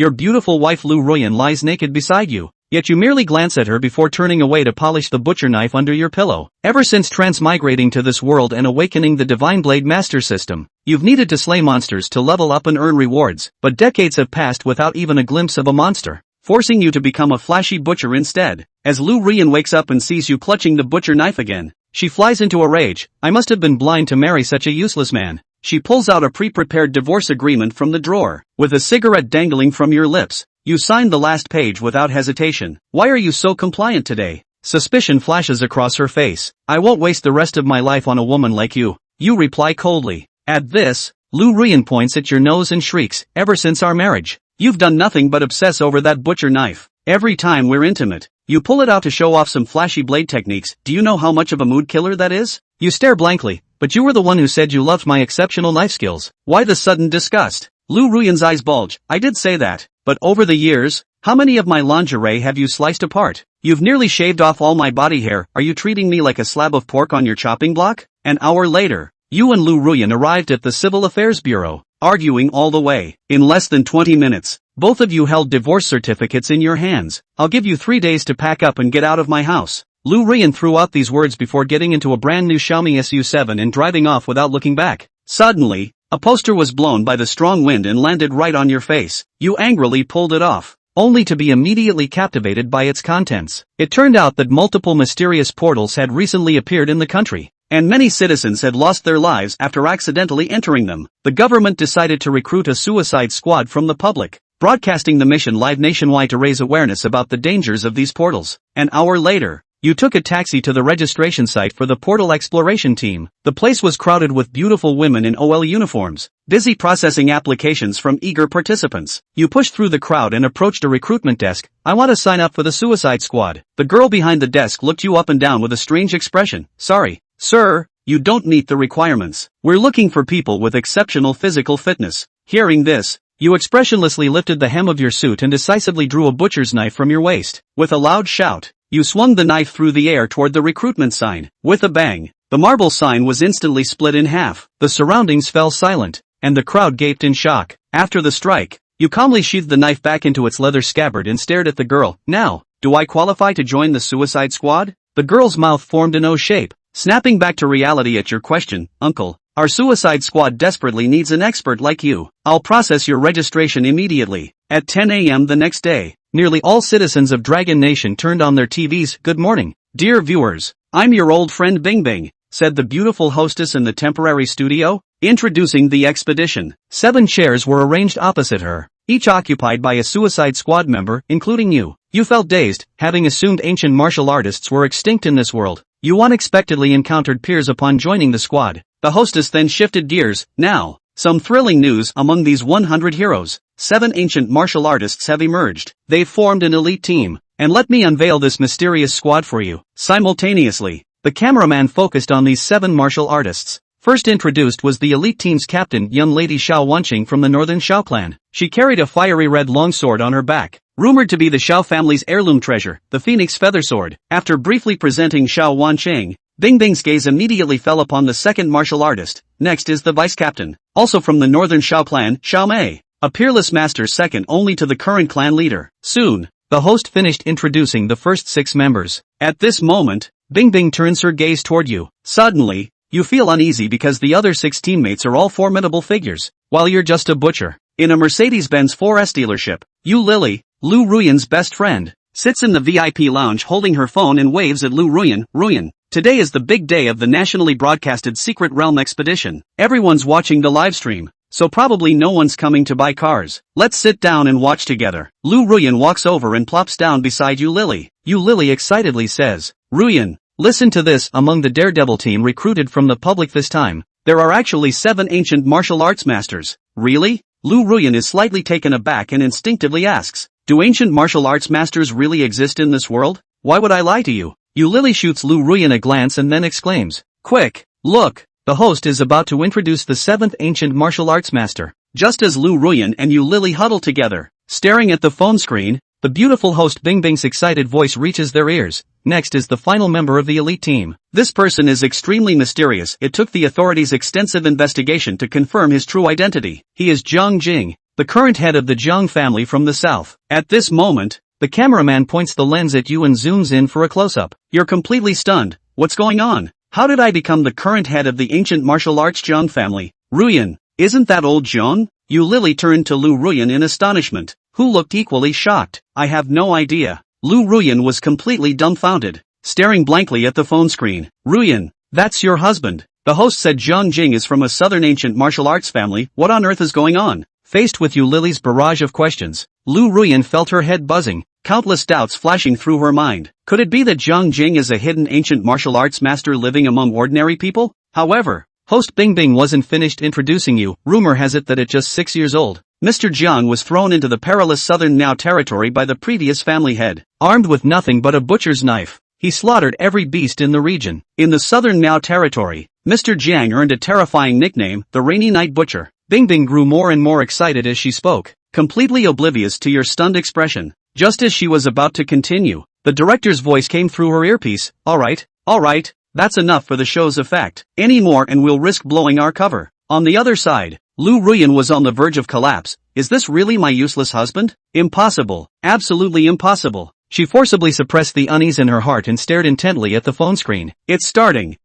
Your beautiful wife Lu Ruyan lies naked beside you. Yet you merely glance at her before turning away to polish the butcher knife under your pillow. Ever since transmigrating to this world and awakening the Divine Blade Master System, you've needed to slay monsters to level up and earn rewards, but decades have passed without even a glimpse of a monster, forcing you to become a flashy butcher instead. As Lu Ruyan wakes up and sees you clutching the butcher knife again, she flies into a rage. I must have been blind to marry such a useless man. She pulls out a pre-prepared divorce agreement from the drawer, with a cigarette dangling from your lips. You signed the last page without hesitation. Why are you so compliant today? Suspicion flashes across her face. I won't waste the rest of my life on a woman like you. You reply coldly. At this, Lu Ruyan points at your nose and shrieks, ever since our marriage, you've done nothing but obsess over that butcher knife. Every time we're intimate, you pull it out to show off some flashy blade techniques. Do you know how much of a mood killer that is? You stare blankly, but you were the one who said you loved my exceptional knife skills. Why the sudden disgust? Lu Ruyan's eyes bulge. I did say that. But over the years, how many of my lingerie have you sliced apart? You've nearly shaved off all my body hair. Are you treating me like a slab of pork on your chopping block? An hour later, you and Lu Ruyan arrived at the Civil Affairs Bureau, arguing all the way. In less than 20 minutes, both of you held divorce certificates in your hands. I'll give you 3 days to pack up and get out of my house. Lu Ruyan threw out these words before getting into a brand new Xiaomi SU7 and driving off without looking back. Suddenly, a poster was blown by the strong wind and landed right on your face. You angrily pulled it off, only to be immediately captivated by its contents. It turned out that multiple mysterious portals had recently appeared in the country, and many citizens had lost their lives after accidentally entering them. The government decided to recruit a suicide squad from the public, broadcasting the mission live nationwide to raise awareness about the dangers of these portals. An hour later, you took a taxi to the registration site for the portal exploration team. The place was crowded with beautiful women in OL uniforms, busy processing applications from eager participants. You pushed through the crowd and approached a recruitment desk. I want to sign up for the suicide squad. The girl behind the desk looked you up and down with a strange expression. Sorry, sir, you don't meet the requirements. We're looking for people with exceptional physical fitness. Hearing this, you expressionlessly lifted the hem of your suit and decisively drew a butcher's knife from your waist. With a loud shout, you swung the knife through the air toward the recruitment sign. With a bang, the marble sign was instantly split in half. The surroundings fell silent, and the crowd gaped in shock. After the strike, you calmly sheathed the knife back into its leather scabbard and stared at the girl. Now, do I qualify to join the suicide squad? The girl's mouth formed an O shape. Snapping back to reality at your question, Uncle, our suicide squad desperately needs an expert like you. I'll process your registration immediately. At 10 a.m. the next day, nearly all citizens of Dragon Nation turned on their TVs. Good morning, dear viewers. I'm your old friend Bing Bing, said the beautiful hostess in the temporary studio, introducing the expedition. 7 chairs were arranged opposite her, each occupied by a suicide squad member, including you. You felt dazed, having assumed ancient martial artists were extinct in this world. You unexpectedly encountered peers upon joining the squad. The hostess then shifted gears. Now, some thrilling news among these 100 heroes. 7 ancient martial artists have emerged. They've formed an elite team, and let me unveil this mysterious squad for you. Simultaneously, the cameraman focused on these 7 martial artists. First introduced was the elite team's captain, young lady Xiao Wanqing from the northern Xiao clan. She carried a fiery red longsword on her back, rumored to be the Xiao family's heirloom treasure, the Phoenix Feather Sword. After briefly presenting Xiao Wanqing, Bing Bing's gaze immediately fell upon the second martial artist. Next is the vice captain, also from the northern Xiao clan, Xiao Mei, a peerless master second only to the current clan leader. Soon, the host finished introducing the first 6 members. At this moment, Bing Bing turns her gaze toward you. Suddenly, you feel uneasy because the other 6 teammates are all formidable figures, while you're just a butcher. In a Mercedes-Benz 4S dealership, you Lily, Lu Ruyan's best friend, sits in the VIP lounge holding her phone and waves at Lu Ruyan. Ruyan, today is the big day of the nationally broadcasted Secret Realm expedition. Everyone's watching the livestream, so probably no one's coming to buy cars. Let's sit down and watch together. Lu Ruyan walks over and plops down beside you Lily. You Lily excitedly says, Ruyan, listen to this. Among the Daredevil team recruited from the public this time, there are actually 7 ancient martial arts masters. Really? Lu Ruyan is slightly taken aback and instinctively asks, do ancient martial arts masters really exist in this world? Why would I lie to you? You Lily shoots Lu Ruyan a glance and then exclaims, quick, look, the host is about to introduce the 7th ancient martial arts master. Just as Lu Ruyan and you Lily huddle together, staring at the phone screen, the beautiful host Bing Bing's excited voice reaches their ears. Next is the final member of the elite team. This person is extremely mysterious. It took the authorities extensive investigation to confirm his true identity. He is Zhang Jing, the current head of the Zhang family from the south. At this moment, the cameraman points the lens at you and zooms in for a close-up. You're completely stunned. What's going on? How did I become the current head of the ancient martial arts Zhang family? Ruyan, isn't that old Zhang? Yu Lily turned to Lu Ruyan in astonishment, who looked equally shocked. I have no idea. Lu Ruyan was completely dumbfounded, staring blankly at the phone screen. Ruyan, that's your husband. The host said Zhang Jing is from a southern ancient martial arts family. What on earth is going on? Faced with Yu Lily's barrage of questions, Lu Ruyan felt her head buzzing, countless doubts flashing through her mind. Could it be that Zhang Jing is a hidden ancient martial arts master living among ordinary people? However, host Bingbing wasn't finished introducing you. Rumor has it that at just 6 years old, Mr. Jiang was thrown into the perilous southern Miao territory by the previous family head. Armed with nothing but a butcher's knife, he slaughtered every beast in the region. In the southern Miao territory, Mr. Jiang earned a terrifying nickname, the Rainy Night Butcher. Bingbing grew more and more excited as she spoke, completely oblivious to your stunned expression. Just as she was about to continue, the director's voice came through her earpiece. Alright, that's enough for the show's effect. Any more and we'll risk blowing our cover. On the other side, Lu Ruyan was on the verge of collapse. Is this really my useless husband? Impossible. Absolutely impossible. She forcibly suppressed the unease in her heart and stared intently at the phone screen. It's starting.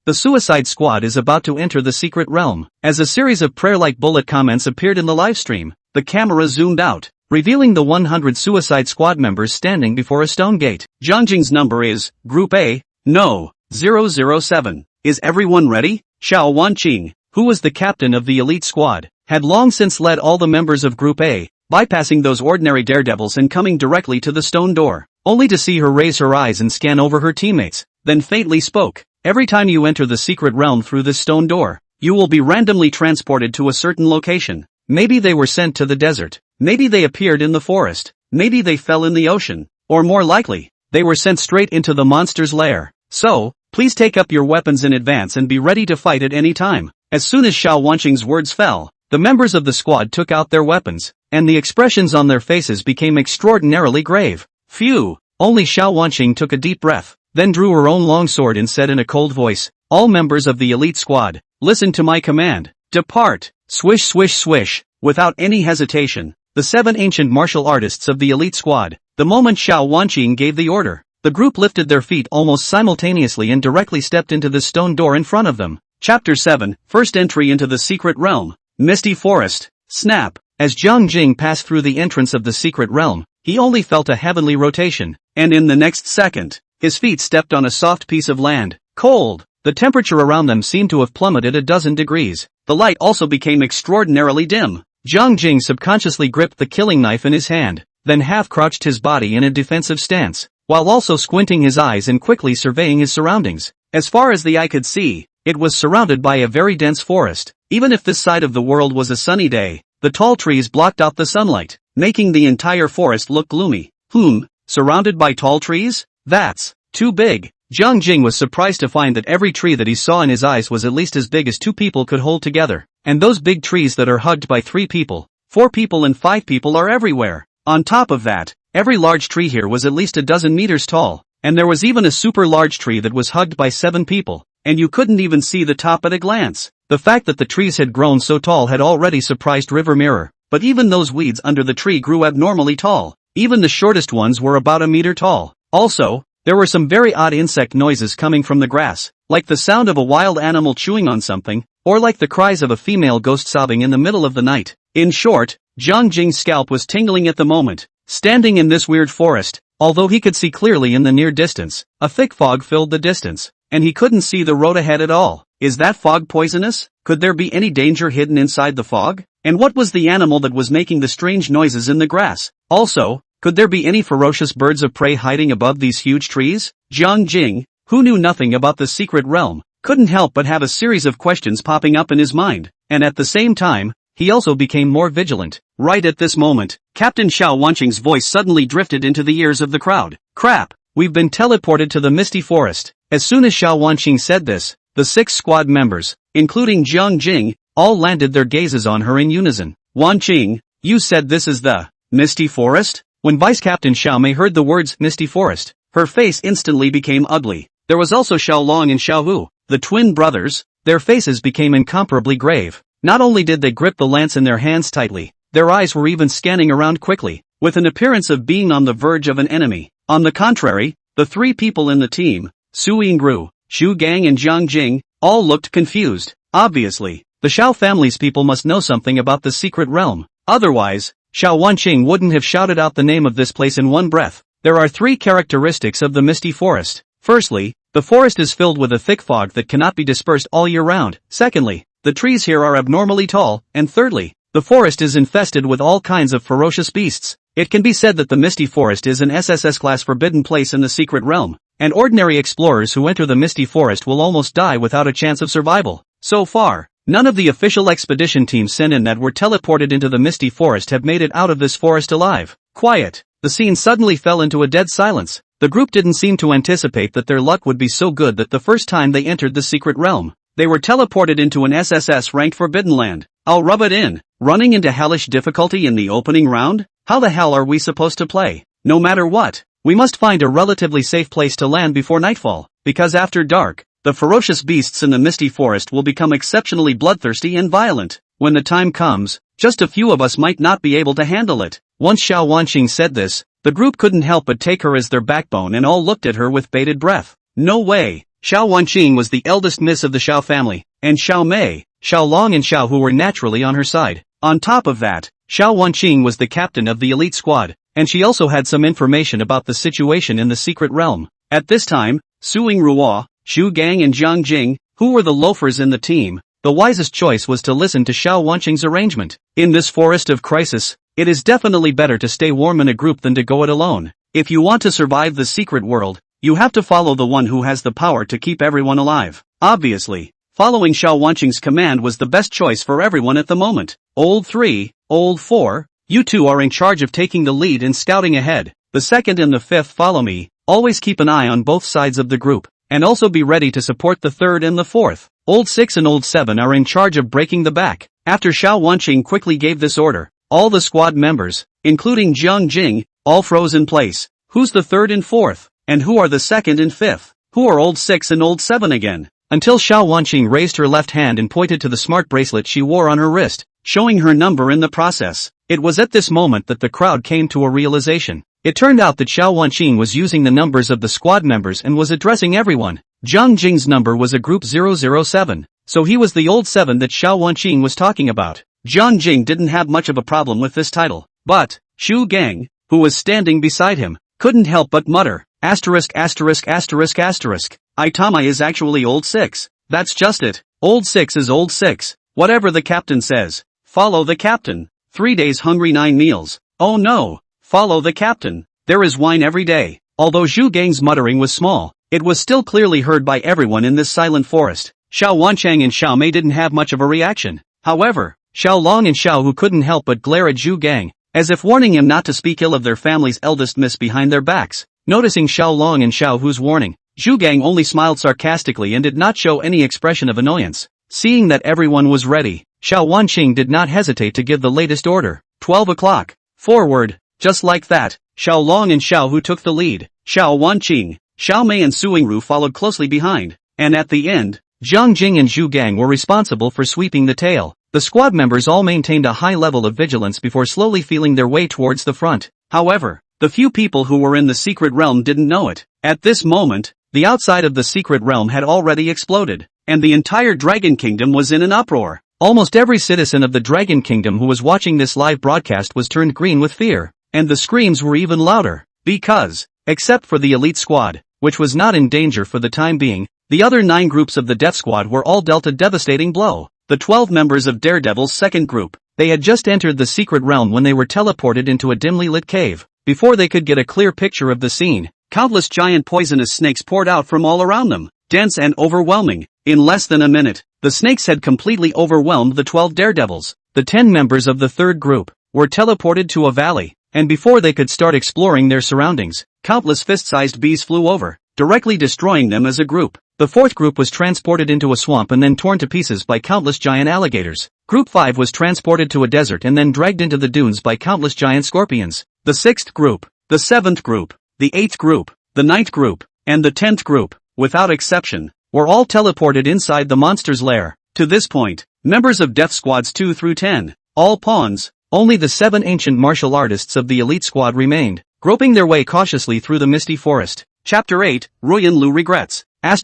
The Suicide Squad is about to enter the secret realm. As a series of prayer-like bullet comments appeared in the livestream, the camera zoomed out, revealing the 100 Suicide Squad members standing before a stone gate. Zhang Jing's number is, Group A, no, 007. Is everyone ready? Xiao Wanqing, who was the captain of the elite squad, had long since led all the members of Group A, bypassing those ordinary daredevils and coming directly to the stone door, only to see her raise her eyes and scan over her teammates, then faintly spoke. Every time you enter the secret realm through this stone door, you will be randomly transported to a certain location. Maybe they were sent to the desert, maybe they appeared in the forest, maybe they fell in the ocean, or more likely, they were sent straight into the monster's lair. So, please take up your weapons in advance and be ready to fight at any time. As soon as Xiao Wanqing's words fell, the members of the squad took out their weapons, and the expressions on their faces became extraordinarily grave. Phew! Only Xiao Wanqing took a deep breath, then drew her own long sword and said in a cold voice, all members of the elite squad, listen to my command. Depart! Swish swish swish! Without any hesitation, the 7 ancient martial artists of the elite squad, the moment Xiao Wanqing gave the order, the group lifted their feet almost simultaneously and directly stepped into the stone door in front of them. Chapter 7, First Entry into the Secret Realm. Misty Forest. Snap! As Zhang Jing passed through the entrance of the secret realm, he only felt a heavenly rotation, and in the next second, his feet stepped on a soft piece of land. Cold! The temperature around them seemed to have plummeted a dozen degrees. The light also became extraordinarily dim. Zhang Jing subconsciously gripped the killing knife in his hand, then half-crouched his body in a defensive stance, while also squinting his eyes and quickly surveying his surroundings. As far as the eye could see, it was surrounded by a very dense forest. Even if this side of the world was a sunny day, the tall trees blocked out the sunlight, making the entire forest look gloomy. Surrounded by tall trees? That's too big. Zhang Jing was surprised to find that every tree that he saw in his eyes was at least as big as 2 people could hold together. And those big trees that are hugged by 3 people, 4 people and 5 people are everywhere. On top of that, every large tree here was at least a dozen meters tall, and there was even a super large tree that was hugged by 7 people, and you couldn't even see the top at a glance. The fact that the trees had grown so tall had already surprised River Mirror, but even those weeds under the tree grew abnormally tall. Even the shortest ones were about a meter tall. Also, there were some very odd insect noises coming from the grass, like the sound of a wild animal chewing on something, or like the cries of a female ghost sobbing in the middle of the night. In short, Zhang Jing's scalp was tingling at the moment. Standing in this weird forest, although he could see clearly in the near distance, a thick fog filled the distance, and he couldn't see the road ahead at all. Is that fog poisonous? Could there be any danger hidden inside the fog? And what was the animal that was making the strange noises in the grass? Also, could there be any ferocious birds of prey hiding above these huge trees? Zhang Jing, who knew nothing about the secret realm, couldn't help but have a series of questions popping up in his mind, and at the same time, he also became more vigilant. Right at this moment, Captain Xiao Wanqing's voice suddenly drifted into the ears of the crowd. Crap! We've been teleported to the Misty Forest. As soon as Xiao Wanqing said this, the 6 squad members, including Zhang Jing, all landed their gazes on her in unison. Wanqing, you said this is the Misty Forest? When Vice Captain Xiao Mei heard the words Misty Forest, her face instantly became ugly. There was also Xiao Long and Xiao Wu, the twin brothers. Their faces became incomparably grave. Not only did they grip the lance in their hands tightly, their eyes were even scanning around quickly, with an appearance of being on the verge of an enemy. On the contrary, the three people in the team, Su Yingru, Xu Gang and Jiang Jing, all looked confused. Obviously, the Xiao family's people must know something about the secret realm. Otherwise, Xiao Wanqing wouldn't have shouted out the name of this place in one breath. There are three characteristics of the misty forest. Firstly, the forest is filled with a thick fog that cannot be dispersed all year round. Secondly, the trees here are abnormally tall. And thirdly, the forest is infested with all kinds of ferocious beasts. It can be said that the misty forest is an SSS-class forbidden place in the secret realm, and ordinary explorers who enter the misty forest will almost die without a chance of survival. So far, none of the official expedition teams sent in that were teleported into the misty forest have made it out of this forest alive. Quiet. The scene suddenly fell into a dead silence. The group didn't seem to anticipate that their luck would be so good that the first time they entered the secret realm, they were teleported into an SSS-ranked forbidden land. I'll rub it in. Running into hellish difficulty in the opening round? How the hell are we supposed to play? No matter what, we must find a relatively safe place to land before nightfall, because after dark, the ferocious beasts in the misty forest will become exceptionally bloodthirsty and violent. When the time comes, just a few of us might not be able to handle it. Once Xiao Wanqing said this, the group couldn't help but take her as their backbone and all looked at her with bated breath. No way! Xiao Wanqing was the eldest miss of the Xiao family, and Xiao Mei, Xiao Long and Xiao Hu were naturally on her side. On top of that, Xiao Wanqing was the captain of the elite squad, and she also had some information about the situation in the secret realm. At this time, Su Yingru, Xu Gang and Jiang Jing, who were the loafers in the team, the wisest choice was to listen to Xiao Wanqing's arrangement. In this forest of crisis, it is definitely better to stay warm in a group than to go it alone. If you want to survive the secret world, you have to follow the one who has the power to keep everyone alive. Obviously, following Xiao Wanqing's command was the best choice for everyone at the moment. Old 3, Old 4, you two are in charge of taking the lead and scouting ahead. The second and the fifth follow me. Always keep an eye on both sides of the group, and also be ready to support the third and the fourth. Old 6 and Old 7 are in charge of breaking the back. After Xiao Wanqing quickly gave this order, all the squad members, including Jiang Jing, all froze in place. Who's the third and fourth? And who are the second and fifth? Who are Old 6 and Old 7 again? Until Xiao Wanqing raised her left hand and pointed to the smart bracelet she wore on her wrist, showing her number in the process. It was at this moment that the crowd came to a realization. It turned out that Xiao Wanqing was using the numbers of the squad members and was addressing everyone. Jiang Jing's number was a group 007, so he was the Old 7 that Xiao Wanqing was talking about. Jiang Jing didn't have much of a problem with this title, but Xu Gang, who was standing beside him, couldn't help but mutter, *********. Itama is actually Old 6. That's just it. Old 6 is Old 6. Whatever the captain says. Follow the captain. 3 days hungry 9 meals. Oh no. Follow the captain. There is wine every day. Although Zhu Gang's muttering was small, it was still clearly heard by everyone in this silent forest. Xiao Wanqing and Xiao Mei didn't have much of a reaction. However, Xiao Long and Xiao Hu couldn't help but glare at Zhu Gang, as if warning him not to speak ill of their family's eldest miss behind their backs. Noticing Xiao Long and Xiao Hu's warning, Zhu Gang only smiled sarcastically and did not show any expression of annoyance. Seeing that everyone was ready, Xiao Wanqing did not hesitate to give the latest order. 12 o'clock. Forward. Just like that, Xiao Long and Xiao Hu took the lead. Xiao Wanqing, Xiao Mei and Su Yingru followed closely behind, and at the end, Jiang Jing and Zhu Gang were responsible for sweeping the tail. The squad members all maintained a high level of vigilance before slowly feeling their way towards the front. However, the few people who were in the secret realm didn't know it. At this moment, the outside of the secret realm had already exploded, and the entire Dragon Kingdom was in an uproar. Almost every citizen of the Dragon Kingdom who was watching this live broadcast was turned green with fear, and the screams were even louder, because, except for the elite squad, which was not in danger for the time being, the other 9 groups of the Death Squad were all dealt a devastating blow. The 12 members of Daredevil's second group, they had just entered the secret realm when they were teleported into a dimly lit cave. Before they could get a clear picture of the scene, countless giant poisonous snakes poured out from all around them, dense and overwhelming. In less than a minute, the snakes had completely overwhelmed the 12 daredevils. The 10 members of the third group were teleported to a valley, and before they could start exploring their surroundings, countless fist-sized bees flew over, directly destroying them as a group. The fourth group was transported into a swamp and then torn to pieces by countless giant alligators. Group 5 was transported to a desert and then dragged into the dunes by countless giant scorpions. The 6th group, the 7th group, the 8th group, the 9th group, and the 10th group, without exception, were all teleported inside the monster's lair. To this point, Members of Death Squads 2 through 10. All pawns. Only the 7 ancient martial artists of the elite squad remained, groping their way cautiously through the misty forest. Chapter 8, Ruyan Lu regrets. This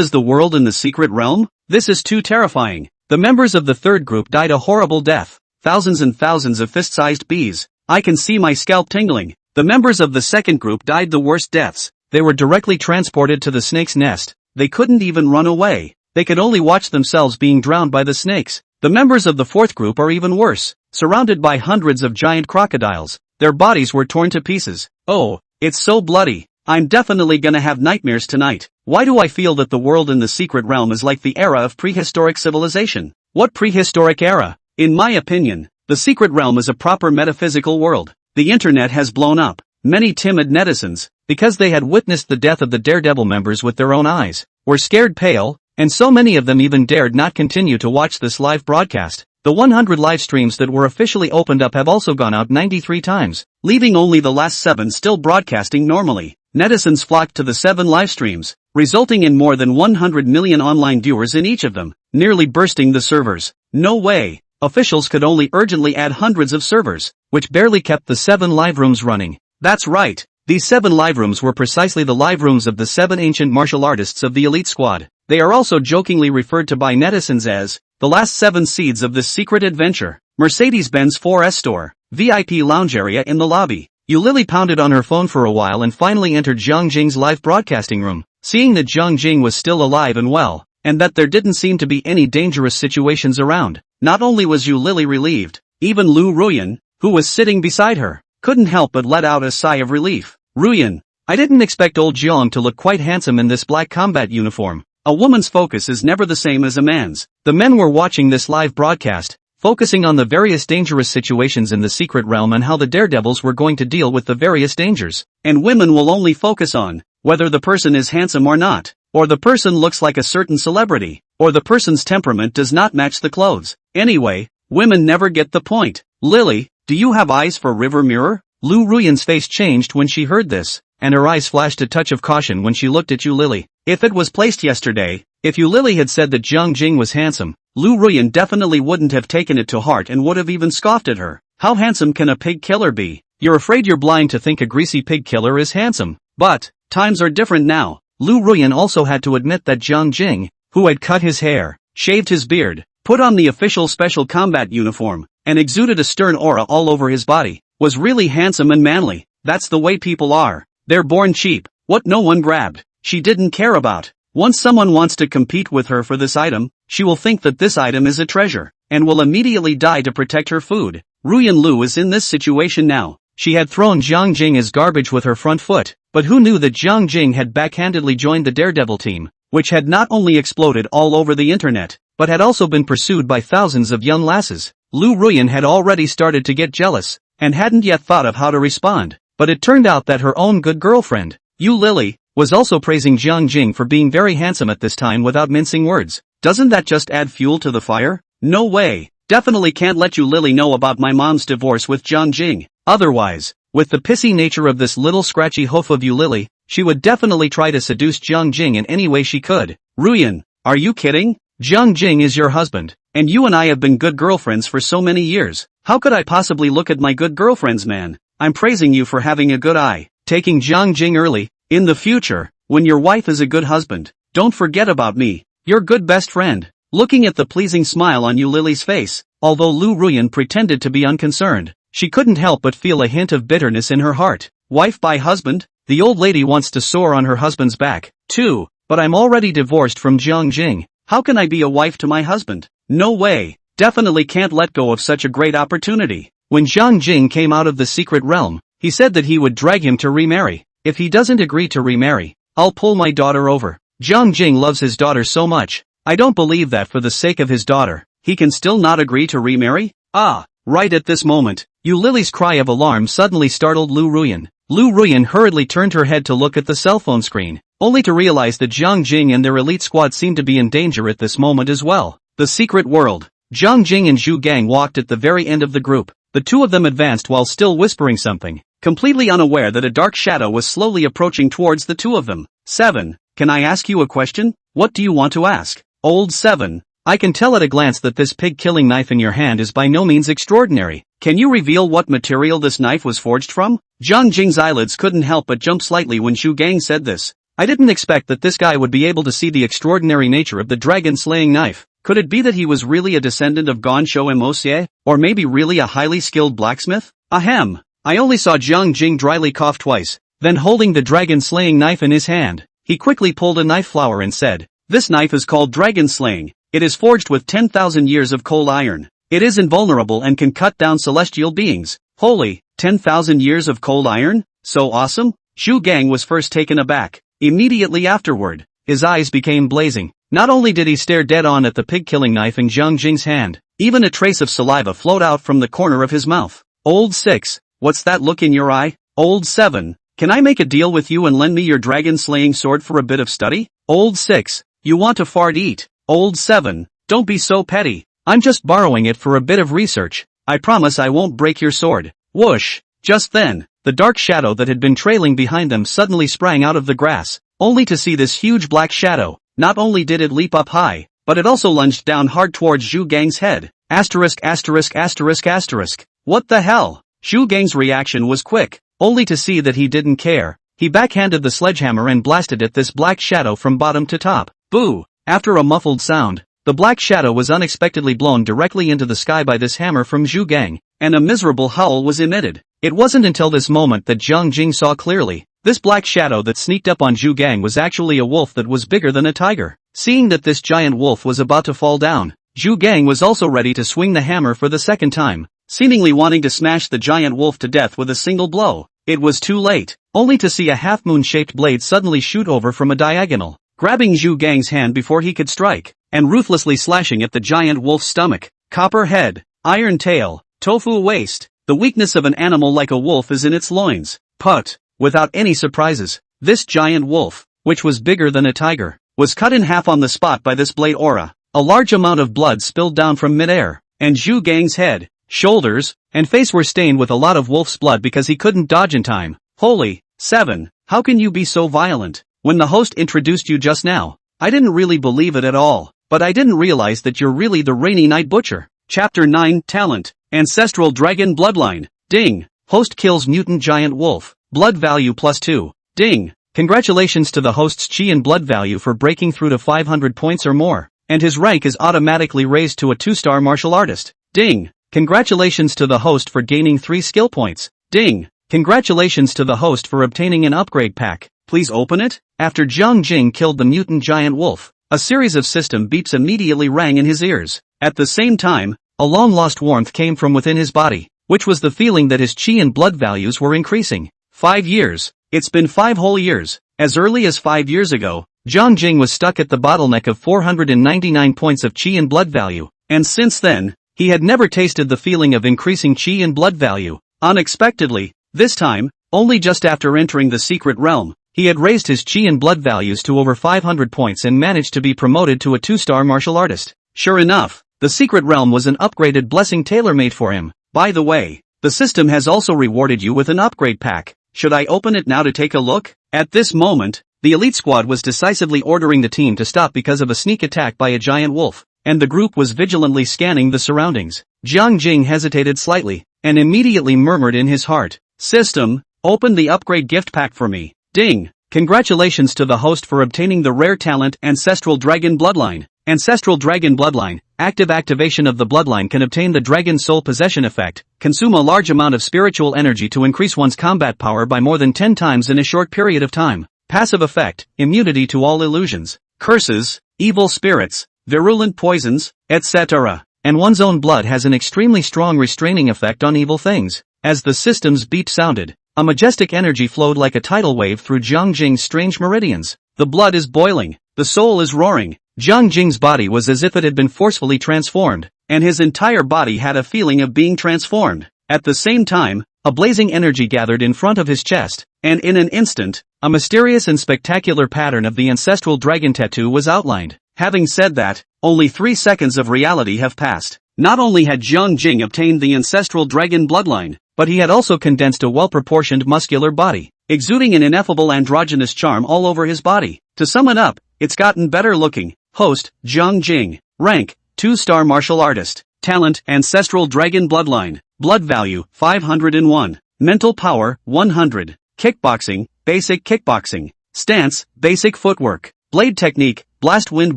is the world in the secret realm? This is too terrifying. The members of the third group died a horrible death. Thousands and thousands of fist-sized bees. I can see my scalp tingling. The members of the second group died the worst deaths. They were directly transported to the snake's nest. They couldn't even run away. They could only watch themselves being drowned by the snakes. The members of the fourth group are even worse. Surrounded by hundreds of giant crocodiles. Their bodies were torn to pieces. Oh, it's so bloody. I'm definitely gonna have nightmares tonight. Why do I feel that the world in the secret realm is like the era of prehistoric civilization? What prehistoric era? In my opinion, the secret realm is a proper metaphysical world. The internet has blown up. Many timid netizens, because they had witnessed the death of the Daredevil members with their own eyes, were scared pale, and so many of them even dared not continue to watch this live broadcast. The 100 live streams that were officially opened up have also gone out 93 times, leaving only the last 7 still broadcasting normally. Netizens flocked to the 7 live streams, resulting in more than 100 million online viewers in each of them, nearly bursting the servers. No way! Officials could only urgently add hundreds of servers, which barely kept the 7 live rooms running. That's right, these 7 live rooms were precisely the live rooms of the 7 ancient martial artists of the elite squad. They are also jokingly referred to by netizens as the last 7 seeds of this secret adventure. Mercedes-Benz 4S store, VIP lounge area in the lobby. Lily pounded on her phone for a while and finally entered Jiang Jing's live broadcasting room. Seeing that Jiang Jing was still alive and well, and that there didn't seem to be any dangerous situations around, not only was Lily relieved, even Lu Ruyan, who was sitting beside her, couldn't help but let out a sigh of relief. Ruyan, I didn't expect old Jiang to look quite handsome in this black combat uniform. A woman's focus is never the same as a man's. The men were watching this live broadcast, focusing on the various dangerous situations in the secret realm and how the daredevils were going to deal with the various dangers. And women will only focus on whether the person is handsome or not, or the person looks like a certain celebrity, or the person's temperament does not match the clothes. Anyway, women never get the point. Lily, do you have eyes for river mirror? Lu Ruyan's face changed when she heard this, and her eyes flashed a touch of caution when she looked at Lily. If it was placed yesterday, if Lily had said that Jiang Jing was handsome, Lu Ruyan definitely wouldn't have taken it to heart and would have even scoffed at her. How handsome can a pig killer be? You're afraid you're blind to think a greasy pig killer is handsome. But, times are different now. Lu Ruyan also had to admit that Jiang Jing, who had cut his hair, shaved his beard, put on the official special combat uniform, and exuded a stern aura all over his body, was really handsome and manly. That's the way people are. They're born cheap. What no one grabbed, she didn't care about. Once someone wants to compete with her for this item, she will think that this item is a treasure, and will immediately die to protect her food. Ruyan Lu is in this situation now. She had thrown Jiang Jing as garbage with her front foot, but who knew that Jiang Jing had backhandedly joined the Daredevil team, which had not only exploded all over the internet, but had also been pursued by thousands of young lasses. Lu Ruyan had already started to get jealous, and hadn't yet thought of how to respond, but it turned out that her own good girlfriend, Lily, was also praising Jiang Jing for being very handsome at this time without mincing words. Doesn't that just add fuel to the fire? No way. Definitely can't let Lily know about my mom's divorce with Jiang Jing. Otherwise, with the pissy nature of this little scratchy hoof of Lily, she would definitely try to seduce Jiang Jing in any way she could. Ruyan, are you kidding? Jiang Jing is your husband, and you and I have been good girlfriends for so many years. How could I possibly look at my good girlfriend's man? I'm praising you for having a good eye. Taking Jiang Jing early. In the future, when your wife is a good husband, don't forget about me, your good best friend. Looking at the pleasing smile on Lily's face, although Lu Ruyan pretended to be unconcerned, she couldn't help but feel a hint of bitterness in her heart. Wife by husband? The old lady wants to soar on her husband's back, too, but I'm already divorced from Jiang Jing. How can I be a wife to my husband? No way. Definitely can't let go of such a great opportunity. When Jiang Jing came out of the secret realm, he said that he would drag him to remarry. If he doesn't agree to remarry, I'll pull my daughter over. Jiang Jing loves his daughter so much. I don't believe that for the sake of his daughter, he can still not agree to remarry? Ah, right at this moment, Lily's cry of alarm suddenly startled Lu Ruyan. Lu Ruyan hurriedly turned her head to look at the cell phone screen, only to realize that Jiang Jing and their elite squad seemed to be in danger at this moment as well. The secret world. Jiang Jing and Zhu Gang walked at the very end of the group. The two of them advanced while still whispering something, completely unaware that a dark shadow was slowly approaching towards the two of them. 7. Can I ask you a question? What do you want to ask? Old 7. I can tell at a glance that this pig-killing knife in your hand is by no means extraordinary. Can you reveal what material this knife was forged from? Jiang Jing's eyelids couldn't help but jump slightly when Zhu Gang said this. I didn't expect that this guy would be able to see the extraordinary nature of the dragon-slaying knife. Could it be that he was really a descendant of Gonsho and Mosie? Or maybe really a highly skilled blacksmith? Ahem. I only saw Jiang Jing dryly cough twice. Then holding the dragon-slaying knife in his hand, he quickly pulled a knife flower and said, "This knife is called dragon-slaying. It is forged with 10,000 years of cold iron. It is invulnerable and can cut down celestial beings." Holy, 10,000 years of cold iron? So awesome? Zhu Gang was first taken aback. Immediately afterward, his eyes became blazing. Not only did he stare dead on at the pig-killing knife in Jiang Jing's hand, even a trace of saliva flowed out from the corner of his mouth. Old 6, what's that look in your eye? Old 7, can I make a deal with you and lend me your dragon-slaying sword for a bit of study? Old 6, you want to fart eat? Old 7, don't be so petty. I'm just borrowing it for a bit of research. I promise I won't break your sword. Whoosh! Just then, the dark shadow that had been trailing behind them suddenly sprang out of the grass, only to see this huge black shadow. Not only did it leap up high, but it also lunged down hard towards Zhu Gang's head. Asterisk asterisk asterisk asterisk. What the hell? Zhu Gang's reaction was quick, only to see that he didn't care. He backhanded the sledgehammer and blasted at this black shadow from bottom to top. Boo! After a muffled sound, the black shadow was unexpectedly blown directly into the sky by this hammer from Zhu Gang, and a miserable howl was emitted. It wasn't until this moment that Jiang Jing saw clearly. This black shadow that sneaked up on Zhu Gang was actually a wolf that was bigger than a tiger. Seeing that this giant wolf was about to fall down, Zhu Gang was also ready to swing the hammer for the second time, seemingly wanting to smash the giant wolf to death with a single blow. It was too late, only to see a half-moon-shaped blade suddenly shoot over from a diagonal, grabbing Zhu Gang's hand before he could strike, and ruthlessly slashing at the giant wolf's stomach. Copper head, iron tail, tofu waist. The weakness of an animal like a wolf is in its loins. But, without any surprises, this giant wolf, which was bigger than a tiger, was cut in half on the spot by this blade aura. A large amount of blood spilled down from midair, and Zhu Gang's head, shoulders, and face were stained with a lot of wolf's blood because he couldn't dodge in time. Holy 7, how can you be so violent? When the host introduced you just now, I didn't really believe it at all, but I didn't realize that you're really the Rainy Night Butcher. Chapter 9, Talent, Ancestral Dragon Bloodline. Ding. Host kills mutant giant wolf. Blood value +2. Ding. Congratulations to the host's chi and blood value for breaking through to 500 points or more, and his rank is automatically raised to a 2-star martial artist. Ding. Congratulations to the host for gaining 3 skill points. Ding. Congratulations to the host for obtaining an upgrade pack. Please open it. After Jiang Jing killed the mutant giant wolf, a series of system beeps immediately rang in his ears. At the same time, a long-lost warmth came from within his body, which was the feeling that his chi and blood values were increasing. 5 years. It's been 5 whole years. As early as 5 years ago, Jiang Jing was stuck at the bottleneck of 499 points of chi and blood value, and since then, he had never tasted the feeling of increasing chi and blood value. Unexpectedly, this time, only just after entering the secret realm, he had raised his chi and blood values to over 500 points and managed to be promoted to a 2-star martial artist. Sure enough, the secret realm was an upgraded blessing tailor-made for him. By the way, the system has also rewarded you with an upgrade pack. Should I open it now to take a look? At this moment, the elite squad was decisively ordering the team to stop because of a sneak attack by a giant wolf, and the group was vigilantly scanning the surroundings. Jiang Jing hesitated slightly, and immediately murmured in his heart, "System, open the upgrade gift pack for me." Ding! Congratulations to the host for obtaining the rare talent Ancestral Dragon Bloodline. Ancestral Dragon Bloodline. Active activation of the bloodline can obtain the Dragon Soul Possession effect, consume a large amount of spiritual energy to increase one's combat power by more than 10 times in a short period of time. Passive effect, immunity to all illusions, curses, evil spirits, virulent poisons, etc. And one's own blood has an extremely strong restraining effect on evil things. As the system's beep sounded, a majestic energy flowed like a tidal wave through Jiang Jing's strange meridians. The blood is boiling, the soul is roaring. Jiang Jing's body was as if it had been forcefully transformed, and his entire body had a feeling of being transformed. At the same time, a blazing energy gathered in front of his chest, and in an instant, a mysterious and spectacular pattern of the ancestral dragon tattoo was outlined. Having said that, only 3 seconds of reality have passed. Not only had Jiang Jing obtained the ancestral dragon bloodline, but he had also condensed a well-proportioned muscular body, exuding an ineffable androgynous charm all over his body. To sum it up, it's gotten better looking. Host, Jiang Jing. Rank, 2-star martial artist. Talent, ancestral dragon bloodline. Blood value, 501. Mental power, 100. Kickboxing, basic kickboxing. Stance, basic footwork. Blade technique, blast wind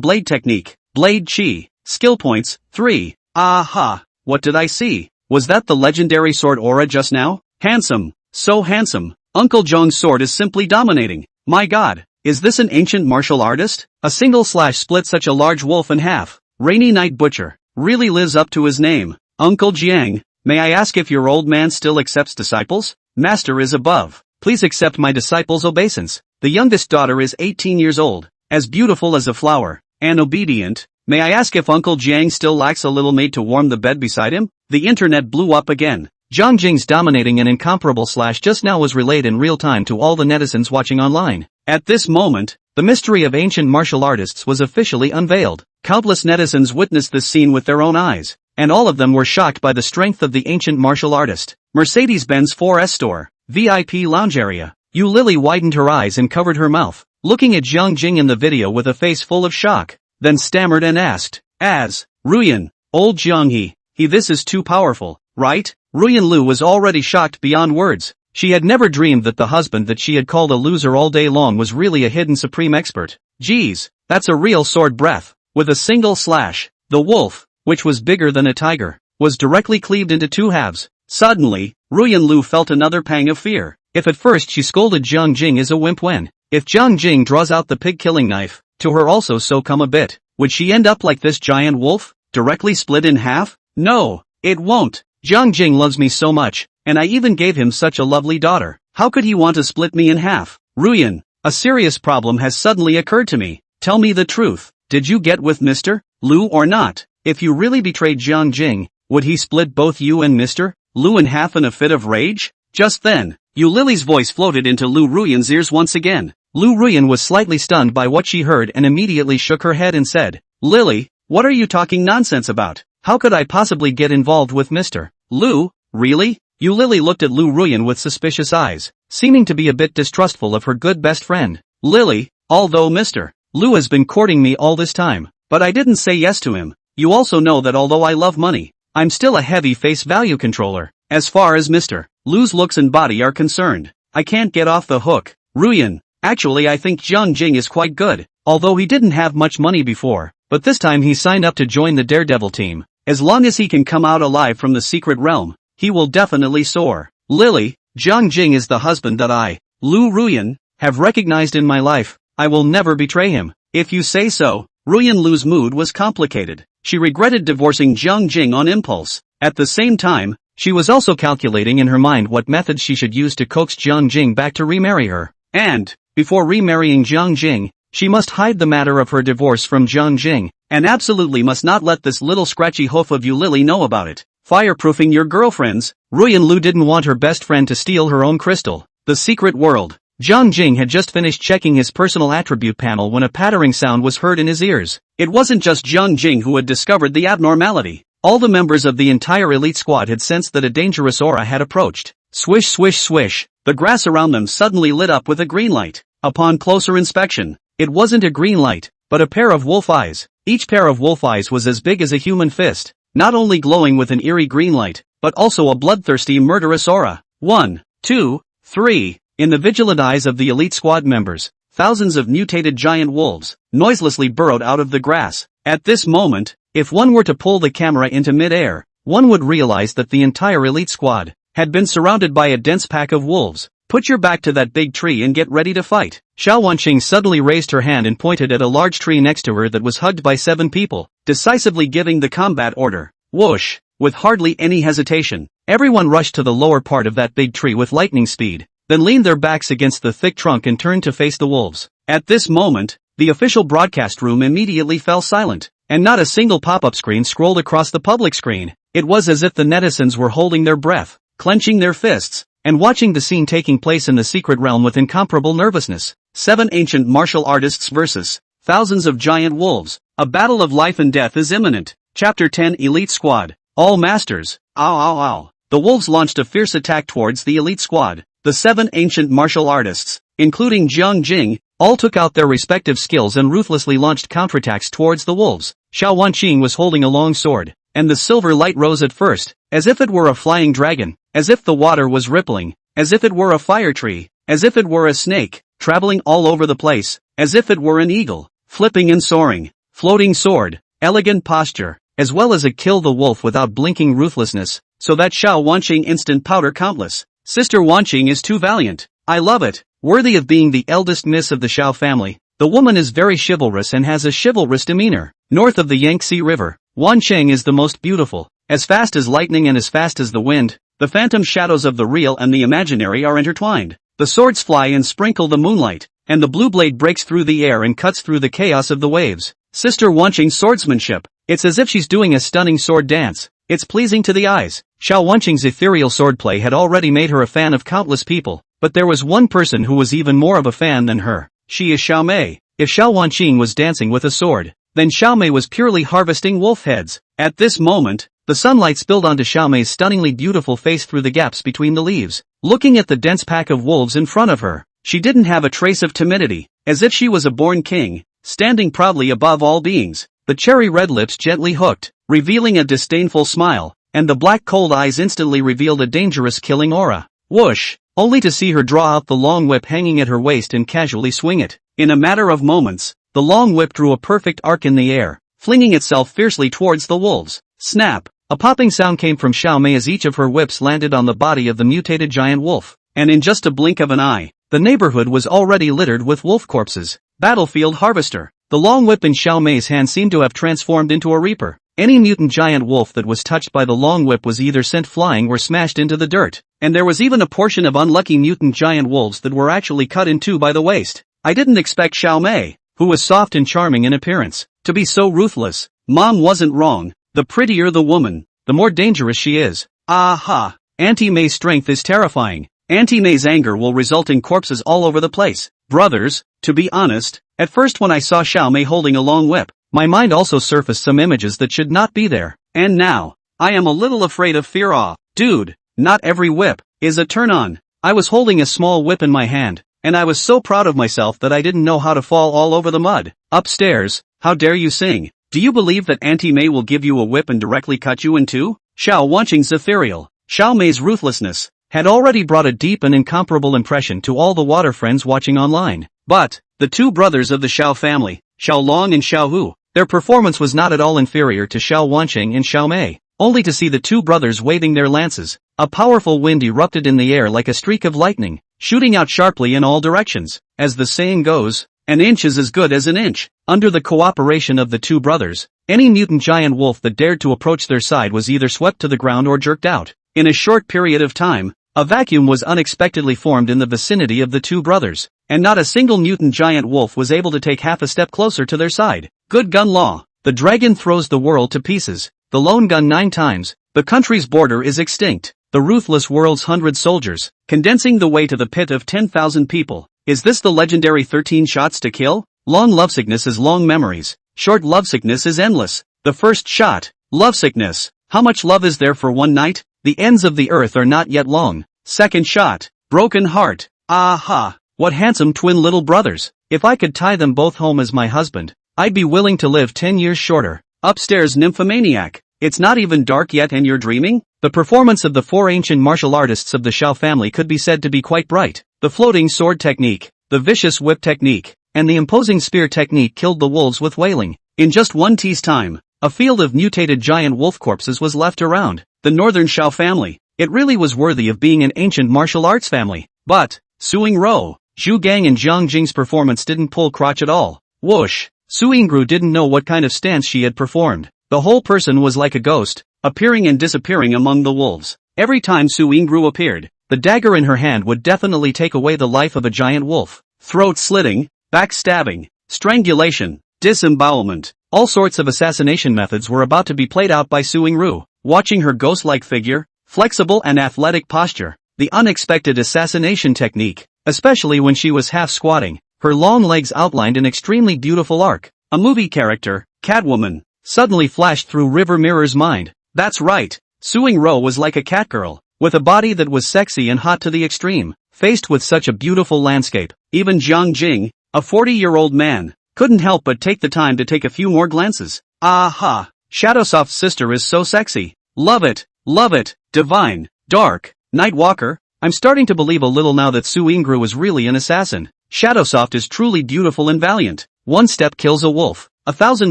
blade technique. Blade chi. Skill points, 3. Aha! What did I see? Was that the legendary sword aura just now? Handsome. So handsome. Uncle Zhong's sword is simply dominating. My god. Is this an ancient martial artist? A single slash split such a large wolf in half. Rainy Night Butcher. Really lives up to his name. Uncle Jiang, may I ask if your old man still accepts disciples? Master is above. Please accept my disciple's obeisance. The youngest daughter is 18 years old, as beautiful as a flower, and obedient. May I ask if Uncle Jiang still lacks a little maid to warm the bed beside him? The internet blew up again. Jiang Jing's dominating and incomparable slash just now was relayed in real time to all the netizens watching online. At this moment, the mystery of ancient martial artists was officially unveiled. Countless netizens witnessed this scene with their own eyes, and all of them were shocked by the strength of the ancient martial artist. Mercedes-Benz 4S store, VIP lounge area. Yu Lily widened her eyes and covered her mouth, looking at Jiang Jing in the video with a face full of shock, then stammered and asked, Ruyan, old Jiang he this is too powerful, right? Ruyan Lu was already shocked beyond words. She had never dreamed that the husband that she had called a loser all day long was really a hidden supreme expert. Geez, that's a real sword breath. With a single slash, the wolf, which was bigger than a tiger, was directly cleaved into two halves. Suddenly, Ruyan Lu felt another pang of fear. If at first she scolded Jiang Jing as a wimp when, if Jiang Jing draws out the pig-killing knife, to her also so come a bit, would she end up like this giant wolf, directly split in half? No, it won't. Jiang Jing loves me so much, and I even gave him such a lovely daughter. How could he want to split me in half? Ruyan, a serious problem has suddenly occurred to me. Tell me the truth. Did you get with Mr. Lu or not? If you really betrayed Jiang Jing, would he split both you and Mr. Lu in half in a fit of rage? Just then, Yu Lily's voice floated into Lu Ruyan's ears once again. Lu Ruyan was slightly stunned by what she heard and immediately shook her head and said, Lily, what are you talking nonsense about? How could I possibly get involved with Mr. Lu? Really? Yu Lily looked at Lu Ruyan with suspicious eyes, seeming to be a bit distrustful of her good best friend. Lily, although Mr. Lu has been courting me all this time, but I didn't say yes to him. You also know that although I love money, I'm still a heavy face value controller. As far as Mr. Lu's looks and body are concerned, I can't get off the hook. Ruyan, actually I think Jiang Jing is quite good, although he didn't have much money before, but this time he signed up to join the Daredevil team. As long as he can come out alive from the secret realm, he will definitely soar. Lily, Jiang Jing is the husband that I, Lu Ruyan, have recognized in my life. I will never betray him. If you say so. Ruyan Lu's mood was complicated. She regretted divorcing Jiang Jing on impulse. At the same time, she was also calculating in her mind what methods she should use to coax Jiang Jing back to remarry her. And, before remarrying Jiang Jing, she must hide the matter of her divorce from Jiang Jing, and absolutely must not let this little scratchy hoof of Yu Lily know about it. Fireproofing your girlfriends. Ruyan Lu didn't want her best friend to steal her own crystal. The secret world. Jiang Jing had just finished checking his personal attribute panel when a pattering sound was heard in his ears. It wasn't just Jiang Jing who had discovered the abnormality. All the members of the entire elite squad had sensed that a dangerous aura had approached. Swish swish swish. The grass around them suddenly lit up with a green light. Upon closer inspection, it wasn't a green light, but a pair of wolf eyes. Each pair of wolf eyes was as big as a human fist, not only glowing with an eerie green light, but also a bloodthirsty murderous aura. 1, 2, 3. In the vigilant eyes of the elite squad members, thousands of mutated giant wolves noiselessly burrowed out of the grass. At this moment, if one were to pull the camera into mid-air, one would realize that the entire elite squad had been surrounded by a dense pack of wolves. Put your back to that big tree and get ready to fight. Xiao Wanqing suddenly raised her hand and pointed at a large tree next to her that was hugged by 7 people, decisively giving the combat order. Whoosh! With hardly any hesitation, everyone rushed to the lower part of that big tree with lightning speed, then leaned their backs against the thick trunk and turned to face the wolves. At this moment, the official broadcast room immediately fell silent, and not a single pop-up screen scrolled across the public screen. It was as if the netizens were holding their breath, clenching their fists, and watching the scene taking place in the secret realm with incomparable nervousness. 7 ancient martial artists versus thousands of giant wolves. A battle of life and death is imminent. Chapter 10 Elite Squad. All Masters. Ow ow ow. The wolves launched a fierce attack towards the elite squad. The 7 ancient martial artists, including Jiang Jing, all took out their respective skills and ruthlessly launched counterattacks towards the wolves. Xiao Wanqing was holding a long sword, and the silver light rose at first, as if it were a flying dragon, as if the water was rippling, as if it were a fire tree, as if it were a snake, traveling all over the place, as if it were an eagle, flipping and soaring, floating sword, elegant posture, as well as a kill the wolf without blinking ruthlessness, so that Xiao Wanqing instant powder countless. Sister Wanqing is too valiant. I love it, worthy of being the eldest miss of the Xiao family. The woman is very chivalrous and has a chivalrous demeanor. North of the Yangtze River, Wanqing is the most beautiful, as fast as lightning and as fast as the wind. The phantom shadows of the real and the imaginary are intertwined. The swords fly and sprinkle the moonlight, and the blue blade breaks through the air and cuts through the chaos of the waves. Sister Wanqing's swordsmanship, it's as if she's doing a stunning sword dance. It's pleasing to the eyes. Xiao Wanqing's ethereal swordplay had already made her a fan of countless people, but there was one person who was even more of a fan than her. She is Xiao Mei. If Xiao Wanqing was dancing with a sword, then Xiao Mei was purely harvesting wolf heads. At this moment, the sunlight spilled onto Xiao Mei's stunningly beautiful face through the gaps between the leaves. Looking at the dense pack of wolves in front of her, she didn't have a trace of timidity, as if she was a born king, standing proudly above all beings. The cherry red lips gently hooked, revealing a disdainful smile, and the black cold eyes instantly revealed a dangerous killing aura. Whoosh! Only to see her draw out the long whip hanging at her waist and casually swing it. In a matter of moments, the long whip drew a perfect arc in the air, flinging itself fiercely towards the wolves. Snap! A popping sound came from Xiao Mei as each of her whips landed on the body of the mutated giant wolf, and in just a blink of an eye, the neighborhood was already littered with wolf corpses. Battlefield harvester. The long whip in Xiao Mei's hand seemed to have transformed into a reaper. Any mutant giant wolf that was touched by the long whip was either sent flying or smashed into the dirt, and there was even a portion of unlucky mutant giant wolves that were actually cut in two by the waist. I didn't expect Xiao Mei, who was soft and charming in appearance, to be so ruthless. Mom wasn't wrong. The prettier the woman, the more dangerous she is. Aha! Auntie Mei's strength is terrifying. Auntie Mei's anger will result in corpses all over the place. Brothers, to be honest, at first when I saw Xiao Mei holding a long whip, my mind also surfaced some images that should not be there. And now, I am a little afraid of fear. Dude, not every whip is a turn-on. I was holding a small whip in my hand, and I was so proud of myself that I didn't know how to fall all over the mud. Upstairs, how dare you sing? Do you believe that Auntie Mei will give you a whip and directly cut you in two? Xiao Wanqing's ethereal, Xiao Mei's ruthlessness, had already brought a deep and incomparable impression to all the water friends watching online. But, the two brothers of the Xiao family, Xiao Long and Xiao Hu, their performance was not at all inferior to Xiao Wanqing and Xiao Mei. Only to see the two brothers waving their lances, a powerful wind erupted in the air like a streak of lightning, shooting out sharply in all directions. As the saying goes, an inch is as good as an inch. Under the cooperation of the two brothers, any mutant giant wolf that dared to approach their side was either swept to the ground or jerked out. In a short period of time, a vacuum was unexpectedly formed in the vicinity of the two brothers, and not a single mutant giant wolf was able to take half a step closer to their side. Good gun law. The dragon throws the world to pieces. The lone gun 9 times. The country's border is extinct. The ruthless world's 100 soldiers, condensing the way to the pit of 10,000 people. Is this the legendary 13 shots to kill? Long lovesickness is long memories. Short lovesickness is endless. The first shot. Lovesickness. How much love is there for one night? The ends of the earth are not yet long. Second shot. Broken heart. Aha! What handsome twin little brothers. If I could tie them both home as my husband, I'd be willing to live 10 years shorter. Upstairs nymphomaniac. It's not even dark yet and you're dreaming? The performance of the 4 ancient martial artists of the Xiao family could be said to be quite bright. The floating sword technique, the vicious whip technique, and the imposing spear technique killed the wolves with wailing. In just 1 tea's time, a field of mutated giant wolf corpses was left around. The northern Xiao family, it really was worthy of being an ancient martial arts family. But, Su Yingru, Zhu Gang and Jiang Jing's performance didn't pull crotch at all. Whoosh! Su Yingru didn't know what kind of stance she had performed. The whole person was like a ghost, appearing and disappearing among the wolves. Every time Su Yingru appeared, the dagger in her hand would definitely take away the life of a giant wolf. Throat slitting, backstabbing, strangulation, disembowelment, all sorts of assassination methods were about to be played out by Su Yingru. Watching her ghost-like figure, flexible and athletic posture, the unexpected assassination technique, especially when she was half squatting, her long legs outlined an extremely beautiful arc. A movie character, Catwoman, suddenly flashed through River Mirror's mind. That's right, Su Yingru was like a catgirl, with a body that was sexy and hot to the extreme. Faced with such a beautiful landscape, even Jiang Jing, A 40-year-old man couldn't help but take the time to take a few more glances. Aha! Shadowsoft's sister is so sexy. Love it, divine, dark, Nightwalker. I'm starting to believe a little now that Su Ingru is really an assassin. Shadowsoft is truly beautiful and valiant. One step kills a wolf. 1,000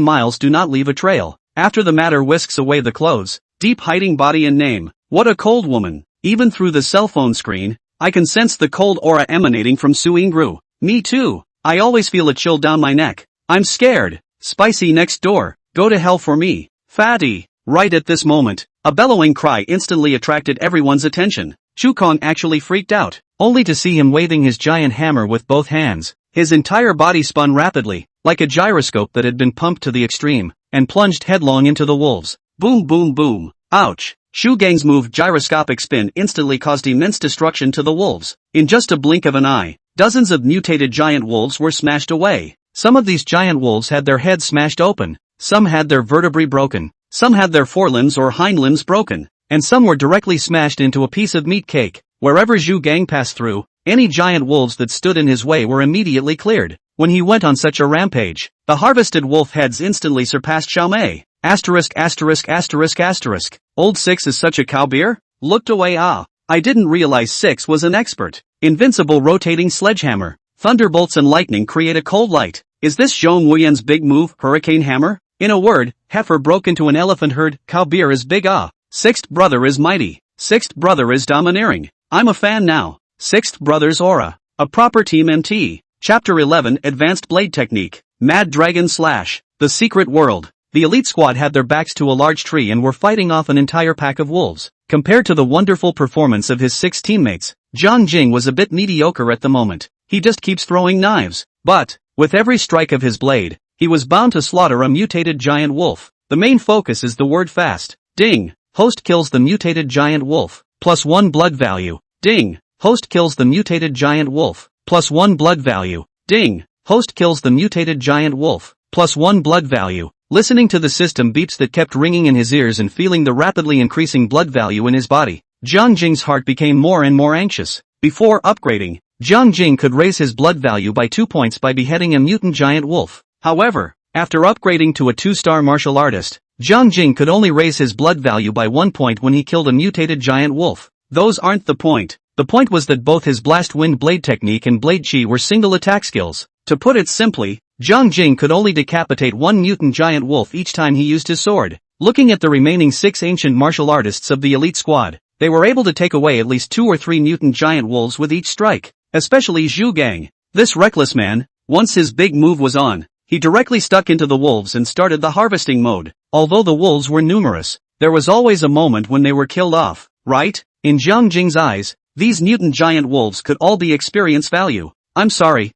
miles do not leave a trail. After the matter whisks away the clothes, deep hiding body and name. What a cold woman. Even through the cell phone screen, I can sense the cold aura emanating from Su Ingru. Me too. I always feel a chill down my neck. I'm scared. Spicy next door. Go to hell for me. Fatty. Right at this moment, a bellowing cry instantly attracted everyone's attention. Chukong actually freaked out, only to see him waving his giant hammer with both hands. His entire body spun rapidly, like a gyroscope that had been pumped to the extreme, and plunged headlong into the wolves. Boom boom boom. Ouch. Shu Gang's move gyroscopic spin instantly caused immense destruction to the wolves. In just a blink of an eye, dozens of mutated giant wolves were smashed away. Some of these giant wolves had their heads smashed open, some had their vertebrae broken, some had their forelimbs or hind limbs broken, and some were directly smashed into a piece of meat cake. Wherever Zhu Gang passed through, any giant wolves that stood in his way were immediately cleared. When he went on such a rampage, the harvested wolf heads instantly surpassed Xiaomei. *******. Old Six is such a cowbeer? Looked away. I didn't realize Six was an expert. Invincible rotating sledgehammer. Thunderbolts and lightning create a cold light. Is this Zhong Wuyan's big move, Hurricane Hammer? In a word, heifer broke into an elephant herd. Cowbeer is big. Sixth brother is mighty. Sixth brother is domineering. I'm a fan now. Sixth brother's aura. A proper team MT. Chapter 11 Advanced Blade Technique. Mad Dragon Slash. The Secret World. The elite squad had their backs to a large tree and were fighting off an entire pack of wolves. Compared to the wonderful performance of his 6 teammates, Zhang Jing was a bit mediocre at the moment. He just keeps throwing knives. But, with every strike of his blade, he was bound to slaughter a mutated giant wolf. The main focus is the word fast. Ding. Host kills the mutated giant wolf. +1 blood value. Ding. Host kills the mutated giant wolf. +1 blood value. Ding. Host kills the mutated giant wolf. +1 blood value. Listening to the system beeps that kept ringing in his ears and feeling the rapidly increasing blood value in his body, Zhang Jing's heart became more and more anxious. Before upgrading, Zhang Jing could raise his blood value by 2 points by beheading a mutant giant wolf. However, after upgrading to a 2-star martial artist, Zhang Jing could only raise his blood value by 1 point when he killed a mutated giant wolf. Those aren't the point. The point was that both his blast wind blade technique and blade chi were single attack skills. To put it simply, Zhang Jing could only decapitate 1 mutant giant wolf each time he used his sword. Looking at the remaining 6 ancient martial artists of the elite squad, they were able to take away at least 2 or 3 mutant giant wolves with each strike, especially Zhu Gang. This reckless man, once his big move was on, he directly stuck into the wolves and started the harvesting mode. Although the wolves were numerous, there was always a moment when they were killed off, right? In Zhang Jing's eyes, these mutant giant wolves could all be experience value. I'm sorry.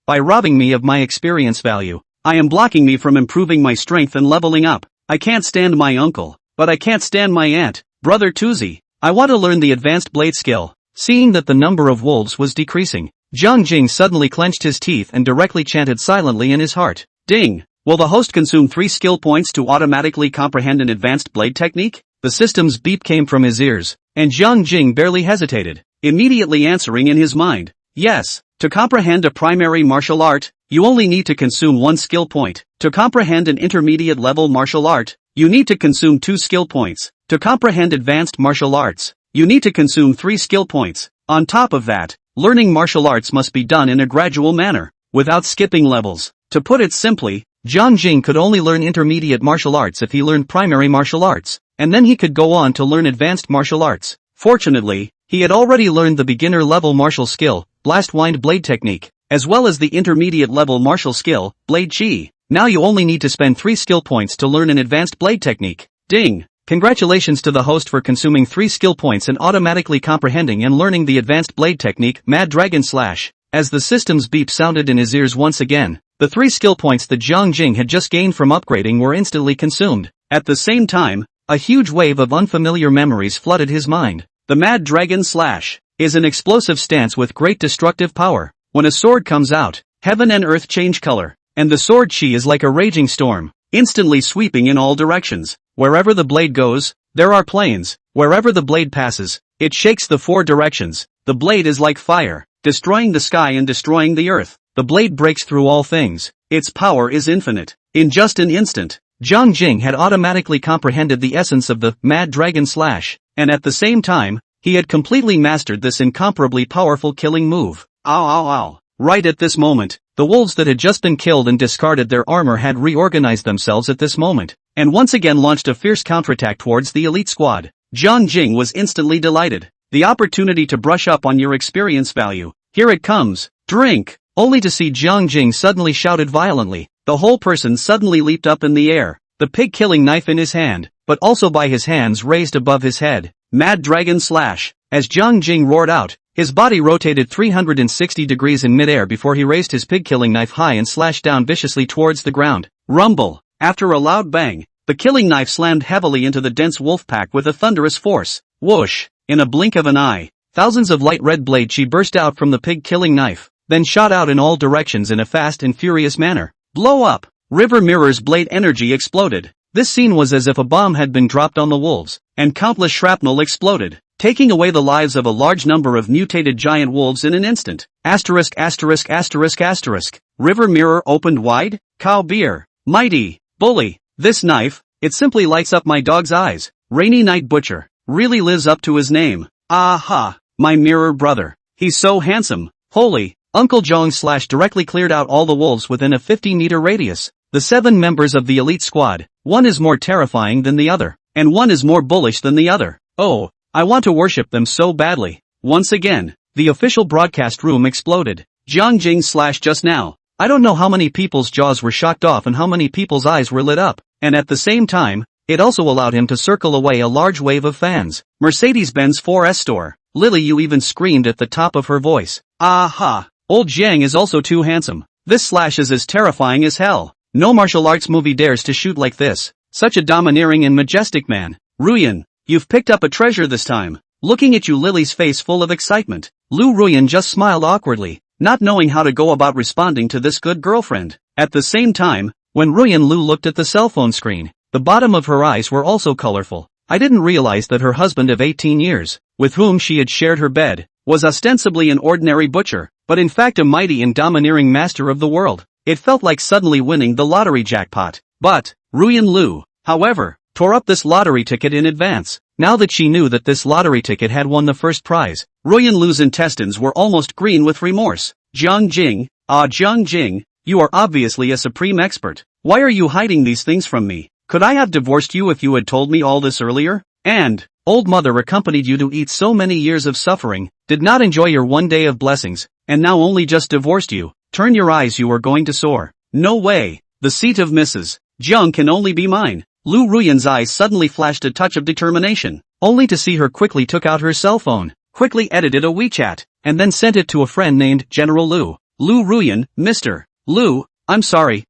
By robbing me of my experience value, I am blocking me from improving my strength and leveling up. I can't stand my uncle, but I can't stand my aunt, brother Tuzi. I want to learn the advanced blade skill. Seeing that the number of wolves was decreasing, Zhang Jing suddenly clenched his teeth and directly chanted silently in his heart. Ding! Will the host consume 3 skill points to automatically comprehend an advanced blade technique? The system's beep came from his ears, and Zhang Jing barely hesitated, immediately answering in his mind. Yes. To comprehend a primary martial art, you only need to consume 1 skill point. To comprehend an intermediate level martial art, you need to consume 2 skill points. To comprehend advanced martial arts, you need to consume 3 skill points. On top of that, learning martial arts must be done in a gradual manner, without skipping levels. To put it simply, Zhang Jing could only learn intermediate martial arts if he learned primary martial arts, and then he could go on to learn advanced martial arts. Fortunately, he had already learned the beginner level martial skill, blast wind blade technique, as well as the intermediate level martial skill, blade chi. Now you only need to spend 3 skill points to learn an advanced blade technique. Ding! Congratulations to the host for consuming 3 skill points and automatically comprehending and learning the advanced blade technique, Mad Dragon Slash. As the system's beep sounded in his ears once again, the 3 skill points that Zhang Jing had just gained from upgrading were instantly consumed. At the same time, a huge wave of unfamiliar memories flooded his mind. The Mad Dragon Slash is an explosive stance with great destructive power. When a sword comes out, heaven and earth change color, and the sword chi is like a raging storm, instantly sweeping in all directions. Wherever the blade goes, there are planes. Wherever the blade passes, it shakes the 4 directions. The blade is like fire. destroying the sky and destroying the earth. The blade breaks through all things. Its power is infinite. In just an instant, Jiang Jing had automatically comprehended the essence of the Mad Dragon Slash, and at the same time, he had completely mastered this incomparably powerful killing move. Ow ow ow. Right at this moment, the wolves that had just been killed and discarded their armor had reorganized themselves at this moment, and once again launched a fierce counterattack towards the elite squad. Jiang Jing was instantly delighted. The opportunity to brush up on your experience value. Here it comes. Drink! Only to see Jiang Jing suddenly shouted violently. The whole person suddenly leaped up in the air, the pig-killing knife in his hand, but also by his hands raised above his head. Mad Dragon Slash. As Jiang Jing roared out, his body rotated 360 degrees in midair before he raised his pig-killing knife high and slashed down viciously towards the ground. Rumble! After a loud bang, the killing knife slammed heavily into the dense wolf pack with a thunderous force. Whoosh! In a blink of an eye, thousands of light red blade chi burst out from the pig-killing knife, then shot out in all directions in a fast and furious manner. Blow up! River Mirror's blade energy exploded. This scene was as if a bomb had been dropped on the wolves, and countless shrapnel exploded, taking away the lives of a large number of mutated giant wolves in an instant. Asterisk asterisk asterisk asterisk. River Mirror opened wide? Cow beer. Mighty. Bully. This knife, it simply lights up my dog's eyes. Rainy Night Butcher. Really lives up to his name. Aha. My mirror brother. He's so handsome. Holy. Uncle Zhong slash directly cleared out all the wolves within a 50-meter radius. The 7 members of the elite squad, one is more terrifying than the other, and one is more bullish than the other. Oh, I want to worship them so badly. Once again, the official broadcast room exploded. Jiang Jing slash just now. I don't know how many people's jaws were shocked off and how many people's eyes were lit up, and at the same time, it also allowed him to circle away a large wave of fans. Mercedes-Benz 4S store. Lily Yu even screamed at the top of her voice. Aha! Old Jiang is also too handsome. This slash is as terrifying as hell. No martial arts movie dares to shoot like this. Such a domineering and majestic man. Ruyan, you've picked up a treasure this time. Looking at you, Lily's face full of excitement. Lu Ruyan just smiled awkwardly, not knowing how to go about responding to this good girlfriend. At the same time, when Ruyan Lu looked at the cell phone screen, the bottom of her eyes were also colorful. I didn't realize that her husband of 18 years, with whom she had shared her bed, was ostensibly an ordinary butcher, but in fact a mighty and domineering master of the world. It felt like suddenly winning the lottery jackpot. But, Ruyan Lu, however, tore up this lottery ticket in advance. Now that she knew that this lottery ticket had won the first prize, Ruyan Lu's intestines were almost green with remorse. Jiang Jing, Jiang Jing, you are obviously a supreme expert. Why are you hiding these things from me? Could I have divorced you if you had told me all this earlier? And, old mother accompanied you to eat so many years of suffering, did not enjoy your one day of blessings, and now only just divorced you. Turn your eyes, you are going to soar. No way. The seat of Mrs. Jiang can only be mine. Lu Ruyan's eyes suddenly flashed a touch of determination, only to see her quickly took out her cell phone, quickly edited a WeChat, and then sent it to a friend named General Lu. Lu Ruyan, Mr. Lu, I'm sorry,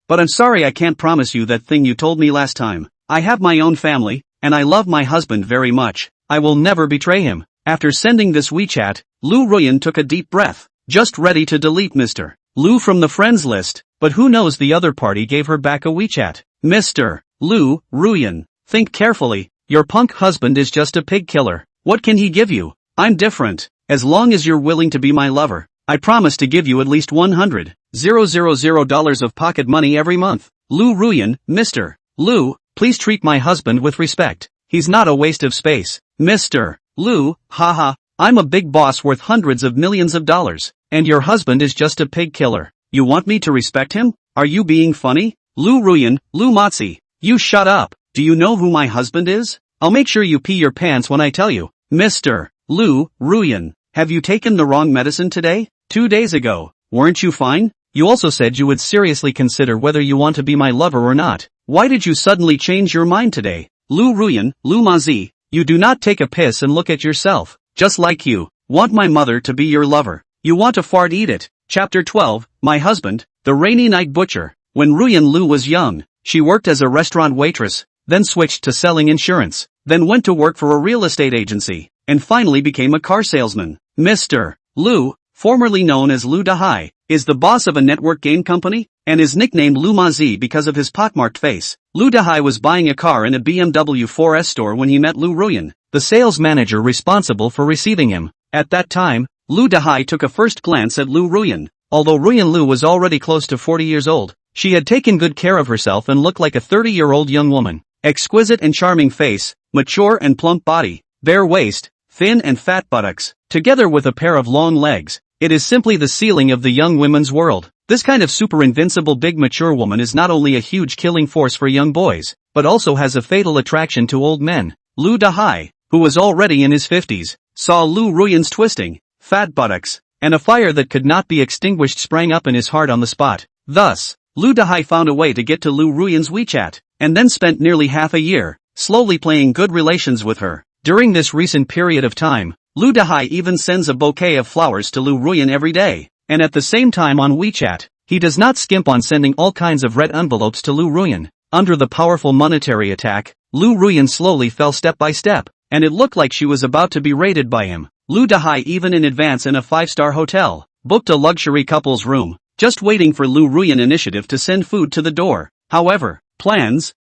but I'm sorry I can't promise you that thing you told me last time. I have my own family, and I love my husband very much. I will never betray him. After sending this WeChat, Lu Ruyan took a deep breath, just ready to delete Mr. Lu from the friends list, but who knows, the other party gave her back a WeChat. Mr. Lu Ruyan, think carefully, your punk husband is just a pig killer. What can he give you? I'm different. As long as you're willing to be my lover, I promise to give you at least $100,000 of pocket money every month. Lu Ruyan, Mr. Lu, please treat my husband with respect. He's not a waste of space. Mr. Lu, haha, I'm a big boss worth hundreds of millions of dollars, and your husband is just a pig killer. You want me to respect him? Are you being funny? Lu Ruyan, Lu Matzi, you shut up. Do you know who my husband is? I'll make sure you pee your pants when I tell you. Mr. Lu Ruyan, have you taken the wrong medicine today? 2 days ago, weren't you fine? You also said you would seriously consider whether you want to be my lover or not. Why did you suddenly change your mind today? Lu Ruyan, Lu Mazi, you do not take a piss and look at yourself. Just like you, want my mother to be your lover. You want to fart, eat it. Chapter 12, My Husband, the Rainy Night Butcher. When Ruyan Lu was young, she worked as a restaurant waitress, then switched to selling insurance, then went to work for a real estate agency, and finally became a car salesman. Mr. Lu, formerly known as Lu Dahai, is the boss of a network game company, and is nicknamed Lu Mazi because of his pockmarked face. Lu Dahai was buying a car in a BMW 4S store when he met Lu Ruyan, the sales manager responsible for receiving him. At that time, Lu Dahai took a first glance at Lu Ruyan. Although Ruyan Lu was already close to 40 years old, she had taken good care of herself and looked like a 30-year-old young woman. Exquisite and charming face, mature and plump body, bare waist, thin and fat buttocks, together with a pair of long legs. It is simply the ceiling of the young women's world. This kind of super invincible big mature woman is not only a huge killing force for young boys, but also has a fatal attraction to old men. Lu Dahai, who was already in his 50s, saw Lu Ruyan's twisting, fat buttocks, and a fire that could not be extinguished sprang up in his heart on the spot. Thus, Lu Dahai found a way to get to Lu Ruyan's WeChat, and then spent nearly half a year, slowly playing good relations with her. During this recent period of time, Lu Dahai even sends a bouquet of flowers to Lu Ruyan every day, and at the same time on WeChat, he does not skimp on sending all kinds of red envelopes to Lu Ruyan. Under the powerful monetary attack, Lu Ruyan slowly fell step by step, and it looked like she was about to be raided by him. Lu Dahai even in advance in a 5-star hotel, booked a luxury couple's room, just waiting for Lu Ruyan initiative to send food to the door. However, plans,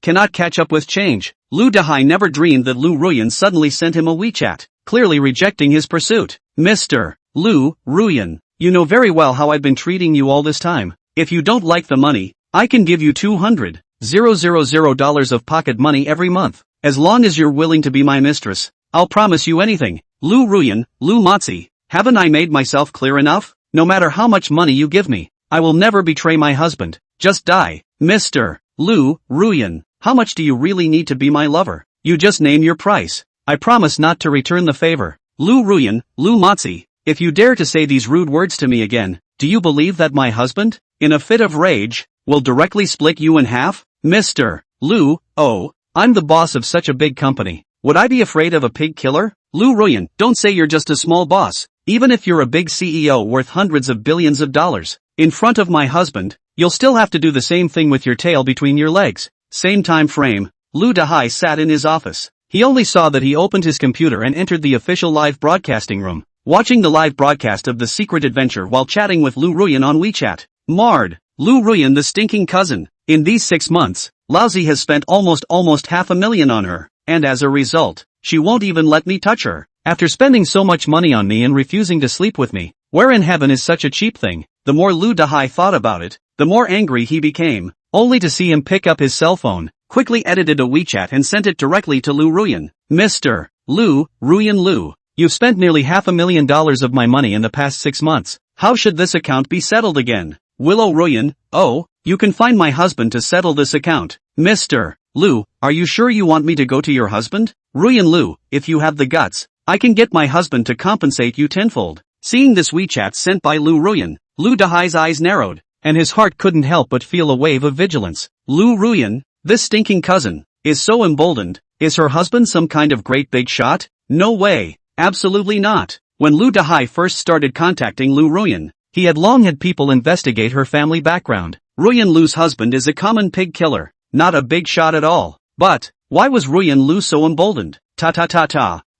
cannot catch up with change. Lu Dahai never dreamed that Lu Ruyan suddenly sent him a WeChat, clearly rejecting his pursuit. Mr. Lu Ruyan, you know very well how I've been treating you all this time. If you don't like the money, I can give you $200,000 of pocket money every month. As long as you're willing to be my mistress, I'll promise you anything. Lu Ruyan, Lu Motzi, haven't I made myself clear enough? No matter how much money you give me, I will never betray my husband. Just die. Mr. Lu Ruyan, how much do you really need to be my lover? You just name your price. I promise not to return the favor. Lu Ruyan, Lu Motzi, if you dare to say these rude words to me again, do you believe that my husband, in a fit of rage, will directly split you in half? Mr. Lu, oh, I'm the boss of such a big company. Would I be afraid of a pig killer? Lu Ruyan, don't say you're just a small boss. Even if you're a big CEO worth hundreds of billions of dollars, in front of my husband, you'll still have to do the same thing with your tail between your legs. Same time frame, Lu Dahai sat in his office. He only saw that he opened his computer and entered the official live broadcasting room, watching the live broadcast of the secret adventure while chatting with Lu Ruyan on WeChat. Marred. Lu Ruyan the stinking cousin. In these 6 months, Lousy has spent almost $500,000 on her, and as a result, she won't even let me touch her. After spending so much money on me and refusing to sleep with me, where in heaven is such a cheap thing? The more Lu Dahai thought about it, the more angry he became, only to see him pick up his cell phone, quickly edited a WeChat and sent it directly to Lu Ruyan. Mr. Lu Ruyan Lu, you've spent nearly $500,000 of my money in the past 6 months. How should this account be settled again? Willow Ruyan, oh, you can find my husband to settle this account. Mr. Lu, are you sure you want me to go to your husband? Ruyan Lu, if you have the guts, I can get my husband to compensate you tenfold. Seeing this WeChat sent by Lu Ruyan, Lu Dahai's eyes narrowed, and his heart couldn't help but feel a wave of vigilance. Lu Ruyan, this stinking cousin, is so emboldened. Is her husband some kind of great big shot? No way. Absolutely not. When Lu Dahai first started contacting Lu Ruyan, he had long had people investigate her family background. Ruyan Lu's husband is a common pig killer, not a big shot at all. But, why was Ruyan Lu so emboldened? Ta.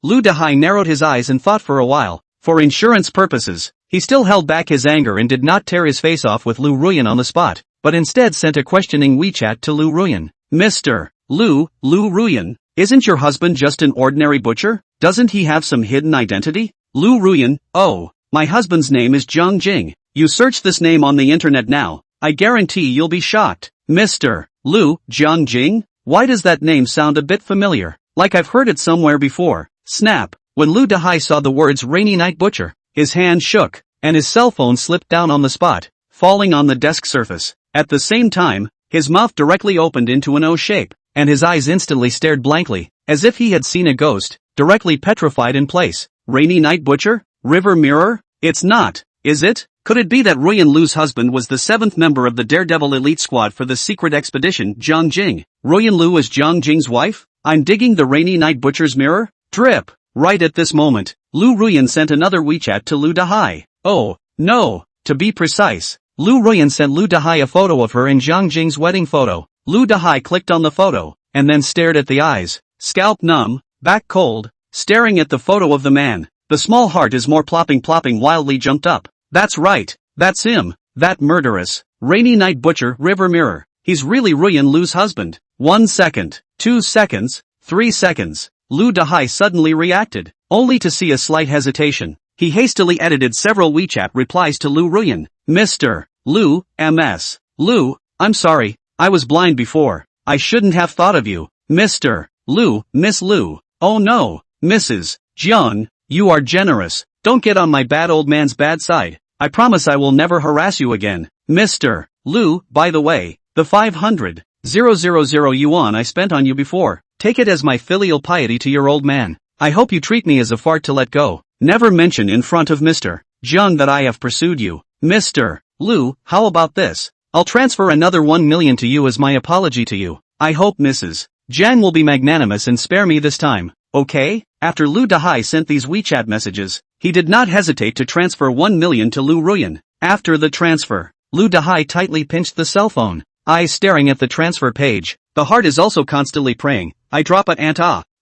Lu Dahai narrowed his eyes and thought for a while. For insurance purposes, he still held back his anger and did not tear his face off with Lu Ruyan on the spot, but instead sent a questioning WeChat to Lu Ruyan. Mr. Lu Ruyan, isn't your husband just an ordinary butcher? Doesn't he have some hidden identity? Lu Ruyan, oh, my husband's name is Zhang Jing. You search this name on the internet now, I guarantee you'll be shocked. Mr. Lu, Zhang Jing? Why does that name sound a bit familiar? Like I've heard it somewhere before. Snap. When Lu Dahai saw the words Rainy Night Butcher, his hand shook, and his cell phone slipped down on the spot, falling on the desk surface. At the same time, his mouth directly opened into an O shape, and his eyes instantly stared blankly, as if he had seen a ghost, directly petrified in place. Rainy Night Butcher? River Mirror? It's not, is it? Could it be that Ruyan Lu's husband was the 7th member of the Daredevil elite squad for the secret expedition, Zhang Jing? Ruyan Lu is Zhang Jing's wife? I'm digging the Rainy Night Butcher's mirror? Drip. Right at this moment, Lu Ruyan sent another WeChat to Lu Dahai. Oh, no. To be precise, Lu Ruyan sent Lu Dahai a photo of her in Zhang Jing's wedding photo. Lu Dahai clicked on the photo, and then stared at the eyes, scalp numb, back cold, staring at the photo of the man. The small heart is more plopping wildly jumped up. That's right, that's him, that murderous, Rainy Night Butcher River Mirror. He's really Ruyan Lu's husband. 1 second, 2 seconds, 3 seconds. Lu Dahai suddenly reacted, only to see a slight hesitation. He hastily edited several WeChat replies to Lu Ruyan. Mr. Lu, MS. Lu, I'm sorry, I was blind before. I shouldn't have thought of you. Mr. Lu, Miss Lu. Oh no, Mrs. Jiang, you are generous. Don't get on my bad old man's bad side. I promise I will never harass you again. Mr. Lu, by the way, the 500,000 yuan I spent on you before, take it as my filial piety to your old man. I hope you treat me as a fart to let go. Never mention in front of Mr. Jiang that I have pursued you. Mr. Lu, how about this? I'll transfer another 1 million to you as my apology to you. I hope Mrs. Jiang will be magnanimous and spare me this time, okay? After Lu Dahai sent these WeChat messages, he did not hesitate to transfer 1 million to Lu Ruyan. After the transfer, Lu Dahai tightly pinched the cell phone, eyes staring at the transfer page. The heart is also constantly praying, I drop it and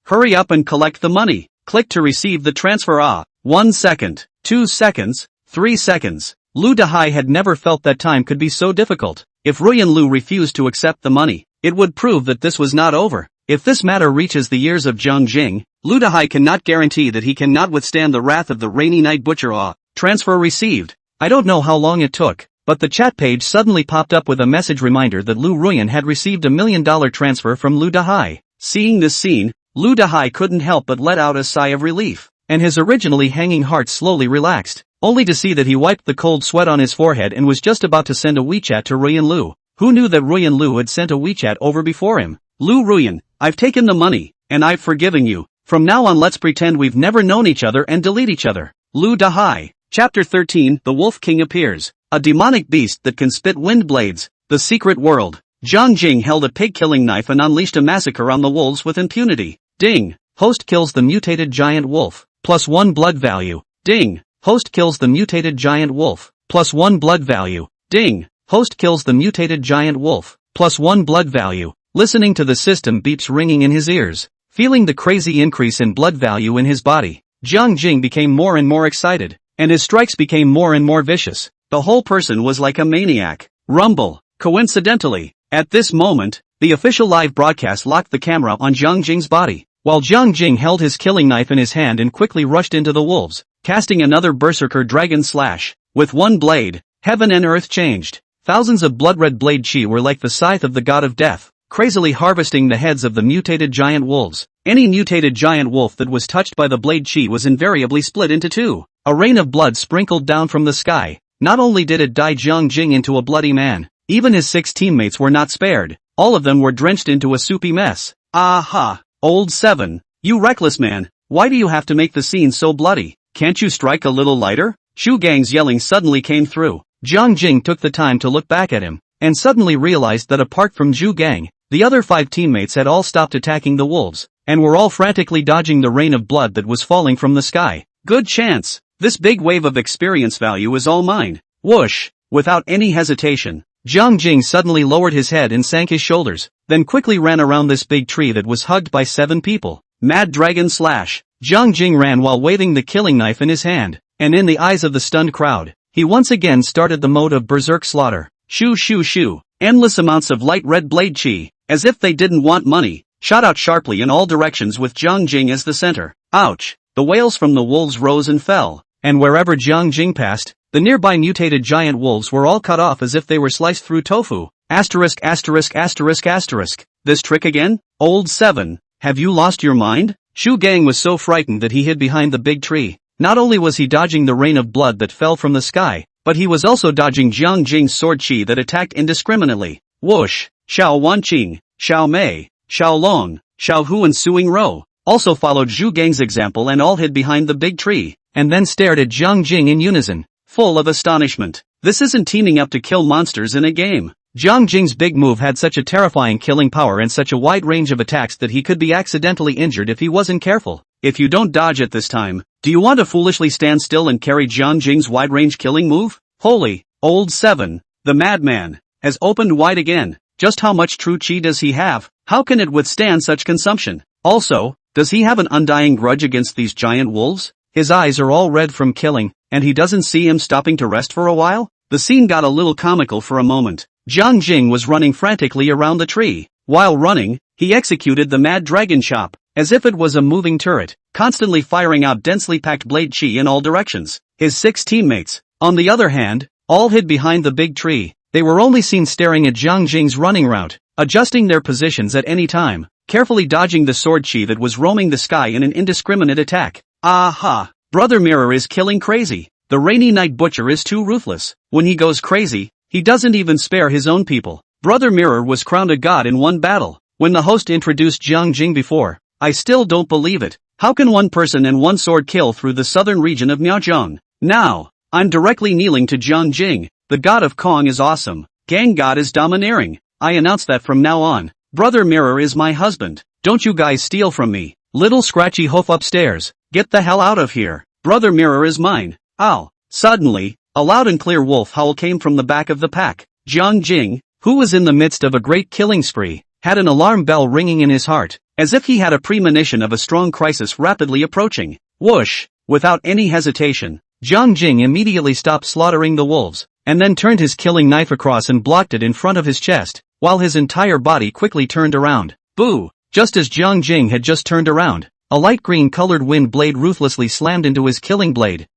hurry up and collect the money. Click to receive the transfer 1 second, 2 seconds, 3 seconds. Lu Dahai had never felt that time could be so difficult. If Ruyan Lu refused to accept the money, it would prove that this was not over. If this matter reaches the ears of Zhang Jing, Lu Dahai cannot guarantee that he cannot withstand the wrath of the rainy night butcher. Transfer received. I don't know how long it took, but the chat page suddenly popped up with a message reminder that Lu Ruyan had received $1 million transfer from Lu Dahai. Seeing this scene, Lu Dahai couldn't help but let out a sigh of relief, and his originally hanging heart slowly relaxed, only to see that he wiped the cold sweat on his forehead and was just about to send a WeChat to Ruyan Lu. Who knew that Ruyan Lu had sent a WeChat over before him? Lu Ruyan, I've taken the money, and I've forgiven you. From now on let's pretend we've never known each other and delete each other. Lu Dahai. Chapter 13, The Wolf King appears. A demonic beast that can spit wind blades. The secret world. Zhang Jing held a pig-killing knife and unleashed a massacre on the wolves with impunity. Ding. Host kills the mutated giant wolf. +1 blood value. Ding. Host kills the mutated giant wolf. +1 blood value. Ding. Host kills the mutated giant wolf. +1 blood value. Listening to the system beeps ringing in his ears. Feeling the crazy increase in blood value in his body, Zhang Jing became more and more excited, and his strikes became more and more vicious. The whole person was like a maniac. Rumble. Coincidentally, at this moment, the official live broadcast locked the camera on Zhang Jing's body, while Zhang Jing held his killing knife in his hand and quickly rushed into the wolves, casting another berserker dragon slash. With one blade, heaven and earth changed. Thousands of blood-red blade chi were like the scythe of the god of death, crazily harvesting the heads of the mutated giant wolves. Any mutated giant wolf that was touched by the blade chi was invariably split into two. A rain of blood sprinkled down from the sky. Not only did it dye Zhang Jing into a bloody man, even his 6 teammates were not spared. All of them were drenched into a soupy mess. Aha! Old 7, you reckless man, why do you have to make the scene so bloody? Can't you strike a little lighter? Shu Gang's yelling suddenly came through. Zhang Jing took the time to look back at him, and suddenly realized that apart from Zhu Gang, the other 5 teammates had all stopped attacking the wolves, and were all frantically dodging the rain of blood that was falling from the sky. Good chance. This big wave of experience value is all mine. Whoosh! Without any hesitation, Zhang Jing suddenly lowered his head and sank his shoulders, then quickly ran around this big tree that was hugged by 7 people. Mad Dragon Slash. Zhang Jing ran while waving the killing knife in his hand, and in the eyes of the stunned crowd, he once again started the mode of berserk slaughter. Shoo shoo shoo. Endless amounts of light red blade chi, as if they didn't want money, shot out sharply in all directions with Zhang Jing as the center. Ouch! The wails from the wolves rose and fell, and wherever Zhang Jing passed, the nearby mutated giant wolves were all cut off as if they were sliced through tofu. Asterisk asterisk asterisk asterisk. This trick again? Old 7, have you lost your mind? Shu Gang was so frightened that he hid behind the big tree. Not only was he dodging the rain of blood that fell from the sky, but he was also dodging Zhang Jing's sword chi that attacked indiscriminately. Whoosh! Xiao Wanqing, Xiao Mei, Xiao Long, Xiao Hu and Suing Ro also followed Zhu Gang's example and all hid behind the big tree, and then stared at Zhang Jing in unison, full of astonishment. This isn't teaming up to kill monsters in a game. Zhang Jing's big move had such a terrifying killing power and such a wide range of attacks that he could be accidentally injured if he wasn't careful. If you don't dodge at this time, do you want to foolishly stand still and carry Zhang Jing's wide-range killing move? Holy, Old 7, the madman, has opened wide again. Just how much true chi does he have? How can it withstand such consumption? Also, does he have an undying grudge against these giant wolves? His eyes are all red from killing, and he doesn't see him stopping to rest for a while? The scene got a little comical for a moment. Zhang Jing was running frantically around the tree. While running, he executed the Mad Dragon Chop, as if it was a moving turret, constantly firing out densely packed blade chi in all directions. His 6 teammates, on the other hand, all hid behind the big tree. They were only seen staring at Jiang Jing's running route, adjusting their positions at any time, carefully dodging the sword chi that was roaming the sky in an indiscriminate attack. Aha! Brother Mirror is killing crazy. The Rainy Night Butcher is too ruthless. When he goes crazy, he doesn't even spare his own people. Brother Mirror was crowned a god in one battle. When the host introduced Jiang Jing before, I still don't believe it. How can one person and one sword kill through the southern region of Miaozhong? Now, I'm directly kneeling to Jiang Jing. The god of Kong is awesome. Gang god is domineering. I announce that from now on. Brother Mirror is my husband. Don't you guys steal from me. Little scratchy hoof upstairs. Get the hell out of here. Brother Mirror is mine. Ow. Suddenly, a loud and clear wolf howl came from the back of the pack. Jiang Jing, who was in the midst of a great killing spree, had an alarm bell ringing in his heart, as if he had a premonition of a strong crisis rapidly approaching. Whoosh! Without any hesitation, Jiang Jing immediately stopped slaughtering the wolves, and then turned his killing knife across and blocked it in front of his chest, while his entire body quickly turned around. Boo! Just as Jiang Jing had just turned around, a light green-colored wind blade ruthlessly slammed into his killing blade.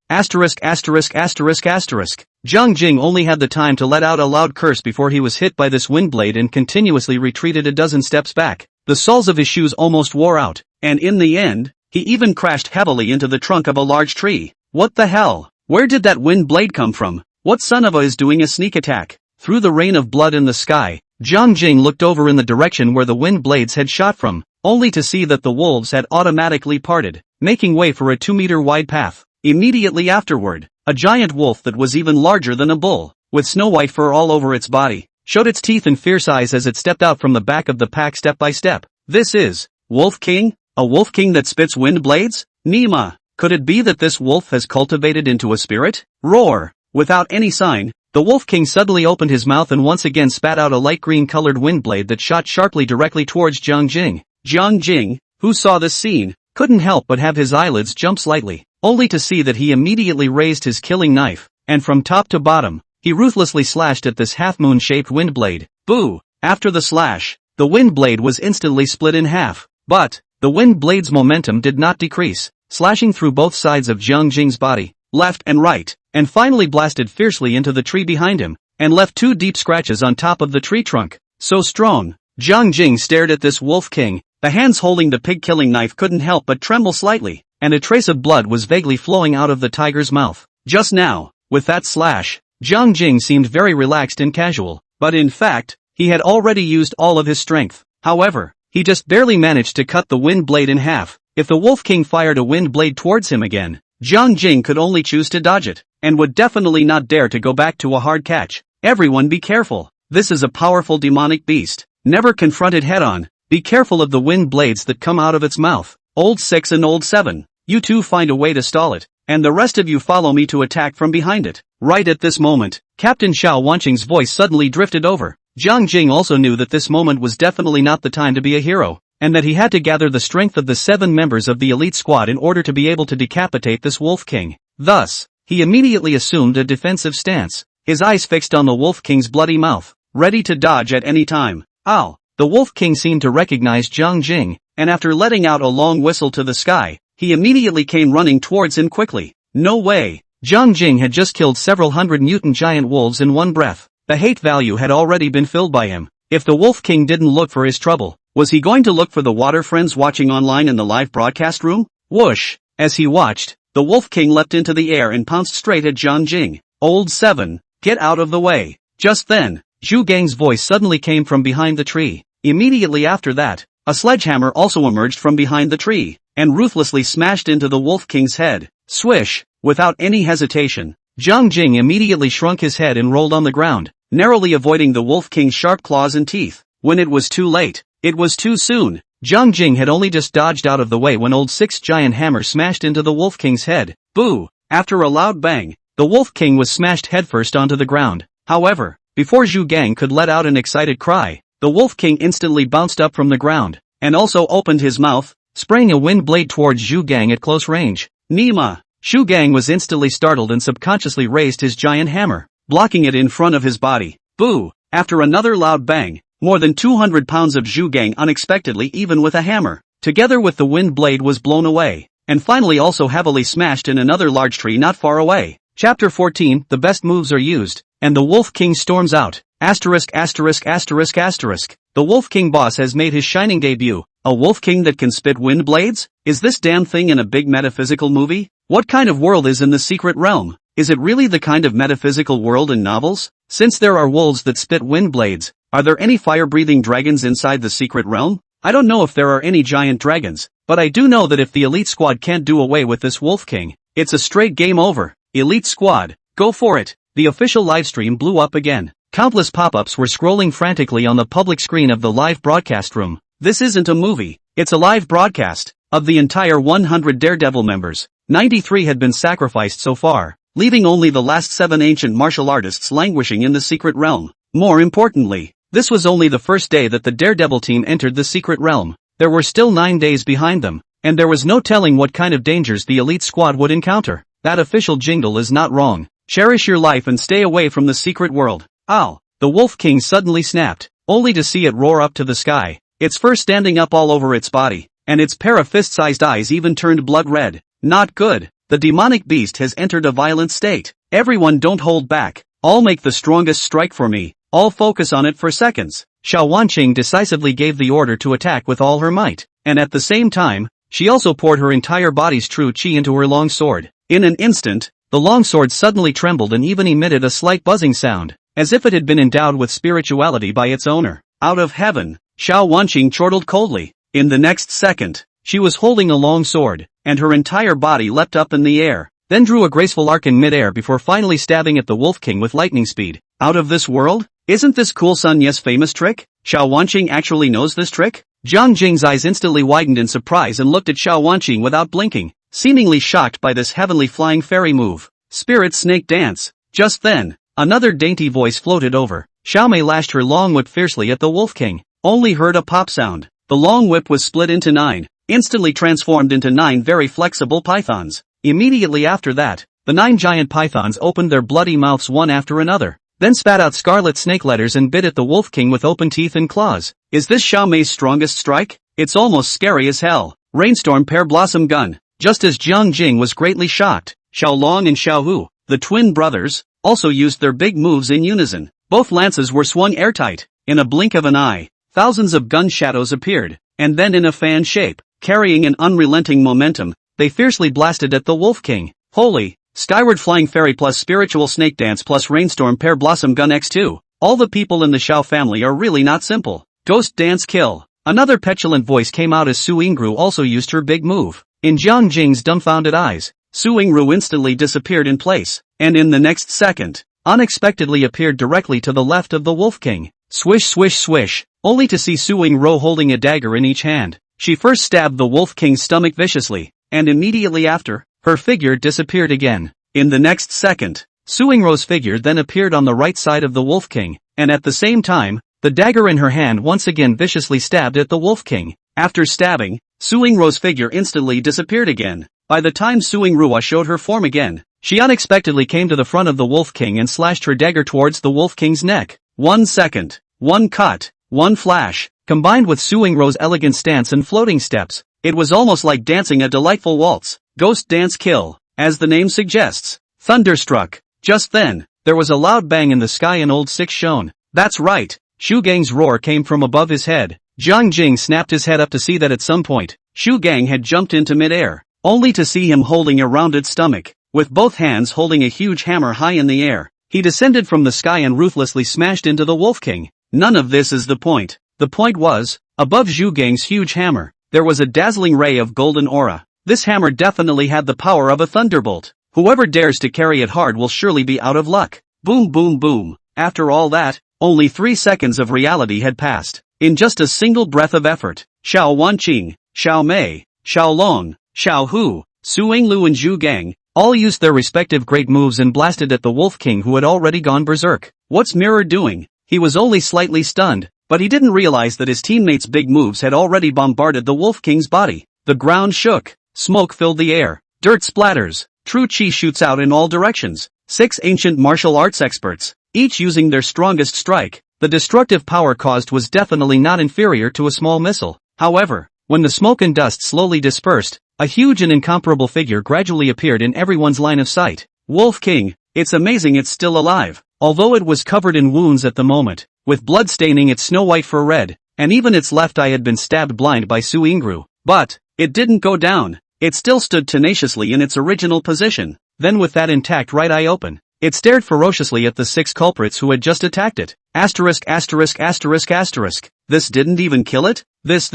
Jiang Jing only had the time to let out a loud curse before he was hit by this wind blade and continuously retreated a dozen steps back. The soles of his shoes almost wore out, and in the end, he even crashed heavily into the trunk of a large tree. What the hell? Where did that wind blade come from? What son of a is doing a sneak attack? Through the rain of blood in the sky, Jiang Jing looked over in the direction where the wind blades had shot from, only to see that the wolves had automatically parted, making way for a 2-meter wide path. Immediately afterward, a giant wolf that was even larger than a bull, with snow-white fur all over its body, showed its teeth and fierce eyes as it stepped out from the back of the pack step by step. This is Wolf King? A wolf king that spits wind blades? Nima! Could it be that this wolf has cultivated into a spirit? Roar! Without any sign, the Wolf King suddenly opened his mouth and once again spat out a light green-colored wind blade that shot sharply directly towards Jiang Jing. Jiang Jing, who saw this scene, couldn't help but have his eyelids jump slightly, only to see that he immediately raised his killing knife, and from top to bottom, he ruthlessly slashed at this half-moon-shaped wind blade. Boo! After the slash, the wind blade was instantly split in half, but the wind blade's momentum did not decrease, slashing through both sides of Jiang Jing's body, left and right, and finally blasted fiercely into the tree behind him, and left 2 deep scratches on top of the tree trunk. So strong. Jiang Jing stared at this Wolf King. The hands holding the pig-killing knife couldn't help but tremble slightly, and a trace of blood was vaguely flowing out of the tiger's mouth. Just now, with that slash, Jiang Jing seemed very relaxed and casual, but in fact, he had already used all of his strength. However, he just barely managed to cut the wind blade in half. If the Wolf King fired a wind blade towards him again, Jiang Jing could only choose to dodge it, and would definitely not dare to go back to a hard catch. Everyone be careful. This is a powerful demonic beast. Never confront it head-on. Be careful of the wind blades that come out of its mouth. Old 6 and Old 7. You two find a way to stall it, and the rest of you follow me to attack from behind it. Right at this moment, Captain Xiao Wanqing's voice suddenly drifted over. Jiang Jing also knew that this moment was definitely not the time to be a hero, and that he had to gather the strength of the 7 members of the elite squad in order to be able to decapitate this Wolf King. Thus, he immediately assumed a defensive stance, his eyes fixed on the Wolf King's bloody mouth, ready to dodge at any time. Ow! The Wolf King seemed to recognize Jiang Jing, and after letting out a long whistle to the sky, he immediately came running towards him quickly. No way! Jiang Jing had just killed several hundred mutant giant wolves in one breath. The hate value had already been filled by him. If the Wolf King didn't look for his trouble, was he going to look for the water friends watching online in the live broadcast room? Whoosh! As he watched, the Wolf King leapt into the air and pounced straight at Jiang Jing. Old 7, get out of the way. Just then, Zhu Gang's voice suddenly came from behind the tree. Immediately after that, a sledgehammer also emerged from behind the tree, and ruthlessly smashed into the Wolf King's head. Swish! Without any hesitation, Jiang Jing immediately shrunk his head and rolled on the ground, narrowly avoiding the Wolf King's sharp claws and teeth. When it was too late, it was too soon. Jiang Jing had only just dodged out of the way when Old 6's giant hammer smashed into the Wolf King's head. Boo! After a loud bang, the Wolf King was smashed headfirst onto the ground. However, before Zhu Gang could let out an excited cry, the Wolf King instantly bounced up from the ground, and also opened his mouth, spraying a wind blade towards Zhu Gang at close range. Nima! Zhu Gang was instantly startled and subconsciously raised his giant hammer, blocking it in front of his body. Boo! After another loud bang, more than 200 pounds of Zhu Gang unexpectedly even with a hammer, Together with the wind blade was blown away, and finally also heavily smashed in another large tree not far away. Chapter 14, the best moves are used, and the Wolf King storms out. Asterisk asterisk asterisk asterisk. The Wolf King boss has made his shining debut. A Wolf King that can spit wind blades? Is this damn thing in a big metaphysical movie? What kind of world is in the secret realm? Is it really the kind of metaphysical world in novels? Since there are wolves that spit wind blades, are there any fire-breathing dragons inside the secret realm? I don't know if there are any giant dragons, but I do know that if the elite squad can't do away with this Wolf King, it's a straight game over. Elite squad, go for it. The official livestream blew up again. Countless pop-ups were scrolling frantically on the public screen of the live broadcast room. This isn't a movie, it's a live broadcast. Of the entire 100 Daredevil members, 93 had been sacrificed so far, leaving only the last 7 ancient martial artists languishing in the secret realm. More importantly, this was only the first day that the Daredevil team entered the secret realm. There were still 9 days behind them, and there was no telling what kind of dangers the elite squad would encounter. That official jingle is not wrong. Cherish your life and stay away from the secret world. Ow! The Wolf King suddenly snapped, only to see it roar up to the sky, its fur standing up all over its body, and its pair of fist-sized eyes even turned blood red. Not good. The demonic beast has entered a violent state. Everyone don't hold back. I'll make the strongest strike for me. I'll focus on it for seconds. Xiao Wanqing decisively gave the order to attack with all her might, and at the same time, she also poured her entire body's true chi into her long sword. In an instant, the long sword suddenly trembled and even emitted a slight buzzing sound, as if it had been endowed with spirituality by its owner. Out of heaven, Xiao Wanqing chortled coldly. In the next second, she was holding a long sword, and her entire body leapt up in the air, then drew a graceful arc in midair before finally stabbing at the Wolf King with lightning speed. Out of this world? Isn't this cool Sun Ye's famous trick? Xiao Wanqing actually knows this trick? Jiang Jing's eyes instantly widened in surprise and looked at Xiao Wanqing without blinking, seemingly shocked by this heavenly flying fairy move. Spirit snake dance. Just then, another dainty voice floated over. Xiao Mei lashed her long whip fiercely at the Wolf King, only heard a pop sound. The long whip was split into 9, instantly transformed into 9 very flexible pythons. Immediately after that, the 9 giant pythons opened their bloody mouths one after another, then spat out scarlet snake letters and bit at the Wolf King with open teeth and claws. Is this Xiao Mei's strongest strike? It's almost scary as hell. Rainstorm Pear Blossom Gun. Just as Jiang Jing was greatly shocked, Xiao Long and Xiao Hu, the twin brothers, also used their big moves in unison. Both lances were swung airtight. In a blink of an eye, thousands of gun shadows appeared, and then in a fan shape, carrying an unrelenting momentum, they fiercely blasted at the Wolf King. Holy, skyward flying fairy plus spiritual snake dance plus rainstorm pear blossom gun x2. All the people in the Xiao family are really not simple. Ghost dance kill. Another petulant voice came out as Su Yingru also used her big move. In Jiang Jing's dumbfounded eyes, Su Yingru instantly disappeared in place, and in the next second, unexpectedly appeared directly to the left of the Wolf King. Swish swish swish, only to see Su Yingru holding a dagger in each hand. She first stabbed the Wolf King's stomach viciously, and immediately after, her figure disappeared again. In the next second, Su Yingru's figure then appeared on the right side of the Wolf King, and at the same time, the dagger in her hand once again viciously stabbed at the Wolf King. After stabbing, Su Yingru's figure instantly disappeared again. By the time Su Yingru showed her form again, she unexpectedly came to the front of the Wolf King and slashed her dagger towards the Wolf King's neck. 1 second, 1 cut, 1 flash, combined with Su Yingru's elegant stance and floating steps, it was almost like dancing a delightful waltz. Ghost dance kill, as the name suggests. Thunderstruck. Just then, there was a loud bang in the sky and old Six shone. That's right, Shu Gang's roar came from above his head. Jiang Jing snapped his head up to see that at some point, Shu Gang had jumped into midair, only to see him holding a rounded stomach, with both hands holding a huge hammer high in the air. He descended from the sky and ruthlessly smashed into the Wolf King. None of this is the point. The point was, above Zhu Gang's huge hammer, there was a dazzling ray of golden aura. This hammer definitely had the power of a thunderbolt. Whoever dares to carry it hard will surely be out of luck. Boom boom boom. After all that, only 3 seconds of reality had passed. In just a single breath of effort, Xiao Wanqing, Xiao Mei, Xiao Long, Xiao Hu, Su Yinglu and Zhu Gang, all used their respective great moves and blasted at the Wolf King who had already gone berserk. What's Mirror doing? He was only slightly stunned, but he didn't realize that his teammates' big moves had already bombarded the Wolf King's body. The ground shook, smoke filled the air, dirt splatters, true chi shoots out in all directions. 6 ancient martial arts experts, each using their strongest strike. The destructive power caused was definitely not inferior to a small missile. However, When the smoke and dust slowly dispersed, a huge and incomparable figure gradually appeared in everyone's line of sight. Wolf King, it's amazing it's still alive. Although it was covered in wounds at the moment, with blood staining its snow white fur red, and even its left eye had been stabbed blind by Su Ingru. But it didn't go down. It still stood tenaciously in its original position. Then with that intact right eye open, it stared ferociously at the 6 culprits who had just attacked it. Asterisk asterisk asterisk asterisk. This didn't even kill it? This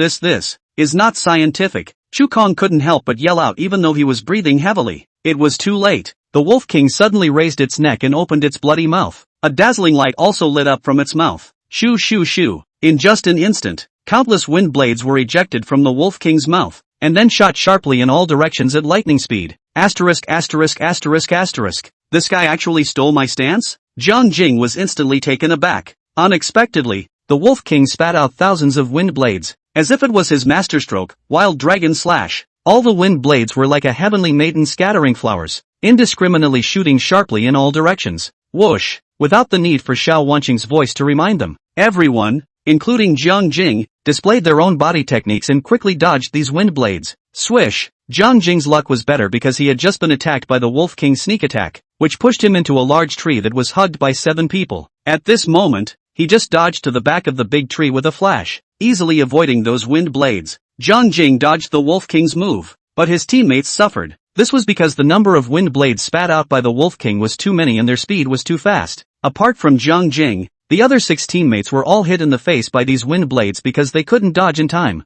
is not scientific. Chu Kong couldn't help but yell out even though he was breathing heavily. It was too late. The Wolf King suddenly raised its neck and opened its bloody mouth. A dazzling light also lit up from its mouth. Shoo shoo shoo. In just an instant, countless wind blades were ejected from the Wolf King's mouth, and then shot sharply in all directions at lightning speed. Asterisk asterisk asterisk asterisk. This guy actually stole my stance? Jiang Jing was instantly taken aback. Unexpectedly, the Wolf King spat out thousands of wind blades, as if it was his masterstroke, Wild Dragon Slash. All the wind blades were like a heavenly maiden scattering flowers, indiscriminately shooting sharply in all directions. Whoosh! Without the need for Xiao Wanqing's voice to remind them, everyone, including Jiang Jing, displayed their own body techniques and quickly dodged these wind blades. Swish! Jiang Jing's luck was better because he had just been attacked by the Wolf King's sneak attack, which pushed him into a large tree that was hugged by 7 people. At this moment, he just dodged to the back of the big tree with a flash, easily avoiding those wind blades. Jiang Jing dodged the Wolf King's move, but his teammates suffered. This was because the number of wind blades spat out by the Wolf King was too many and their speed was too fast. Apart from Jiang Jing, the other 6 teammates were all hit in the face by these wind blades because they couldn't dodge in time.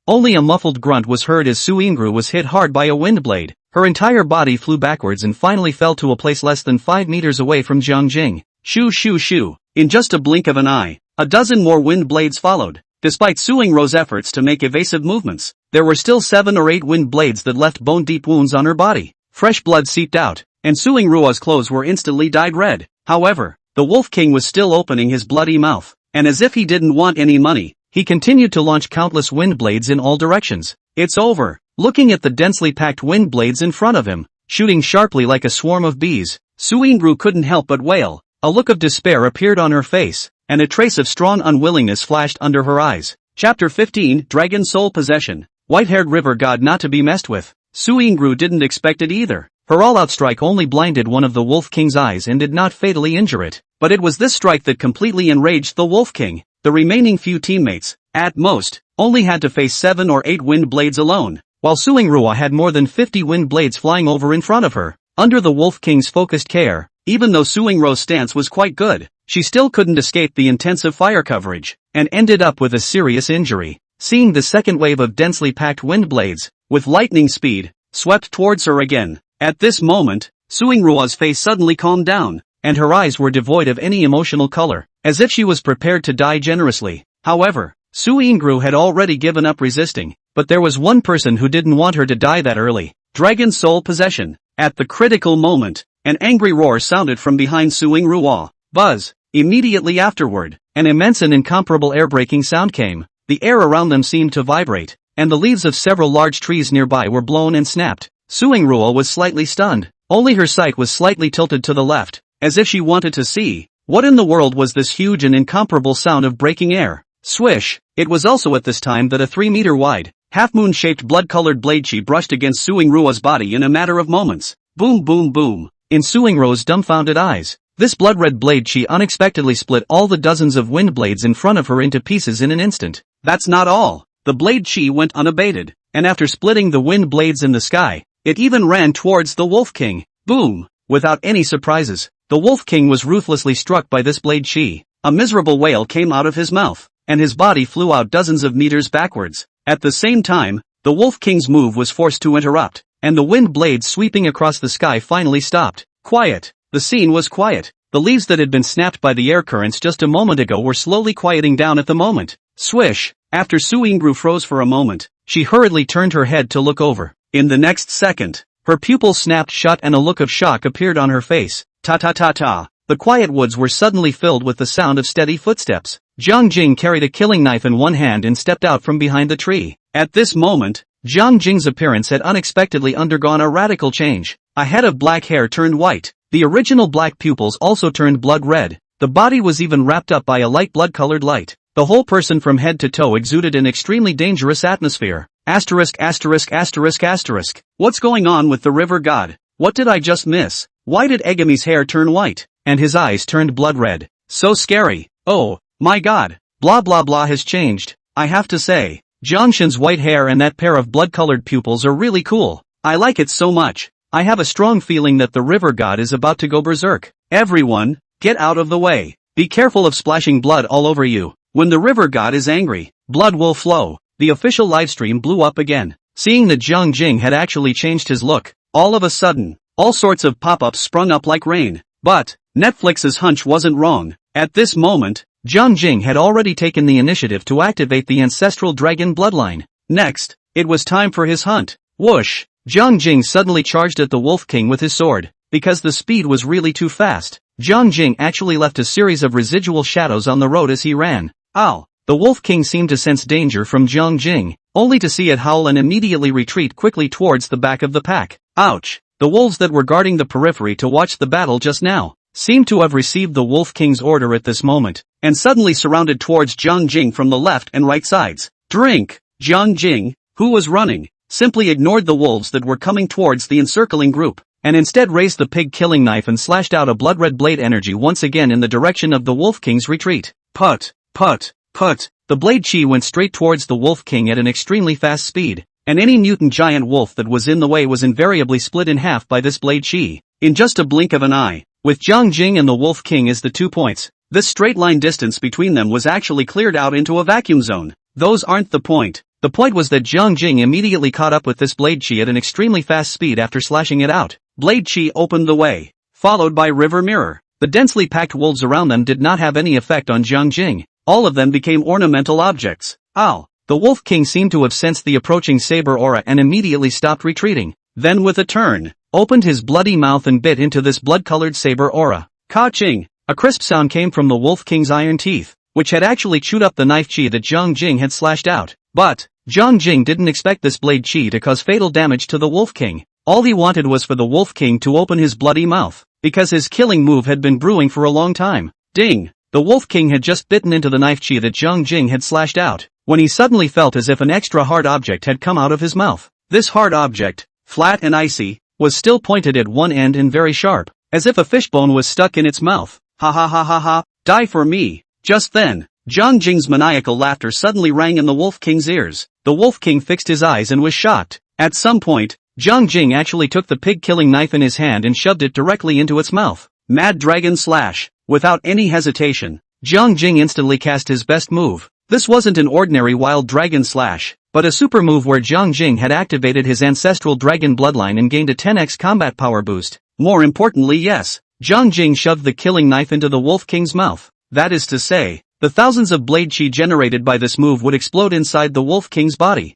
Only a muffled grunt was heard as Su Ingru was hit hard by a wind blade. Her entire body flew backwards and finally fell to a place less than 5 meters away from Jiang Jing. Shoo shoo shoo. In just a blink of an eye, a dozen more wind blades followed. Despite Su Ingru's efforts to make evasive movements, there were still 7 or 8 wind blades that left bone-deep wounds on her body. Fresh blood seeped out, and Su Ingru's clothes were instantly dyed red. However, the Wolf King was still opening his bloody mouth, and as if he didn't want any money, he continued to launch countless wind blades in all directions. It's over. Looking at the densely packed wind blades in front of him, shooting sharply like a swarm of bees, Su Ingru couldn't help but wail. A look of despair appeared on her face, and a trace of strong unwillingness flashed under her eyes. Chapter 15, Dragon Soul Possession. White-haired river god not to be messed with. Su Ingru didn't expect it either. Her all-out strike only blinded one of the Wolf King's eyes and did not fatally injure it. But it was this strike that completely enraged the Wolf King. The remaining few teammates, at most, only had to face 7 or 8 wind blades alone, while Su Ingru had more than 50 wind blades flying over in front of her. Under the Wolf King's focused care, even though Su Ingru's stance was quite good, she still couldn't escape the intensive fire coverage, and ended up with a serious injury. Seeing the second wave of densely packed wind blades, with lightning speed, swept towards her again. At this moment, Su Ingru's face suddenly calmed down, and her eyes were devoid of any emotional color, as if she was prepared to die generously. However, Su Ingru had already given up resisting, but there was one person who didn't want her to die that early. Dragon Soul Possession. At the critical moment, an angry roar sounded from behind Su Ingru. Buzz. Immediately afterward, an immense and incomparable air-breaking sound came. The air around them seemed to vibrate, and the leaves of several large trees nearby were blown and snapped. Su Ingru was slightly stunned. Only her sight was slightly tilted to the left, as if she wanted to see. What in the world was this huge and incomparable sound of breaking air? Swish! It was also at this time that a 3-meter wide, half-moon-shaped blood-colored blade chi brushed against Su Ingru's body in a matter of moments. Boom boom boom. In Su Ingru's dumbfounded eyes, this blood-red blade chi unexpectedly split all the dozens of wind blades in front of her into pieces in an instant. That's not all. The blade chi went unabated, and after splitting the wind blades in the sky, it even ran towards the Wolf King. Boom! Without any surprises, the Wolf King was ruthlessly struck by this blade chi. A miserable wail came out of his mouth, and his body flew out dozens of meters backwards. At the same time, the Wolf King's move was forced to interrupt, and the wind blades sweeping across the sky finally stopped. Quiet. The scene was quiet. The leaves that had been snapped by the air currents just a moment ago were slowly quieting down at the moment. Swish! After Su Ingru froze for a moment, she hurriedly turned her head to look over. In the next second, her pupils snapped shut and a look of shock appeared on her face. Ta-ta-ta-ta. The quiet woods were suddenly filled with the sound of steady footsteps. Jiang Jing carried a killing knife in one hand and stepped out from behind the tree. At this moment, Jiang Jing's appearance had unexpectedly undergone a radical change. A head of black hair turned white. The original black pupils also turned blood red. The body was even wrapped up by a light blood-colored light. The whole person from head to toe exuded an extremely dangerous atmosphere. Asterisk asterisk asterisk asterisk. What's going on with the river god? What did I just miss? Why did Egami's hair turn white? And his eyes turned blood red. So scary. Oh, my god. Blah blah blah has changed. I have to say, Jiangshan's white hair and that pair of blood-colored pupils are really cool. I like it so much. I have a strong feeling that the river god is about to go berserk. Everyone, get out of the way. Be careful of splashing blood all over you. When the river god is angry, blood will flow. The official livestream blew up again. Seeing that Jiang Jing had actually changed his look, all of a sudden, all sorts of pop-ups sprung up like rain. But Netflix's hunch wasn't wrong. At this moment, Jiang Jing had already taken the initiative to activate the ancestral dragon bloodline. Next, it was time for his hunt. Whoosh! Jiang Jing suddenly charged at the Wolf King with his sword. Because the speed was really too fast, Jiang Jing actually left a series of residual shadows on the road as he ran. Ow! The Wolf King seemed to sense danger from Jiang Jing, only to see it howl and immediately retreat quickly towards the back of the pack. Ouch! The wolves that were guarding the periphery to watch the battle just now seemed to have received the Wolf King's order at this moment, and suddenly surrounded towards Jiang Jing from the left and right sides. Drink! Jiang Jing, who was running, simply ignored the wolves that were coming towards the encircling group, and instead raised the pig-killing knife and slashed out a blood-red blade energy once again in the direction of the Wolf King's retreat. Put, put, put. The blade chi went straight towards the Wolf King at an extremely fast speed, and any mutant giant wolf that was in the way was invariably split in half by this blade chi, in just a blink of an eye. With Jiang Jing and the Wolf King as the 2 points, this straight line distance between them was actually cleared out into a vacuum zone. Those aren't the point. The point was that Jiang Jing immediately caught up with this blade chi at an extremely fast speed after slashing it out. Blade chi opened the way, followed by River Mirror. The densely packed wolves around them did not have any effect on Jiang Jing. All of them became ornamental objects. Ow! The Wolf King seemed to have sensed the approaching saber aura and immediately stopped retreating. Then with a turn, opened his bloody mouth and bit into this blood-colored saber aura. Ka-ching! A crisp sound came from the Wolf King's iron teeth, which had actually chewed up the knife chi that Jiang Jing had slashed out. But Jiang Jing didn't expect this blade chi to cause fatal damage to the Wolf King. All he wanted was for the Wolf King to open his bloody mouth, because his killing move had been brewing for a long time. Ding! The Wolf King had just bitten into the knife chi that Jiang Jing had slashed out, when he suddenly felt as if an extra hard object had come out of his mouth. This hard object, flat and icy, was still pointed at one end and very sharp, as if a fishbone was stuck in its mouth. Ha ha ha ha ha, die for me. Just then, Jiang Jing's maniacal laughter suddenly rang in the Wolf King's ears. The Wolf King fixed his eyes and was shocked. At some point, Jiang Jing actually took the pig-killing knife in his hand and shoved it directly into its mouth. Mad Dragon Slash. Without any hesitation, Jiang Jing instantly cast his best move. This wasn't an ordinary Wild Dragon Slash, but a super move where Jiang Jing had activated his ancestral dragon bloodline and gained a 10x combat power boost. More importantly, yes, Jiang Jing shoved the killing knife into the Wolf King's mouth. That is to say, the thousands of blade chi generated by this move would explode inside the Wolf King's body.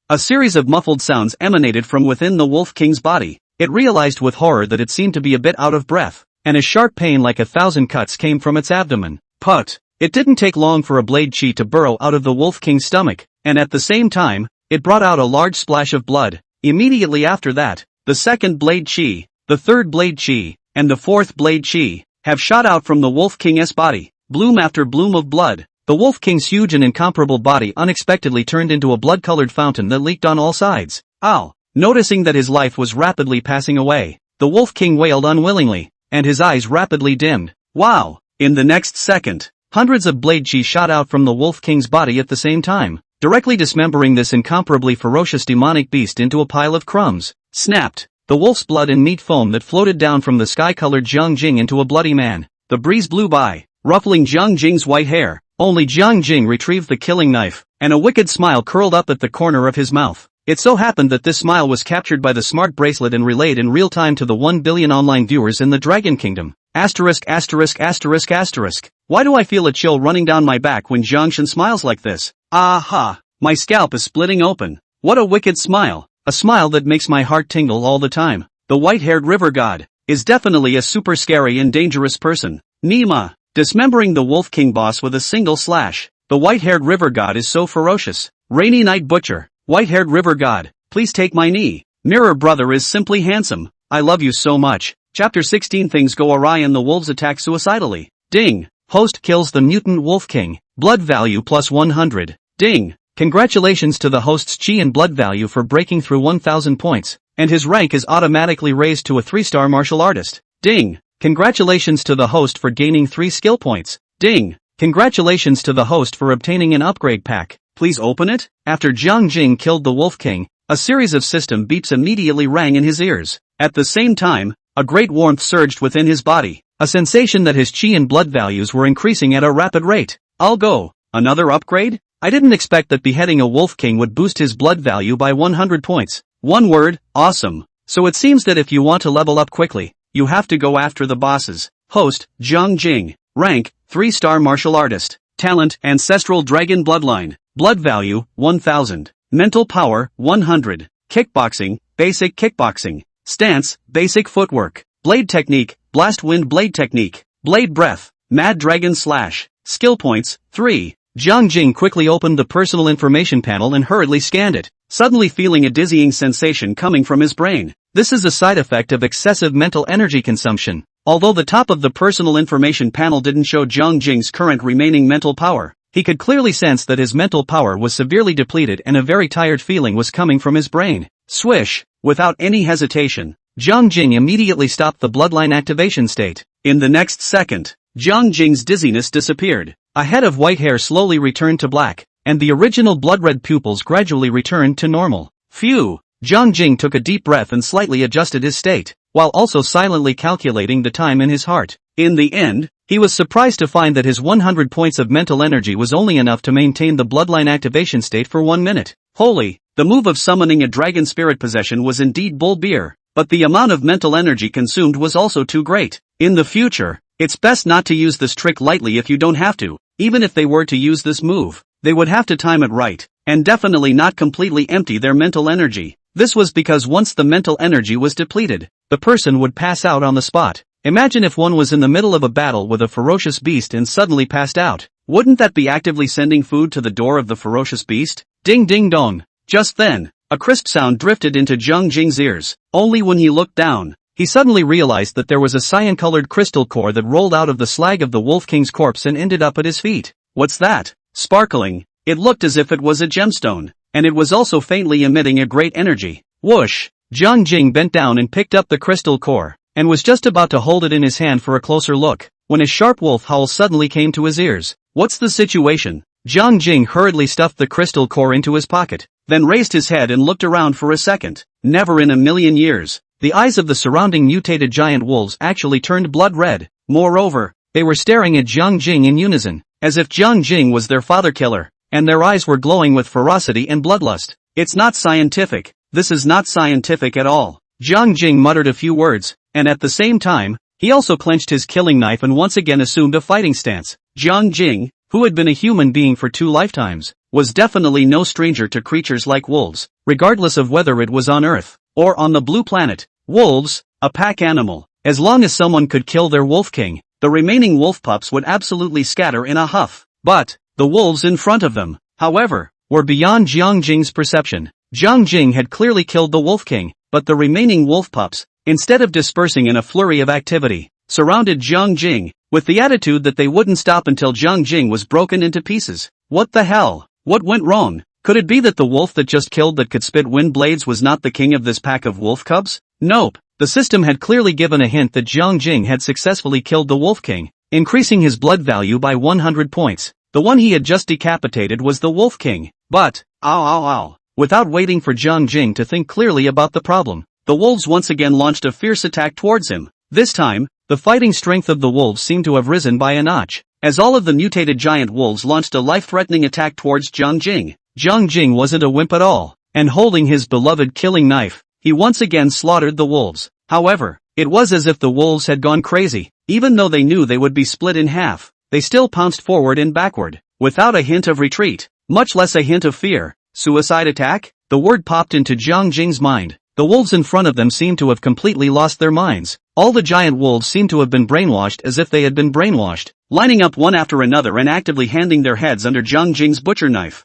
A series of muffled sounds emanated from within the Wolf King's body. It realized with horror that it seemed to be a bit out of breath, and a sharp pain like 1,000 cuts came from its abdomen. Put! It didn't take long for a blade chi to burrow out of the Wolf King's stomach, and at the same time, it brought out a large splash of blood. Immediately after that, the second blade chi, the third blade chi, and the fourth blade chi have shot out from the Wolf King's body, bloom after bloom of blood. The Wolf King's huge and incomparable body unexpectedly turned into a blood-colored fountain that leaked on all sides. Ow! Noticing that his life was rapidly passing away, the Wolf King wailed unwillingly, and his eyes rapidly dimmed. Wow! In the next second, hundreds of blade chi shot out from the Wolf King's body at the same time, directly dismembering this incomparably ferocious demonic beast into a pile of crumbs. Snapped! The wolf's blood and meat foam that floated down from the sky-colored Jiang Jing into a bloody man. The breeze blew by, ruffling Jiang Jing's white hair. Only Jiang Jing retrieved the killing knife, and a wicked smile curled up at the corner of his mouth. It so happened that this smile was captured by the smart bracelet and relayed in real time to the 1 billion online viewers in the Dragon Kingdom. Asterisk asterisk asterisk asterisk. Why do I feel a chill running down my back when Jiangshan smiles like this? Aha! My scalp is splitting open. What a wicked smile. A smile that makes my heart tingle all the time. The white-haired river god is definitely a super scary and dangerous person. Nima, dismembering the Wolf King boss with a single slash. The white-haired river god is so ferocious. Rainy Night Butcher, white-haired river god, please take my knee. Mirror brother is simply handsome. I love you so much. Chapter 16. Things go awry and the wolves attack suicidally. Ding. Host kills the mutant wolf king. Blood value plus 100. Ding. Congratulations to the host's chi and blood value for breaking through 1000 points, and his rank is automatically raised to a 3-star martial artist. Ding. Congratulations to the host for gaining 3 skill points. Ding. Congratulations to the host for obtaining an upgrade pack. Please open it. After Jiang Jing killed the wolf king, a series of system beeps immediately rang in his ears. At the same time, a great warmth surged within his body, a sensation that his chi and blood values were increasing at a rapid rate. I'll go. Another upgrade? I didn't expect that beheading a wolf king would boost his blood value by 100 points. One word, awesome. So it seems that if you want to level up quickly, you have to go after the bosses. Host, Jiang Jing. Rank, 3-star martial artist. Talent, ancestral dragon bloodline. Blood value, 1000. Mental power, 100. Kickboxing, basic kickboxing. Stance, basic footwork. Blade technique, blast wind blade technique. Blade breath, mad dragon slash. Skill points, 3. Jiang Jing quickly opened the personal information panel and hurriedly scanned it, suddenly feeling a dizzying sensation coming from his brain. This is a side effect of excessive mental energy consumption. Although the top of the personal information panel didn't show Jiang Jing's current remaining mental power, he could clearly sense that his mental power was severely depleted and a very tired feeling was coming from his brain. Swish! Without any hesitation, Jiang Jing immediately stopped the bloodline activation state. In the next second, Jiang Jing's dizziness disappeared. A head of white hair slowly returned to black, and the original blood-red pupils gradually returned to normal. Phew! Jiang Jing took a deep breath and slightly adjusted his state, while also silently calculating the time in his heart. In the end, he was surprised to find that his 100 points of mental energy was only enough to maintain the bloodline activation state for 1 minute. Holy! The move of summoning a dragon spirit possession was indeed bull beer, but the amount of mental energy consumed was also too great. In the future, it's best not to use this trick lightly if you don't have to. Even if they were to use this move, they would have to time it right, and definitely not completely empty their mental energy. This was because once the mental energy was depleted, the person would pass out on the spot. Imagine if one was in the middle of a battle with a ferocious beast and suddenly passed out. Wouldn't that be actively sending food to the door of the ferocious beast? Ding ding dong. Just then, a crisp sound drifted into Jiang Jing's ears. Only when he looked down, he suddenly realized that there was a cyan-colored crystal core that rolled out of the slag of the Wolf King's corpse and ended up at his feet. What's that? Sparkling. It looked as if it was a gemstone, and it was also faintly emitting a great energy. Whoosh! Jiang Jing bent down and picked up the crystal core, and was just about to hold it in his hand for a closer look, when a sharp wolf howl suddenly came to his ears. What's the situation? Jiang Jing hurriedly stuffed the crystal core into his pocket, then raised his head and looked around for a second. Never in a million years. The eyes of the surrounding mutated giant wolves actually turned blood red. Moreover, they were staring at Jiang Jing in unison, as if Jiang Jing was their father killer, and their eyes were glowing with ferocity and bloodlust. It's not scientific. This is not scientific at all. Jiang Jing muttered a few words, and at the same time, he also clenched his killing knife and once again assumed a fighting stance. Jiang Jing, who had been a human being for 2 lifetimes, was definitely no stranger to creatures like wolves, regardless of whether it was on Earth or on the blue planet. Wolves, a pack animal. As long as someone could kill their wolf king, the remaining wolf pups would absolutely scatter in a huff. But the wolves in front of them, however, were beyond Jiang Jing's perception. Jiang Jing had clearly killed the wolf king, but the remaining wolf pups, instead of dispersing in a flurry of activity, surrounded Jiang Jing, with the attitude that they wouldn't stop until Jiang Jing was broken into pieces. What the hell? What went wrong? Could it be that the wolf that just killed that could spit wind blades was not the king of this pack of wolf cubs? Nope. The system had clearly given a hint that Jiang Jing had successfully killed the wolf king, increasing his blood value by 100 points. The one he had just decapitated was the wolf king. But, ow. Without waiting for Jiang Jing to think clearly about the problem, the wolves once again launched a fierce attack towards him. This time, the fighting strength of the wolves seemed to have risen by a notch, as all of the mutated giant wolves launched a life-threatening attack towards Jiang Jing. Jiang Jing wasn't a wimp at all, and holding his beloved killing knife, he once again slaughtered the wolves. However, it was as if the wolves had gone crazy. Even though they knew they would be split in half, they still pounced forward and backward, without a hint of retreat, much less a hint of fear. Suicide attack? The word popped into Jiang Jing's mind. The wolves in front of them seemed to have completely lost their minds. All the giant wolves seemed to have been brainwashed as if they had been brainwashed, lining up one after another and actively handing their heads under Jiang Jing's butcher knife.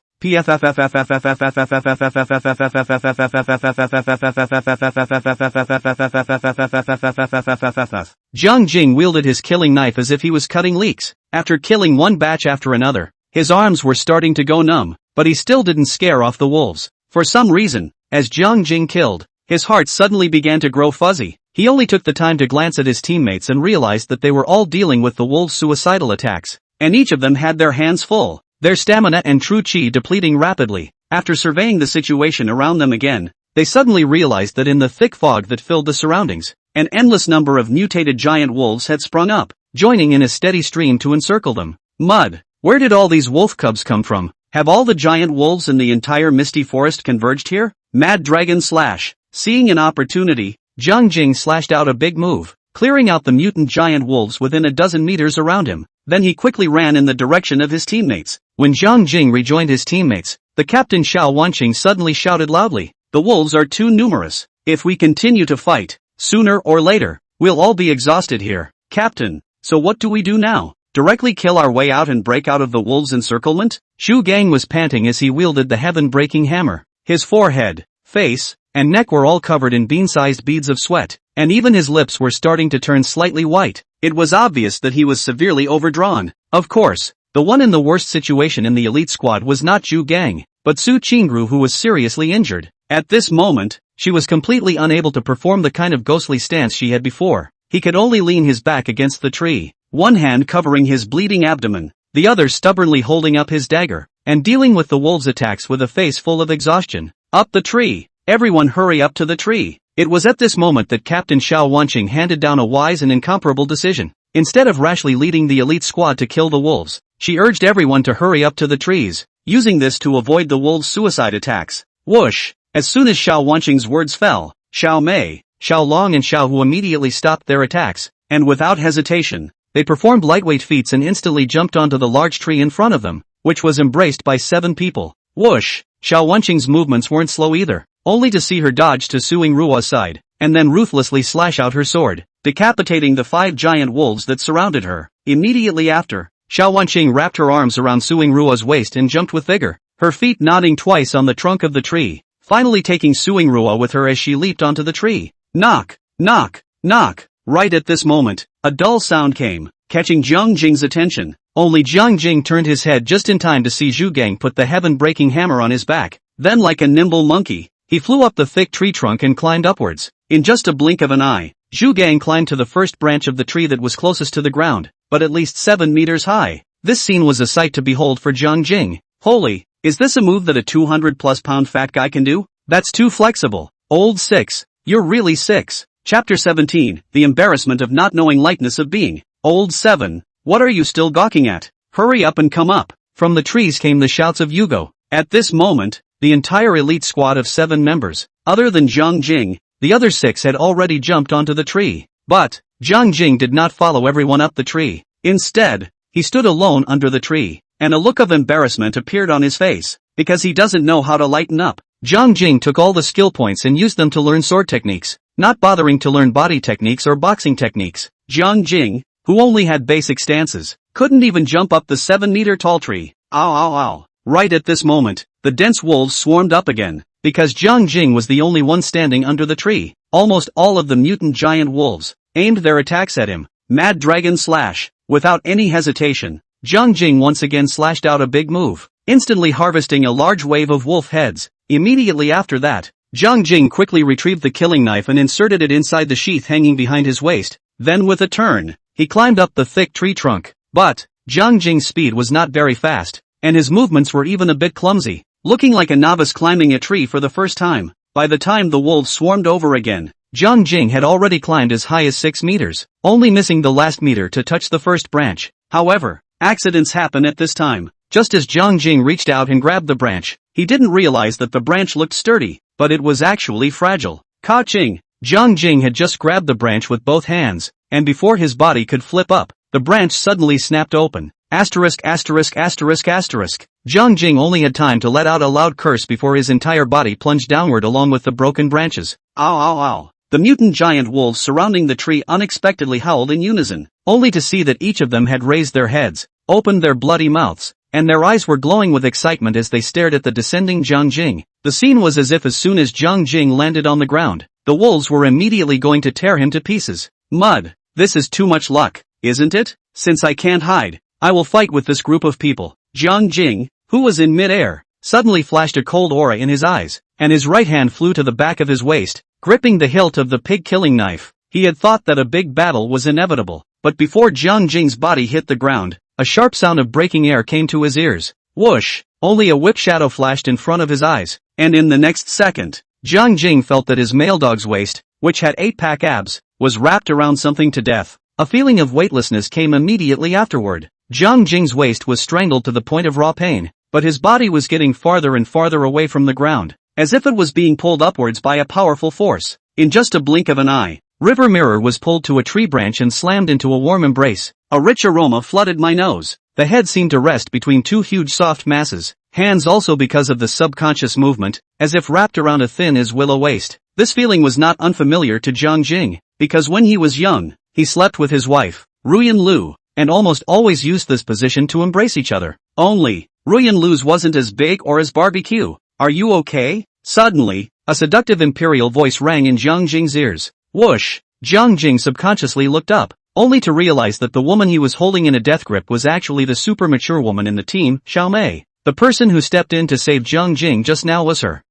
Jiang Jing wielded his killing knife as if he was cutting leeks. After killing one batch after another, his arms were starting to go numb, but he still didn't scare off the wolves. For some reason, as Jiang Jing killed, his heart suddenly began to grow fuzzy. He only took the time to glance at his teammates and realized that they were all dealing with the wolves' suicidal attacks, and each of them had their hands full, their stamina and true chi depleting rapidly. After surveying the situation around them again, they suddenly realized that in the thick fog that filled the surroundings, an endless number of mutated giant wolves had sprung up, joining in a steady stream to encircle them. Mud. Where did all these wolf cubs come from? Have all the giant wolves in the entire misty forest converged here? Mad Dragon Slash. Seeing an opportunity, Jiang Jing slashed out a big move, clearing out the mutant giant wolves within a dozen meters around him. Then he quickly ran in the direction of his teammates. When Jiang Jing rejoined his teammates, the captain Xiao Wanqing suddenly shouted loudly, "The wolves are too numerous. If we continue to fight, sooner or later, we'll all be exhausted here." "Captain, so what do we do now? Directly kill our way out and break out of the wolves' encirclement?" Zhu Gang was panting as he wielded the heaven-breaking hammer. His forehead, face, and neck were all covered in bean-sized beads of sweat, and even his lips were starting to turn slightly white. It was obvious that he was severely overdrawn. Of course, the one in the worst situation in the elite squad was not Zhu Gang, but Su Qingru, who was seriously injured. At this moment, she was completely unable to perform the kind of ghostly stance she had before. He could only lean his back against the tree, one hand covering his bleeding abdomen, the other stubbornly holding up his dagger, and dealing with the wolves' attacks with a face full of exhaustion. Up the tree! Everyone hurry up to the tree! It was at this moment that Captain Xiao Wanqing handed down a wise and incomparable decision. Instead of rashly leading the elite squad to kill the wolves, she urged everyone to hurry up to the trees, using this to avoid the wolves' suicide attacks. Whoosh! As soon as Xiao Wanqing's words fell, Xiao Mei, Xiao Long and Xiao Hu immediately stopped their attacks, and without hesitation, they performed lightweight feats and instantly jumped onto the large tree in front of them, which was embraced by 7 people. Whoosh! Xiao Wanqing's movements weren't slow either, only to see her dodge to Su Yingruo's side, and then ruthlessly slash out her sword, decapitating the 5 giant wolves that surrounded her. Immediately after, Xiao Wanqing wrapped her arms around Su Yingruo's waist and jumped with vigor, her feet nodding twice on the trunk of the tree, finally taking Su Yingruo with her as she leaped onto the tree. Knock! Knock! Knock! Right at this moment, a dull sound came, catching Jiang Jing's attention. Only Jiang Jing turned his head just in time to see Zhu Gang put the heaven-breaking hammer on his back. Then, like a nimble monkey, he flew up the thick tree trunk and climbed upwards. In just a blink of an eye, Zhu Gang climbed to the first branch of the tree that was closest to the ground, but at least 7 meters high. This scene was a sight to behold for Jiang Jing. Holy, is this a move that a 200-plus pound fat guy can do? That's too flexible. Old 6, you're really 6. Chapter 17, The Embarrassment of Not Knowing Lightness of Being. Old 7, what are you still gawking at? Hurry up and come up. From the trees came the shouts of Yugo. At this moment, the entire elite squad of 7 members, other than Jiang Jing, the other 6 had already jumped onto the tree. But, Jiang Jing did not follow everyone up the tree. Instead, he stood alone under the tree, and a look of embarrassment appeared on his face, because he doesn't know how to lighten up. Jiang Jing took all the skill points and used them to learn sword techniques, not bothering to learn body techniques or boxing techniques. Jiang Jing, who only had basic stances, couldn't even jump up the 7-meter tall tree. Ow ow ow. Right at this moment, the dense wolves swarmed up again, because Jiang Jing was the only one standing under the tree. Almost all of the mutant giant wolves aimed their attacks at him. Mad Dragon Slash. Without any hesitation, Jiang Jing once again slashed out a big move, instantly harvesting a large wave of wolf heads. Immediately after that, Jiang Jing quickly retrieved the killing knife and inserted it inside the sheath hanging behind his waist. Then with a turn, he climbed up the thick tree trunk. But, Jiang Jing's speed was not very fast, and his movements were even a bit clumsy, looking like a novice climbing a tree for the first time. By the time the wolves swarmed over again, Jiang Jing had already climbed as high as 6 meters, only missing the last meter to touch the first branch. However, accidents happen at this time. Just as Jiang Jing reached out and grabbed the branch, he didn't realize that the branch looked sturdy, but it was actually fragile. Ka-ching! Jiang Jing had just grabbed the branch with both hands, and before his body could flip up, the branch suddenly snapped open. Asterisk asterisk asterisk asterisk. Jiang Jing only had time to let out a loud curse before his entire body plunged downward along with the broken branches. Ow ow ow. The mutant giant wolves surrounding the tree unexpectedly howled in unison, only to see that each of them had raised their heads, opened their bloody mouths, and their eyes were glowing with excitement as they stared at the descending Jiang Jing. The scene was as if as soon as Jiang Jing landed on the ground, the wolves were immediately going to tear him to pieces. Mud, this is too much luck, isn't it? Since I can't hide, I will fight with this group of people. Jiang Jing, who was in mid-air, suddenly flashed a cold aura in his eyes, and his right hand flew to the back of his waist, gripping the hilt of the pig-killing knife. He had thought that a big battle was inevitable, but before Jiang Jing's body hit the ground, a sharp sound of breaking air came to his ears. Whoosh! Only a whip shadow flashed in front of his eyes, and in the next second, Jiang Jing felt that his male dog's waist, which had 8-pack abs, was wrapped around something to death. A feeling of weightlessness came immediately afterward. Jiang Jing's waist was strangled to the point of raw pain, but his body was getting farther and farther away from the ground, as if it was being pulled upwards by a powerful force. In just a blink of an eye, River Mirror was pulled to a tree branch and slammed into a warm embrace. A rich aroma flooded my nose. The head seemed to rest between two huge soft masses, hands also because of the subconscious movement, as if wrapped around a thin as willow waist. This feeling was not unfamiliar to Jiang Jing, because when he was young, he slept with his wife, Ruyan Lu, and almost always used this position to embrace each other. Only, Ruyan Lu's wasn't as big or as barbecue. Are you okay? Suddenly, a seductive imperial voice rang in Jiang Jing's ears. Whoosh! Jiang Jing subconsciously looked up, only to realize that the woman he was holding in a death grip was actually the super mature woman in the team, Xiao Mei. The person who stepped in to save Jiang Jing just now was her.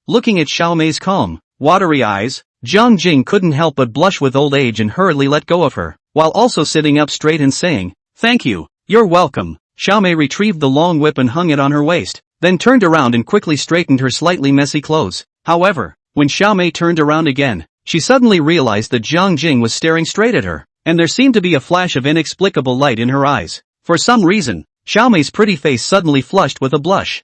Looking at Xiao Mei's calm, watery eyes, Jiang Jing couldn't help but blush with old age and hurriedly let go of her, while also sitting up straight and saying, "Thank you, you're welcome." Xiao Mei retrieved the long whip and hung it on her waist, then turned around and quickly straightened her slightly messy clothes. However, when Xiao Mei turned around again, she suddenly realized that Jiang Jing was staring straight at her, and there seemed to be a flash of inexplicable light in her eyes. For some reason, Xiao Mei's pretty face suddenly flushed with a blush.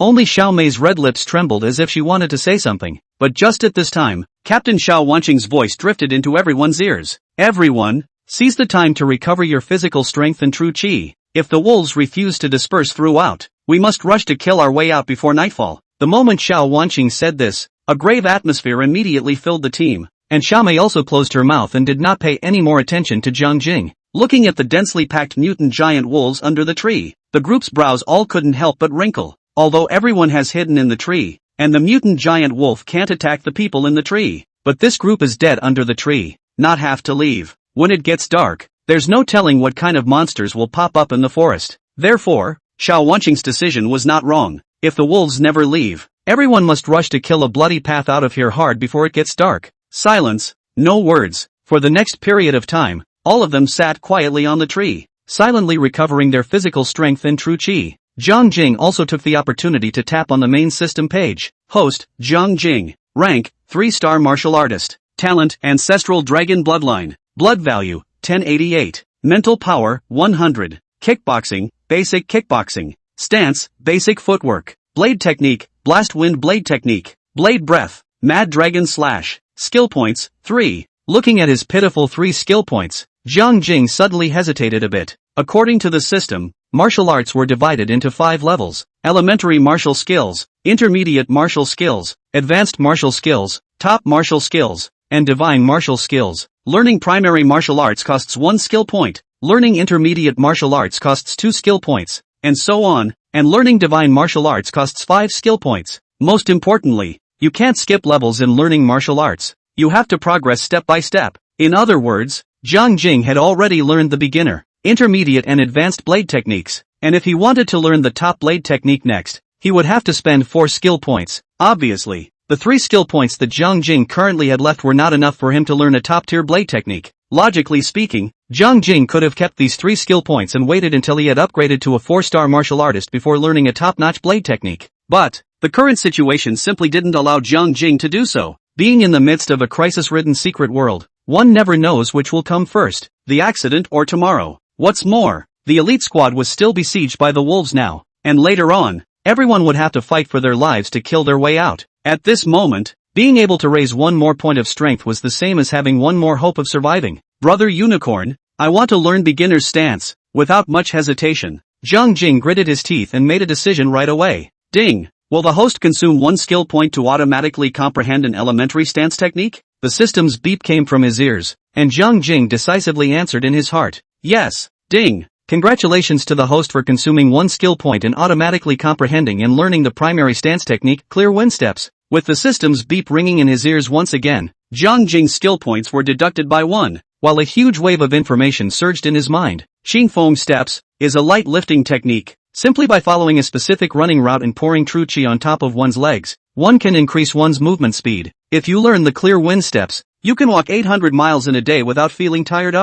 Only Xiao Mei's red lips trembled as if she wanted to say something, but just at this time, Captain Xiao Wanqing's voice drifted into everyone's ears. Everyone, seize the time to recover your physical strength and true qi. If the wolves refuse to disperse throughout, we must rush to kill our way out before nightfall. The moment Xiao Wanqing said this, a grave atmosphere immediately filled the team, and Xiao Mei also closed her mouth and did not pay any more attention to Jiang Jing. Looking at the densely packed mutant giant wolves under the tree, the group's brows all couldn't help but wrinkle. Although everyone has hidden in the tree, and the mutant giant wolf can't attack the people in the tree, but this group is dead under the tree, not have to leave. When it gets dark, there's no telling what kind of monsters will pop up in the forest. Therefore, Xiao Wanqing's decision was not wrong. If the wolves never leave, everyone must rush to kill a bloody path out of here hard before it gets dark. Silence, no words. For the next period of time, all of them sat quietly on the tree, silently recovering their physical strength and true qi. Jiang Jing also took the opportunity to tap on the main system page. Host, Jiang Jing. Rank, 3-star martial artist. Talent, ancestral dragon bloodline. Blood value, 1088. Mental power, 100. Kickboxing, basic kickboxing. Stance, basic footwork. Blade technique, blast wind blade technique. Blade breath, mad dragon slash. Skill points, 3. Looking at his pitiful 3 skill points, Jiang Jing suddenly hesitated a bit. According to the system, martial arts were divided into 5 levels: elementary martial skills, intermediate martial skills, advanced martial skills, top martial skills, and divine martial skills. Learning primary martial arts costs 1 skill point, learning intermediate martial arts costs 2 skill points, and so on, and learning divine martial arts costs 5 skill points. Most importantly, you can't skip levels in learning martial arts. You have to progress step by step. In other words, Jiang Jing had already learned the beginner, intermediate and advanced blade techniques, and if he wanted to learn the top blade technique next, he would have to spend 4 skill points. Obviously, the 3 skill points that Jiang Jing currently had left were not enough for him to learn a top-tier blade technique. Logically speaking, Jiang Jing could have kept these 3 skill points and waited until he had upgraded to a 4-star martial artist before learning a top-notch blade technique. But, the current situation simply didn't allow Jiang Jing to do so. Being in the midst of a crisis-ridden secret world, one never knows which will come first, the accident or tomorrow. What's more, the elite squad was still besieged by the wolves now, and later on, everyone would have to fight for their lives to kill their way out. At this moment, being able to raise 1 more point of strength was the same as having 1 more hope of surviving. Brother Unicorn, I want to learn beginner's stance. Without much hesitation, Jiang Jing gritted his teeth and made a decision right away. Ding! Will the host consume 1 skill point to automatically comprehend an elementary stance technique? The system's beep came from his ears, and Jiang Jing decisively answered in his heart. Yes. Ding! Congratulations to the host for consuming one skill point and automatically comprehending and learning the primary stance technique, clear wind steps. With the system's beep ringing in his ears once again, Zhang Jing's skill points were deducted by 1, while a huge wave of information surged in his mind. Xingfeng steps is a light lifting technique. Simply by following a specific running route and pouring true qi on top of one's legs, one can increase one's movement speed. If you learn the clear wind steps, you can walk 800 miles in a day without feeling tired.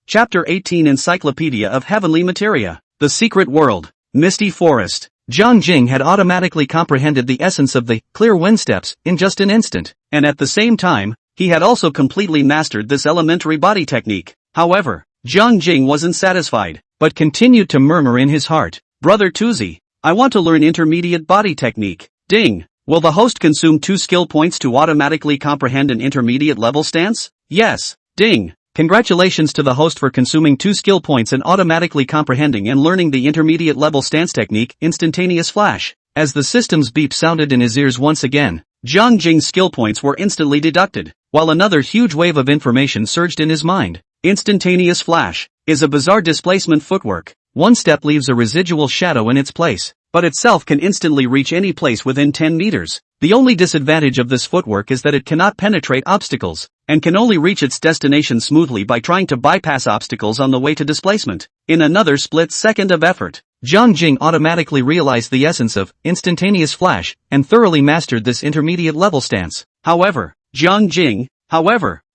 Chapter 18 Encyclopedia of Heavenly Materia. The Secret World. Misty Forest. Zhang Jing had automatically comprehended the essence of the clear wind steps in just an instant, and at the same time, he had also completely mastered this elementary body technique. However, Zhang Jing wasn't satisfied, but continued to murmur in his heart, "Brother Tuzi, I want to learn intermediate body technique." Ding! Will the host consume 2 skill points to automatically comprehend an intermediate level stance? Yes. Ding! Congratulations to the host for consuming 2 skill points and automatically comprehending and learning the intermediate level stance technique, instantaneous flash. As the system's beep sounded in his ears once again, Zhang Jing's skill points were instantly deducted, while another huge wave of information surged in his mind. Instantaneous flash is a bizarre displacement footwork. One step leaves a residual shadow in its place, but itself can instantly reach any place within 10 meters. The only disadvantage of this footwork is that it cannot penetrate obstacles, and can only reach its destination smoothly by trying to bypass obstacles on the way to displacement. In another split second of effort, Zhang Jing automatically realized the essence of instantaneous flash, and thoroughly mastered this intermediate level stance. However, Zhang Jing,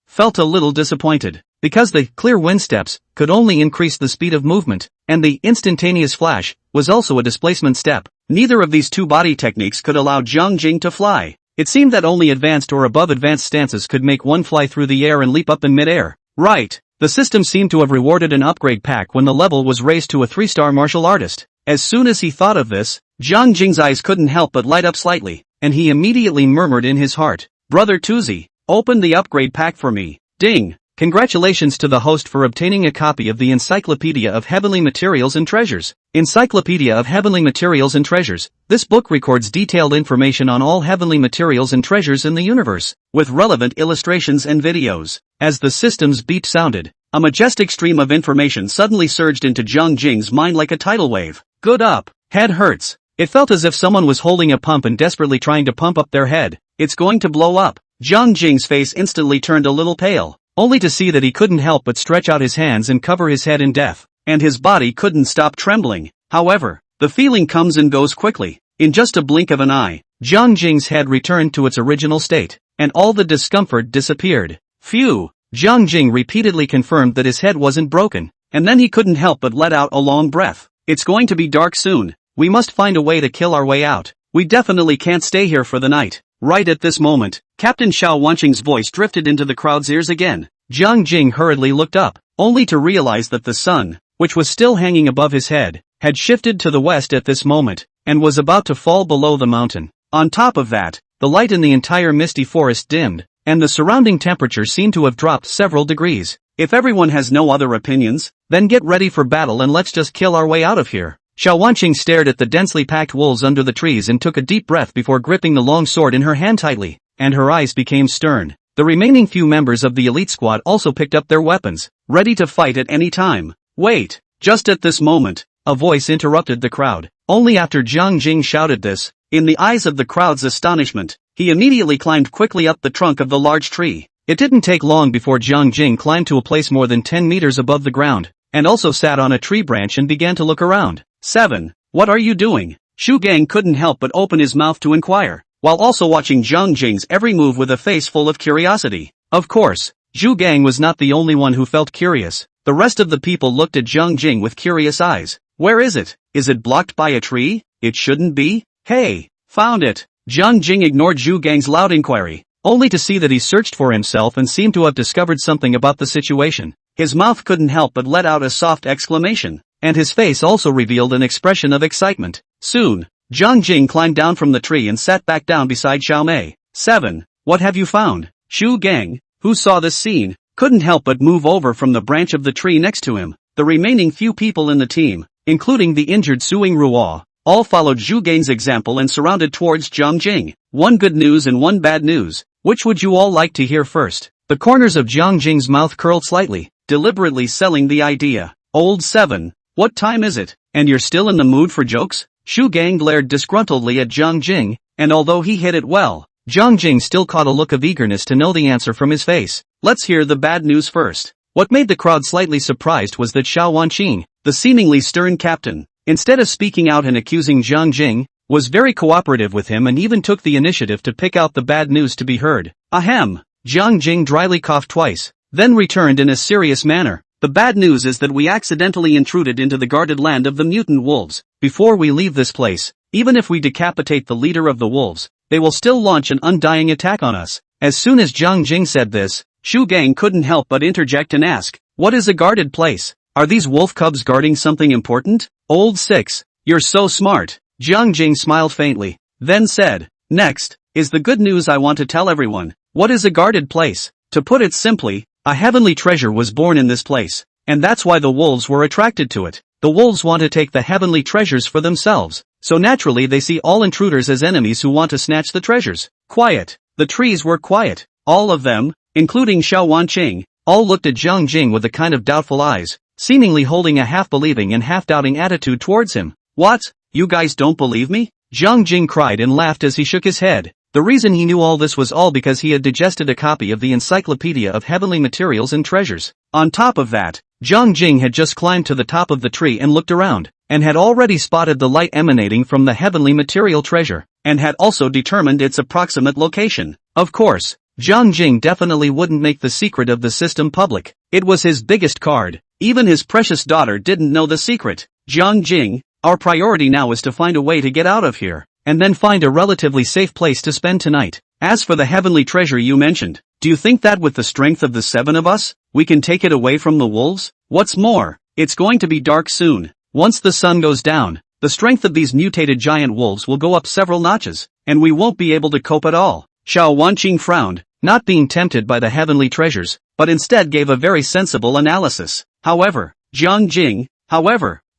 felt a little disappointed, because the clear wind steps could only increase the speed of movement, and the instantaneous flash was also a displacement step. Neither of these 2 body techniques could allow Zhang Jing to fly. It seemed that only advanced or above advanced stances could make one fly through the air and leap up in midair. Right. The system seemed to have rewarded an upgrade pack when the level was raised to a 3-star martial artist. As soon as he thought of this, Zhang Jing's eyes couldn't help but light up slightly, and he immediately murmured in his heart, "Brother Tuzi, open the upgrade pack for me." Ding! Congratulations to the host for obtaining a copy of the Encyclopedia of Heavenly Materials and Treasures. Encyclopedia of Heavenly Materials and Treasures. This book records detailed information on all heavenly materials and treasures in the universe, with relevant illustrations and videos. As the system's beep sounded, a majestic stream of information suddenly surged into Zhang Jing's mind like a tidal wave. Good up. Head hurts. It felt as if someone was holding a pump and desperately trying to pump up their head. It's going to blow up. Zhang Jing's face instantly turned a little pale, only to see that he couldn't help but stretch out his hands and cover his head in death, and his body couldn't stop trembling. However, the feeling comes and goes quickly. In just a blink of an eye, Zhang Jing's head returned to its original state, and all the discomfort disappeared. Phew! Zhang Jing repeatedly confirmed that his head wasn't broken, and then he couldn't help but let out a long breath. It's going to be dark soon. We must find a way to kill our way out. We definitely can't stay here for the night. Right at this moment, Captain Xiao Wanqing's voice drifted into the crowd's ears again. Zhang Jing hurriedly looked up, only to realize that the sun, which was still hanging above his head, had shifted to the west at this moment, and was about to fall below the mountain. On top of that, the light in the entire misty forest dimmed, and the surrounding temperature seemed to have dropped several degrees. If everyone has no other opinions, then get ready for battle and let's just kill our way out of here. Xiao Wanqing stared at the densely packed wolves under the trees and took a deep breath before gripping the long sword in her hand tightly, and her eyes became stern. The remaining few members of the elite squad also picked up their weapons, ready to fight at any time. Wait! Just at this moment, a voice interrupted the crowd. Only after Zhang Jing shouted this, in the eyes of the crowd's astonishment, he immediately climbed quickly up the trunk of the large tree. It didn't take long before Zhang Jing climbed to a place more than 10 meters above the ground, and also sat on a tree branch and began to look around. 7. What are you doing? Shu Gang couldn't help but open his mouth to inquire, while also watching Zhang Jing's every move with a face full of curiosity. Of course, Zhu Gang was not the only one who felt curious. The rest of the people looked at Zhang Jing with curious eyes. Where is it? Is it blocked by a tree? It shouldn't be. Hey, found it. Zhang Jing ignored Zhu Gang's loud inquiry, only to see that he searched for himself and seemed to have discovered something about the situation. His mouth couldn't help but let out a soft exclamation, and his face also revealed an expression of excitement. Soon, Zhang Jing climbed down from the tree and sat back down beside Xiao Mei. 7. What have you found? Shu Gang, who saw this scene, couldn't help but move over from the branch of the tree next to him. The remaining few people in the team, including the injured Suing Ruo, all followed Zhu Gang's example and surrounded towards Zhang Jing. One good news and one bad news. Which would you all like to hear first? The corners of Zhang Jing's mouth curled slightly, deliberately selling the idea. Old 7. What time is it? And you're still in the mood for jokes? Shu Gang glared disgruntledly at Zhang Jing, and although he hid it well, Zhang Jing still caught a look of eagerness to know the answer from his face. Let's hear the bad news first. What made the crowd slightly surprised was that Xiao Wanqing, the seemingly stern captain, instead of speaking out and accusing Zhang Jing, was very cooperative with him and even took the initiative to pick out the bad news to be heard. Ahem. Zhang Jing dryly coughed twice, then returned in a serious manner. The bad news is that we accidentally intruded into the guarded land of the mutant wolves. Before we leave this place, even if we decapitate the leader of the wolves, they will still launch an undying attack on us. As soon as Zhang Jing said this, Shu Gang couldn't help but interject and ask, what is a guarded place? Are these wolf cubs guarding something important? Old 6, you're so smart. Zhang Jing smiled faintly, then said, next, is the good news I want to tell everyone. What is a guarded place? To put it simply, a heavenly treasure was born in this place, and that's why the wolves were attracted to it. The wolves want to take the heavenly treasures for themselves, so naturally they see all intruders as enemies who want to snatch the treasures. Quiet. The trees were quiet. All of them, including Xiao Wanqing, all looked at Zhang Jing with a kind of doubtful eyes, seemingly holding a half-believing and half-doubting attitude towards him. What? You guys don't believe me? Zhang Jing cried and laughed as he shook his head. The reason he knew all this was all because he had digested a copy of the Encyclopedia of Heavenly Materials and Treasures. On top of that, Zhang Jing had just climbed to the top of the tree and looked around, and had already spotted the light emanating from the heavenly material treasure, and had also determined its approximate location. Of course, Zhang Jing definitely wouldn't make the secret of the system public. It was his biggest card. Even his precious daughter didn't know the secret. Zhang Jing, our priority now is to find a way to get out of here, and then find a relatively safe place to spend tonight. As for the heavenly treasure you mentioned, do you think that with the strength of the 7 of us, we can take it away from the wolves? What's more, it's going to be dark soon. Once the sun goes down, the strength of these mutated giant wolves will go up several notches, and we won't be able to cope at all. Xiao Wanqing frowned, not being tempted by the heavenly treasures, but instead gave a very sensible analysis. However, Zhang Jing,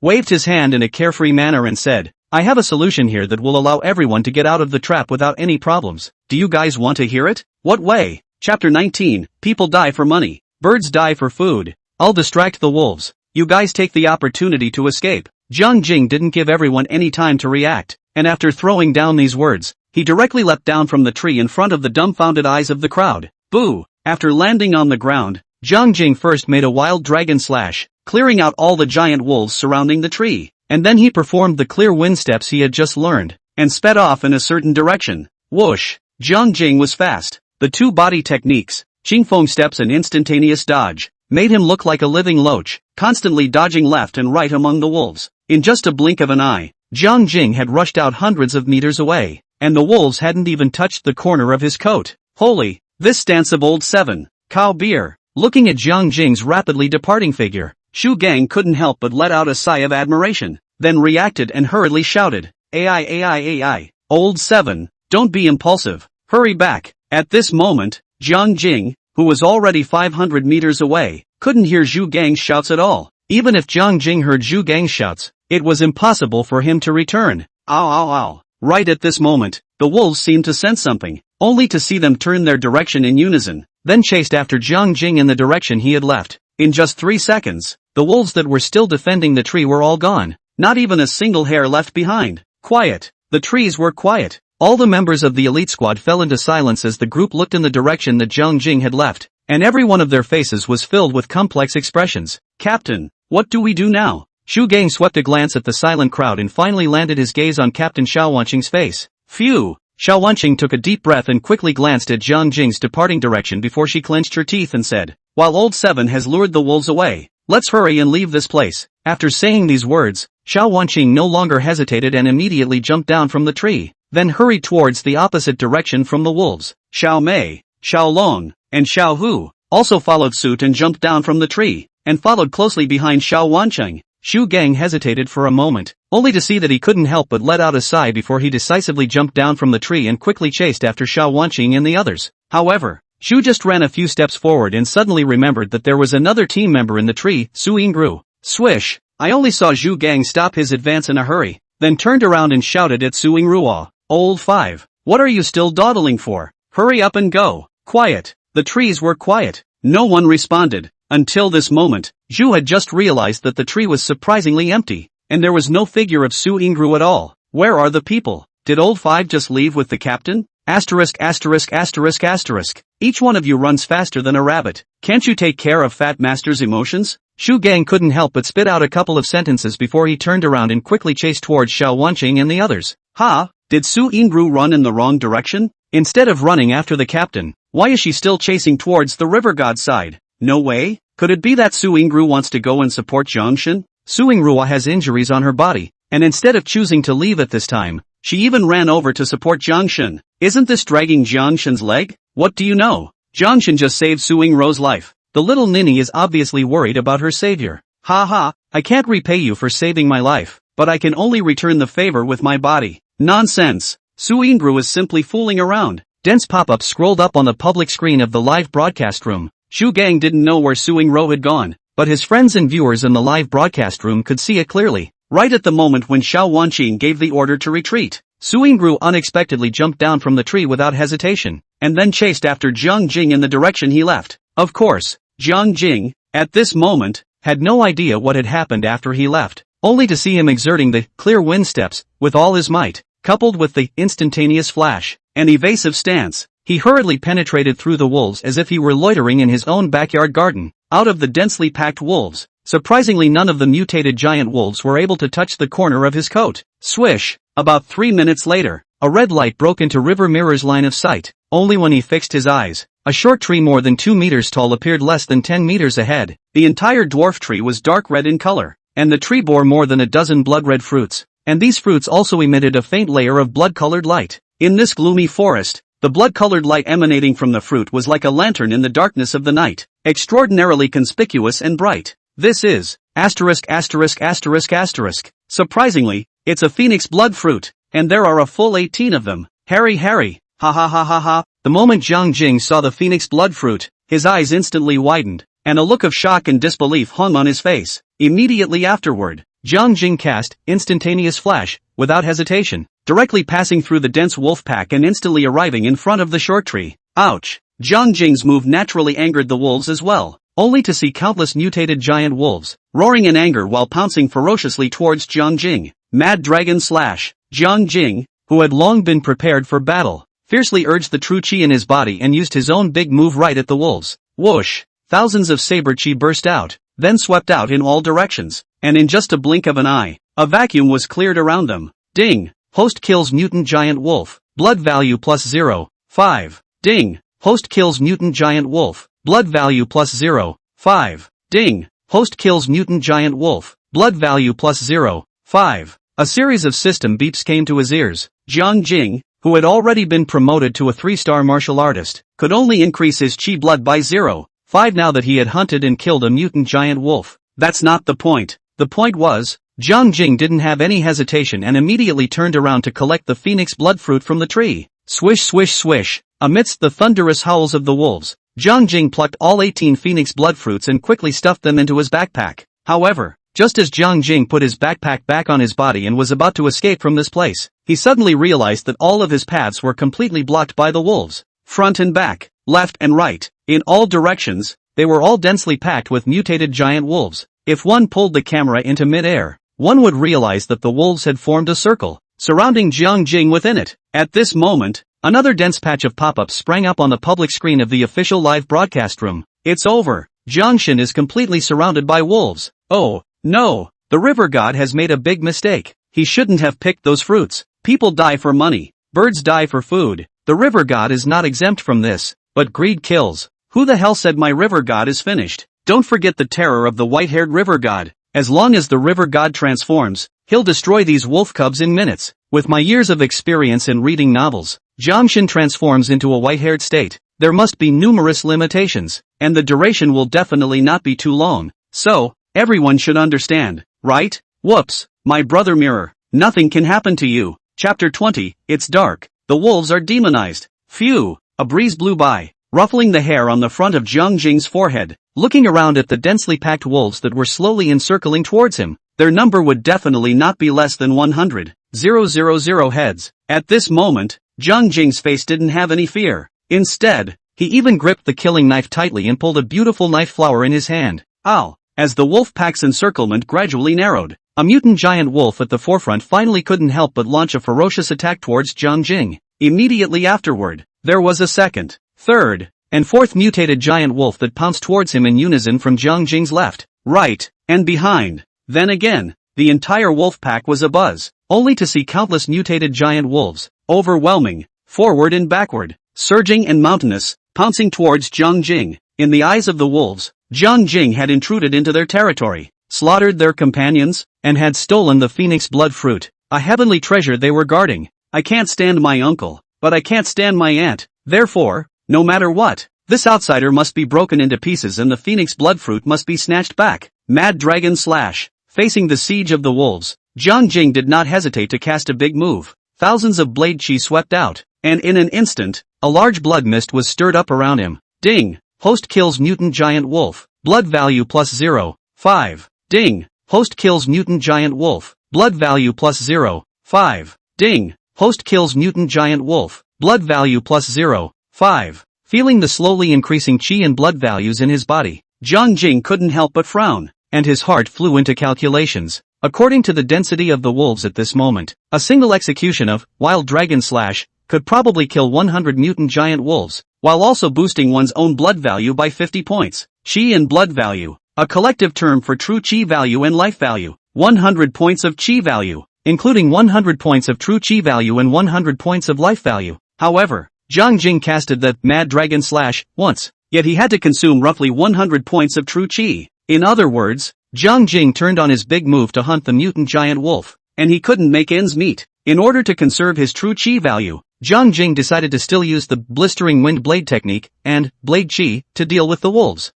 waved his hand in a carefree manner and said, I have a solution here that will allow everyone to get out of the trap without any problems. Do you guys want to hear it? What way? Chapter 19, People die for money. Birds die for food. I'll distract the wolves. You guys take the opportunity to escape. Zhang Jing didn't give everyone any time to react, and after throwing down these words, he directly leapt down from the tree in front of the dumbfounded eyes of the crowd. Boo! After landing on the ground, Zhang Jing first made a wild dragon slash, clearing out all the giant wolves surrounding the tree, and then he performed the clear wind steps he had just learned, and sped off in a certain direction. Whoosh! Zhang Jing was fast. The two body techniques, Qingfeng steps and instantaneous dodge, made him look like a living loach, constantly dodging left and right among the wolves. In just a blink of an eye, Zhang Jing had rushed out hundreds of meters away, and the wolves hadn't even touched the corner of his coat. Holy, this stance of old 7, cow beer. Looking at Zhang Jing's rapidly departing figure, Shu Gang couldn't help but let out a sigh of admiration, then reacted and hurriedly shouted, AI, old 7, don't be impulsive, hurry back. At this moment, Zhang Jing, who was already 500 meters away, couldn't hear Zhu Gang's shouts at all. Even if Zhang Jing heard Zhu Gang's shouts, it was impossible for him to return. Ow. Right at this moment, the wolves seemed to sense something, only to see them turn their direction in unison, then chased after Zhang Jing in the direction he had left. In just 3 seconds, the wolves that were still defending the tree were all gone, not even a single hair left behind. Quiet. The trees were quiet. All the members of the elite squad fell into silence as the group looked in the direction that Zhang Jing had left, and every one of their faces was filled with complex expressions. Captain, what do we do now? Shu Gang swept a glance at the silent crowd and finally landed his gaze on Captain Xiao Wanqing's face. Phew! Xiao Wanqing took a deep breath and quickly glanced at Zhang Jing's departing direction before she clenched her teeth and said, while old 7 has lured the wolves away, let's hurry and leave this place. After saying these words, Xiao Wanqing no longer hesitated and immediately jumped down from the tree, then hurried towards the opposite direction from the wolves. Xiao Mei, Xiao Long, and Xiao Hu also followed suit and jumped down from the tree, and followed closely behind Xiao Wanqing. Shu Gang hesitated for a moment, only to see that he couldn't help but let out a sigh before he decisively jumped down from the tree and quickly chased after Xiao Wanqing and the others. However, Shu just ran a few steps forward and suddenly remembered that there was another team member in the tree, Su Yingru. Swish! I only saw Zhu Gang stop his advance in a hurry, then turned around and shouted at Su Yingru. Old 5, what are you still dawdling for? Hurry up and go. Quiet. The trees were quiet. No one responded. Until this moment, Zhu had just realized that the tree was surprisingly empty, and there was no figure of Su Yingru at all. Where are the people? Did old Five just leave with the captain? Asterisk asterisk asterisk asterisk. Each one of you runs faster than a rabbit. Can't you take care of Fat Master's emotions? Shu Gang couldn't help but spit out a couple of sentences before he turned around and quickly chased towards Xiao Wanqing and the others. Ha! Did Su Yingru run in the wrong direction? Instead of running after the captain, why is she still chasing towards the river god's side? No way? Could it be that Su Yingru wants to go and support Jiangshan? Su Yingru has injuries on her body, and instead of choosing to leave at this time, she even ran over to support Jiangshan. Isn't this dragging Jiangshan's leg? What do you know? Jiangshan just saved Su Yingru's life. The little ninny is obviously worried about her savior. Ha ha, I can't repay you for saving my life, but I can only return the favor with my body. Nonsense. Su Yingru is simply fooling around. Dense pop-ups scrolled up on the public screen of the live broadcast room. Shu Gang didn't know where Su Yingru had gone, but his friends and viewers in the live broadcast room could see it clearly. Right at the moment when Xiao Wanqing gave the order to retreat, Su Yingru unexpectedly jumped down from the tree without hesitation, and then chased after Jiang Jing in the direction he left. Of course, Jiang Jing, at this moment, had no idea what had happened after he left, only to see him exerting the clear wind steps with all his might, coupled with the instantaneous flash and evasive stance. He hurriedly penetrated through the wolves as if he were loitering in his own backyard garden. Out of the densely packed wolves, surprisingly none of the mutated giant wolves were able to touch the corner of his coat. Swish! About 3 minutes later, a red light broke into River Mirror's line of sight. Only when he fixed his eyes, a short tree more than 2 meters tall appeared less than 10 meters ahead. The entire dwarf tree was dark red in color, and the tree bore more than a dozen blood-red fruits, and these fruits also emitted a faint layer of blood-colored light. In this gloomy forest, the blood-colored light emanating from the fruit was like a lantern in the darkness of the night, extraordinarily conspicuous and bright. This is asterisk asterisk asterisk asterisk. Surprisingly, it's a phoenix blood fruit, and there are a full 18 of them. Harry, ha ha ha ha ha. The moment Jiang Jing saw the phoenix blood fruit, his eyes instantly widened, and a look of shock and disbelief hung on his face. Immediately afterward, Jiang Jing cast instantaneous flash, without hesitation, directly passing through the dense wolf pack and instantly arriving in front of the short tree. Ouch! Jiang Jing's move naturally angered the wolves as well, only to see countless mutated giant wolves, roaring in anger while pouncing ferociously towards Jiang Jing. Mad Dragon Slash. Jiang Jing, who had long been prepared for battle, fiercely urged the true chi in his body and used his own big move right at the wolves. Whoosh! Thousands of saber chi burst out, then swept out in all directions, and in just a blink of an eye, a vacuum was cleared around them. Ding! Host kills mutant giant wolf. Blood value plus 0. 5. Ding! Host kills mutant giant wolf. Blood value plus 0. 5. Ding! Host kills mutant giant wolf. Blood value plus 0. 5. A series of system beeps came to his ears. Jiang Jing, who had already been promoted to a 3-star martial artist, could only increase his chi blood by 0.5 now that he had hunted and killed a mutant giant wolf. That's not the point. The point was, Jiang Jing didn't have any hesitation and immediately turned around to collect the phoenix blood fruit from the tree. Swish swish swish. Amidst the thunderous howls of the wolves, Jiang Jing plucked all 18 phoenix blood fruits and quickly stuffed them into his backpack. However, just as Jiang Jing put his backpack back on his body and was about to escape from this place, he suddenly realized that all of his paths were completely blocked by the wolves. Front and back, left and right, in all directions, they were all densely packed with mutated giant wolves. If one pulled the camera into mid-air, one would realize that the wolves had formed a circle, surrounding Jiang Jing within it. At this moment, another dense patch of pop-ups sprang up on the public screen of the official live broadcast room. It's over. Jiangshan is completely surrounded by wolves. Oh, no, the river god has made a big mistake. He shouldn't have picked those fruits. People die for money. Birds die for food. The river god is not exempt from this, but greed kills. Who the hell said my river god is finished? Don't forget the terror of the white-haired river god. As long as the river god transforms, he'll destroy these wolf cubs in minutes. With my years of experience in reading novels, Jiangshan transforms into a white-haired state. There must be numerous limitations, and the duration will definitely not be too long. So, everyone should understand, right? Whoops, my brother Mirror, nothing can happen to you. Chapter 20, It's dark. The wolves are demonized. Phew, a breeze blew by, ruffling the hair on the front of Jiang Jing's forehead. Looking around at the densely packed wolves that were slowly encircling towards him, their number would definitely not be less than 100,000 heads. At this moment, Jiang Jing's face didn't have any fear. Instead, He even gripped the killing knife tightly and pulled a beautiful knife flower in his hand. Ow! As the wolf pack's encirclement gradually narrowed, a mutant giant wolf at the forefront finally couldn't help but launch a ferocious attack towards Jiang Jing. Immediately afterward, there was a second, third, and fourth mutated giant wolf that pounced towards him in unison from Jiang Jing's left, right, and behind. Then again, the entire wolf pack was abuzz, only to see countless mutated giant wolves, overwhelming, forward and backward, surging and mountainous, pouncing towards Jiang Jing. In the eyes of the wolves, Jiang Jing had intruded into their territory, slaughtered their companions, and had stolen the phoenix blood fruit, a heavenly treasure they were guarding. I can't stand my uncle, but I can't stand my aunt, therefore, no matter what, this outsider must be broken into pieces and the phoenix blood fruit must be snatched back. Mad Dragon Slash. Facing the siege of the wolves, Jiang Jing did not hesitate to cast a big move. Thousands of blade chi swept out, and in an instant, a large blood mist was stirred up around him. Ding! Host kills mutant giant wolf. Blood value plus 0.5. Ding! Host kills mutant giant wolf. Blood value plus 0.5. Ding! Host kills mutant giant wolf. Blood value plus 0.5. Feeling the slowly increasing chi and blood values in his body, Jiang Jing couldn't help but frown, and his heart flew into calculations. According to the density of the wolves at this moment, a single execution of Wild Dragon Slash could probably kill 100 mutant giant wolves, while also boosting one's own blood value by 50 points. Chi and blood value, a collective term for true chi value and life value. 100 points of chi value, including 100 points of true chi value and 100 points of life value. However, Jiang Jing casted the Mad Dragon Slash once, yet he had to consume roughly 100 points of true chi. In other words, Jiang Jing turned on his big move to hunt the mutant giant wolf, and he couldn't make ends meet. In order to conserve his true chi value, Jiang Jing decided to still use the blistering wind blade technique and blade chi to deal with the wolves.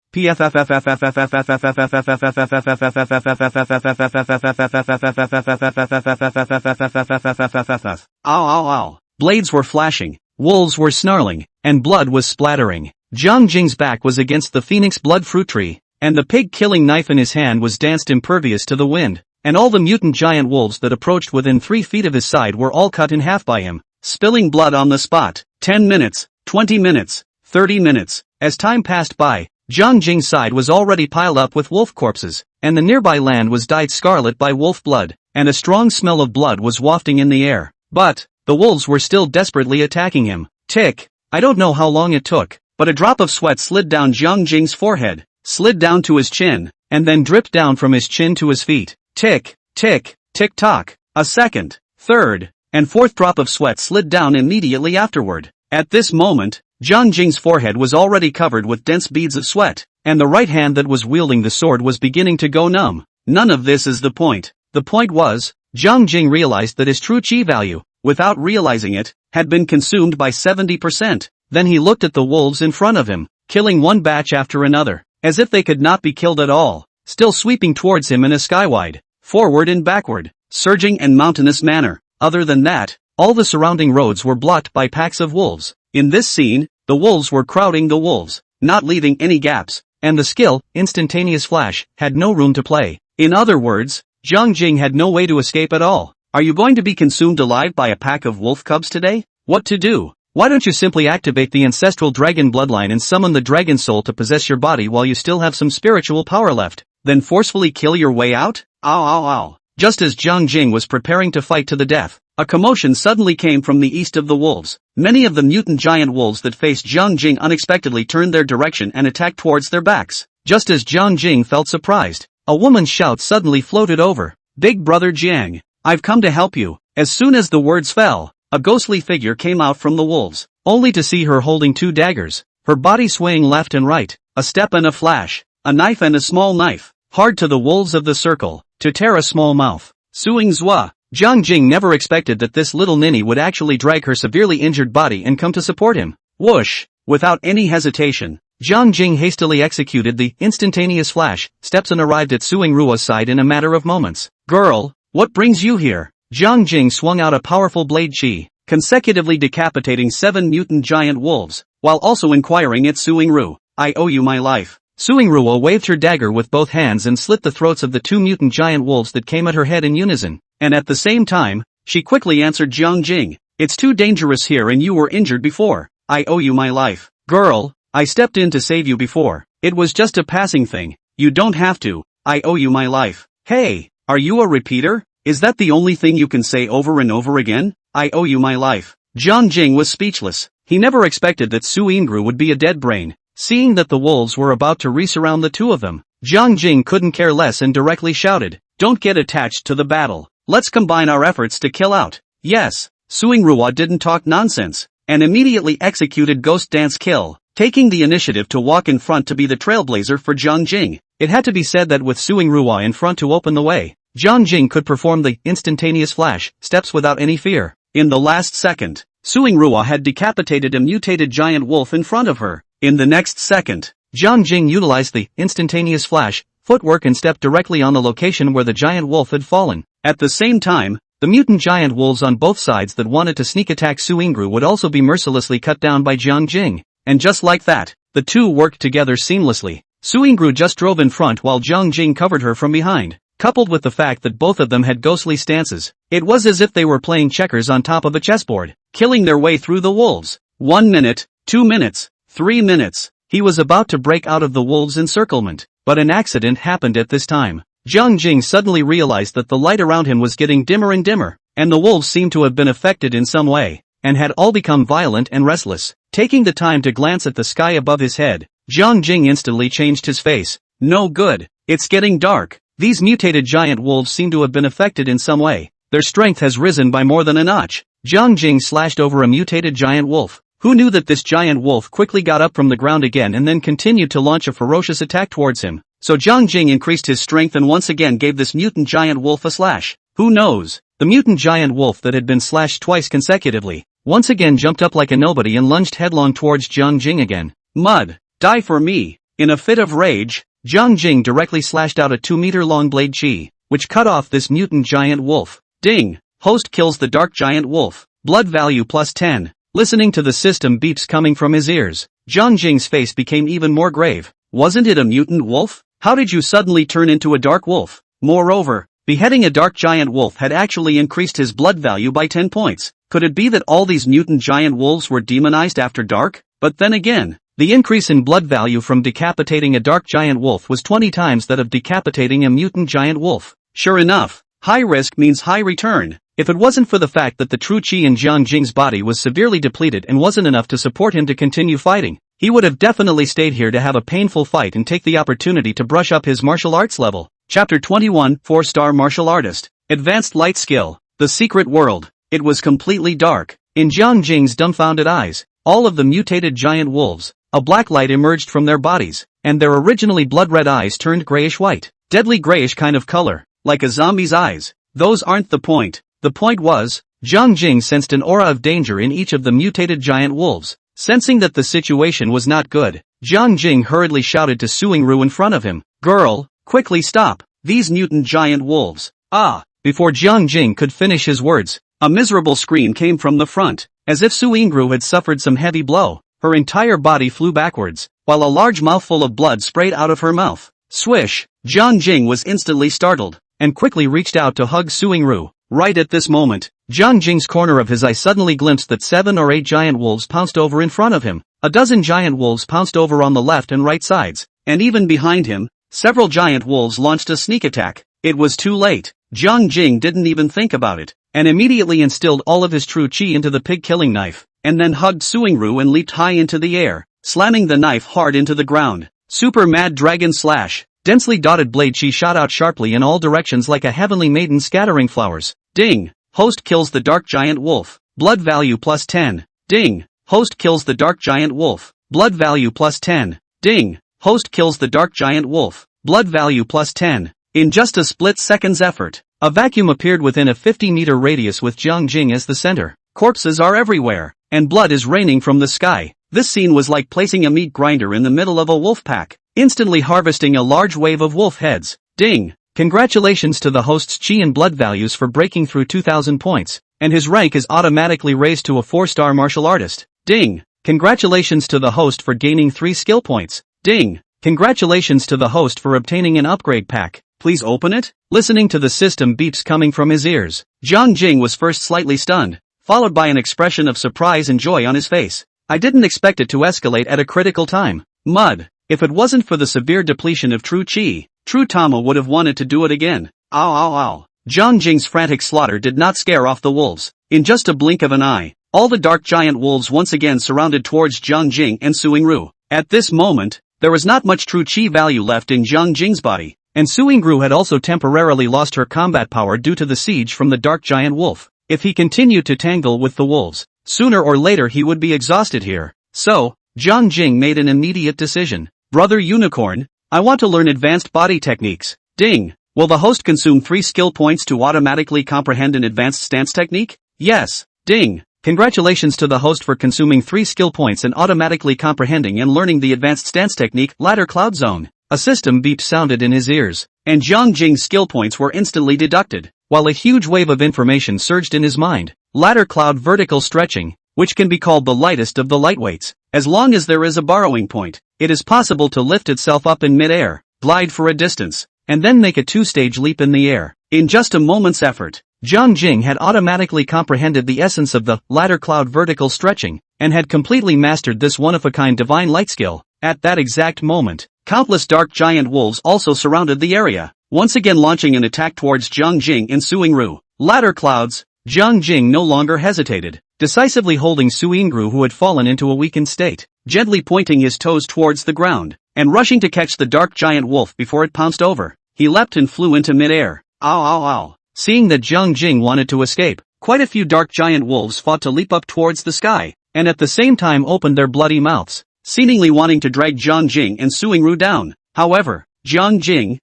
Ow. Blades were flashing, wolves were snarling, and blood was splattering. Jiang Jing's back was against the phoenix blood fruit tree, and the pig-killing knife in his hand was danced impervious to the wind, and all the mutant giant wolves that approached within 3 feet of his side were all cut in half by him, spilling blood on the spot. 10 minutes, 20 minutes, 30 minutes. As time passed by, Jiang Jing's side was already piled up with wolf corpses, and the nearby land was dyed scarlet by wolf blood, and a strong smell of blood was wafting in the air. But the wolves were still desperately attacking him. Tick. I don't know how long it took, but a drop of sweat slid down Jiang Jing's forehead, slid down to his chin, and then dripped down from his chin to his feet. Tick, tick, tick tock. A second, third, and fourth drop of sweat slid down immediately afterward. At this moment, Jiang Jing's forehead was already covered with dense beads of sweat, and the right hand that was wielding the sword was beginning to go numb. None of this is the point. The point was, Jiang Jing realized that his true chi value, without realizing it, had been consumed by 70%. Then he looked at the wolves in front of him, killing one batch after another, as if they could not be killed at all, still sweeping towards him in a skywide, forward and backward, surging and mountainous manner. Other than that, all the surrounding roads were blocked by packs of wolves. In this scene, the wolves were crowding the wolves, not leaving any gaps, and the skill, Instantaneous Flash, had no room to play. In other words, Jiang Jing had no way to escape at all. Are you going to be consumed alive by a pack of wolf cubs today? What to do? Why don't you simply activate the ancestral dragon bloodline and summon the dragon soul to possess your body while you still have some spiritual power left, then forcefully kill your way out? Ow. Just as Jiang Jing was preparing to fight to the death, a commotion suddenly came from the east of the wolves. Many of the mutant giant wolves that faced Jiang Jing unexpectedly turned their direction and attacked towards their backs. Just as Jiang Jing felt surprised, a woman's shout suddenly floated over. Big brother Jiang, I've come to help you. As soon as the words fell, a ghostly figure came out from the wolves, only to see her holding 2 daggers, her body swaying left and right, a step and a flash, a knife and a small knife, hard to the wolves of the circle, to tear a small mouth. Suing Zhua. Jiang Jing never expected that this little ninny would actually drag her severely injured body and come to support him. Whoosh! Without any hesitation, Jiang Jing hastily executed the Instantaneous Flash steps and arrived at Suing Ruo's side in a matter of moments. Girl, what brings you here? Jiang Jing swung out a powerful blade chi, consecutively decapitating 7 mutant giant wolves, while also inquiring at Suing Ruo. I owe you my life. Suing Ruo waved her dagger with both hands and slit the throats of the 2 mutant giant wolves that came at her head in unison, and at the same time, she quickly answered Jiang Jing. It's too dangerous here and you were injured before. I owe you my life. Girl, I stepped in to save you before. It was just a passing thing. You don't have to. I owe you my life. Hey, are you a repeater? Is that the only thing you can say over and over again? I owe you my life. Jiang Jing was speechless. He never expected that Su Yingru would be a dead brain. Seeing that the wolves were about to resurround the two of them, Jiang Jing couldn't care less and directly shouted, "Don't get attached to the battle. Let's combine our efforts to kill out." Yes, Su Yingru didn't talk nonsense, and immediately executed Ghost Dance Kill, taking the initiative to walk in front to be the trailblazer for Jiang Jing. It had to be said that with Su Yingru in front to open the way, Jiang Jing could perform the instantaneous flash steps without any fear. In the last second, Su Yingru had decapitated a mutated giant wolf in front of her. In the next second, Jiang Jing utilized the instantaneous flash footwork and stepped directly on the location where the giant wolf had fallen. At the same time, the mutant giant wolves on both sides that wanted to sneak attack Su Yingru would also be mercilessly cut down by Jiang Jing. And just like that, the two worked together seamlessly. Su Yingru just drove in front while Jiang Jing covered her from behind. Coupled with the fact that both of them had ghostly stances, it was as if they were playing checkers on top of a chessboard, killing their way through the wolves. 1 minute, 2 minutes, 3 minutes. He was about to break out of the wolves' encirclement, but an accident happened at this time. Jiang Jing suddenly realized that the light around him was getting dimmer and dimmer, and the wolves seemed to have been affected in some way, and had all become violent and restless. Taking the time to glance at the sky above his head, Jiang Jing instantly changed his face. No good. It's getting dark. These mutated giant wolves seem to have been affected in some way. Their strength has risen by more than a notch. Jiang Jing slashed over a mutated giant wolf. Who knew that this giant wolf quickly got up from the ground again and then continued to launch a ferocious attack towards him. So Jiang Jing increased his strength and once again gave this mutant giant wolf a slash. Who knows? The mutant giant wolf that had been slashed twice consecutively, once again jumped up like a nobody and lunged headlong towards Jiang Jing again. Mud, die for me. In a fit of rage, Jiang Jing directly slashed out a 2-meter-long blade chi, which cut off this mutant giant wolf. Ding! Host kills the dark giant wolf. Blood value plus 10. Listening to the system beeps coming from his ears, Jiang Jing's face became even more grave. Wasn't it a mutant wolf? How did you suddenly turn into a dark wolf? Moreover, beheading a dark giant wolf had actually increased his blood value by 10 points. Could it be that all these mutant giant wolves were demonized after dark? But then again, the increase in blood value from decapitating a dark giant wolf was 20 times that of decapitating a mutant giant wolf. Sure enough, high risk means high return. If it wasn't for the fact that the true chi in Jiang Jing's body was severely depleted and wasn't enough to support him to continue fighting, he would have definitely stayed here to have a painful fight and take the opportunity to brush up his martial arts level. Chapter 21, 4-star martial artist. Advanced light skill. The secret world. It was completely dark. In Jiang Jing's dumbfounded eyes, all of the mutated giant wolves, a black light emerged from their bodies, and their originally blood-red eyes turned grayish-white. Deadly grayish kind of color, like a zombie's eyes. Those aren't the point. The point was, Jiang Jing sensed an aura of danger in each of the mutated giant wolves. Sensing that the situation was not good, Jiang Jing hurriedly shouted to Su Yingru in front of him, "Girl, quickly stop these mutant giant wolves." Ah! Before Jiang Jing could finish his words, a miserable scream came from the front, as if Su Yingru had suffered some heavy blow. Her entire body flew backwards, while a large mouthful of blood sprayed out of her mouth. Swish! Jiang Jing was instantly startled, and quickly reached out to hug Su Yingru. Right at this moment, Jiang Jing's corner of his eye suddenly glimpsed that 7 or 8 giant wolves pounced over in front of him. A dozen giant wolves pounced over on the left and right sides, and even behind him, several giant wolves launched a sneak attack. It was too late. Jiang Jing didn't even think about it, and immediately instilled all of his true chi into the pig-killing knife, and then hugged Su Yingru and leaped high into the air, slamming the knife hard into the ground. Super Mad Dragon Slash. Densely dotted blade chi shot out sharply in all directions like a heavenly maiden scattering flowers. Ding! Host kills the dark giant wolf. Blood value plus 10. Ding! Host kills the dark giant wolf. Blood value plus 10. Ding! Host kills the dark giant wolf. Blood value plus 10. In just a split second's effort, a vacuum appeared within a 50-meter radius with Jiang Jing as the center. Corpses are everywhere, and blood is raining from the sky. This scene was like placing a meat grinder in the middle of a wolf pack, instantly harvesting a large wave of wolf heads. Ding! Congratulations to the host's chi and blood values for breaking through 2,000 points, and his rank is automatically raised to a 4-star martial artist. Ding! Congratulations to the host for gaining 3 skill points. Ding! Congratulations to the host for obtaining an upgrade pack. Please open it? Listening to the system beeps coming from his ears, Jiang Jing was first slightly stunned, followed by an expression of surprise and joy on his face. I didn't expect it to escalate at a critical time. Mud. If it wasn't for the severe depletion of true chi, true Tama would have wanted to do it again. Ow ow ow. Jiang Jing's frantic slaughter did not scare off the wolves. In just a blink of an eye, all the dark giant wolves once again surrounded towards Jiang Jing and Suingru. At this moment, there was not much true chi value left in Jiang Jing's body, and Suingru had also temporarily lost her combat power due to the siege from the dark giant wolf. If he continued to tangle with the wolves, sooner or later he would be exhausted here. So, Jiang Jing made an immediate decision. Brother Unicorn, I want to learn advanced body techniques. Ding. Will the host consume 3 skill points to automatically comprehend an advanced stance technique? Yes. Ding. Congratulations to the host for consuming 3 skill points and automatically comprehending and learning the advanced stance technique, Ladder Cloud Zone. A system beep sounded in his ears, and Jiang Jing's skill points were instantly deducted, while a huge wave of information surged in his mind. Ladder Cloud Vertical Stretching, which can be called the lightest of the lightweights. As long as there is a borrowing point, it is possible to lift itself up in mid-air, glide for a distance, and then make a 2-stage leap in the air. In just a moment's effort, Jiang Jing had automatically comprehended the essence of the ladder cloud vertical stretching, and had completely mastered this one-of-a-kind divine light skill. At that exact moment, countless dark giant wolves also surrounded the area, once again launching an attack towards Jiang Jing and Suingru. Ladder clouds. Jiang Jing no longer hesitated, decisively holding Suingru, who had fallen into a weakened state, gently pointing his toes towards the ground, and rushing to catch the dark giant wolf before it pounced over. He leapt and flew into mid-air. Ow ow ow. Seeing that Jiang Jing wanted to escape, quite a few dark giant wolves fought to leap up towards the sky, and at the same time opened their bloody mouths, seemingly wanting to drag Jiang Jing and Suingru down. However, Jiang Jing,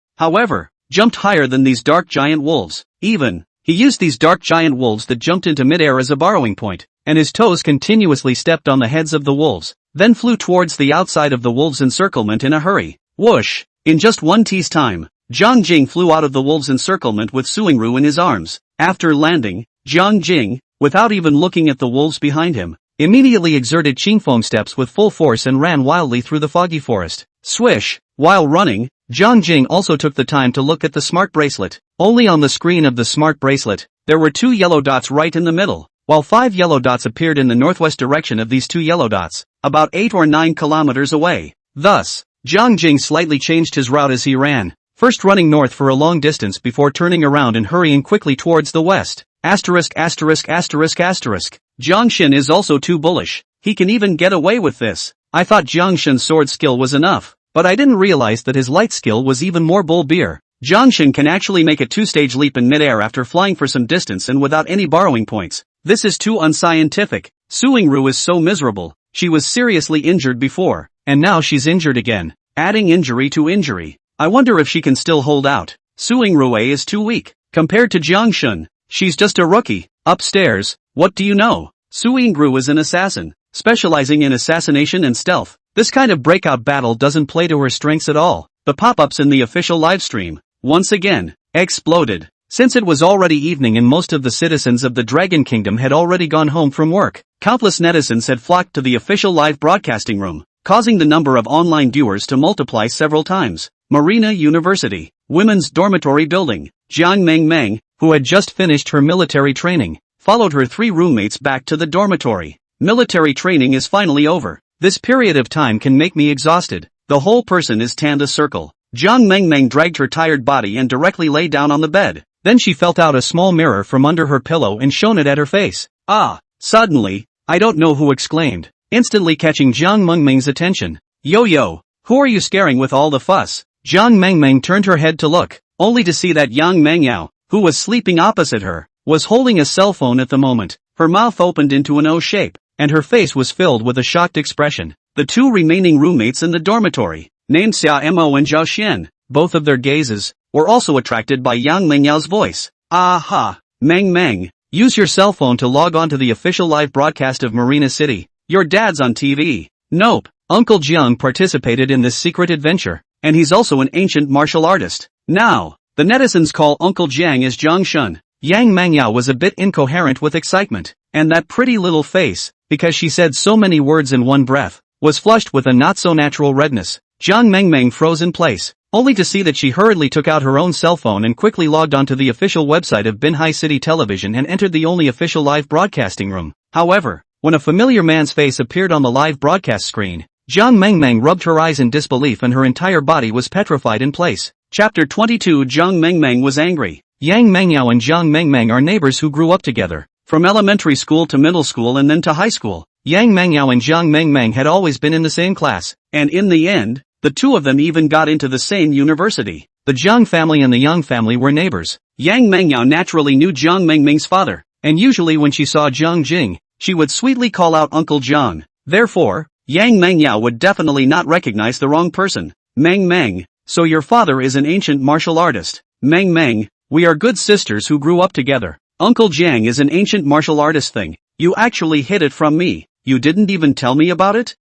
jumped higher than these dark giant wolves. He used these dark giant wolves that jumped into midair as a borrowing point, and his toes continuously stepped on the heads of the wolves, then flew towards the outside of the wolves' encirclement in a hurry. Whoosh! In just 1 T's time, Jiang Jing flew out of the wolves' encirclement with Suingru in his arms. After landing, Jiang Jing, without even looking at the wolves behind him, immediately exerted Qingfoam steps with full force and ran wildly through the foggy forest. Swish! While running, Jiang Jing also took the time to look at the smart bracelet. Only on the screen of the smart bracelet, there were 2 yellow dots right in the middle, while 5 yellow dots appeared in the northwest direction of these 2 yellow dots, about 8 or 9 kilometers away. Thus, Jiang Jing slightly changed his route as he ran, first running north for a long distance before turning around and hurrying quickly towards the west. Jiang Shin is also too bullish. He can even get away with this. I thought Jiang Shin's sword skill was enough, but I didn't realize that his light skill was even more bull beer. Jiang Shin can actually make a 2-stage leap in midair after flying for some distance and without any borrowing points. This is too unscientific. Suingru is so miserable. She was seriously injured before, and now she's injured again, adding injury to injury. I wonder if she can still hold out. Suingru is too weak. Compared to Jiang Shin, she's just a rookie. Upstairs, what do you know? Suingru is an assassin, specializing in assassination and stealth. This kind of breakout battle doesn't play to her strengths at all. The pop-ups in the official livestream, once again, exploded. Since it was already evening and most of the citizens of the Dragon Kingdom had already gone home from work, countless netizens had flocked to the official live broadcasting room, causing the number of online viewers to multiply several times. Marina University, Women's Dormitory Building. Jiang Meng, who had just finished her military training, followed her 3 roommates back to the dormitory. Military training is finally over. This period of time can make me exhausted. The whole person is tanned a circle. Jiang Meng dragged her tired body and directly lay down on the bed. Then she felt out a small mirror from under her pillow and shone it at her face. Ah! Suddenly, I don't know who exclaimed, instantly catching Jiang Meng's attention. Yo, who are you scaring with all the fuss? Jiang Meng turned her head to look, only to see that Yang Mengyao, who was sleeping opposite her, was holding a cell phone at the moment. Her mouth opened into an O shape, and her face was filled with a shocked expression. The 2 remaining roommates in the dormitory, named Xia Mo and Zhao Xian, both of their gazes, were also attracted by Yang Mengyao's voice. Aha! Meng, use your cell phone to log on to the official live broadcast of Marina City. Your dad's on TV. Nope, Uncle Jiang participated in this secret adventure, and he's also an ancient martial artist. Now, the netizens call Uncle Jiang as Jiang Shun. Yang Mengyao was a bit incoherent with excitement, and that pretty little face, because she said so many words in one breath, was flushed with a not-so-natural redness. Jiang Meng froze in place, only to see that she hurriedly took out her own cell phone and quickly logged onto the official website of Binhai City Television and entered the only official live broadcasting room. However, When a familiar man's face appeared on the live broadcast screen, Jiang Mengmeng rubbed her eyes in disbelief and her entire body was petrified in place. Chapter 22. Jiang Mengmeng was angry. Yang Mengyao and Jiang Mengmeng are neighbors who grew up together. From elementary school to middle school and then to high school, Yang Mengyao and Jiang Mengmeng had always been in the same class, and in the end, the two of them even got into the same university. The Jiang family and the Yang family were neighbors. Yang Mengyao naturally knew Jiang Mengmeng's father, and usually when she saw Jiang Jing, she would sweetly call out Uncle Jiang. Therefore, Yang Mengyao would definitely not recognize the wrong person. Meng, so your father is an ancient martial artist. Meng, we are good sisters who grew up together. Uncle Jiang is an ancient martial artist thing. You actually hid it from me. You didn't even tell me about it?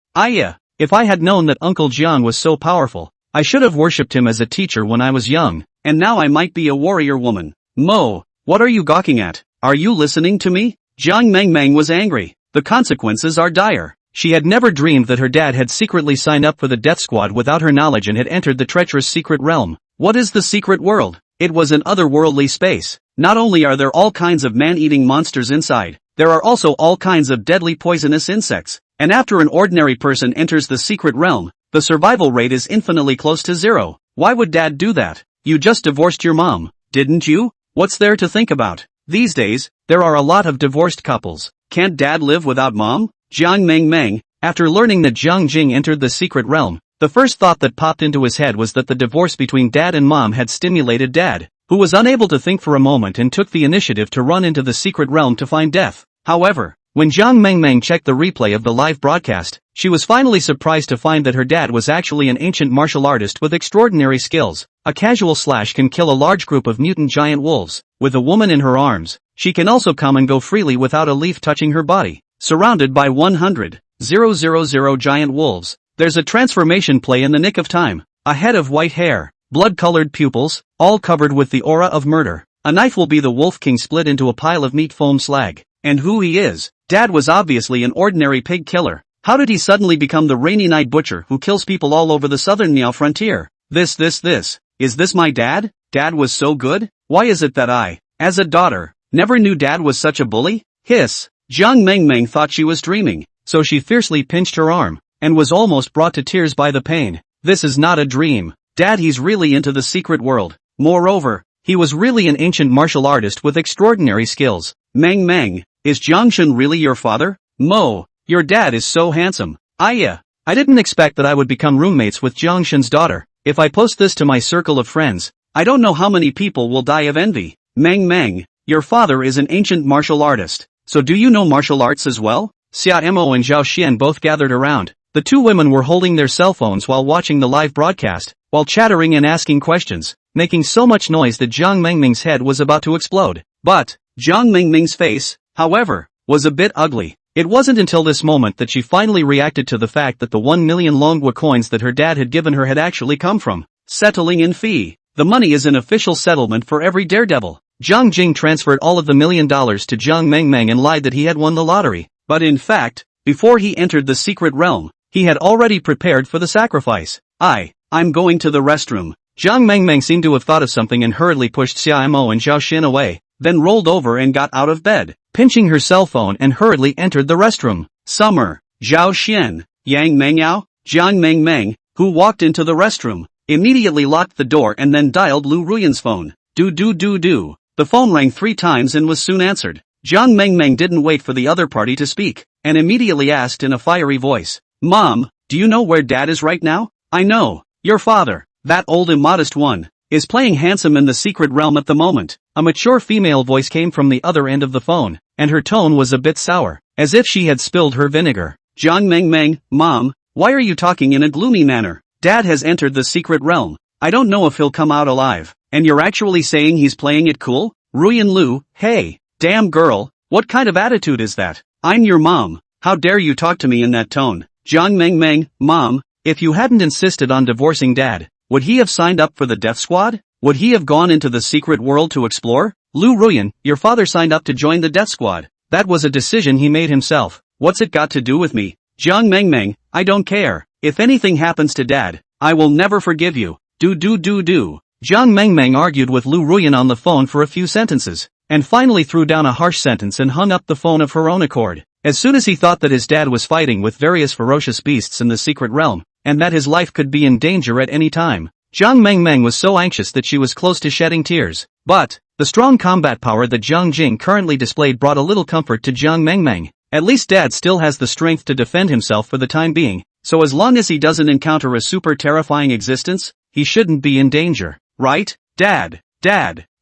If I had known that Uncle Jiang was so powerful, I should have worshipped him as a teacher when I was young, and now I might be a warrior woman. Mo, what are you gawking at? Are you listening to me? Jiang Mengmeng was angry. The consequences are dire. She had never dreamed that her dad had secretly signed up for the death squad without her knowledge and had entered the treacherous secret realm. What is the secret world? It was an otherworldly space. Not only are there all kinds of man-eating monsters inside, there are also all kinds of deadly poisonous insects. And after an ordinary person enters the secret realm, the survival rate is infinitely close to zero. Why would dad do that? You just divorced your mom, didn't you? What's there to think about? These days, there are a lot of divorced couples. Can't dad live without mom? Jiang Mengmeng, after learning that Jiang Jing entered the secret realm, the first thought that popped into his head was that the divorce between dad and mom had stimulated dad, who was unable to think for a moment and took the initiative to run into the secret realm to find death. However, when Jiang Mengmeng checked the replay of the live broadcast, she was finally surprised to find that her dad was actually an ancient martial artist with extraordinary skills. A casual slash can kill a large group of mutant giant wolves. With a woman in her arms, she can also come and go freely without a leaf touching her body. Surrounded by 100,000 giant wolves, there's a transformation play in the nick of time. A head of white hair, blood-colored pupils, all covered with the aura of murder. A knife will be the Wolf King split into a pile of meat foam slag. And who he is? Dad was obviously an ordinary pig killer. How did he suddenly become the rainy night butcher who kills people all over the southern Miao frontier? Is this my dad? Dad was so good? Why is it that I, as a daughter, never knew dad was such a bully? Hiss. Jiang Mengmeng thought she was dreaming, so she fiercely pinched her arm, and was almost brought to tears by the pain. This is not a dream. Dad, he's really into the secret world. Moreover, he was really an ancient martial artist with extraordinary skills. Meng, is Jiangshan really your father? Mo, your dad is so handsome. I didn't expect that I would become roommates with Jiangshan's daughter. If I post this to my circle of friends, I don't know how many people will die of envy. Meng, your father is an ancient martial artist. So do you know martial arts as well? Xia Mo and Zhao Xian both gathered around. The two women were holding their cell phones while watching the live broadcast, while chattering and asking questions, making so much noise that Jiang Mengmeng's head was about to explode. But Jiang Mengmeng's face, however, was a bit ugly. It wasn't until this moment that she finally reacted to the fact that the 1 million Longhua coins that her dad had given her had actually come from settling in fee. The money is an official settlement for every daredevil. Jiang Jing transferred all of the $1 million to Jiang Mengmeng and lied that he had won the lottery. But in fact, before he entered the secret realm, he had already prepared for the sacrifice. I'm going to the restroom. Jiang Mengmeng seemed to have thought of something and hurriedly pushed Xia Mo and Zhao Xin away, then rolled over and got out of bed, pinching her cell phone and hurriedly entered the restroom. Summer, Zhao Xian, Yang Mengyao, Jiang Mengmeng, who walked into the restroom, immediately locked the door and then dialed Lu Ruyan's phone. Do. The phone rang 3 times and was soon answered. Jiang Mengmeng didn't wait for the other party to speak, and immediately asked in a fiery voice, Mom, do you know where Dad is right now? I know. Your father, that old immodest one, is playing handsome in the secret realm at the moment. A mature female voice came from the other end of the phone, and her tone was a bit sour, as if she had spilled her vinegar. Jiang Mengmeng, Mom, why are you talking in a gloomy manner? Dad has entered the secret realm. I don't know if he'll come out alive. And you're actually saying he's playing it cool? Ruyan Lu, hey, damn girl, what kind of attitude is that? I'm your mom. How dare you talk to me in that tone? Jiang Mengmeng, Mom, if you hadn't insisted on divorcing Dad, would he have signed up for the death squad? Would he have gone into the secret world to explore? Lu Ruyan, your father signed up to join the death squad. That was a decision he made himself. What's it got to do with me? Jiang Mengmeng, I don't care. If anything happens to Dad, I will never forgive you. Do. Jiang Mengmeng argued with Lu Ruyan on the phone for a few sentences, and finally threw down a harsh sentence and hung up the phone of her own accord. As soon as he thought that his dad was fighting with various ferocious beasts in the secret realm, and that his life could be in danger at any time, Jiang Mengmeng was so anxious that she was close to shedding tears. But the strong combat power that Jiang Jing currently displayed brought a little comfort to Jiang Mengmeng. At least Dad still has the strength to defend himself for the time being, so as long as he doesn't encounter a super terrifying existence, he shouldn't be in danger, right? Dad,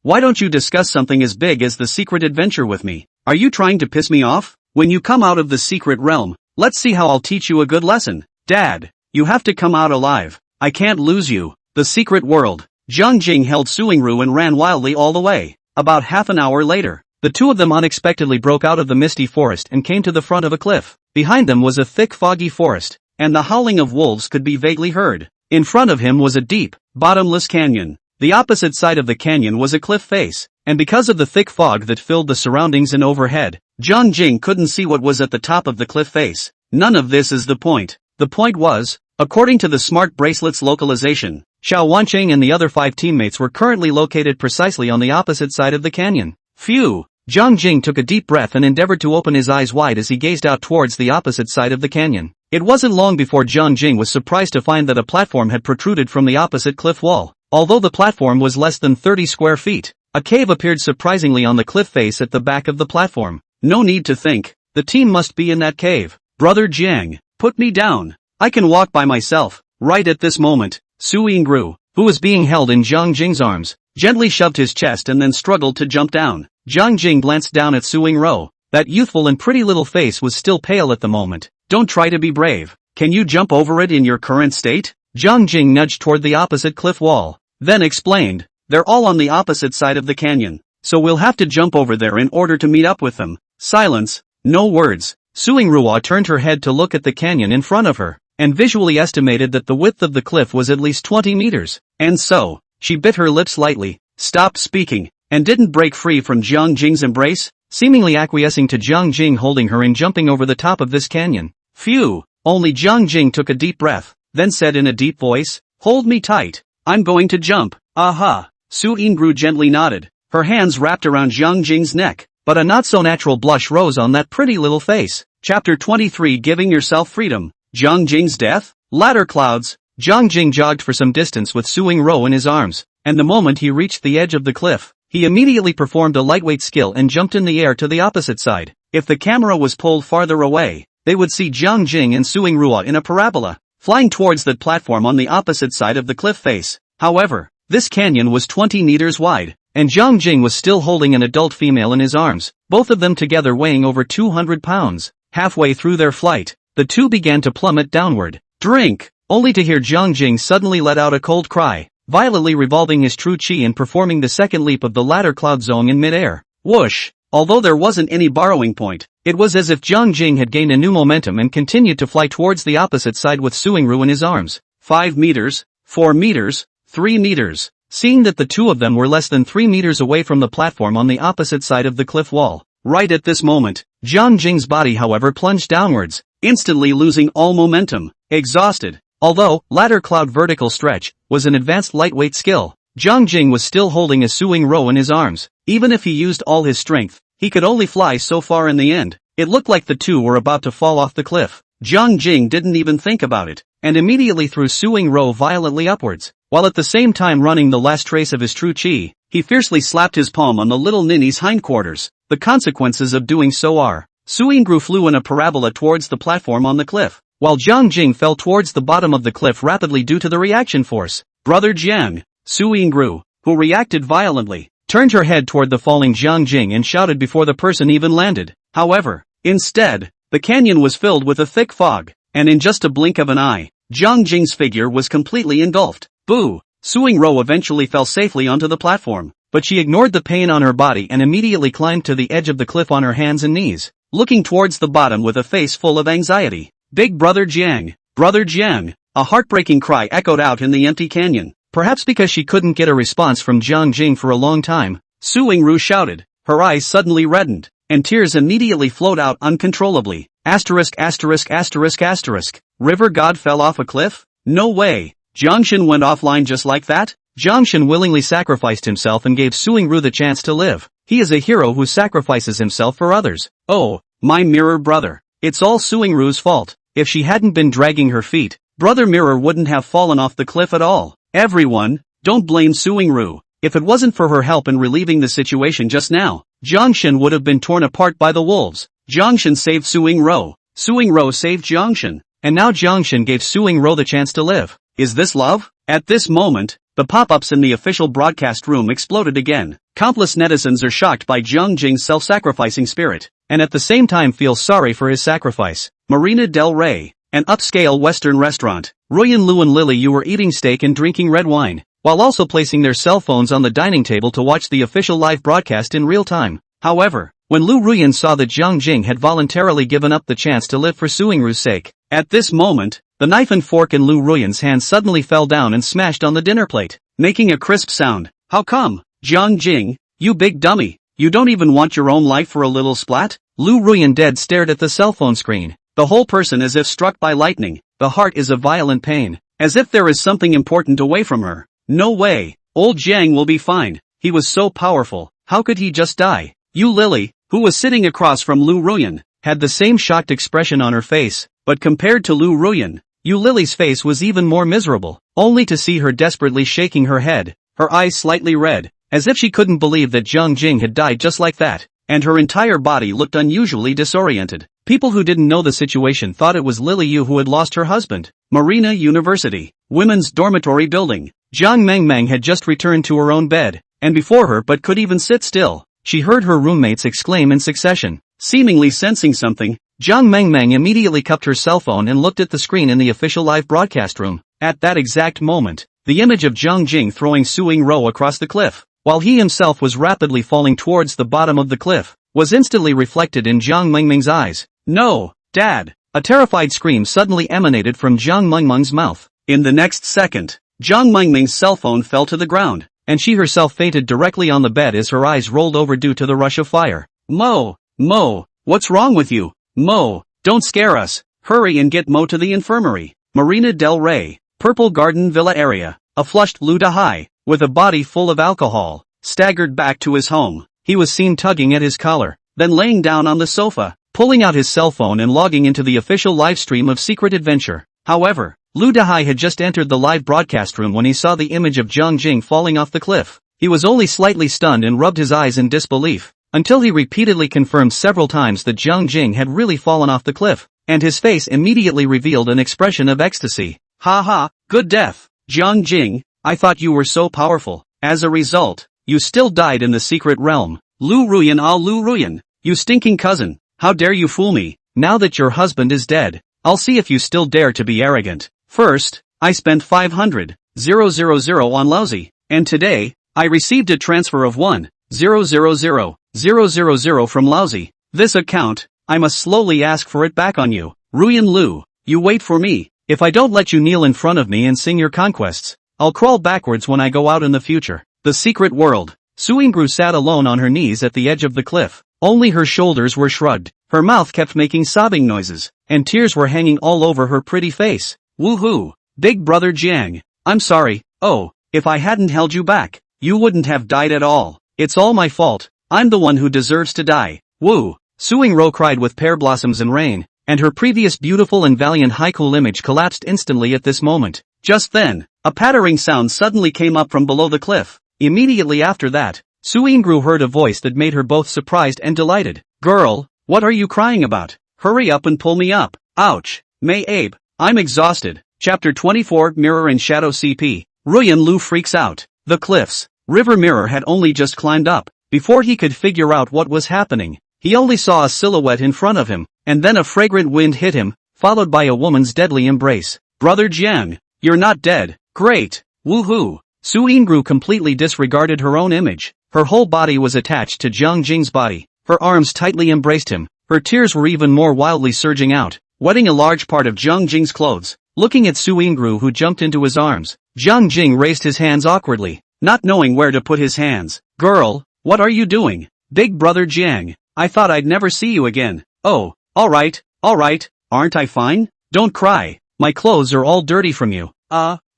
why don't you discuss something as big as the secret adventure with me? Are you trying to piss me off? When you come out of the secret realm, let's see how I'll teach you a good lesson. Dad, you have to come out alive. I can't lose you. The secret world. Jiang Jing held Suingru and ran wildly all the way. About half an hour later, the two of them unexpectedly broke out of the misty forest and came to the front of a cliff. Behind them was a thick foggy forest, and the howling of wolves could be vaguely heard. In front of him was a deep, bottomless canyon. The opposite side of the canyon was a cliff face, and because of the thick fog that filled the surroundings and overhead, Jiang Jing couldn't see what was at the top of the cliff face. None of this is the point. The point was, according to the smart bracelet's localization, Xiao Wancheng and the other 5 teammates were currently located precisely on the opposite side of the canyon. Phew! Jiang Jing took a deep breath and endeavored to open his eyes wide as he gazed out towards the opposite side of the canyon. It wasn't long before Jiang Jing was surprised to find that a platform had protruded from the opposite cliff wall. Although the platform was less than 30 square feet, a cave appeared surprisingly on the cliff face at the back of the platform. No need to think. The team must be in that cave. Brother Jiang, put me down. I can walk by myself. Right at this moment, Su Yingru, who was being held in Jiang Jing's arms, gently shoved his chest and then struggled to jump down. Jiang Jing glanced down at Su Yingru. That youthful and pretty little face was still pale at the moment. Don't try to be brave. Can you jump over it in your current state? Jiang Jing nudged toward the opposite cliff wall, then explained, they're all on the opposite side of the canyon, so we'll have to jump over there in order to meet up with them. Silence, no words. Su Yingru turned her head to look at the canyon in front of her, and visually estimated that the width of the cliff was at least 20 meters. And so, she bit her lips lightly, stopped speaking, and didn't break free from Jiang Jing's embrace, seemingly acquiescing to Jiang Jing holding her and jumping over the top of this canyon. Phew! Only Jiang Jing took a deep breath, then said in a deep voice, hold me tight. I'm going to jump. Aha! Su Yingru gently nodded, her hands wrapped around Jiang Jing's neck, but a not-so-natural blush rose on that pretty little face. Chapter 23 Giving Yourself Freedom. Jiang Jing's death? Ladder clouds. Jiang Jing jogged for some distance with Su Yingru in his arms, and the moment he reached the edge of the cliff, he immediately performed a lightweight skill and jumped in the air to the opposite side. If the camera was pulled farther away, they would see Jiang Jing and Su Yingru in a parabola, flying towards that platform on the opposite side of the cliff face. However, this canyon was 20 meters wide, and Jiang Jing was still holding an adult female in his arms, both of them together weighing over 200 pounds. Halfway through their flight, the two began to plummet downward. Drink! Only to hear Jiang Jing suddenly let out a cold cry, violently revolving his true chi and performing the second leap of the ladder cloud zone in midair. Whoosh! Although there wasn't any borrowing point, it was as if Jiang Jing had gained a new momentum and continued to fly towards the opposite side with Su Yingru in his arms. 5 meters, 4 meters, 3 meters. Seeing that the two of them were less than 3 meters away from the platform on the opposite side of the cliff wall. Right at this moment, Jiang Jing's body however plunged downwards, instantly losing all momentum. Exhausted. Although, ladder cloud vertical stretch was an advanced lightweight skill, Jiang Jing was still holding a Su Yingru in his arms. Even if he used all his strength, he could only fly so far in the end. It looked like the two were about to fall off the cliff. Jiang Jing didn't even think about it, and immediately threw Su Yingru violently upwards. While at the same time running the last trace of his true chi, he fiercely slapped his palm on the little ninny's hindquarters. The consequences of doing so are, Su Yingru flew in a parabola towards the platform on the cliff, while Jiang Jing fell towards the bottom of the cliff rapidly due to the reaction force. Brother Jiang, Su Yingru, who reacted violently, turned her head toward the falling Jiang Jing and shouted before the person even landed. However, instead, the canyon was filled with a thick fog, and in just a blink of an eye, Jiang Jing's figure was completely engulfed. Boo! Su Yingru eventually fell safely onto the platform, but she ignored the pain on her body and immediately climbed to the edge of the cliff on her hands and knees, looking towards the bottom with a face full of anxiety. Big Brother Jiang! Brother Jiang! A heartbreaking cry echoed out in the empty canyon. Perhaps because she couldn't get a response from Jiang Jing for a long time, Su Yingru shouted. Her eyes suddenly reddened, and tears immediately flowed out uncontrollably. Asterisk asterisk asterisk asterisk. River God fell off a cliff? No way. Jiangshan went offline just like that? Jiangshan willingly sacrificed himself and gave Su Yingru the chance to live. He is a hero who sacrifices himself for others. Oh, My mirror brother. It's all Suingru's fault. If she hadn't been dragging her feet, Brother Mirror wouldn't have fallen off the cliff at all. Everyone, don't blame Suingru. If it wasn't for her help in relieving the situation just now, Jiangshan would have been torn apart by the wolves. Jiangshan saved Suingru. Suingru saved Jiangshan. And now Jiangshan gave Suingru the chance to live. Is this love? At this moment, the pop-ups in the official broadcast room exploded again. Countless netizens are shocked by Jiang Jing's self-sacrificing spirit, and at the same time feel sorry for his sacrifice. Marina del Rey, an upscale Western restaurant. Ruyan Lu and Lily Yu were eating steak and drinking red wine, while also placing their cell phones on the dining table to watch the official live broadcast in real time. However, when Lu Ruyan saw that Jiang Jing had voluntarily given up the chance to live for Suingru's sake, at this moment, the knife and fork in Lu Ruyan's hand suddenly fell down and smashed on the dinner plate, making a crisp sound. How come? Jiang Jing, you big dummy, you don't even want your own life for a little splat? Lu Ruyan dead stared at the cell phone screen, the whole person as if struck by lightning. The heart is a violent pain, as if there is something important away from her. No way, old Jiang will be fine, he was so powerful, how could he just die? You Lily, who was sitting across from Lu Ruyan, had the same shocked expression on her face, but compared to Lu Ruyan, Yu Lily's face was even more miserable, only to see her desperately shaking her head, her eyes slightly red, as if she couldn't believe that Jiang Jing had died just like that, and her entire body looked unusually disoriented. People who didn't know the situation thought it was Lily Yu who had lost her husband. Marina University, women's dormitory building. Jiang Mengmeng had just returned to her own bed, and before her but could even sit still, she heard her roommates exclaim in succession. Seemingly sensing something, Jiang Mengmeng immediately cupped her cell phone and looked at the screen in the official live broadcast room. At that exact moment, the image of Jiang Jing throwing Suingru across the cliff, while he himself was rapidly falling towards the bottom of the cliff, was instantly reflected in Jiang Mengmeng's eyes. No, Dad! A terrified scream suddenly emanated from Jiang Mengmeng's mouth. In the next second, Jiang Mengmeng's cell phone fell to the ground, and she herself fainted directly on the bed as her eyes rolled over due to the rush of fire. Mo, what's wrong with you? Mo, don't scare us. Hurry and get Mo to the infirmary. Marina del Rey, Purple Garden Villa area. A flushed Lu Dahai, with a body full of alcohol, staggered back to his home. He was seen tugging at his collar, then laying down on the sofa, pulling out his cell phone and logging into the official live stream of Secret Adventure. However, Lu Dahai had just entered the live broadcast room when he saw the image of Jiang Jing falling off the cliff. He was only slightly stunned and rubbed his eyes in disbelief, until he repeatedly confirmed several times that Jiang Jing had really fallen off the cliff, and his face immediately revealed an expression of ecstasy. Ha ha, good death, Jiang Jing, I thought you were so powerful. As a result, you still died in the secret realm. Lu Ruyan, you stinking cousin, how dare you fool me? Now that your husband is dead, I'll see if you still dare to be arrogant. First, I spent 500,000 on Lousy, and today, I received a transfer of 1,000,000 from Lousy. This account, I must slowly ask for it back on you. Ruyan Lu, you wait for me. If I don't let you kneel in front of me and sing your conquests, I'll crawl backwards when I go out in the future. The secret world. Suingru sat alone on her knees at the edge of the cliff. Only her shoulders were shrugged, her mouth kept making sobbing noises, and tears were hanging all over her pretty face. Woohoo! Big brother Jiang, I'm sorry. Oh, if I hadn't held you back, you wouldn't have died at all. It's all my fault. I'm the one who deserves to die. Woo! Suingru cried with pear blossoms and rain, and her previous beautiful and valiant haiku image collapsed instantly at this moment. Just then, a pattering sound suddenly came up from below the cliff. Immediately after that, Suingru heard a voice that made her both surprised and delighted. Girl, what are you crying about? Hurry up and pull me up. Ouch. May Abe, I'm exhausted. Chapter 24 Mirror and Shadow CP. Ruyan Lu freaks out. The cliffs. River Mirror had only just climbed up. Before he could figure out what was happening, he only saw a silhouette in front of him, and then a fragrant wind hit him, followed by a woman's deadly embrace. Brother Jiang, you're not dead. Great. Woohoo. Suingru completely disregarded her own image. Her whole body was attached to Jiang Jing's body. Her arms tightly embraced him. Her tears were even more wildly surging out, wetting a large part of Jiang Jing's clothes. Looking at Suingru who jumped into his arms, Jiang Jing raised his hands awkwardly, not knowing where to put his hands. Girl, what are you doing? Big brother Jiang, I thought I'd never see you again. Oh, alright, aren't I fine? Don't cry, my clothes are all dirty from you.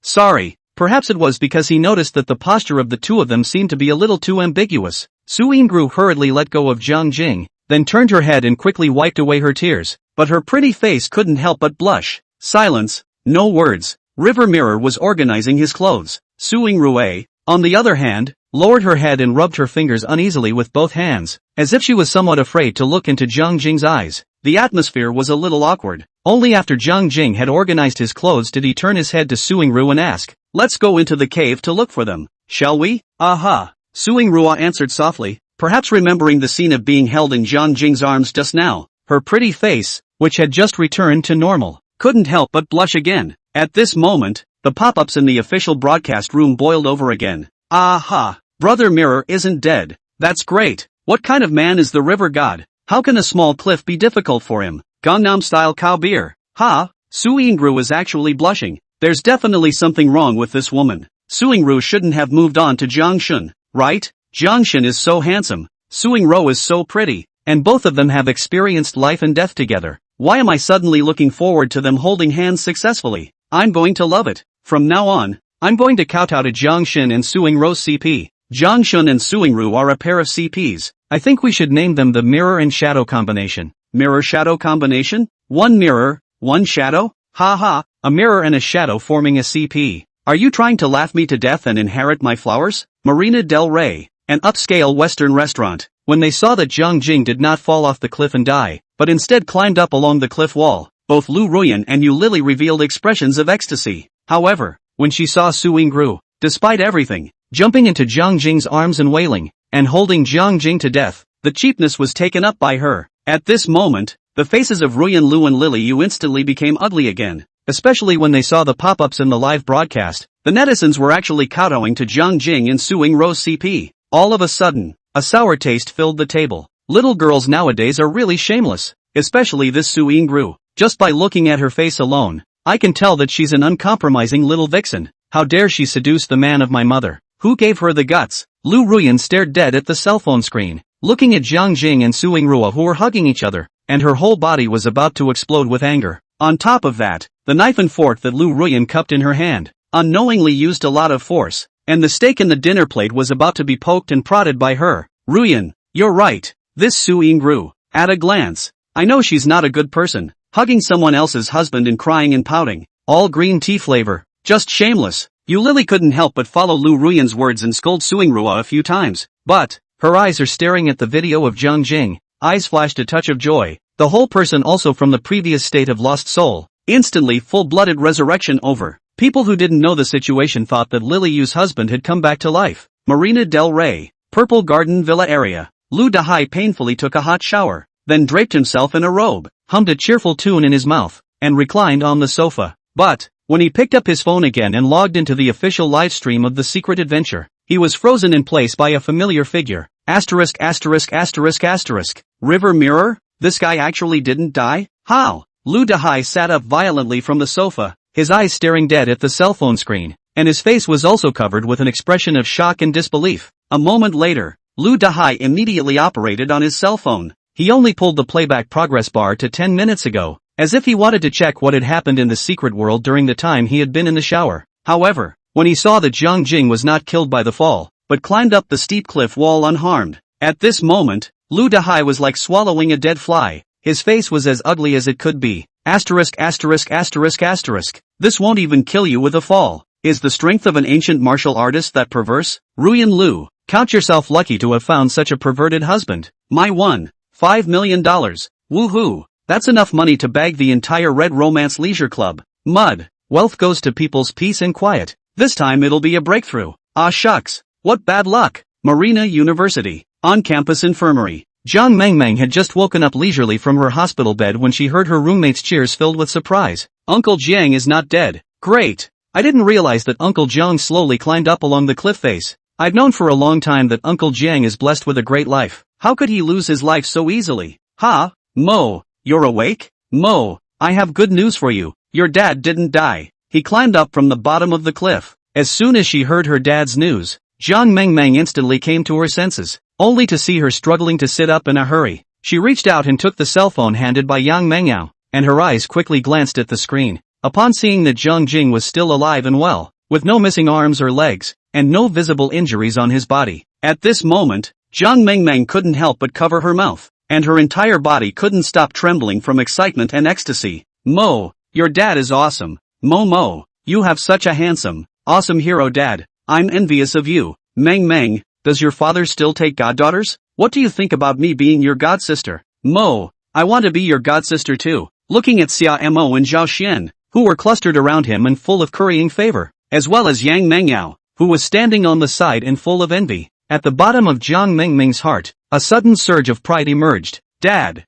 Sorry. Perhaps it was because he noticed that the posture of the two of them seemed to be a little too ambiguous. Suingru hurriedly let go of Jiang Jing, then turned her head and quickly wiped away her tears, but her pretty face couldn't help but blush. Silence, no words. River Mirror was organizing his clothes. Suing Rue, on the other hand, lowered her head and rubbed her fingers uneasily with both hands, as if she was somewhat afraid to look into Jiang Jing's eyes. The atmosphere was a little awkward. Only after Jiang Jing had organized his clothes did he turn his head to Suing Ru and ask, "Let's go into the cave to look for them, shall we?" "Aha." Suing Rua answered softly, perhaps remembering the scene of being held in Jiang Jing's arms just now. Her pretty face, which had just returned to normal, couldn't help but blush again. At this moment, the pop-ups in the official broadcast room boiled over again. "Aha! Brother Mirror isn't dead. That's great. What kind of man is the river god? How can a small cliff be difficult for him? Gangnam-style cow beer. Ha!" Suingru is actually blushing. There's definitely something wrong with this woman. Suingru shouldn't have moved on to Jiangshun, right? Jiangshun is so handsome. Suingru is so pretty. And both of them have experienced life and death together. Why am I suddenly looking forward to them holding hands successfully? I'm going to love it. From now on, I'm going to kowtow to Jiangshun and Suingru's CP. Jiangshun and Suingru are a pair of CPs. I think we should name them the mirror and shadow combination. Mirror-shadow combination? One mirror, one shadow? Ha ha, a mirror and a shadow forming a CP. Are you trying to laugh me to death and inherit my flowers? Marina del Rey, an upscale Western restaurant. When they saw that Jiang Jing did not fall off the cliff and die, but instead climbed up along the cliff wall, both Lu Ruyan and Yu Lily revealed expressions of ecstasy. However, when she saw Suingru, despite everything, jumping into Jiang Jing's arms and wailing, and holding Jiang Jing to death, the cheapness was taken up by her. At this moment, the faces of Ruyan Lu and Lily Yu instantly became ugly again, especially when they saw the pop-ups in the live broadcast. The netizens were actually kowtowing to Jiang Jing and Suingru's CP. All of a sudden, a sour taste filled the table. Little girls nowadays are really shameless, especially this Suingru. Just by looking at her face alone, I can tell that she's an uncompromising little vixen. How dare she seduce the man of my mother? Who gave her the guts? Lu Ruyan stared dead at the cell phone screen, looking at Jiang Jing and Suingru who were hugging each other, and her whole body was about to explode with anger. On top of that, the knife and fork that Lu Ruyan cupped in her hand, unknowingly used a lot of force, and the steak in the dinner plate was about to be poked and prodded by her. Ruyan, you're right. This Suingru. At a glance, I know she's not a good person, hugging someone else's husband and crying and pouting. All green tea flavor. Just shameless. Yu Lily couldn't help but follow Lu Ruyan's words and scold Suingru a few times, but her eyes are staring at the video of Jiang Jing. Eyes flashed a touch of joy. The whole person also from the previous state of lost soul. Instantly full-blooded resurrection over. People who didn't know the situation thought that Lily Yu's husband had come back to life. Marina del Rey, Purple Garden Villa area. Lu Dahai painfully took a hot shower, then draped himself in a robe, hummed a cheerful tune in his mouth, and reclined on the sofa. But when he picked up his phone again and logged into the official live stream of the secret adventure, he was frozen in place by a familiar figure. Asterisk asterisk asterisk asterisk. River Mirror? This guy actually didn't die? How? Lu Dahai sat up violently from the sofa, his eyes staring dead at the cell phone screen, and his face was also covered with an expression of shock and disbelief. A moment later, Lu Dahai immediately operated on his cell phone. He only pulled the playback progress bar to 10 minutes ago, as if he wanted to check what had happened in the secret world during the time he had been in the shower. However, when he saw that Jiang Jing was not killed by the fall, but climbed up the steep cliff wall unharmed, at this moment, Lu Dahai was like swallowing a dead fly. His face was as ugly as it could be. Asterisk asterisk asterisk asterisk. This won't even kill you with a fall. Is the strength of an ancient martial artist that perverse? Ruyan Lu, count yourself lucky to have found such a perverted husband. My $1.5 million. Woohoo. That's enough money to bag the entire Red Romance Leisure Club. Mud. Wealth goes to people's peace and quiet. This time it'll be a breakthrough. Ah shucks. What bad luck. Marina University. On-campus infirmary. Jiang Mengmeng had just woken up leisurely from her hospital bed when she heard her roommate's cheers filled with surprise. Uncle Jiang is not dead. Great. I didn't realize that Uncle Jiang slowly climbed up along the cliff face. I've known for a long time that Uncle Jiang is blessed with a great life. How could he lose his life so easily? Ha? Mo, you're awake? Mo, I have good news for you. Your dad didn't die. He climbed up from the bottom of the cliff. As soon as she heard her dad's news, Jiang Mengmeng instantly came to her senses, only to see her struggling to sit up in a hurry. She reached out and took the cell phone handed by Yang Mengyao, and her eyes quickly glanced at the screen. Upon seeing that Jiang Jing was still alive and well, with no missing arms or legs, and no visible injuries on his body, at this moment, Jiang Mengmeng couldn't help but cover her mouth. and her entire body couldn't stop trembling from excitement and ecstasy. Mo, your dad is awesome. Mo, you have such a handsome, awesome hero dad. I'm envious of you. Meng, does your father still take goddaughters? What do you think about me being your godsister? Mo, I want to be your godsister too. Looking at Xia Mo and Zhao Xian, who were clustered around him and full of currying favor, as well as Yang Mengyao, who was standing on the side and full of envy. At the bottom of Jiang Mengming's heart, a sudden surge of pride emerged. Dad,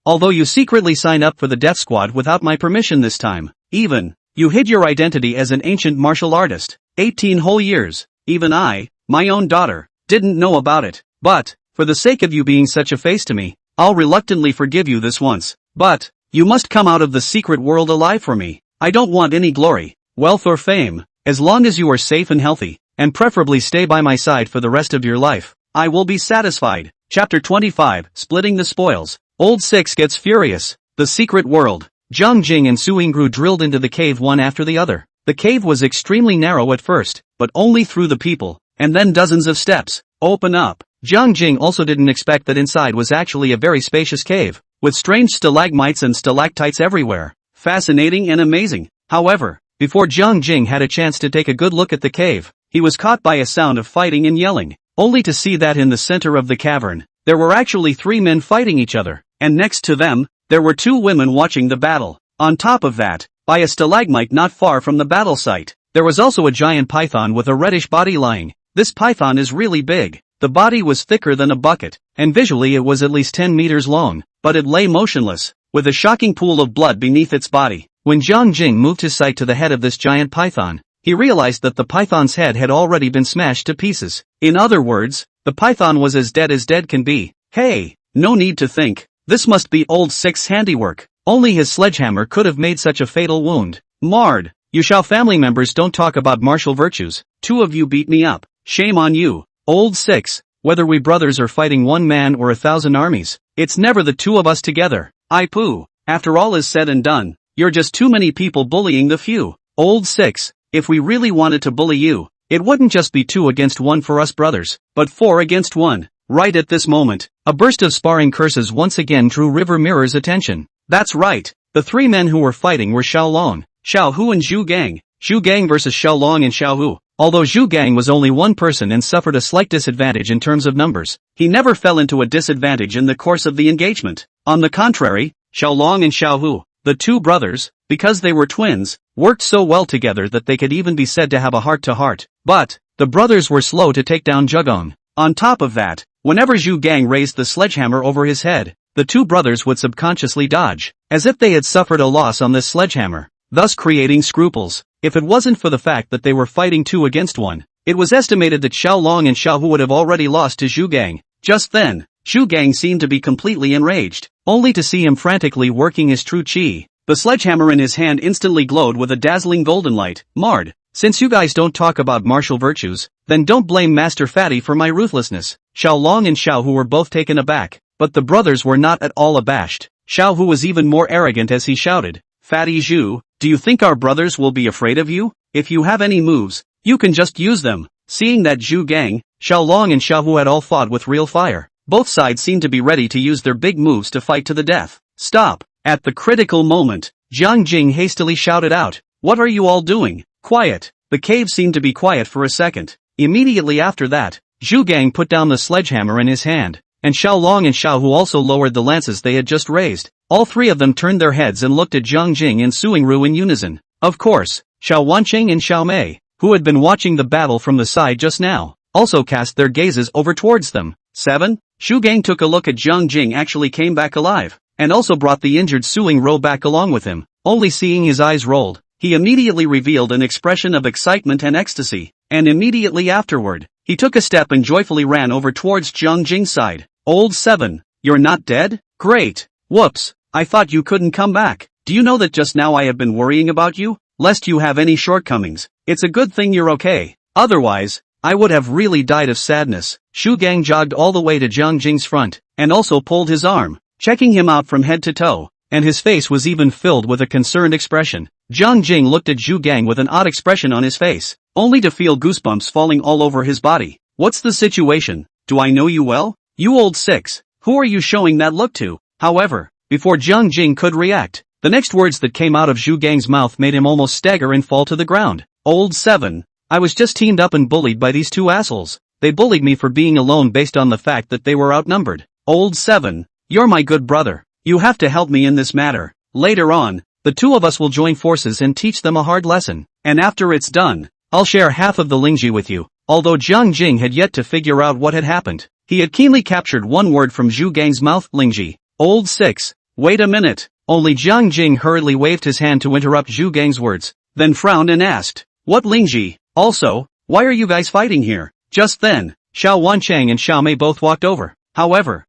although you secretly signed up for the death squad without my permission this time, even, you hid your identity as an ancient martial artist, 18 whole years, even I, my own daughter, didn't know about it, but, for the sake of you being such a face to me, I'll reluctantly forgive you this once, but, you must come out of the secret world alive for me. I don't want any glory, wealth or fame, as long as you are safe and healthy, and preferably stay by my side for the rest of your life, I will be satisfied. Chapter 25, Splitting the Spoils. Old Six gets furious. The secret world. Zhang Jing and Su Yingru drilled into the cave one after the other. The cave was extremely narrow at first, but only through the people, and then dozens of steps. Open up. Zhang Jing also didn't expect that inside was actually a very spacious cave, with strange stalagmites and stalactites everywhere. Fascinating and amazing. However, before Zhang Jing had a chance to take a good look at the cave, he was caught by a sound of fighting and yelling, only to see that in the center of the cavern, there were actually 3 men fighting each other, and next to them, there were 2 women watching the battle. On top of that, by a stalagmite not far from the battle site, there was also a giant python with a reddish body lying. This python is really big. The body was thicker than a bucket, and visually it was at least 10 meters long, but it lay motionless, with a shocking pool of blood beneath its body. When Zhang Jing moved his sight to the head of this giant python, he realized that the python's head had already been smashed to pieces. In other words, the python was as dead can be. Hey, no need to think. This must be Old Six's handiwork. Only his sledgehammer could have made such a fatal wound. Mard, you Shao family members don't talk about martial virtues. 2 of you beat me up. Shame on you. Old Six, whether we brothers are fighting 1 man or 1,000 armies, it's never the 2 of us together. I poo. After all is said and done, you're just too many people bullying the few. Old Six, if we really wanted to bully you, it wouldn't just be 2 against 1 for us brothers, but 4 against 1. Right at this moment, a burst of sparring curses once again drew River Mirror's attention. That's right, the 3 men who were fighting were Xiaolong, Xiaohu and Zhu Gang. Zhu Gang versus Xiaolong and Xiaohu. Although Zhu Gang was only 1 person and suffered a slight disadvantage in terms of numbers, he never fell into a disadvantage in the course of the engagement. On the contrary, Xiaolong and Xiaohu, the 2 brothers, because they were twins, worked so well together that they could even be said to have a heart-to-heart. But, the brothers were slow to take down Zhugong. On top of that, whenever Zhu Gang raised the sledgehammer over his head, the 2 brothers would subconsciously dodge, as if they had suffered a loss on this sledgehammer, thus creating scruples. If it wasn't for the fact that they were fighting 2 against 1, it was estimated that Xiaolong and Xiaohu would have already lost to Zhu Gang. Just then, Zhu Gang seemed to be completely enraged, only to see him frantically working his true chi. The sledgehammer in his hand instantly glowed with a dazzling golden light. Mard, since you guys don't talk about martial virtues, then don't blame Master Fatty for my ruthlessness. Xiaolong and Xiaohu were both taken aback, but the brothers were not at all abashed. Xiaohu was even more arrogant as he shouted, Fatty Zhu, do you think our brothers will be afraid of you? If you have any moves, you can just use them. Seeing that Zhu Gang, Xiaolong and Xiaohu had all fought with real fire, both sides seemed to be ready to use their big moves to fight to the death. Stop! At the critical moment, Zhang Jing hastily shouted out, what are you all doing? Quiet! The cave seemed to be quiet for a second. Immediately after that, Zhu Gang put down the sledgehammer in his hand, and Xiaolong and Xiaohu also lowered the lances they had just raised. All 3 of them turned their heads and looked at Zhang Jing and Su Yingru in unison. Of course, Xiao Wanqing and Xiao Mei, who had been watching the battle from the side just now, also cast their gazes over towards them. 7. Zhu Gang took a look at Zhang Jing actually came back alive, and also brought the injured Su Yingru back along with him. Only seeing his eyes rolled, he immediately revealed an expression of excitement and ecstasy, and immediately afterward, he took a step and joyfully ran over towards Zhang Jing's side. Old 7, you're not dead? Great! Whoops, I thought you couldn't come back. Do you know that just now I have been worrying about you, lest you have any shortcomings? It's a good thing you're okay. Otherwise, I would have really died of sadness. Zhu Gang jogged all the way to Zhang Jing's front, and also pulled his arm, checking him out from head to toe, and his face was even filled with a concerned expression. Zhang Jing looked at Zhu Gang with an odd expression on his face, only to feel goosebumps falling all over his body. What's the situation? Do I know you well? You Old Six, Who are you showing that look to? However, before Jiang Jing could react, the next words that came out of Zhu Gang's mouth made him almost stagger and fall to the ground. Old 7. I was just teamed up and bullied by these two assholes. They bullied me for being alone based on the fact that they were outnumbered. Old 7. You're my good brother. You have to help me in this matter. Later on, the two of us will join forces and teach them a hard lesson. And after it's done, I'll share half of the Lingji with you. Although Jiang Jing had yet to figure out what had happened, he had keenly captured one word from Zhu Gang's mouth, Lingji. Old 6. Wait a minute. Only Jiang Jing hurriedly waved his hand to interrupt Zhu Gang's words, then frowned and asked, what Lingji? Also, why are you guys fighting here? Just then, Xiao Wancheng and Xiao Mei both walked over. However,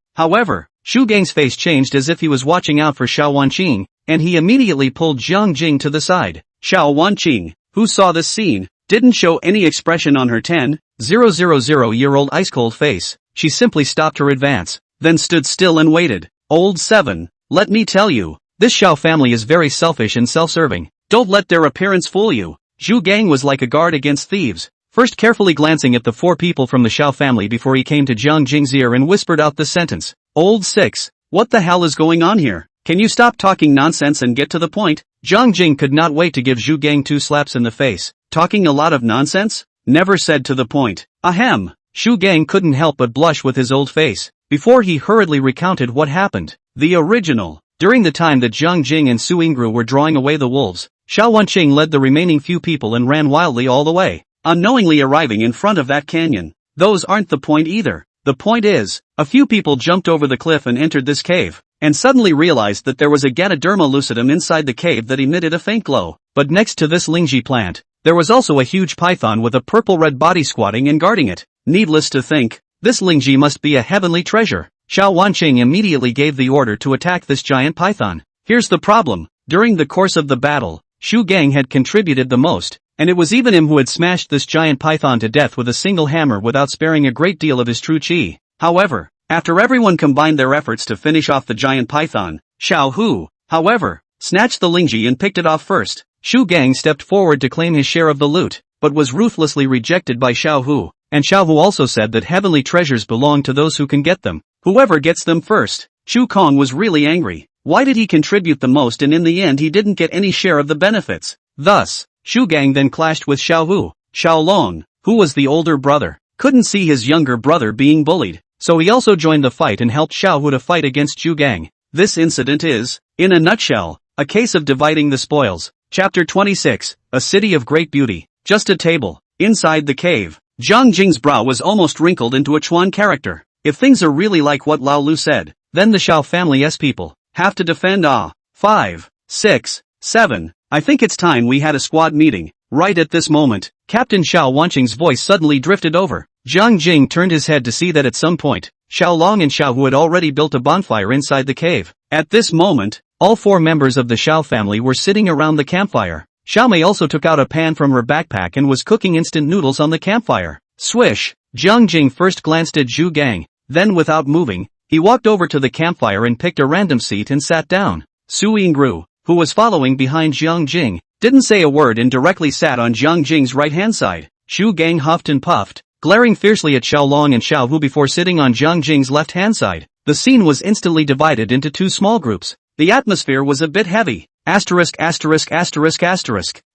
Zhu Gang's face changed as if he was watching out for Xiao Wanqing, and he immediately pulled Jiang Jing to the side. Xiao Wanqing, who saw this scene, didn't show any expression on her 10,000-year-old ice-cold face. She simply stopped her advance, then stood still and waited. Old 7. Let me tell you, this Xiao family is very selfish and self-serving. Don't let their appearance fool you. Zhu Gang was like a guard against thieves, first carefully glancing at the four people from the Xiao family before he came to Jiang Jing's ear and whispered out the sentence. Old 6. What the hell is going on here? Can you stop talking nonsense and get to the point? Jiang Jing could not wait to give Zhu Gang 2 slaps in the face. Talking a lot of nonsense? Never said to the point. Ahem. Zhu Gang couldn't help but blush with his old face, before he hurriedly recounted what happened. The original. During the time that Jiang Jing and Su Yingru were drawing away the wolves, Xiao Wanqing led the remaining few people and ran wildly all the way, unknowingly arriving in front of that canyon. Those aren't the point either. The point is, a few people jumped over the cliff and entered this cave, and suddenly realized that there was a Ganoderma lucidum inside the cave that emitted a faint glow. But next to this Lingji plant, there was also a huge python with a purple-red body squatting and guarding it. Needless to think, this Lingji must be a heavenly treasure. Xiao Wanqing immediately gave the order to attack this giant python. Here's the problem. During the course of the battle, Zhu Gang had contributed the most, and it was even him who had smashed this giant python to death with a single hammer without sparing a great deal of his true chi. However, after everyone combined their efforts to finish off the giant python, Xiao Hu, however, snatched the Lingji and picked it off first. Zhu Gang stepped forward to claim his share of the loot, but was ruthlessly rejected by Xiao Hu, and Xiao Hu also said that heavenly treasures belong to those who can get them. Whoever gets them first. Chu Kong was really angry. Why did he contribute the most and in the end he didn't get any share of the benefits? Thus, Zhu Gang then clashed with Xiao Hu. Xiao Long, who was the older brother, couldn't see his younger brother being bullied, so he also joined the fight and helped Xiao Hu to fight against Zhu Gang. This incident is, in a nutshell, a case of dividing the spoils. Chapter 26, A City of Great Beauty. Just a table. Inside the cave, Jiang Jing's brow was almost wrinkled into a Chuan character. If things are really like what Lao Lu said, then the Xiao family's people have to defend 5, 6, 7. I think it's time we had a squad meeting. Right at this moment, Captain Xiao Wanqing's voice suddenly drifted over. Jiang Jing turned his head to see that at some point, Xiao Long and Xiao Hu had already built a bonfire inside the cave. At this moment, all 4 members of the Xiao family were sitting around the campfire. Xiao Mei also took out a pan from her backpack and was cooking instant noodles on the campfire. Swish! Jiang Jing first glanced at Zhu Gang, then without moving, he walked over to the campfire and picked a random seat and sat down. Su Yingru, who was following behind Jiang Jing, didn't say a word and directly sat on Jiang Jing's right-hand side. Zhu Gang huffed and puffed, glaring fiercely at Xiao Long and Xiao Hu before sitting on Jiang Jing's left-hand side. The scene was instantly divided into 2 small groups. The atmosphere was a bit heavy. Asterisk.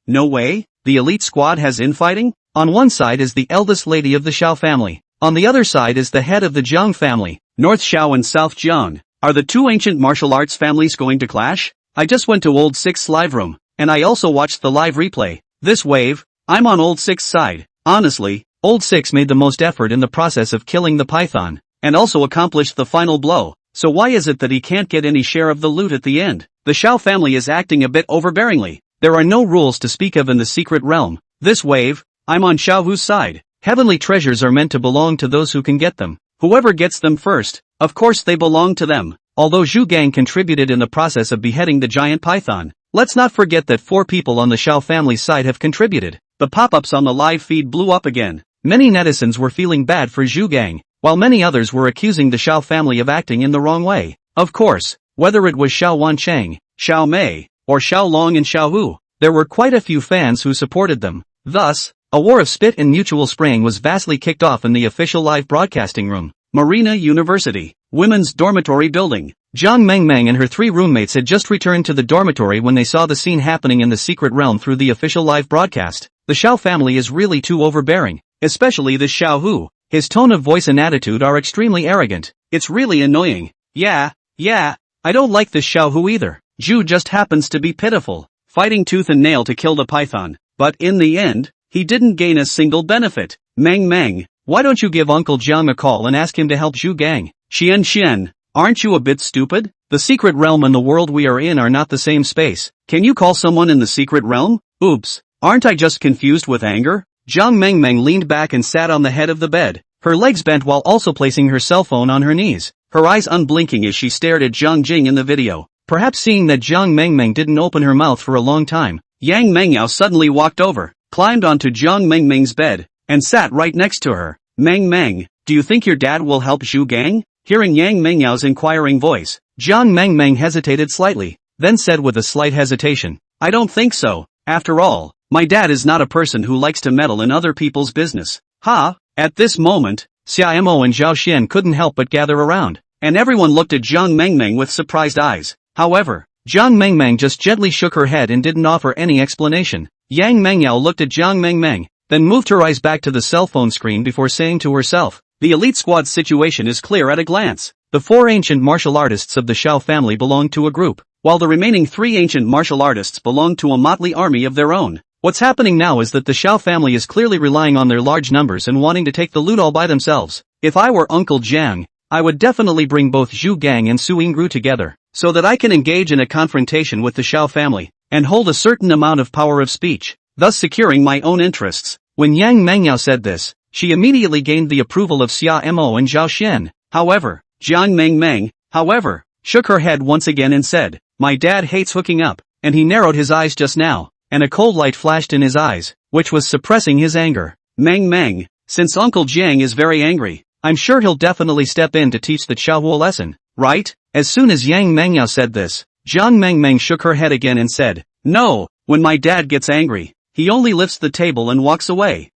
No way? The elite squad has infighting? On one side is the eldest lady of the Xiao family. On the other side is the head of the Jiang family. North Xiao and South Jiang. Are the 2 ancient martial arts families going to clash? I just went to Old 6's live room, and I also watched the live replay. This wave, I'm on Old 6's side. Honestly, Old 6 made the most effort in the process of killing the python, and also accomplished the final blow. So why is it that he can't get any share of the loot at the end? The Xiao family is acting a bit overbearingly. There are no rules to speak of in the secret realm. This wave, I'm on Xiao Hu's side. Heavenly treasures are meant to belong to those who can get them. Whoever gets them first, of course they belong to them. Although Zhu Gang contributed in the process of beheading the giant python, let's not forget that 4 people on the Xiao family's side have contributed. The pop-ups on the live feed blew up again. Many netizens were feeling bad for Zhu Gang, while many others were accusing the Xiao family of acting in the wrong way. Of course, whether it was Xiao Wancheng, Xiao Mei, or Xiao Long and Xiao Hu, there were quite a few fans who supported them. Thus, a war of spit and mutual spraying was vastly kicked off in the official live broadcasting room. Marina University, Women's Dormitory Building. Jiang Mengmeng and her 3 roommates had just returned to the dormitory when they saw the scene happening in the secret realm through the official live broadcast. The Xiao family is really too overbearing, especially this Xiao Hu. His tone of voice and attitude are extremely arrogant. It's really annoying. Yeah, I don't like this Xiao Hu either. Zhu just happens to be pitiful, fighting tooth and nail to kill the python. But in the end, he didn't gain a single benefit. Meng, why don't you give Uncle Jiang a call and ask him to help Zhu Gang? Xian, aren't you a bit stupid? The secret realm and the world we are in are not the same space. Can you call someone in the secret realm? Oops, aren't I just confused with anger? Jiang Mengmeng leaned back and sat on the head of the bed, her legs bent while also placing her cell phone on her knees, her eyes unblinking as she stared at Jiang Jing in the video. Perhaps seeing that Jiang Mengmeng didn't open her mouth for a long time, Yang Mengyao suddenly walked over, climbed onto Jiang Mengmeng's bed, and sat right next to her. Meng, do you think your dad will help Zhu Gang? Hearing Yang Mengyao's inquiring voice, Jiang Mengmeng hesitated slightly, then said with a slight hesitation, I don't think so. After all, my dad is not a person who likes to meddle in other people's business. At this moment, Xia Mo and Zhao Xian couldn't help but gather around, and everyone looked at Jiang Mengmeng with surprised eyes. However, Jiang Mengmeng just gently shook her head and didn't offer any explanation. Yang Mengyao looked at Jiang Mengmeng, then moved her eyes back to the cell phone screen before saying to herself, the elite squad's situation is clear at a glance. The 4 ancient martial artists of the Xiao family belonged to a group, while the remaining 3 ancient martial artists belonged to a motley army of their own. What's happening now is that the Xiao family is clearly relying on their large numbers and wanting to take the loot all by themselves. If I were Uncle Jiang, I would definitely bring both Zhu Gang and Su Yingru together, so that I can engage in a confrontation with the Xiao family, and hold a certain amount of power of speech, thus securing my own interests. When Yang Mengyao said this, she immediately gained the approval of Xia Mo and Zhao Xian. However, Jiang Mengmeng, shook her head once again and said, my dad hates hooking up, and he narrowed his eyes just now, and a cold light flashed in his eyes, which was suppressing his anger. Meng, since Uncle Jiang is very angry, I'm sure he'll definitely step in to teach the Xiaohu a lesson, right? As soon as Yang Mengyao said this, Jiang Mengmeng shook her head again and said, no, when my dad gets angry, he only lifts the table and walks away.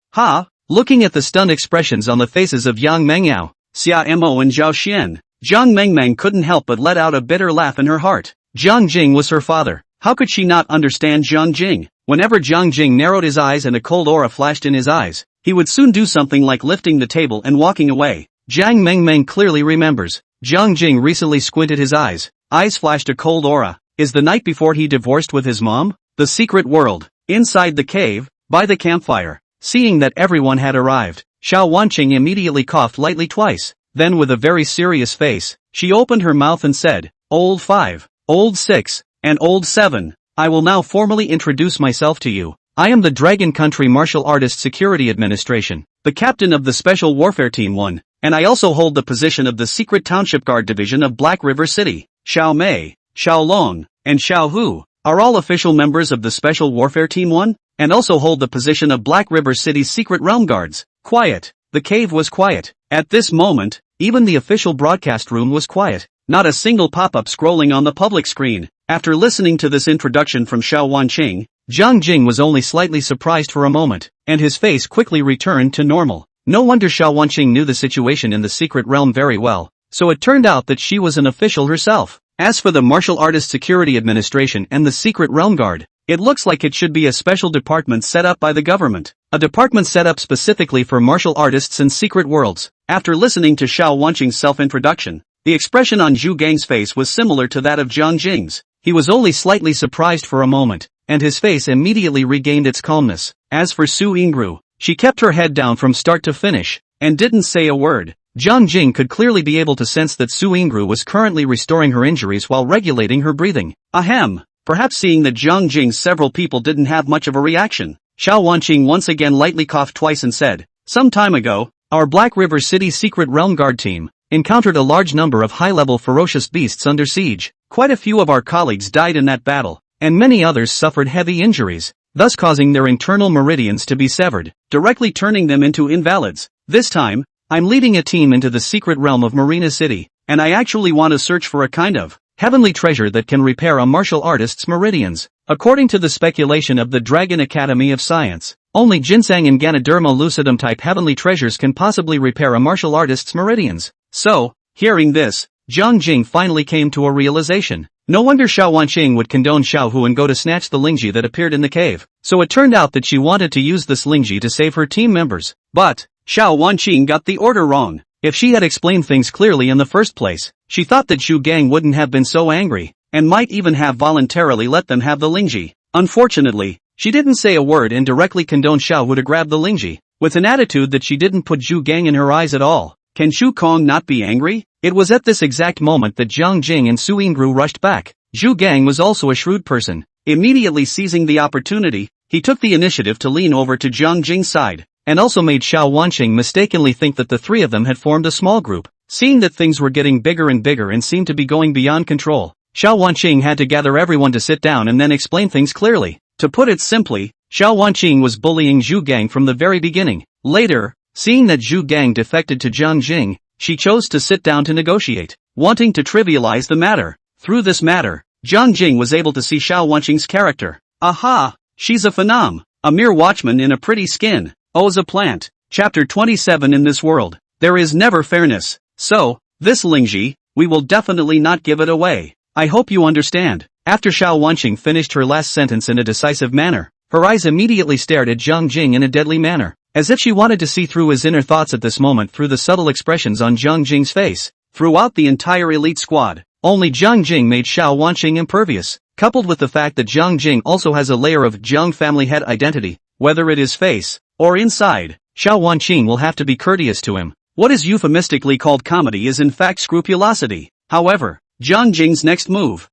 Looking at the stunned expressions on the faces of Yang Mengyao, Xia Mo and Zhao Xian, Jiang Mengmeng couldn't help but let out a bitter laugh in her heart. Jiang Jing was her father. How could she not understand Jiang Jing? Whenever Jiang Jing narrowed his eyes and a cold aura flashed in his eyes, he would soon do something like lifting the table and walking away. Jiang Mengmeng clearly remembers. Jiang Jing recently squinted his eyes flashed a cold aura. Is the night before he divorced with his mom? The secret world. Inside the cave, by the campfire. Seeing that everyone had arrived, Xiao Wanqing immediately coughed lightly twice. Then with a very serious face, she opened her mouth and said, Old 5, Old 6, and Old 7, I will now formally introduce myself to you. I am the Dragon Country Martial Artist Security Administration, the captain of the Special Warfare Team 1, and I also hold the position of the Secret Township Guard Division of Black River City. Xiao Mei, Xiao Long, and Xiao Hu are all official members of the Special Warfare Team 1, and also hold the position of Black River City's Secret Realm Guards. Quiet. The cave was quiet. At this moment, even the official broadcast room was quiet. Not a single pop-up scrolling on the public screen. After listening to this introduction from Xiao Wanqing, Jiang Jing was only slightly surprised for a moment, and his face quickly returned to normal. No wonder Xiao Wanqing knew the situation in the secret realm very well, so it turned out that she was an official herself. As for the Martial Artist Security Administration and the Secret Realm Guard, it looks like it should be a special department set up by the government. A department set up specifically for martial artists and secret worlds. After listening to Xiao Wanqing's self-introduction, the expression on Zhu Gang's face was similar to that of Jiang Jing's. He was only slightly surprised for a moment, and his face immediately regained its calmness. As for Su Yingru, she kept her head down from start to finish, and didn't say a word. Jiang Jing could clearly be able to sense that Su Yingru was currently restoring her injuries while regulating her breathing. Ahem. Perhaps seeing that Jiang Jing's several people didn't have much of a reaction, Xiao Wanqing once again lightly coughed twice and said, some time ago, our Black River City Secret Realm Guard team encountered a large number of high-level ferocious beasts under siege. Quite a few of our colleagues died in that battle, and many others suffered heavy injuries, thus causing their internal meridians to be severed, directly turning them into invalids. This time, I'm leading a team into the secret realm of Marina City, and I actually want to search for a kind of heavenly treasure that can repair a martial artist's meridians. According to the speculation of the Dragon Academy of Science, only ginseng and Ganoderma lucidum type heavenly treasures can possibly repair a martial artist's meridians. So, hearing this, Jiang Jing finally came to a realization. No wonder Xiao Wanqing would condone Xiao Hu and go to snatch the Lingji that appeared in the cave. So it turned out that she wanted to use this Lingji to save her team members. But, Xiao Wanqing got the order wrong. If she had explained things clearly in the first place, she thought that Zhu Gang wouldn't have been so angry, and might even have voluntarily let them have the Lingji. Unfortunately, she didn't say a word and directly condoned Xiao Hu to grab the Lingji, with an attitude that she didn't put Zhu Gang in her eyes at all. Can Shu Kong not be angry? It was at this exact moment that Jiang Jing and Su Yingru rushed back. Zhu Gang was also a shrewd person. Immediately seizing the opportunity, he took the initiative to lean over to Jiang Jing's side, and also made Xiao Wanqing mistakenly think that the three of them had formed a small group. Seeing that things were getting bigger and seemed to be going beyond control, Xiao Wanqing had to gather everyone to sit down and then explain things clearly. To put it simply, Xiao Wanqing was bullying Zhu Gang from the very beginning. Later, seeing that Zhu Gang defected to Jiang Jing, she chose to sit down to negotiate, wanting to trivialize the matter. Through this matter, Jiang Jing was able to see Xiao Wanqing's character. Aha! She's a phenom, a mere watchman in a pretty skin. Oh's a plant. Chapter 27. In this world, there is never fairness. So, this Lingji, we will definitely not give it away. I hope you understand. After Xiao Wanqing finished her last sentence in a decisive manner, her eyes immediately stared at Jiang Jing in a deadly manner, as if she wanted to see through his inner thoughts at this moment through the subtle expressions on Jiang Jing's face. Throughout the entire elite squad, only Jiang Jing made Xiao Wanqing impervious, coupled with the fact that Jiang Jing also has a layer of Jiang family head identity, whether it is face or inside. Xiao Wanqing will have to be courteous to him. What is euphemistically called comedy is in fact scrupulosity. However, Jiang Jing's next move,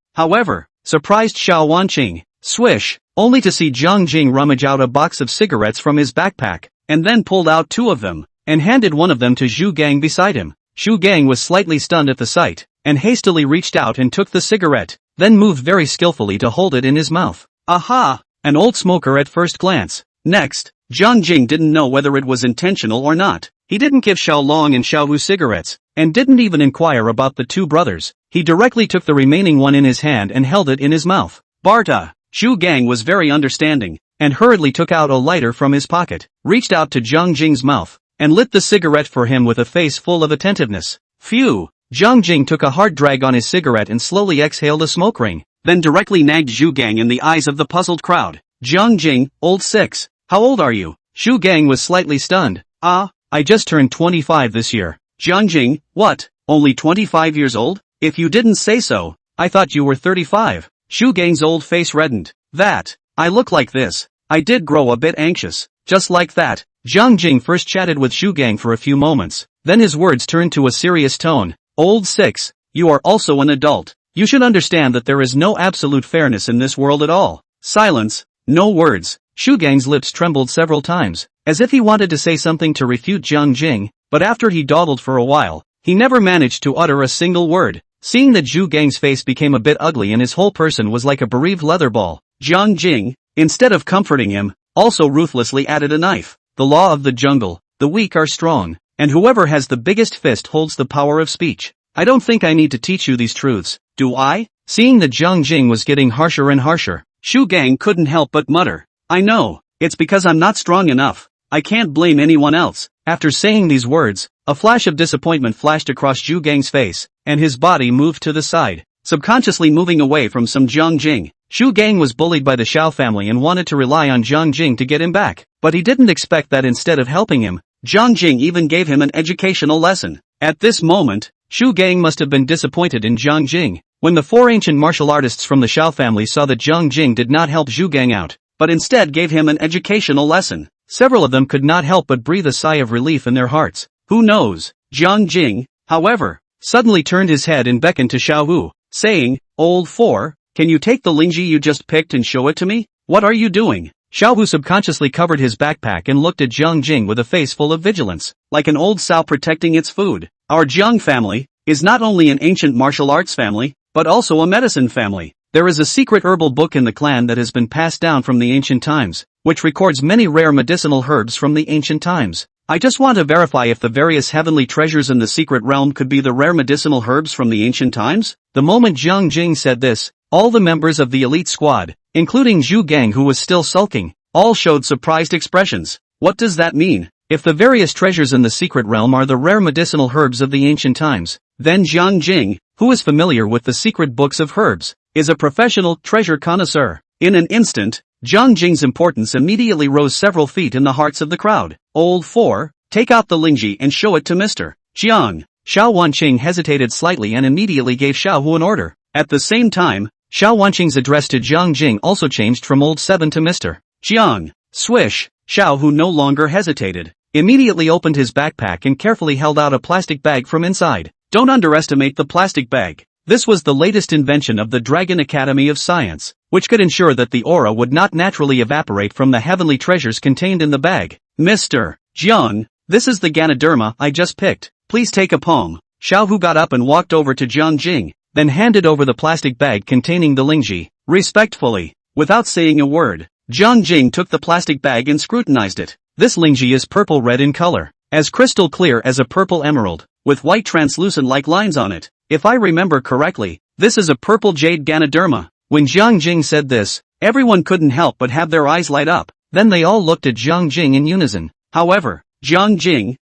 surprised Xiao Wanqing. Swish, only to see Jiang Jing rummage out a box of cigarettes from his backpack, and then pulled out two of them, and handed one of them to Zhu Gang beside him. Zhu Gang was slightly stunned at the sight, and hastily reached out and took the cigarette, then moved very skillfully to hold it in his mouth. Aha! An old smoker at first glance. Next, Jiang Jing didn't know whether it was intentional or not. He didn't give Xiao Long and Xiao Wu cigarettes, and didn't even inquire about the two brothers. He directly took the remaining one in his hand and held it in his mouth. Barta! Zhu Gang was very understanding, and hurriedly took out a lighter from his pocket, reached out to Jiang Jing's mouth, and lit the cigarette for him with a face full of attentiveness. Phew! Jiang Jing took a hard drag on his cigarette and slowly exhaled a smoke ring, then directly nagged Zhu Gang in the eyes of the puzzled crowd. Jiang Jing, old 6. How old are you? Zhu Gang was slightly stunned. I just turned 25 this year. Jiang Jing, what? Only 25 years old? If you didn't say so, I thought you were 35. Zhu Gang's old face reddened. That, I look like this. I did grow a bit anxious. Just like that. Jiang Jing first chatted with Zhu Gang for a few moments, then his words turned to a serious tone. Old 6, you are also an adult. You should understand that there is no absolute fairness in this world at all. Silence, no words. Zhu Gang's lips trembled several times, as if he wanted to say something to refute Jiang Jing, but after he dawdled for a while, he never managed to utter a single word. Seeing that Zhu Gang's face became a bit ugly and his whole person was like a bereaved leather ball, Jiang Jing, instead of comforting him, also ruthlessly added a knife. The law of the jungle, the weak are strong, and whoever has the biggest fist holds the power of speech. I don't think I need to teach you these truths, do I? Seeing that Jiang Jing was getting harsher and harsher, Zhu Gang couldn't help but mutter. I know, it's because I'm not strong enough. I can't blame anyone else. After saying these words, a flash of disappointment flashed across Zhu Gang's face, and his body moved to the side, subconsciously moving away from some Jiang Jing. Zhu Gang was bullied by the Xiao family and wanted to rely on Jiang Jing to get him back, but he didn't expect that instead of helping him, Jiang Jing even gave him an educational lesson. At this moment, Zhu Gang must have been disappointed in Jiang Jing. When the four ancient martial artists from the Xiao family saw that Jiang Jing did not help Zhu Gang out, but instead gave him an educational lesson, several of them could not help but breathe a sigh of relief in their hearts. Who knows? Jiang Jing, however, suddenly turned his head and beckoned to Xiao Wu, saying, Old 4, can you take the Lingji you just picked and show it to me? What are you doing? Xiao Wu subconsciously covered his backpack and looked at Jiang Jing with a face full of vigilance, like an old sow protecting its food. Our Jiang family is not only an ancient martial arts family, but also a medicine family. There is a secret herbal book in the clan that has been passed down from the ancient times, which records many rare medicinal herbs from the ancient times. I just want to verify if the various heavenly treasures in the secret realm could be the rare medicinal herbs from the ancient times. The moment Jiang Jing said this, all the members of the elite squad, including Zhu Gang who was still sulking, all showed surprised expressions. What does that mean? If the various treasures in the secret realm are the rare medicinal herbs of the ancient times, then Jiang Jing, who is familiar with the secret books of herbs, is a professional treasure connoisseur. In an instant, Jiang Jing's importance immediately rose several feet in the hearts of the crowd. Old 4, take out the lingji and show it to Mr. Jiang. Xiao Wanqing hesitated slightly and immediately gave Xiao Hu an order. At the same time, Xiao Wanqing's address to Jiang Jing also changed from Old 7 to Mr. Jiang. Swish, Xiao Hu no longer hesitated. Immediately opened his backpack and carefully held out a plastic bag from inside. Don't underestimate the plastic bag. This was the latest invention of the Dragon Academy of Science, which could ensure that the aura would not naturally evaporate from the heavenly treasures contained in the bag. Mr. Jiang, this is the Ganoderma I just picked. Please take a palm. Xiao Hu got up and walked over to Jiang Jing, then handed over the plastic bag containing the lingji. Respectfully, without saying a word, Jiang Jing took the plastic bag and scrutinized it. This lingji is purple-red in color, as crystal clear as a purple emerald, with white translucent-like lines on it. If I remember correctly, this is a purple jade Ganoderma. When Jiang Jing said this, everyone couldn't help but have their eyes light up. Then they all looked at Jiang Jing in unison. However, Jiang Jing,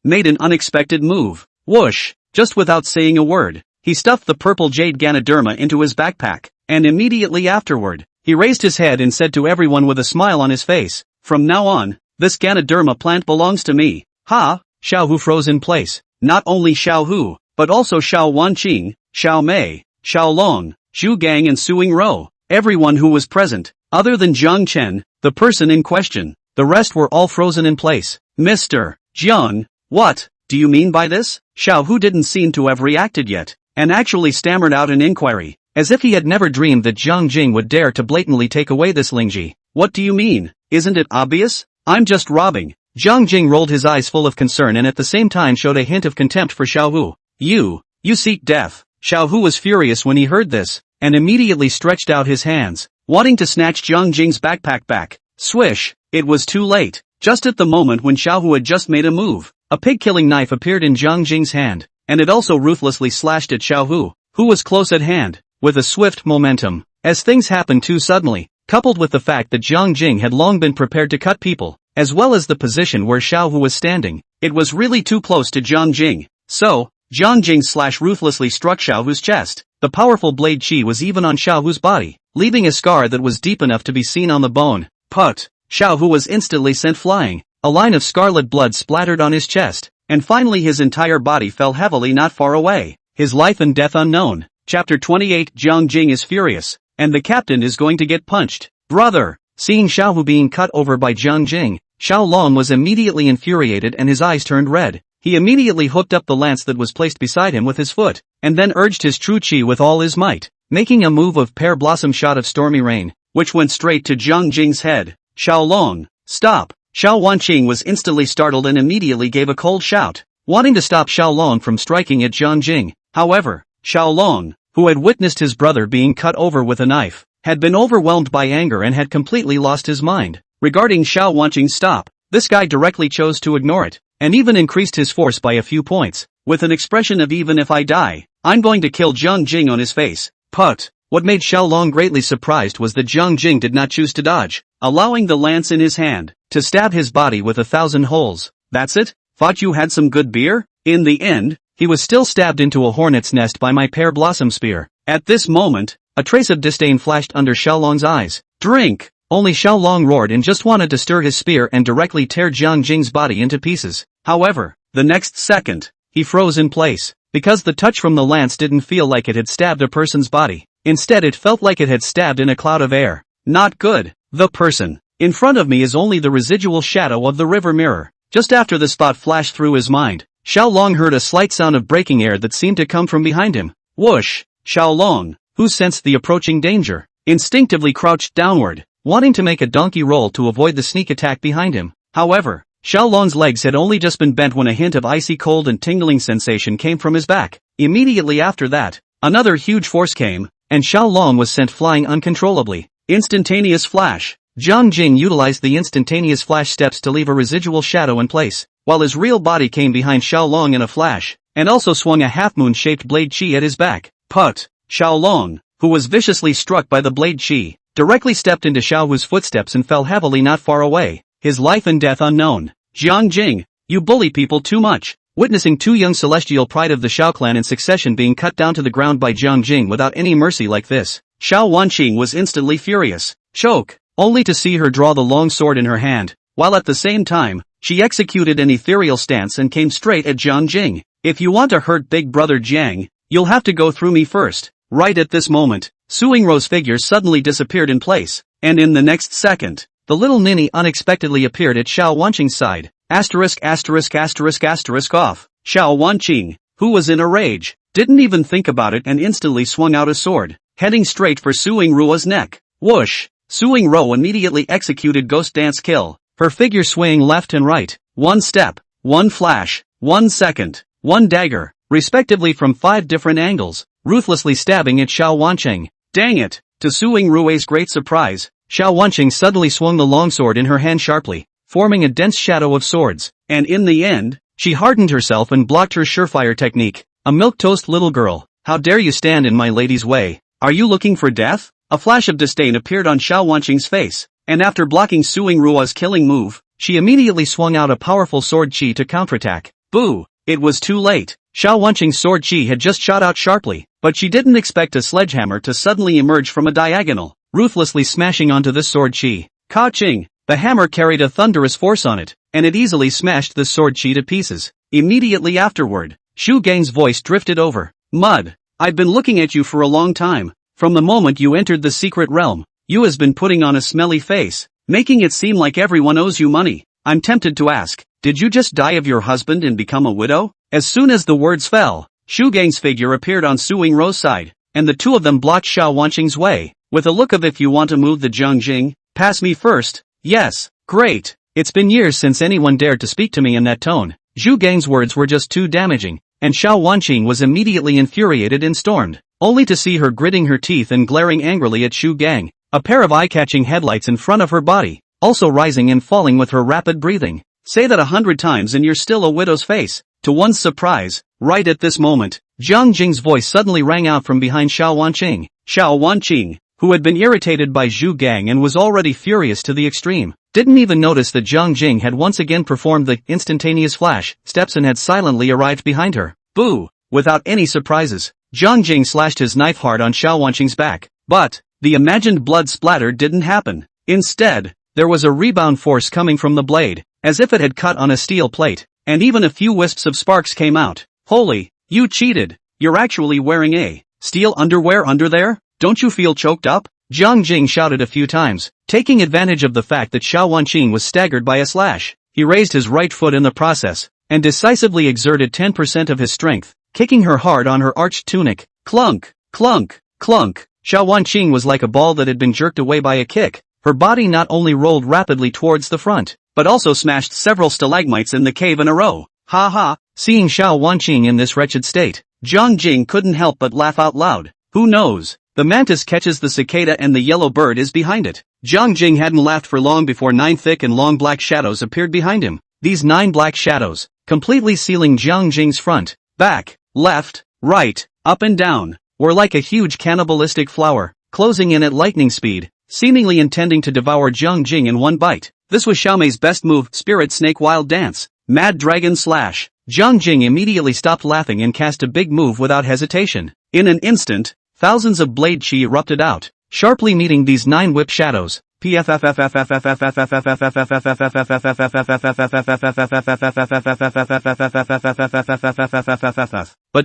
made an unexpected move. Whoosh! Just without saying a word, he stuffed the purple jade Ganoderma into his backpack, and immediately afterward, he raised his head and said to everyone with a smile on his face, "From now on, this Ganoderma plant belongs to me." Ha! Xiao Hu froze in place. Not only Xiao Hu, but also Xiao Wanqing, Xiao Mei, Xiao Long, Zhu Gang and Suing Rou, everyone who was present, other than Zhang Chen, the person in question. The rest were all frozen in place. Mr. Jiang, what do you mean by this? Xiao Hu didn't seem to have reacted yet, and actually stammered out an inquiry, as if he had never dreamed that Jiang Jing would dare to blatantly take away this lingji. What do you mean? Isn't it obvious? I'm just robbing. Jiang Jing rolled his eyes full of concern and at the same time showed a hint of contempt for Xiao Hu. You seek death. Xiao Hu was furious when he heard this, and immediately stretched out his hands, wanting to snatch Jiang Jing's backpack back. Swish! It was too late. Just at the moment when Xiao Hu had just made a move, a pig-killing knife appeared in Jiang Jing's hand, and it also ruthlessly slashed at Xiao Hu, who was close at hand, with a swift momentum. As things happened too suddenly, coupled with the fact that Jiang Jing had long been prepared to cut people, as well as the position where Xiao Hu was standing, it was really too close to Jiang Jing. So, Jiang Jing ruthlessly struck Xiao Hu's chest. The powerful blade chi was even on Xiao Hu's body, leaving a scar that was deep enough to be seen on the bone. Put! Xiao Hu was instantly sent flying. A line of scarlet blood splattered on his chest, and finally his entire body fell heavily not far away. His life and death unknown. Chapter 28. Jiang Jing is furious, and the captain is going to get punched. Brother! Seeing Xiao Hu being cut over by Jiang Jing, Xiao Long was immediately infuriated and his eyes turned red. He immediately hooked up the lance that was placed beside him with his foot, and then urged his true chi with all his might, making a move of pear blossom shot of stormy rain, which went straight to Jiang Jing's head. Xiao Long, stop! Xiao Wanqing was instantly startled and immediately gave a cold shout, wanting to stop Xiao Long from striking at Jiang Jing. However, Xiao Long, who had witnessed his brother being cut over with a knife, had been overwhelmed by anger and had completely lost his mind. Regarding Xiao Wanqing's stop, this guy directly chose to ignore it, and even increased his force by a few points, with an expression of "even if I die, I'm going to kill Jiang Jing" on his face. Put! What made Xiao Long greatly surprised was that Jiang Jing did not choose to dodge, allowing the lance in his hand to stab his body with 1,000 holes. That's it? Thought you had some good beer? In the end, he was still stabbed into a hornet's nest by my pear blossom spear. At this moment, a trace of disdain flashed under Xiao Long's eyes. Drink! Only Xiao Long roared and just wanted to stir his spear and directly tear Jiang Jing's body into pieces. However, the next second, he froze in place, because the touch from the lance didn't feel like it had stabbed a person's body. Instead it felt like it had stabbed in a cloud of air. Not good. The person in front of me is only the residual shadow of the river mirror. Just after this thought flashed through his mind, Xiao Long heard a slight sound of breaking air that seemed to come from behind him. Whoosh! Xiao Long, who sensed the approaching danger, instinctively crouched downward, wanting to make a donkey roll to avoid the sneak attack behind him. However, Xiao Long's legs had only just been bent when a hint of icy cold and tingling sensation came from his back. Immediately after that, another huge force came, and Xiao Long was sent flying uncontrollably. Instantaneous flash. Jiang Jing utilized the instantaneous flash steps to leave a residual shadow in place, while his real body came behind Xiao Long in a flash, and also swung a half-moon-shaped blade chi at his back. Put! Xiao Long, who was viciously struck by the blade chi, directly stepped into Xiao Hu's footsteps and fell heavily not far away. His life and death unknown. Jiang Jing, you bully people too much. Witnessing two young celestial pride of the Shao clan in succession being cut down to the ground by Jiang Jing without any mercy like this, Xiao Wanqing was instantly furious. Choke, only to see her draw the long sword in her hand, while at the same time, she executed an ethereal stance and came straight at Jiang Jing. If you want to hurt big brother Jiang, you'll have to go through me first. Right at this moment, Suingrou's figure suddenly disappeared in place, and in the next second, the little ninny unexpectedly appeared at Xiao Wanqing's side. Off. Xiao Wanqing, who was in a rage, didn't even think about it and instantly swung out a sword, heading straight for Suingruo's neck. Whoosh! Suingruo immediately executed Ghost Dance Kill, her figure swaying left and right, one step, one flash, 1 second, one dagger, respectively from 5 different angles, ruthlessly stabbing at Xiao Wanqing. Dang it! To Suingruo's great surprise, Xiao Wanqing suddenly swung the longsword in her hand sharply, forming a dense shadow of swords, and in the end, she hardened herself and blocked her surefire technique. A milquetoast little girl, how dare you stand in my lady's way? Are you looking for death? A flash of disdain appeared on Xiao Wanqing's face, and after blocking Suingruo's killing move, she immediately swung out a powerful sword chi to counterattack. Boo! It was too late. Xiao Wanqing's sword chi had just shot out sharply, but she didn't expect a sledgehammer to suddenly emerge from a diagonal, ruthlessly smashing onto the sword chi. Ka-ching! The hammer carried a thunderous force on it, and it easily smashed the sword chi to pieces. Immediately afterward, Shu Gang's voice drifted over. Mud, I've been looking at you for a long time. From the moment you entered the secret realm, you has been putting on a smelly face, making it seem like everyone owes you money. I'm tempted to ask, did you just die of your husband and become a widow? As soon as the words fell, Shu Gang's figure appeared on Suingruo's side, and the two of them blocked Xiao Wanqing's way, with a look of if you want to move the Jiang Jing, pass me first. Yes, great. It's been years since anyone dared to speak to me in that tone. Zhu Gang's words were just too damaging, and Xiao Wanqing was immediately infuriated and stormed, only to see her gritting her teeth and glaring angrily at Shu Gang, a pair of eye-catching headlights in front of her body, also rising and falling with her rapid breathing. Say that 100 times and you're still a widow's face. To one's surprise, right at this moment, Jiang Jing's voice suddenly rang out from behind Xiao Wanqing. Xiao Wanqing, who had been irritated by Zhu Gang and was already furious to the extreme, didn't even notice that Jiang Jing had once again performed the instantaneous flash steps and had silently arrived behind her. Boo! Without any surprises, Jiang Jing slashed his knife hard on Xiao Wanqing's back, but the imagined blood splatter didn't happen. Instead, there was a rebound force coming from the blade, as if it had cut on a steel plate, and even a few wisps of sparks came out. Holy, you cheated! You're actually wearing a steel underwear under there? Don't you feel choked up? Jiang Jing shouted a few times, taking advantage of the fact that Xiao Wanqing was staggered by a slash. He raised his right foot in the process, and decisively exerted 10% of his strength, kicking her hard on her arched tunic. Clunk, clunk, clunk. Xiao Wanqing was like a ball that had been jerked away by a kick. Her body not only rolled rapidly towards the front, but also smashed several stalagmites in the cave in a row. Ha ha! Seeing Xiao Wanqing in this wretched state, Jiang Jing couldn't help but laugh out loud. Who knows? The mantis catches the cicada and the yellow bird is behind it. Jiang Jing hadn't laughed for long before 9 thick and long black shadows appeared behind him. These 9 black shadows, completely sealing Jiang Jing's front, back, left, right, up and down, were like a huge cannibalistic flower, closing in at lightning speed, seemingly intending to devour Jiang Jing in one bite. This was Xiaomei's best move, Spirit Snake Wild Dance, Mad Dragon Slash. Jiang Jing immediately stopped laughing and cast a big move without hesitation. In an instant, thousands of blade chi erupted out, sharply meeting these 9 whip shadows. But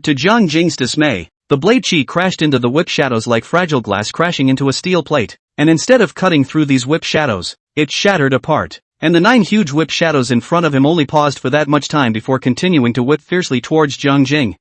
to Jiang Jing's dismay, the blade chi crashed into the whip shadows like fragile glass crashing into a steel plate, and instead of cutting through these whip shadows, it shattered apart. And the 9 huge whip shadows in front of him only paused for that much time before continuing to whip fiercely towards Jiang Jing.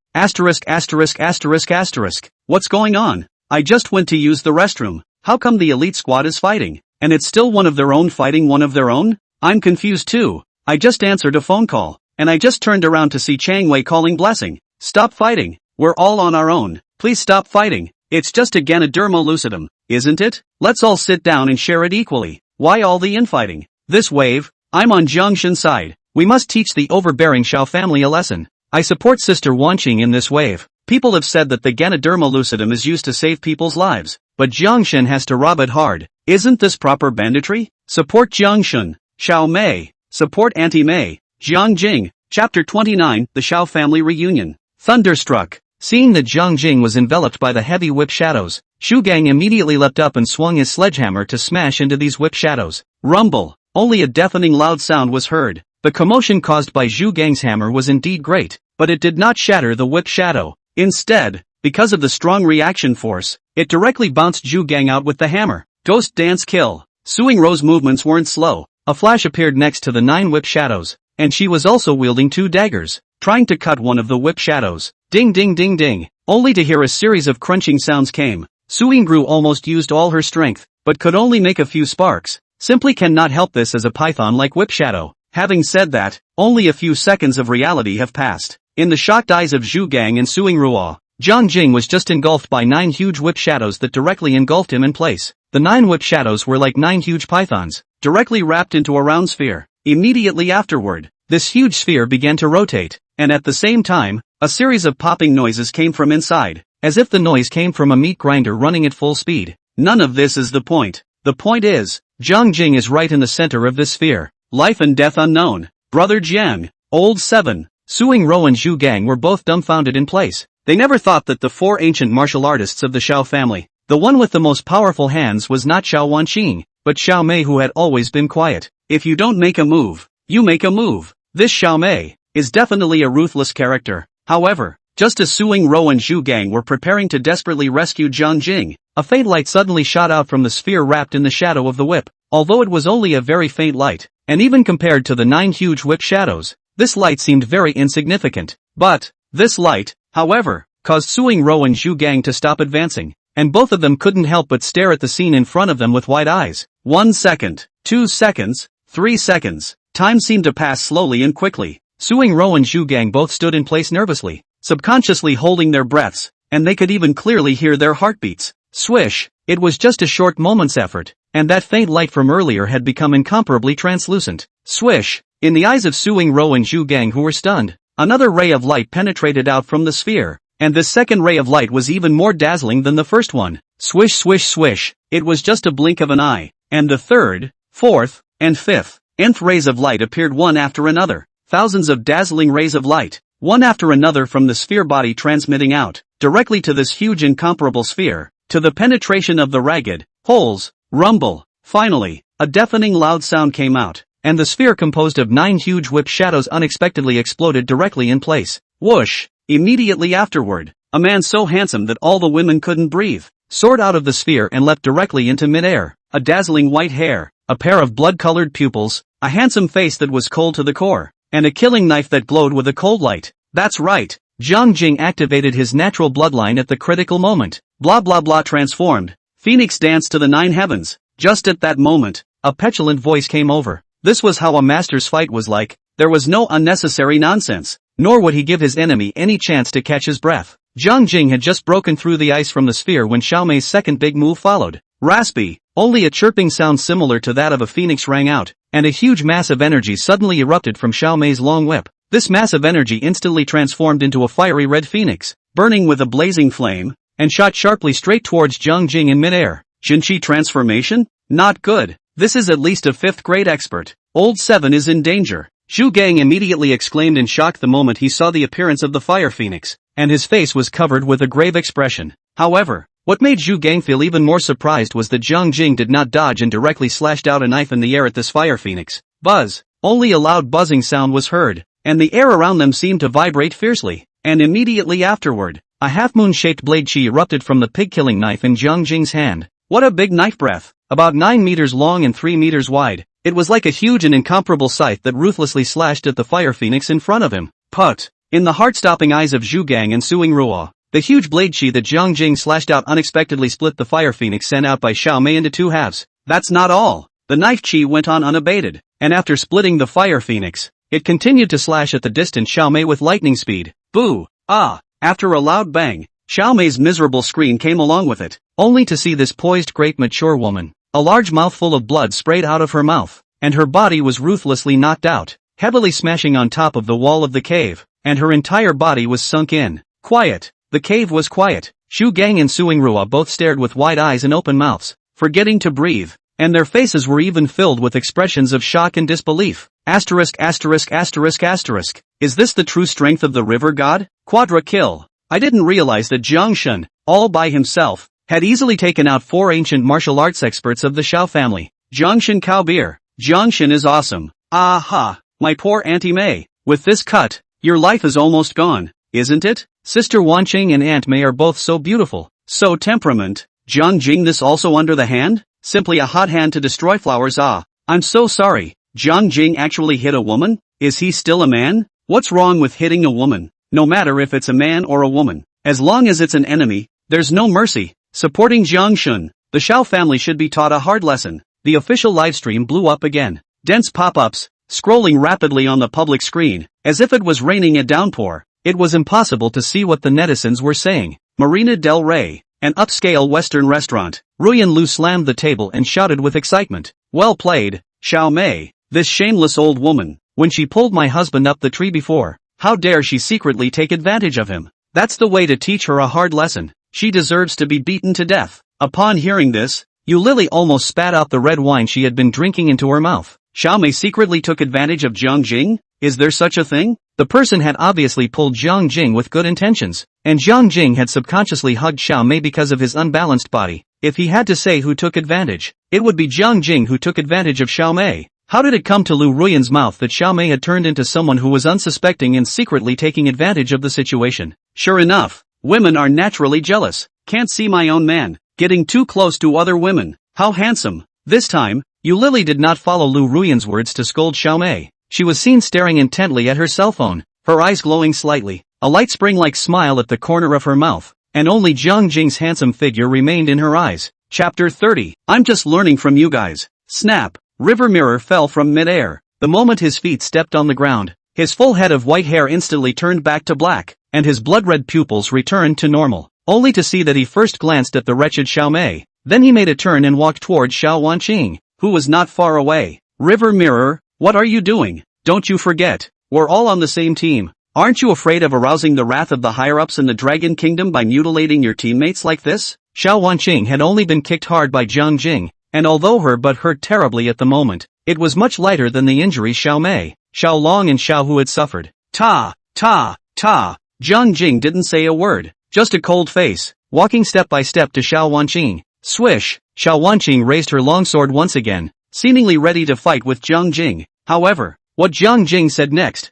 What's going on? I just went to use the restroom. How come the elite squad is fighting, and it's still one of their own fighting one of their own? I'm confused too. I just answered a phone call, and I just turned around to see Chang Wei calling blessing. Stop fighting. We're all on our own. Please stop fighting. It's just a Ganoderma lucidum, isn't it? Let's all sit down and share it equally. Why all the infighting? This wave, I'm on Jiang Shen's side. We must teach the overbearing Xiao family a lesson. I support Sister Wanqing in this wave. People have said that the Ganoderma lucidum is used to save people's lives, but Jiang Shen has to rob it hard. Isn't this proper banditry? Support Jiang Shen. Xiao Mei. Support Auntie Mei. Jiang Jing, Chapter 29, The Shao Family Reunion. Thunderstruck. Seeing that Jiang Jing was enveloped by the heavy whip shadows, Shu Gang immediately leapt up and swung his sledgehammer to smash into these whip shadows. Rumble. Only a deafening loud sound was heard. The commotion caused by Zhu Gang's hammer was indeed great, but it did not shatter the whip shadow. Instead, because of the strong reaction force, it directly bounced Zhu Gang out with the hammer. Ghost Dance Kill. Suing Ro's movements weren't slow. A flash appeared next to the 9 whip shadows, and she was also wielding 2 daggers, trying to cut one of the whip shadows. Ding ding ding ding. Only to hear a series of crunching sounds came. Suing Ru almost used all her strength, but could only make a few sparks. Simply cannot help this as a python-like whip shadow. Having said that, only a few seconds of reality have passed. In the shocked eyes of Zhu Gang and Suing Ruo, Jiang Jing was just engulfed by 9 huge whip shadows that directly engulfed him in place. The 9 whip shadows were like 9 huge pythons, directly wrapped into a round sphere. Immediately afterward, this huge sphere began to rotate, and at the same time, a series of popping noises came from inside, as if the noise came from a meat grinder running at full speed. None of this is the point. The point is, Jiang Jing is right in the center of this sphere. Life and death unknown. Brother Jiang, Old 7, Suing Ro and Zhu Gang were both dumbfounded in place. They never thought that the 4 ancient martial artists of the Shao family, the one with the most powerful hands was not Xiao Wanqing, but Xiao Mei, who had always been quiet. If you don't make a move, you make a move. This Xiao Mei is definitely a ruthless character. However, just as Suing Ro and Zhu Gang were preparing to desperately rescue Jiang Jing, a faint light suddenly shot out from the sphere wrapped in the shadow of the whip. Although it was only a very faint light, and even compared to the 9 huge whip shadows, this light seemed very insignificant. But this light, however, caused Suing Ro and Zhu Gang to stop advancing, and both of them couldn't help but stare at the scene in front of them with wide eyes. 1 second, 2 seconds, 3 seconds. Time seemed to pass slowly and quickly. Suing Ro and Zhu Gang both stood in place nervously, subconsciously holding their breaths, and they could even clearly hear their heartbeats. Swish! It was just a short moment's effort, and that faint light from earlier had become incomparably translucent. Swish! In the eyes of Suing Ro and Zhu Gang, who were stunned, another ray of light penetrated out from the sphere, and this second ray of light was even more dazzling than the first one. Swish swish swish! It was just a blink of an eye, and the third, fourth, and fifth, nth rays of light appeared one after another. Thousands of dazzling rays of light, one after another from the sphere body transmitting out, directly to this huge incomparable sphere, to the penetration of the ragged holes. Rumble. Finally, a deafening loud sound came out, and the sphere composed of 9 huge whip shadows unexpectedly exploded directly in place. Whoosh! Immediately afterward, a man so handsome that all the women couldn't breathe, soared out of the sphere and leapt directly into midair. A dazzling white hair, a pair of blood-colored pupils, a handsome face that was cold to the core, and a killing knife that glowed with a cold light. That's right, Jiang Jing activated his natural bloodline at the critical moment. Blah blah blah transformed. Phoenix danced to the 9 heavens. Just at that moment, a petulant voice came over. This was how a master's fight was like. There was no unnecessary nonsense, nor would he give his enemy any chance to catch his breath. Jiang Jing had just broken through the ice from the sphere when Xiao Mei's second big move followed. Raspy, only a chirping sound similar to that of a phoenix rang out, and a huge mass of energy suddenly erupted from Xiao Mei's long whip. This mass of energy instantly transformed into a fiery red phoenix, burning with a blazing flame, and shot sharply straight towards Jiang Jing in midair. Jinchi transformation? Not good. This is at least a 5th grade expert. Old 7 is in danger. Zhu Gang immediately exclaimed in shock the moment he saw the appearance of the fire phoenix, and his face was covered with a grave expression. However, what made Zhu Gang feel even more surprised was that Jiang Jing did not dodge and directly slashed out a knife in the air at this fire phoenix. Buzz! Only a loud buzzing sound was heard, and the air around them seemed to vibrate fiercely, and immediately afterward, a half-moon-shaped blade chi erupted from the pig-killing knife in Jiang Jing's hand. What a big knife breath! About 9 meters long and 3 meters wide, it was like a huge and incomparable scythe that ruthlessly slashed at the fire phoenix in front of him. Put! In the heart-stopping eyes of Zhu Gang and Suing Ruo, the huge blade chi that Jiang Jing slashed out unexpectedly split the fire phoenix sent out by Xiao Mei into 2 halves. That's not all. The knife chi went on unabated, and after splitting the fire phoenix, it continued to slash at the distant Xiao Mei with lightning speed. Boo! Ah! After a loud bang, Xiao Mei's miserable scream came along with it, only to see this poised great mature woman. A large mouthful of blood sprayed out of her mouth, and her body was ruthlessly knocked out, heavily smashing on top of the wall of the cave, and her entire body was sunk in. Quiet. The cave was quiet. Zhu Gang and Suing Ruo both stared with wide eyes and open mouths, forgetting to breathe, and their faces were even filled with expressions of shock and disbelief. Asterisk asterisk asterisk asterisk. Is this the true strength of the river god? Quadra kill. I didn't realize that Jiang Shun, all by himself, had easily taken out 4 ancient martial arts experts of the Shao family. Jiang Shun cow beer. Jiang Shun is awesome. Aha, my poor Auntie May. With this cut, your life is almost gone, isn't it? Sister Wanqing and Aunt May are both so beautiful, so temperament. Jiang Jing, this also under the hand? Simply a hot hand to destroy flowers. Ah, I'm so sorry. Jiang Jing actually hit a woman? Is he still a man? What's wrong with hitting a woman? No matter if it's a man or a woman. As long as it's an enemy, there's no mercy. Supporting Jiang Shun, the Shao family should be taught a hard lesson. The official livestream blew up again. Dense pop-ups, scrolling rapidly on the public screen, as if it was raining a downpour. It was impossible to see what the netizens were saying. Marina del Rey, an upscale Western restaurant. Ruyan Lu slammed the table and shouted with excitement. Well played, Xiao Mei, this shameless old woman. When she pulled my husband up the tree before, how dare she secretly take advantage of him? That's the way to teach her a hard lesson. She deserves to be beaten to death. Upon hearing this, Yu Lily almost spat out the red wine she had been drinking into her mouth. Xiao Mei secretly took advantage of Jiang Jing? Is there such a thing? The person had obviously pulled Jiang Jing with good intentions, and Jiang Jing had subconsciously hugged Xiao Mei because of his unbalanced body. If he had to say who took advantage, it would be Jiang Jing who took advantage of Xiao Mei. How did it come to Lu Ruyan's mouth that Xiao Mei had turned into someone who was unsuspecting and secretly taking advantage of the situation? Sure enough, women are naturally jealous. Can't see my own man getting too close to other women. How handsome. This time, Yu Lily did not follow Lu Ruyan's words to scold Xiao Mei. She was seen staring intently at her cell phone, her eyes glowing slightly, a light spring-like smile at the corner of her mouth, and only Jiang Jing's handsome figure remained in her eyes. Chapter 30. I'm just learning from you guys. Snap. River Mirror fell from mid-air. The moment his feet stepped on the ground, his full head of white hair instantly turned back to black, and his blood-red pupils returned to normal, only to see that he first glanced at the wretched Xiao Mei. Then he made a turn and walked toward Xiao Wanqing, who was not far away. River Mirror, what are you doing? Don't you forget, we're all on the same team. Aren't you afraid of arousing the wrath of the higher-ups in the Dragon Kingdom by mutilating your teammates like this? Xiao Wanqing had only been kicked hard by Jiang Jing, and although her butt hurt terribly at the moment, it was much lighter than the injuries Xiao Mei, Xiao Long and Xiao Hu had suffered. Ta. Jiang Jing didn't say a word, just a cold face, walking step by step to Xiao Wanqing. Swish! Xiao Wanqing raised her longsword once again, seemingly ready to fight with Jiang Jing. However, what Jiang Jing said next,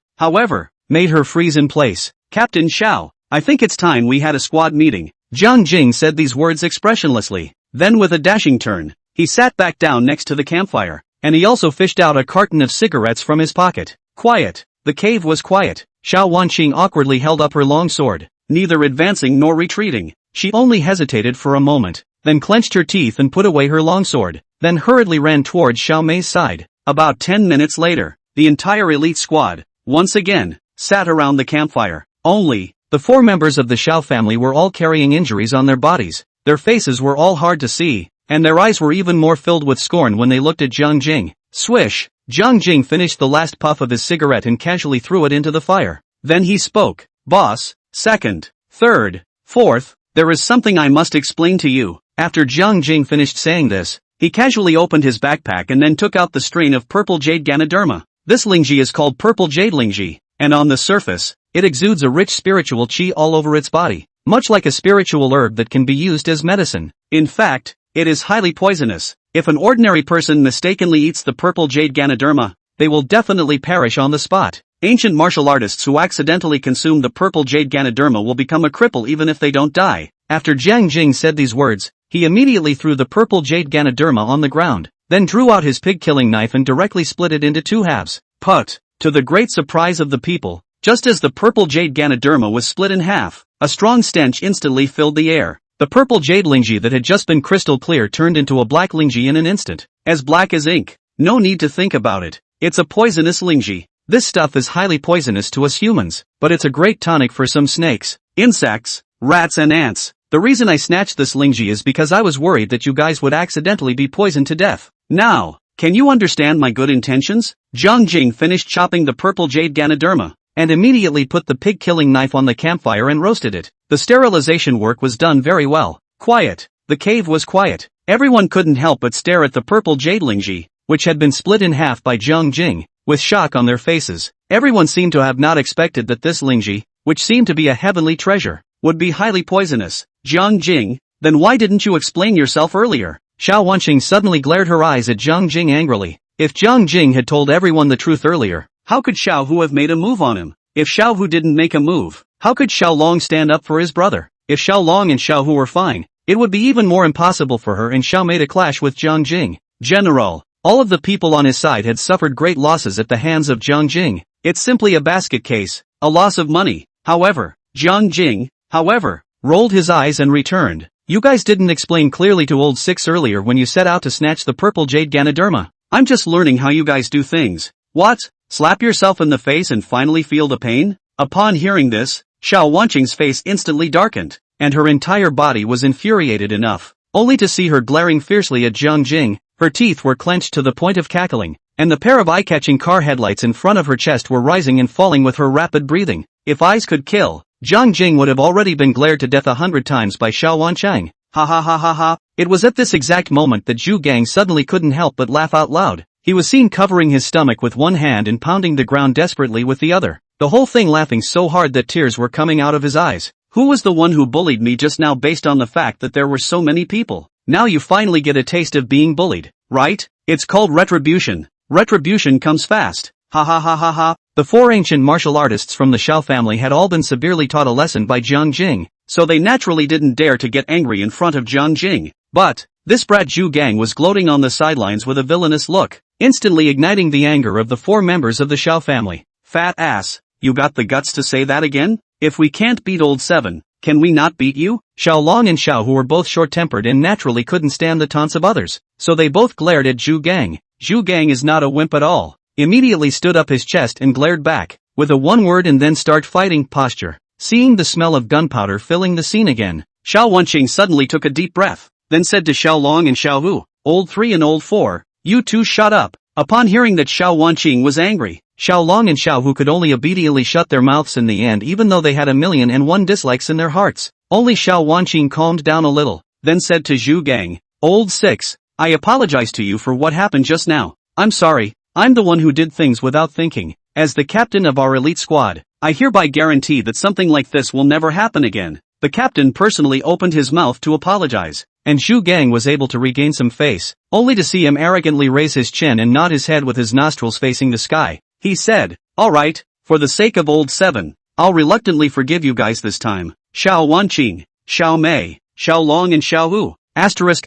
made her freeze in place. Captain Xiao, I think it's time we had a squad meeting. Jiang Jing said these words expressionlessly. Then with a dashing turn, he sat back down next to the campfire, and he also fished out a carton of cigarettes from his pocket. Quiet. The cave was quiet. Xiao Wanqing awkwardly held up her long sword, neither advancing nor retreating. She only hesitated for a moment, then clenched her teeth and put away her longsword, then hurriedly ran towards Xiao Mei's side. About 10 minutes later, the entire elite squad, once again, sat around the campfire. Only, the 4 members of the Xiao family were all carrying injuries on their bodies. Their faces were all hard to see, and their eyes were even more filled with scorn when they looked at Jiang Jing. Swish! Jiang Jing finished the last puff of his cigarette and casually threw it into the fire. Then he spoke. Boss, second, third, fourth, there is something I must explain to you. After Jiang Jing finished saying this, he casually opened his backpack and then took out the strain of purple jade Ganoderma. This Lingji is called purple jade Lingji, and on the surface, it exudes a rich spiritual qi all over its body, much like a spiritual herb that can be used as medicine. In fact, it is highly poisonous. If an ordinary person mistakenly eats the purple jade Ganoderma, they will definitely perish on the spot. Ancient martial artists who accidentally consume the purple jade Ganoderma will become a cripple even if they don't die. After Jiang Jing said these words, he immediately threw the purple jade Ganoderma on the ground, then drew out his pig-killing knife and directly split it into 2 halves. Put! To the great surprise of the people, just as the purple jade Ganoderma was split in half, a strong stench instantly filled the air. The purple jade Lingji that had just been crystal clear turned into a black Lingji in an instant. As black as ink. No need to think about it. It's a poisonous Lingji. This stuff is highly poisonous to us humans, but it's a great tonic for some snakes, insects, rats and ants. The reason I snatched this Lingji is because I was worried that you guys would accidentally be poisoned to death. Now, can you understand my good intentions? Jiang Jing finished chopping the purple jade Ganoderma, and immediately put the pig-killing knife on the campfire and roasted it. The sterilization work was done very well. Quiet. The cave was quiet. Everyone couldn't help but stare at the purple jade Lingji, which had been split in half by Jiang Jing, with shock on their faces. Everyone seemed to have not expected that this Lingji, which seemed to be a heavenly treasure, would be highly poisonous. Jiang Jing, then why didn't you explain yourself earlier? Xiao Wanqing suddenly glared her eyes at Jiang Jing angrily. If Jiang Jing had told everyone the truth earlier, how could Xiao Hu have made a move on him? If Xiao Hu didn't make a move, how could Xiao Long stand up for his brother? If Xiao Long and Xiao Hu were fine, it would be even more impossible for her and Xiao Mei to clash with Jiang Jing. General, all of the people on his side had suffered great losses at the hands of Jiang Jing. It's simply a basket case, a loss of money. However, Jiang Jing, rolled his eyes and returned. You guys didn't explain clearly to old Six earlier when you set out to snatch the purple jade Ganoderma. I'm just learning how you guys do things. What? Slap yourself in the face and finally feel the pain? Upon hearing this, Xiao Wanqing's face instantly darkened, and her entire body was infuriated enough, only to see her glaring fiercely at Jiang Jing. Her teeth were clenched to the point of cackling, and the pair of eye-catching car headlights in front of her chest were rising and falling with her rapid breathing. If eyes could kill, Jiang Jing would have already been glared to death 100 times by Xiao Wanqing. Ha ha ha ha ha. It was at this exact moment that Zhu Gang suddenly couldn't help but laugh out loud. He was seen covering his stomach with one hand and pounding the ground desperately with the other, the whole thing laughing so hard that tears were coming out of his eyes. Who was the one who bullied me just now based on the fact that there were so many people? Now you finally get a taste of being bullied, right? It's called retribution. Retribution comes fast. Ha ha ha ha ha. The four ancient martial artists from the Xiao family had all been severely taught a lesson by Jiang Jing, so they naturally didn't dare to get angry in front of Jiang Jing. But this brat Zhu Gang was gloating on the sidelines with a villainous look, instantly igniting the anger of the four members of the Xiao family. Fat ass, you got the guts to say that again? If we can't beat old Seven, can we not beat you? Xiao Long and Xiao Hu were both short-tempered and naturally couldn't stand the taunts of others, so they both glared at Zhu Gang. Zhu Gang is not a wimp at all. Immediately stood up his chest and glared back, with a one-word and then start fighting posture. Seeing the smell of gunpowder filling the scene again, Xiao Wanqing suddenly took a deep breath, then said to Xiao Long and Xiao Hu, Old 3 and Old 4, you two shut up. Upon hearing that Xiao Wanqing was angry, Xiao Long and Xiao Hu could only obediently shut their mouths in the end even though they had 1,000,001 dislikes in their hearts. Only Xiao Wanqing calmed down a little, then said to Zhu Gang, Old 6, I apologize to you for what happened just now. I'm sorry, I'm the one who did things without thinking. As the captain of our elite squad, I hereby guarantee that something like this will never happen again. The captain personally opened his mouth to apologize, and Zhu Gang was able to regain some face, only to see him arrogantly raise his chin and nod his head with his nostrils facing the sky. He said, alright, for the sake of old 7, I'll reluctantly forgive you guys this time. Xiao Wanqing, Xiao Mei, Xiao Long and Xiao Hu. Asterisk.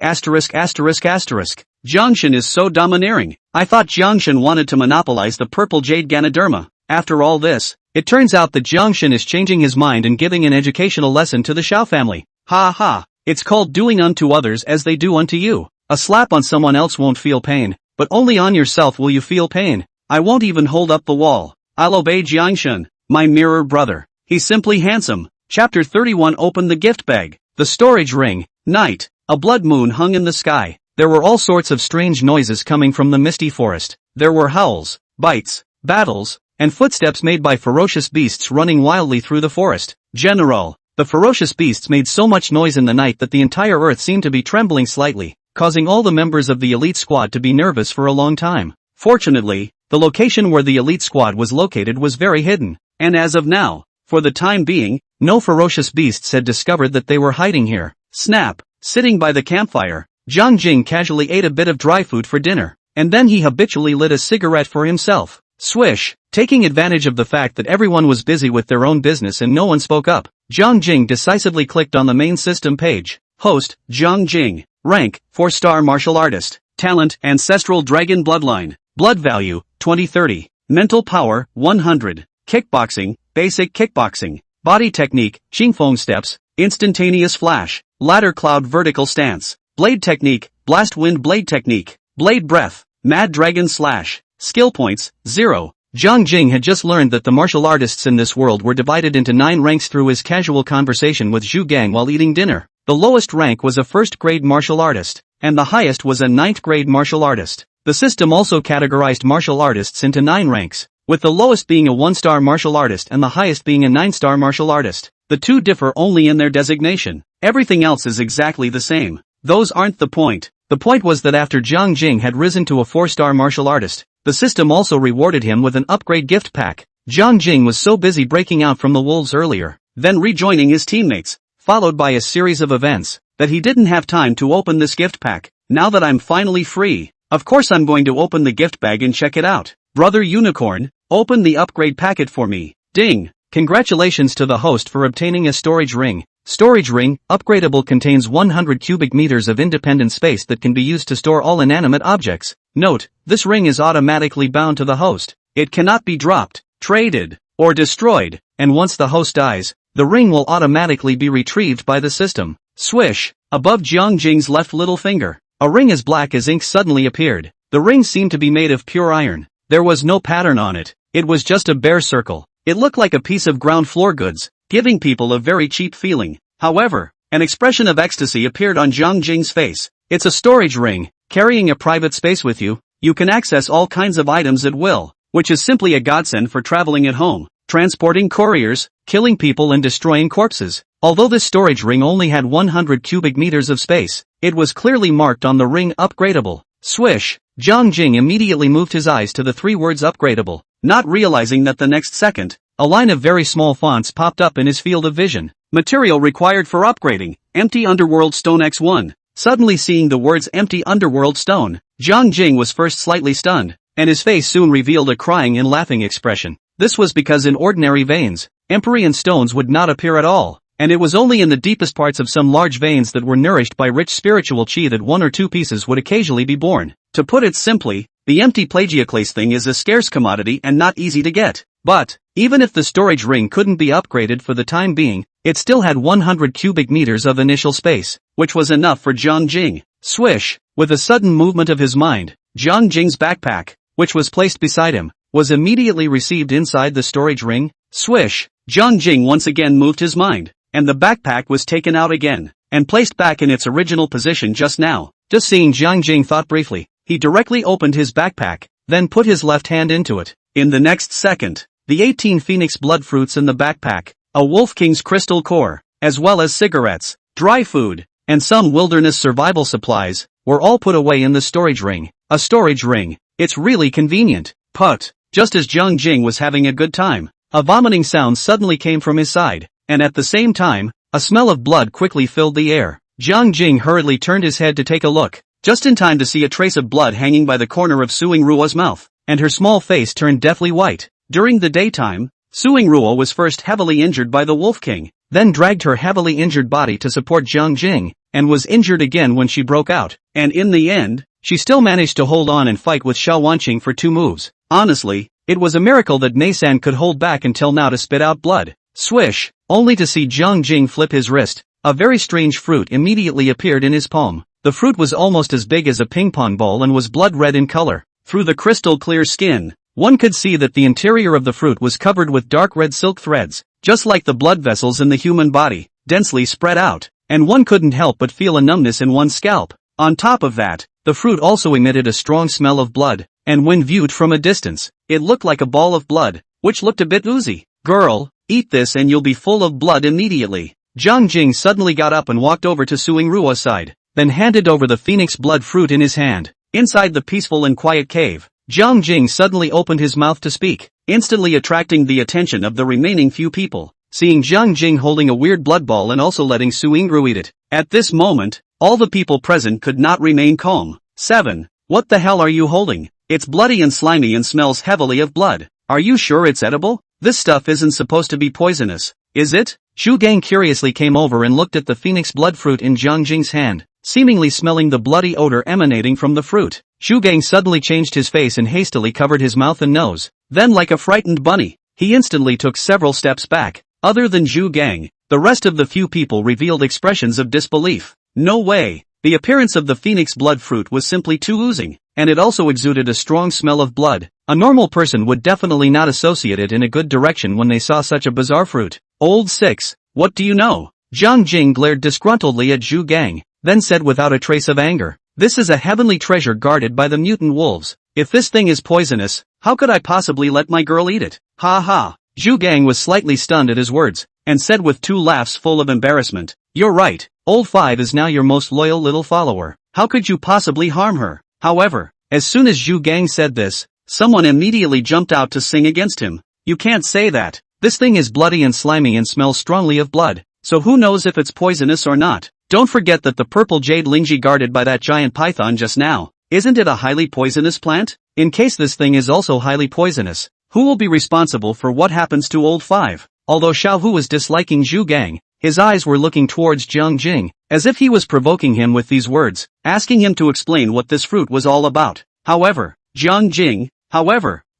Jiangshan is so domineering. I thought Jiangshan wanted to monopolize the purple jade Ganoderma. After all this, it turns out that Jiangshan is changing his mind and giving an educational lesson to the Xiao family. Ha ha, it's called doing unto others as they do unto you. A slap on someone else won't feel pain, but only on yourself will you feel pain. I won't even hold up the wall. I'll obey Jiangshan, my mirror brother. He's simply handsome. Chapter 31. Open the gift bag. The storage ring. Night. A blood moon hung in the sky. There were all sorts of strange noises coming from the misty forest. There were howls, bites, battles, and footsteps made by ferocious beasts running wildly through the forest. General, the ferocious beasts made so much noise in the night that the entire earth seemed to be trembling slightly, causing all the members of the elite squad to be nervous for a long time. Fortunately, the location where the elite squad was located was very hidden, and as of now, for the time being, no ferocious beasts had discovered that they were hiding here. Snap. Sitting by the campfire, Jiang Jing casually ate a bit of dry food for dinner, and then he habitually lit a cigarette for himself. Swish! Taking advantage of the fact that everyone was busy with their own business and no one spoke up, Jiang Jing decisively clicked on the main system page. Host, Jiang Jing. Rank, 4-star martial artist. Talent, Ancestral Dragon Bloodline. Blood value, 2030. Mental power, 100. Kickboxing, Basic Kickboxing. Body technique, Qingfeng steps, Instantaneous flash. Ladder cloud vertical stance. Blade technique, Blast wind blade technique. Blade breath, Mad dragon slash. Skill points, 0. Jiang Jing had just learned that the martial artists in this world were divided into 9 ranks through his casual conversation with Zhu Gang while eating dinner. The lowest rank was a 1st grade martial artist, and the highest was a 9th grade martial artist. The system also categorized martial artists into 9 ranks, with the lowest being a 1-star martial artist and the highest being a 9-star martial artist. The two differ only in their designation. Everything else is exactly the same. Those aren't the point. The point was that after Jiang Jing had risen to a 4-star martial artist, The system also rewarded him with an upgrade gift pack. Jiang Jing was so busy breaking out from the wolves earlier, then rejoining his teammates, followed by a series of events, that he didn't have time to open this gift pack. Now that I'm finally free, of course I'm going to open the gift bag and check it out. Brother Unicorn, open the upgrade packet for me. Ding! Congratulations to the host for obtaining a storage ring. Storage ring, upgradable, contains 100 cubic meters of independent space that can be used to store all inanimate objects. Note, this ring is automatically bound to the host. It cannot be dropped, traded, or destroyed, and once the host dies, the ring will automatically be retrieved by the system. Swish! Above Jiang Jing's left little finger, a ring as black as ink suddenly appeared. The ring seemed to be made of pure iron. There was no pattern on it. It was just a bare circle. It looked like a piece of ground floor goods, giving people a very cheap feeling. However, an expression of ecstasy appeared on Jiang Jing's face. It's a storage ring. Carrying a private space with you, you can access all kinds of items at will, which is simply a godsend for traveling at home, transporting couriers, killing people and destroying corpses. Although this storage ring only had 100 cubic meters of space, it was clearly marked on the ring upgradable. Swish! Jiang Jing immediately moved his eyes to the 3 words upgradable, not realizing that the next second, a line of very small fonts popped up in his field of vision. Material required for upgrading, empty underworld stone X1. Suddenly seeing the words empty underworld stone, Jiang Jing was first slightly stunned, and his face soon revealed a crying and laughing expression. This was because in ordinary veins, empyrean stones would not appear at all, and it was only in the deepest parts of some large veins that were nourished by rich spiritual chi that 1 or 2 pieces would occasionally be born. To put it simply, the empty plagioclase thing is a scarce commodity and not easy to get. But, even if the storage ring couldn't be upgraded for the time being, it still had 100 cubic meters of initial space, which was enough for Jiang Jing. Swish! With a sudden movement of his mind, Jiang Jing's backpack, which was placed beside him, was immediately received inside the storage ring. Swish! Jiang Jing once again moved his mind, and the backpack was taken out again, and placed back in its original position just now. Just seeing Jiang Jing thought briefly, he directly opened his backpack, then put his left hand into it. In the next second, the 18 phoenix blood fruits in the backpack, a wolf king's crystal core, as well as cigarettes, dry food, and some wilderness survival supplies, were all put away in the storage ring. A storage ring. It's really convenient. But, just as Jiang Jing was having a good time, a vomiting sound suddenly came from his side, and at the same time, a smell of blood quickly filled the air. Jiang Jing hurriedly turned his head to take a look, just in time to see a trace of blood hanging by the corner of Suing Ruo's mouth, and her small face turned deathly white. During the daytime, Suing Ruo was first heavily injured by the Wolf King, then dragged her heavily injured body to support Jiang Jing, and was injured again when she broke out, and in the end, she still managed to hold on and fight with Xiao Wanqing for 2 moves. Honestly, it was a miracle that Mei-san could hold back until now to spit out blood. Swish! Only to see Jiang Jing flip his wrist, a very strange fruit immediately appeared in his palm. The fruit was almost as big as a ping-pong ball and was blood red in color. Through the crystal clear skin, one could see that the interior of the fruit was covered with dark red silk threads, just like the blood vessels in the human body, densely spread out, and one couldn't help but feel a numbness in one's scalp. On top of that, the fruit also emitted a strong smell of blood, and when viewed from a distance, it looked like a ball of blood, which looked a bit oozy. Girl, eat this and you'll be full of blood immediately. Jiang Jing suddenly got up and walked over to Suing Ruo's side, then handed over the phoenix blood fruit in his hand. Inside the peaceful and quiet cave, Jiang Jing suddenly opened his mouth to speak, instantly attracting the attention of the remaining few people, seeing Jiang Jing holding a weird blood ball and also letting Suing Ruo eat it. At this moment, all the people present could not remain calm. 7. What the hell are you holding? It's bloody and slimy and smells heavily of blood. Are you sure it's edible? This stuff isn't supposed to be poisonous, is it? Zhu Gang curiously came over and looked at the phoenix blood fruit in Jiang Jing's hand, seemingly smelling the bloody odor emanating from the fruit. Zhu Gang suddenly changed his face and hastily covered his mouth and nose. Then like a frightened bunny, he instantly took several steps back. Other than Zhu Gang, the rest of the few people revealed expressions of disbelief. No way! The appearance of the phoenix blood fruit was simply too oozing, and it also exuded a strong smell of blood. A normal person would definitely not associate it in a good direction when they saw such a bizarre fruit. Old 6, what do you know? Jiang Jing glared disgruntledly at Zhu Gang, then said without a trace of anger, this is a heavenly treasure guarded by the mutant wolves. If this thing is poisonous, how could I possibly let my girl eat it? Ha ha! Zhu Gang was slightly stunned at his words, and said with 2 laughs full of embarrassment, you're right, Old 5 is now your most loyal little follower. How could you possibly harm her? However, as soon as Zhu Gang said this, Someone immediately jumped out to sing against him. You can't say that. This thing is bloody and slimy and smells strongly of blood, so who knows if it's poisonous or not. Don't forget that the purple jade Lingji guarded by that giant python just now, isn't it a highly poisonous plant? In case this thing is also highly poisonous, who will be responsible for what happens to old 5? Although Xiaohu was disliking Zhu Gang, his eyes were looking towards Jiang Jing, as if he was provoking him with these words, asking him to explain what this fruit was all about. However, Jiang Jing,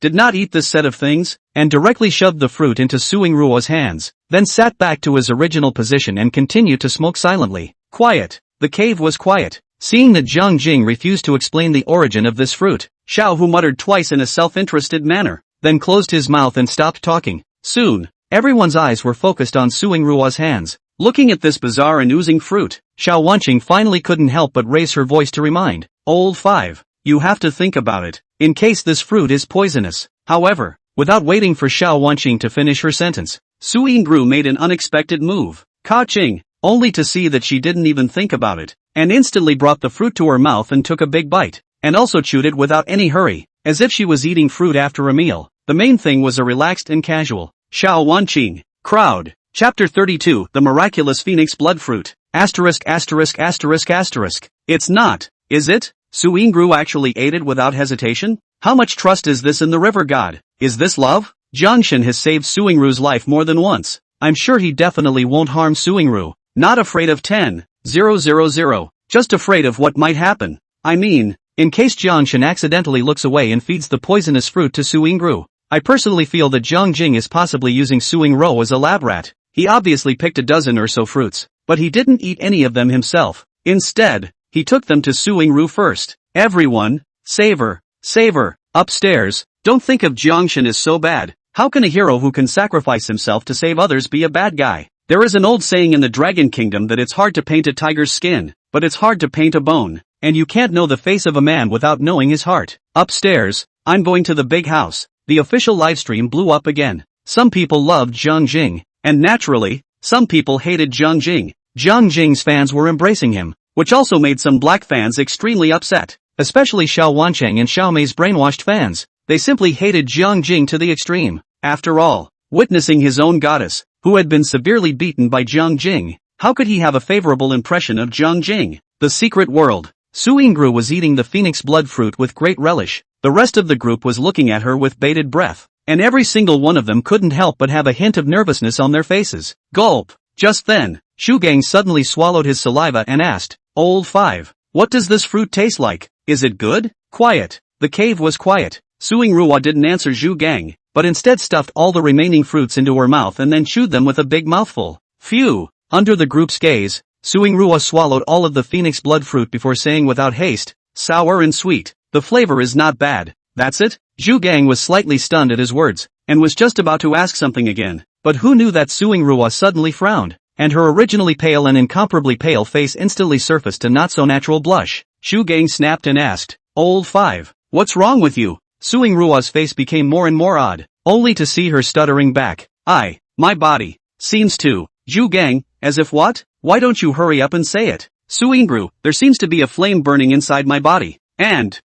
did not eat this set of things, and directly shoved the fruit into Suing Ruo's hands, then sat back to his original position and continued to smoke silently. Quiet. The cave was quiet. Seeing that Jiang Jing refused to explain the origin of this fruit, Xiaohu muttered twice in a self-interested manner, then closed his mouth and stopped talking. Soon, everyone's eyes were focused on Suing Ruo's hands. Looking at this bizarre and oozing fruit, Xiao Wanqing finally couldn't help but raise her voice to remind, Old 5, you have to think about it, in case this fruit is poisonous. However, without waiting for Xiao Wanqing to finish her sentence, Su Yingru made an unexpected move. Ka-ching, only to see that she didn't even think about it, and instantly brought the fruit to her mouth and took a big bite, and also chewed it without any hurry, as if she was eating fruit after a meal. The main thing was a relaxed and casual. Xiao Wanqing. Crowd. Chapter 32, The Miraculous Phoenix Blood Fruit. Asterisk. It's not, is it? Su Yingru actually ate it without hesitation? How much trust is this in the river god? Is this love? Jiangshan has saved Su Yingru's life more than once. I'm sure he definitely won't harm Su Yingru. Not afraid of 10,000, just afraid of what might happen. I mean, in case Jiangshan accidentally looks away and feeds the poisonous fruit to Su Yingru. I personally feel that Jiang Jing is possibly using Su Yingru as a lab rat. He obviously picked a dozen or so fruits, but he didn't eat any of them himself. Instead, he took them to Su Yingru first. Everyone, savor, upstairs. Don't think of Jiangshan as so bad. How can a hero who can sacrifice himself to save others be a bad guy? There is an old saying in the Dragon Kingdom that it's hard to paint a tiger's skin, but it's hard to paint a bone, and you can't know the face of a man without knowing his heart. Upstairs, I'm going to the big house. The official livestream blew up again. Some people loved Jiang Jing, and naturally, some people hated Jiang Jing. Jiang Jing's fans were embracing him, which also made some black fans extremely upset, especially Xiao Wanqing and Xiao Mei's brainwashed fans. They simply hated Jiang Jing to the extreme. After all, witnessing his own goddess, who had been severely beaten by Jiang Jing, how could he have a favorable impression of Jiang Jing? The secret world. Su Yingru was eating the phoenix blood fruit with great relish. The rest of the group was looking at her with bated breath, and every single one of them couldn't help but have a hint of nervousness on their faces. Gulp. Just then, Zhu Gang suddenly swallowed his saliva and asked, Old 5, what does this fruit taste like? Is it good? Quiet. The cave was quiet. Su Yingru didn't answer Zhu Gang, but instead stuffed all the remaining fruits into her mouth and then chewed them with a big mouthful. Phew. Under the group's gaze, Su Yingru swallowed all of the phoenix blood fruit before saying without haste, sour and sweet. The flavor is not bad. That's it? Zhu Gang was slightly stunned at his words, and was just about to ask something again, but who knew that Su Yingru suddenly frowned, and her originally pale and incomparably pale face instantly surfaced a not-so-natural blush. Zhu Gang snapped and asked, Old 5, what's wrong with you? Su Yingru's face became more and more odd, only to see her stuttering back, my body, seems to. Zhu Gang, as if what? Why don't you hurry up and say it? Su Yingru, there seems to be a flame burning inside my body. And,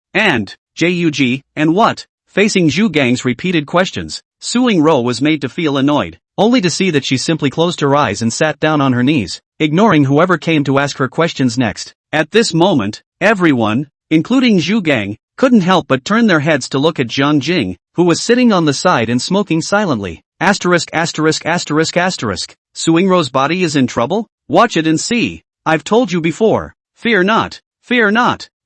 Jug, and what? Facing Zhu Gang's repeated questions, Su Yingru was made to feel annoyed, only to see that she simply closed her eyes and sat down on her knees, ignoring whoever came to ask her questions next. At this moment, everyone, including Zhu Gang, couldn't help but turn their heads to look at Jiang Jing, who was sitting on the side and smoking silently. Asterisk. Su Yingru's body is in trouble? Watch it and see. I've told you before. Fear not.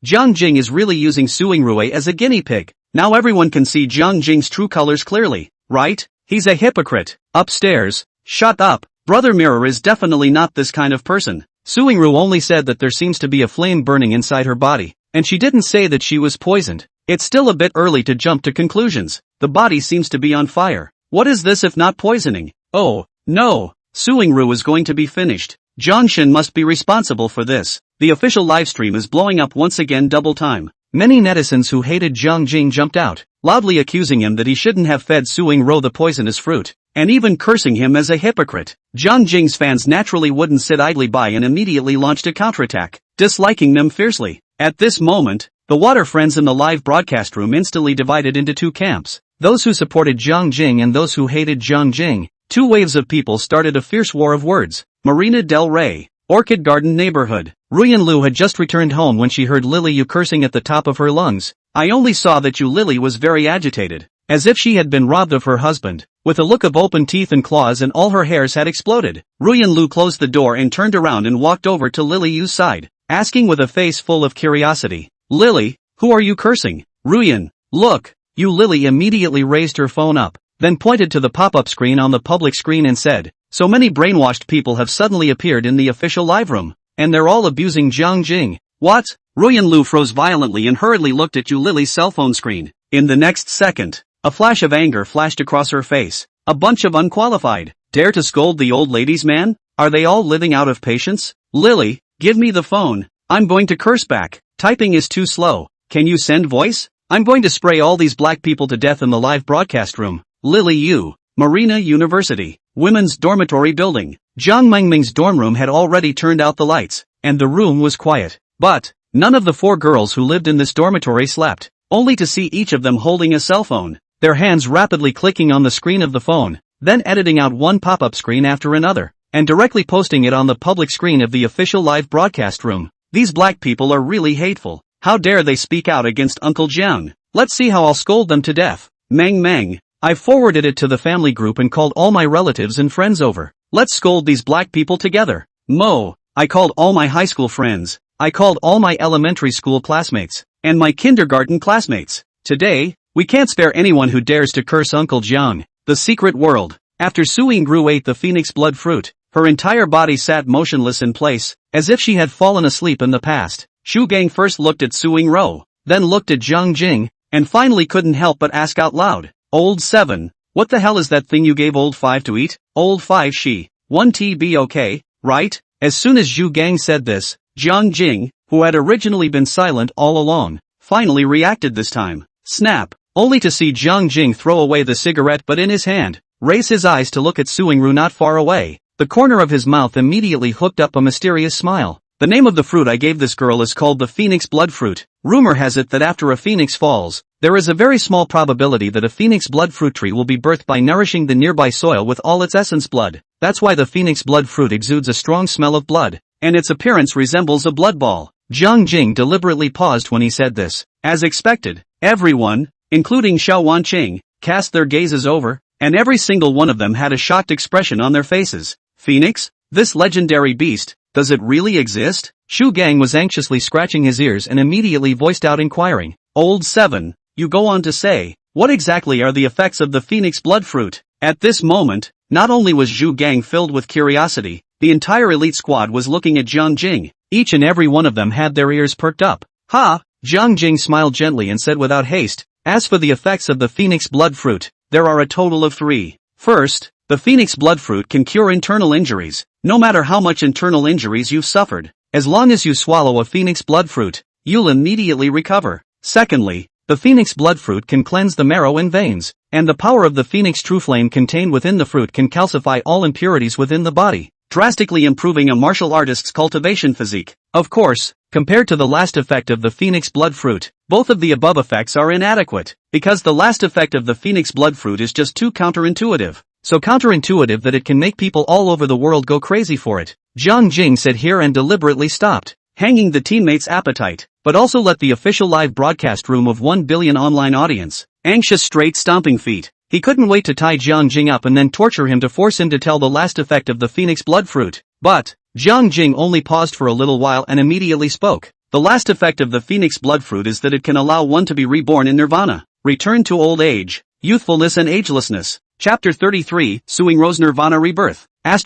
Jiang Jing is really using Su Yingru as a guinea pig. Now everyone can see Jiang Jing's true colors clearly, right? He's a hypocrite. Upstairs. Shut up. Brother Mirror is definitely not this kind of person. Su Yingru only said that there seems to be a flame burning inside her body, and she didn't say that she was poisoned. It's still a bit early to jump to conclusions. The body seems to be on fire. What is this if not poisoning? Oh, no. Su Yingru is going to be finished. Jiangshan must be responsible for this. The official livestream is blowing up once again double time. Many netizens who hated Jiang Jing jumped out, loudly accusing him that he shouldn't have fed Su Yingru the poisonous fruit, and even cursing him as a hypocrite. Jiang Jing's fans naturally wouldn't sit idly by and immediately launched a counterattack, disliking them fiercely. At this moment, The water friends in the live broadcast room instantly divided into two camps. Those who supported Jiang Jing and those who hated Jiang Jing. Two waves of people started a fierce war of words. Marina del Rey, Orchid Garden neighborhood. Ruyan Lu had just returned home when she heard Lily Yu cursing at the top of her lungs. I only saw that Lily was very agitated, as if she had been robbed of her husband, with a look of open teeth and claws and all her hairs had exploded. Ruyan Lu closed the door and turned around and walked over to Lily Yu's side, asking with a face full of curiosity, Lily, who are you cursing? Ruyan, look, you. Lily immediately raised her phone up, then pointed to the pop-up screen on the public screen and said, so many brainwashed people have suddenly appeared in the official live room, and they're all abusing Jiang Jing. What? Ruyan Lu froze violently and hurriedly looked at Lily's cell phone screen. In the next second, a flash of anger flashed across her face. A bunch of unqualified. Dare to scold the old ladies, man? Are they all living out of patience? Lily, give me the phone. I'm going to curse back. Typing is too slow. Can you send voice? I'm going to spray all these black people to death in the live broadcast room. Lily Yu, Marina University, Women's Dormitory Building. Jiang Mingming's dorm room had already turned out the lights, and the room was quiet. But none of the 4 girls who lived in this dormitory slept, only to see each of them holding a cell phone, their hands rapidly clicking on the screen of the phone, then editing out one pop-up screen after another, and directly posting it on the public screen of the official live broadcast room. These black people are really hateful. How dare they speak out against Uncle Jiang? Let's see how I'll scold them to death. Meng. I forwarded it to the family group and called all my relatives and friends over. Let's scold these black people together. Mo, I called all my high school friends. I called all my elementary school classmates, and my kindergarten classmates. Today, we can't spare anyone who dares to curse Uncle Jiang. The secret world. After Su Yingru ate the phoenix blood fruit, her entire body sat motionless in place, as if she had fallen asleep in the past. Shu Gang first looked at Su Yingru, then looked at Jiang Jing, and finally couldn't help but ask out loud, Old 7, what the hell is that thing you gave Old 5 to eat? Old 5 she, 1TB okay, right? As soon as Zhu Gang said this, Jiang Jing, who had originally been silent all along, finally reacted this time. Snap, only to see Jiang Jing throw away the cigarette butt in his hand, raise his eyes to look at Su Yingru not far away. The corner of his mouth immediately hooked up a mysterious smile. The name of the fruit I gave this girl is called the phoenix blood fruit. Rumor has it that after a phoenix falls, there is a very small probability that a phoenix blood fruit tree will be birthed by nourishing the nearby soil with all its essence blood. That's why the phoenix blood fruit exudes a strong smell of blood, and its appearance resembles a blood ball. Jiang Jing deliberately paused when he said this. As expected, everyone, including Xiao Wanqing, cast their gazes over, and every single one of them had a shocked expression on their faces. Phoenix? This legendary beast, does it really exist? Shu Gang was anxiously scratching his ears and immediately voiced out inquiring. Old 7, you go on to say, what exactly are the effects of the phoenix blood fruit? At this moment, not only was Zhu Gang filled with curiosity, the entire elite squad was looking at Jiang Jing. Each and every one of them had their ears perked up. Ha! Jiang Jing smiled gently and said without haste, as for the effects of the phoenix blood fruit, there are a total of 3. First, the phoenix blood fruit can cure internal injuries. No matter how much internal injuries you've suffered, as long as you swallow a phoenix blood fruit, you'll immediately recover. Secondly, the phoenix blood fruit can cleanse the marrow and veins, and the power of the phoenix true flame contained within the fruit can calcify all impurities within the body, drastically improving a martial artist's cultivation physique. Of course, compared to the last effect of the phoenix blood fruit, both of the above effects are inadequate, because the last effect of the phoenix blood fruit is just too counterintuitive. So counterintuitive that it can make people all over the world go crazy for it. Jiang Jing said here and deliberately stopped, hanging the teammates' appetite, but also let the official live broadcast room of 1 billion online audience, anxious straight stomping feet. He couldn't wait to tie Jiang Jing up and then torture him to force him to tell the last effect of the phoenix blood fruit. But Jiang Jing only paused for a little while and immediately spoke. The last effect of the phoenix blood fruit is that it can allow one to be reborn in nirvana, return to old age, youthfulness and agelessness. Chapter 33, Su Yingru's Nirvana Rebirth. What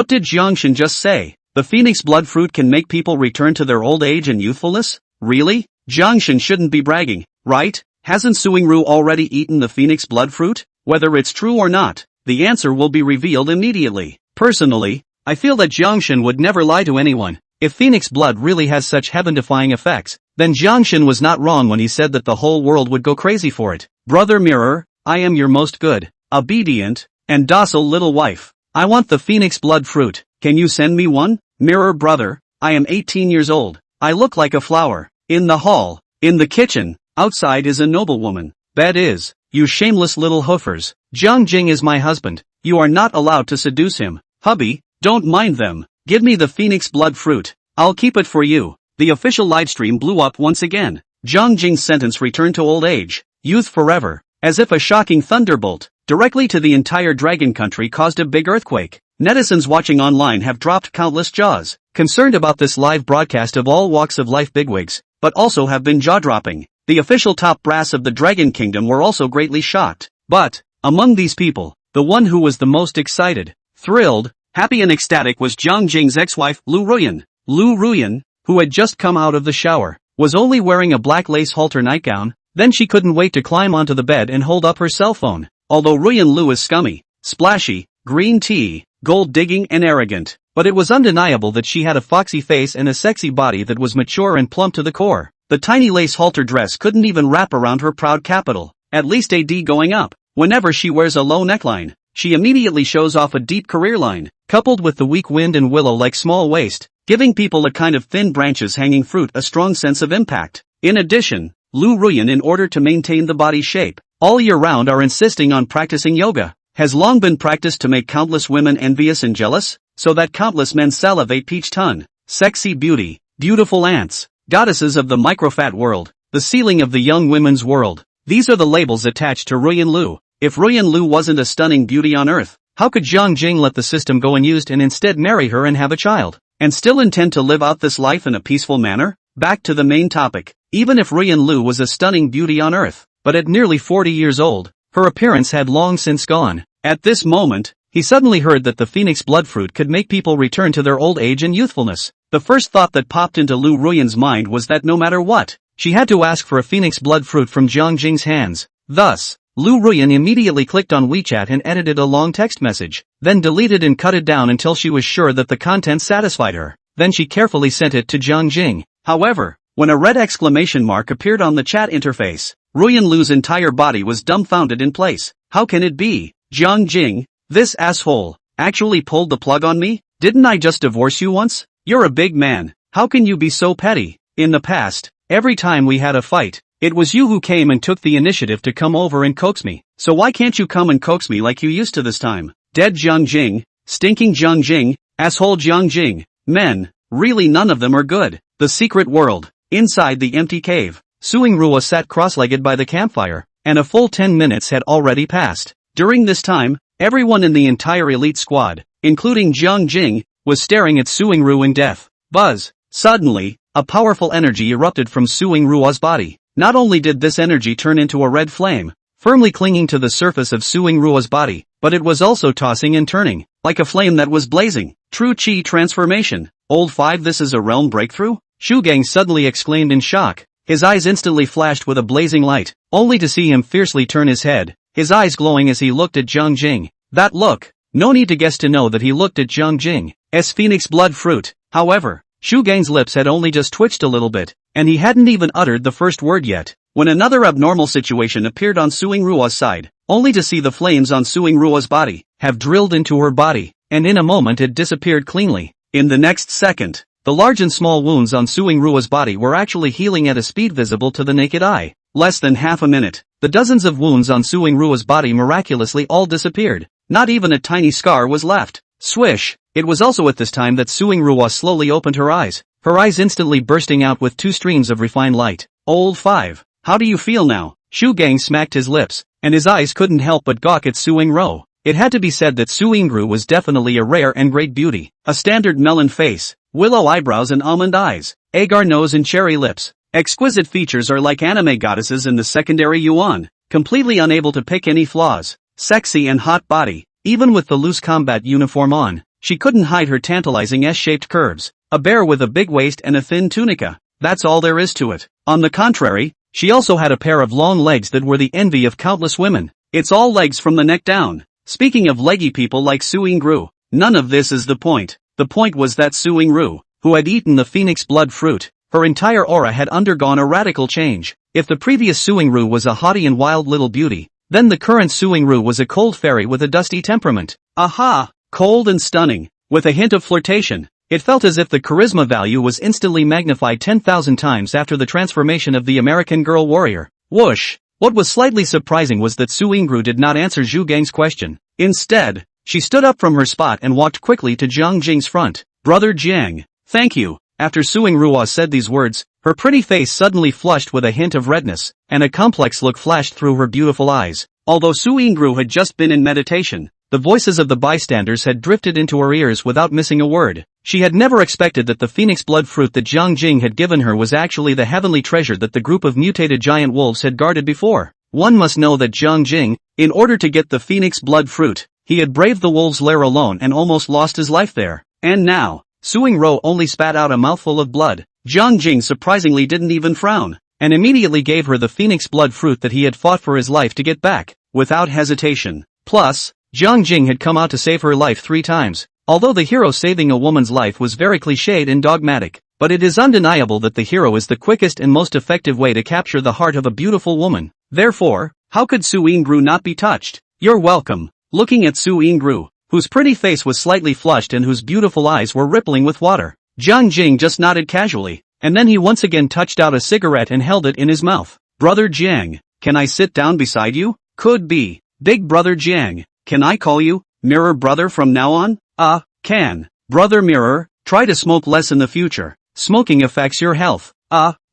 did Jiangshan just say? The phoenix blood fruit can make people return to their old age and youthfulness? Really? Jiangshan shouldn't be bragging, right? Hasn't Su Yingru already eaten the phoenix blood fruit? Whether it's true or not, the answer will be revealed immediately. Personally, I feel that Jiangshan would never lie to anyone. If phoenix blood really has such heaven-defying effects, then Jiangshan was not wrong when he said that the whole world would go crazy for it. Brother Mirror, I am your most good, obedient, and docile little wife. I want the phoenix blood fruit. Can you send me one? Mirror brother, I am 18 years old. I look like a flower. In the hall, in the kitchen, outside is a noblewoman. Bed is, you shameless little hoofers. Jiang Jing is my husband. You are not allowed to seduce him. Hubby, don't mind them. Give me the phoenix blood fruit. I'll keep it for you. The official livestream blew up once again. Jiang Jing's sentence returned to old age, youth forever, as if a shocking thunderbolt, directly to the entire dragon country caused a big earthquake. Netizens watching online have dropped countless jaws, concerned about this live broadcast of all walks of life bigwigs, but also have been jaw-dropping. The official top brass of the Dragon Kingdom were also greatly shocked. But, among these people, the one who was the most excited, thrilled, happy and ecstatic was Jiang Jing's ex-wife, Lu Ruyan. Lu Ruyan, who had just come out of the shower, was only wearing a black lace halter nightgown. Then she couldn't wait to climb onto the bed and hold up her cell phone. Although Ruyan Lu is scummy, splashy, green tea, gold digging and arrogant, but it was undeniable that she had a foxy face and a sexy body that was mature and plump to the core. The tiny lace halter dress couldn't even wrap around her proud capital, at least a D going up. Whenever she wears a low neckline, she immediately shows off a deep career line, coupled with the weak wind and willow-like small waist, giving people a kind of thin branches hanging fruit a strong sense of impact. In addition, Lu Ruyan, in order to maintain the body shape, all year round are insisting on practicing yoga, has long been practiced to make countless women envious and jealous, so that countless men salivate each ton. Sexy beauty, beautiful ants, goddesses of the microfat world, the ceiling of the young women's world. These are the labels attached to Ruyan Lu. If Ruyan Lu wasn't a stunning beauty on earth, how could Jiang Jing let the system go unused and instead marry her and have a child, and still intend to live out this life in a peaceful manner? Back to the main topic. Even if Ruyan Lu was a stunning beauty on earth, but at nearly 40 years old, her appearance had long since gone. At this moment, he suddenly heard that the phoenix blood fruit could make people return to their old age and youthfulness. The first thought that popped into Lu Ruyan's mind was that no matter what, she had to ask for a phoenix blood fruit from Jiang Jing's hands. Thus, Lu Ruyan immediately clicked on WeChat and edited a long text message, then deleted and cut it down until she was sure that the content satisfied her. Then she carefully sent it to Jiang Jing. However, when a red exclamation mark appeared on the chat interface, Ruyan Lu's entire body was dumbfounded in place. How can it be? Jiang Jing, this asshole, actually pulled the plug on me? Didn't I just divorce you once? You're a big man. How can you be so petty? In the past, every time we had a fight, it was you who came and took the initiative to come over and coax me. So why can't you come and coax me like you used to this time? Dead Jiang Jing, stinking Jiang Jing, asshole Jiang Jing. Men, really none of them are good. The secret world. Inside the empty cave, Suing Rua sat cross-legged by the campfire, and a full 10 minutes had already passed. During this time, everyone in the entire elite squad, including Jiang Jing, was staring at Suing Ru in death. Buzz. Suddenly, a powerful energy erupted from Suing Rua's body. Not only did this energy turn into a red flame, firmly clinging to the surface of Suing Rua's body, but it was also tossing and turning, like a flame that was blazing. True Qi transformation. Old 5, this is a realm breakthrough? Shu Gang suddenly exclaimed in shock. His eyes instantly flashed with a blazing light, only to see him fiercely turn his head, his eyes glowing as he looked at Jiang Jing. That look, no need to guess to know that he looked at Jiang Jing's phoenix blood fruit. However, Shu Gang's lips had only just twitched a little bit, and he hadn't even uttered the first word yet, when another abnormal situation appeared on Suing Rua's side, only to see the flames on Suing Rua's body have drilled into her body, and in a moment it disappeared cleanly. In the next second, the large and small wounds on Suing Rua's body were actually healing at a speed visible to the naked eye. Less than half a minute, the dozens of wounds on Suing Rua's body miraculously all disappeared. Not even a tiny scar was left. Swish! It was also at this time that Suing Rua slowly opened her eyes instantly bursting out with 2 streams of refined light. Old 5, how do you feel now? Shu Gang smacked his lips, and his eyes couldn't help but gawk at Suing Ru. It had to be said that Suing Ru was definitely a rare and great beauty. A standard melon face, willow eyebrows and almond eyes, agar nose and cherry lips. Exquisite features are like anime goddesses in the secondary yuan, completely unable to pick any flaws. Sexy and hot body, even with the loose combat uniform on, she couldn't hide her tantalizing S-shaped curves. A bear with a big waist and a thin tunica, that's all there is to it. On the contrary, she also had a pair of long legs that were the envy of countless women. It's all legs from the neck down. Speaking of leggy people like Suing Ru, none of this is the point. The point was that Suing Ru, who had eaten the phoenix blood fruit, her entire aura had undergone a radical change. If the previous Suing Ru was a haughty and wild little beauty, then the current Suing Ru was a cold fairy with a dusty temperament. Aha! Cold and stunning, with a hint of flirtation. It felt as if the charisma value was instantly magnified 10,000 times after the transformation of the American girl warrior. Whoosh! What was slightly surprising was that Su Yingru did not answer Zhu Gang's question. Instead, she stood up from her spot and walked quickly to Jiang Jing's front. Brother Jiang, thank you. After Su Yingru said these words, her pretty face suddenly flushed with a hint of redness, and a complex look flashed through her beautiful eyes. Although Su Yingru had just been in meditation, the voices of the bystanders had drifted into her ears without missing a word. She had never expected that the phoenix blood fruit that Jiang Jing had given her was actually the heavenly treasure that the group of mutated giant wolves had guarded before. One must know that Jiang Jing, in order to get the phoenix blood fruit, he had braved the wolves' lair alone and almost lost his life there. And now, Su Yingru only spat out a mouthful of blood. Jiang Jing surprisingly didn't even frown, and immediately gave her the phoenix blood fruit that he had fought for his life to get back, without hesitation. Plus, Jiang Jing had come out to save her life 3 times. Although the hero saving a woman's life was very cliched and dogmatic, but it is undeniable that the hero is the quickest and most effective way to capture the heart of a beautiful woman. Therefore, how could Su Yingru not be touched? You're welcome. Looking at Su Yingru, whose pretty face was slightly flushed and whose beautiful eyes were rippling with water, Jiang Jing just nodded casually, and then he once again touched out a cigarette and held it in his mouth. Brother Jiang, can I sit down beside you? Could be. Big Brother Jiang, can I call you Mirror Brother from now on? Can. Brother Mirror, try to smoke less in the future. Smoking affects your health.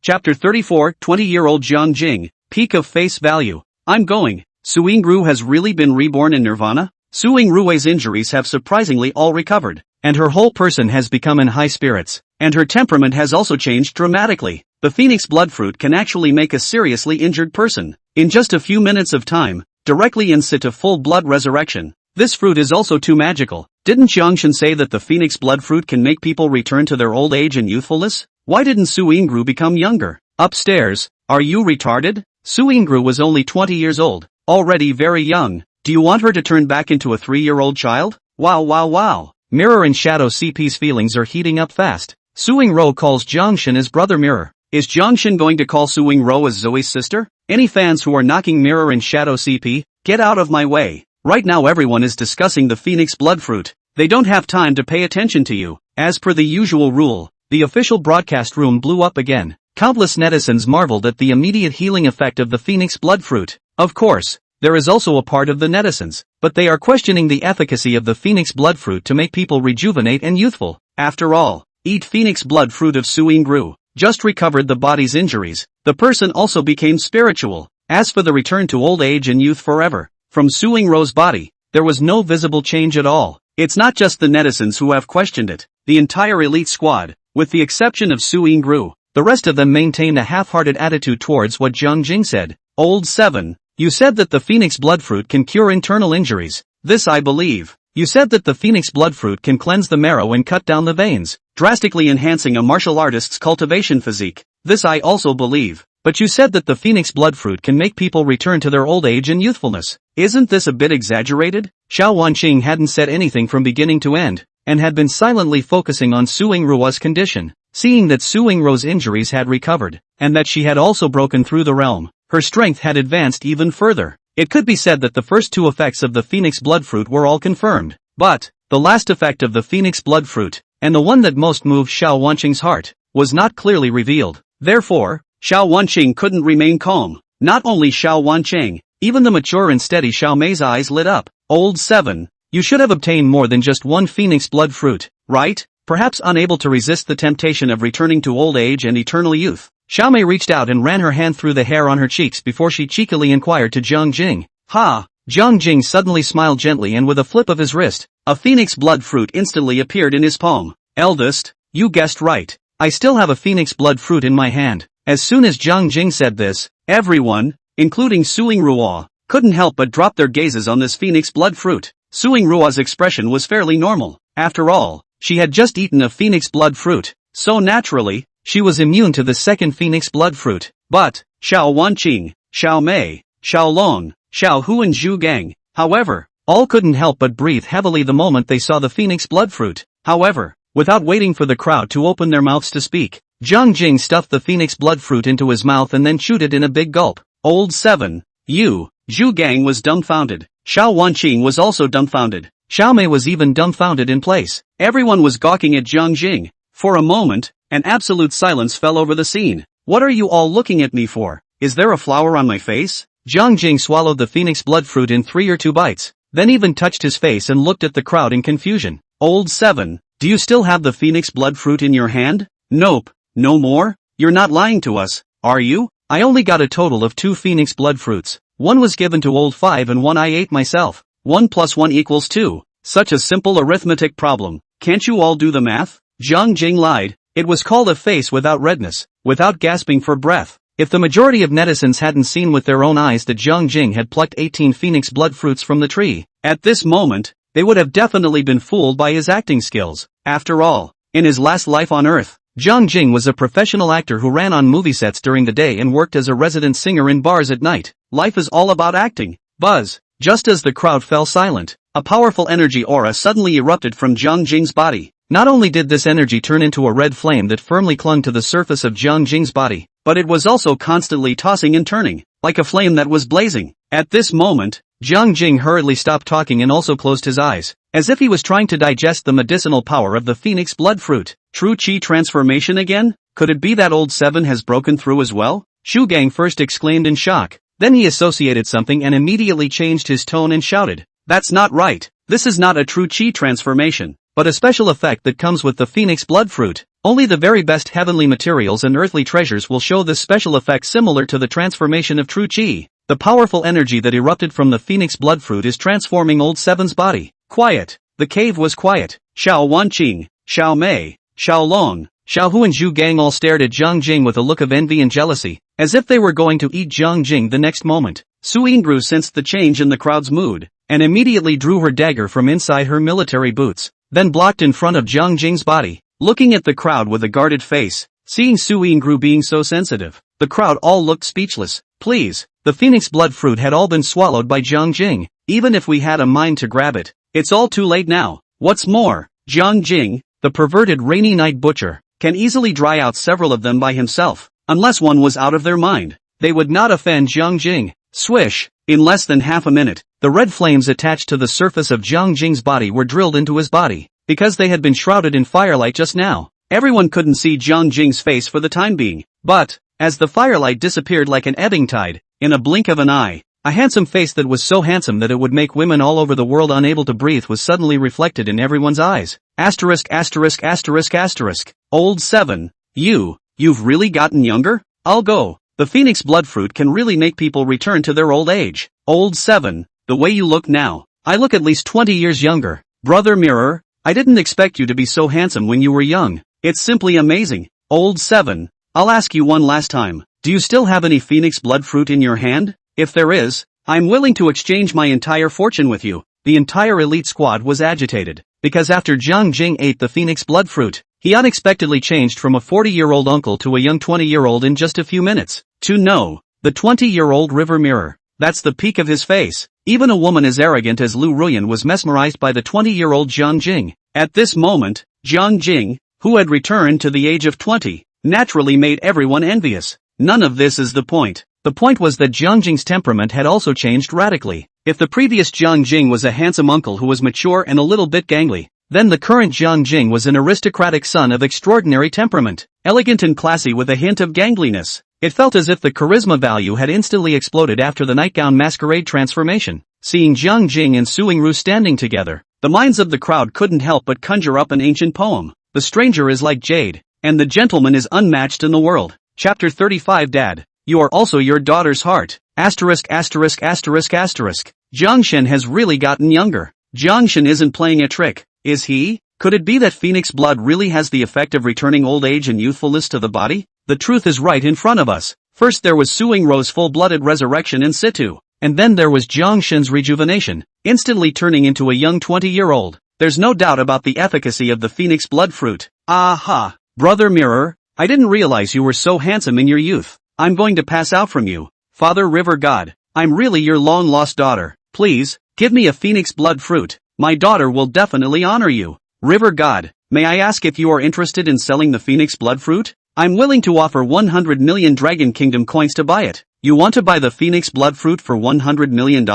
Chapter 34, 20-year-old Jiang Jing, peak of face value. I'm going. Su Yingru has really been reborn in Nirvana? Su Yingru's injuries have surprisingly all recovered, and her whole person has become in high spirits, and her temperament has also changed dramatically. The phoenix blood fruit can actually make a seriously injured person, in just a few minutes of time, directly instant to full blood resurrection. This fruit is also too magical. Didn't Jiangshan say that the phoenix blood fruit can make people return to their old age and youthfulness? Why didn't Su Yingru become younger? Upstairs, are you retarded? Su Yingru was only 20 years old, already very young. Do you want her to turn back into a 3-year-old child? Wow. Mirror and Shadow CP's feelings are heating up fast. Su Yingru calls Jiangshan as Brother Mirror. Is Jiangshan going to call Su Yingru as Zoe's sister? Any fans who are knocking Mirror and Shadow CP, get out of my way. Right now everyone is discussing the phoenix blood fruit. They don't have time to pay attention to you. As per the usual rule, the official broadcast room blew up again. Countless netizens marveled at the immediate healing effect of the phoenix blood fruit. Of course, there is also a part of the netizens, but they are questioning the efficacy of the phoenix blood fruit to make people rejuvenate and youthful. After all, eat phoenix blood fruit of Su Yingru, just recovered the body's injuries. The person also became spiritual. As for the return to old age and youth forever, from Su Yingru's body, there was no visible change at all. It's not just the netizens who have questioned it. The entire elite squad, with the exception of Su Yingru, the rest of them maintained a half-hearted attitude towards what Jiang Jing said. Old 7, you said that the phoenix blood fruit can cure internal injuries. This I believe. You said that the phoenix blood fruit can cleanse the marrow and cut down the veins, drastically enhancing a martial artist's cultivation physique. This I also believe. But you said that the phoenix blood fruit can make people return to their old age and youthfulness. Isn't this a bit exaggerated? Xiao Wanqing hadn't said anything from beginning to end, and had been silently focusing on Su Yingru's condition. Seeing that Su Yingru's injuries had recovered, and that she had also broken through the realm, her strength had advanced even further. It could be said that the first 2 effects of the phoenix blood fruit were all confirmed. But, the last effect of the phoenix blood fruit, and the one that most moved Xiao Wanqing's heart, was not clearly revealed. Therefore, Xiao Wanqing couldn't remain calm. Not only Xiao Wanqing, even the mature and steady Xiao Mei's eyes lit up. Old 7, you should have obtained more than just one phoenix blood fruit, right? Perhaps unable to resist the temptation of returning to old age and eternal youth, Xiao Mei reached out and ran her hand through the hair on her cheeks before she cheekily inquired to Jiang Jing. Ha! Jiang Jing suddenly smiled gently, and with a flip of his wrist, a phoenix blood fruit instantly appeared in his palm. Eldest, you guessed right. I still have a phoenix blood fruit in my hand. As soon as Jiang Jing said this, everyone, including Su Yingru, couldn't help but drop their gazes on this phoenix blood fruit. Su Yingru's expression was fairly normal. After all, she had just eaten a phoenix blood fruit, so naturally, she was immune to the second phoenix blood fruit. But, Xiao Wanqing, Xiao Mei, Xiao Long, Xiao Hu and Zhu Gang, however, all couldn't help but breathe heavily the moment they saw the phoenix blood fruit. However, without waiting for the crowd to open their mouths to speak, Jiang Jing stuffed the phoenix blood fruit into his mouth and then chewed it in a big gulp. Old 7, you, Zhu Gang was dumbfounded. Xiao Wanqing was also dumbfounded. Xiaomei was even dumbfounded in place. Everyone was gawking at Jiang Jing. For a moment, an absolute silence fell over the scene. What are you all looking at me for? Is there a flower on my face? Jiang Jing swallowed the phoenix blood fruit in 3 or 2 bites, then even touched his face and looked at the crowd in confusion. Old 7, do you still have the phoenix blood fruit in your hand? Nope. No more? You're not lying to us, are you? I only got a total of 2 phoenix blood fruits. One was given to old 5 and one I ate myself. 1 plus 1 equals 2. Such a simple arithmetic problem. Can't you all do the math? Jiang Jing lied. It was called a face without redness, without gasping for breath. If the majority of netizens hadn't seen with their own eyes that Jiang Jing had plucked 18 phoenix blood fruits from the tree, at this moment, they would have definitely been fooled by his acting skills. After all, in his last life on Earth, Jiang Jing was a professional actor who ran on movie sets during the day and worked as a resident singer in bars at night. Life is all about acting. Buzz. Just as the crowd fell silent, a powerful energy aura suddenly erupted from Jiang Jing's body. Not only did this energy turn into a red flame that firmly clung to the surface of Jiang Jing's body, but it was also constantly tossing and turning, like a flame that was blazing. At this moment, Jiang Jing hurriedly stopped talking and also closed his eyes, as if he was trying to digest the medicinal power of the phoenix blood fruit. True Qi transformation again? Could it be that old 7 has broken through as well? Shu Gang first exclaimed in shock, then he associated something and immediately changed his tone and shouted, "That's not right. This is not a true Qi transformation, but a special effect that comes with the phoenix blood fruit. Only the very best heavenly materials and earthly treasures will show this special effect similar to the transformation of true Qi. The powerful energy that erupted from the phoenix blood fruit is transforming old 7's body." Quiet. The cave was quiet. Xiao Wanqing, Xiao Mei, Xiao Long, Xiao Hu and Zhu Gang all stared at Jiang Jing with a look of envy and jealousy, as if they were going to eat Jiang Jing the next moment. Su Yingru sensed the change in the crowd's mood, and immediately drew her dagger from inside her military boots, then blocked in front of Jiang Jing's body, looking at the crowd with a guarded face. Seeing Su Yingru being so sensitive, the crowd all looked speechless. Please, the phoenix blood fruit had all been swallowed by Jiang Jing. Even if we had a mind to grab it, it's all too late now. What's more, Jiang Jing, the perverted rainy night butcher, can easily dry out several of them by himself. Unless one was out of their mind, they would not offend Jiang Jing. Swish! In less than half a minute, the red flames attached to the surface of Jiang Jing's body were drilled into his body. Because they had been shrouded in firelight just now, everyone couldn't see Jiang Jing's face for the time being. But, as the firelight disappeared like an ebbing tide, in a blink of an eye, a handsome face that was so handsome that it would make women all over the world unable to breathe was suddenly reflected in everyone's eyes. Asterisk asterisk asterisk asterisk. Old 7. You've really gotten younger? I'll go. The phoenix blood fruit can really make people return to their old age. Old 7. The way you look now, I look at least 20 years younger. Brother Mirror, I didn't expect you to be so handsome when you were young. It's simply amazing. Old 7. I'll ask you one last time. Do you still have any phoenix blood fruit in your hand? If there is, I'm willing to exchange my entire fortune with you. The entire elite squad was agitated, because after Jiang Jing ate the phoenix blood fruit, he unexpectedly changed from a 40-year-old uncle to a young 20-year-old in just a few minutes. To know, the 20-year-old River Mirror, that's the peak of his face. Even a woman as arrogant as Lu Ruyan was mesmerized by the 20-year-old Jiang Jing. At this moment, Jiang Jing, who had returned to the age of 20, naturally made everyone envious. None of this is the point. The point was that Jiang Jing's temperament had also changed radically. If the previous Jiang Jing was a handsome uncle who was mature and a little bit gangly, then the current Jiang Jing was an aristocratic son of extraordinary temperament, elegant and classy with a hint of gangliness. It felt as if the charisma value had instantly exploded after the nightgown masquerade transformation. Seeing Jiang Jing and Su Yingru standing together, the minds of the crowd couldn't help but conjure up an ancient poem. The stranger is like jade, and the gentleman is unmatched in the world. Chapter 35. Dad, you are also your daughter's heart. Asterisk asterisk asterisk asterisk. Jiang Shen has really gotten younger. Jiang Shen isn't playing a trick, is he? Could it be that phoenix blood really has the effect of returning old age and youthfulness to the body? The truth is right in front of us. First there was Su Yingru's full-blooded resurrection in situ, and then there was Jiang Shen's rejuvenation, instantly turning into a young 20-year-old. There's no doubt about the efficacy of the phoenix blood fruit. Aha! Brother Mirror, I didn't realize you were so handsome in your youth. I'm going to pass out from you. Father River God, I'm really your long-lost daughter. Please, give me a phoenix blood fruit. My daughter will definitely honor you. River God, may I ask if you are interested in selling the phoenix blood fruit? I'm willing to offer 100 million Dragon Kingdom coins to buy it. You want to buy the phoenix blood fruit for $100 million?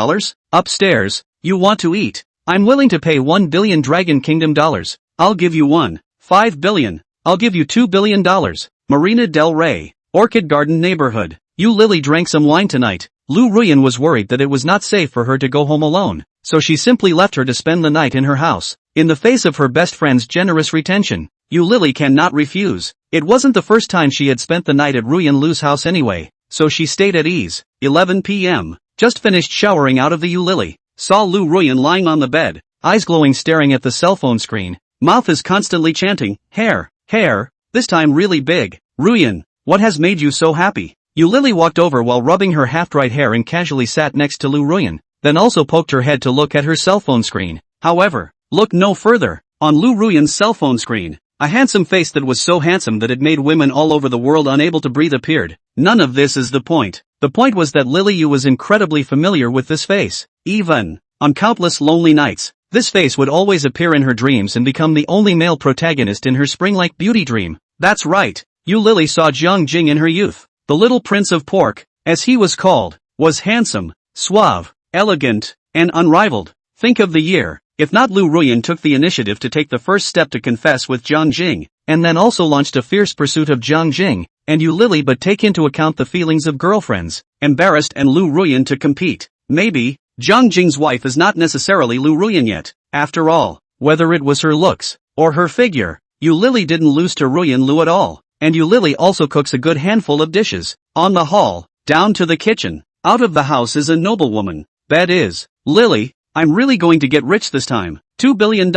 Upstairs, you want to eat. I'm willing to pay 1 billion Dragon Kingdom dollars. I'll give you 1.5 billion. I'll give you $2 billion. Marina del Rey, Orchid Garden neighborhood. You Lily drank some wine tonight. Lu Ruyan was worried that it was not safe for her to go home alone, so she simply left her to spend the night in her house. In the face of her best friend's generous retention, Yu Lily cannot refuse. It wasn't the first time she had spent the night at Ruyan Lu's house anyway, so she stayed at ease. 11 p.m. Just finished showering out of the Yu Lily. Saw Lu Ruyan lying on the bed, eyes glowing staring at the cell phone screen. Mouth is constantly chanting, hair, this time really big. Ruyan, what has made you so happy? Yu Lily walked over while rubbing her half-dried hair and casually sat next to Lu Ruyan, then also poked her head to look at her cell phone screen. However, look no further. On Lu Ruyan's cell phone screen, a handsome face that was so handsome that it made women all over the world unable to breathe appeared. None of this is the point. The point was that Lily Yu was incredibly familiar with this face. Even on countless lonely nights, this face would always appear in her dreams and become the only male protagonist in her spring-like beauty dream. That's right, Yu Lily saw Jiang Jing in her youth. The little prince of pork, as he was called, was handsome, suave, elegant, and unrivaled. Think of the year, if not Lu Ruyan took the initiative to take the first step to confess with Jiang Jing, and then also launched a fierce pursuit of Jiang Jing, and Yu Lily but take into account the feelings of girlfriends, embarrassed and Lu Ruyan to compete. Maybe, Jiang Jing's wife is not necessarily Lu Ruyan yet. After all, whether it was her looks, or her figure, Yu Lily didn't lose to Ruyan Lu at all. And Yu Lily also cooks a good handful of dishes. On the hall, down to the kitchen, out of the house is a noblewoman. That is, Lily, I'm really going to get rich this time. $2 billion.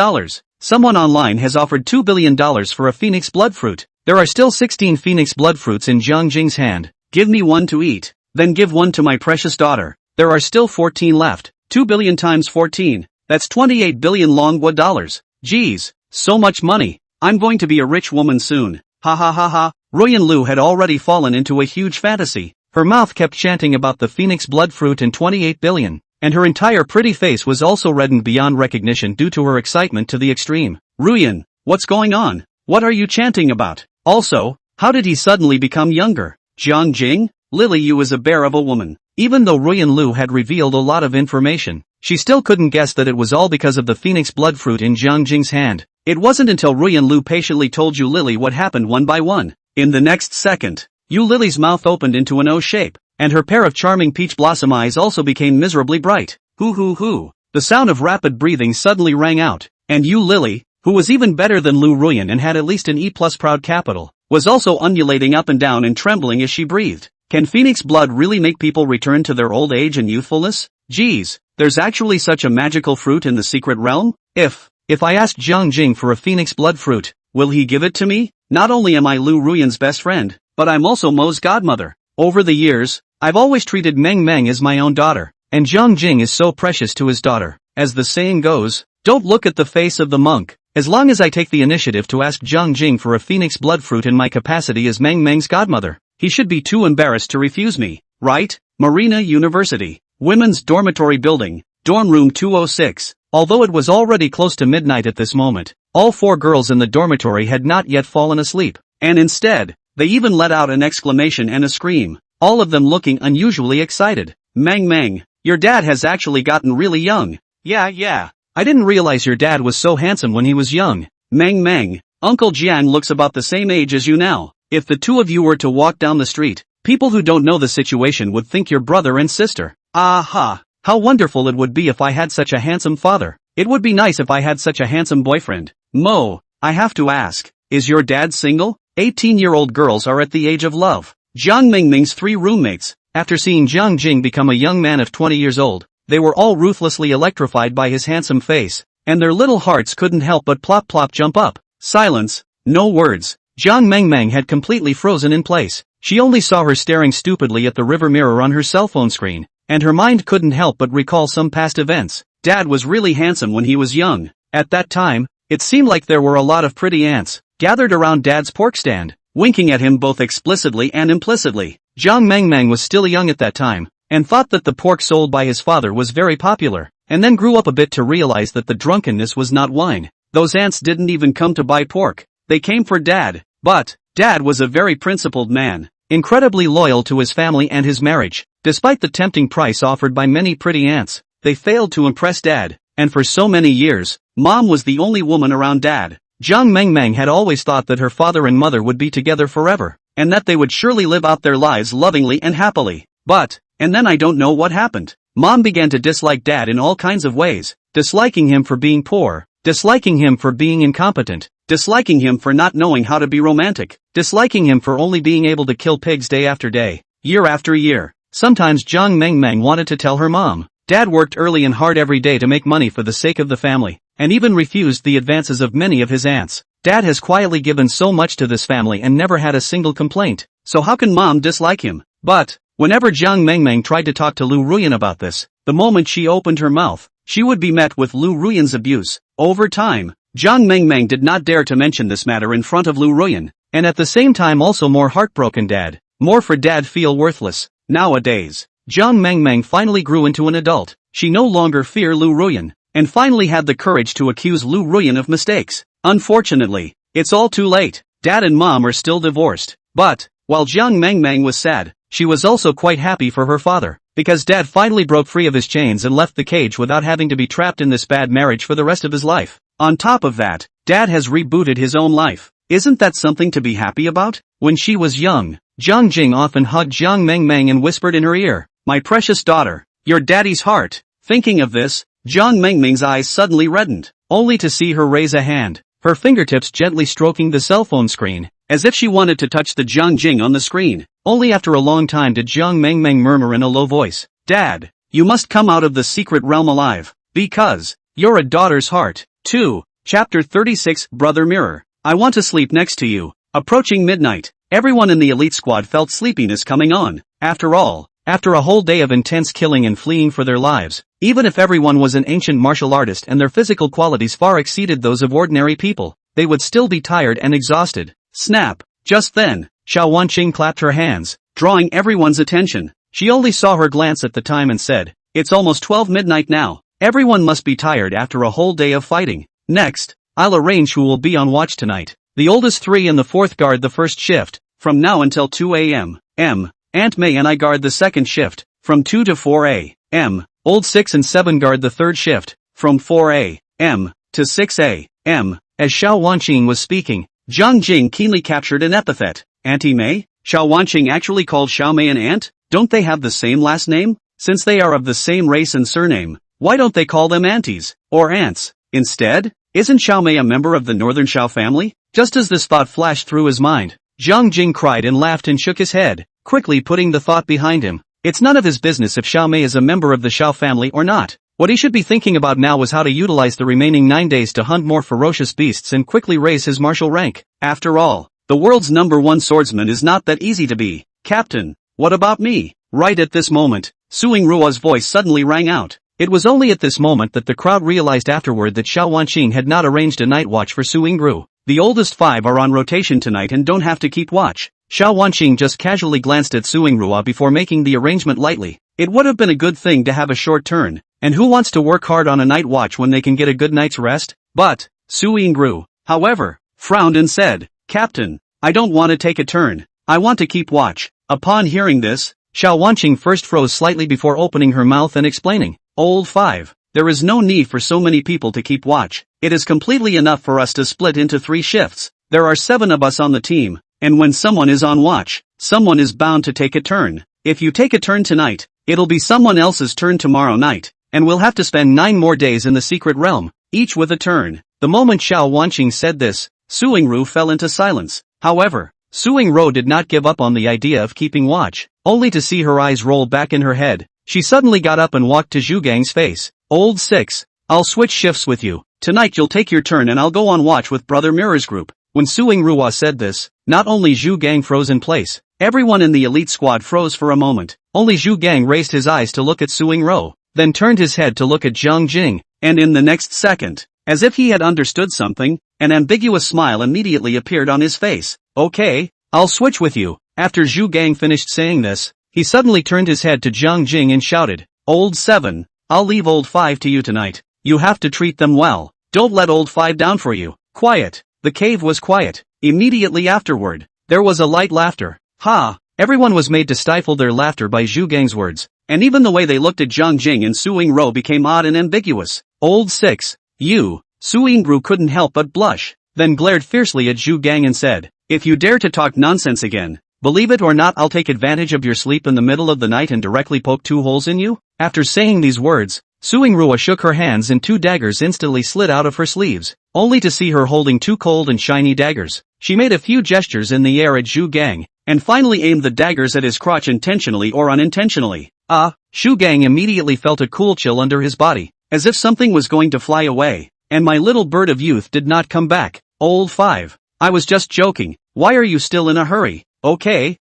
Someone online has offered $2 billion for a phoenix bloodfruit. There are still 16 phoenix bloodfruits in Jiang Jing's hand. Give me one to eat, then give one to my precious daughter. There are still 14 left. 2 billion times 14. That's 28 billion Longwood dollars. Geez, so much money. I'm going to be a rich woman soon. Ha ha ha ha. Ruyan Lu had already fallen into a huge fantasy. Her mouth kept chanting about the phoenix bloodfruit and 28 billion, and her entire pretty face was also reddened beyond recognition due to her excitement to the extreme. Ruyan, what's going on? What are you chanting about? Also, how did he suddenly become younger? Jiang Jing? Lily Yu is a bear of a woman. Even though Ruyan Lu had revealed a lot of information, she still couldn't guess that it was all because of the phoenix bloodfruit in Jiang Jing's hand. It wasn't until Ruyan Lu patiently told Yu Lily what happened one by one. In the next second, Yu Lily's mouth opened into an O shape, and her pair of charming peach blossom eyes also became miserably bright. Hoo. The sound of rapid breathing suddenly rang out, and Yu Lily, who was even better than Lu Ruyan and had at least an E+ proud capital, was also undulating up and down and trembling as she breathed. Can phoenix blood really make people return to their old age and youthfulness? Geez, there's actually such a magical fruit in the secret realm? If I ask Jiang Jing for a phoenix blood fruit, will he give it to me? Not only am I Lu Ruyan's best friend, but I'm also Mo's godmother. Over the years, I've always treated Meng Meng as my own daughter, and Jiang Jing is so precious to his daughter. As the saying goes, don't look at the face of the monk. As long as I take the initiative to ask Jiang Jing for a phoenix blood fruit in my capacity as Meng Meng's godmother, he should be too embarrassed to refuse me, right? Marina University, Women's Dormitory Building, Dorm Room 206. Although it was already close to midnight at this moment, all 4 girls in the dormitory had not yet fallen asleep, and instead, they even let out an exclamation and a scream, all of them looking unusually excited. Meng Meng, your dad has actually gotten really young. Yeah. I didn't realize your dad was so handsome when he was young. Meng Meng, Uncle Jiang looks about the same age as you now. If the two of you were to walk down the street, people who don't know the situation would think you're brother and sister. Aha! How wonderful it would be if I had such a handsome father. It would be nice if I had such a handsome boyfriend. Mo, I have to ask, is your dad single? 18-year-old girls are at the age of love. Jiang Mingming's 3 roommates, after seeing Jiang Jing become a young man of 20 years old, they were all ruthlessly electrified by his handsome face, and their little hearts couldn't help but plop jump up. Silence, no words. Jiang Mengmeng had completely frozen in place. She only saw her staring stupidly at the river mirror on her cell phone screen, and her mind couldn't help but recall some past events. Dad was really handsome when he was young. At that time, it seemed like there were a lot of pretty ants gathered around Dad's pork stand, winking at him both explicitly and implicitly. Jiang Mengmeng was still young at that time, and thought that the pork sold by his father was very popular, and then grew up a bit to realize that the drunkenness was not wine. Those ants didn't even come to buy pork. They came for Dad. But, Dad was a very principled man, incredibly loyal to his family and his marriage. Despite the tempting price offered by many pretty ants, they failed to impress Dad. and for so many years, Mom was the only woman around Dad. Jiang Mengmeng had always thought that her father and mother would be together forever, and that they would surely live out their lives lovingly and happily. But, and then I don't know what happened. Mom began to dislike Dad in all kinds of ways, disliking him for being poor, disliking him for being incompetent, disliking him for not knowing how to be romantic, disliking him for only being able to kill pigs day after day, year after year. Sometimes Jiang Mengmeng wanted to tell her mom, Dad worked early and hard every day to make money for the sake of the family, and even refused the advances of many of his aunts. Dad has quietly given so much to this family and never had a single complaint, so how can Mom dislike him? But, whenever Jiang Mengmeng tried to talk to Lu Ruyan about this, the moment she opened her mouth, she would be met with Lu Ruyan's abuse. Over time, Jiang Mengmeng did not dare to mention this matter in front of Lu Ruyan, and at the same time also more heartbroken Dad. More for Dad feel worthless. Nowadays, Jiang Mengmeng finally grew into an adult. She no longer feared Lu Ruyan, and finally had the courage to accuse Lu Ruyan of mistakes. Unfortunately, it's all too late. Dad and Mom are still divorced. But, while Jiang Mengmeng was sad, she was also quite happy for her father, because Dad finally broke free of his chains and left the cage without having to be trapped in this bad marriage for the rest of his life. On top of that, Dad has rebooted his own life. Isn't that something to be happy about? When she was young, Jiang Jing often hugged Jiang Mengmeng and whispered in her ear, "My precious daughter, your daddy's heart." Thinking of this, Jiang Mengmeng's eyes suddenly reddened, only to see her raise a hand, her fingertips gently stroking the cell phone screen, as if she wanted to touch the Jiang Jing on the screen. Only after a long time did Jiang Mengmeng murmur in a low voice, "Dad, you must come out of the secret realm alive, because you're a daughter's heart." 2. Chapter 36 Brother Mirror. I want to sleep next to you. Approaching midnight, everyone in the elite squad felt sleepiness coming on. After all, after a whole day of intense killing and fleeing for their lives, even if everyone was an ancient martial artist and their physical qualities far exceeded those of ordinary people, they would still be tired and exhausted. Snap! Just then, Xiao Wanqing clapped her hands, drawing everyone's attention. She only saw her glance at the time and said, "It's almost 12 midnight now. Everyone must be tired after a whole day of fighting. Next, I'll arrange who will be on watch tonight. The oldest 3 and the 4th guard the first shift, from now until 2 a.m. Aunt May and I guard the second shift, from 2 to 4 a.m. Old 6 and 7 guard the third shift, from 4 a.m. to 6 a.m. As Xiao Wanqing was speaking, Jiang Jing keenly captured an epithet. Auntie May? Xiao Wanqing actually called Xiao Mei an aunt? Don't they have the same last name? Since they are of the same race and surname, why don't they call them aunties, or aunts, instead? Isn't Xiao Mei a member of the Northern Xiao family? Just as this thought flashed through his mind, Jiang Jing cried and laughed and shook his head, quickly putting the thought behind him. It's none of his business if Xiao Mei is a member of the Xiao family or not. What he should be thinking about now was how to utilize the remaining 9 days to hunt more ferocious beasts and quickly raise his martial rank. After all, the world's #1 swordsman is not that easy to be. Captain, what about me? Right at this moment, Suing Ruo's voice suddenly rang out. It was only at this moment that the crowd realized afterward that Xiao Wanqing had not arranged a night watch for Suing Ru. The oldest 5 are on rotation tonight and don't have to keep watch. Xiao Wanqing just casually glanced at Suing Ruo before making the arrangement lightly. It would have been a good thing to have a short turn, and who wants to work hard on a night watch when they can get a good night's rest? But, Suing Ru, however, frowned and said, "Captain, I don't want to take a turn. I want to keep watch." Upon hearing this, Xiao Wanqing first froze slightly before opening her mouth and explaining, "Old 5, there is no need for so many people to keep watch. It is completely enough for us to split into 3 shifts. There are 7 of us on the team, and when someone is on watch, someone is bound to take a turn. If you take a turn tonight, it'll be someone else's turn tomorrow night, and we'll have to spend 9 more days in the secret realm, each with a turn." The moment Xiao Wanqing said this, Suing Ru fell into silence. However, Suing Ru did not give up on the idea of keeping watch, only to see her eyes roll back in her head. She suddenly got up and walked to Zhu Gang's face. "Old 6, I'll switch shifts with you. Tonight you'll take your turn and I'll go on watch with Brother Mirror's group." When Suing Ruo said this, not only Zhu Gang froze in place, everyone in the elite squad froze for a moment. Only Zhu Gang raised his eyes to look at Suing Ru, then turned his head to look at Jiang Jing, and in the next second, as if he had understood something, an ambiguous smile immediately appeared on his face. "Okay, I'll switch with you." After Zhu Gang finished saying this, he suddenly turned his head to Jiang Jing and shouted, "Old 7, I'll leave Old 5 to you tonight. You have to treat them well. Don't let Old 5 down for you." Quiet. The cave was quiet. Immediately afterward, there was a light laughter. Ha! Everyone was made to stifle their laughter by Zhu Gang's words. and even the way they looked at Jiang Jing and Su Yingru became odd and ambiguous. Old 6. You. Su Yingru couldn't help but blush, then glared fiercely at Zhu Gang and said, "If you dare to talk nonsense again, believe it or not, I'll take advantage of your sleep in the middle of the night and directly poke 2 holes in you?" After saying these words, Su Yingru shook her hands and 2 daggers instantly slid out of her sleeves, only to see her holding 2 cold and shiny daggers. She made a few gestures in the air at Zhu Gang, and finally aimed the daggers at his crotch intentionally or unintentionally. Zhu Gang immediately felt a cool chill under his body, as if something was going to fly away, and my little bird of youth did not come back. Old 5. I was just joking, why are you still in a hurry? Okay,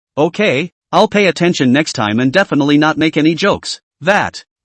I'll pay attention next time and definitely not make any jokes.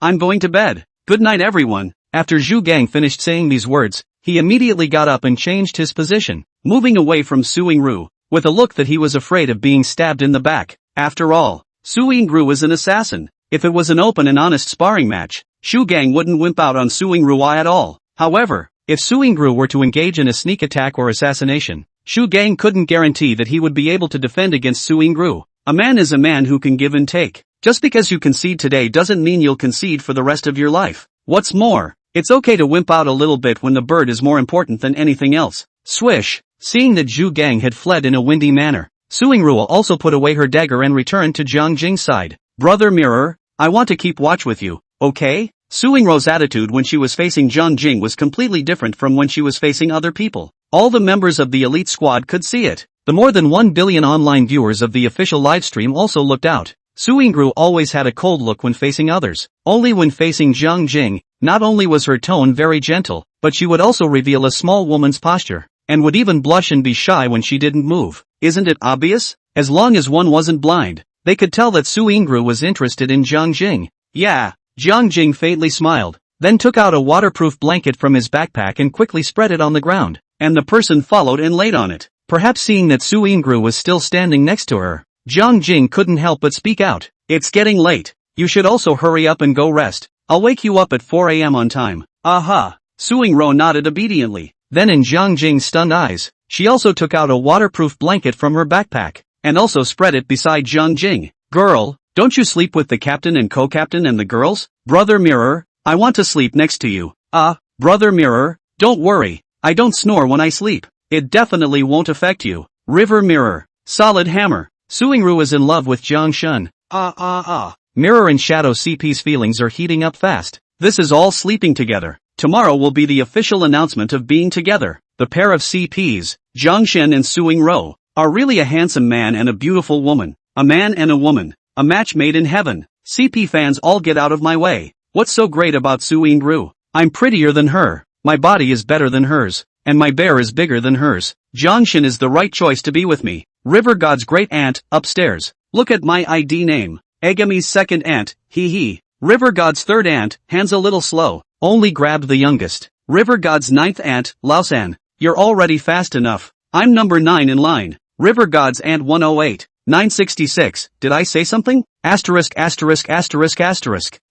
I'm going to bed. Good night everyone. After Zhu Gang finished saying these words, he immediately got up and changed his position, moving away from Su Yingru, with a look that he was afraid of being stabbed in the back. After all, Su Yingru was an assassin. If it was an open and honest sparring match, Zhu Gang wouldn't wimp out on Su Yingru at all. However, if Su Yingru were to engage in a sneak attack or assassination, Zhu Gang couldn't guarantee that he would be able to defend against Su Yingru. A man is a man who can give and take. Just because you concede today doesn't mean you'll concede for the rest of your life. What's more, it's okay to wimp out a little bit when the bird is more important than anything else. Swish! Seeing that Zhu Gang had fled in a windy manner, Su Yingru also put away her dagger and returned to Jiang Jing's side. "Brother Mirror, I want to keep watch with you, okay?" Su Yingru's attitude when she was facing Jiang Jing was completely different from when she was facing other people. All the members of the elite squad could see it. The more than 1 billion online viewers of the official livestream also looked out. Su Yingru always had a cold look when facing others. Only when facing Jiang Jing, not only was her tone very gentle, but she would also reveal a small woman's posture, and would even blush and be shy when she didn't move. Isn't it obvious? As long as one wasn't blind, they could tell that Su Yingru was interested in Jiang Jing. Yeah. Jiang Jing faintly smiled, then took out a waterproof blanket from his backpack and quickly spread it on the ground, and the person followed and laid on it. Perhaps seeing that Su Yingru was still standing next to her, Jiang Jing couldn't help but speak out. "It's getting late. You should also hurry up and go rest. I'll wake you up at 4 a.m. on time." Aha! Su Yingru nodded obediently. Then in Jiang Jing's stunned eyes, she also took out a waterproof blanket from her backpack, and also spread it beside Jiang Jing. "Girl, don't you sleep with the captain and co-captain and the girls?" "Brother Mirror, I want to sleep next to you." Brother Mirror, don't worry, I don't snore when I sleep. It definitely won't affect you." River Mirror, solid hammer. Su Yingru is in love with Jiang Shun. Mirror and Shadow CP's feelings are heating up fast. This is all sleeping together. Tomorrow will be the official announcement of being together. The pair of CPs, Jiang Shen and Su Yingru, are really a handsome man and a beautiful woman. A man and a woman. A match made in heaven. CP fans all get out of my way. What's so great about Su Yingru? I'm prettier than her. My body is better than hers. And my bear is bigger than hers. Jiang Shen is the right choice to be with me. River God's great aunt, upstairs. Look at my ID name. Egami's second aunt, hee. River God's third aunt, hands a little slow. Only grabbed the youngest. River God's ninth aunt, Laosan. You're already fast enough. I'm number 9 in line. River God's aunt 108. 966. Did I say something? Asterisk.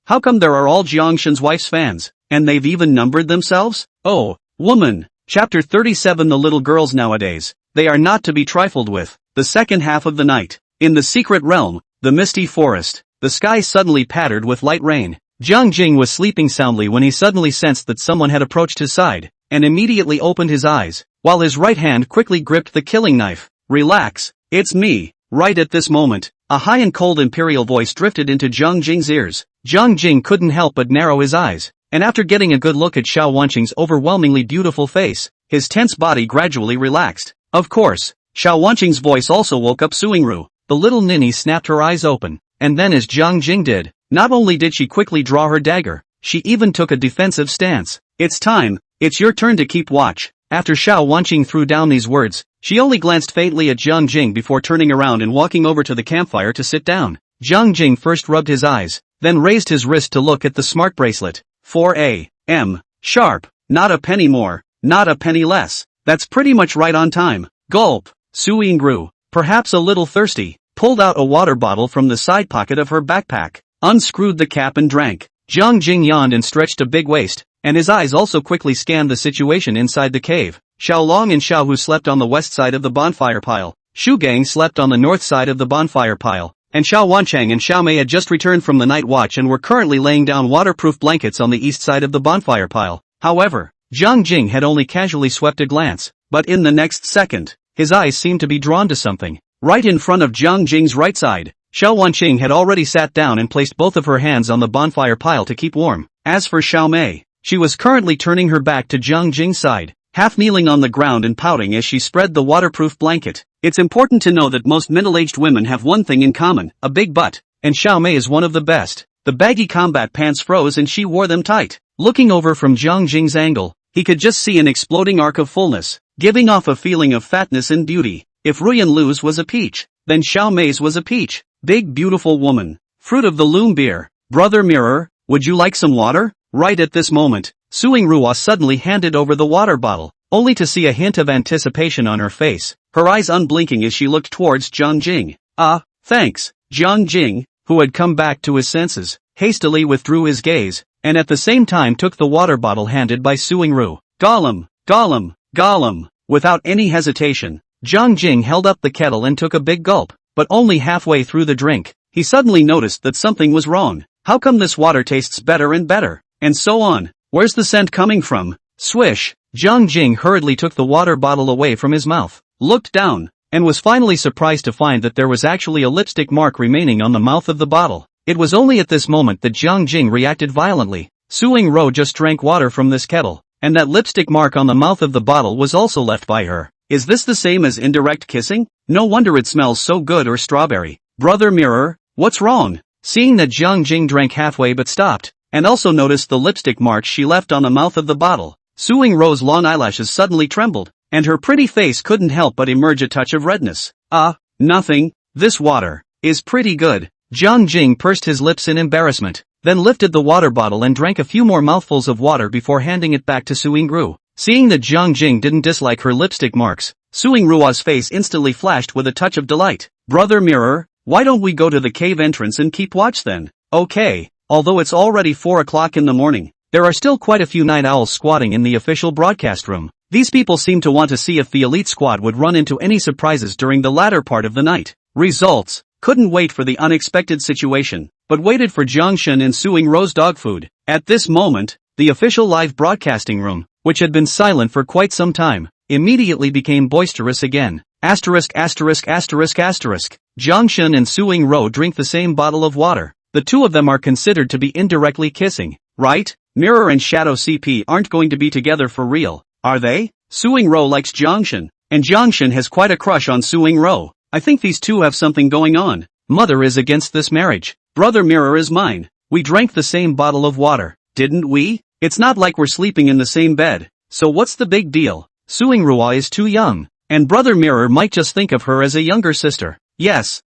How come there are all Jiang Shen's wife's fans? And they've even numbered themselves? Oh, woman. Chapter 37. The little girls nowadays. They are not to be trifled with. The second half of the night. In the secret realm, the misty forest, the sky suddenly pattered with light rain. Jiang Jing was sleeping soundly when he suddenly sensed that someone had approached his side, and immediately opened his eyes, while his right hand quickly gripped the killing knife. Relax, it's me. Right at this moment, a high and cold imperial voice drifted into Jiang Jing's ears. Jiang Jing couldn't help but narrow his eyes, and after getting a good look at Xiao Wanqing's overwhelmingly beautiful face, his tense body gradually relaxed. Of course, Xiao Wanqing's voice also woke up Su Yingru. The little ninny snapped her eyes open, and then as Jiang Jing did, not only did she quickly draw her dagger, she even took a defensive stance. It's time, it's your turn to keep watch. After Xiao Wanqing threw down these words, she only glanced faintly at Jiang Jing before turning around and walking over to the campfire to sit down. Jiang Jing first rubbed his eyes, then raised his wrist to look at the smart bracelet. 4 a.m. Sharp, not a penny more, not a penny less. That's pretty much right on time. Gulp. Su Yingru, perhaps a little thirsty, pulled out a water bottle from the side pocket of her backpack, unscrewed the cap and drank. Jiang Jing yawned and stretched a big waist, and his eyes also quickly scanned the situation inside the cave. Xiao Long and Xiao Hu slept on the west side of the bonfire pile. Shu Gang slept on the north side of the bonfire pile. and Xiao Wancheng and Xiao Mei had just returned from the night watch and were currently laying down waterproof blankets on the east side of the bonfire pile. However, Jiang Jing had only casually swept a glance, but in the next second, his eyes seemed to be drawn to something. Right in front of Jiang Jing's right side, Xiao Wanqing had already sat down and placed both of her hands on the bonfire pile to keep warm. As for Xiao Mei, she was currently turning her back to Jiang Jing's side, half kneeling on the ground and pouting as she spread the waterproof blanket. It's important to know that most middle-aged women have one thing in common, a big butt, and Xiao Mei is one of the best. The baggy combat pants froze and she wore them tight. Looking over from Jiang Jing's angle, he could just see an exploding arc of fullness, giving off a feeling of fatness and beauty. If Ruyan Lu's was a peach, then Xiao Mei's was a peach. Big beautiful woman. Fruit of the loom beer. Brother Mirror, would you like some water? Right at this moment, Suing Ruo suddenly handed over the water bottle, only to see a hint of anticipation on her face, her eyes unblinking as she looked towards Jiang Jing. Ah, thanks. Jiang Jing, who had come back to his senses, hastily withdrew his gaze, and at the same time took the water bottle handed by Suing Ru. Gollum, Gollum, Gollum. Without any hesitation, Jiang Jing held up the kettle and took a big gulp, but only halfway through the drink, he suddenly noticed that something was wrong. How come this water tastes better and better? And so on. Where's the scent coming from? Swish. Jiang Jing hurriedly took the water bottle away from his mouth, looked down, and was finally surprised to find that there was actually a lipstick mark remaining on the mouth of the bottle. It was only at this moment that Jiang Jing reacted violently. Suing Ro just drank water from this kettle, and that lipstick mark on the mouth of the bottle was also left by her. Is this the same as indirect kissing? No wonder it smells so good. Or strawberry. Brother Mirror, what's wrong? Seeing that Jiang Jing drank halfway but stopped, and also noticed the lipstick mark she left on the mouth of the bottle, Suing Ro's long eyelashes suddenly trembled, and her pretty face couldn't help but emerge a touch of redness. Nothing. This water is pretty good. Jiang Jing pursed his lips in embarrassment, then lifted the water bottle and drank a few more mouthfuls of water before handing it back to Suing Ru. Seeing that Jiang Jing didn't dislike her lipstick marks, Suing Ruo's face instantly flashed with a touch of delight. Brother Mirror, why don't we go to the cave entrance and keep watch then? Okay. Although it's already 4 o'clock in the morning, there are still quite a few night owls squatting in the official broadcast room. These people seem to want to see if the elite squad would run into any surprises during the latter part of the night. Results. Couldn't wait for the unexpected situation, but waited for Jiangshen and Suing Ro's dog food. At this moment, the official live broadcasting room, which had been silent for quite some time, immediately became boisterous again. Asterisk. Jiangshen and Suing Ro drink the same bottle of water. The two of them are considered to be indirectly kissing, right? Mirror and Shadow CP aren't going to be together for real, are they? Suing Ro likes Jiangshen, and Jiangshen has quite a crush on Suing Ro. I think these two have something going on. Mother is against this marriage. Brother Mirror is mine. We drank the same bottle of water, didn't we? It's not like we're sleeping in the same bed. So what's the big deal? Suing Ruo is too young, and Brother Mirror might just think of her as a younger sister. Yes.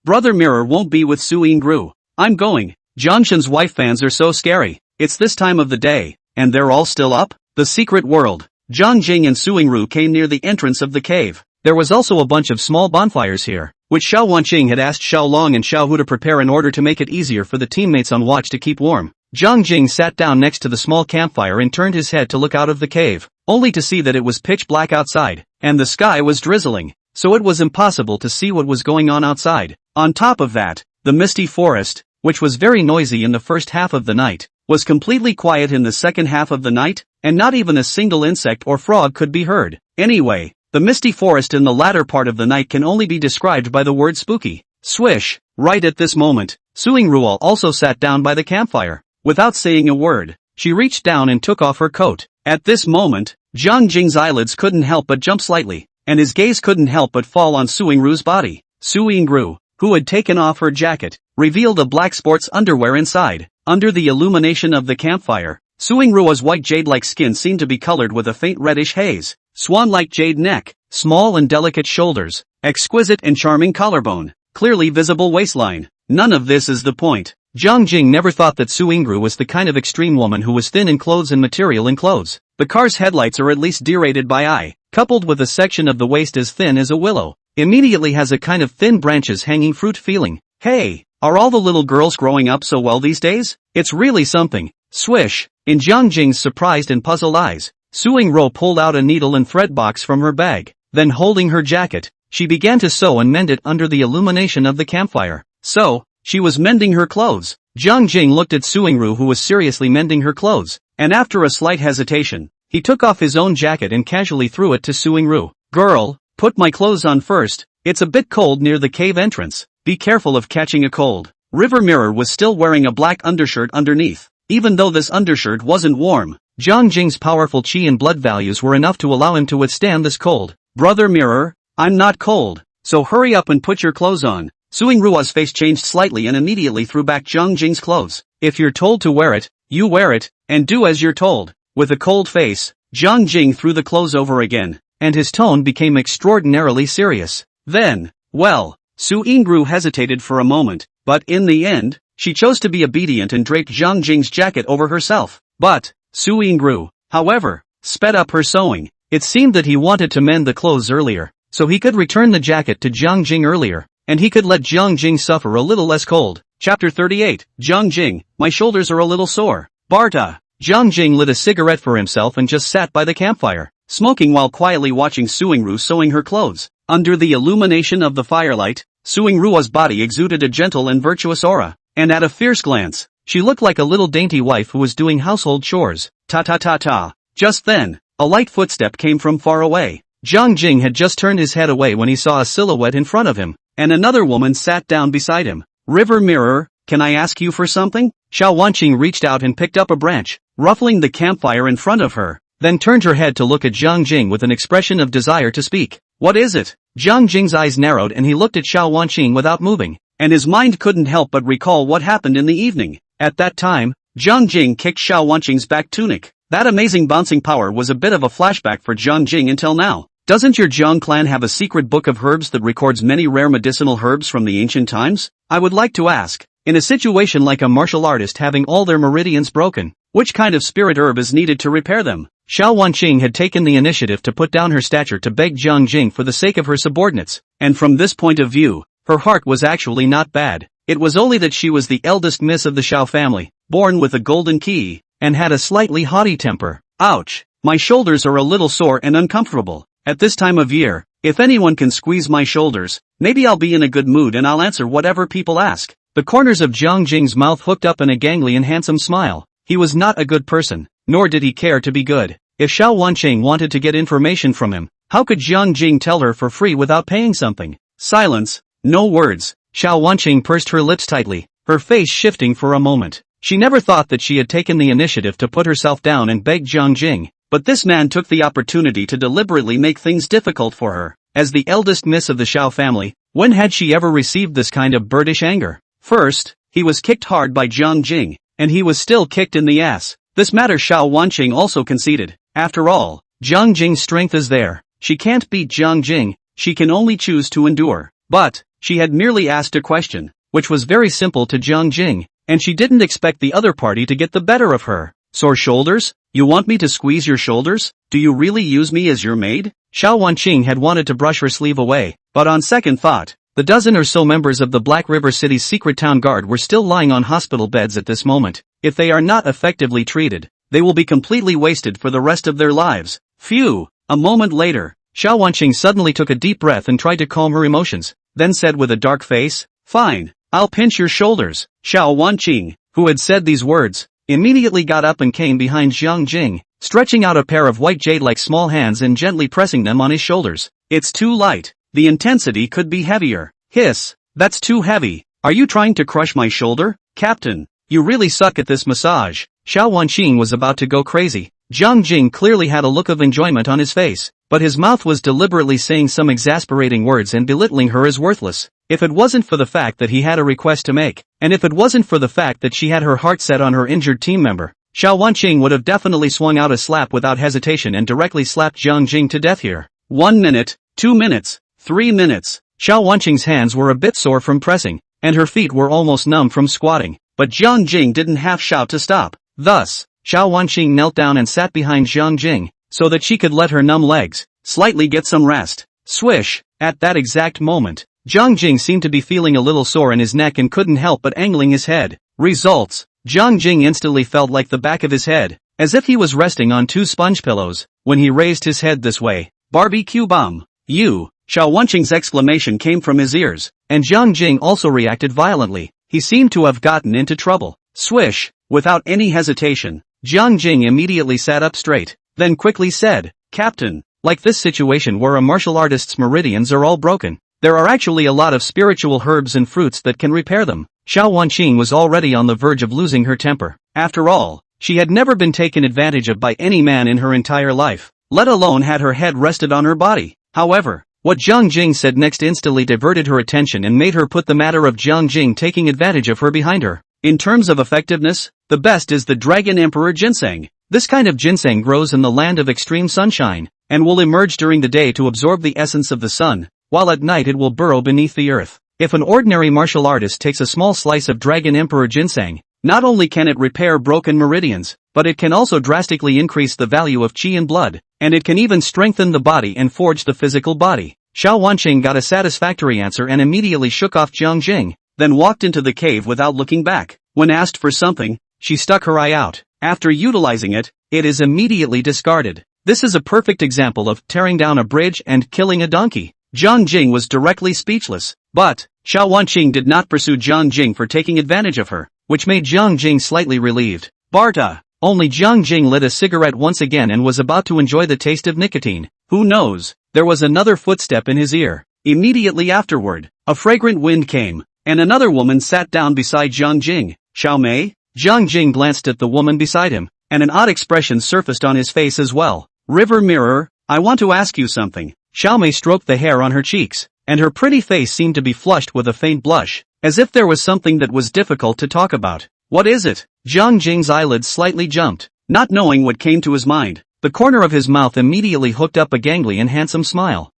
Brother Mirror won't be with Suing Ru. I'm going. Jiangshen's wife fans are so scary. It's this time of the day, and they're all still up? The secret world. Jiang Jing and Suing Ru came near the entrance of the cave. There was also a bunch of small bonfires here, which Xiao Wanqing had asked Xiao Long and Xiao Hu to prepare in order to make it easier for the teammates on watch to keep warm. Jiang Jing sat down next to the small campfire and turned his head to look out of the cave, only to see that it was pitch black outside, and the sky was drizzling, so it was impossible to see what was going on outside. On top of that, the misty forest, which was very noisy in the first half of the night, was completely quiet in the second half of the night, and not even a single insect or frog could be heard. Anyway, the misty forest in the latter part of the night can only be described by the word spooky. Swish. Right at this moment, Suing Ruo also sat down by the campfire. Without saying a word, she reached down and took off her coat. At this moment, Jiang Jing's eyelids couldn't help but jump slightly, and his gaze couldn't help but fall on Suing Ru's body. Suing Ru, who had taken off her jacket, revealed a black sports underwear inside. Under the illumination of the campfire, Suing Ruo's white jade-like skin seemed to be colored with a faint reddish haze. Swan-like jade neck, small and delicate shoulders, exquisite and charming collarbone, clearly visible waistline. None of this is the point. Jiang Jing never thought that Suing Ru was the kind of extreme woman who was thin in clothes and material in clothes. The car's headlights are at least derated by eye, coupled with a section of the waist as thin as a willow. Immediately has a kind of thin branches hanging fruit feeling. Hey, are all the little girls growing up so well these days? It's really something. Swish. In Jiang Jing's surprised and puzzled eyes, Suing Ro pulled out a needle and thread box from her bag. Then holding her jacket, she began to sew and mend it under the illumination of the campfire. So, she was mending her clothes. Jiang Jing looked at Suingru, who was seriously mending her clothes, and after a slight hesitation, he took off his own jacket and casually threw it to Suingru. "Girl, put my clothes on first. It's a bit cold near the cave entrance. Be careful of catching a cold." River Mirror was still wearing a black undershirt underneath. Even though this undershirt wasn't warm, Jiang Jing's powerful qi and blood values were enough to allow him to withstand this cold. "Brother Mirror, I'm not cold, so hurry up and put your clothes on." Suingru's face changed slightly and immediately threw back Jiang Jing's clothes. "If you're told to wear it, you wear it, and do as you're told." With a cold face, Jiang Jing threw the clothes over again, and his tone became extraordinarily serious. Then, well, Suingru hesitated for a moment, but in the end, she chose to be obedient and draped Jiang Jing's jacket over herself. But, Suingru, however, sped up her sewing. It seemed that he wanted to mend the clothes earlier, so he could return the jacket to Jiang Jing earlier, and he could let Jiang Jing suffer a little less cold. Chapter 38, Jiang Jing, my shoulders are a little sore. Barta. Jiang Jing lit a cigarette for himself and just sat by the campfire, smoking while quietly watching Suingru sewing her clothes. Under the illumination of the firelight, Suingru's body exuded a gentle and virtuous aura, and at a fierce glance, she looked like a little dainty wife who was doing household chores. Ta-ta-ta-ta. Just then, a light footstep came from far away. Jiang Jing had just turned his head away when he saw a silhouette in front of him, and another woman sat down beside him. "River Mirror, can I ask you for something?" Xiao Wanqing reached out and picked up a branch, ruffling the campfire in front of her, then turned her head to look at Jiang Jing with an expression of desire to speak. "What is it?" Jiang Jing's eyes narrowed and he looked at Xiao Wanqing without moving, and his mind couldn't help but recall what happened in the evening. At that time, Jiang Jing kicked Xiao Wanqing's back tunic. That amazing bouncing power was a bit of a flashback for Jiang Jing until now. Doesn't your Jiang clan have a secret book of herbs that records many rare medicinal herbs from the ancient times? I would like to ask, in a situation like a martial artist having all their meridians broken, which kind of spirit herb is needed to repair them? Xiao Wanqing had taken the initiative to put down her stature to beg Jiang Jing for the sake of her subordinates, and from this point of view, her heart was actually not bad. It was only that she was the eldest miss of the Xiao family, born with a golden key, and had a slightly haughty temper. Ouch, my shoulders are a little sore and uncomfortable. At this time of year, if anyone can squeeze my shoulders, maybe I'll be in a good mood and I'll answer whatever people ask. The corners of Jiang Jing's mouth hooked up in a gangly and handsome smile. He was not a good person, nor did he care to be good. If Xiao Wanqing wanted to get information from him, how could Jiang Jing tell her for free without paying something? Silence, no words. Xiao Wanqing pursed her lips tightly, her face shifting for a moment. She never thought that she had taken the initiative to put herself down and beg Jiang Jing, but this man took the opportunity to deliberately make things difficult for her. As the eldest miss of the Xiao family, when had she ever received this kind of birdish anger? First, he was kicked hard by Jiang Jing, and he was still kicked in the ass. This matter Xiao Wanqing also conceded. After all, Jiang Jing's strength is there. She can't beat Jiang Jing, she can only choose to endure. But, she had merely asked a question, which was very simple to Jiang Jing, and she didn't expect the other party to get the better of her. Sore shoulders? You want me to squeeze your shoulders? Do you really use me as your maid? Xiao Wanqing had wanted to brush her sleeve away, but on second thought, the dozen or so members of the Black River City's secret town guard were still lying on hospital beds at this moment. If they are not effectively treated, they will be completely wasted for the rest of their lives. Phew! A moment later, Xiao Wanqing suddenly took a deep breath and tried to calm her emotions, then said with a dark face, "Fine, I'll pinch your shoulders." Xiao Wanqing, who had said these words, immediately got up and came behind Jiang Jing, stretching out a pair of white jade-like small hands and gently pressing them on his shoulders. "It's too light. The intensity could be heavier." "Hiss, that's too heavy. Are you trying to crush my shoulder? Captain, you really suck at this massage." Xiao Wanqing was about to go crazy. Jiang Jing clearly had a look of enjoyment on his face, but his mouth was deliberately saying some exasperating words and belittling her as worthless. If it wasn't for the fact that he had a request to make, and if it wasn't for the fact that she had her heart set on her injured team member, Xiao Wanqing would have definitely swung out a slap without hesitation and directly slapped Jiang Jing to death here. 1 minute, 2 minutes, 3 minutes. Xiao Wanqing's hands were a bit sore from pressing, and her feet were almost numb from squatting, but Jiang Jing didn't half shout to stop. Thus, Xiao Wanqing knelt down and sat behind Jiang Jing, so that she could let her numb legs slightly get some rest. Swish! At that exact moment, Jiang Jing seemed to be feeling a little sore in his neck and couldn't help but angling his head. Results: Jiang Jing instantly felt like the back of his head, as if he was resting on 2 sponge pillows. When he raised his head this way, "Barbecue bum, you, Xiao Wenqing's exclamation came from his ears, and Jiang Jing also reacted violently. He seemed to have gotten into trouble. Swish! Without any hesitation, Jiang Jing immediately sat up straight, then quickly said, "Captain, like this situation where a martial artist's meridians are all broken, there are actually a lot of spiritual herbs and fruits that can repair them." Xiao Wenqing was already on the verge of losing her temper. After all, she had never been taken advantage of by any man in her entire life, let alone had her head rested on her body. However, what Jiang Jing said next instantly diverted her attention and made her put the matter of Jiang Jing taking advantage of her behind her. In terms of effectiveness, the best is the Dragon Emperor ginseng. This kind of ginseng grows in the land of extreme sunshine, and will emerge during the day to absorb the essence of the sun, while at night it will burrow beneath the earth. If an ordinary martial artist takes a small slice of Dragon Emperor ginseng, not only can it repair broken meridians, but it can also drastically increase the value of qi and blood, and it can even strengthen the body and forge the physical body. Xiao Wenqing got a satisfactory answer and immediately shook off Jiang Jing, then walked into the cave without looking back. When asked for something, she stuck her eye out. After utilizing it, it is immediately discarded. This is a perfect example of tearing down a bridge and killing a donkey. Jiang Jing was directly speechless, but Xiao Wenqing did not pursue Jiang Jing for taking advantage of her, which made Jiang Jing slightly relieved. Barta! Only Jiang Jing lit a cigarette once again and was about to enjoy the taste of nicotine. Who knows? There was another footstep in his ear. Immediately afterward, a fragrant wind came, and another woman sat down beside Jiang Jing. Xiao Mei? Jiang Jing glanced at the woman beside him, and an odd expression surfaced on his face as well. River Mirror, I want to ask you something. Xiao Mei stroked the hair on her cheeks, and her pretty face seemed to be flushed with a faint blush, as if there was something that was difficult to talk about. What is it? Jiang Jing's eyelids slightly jumped, not knowing what came to his mind. The corner of his mouth immediately hooked up a gangly and handsome smile.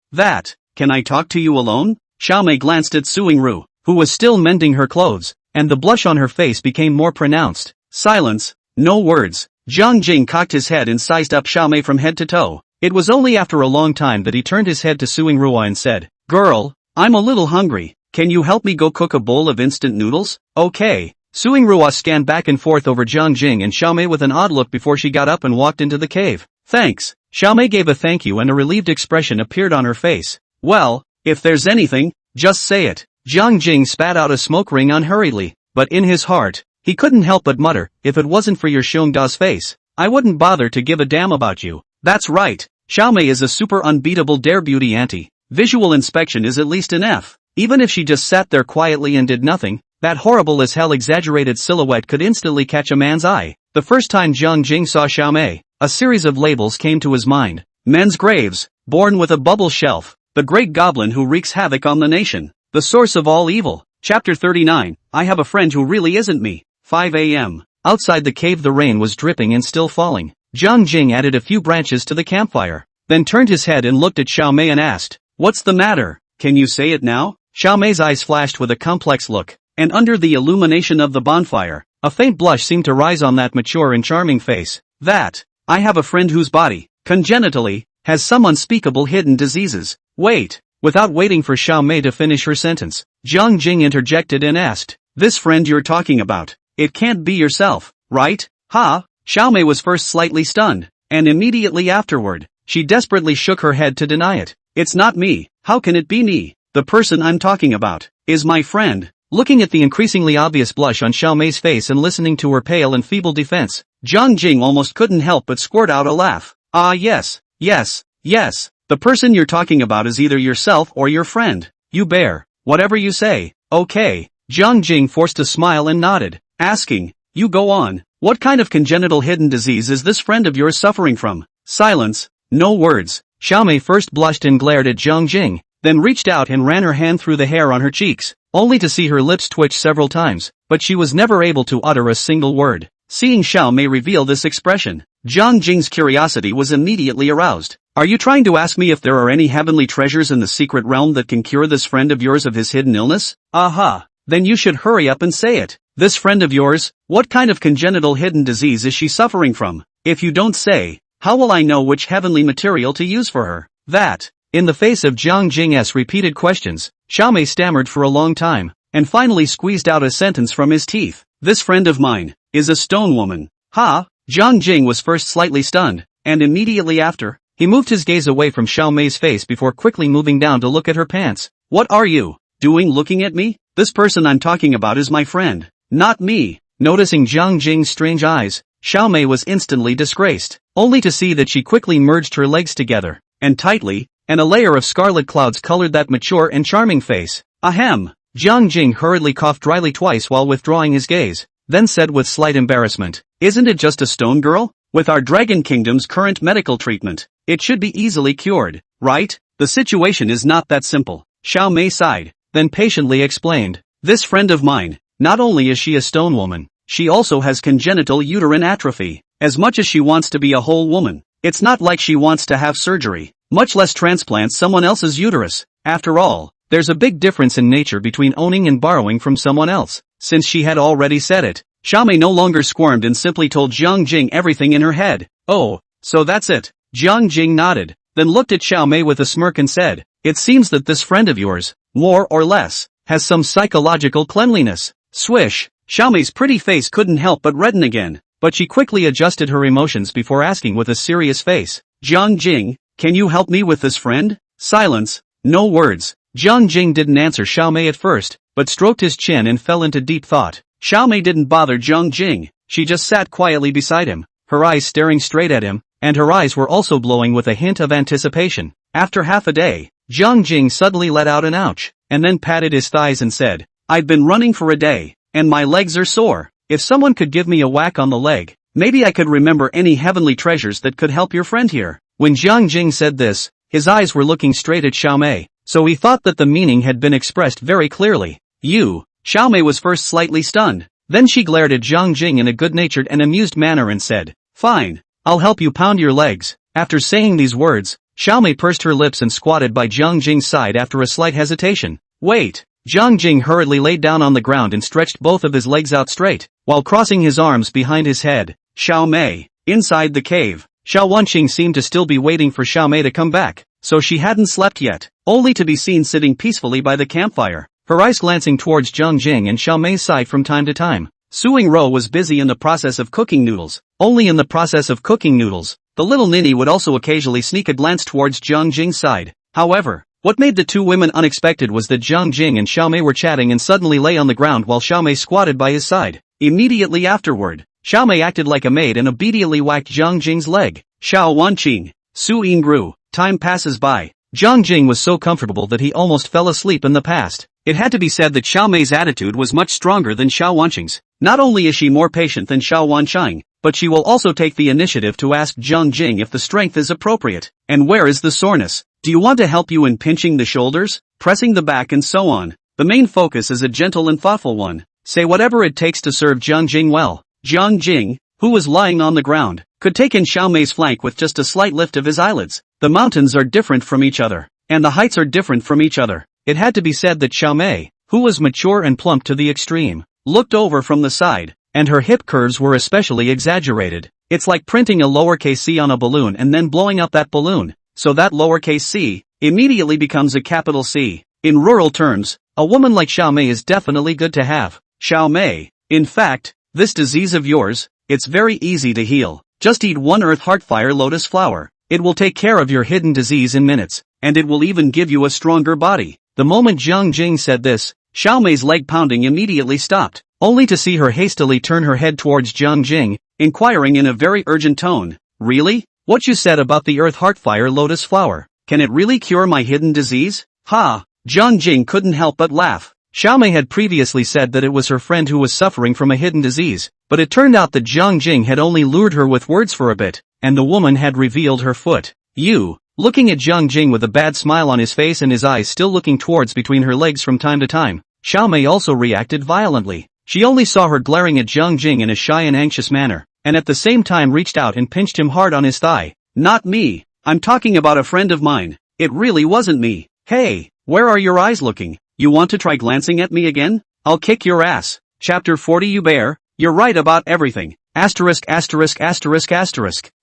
Can I talk to you alone? Xiao Mei glanced at Suingru, who was still mending her clothes, and the blush on her face became more pronounced. Silence, no words. Jiang Jing cocked his head and sized up Xiao Mei from head to toe. It was only after a long time that he turned his head to Suingru and said, "Girl, I'm a little hungry. Can you help me go cook a bowl of instant noodles?" "Okay." Suingru scanned back and forth over Jiang Jing and Xiao Mei with an odd look before she got up and walked into the cave. "Thanks." Xiao Mei gave a thank you and a relieved expression appeared on her face. "Well, if there's anything, just say it." Jiang Jing spat out a smoke ring unhurriedly, but in his heart, he couldn't help but mutter, "If it wasn't for your Xiongda's face, I wouldn't bother to give a damn about you." That's right. Xiao Mei is a super unbeatable dare beauty auntie. Visual inspection is at least an F. Even if she just sat there quietly and did nothing, that horrible as hell exaggerated silhouette could instantly catch a man's eye. The first time Jiang Jing saw Xiao Mei, a series of labels came to his mind. Men's graves, born with a bubble shelf, the great goblin who wreaks havoc on the nation, the source of all evil. Chapter 39, I have a friend who really isn't me. 5 a.m. Outside the cave the rain was dripping and still falling. Jiang Jing added a few branches to the campfire, then turned his head and looked at Xiao Mei and asked, "What's the matter? Can you say it now?" Xiao Mei's eyes flashed with a complex look, and under the illumination of the bonfire, a faint blush seemed to rise on that mature and charming face. I have a friend whose body, congenitally, has some unspeakable hidden diseases. Wait. Without waiting for Xiao Mei to finish her sentence, Jiang Jing interjected and asked, "This friend you're talking about, it can't be yourself, right?" "Ha?" Xiao Mei was first slightly stunned, and immediately afterward, she desperately shook her head to deny it. "It's not me. How can it be me? The person I'm talking about is my friend." Looking at the increasingly obvious blush on Xiao Mei's face and listening to her pale and feeble defense, Jiang Jing almost couldn't help but squirt out a laugh. "Ah yes. The person you're talking about is either yourself or your friend. You bear. Whatever you say." "Okay." Jiang Jing forced a smile and nodded, asking, "You go on. What kind of congenital hidden disease is this friend of yours suffering from?" Silence. No words. Xiao Mei first blushed and glared at Jiang Jing, then reached out and ran her hand through the hair on her cheeks, only to see her lips twitch several times, but she was never able to utter a single word. Seeing Xiao Mei reveal this expression, Jiang Jing's curiosity was immediately aroused. "Are you trying to ask me if there are any heavenly treasures in the secret realm that can cure this friend of yours of his hidden illness?" "Aha. Then you should hurry up and say it. This friend of yours, what kind of congenital hidden disease is she suffering from? If you don't say, how will I know which heavenly material to use for her?" In the face of Jiang Jing's repeated questions, Xiao Mei stammered for a long time, and finally squeezed out a sentence from his teeth. "This friend of mine is a stone woman." "Ha?" Jiang Jing was first slightly stunned, and immediately after, He moved his gaze away from Xiao Mei's face before quickly moving down to look at her pants. What are you doing looking at me? This person I'm talking about is my friend, not me. Noticing Jiang Jing's strange eyes, Xiao Mei was instantly disgraced, only to see that she quickly merged her legs together, and tightly, and a layer of scarlet clouds colored that mature and charming face. Ahem. Jiang Jing hurriedly coughed dryly twice while withdrawing his gaze, then said with slight embarrassment, Isn't it just a stone girl? With our Dragon Kingdom's current medical treatment, it should be easily cured, right? The situation is not that simple. Xiao Mei sighed, then patiently explained, This friend of mine, not only is she a stone woman, she also has congenital uterine atrophy. As much as she wants to be a whole woman, it's not like she wants to have surgery, much less transplant someone else's uterus. After all, there's a big difference in nature between owning and borrowing from someone else. Since she had already said it, Xiao Mei no longer squirmed and simply told Jiang Jing everything in her head. Oh, so that's it. Jiang Jing nodded, then looked at Xiao Mei with a smirk and said, It seems that this friend of yours, more or less, has some psychological cleanliness. Swish, Xiao Mei's pretty face couldn't help but redden again, but she quickly adjusted her emotions before asking with a serious face, Jiang Jing, can you help me with this friend? Silence, no words. Jiang Jing didn't answer Xiao Mei at first, but stroked his chin and fell into deep thought. Xiao Mei didn't bother Jiang Jing, she just sat quietly beside him, her eyes staring straight at him, and her eyes were also glowing with a hint of anticipation. After half a day, Jiang Jing suddenly let out an ouch, and then patted his thighs and said, I've been running for a day, and my legs are sore. If someone could give me a whack on the leg, maybe I could remember any heavenly treasures that could help your friend here. When Jiang Jing said this, his eyes were looking straight at Xiao Mei, so he thought that the meaning had been expressed very clearly. You, Xiao Mei was first slightly stunned. Then she glared at Jiang Jing in a good-natured and amused manner and said, Fine, I'll help you pound your legs. After saying these words, Xiao Mei pursed her lips and squatted by Jiang Jing's side after a slight hesitation. Wait. Jiang Jing hurriedly laid down on the ground and stretched both of his legs out straight, while crossing his arms behind his head. Xiao Mei, inside the cave, Xiao Wanqing seemed to still be waiting for Xiao Mei to come back, so she hadn't slept yet, only to be seen sitting peacefully by the campfire, her eyes glancing towards Jiang Jing and Xiao Mei's side from time to time. Suing Ro was busy in the process of cooking noodles. Only in the process of cooking noodles, the little ninny would also occasionally sneak a glance towards Jiang Jing's side. However, what made the two women unexpected was that Jiang Jing and Xiao Mei were chatting and suddenly lay on the ground while Xiao Mei squatted by his side. Immediately afterward, Xiao Mei acted like a maid and obediently whacked Jiang Jing's leg. Xiao Wanqing, Su Ying grew. Time passes by. Jiang Jing was so comfortable that he almost fell asleep in the past. It had to be said that Xiao Mei's attitude was much stronger than Xiao Wanqing's. Not only is she more patient than Xiao Wanqing, but she will also take the initiative to ask Jiang Jing if the strength is appropriate. And where is the soreness? Do you want to help you in pinching the shoulders, pressing the back and so on? The main focus is a gentle and thoughtful one. Say whatever it takes to serve Jiang Jing well. Jiang Jing, who was lying on the ground, could take in Xiao Mei's flank with just a slight lift of his eyelids. The mountains are different from each other, and the heights are different from each other. It had to be said that Xiao Mei, who was mature and plump to the extreme, looked over from the side, and her hip curves were especially exaggerated. It's like printing a lowercase c on a balloon and then blowing up that balloon, so that lowercase c immediately becomes a capital C. In rural terms, a woman like Xiao Mei is definitely good to have. Xiao Mei, in fact, this disease of yours, it's very easy to heal. Just eat one earth heartfire lotus flower. It will take care of your hidden disease in minutes, and it will even give you a stronger body. The moment Jiang Jing said this, Xiao Mei's leg pounding immediately stopped, only to see her hastily turn her head towards Jiang Jing, inquiring in a very urgent tone, Really? What you said about the earth heartfire lotus flower, can it really cure my hidden disease? Ha! Jiang Jing couldn't help but laugh. Xiao Mei had previously said that it was her friend who was suffering from a hidden disease, but it turned out that Jiang Jing had only lured her with words for a bit, and the woman had revealed her foot. Looking at Jiang Jing with a bad smile on his face and his eyes still looking towards between her legs from time to time, Xiao Mei also reacted violently. She only saw her glaring at Jiang Jing in a shy and anxious manner, and at the same time reached out and pinched him hard on his thigh. Not me. I'm talking about a friend of mine. It really wasn't me. Hey, where are your eyes looking? You want to try glancing at me again? I'll kick your ass. Chapter 40 You bear, you're right about everything. Asterisk.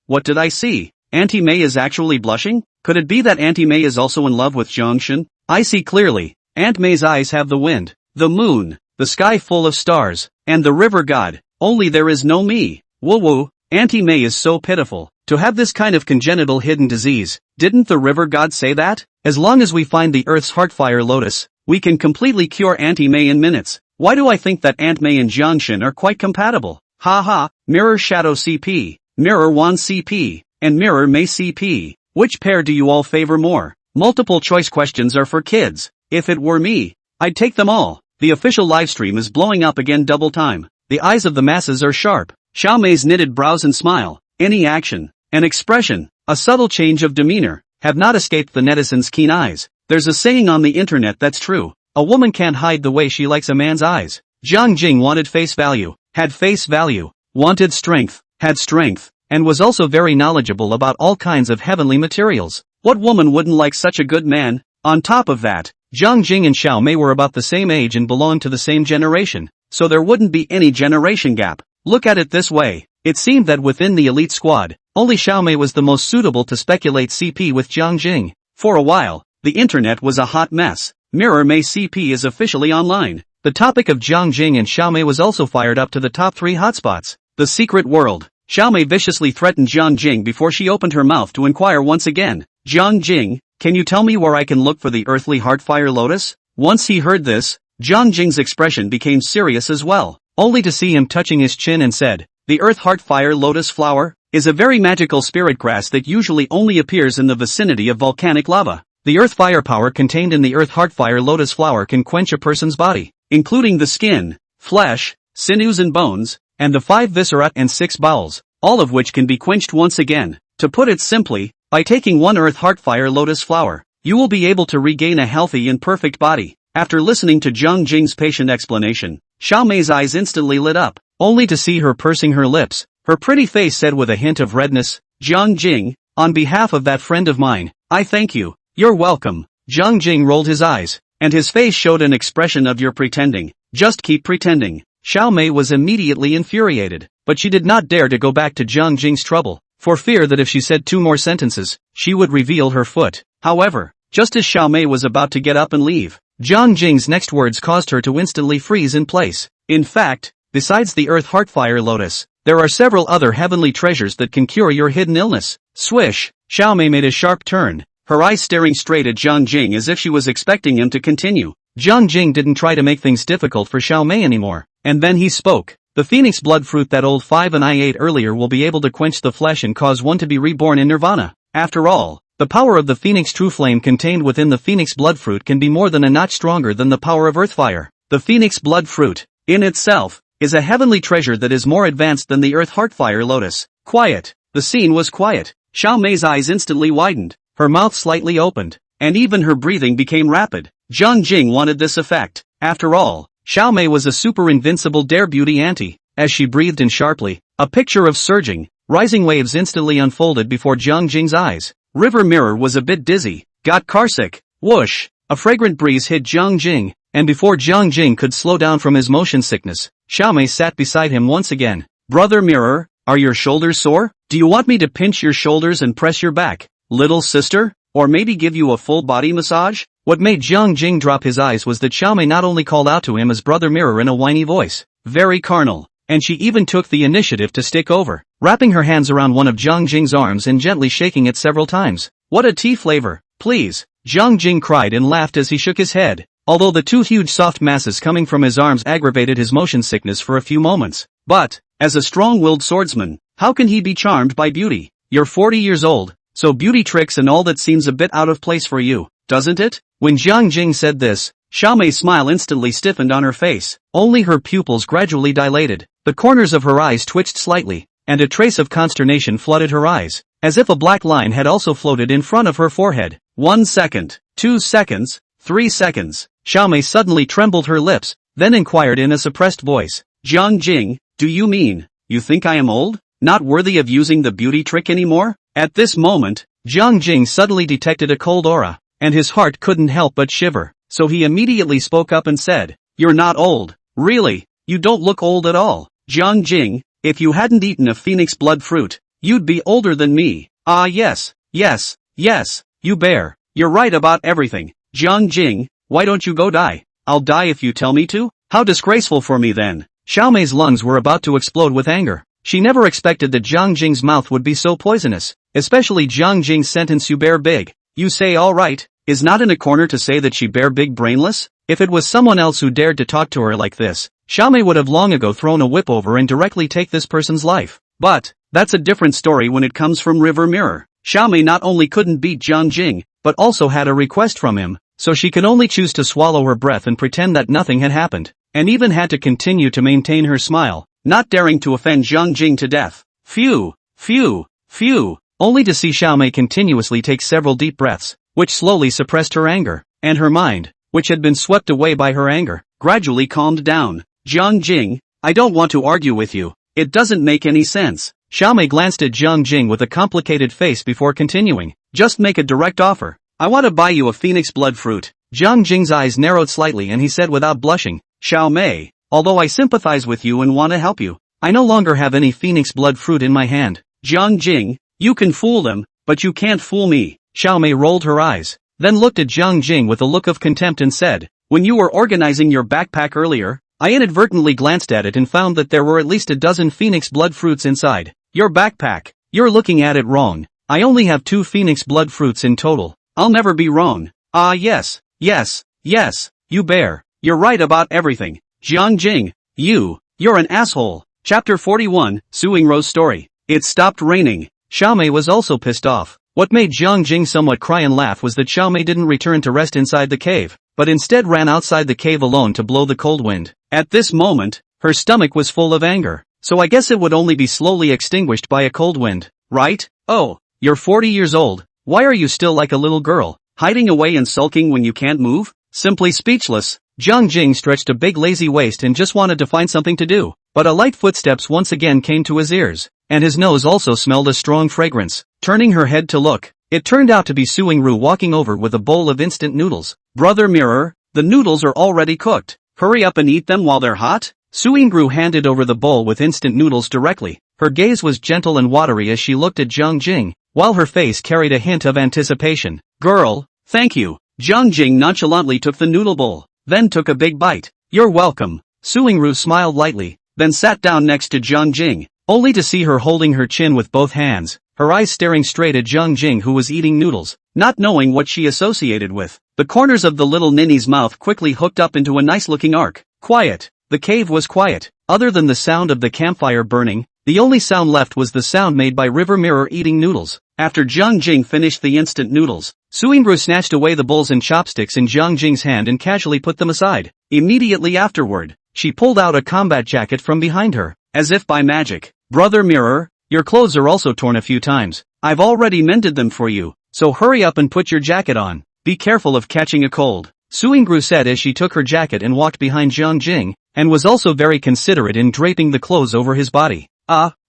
What did I see? Auntie Mei is actually blushing? Could it be that Auntie Mei is also in love with Zhongshan? I see clearly. Aunt Mei's eyes have the wind, the moon, the sky full of stars, and the river god. Only there is no me. Woo woo. Auntie Mei is so pitiful. to have this kind of congenital hidden disease. Didn't the river god say that? As long as we find the Earth's heartfire lotus, we can completely cure Auntie May in minutes. Why do I think that Aunt May and Jiangshan are quite compatible? Haha, Mirror Shadow CP, Mirror Wan CP, and Mirror May CP. Which pair do you all favor more? Multiple choice questions are for kids. If it were me, I'd take them all. The official livestream is blowing up again double time. The eyes of the masses are sharp. Xiao Mei's knitted brows and smile, any action, an expression, a subtle change of demeanor, have not escaped the netizens' keen eyes. There's a saying on the internet that's true. A woman can't hide the way she likes a man's eyes. Jiang Jing wanted face value, had face value, wanted strength, had strength, and was also very knowledgeable about all kinds of heavenly materials. What woman wouldn't like such a good man? On top of that, Jiang Jing and Xiao Mei were about the same age and belonged to the same generation, so there wouldn't be any generation gap. Look at it this way. It seemed that within the elite squad, only Xiao Mei was the most suitable to speculate CP with Jiang Jing. For a while, the internet was a hot mess. Mirror May CP is officially online. The topic of Jiang Jing and Xiao Mei was also fired up to the top 3 hotspots. The secret world. Xiao Mei viciously threatened Jiang Jing before she opened her mouth to inquire once again. Jiang Jing, can you tell me where I can look for the earthly heartfire lotus? Once he heard this, Jiang Jing's expression became serious as well, only to see him touching his chin and said, the earth heartfire lotus flower is a very magical spirit grass that usually only appears in the vicinity of volcanic lava. The earth firepower contained in the earth heartfire lotus flower can quench a person's body, including the skin, flesh, sinews and bones, and the 5 viscera and 6 bowels, all of which can be quenched once again. To put it simply, by taking 1 earth heartfire lotus flower, you will be able to regain a healthy and perfect body. After listening to Jiang Jing's patient explanation, Xiao Mei's eyes instantly lit up, only to see her pursing her lips. Her pretty face said with a hint of redness, Jiang Jing, on behalf of that friend of mine, I thank you. You're welcome. Jiang Jing rolled his eyes, and his face showed an expression of you're pretending. Just keep pretending. Xiao Mei was immediately infuriated, but she did not dare to go back to Jiang Jing's trouble, for fear that if she said 2 more sentences, she would reveal her foot. However, just as Xiao Mei was about to get up and leave, Jiang Jing's next words caused her to instantly freeze in place. In fact, besides the earth heartfire lotus, there are several other heavenly treasures that can cure your hidden illness. Swish! Xiao Mei made a sharp turn, her eyes staring straight at Jiang Jing as if she was expecting him to continue. Jiang Jing didn't try to make things difficult for Xiao Mei anymore, and then he spoke. The phoenix blood fruit that old 5 and I ate earlier will be able to quench the flesh and cause one to be reborn in nirvana. After all, the power of the phoenix true flame contained within the phoenix blood fruit can be more than a notch stronger than the power of earth fire. The phoenix blood fruit, in itself, is a heavenly treasure that is more advanced than the earth heartfire lotus. Quiet. The scene was quiet. Xiao Mei's eyes instantly widened, her mouth slightly opened, and even her breathing became rapid. Jiang Jing wanted this effect. After all, Xiao Mei was a super invincible dare beauty auntie. As she breathed in sharply, a picture of surging, rising waves instantly unfolded before Jiang Jing's eyes. River Mirror was a bit dizzy, got carsick. Whoosh! A fragrant breeze hit Jiang Jing, and before Jiang Jing could slow down from his motion sickness, Xiao Mei sat beside him once again. Brother Mirror, are your shoulders sore? Do you want me to pinch your shoulders and press your back, little sister? Or maybe give you a full body massage? What made Jiang Jing drop his eyes was that Xiao Mei not only called out to him as Brother Mirror in a whiny voice, very carnal, and she even took the initiative to stick over, wrapping her hands around one of Jiang Jing's arms and gently shaking it several times. What a tea flavor, please! Jiang Jing cried and laughed as he shook his head, although the 2 huge soft masses coming from his arms aggravated his motion sickness for a few moments. But, as a strong-willed swordsman, how can he be charmed by beauty? You're 40 years old, so beauty tricks and all that seems a bit out of place for you, doesn't it? When Jiang Jing said this, Xiao Mei's smile instantly stiffened on her face, only her pupils gradually dilated. The corners of her eyes twitched slightly, and a trace of consternation flooded her eyes, as if a black line had also floated in front of her forehead. 1 second, 2 seconds, 3 seconds. Xiao Mei suddenly trembled her lips, then inquired in a suppressed voice, Jiang Jing, do you mean, you think I am old, not worthy of using the beauty trick anymore? At this moment, Jiang Jing suddenly detected a cold aura, and his heart couldn't help but shiver, so he immediately spoke up and said, you're not old, really, you don't look old at all. Jiang Jing, if you hadn't eaten a phoenix blood fruit, you'd be older than me. Ah yes, you bear, you're right about everything. Jiang Jing, why don't you go die? I'll die if you tell me to? How disgraceful for me then. Xiao Mei's lungs were about to explode with anger, She never expected that Jiang Jing's mouth would be so poisonous, especially Jiang Jing's sentence "you bear big. You say alright," is not in a corner to say that she bear big brainless? If it was someone else who dared to talk to her like this, Xiaomei would have long ago thrown a whip over and directly take this person's life. But, that's a different story when it comes from River Mirror. Xiaomei not only couldn't beat Jiang Jing, but also had a request from him, so she could only choose to swallow her breath and pretend that nothing had happened, and even had to continue to maintain her smile, not daring to offend Jiang Jing to death. Phew, phew, phew, only to see Xiaomei continuously take several deep breaths, which slowly suppressed her anger, and her mind, which had been swept away by her anger, gradually calmed down. Jiang Jing, I don't want to argue with you. It doesn't make any sense. Xiaomei glanced at Jiang Jing with a complicated face before continuing. Just make a direct offer. I want to buy you a phoenix blood fruit. Jiang Jing's eyes narrowed slightly and he said without blushing, Xiaomei, although I sympathize with you and want to help you, I no longer have any phoenix blood fruit in my hand. Jiang Jing, you can fool them, but you can't fool me. Xiaomei rolled her eyes, then looked at Jiang Jing with a look of contempt and said, when you were organizing your backpack earlier, I inadvertently glanced at it and found that there were at least a dozen phoenix blood fruits inside. Your backpack. You're looking at it wrong. I only have 2 phoenix blood fruits in total. I'll never be wrong. Ah yes, yes, yes, you bear. You're right about everything. Jiang Jing, you're an asshole. Chapter 41, Suing Rose Story. It stopped raining. Xiaomei was also pissed off. What made Jiang Jing somewhat cry and laugh was that Xiaomei didn't return to rest inside the cave, but instead ran outside the cave alone to blow the cold wind. At this moment, her stomach was full of anger, so I guess it would only be slowly extinguished by a cold wind, right? Oh, you're 40 years old, why are you still like a little girl, hiding away and sulking when you can't move? Simply speechless, Jiang Jing stretched a big lazy waist and just wanted to find something to do, but a light footsteps once again came to his ears, and his nose also smelled a strong fragrance. Turning her head to look, it turned out to be Suing Ru walking over with a bowl of instant noodles. Brother Mirror, the noodles are already cooked. Hurry up and eat them while they're hot? Suing Ru handed over the bowl with instant noodles directly. Her gaze was gentle and watery as she looked at Jiang Jing, while her face carried a hint of anticipation. Girl, thank you. Jiang Jing nonchalantly took the noodle bowl, then took a big bite. You're welcome. Suing Ru smiled lightly, then sat down next to Jiang Jing, only to see her holding her chin with both hands, her eyes staring straight at Jiang Jing who was eating noodles, not knowing what she associated with. The corners of the little ninny's mouth quickly hooked up into a nice-looking arc. Quiet. The cave was quiet. Other than the sound of the campfire burning, the only sound left was the sound made by River Mirror eating noodles. After Jiang Jing finished the instant noodles, Suing Ru snatched away the bowls and chopsticks in Jiang Jing's hand and casually put them aside. Immediately afterward, she pulled out a combat jacket from behind her, as if by magic. Brother Mirror, your clothes are also torn a few times. I've already mended them for you, so hurry up and put your jacket on. Be careful of catching a cold. Suing Ru said as she took her jacket and walked behind Jiang Jing, and was also very considerate in draping the clothes over his body.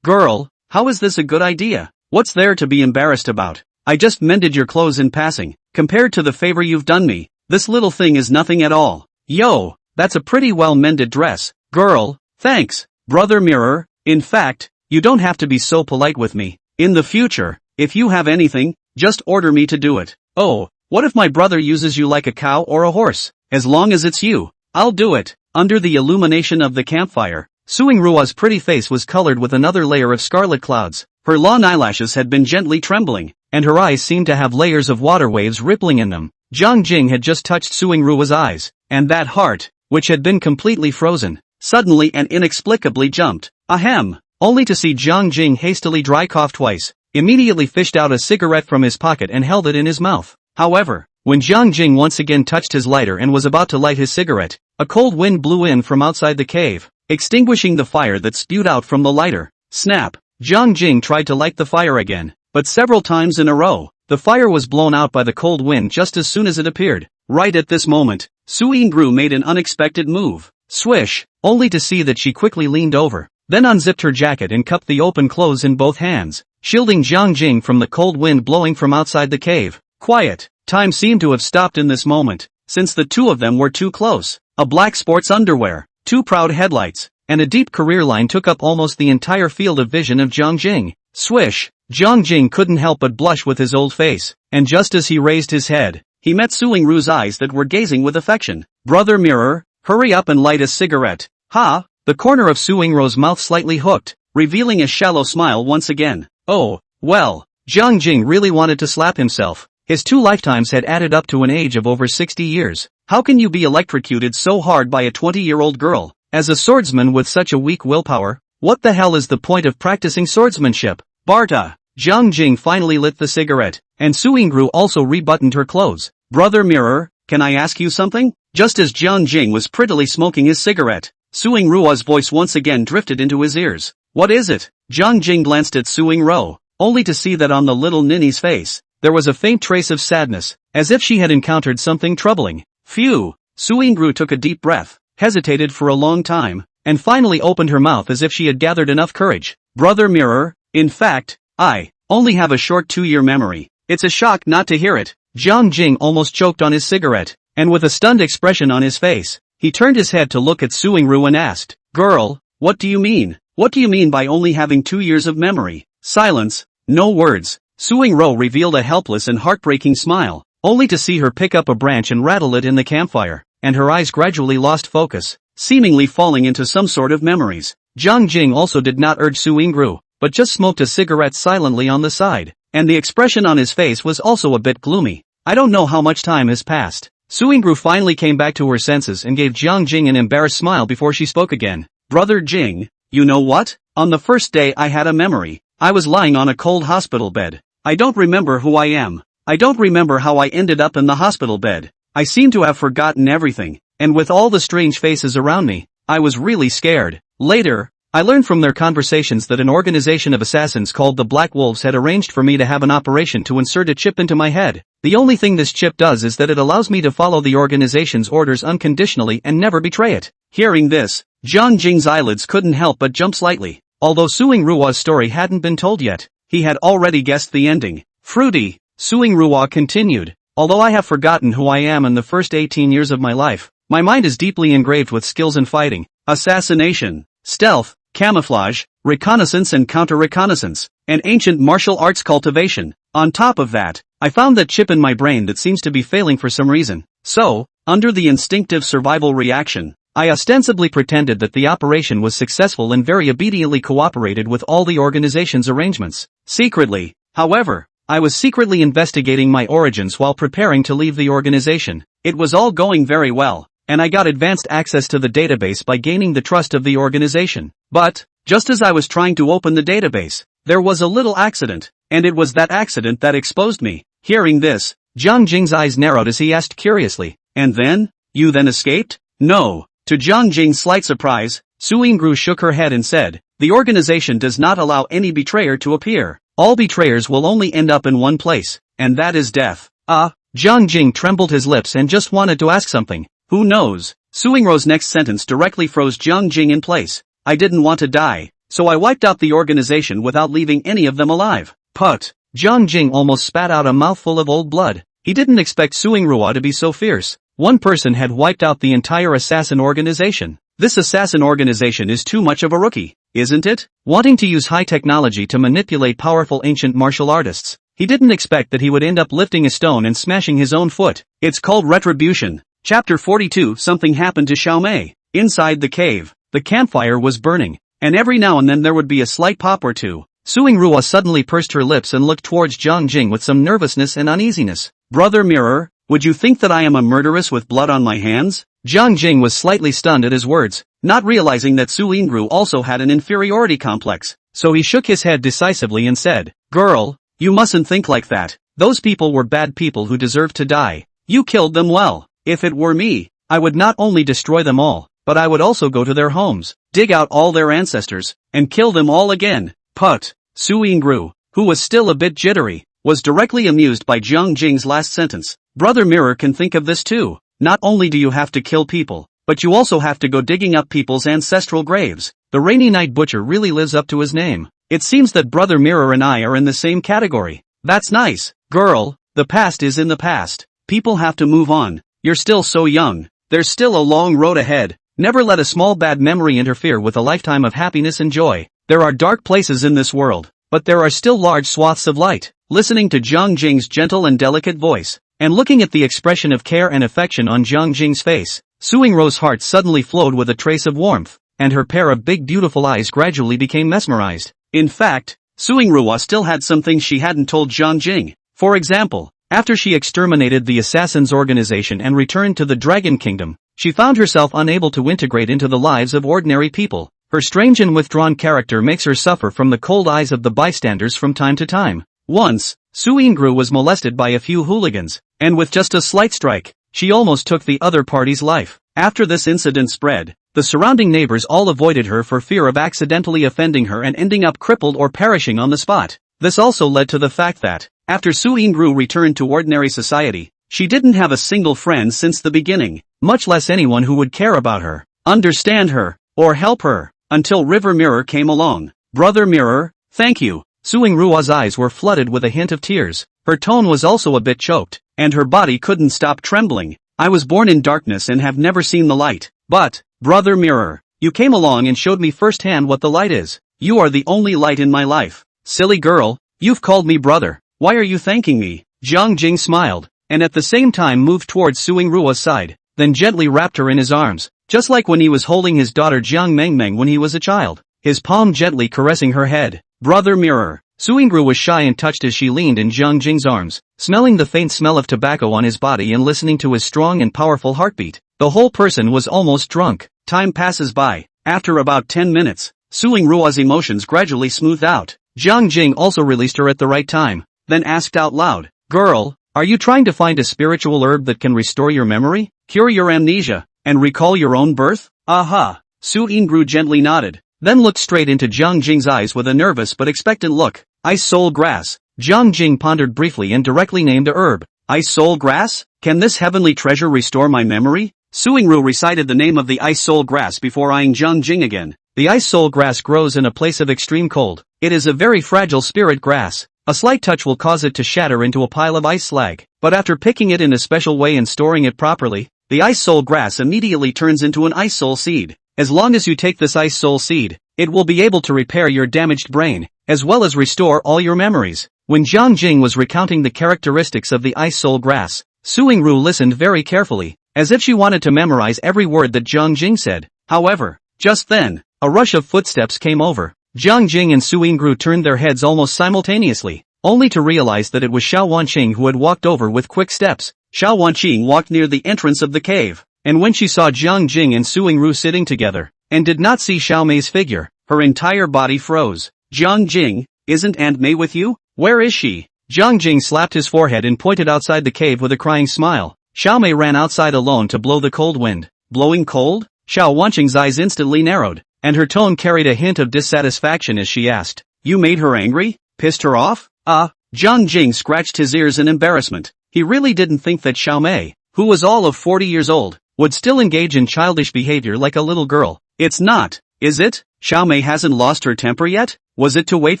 Girl, how is this a good idea? What's there to be embarrassed about? I just mended your clothes in passing. Compared to the favor you've done me, this little thing is nothing at all. Yo, that's a pretty well mended dress. Girl, thanks. Brother Mirror, in fact, you don't have to be so polite with me. In the future, if you have anything, just order me to do it. Oh, what if my brother uses you like a cow or a horse? As long as it's you, I'll do it. Under the illumination of the campfire, Suing Rua's pretty face was colored with another layer of scarlet clouds. Her long eyelashes had been gently trembling, and her eyes seemed to have layers of water waves rippling in them. Jiang Jing had just touched Suing Rua's eyes, and that heart, which had been completely frozen, suddenly and inexplicably jumped. Ahem! Only to see Jiang Jing hastily dry cough twice, immediately fished out a cigarette from his pocket and held it in his mouth. However, when Jiang Jing once again touched his lighter and was about to light his cigarette, a cold wind blew in from outside the cave, extinguishing the fire that spewed out from the lighter. Snap! Jiang Jing tried to light the fire again, but several times in a row, the fire was blown out by the cold wind just as soon as it appeared. Right at this moment, Suing Ru made an unexpected move. Swish! Only to see that she quickly leaned over, then unzipped her jacket and cupped the open clothes in both hands, shielding Jiang Jing from the cold wind blowing from outside the cave. Quiet! Time seemed to have stopped in this moment, since the two of them were too close. A black sports underwear, 2 proud headlights, and a deep career line took up almost the entire field of vision of Jiang Jing. Swish! Jiang Jing couldn't help but blush with his old face, and just as he raised his head, he met Suing Ru's eyes that were gazing with affection. Brother Mirror, hurry up and light a cigarette. Ha! The corner of Suing Ru's mouth slightly hooked, revealing a shallow smile once again. Oh, well, Jiang Jing really wanted to slap himself. His 2 lifetimes had added up to an age of over 60 years. How can you be electrocuted so hard by a 20-year-old girl? As a swordsman with such a weak willpower, what the hell is the point of practicing swordsmanship? Barta! Jiang Jing finally lit the cigarette, and Su Yingru also rebuttoned her clothes. Brother Mirror, can I ask you something? Just as Jiang Jing was prettily smoking his cigarette, Su Yingru's voice once again drifted into his ears. What is it? Jiang Jing glanced at Su Yingru, only to see that on the little ninny's face, there was a faint trace of sadness, as if she had encountered something troubling. Phew! Su Yingru took a deep breath, hesitated for a long time, and finally opened her mouth as if she had gathered enough courage. Brother Mirror, in fact, I only have a short 2-year memory. It's a shock not to hear it. Jiang Jing almost choked on his cigarette, and with a stunned expression on his face, he turned his head to look at Su Yingru and asked, Girl, what do you mean? What do you mean by only having 2 years of memory? Silence, no words. Su Yingru revealed a helpless and heartbreaking smile, only to see her pick up a branch and rattle it in the campfire, and her eyes gradually lost focus, seemingly falling into some sort of memories. Jiang Jing also did not urge Su Yingru, but just smoked a cigarette silently on the side, and the expression on his face was also a bit gloomy. I don't know how much time has passed. Su Yingru finally came back to her senses and gave Jiang Jing an embarrassed smile before she spoke again. Brother Jing, you know what? On the first day I had a memory. I was lying on a cold hospital bed. I don't remember who I am. I don't remember how I ended up in the hospital bed. I seem to have forgotten everything, and with all the strange faces around me, I was really scared. Later, I learned from their conversations that an organization of assassins called the Black Wolves had arranged for me to have an operation to insert a chip into my head. The only thing this chip does is that it allows me to follow the organization's orders unconditionally and never betray it. Hearing this, Jiang Jing's eyelids couldn't help but jump slightly. Although Su Yingru's story hadn't been told yet, he had already guessed the ending. Fruity, Su Yingru continued. Although I have forgotten who I am in the first 18 years of my life, my mind is deeply engraved with skills in fighting, assassination, stealth, camouflage, reconnaissance and counter-reconnaissance, and ancient martial arts cultivation. On top of that, I found that chip in my brain that seems to be failing for some reason. So, under the instinctive survival reaction, I ostensibly pretended that the operation was successful and very obediently cooperated with all the organization's arrangements. Secretly, however, I was secretly investigating my origins while preparing to leave the organization. It was all going very well, and I got advanced access to the database by gaining the trust of the organization. But, just as I was trying to open the database, there was a little accident, and it was that accident that exposed me. Hearing this, Jiang Jing's eyes narrowed as he asked curiously, and then? You then escaped? No. To Jiang Jing's slight surprise, Su Yingru shook her head and said, the organization does not allow any betrayer to appear. All betrayers will only end up in one place, and that is death. Jiang Jing trembled his lips and just wanted to ask something. Who knows? Su Yingru's next sentence directly froze Jiang Jing in place. I didn't want to die, so I wiped out the organization without leaving any of them alive. Put. Jiang Jing almost spat out a mouthful of old blood. He didn't expect Su Yingru to be so fierce. One person had wiped out the entire assassin organization. This assassin organization is too much of a rookie, isn't it? Wanting to use high technology to manipulate powerful ancient martial artists, he didn't expect that he would end up lifting a stone and smashing his own foot. It's called retribution. Chapter 42. Something happened to Xiaomei. Inside the cave, the campfire was burning, and every now and then there would be a slight pop or two. Su Yingru suddenly pursed her lips and looked towards Jiang Jing with some nervousness and uneasiness. Brother Mirror, would you think that I am a murderess with blood on my hands? Jiang Jing was slightly stunned at his words, not realizing that Su Yingru also had an inferiority complex, so he shook his head decisively and said, Girl, you mustn't think like that. Those people were bad people who deserved to die. You killed them well. If it were me, I would not only destroy them all, but I would also go to their homes, dig out all their ancestors, and kill them all again. Put. Su Yingru, who was still a bit jittery, was directly amused by Jiang Jing's last sentence. Brother Mirror can think of this too. Not only do you have to kill people, but you also have to go digging up people's ancestral graves. The Rainy Night Butcher really lives up to his name. It seems that Brother Mirror and I are in the same category. That's nice. Girl, the past is in the past. People have to move on. You're still so young. There's still a long road ahead. Never let a small bad memory interfere with a lifetime of happiness and joy. There are dark places in this world, but there are still large swaths of light. Listening to Jiang Jing's gentle and delicate voice, and looking at the expression of care and affection on Jiang Jing's face, Su Yingru's heart suddenly flowed with a trace of warmth, and her pair of big beautiful eyes gradually became mesmerized. In fact, Suingrua still had some things she hadn't told Jiang Jing. For example, after she exterminated the Assassins organization and returned to the Dragon Kingdom, she found herself unable to integrate into the lives of ordinary people. Her strange and withdrawn character makes her suffer from the cold eyes of the bystanders from time to time. Once, Suingru was molested by a few hooligans, and with just a slight strike, she almost took the other party's life. After this incident spread, the surrounding neighbors all avoided her for fear of accidentally offending her and ending up crippled or perishing on the spot. This also led to the fact that, after Suingru returned to ordinary society, she didn't have a single friend since the beginning, much less anyone who would care about her, understand her, or help her, until River Mirror came along. Brother Mirror, thank you. Suingrua's eyes were flooded with a hint of tears. Her tone was also a bit choked, and her body couldn't stop trembling. I was born in darkness and have never seen the light. But, Brother Mirror, you came along and showed me firsthand what the light is. You are the only light in my life. Silly girl, you've called me brother. Why are you thanking me? Jiang Jing smiled, and at the same time moved towards Suingrua's side, then gently wrapped her in his arms, just like when he was holding his daughter Jiang Mengmeng when he was a child, his palm gently caressing her head. Brother Mirror. Suingru was shy and touched as she leaned in Jiang Jing's arms, smelling the faint smell of tobacco on his body and listening to his strong and powerful heartbeat. The whole person was almost drunk. Time passes by. After about 10 minutes, Suingrua's emotions gradually smoothed out. Jiang Jing also released her at the right time, then asked out loud, Girl, are you trying to find a spiritual herb that can restore your memory, cure your amnesia, and recall your own birth? Aha! Suingru gently nodded, then looked straight into Jiang Jing's eyes with a nervous but expectant look. Ice Soul Grass. Jiang Jing pondered briefly and directly named a herb. Ice Soul Grass? Can this heavenly treasure restore my memory? Suingru recited the name of the Ice Soul Grass before eyeing Jiang Jing again. The Ice Soul Grass grows in a place of extreme cold. It is a very fragile spirit grass. A slight touch will cause it to shatter into a pile of ice slag. But after picking it in a special way and storing it properly, the Ice Soul Grass immediately turns into an Ice Soul Seed. As long as you take this Ice Soul Seed, it will be able to repair your damaged brain, as well as restore all your memories. When Jiang Jing was recounting the characteristics of the Ice Soul Grass, Suingru listened very carefully, as if she wanted to memorize every word that Jiang Jing said. However, just then, a rush of footsteps came over. Jiang Jing and Suingru turned their heads almost simultaneously, only to realize that it was Xiao Wanqing who had walked over with quick steps. Xiao Wanqing walked near the entrance of the cave, and when she saw Jiang Jing and Suingru sitting together, and did not see Xiao Mei's figure, her entire body froze. Jiang Jing, isn't Aunt Mei with you? Where is she? Jiang Jing slapped his forehead and pointed outside the cave with a crying smile. Xiao Mei ran outside alone to blow the cold wind. Blowing cold? Xiao Wanqing's eyes instantly narrowed, and her tone carried a hint of dissatisfaction as she asked, You made her angry? Pissed her off? Jiang Jing scratched his ears in embarrassment. He really didn't think that Xiao Mei, who was all of 40 years old, would still engage in childish behavior like a little girl. It's not, is it? Xiao Mei hasn't lost her temper yet? Was it to wait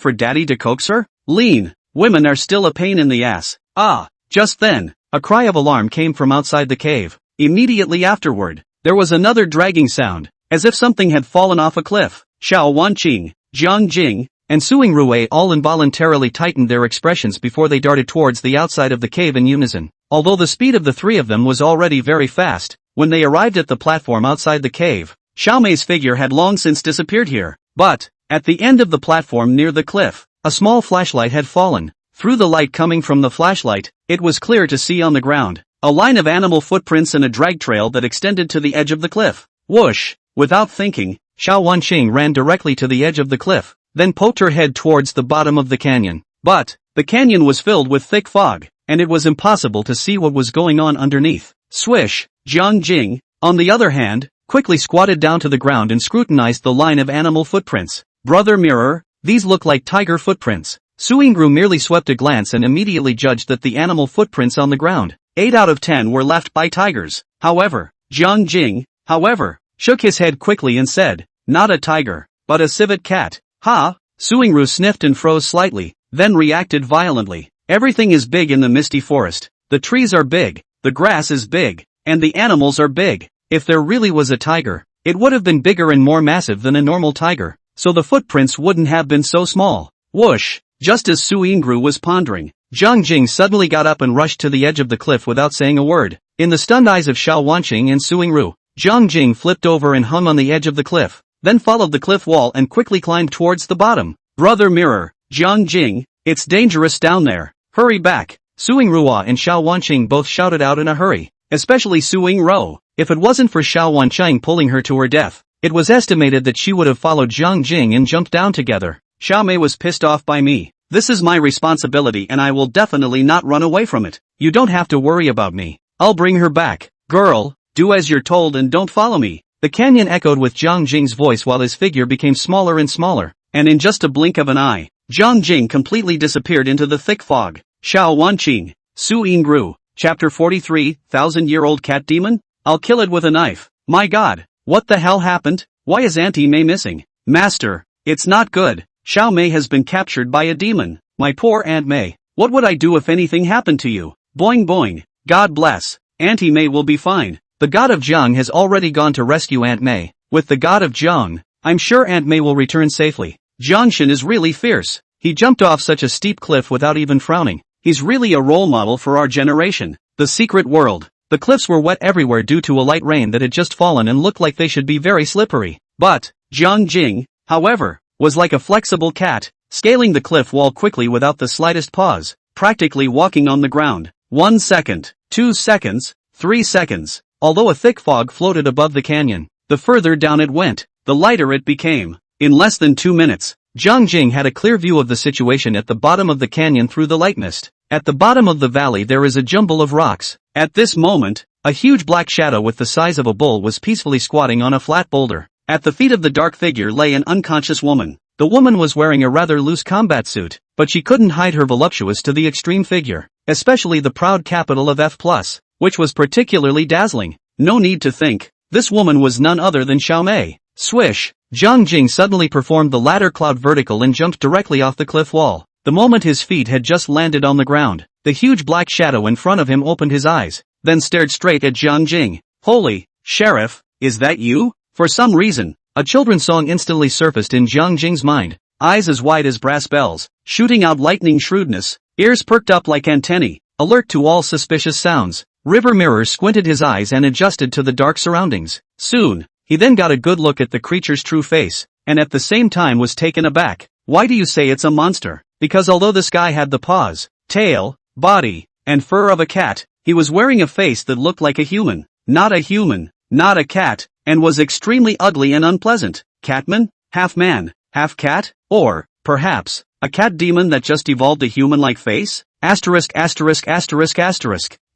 for daddy to coax her? Lean, women are still a pain in the ass. Just then, a cry of alarm came from outside the cave. Immediately afterward, there was another dragging sound, as if something had fallen off a cliff. Xiao Wanqing, Jiang Jing, and Suingru all involuntarily tightened their expressions before they darted towards the outside of the cave in unison. Although the speed of the three of them was already very fast, when they arrived at the platform outside the cave, Xiao Mei's figure had long since disappeared here. But, at the end of the platform near the cliff, a small flashlight had fallen. Through the light coming from the flashlight, it was clear to see on the ground a line of animal footprints and a drag trail that extended to the edge of the cliff. Whoosh! Without thinking, Xiao Wanqing ran directly to the edge of the cliff, then poked her head towards the bottom of the canyon. But, the canyon was filled with thick fog, and it was impossible to see what was going on underneath. Swish! Jiang Jing, on the other hand, quickly squatted down to the ground and scrutinized the line of animal footprints. Brother Mirror, these look like tiger footprints. Suingru merely swept a glance and immediately judged that the animal footprints on the ground, 8 out of 10 were left by tigers. However, Jiang Jing, shook his head quickly and said, Not a tiger, but a civet cat. Suingru sniffed and froze slightly, then reacted violently. Everything is big in the misty forest. The trees are big, the grass is big, and the animals are big. If there really was a tiger, it would have been bigger and more massive than a normal tiger, so the footprints wouldn't have been so small. Whoosh! Just as Suingru was pondering, Jiang Jing suddenly got up and rushed to the edge of the cliff without saying a word. In the stunned eyes of Xiao Wanqing and Suingru, Jiang Jing flipped over and hung on the edge of the cliff. then followed the cliff wall and quickly climbed towards the bottom. Brother Mirror, Jiang Jing, it's dangerous down there. Hurry back. Suing Ruo and Xiao Wanqing both shouted out in a hurry, especially Suing Ro. If it wasn't for Xiao Wanqing pulling her to her death, it was estimated that she would have followed Jiang Jing and jumped down together. Xiao Mei was pissed off by me. This is my responsibility and I will definitely not run away from it. You don't have to worry about me. I'll bring her back. Girl, do as you're told and don't follow me. The canyon echoed with Jiang Jing's voice while his figure became smaller and smaller, and in just a blink of an eye, Jiang Jing completely disappeared into the thick fog. Xiao Wanqing, Su Yingru, Chapter 43, 1000-year-old cat demon? I'll kill it with a knife. My god, what the hell happened? Why is Auntie Mei missing? Master, it's not good. Xiao Mei has been captured by a demon. My poor Aunt Mei. What would I do if anything happened to you? Boing boing. God bless. Auntie Mei will be fine. The god of Jiang has already gone to rescue Aunt Mei. With the god of Jiang, I'm sure Aunt Mei will return safely. Jiangshan is really fierce. He jumped off such a steep cliff without even frowning. He's really a role model for our generation. The secret world. The cliffs were wet everywhere due to a light rain that had just fallen and looked like they should be very slippery. But, Jiang Jing, however, was like a flexible cat, scaling the cliff wall quickly without the slightest pause, practically walking on the ground. 1 second, 2 seconds, 3 seconds. Although a thick fog floated above the canyon, the further down it went, the lighter it became. In less than 2 minutes, Jiang Jing had a clear view of the situation at the bottom of the canyon through the light mist. At the bottom of the valley there is a jumble of rocks. At this moment, a huge black shadow with the size of a bull was peacefully squatting on a flat boulder. At the feet of the dark figure lay an unconscious woman. The woman was wearing a rather loose combat suit, but she couldn't hide her voluptuous to the extreme figure, especially the proud capital of F+, which was particularly dazzling. No need to think, this woman was none other than Xiao Mei. Swish! Jiang Jing suddenly performed the ladder cloud vertical and jumped directly off the cliff wall. The moment his feet had just landed on the ground, the huge black shadow in front of him opened his eyes, then stared straight at Jiang Jing. Holy, Sheriff, is that you? For some reason, a children's song instantly surfaced in Jiang Jing's mind. Eyes as wide as brass bells, shooting out lightning shrewdness, ears perked up like antennae, alert to all suspicious sounds. River Mirror squinted his eyes and adjusted to the dark surroundings. Soon, he then got a good look at the creature's true face, and at the same time was taken aback. Why do you say it's a monster? Because although this guy had the paws, tail, body, and fur of a cat, he was wearing a face that looked like a human, not a cat, and was extremely ugly and unpleasant. Catman? Half man, half cat? Or, perhaps, a cat demon that just evolved a human-like face? Asterisk.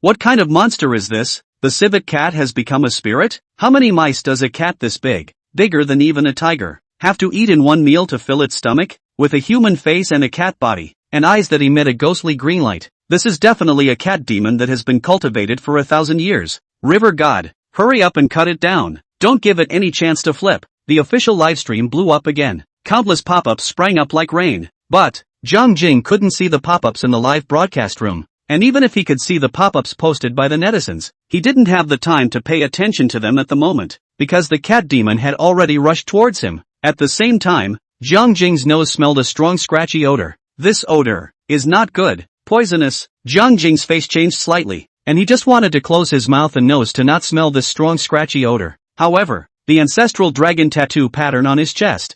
What kind of monster is this? The civet cat has become a spirit? How many mice does a cat this big, bigger than even a tiger, have to eat in one meal to fill its stomach? With a human face and a cat body, and eyes that emit a ghostly green light, this is definitely a cat demon that has been cultivated for 1,000 years. River God, hurry up and cut it down. Don't give it any chance to flip. The official livestream blew up again. Countless pop-ups sprang up like rain. But, Jiang Jing couldn't see the pop-ups in the live broadcast room. And even if he could see the pop-ups posted by the netizens, he didn't have the time to pay attention to them at the moment, because the cat demon had already rushed towards him. At the same time, Jiang Jing's nose smelled a strong scratchy odor. This odor is not good. Poisonous. Jiang Jing's face changed slightly, and he just wanted to close his mouth and nose to not smell this strong scratchy odor. However, the ancestral dragon tattoo pattern on his chest,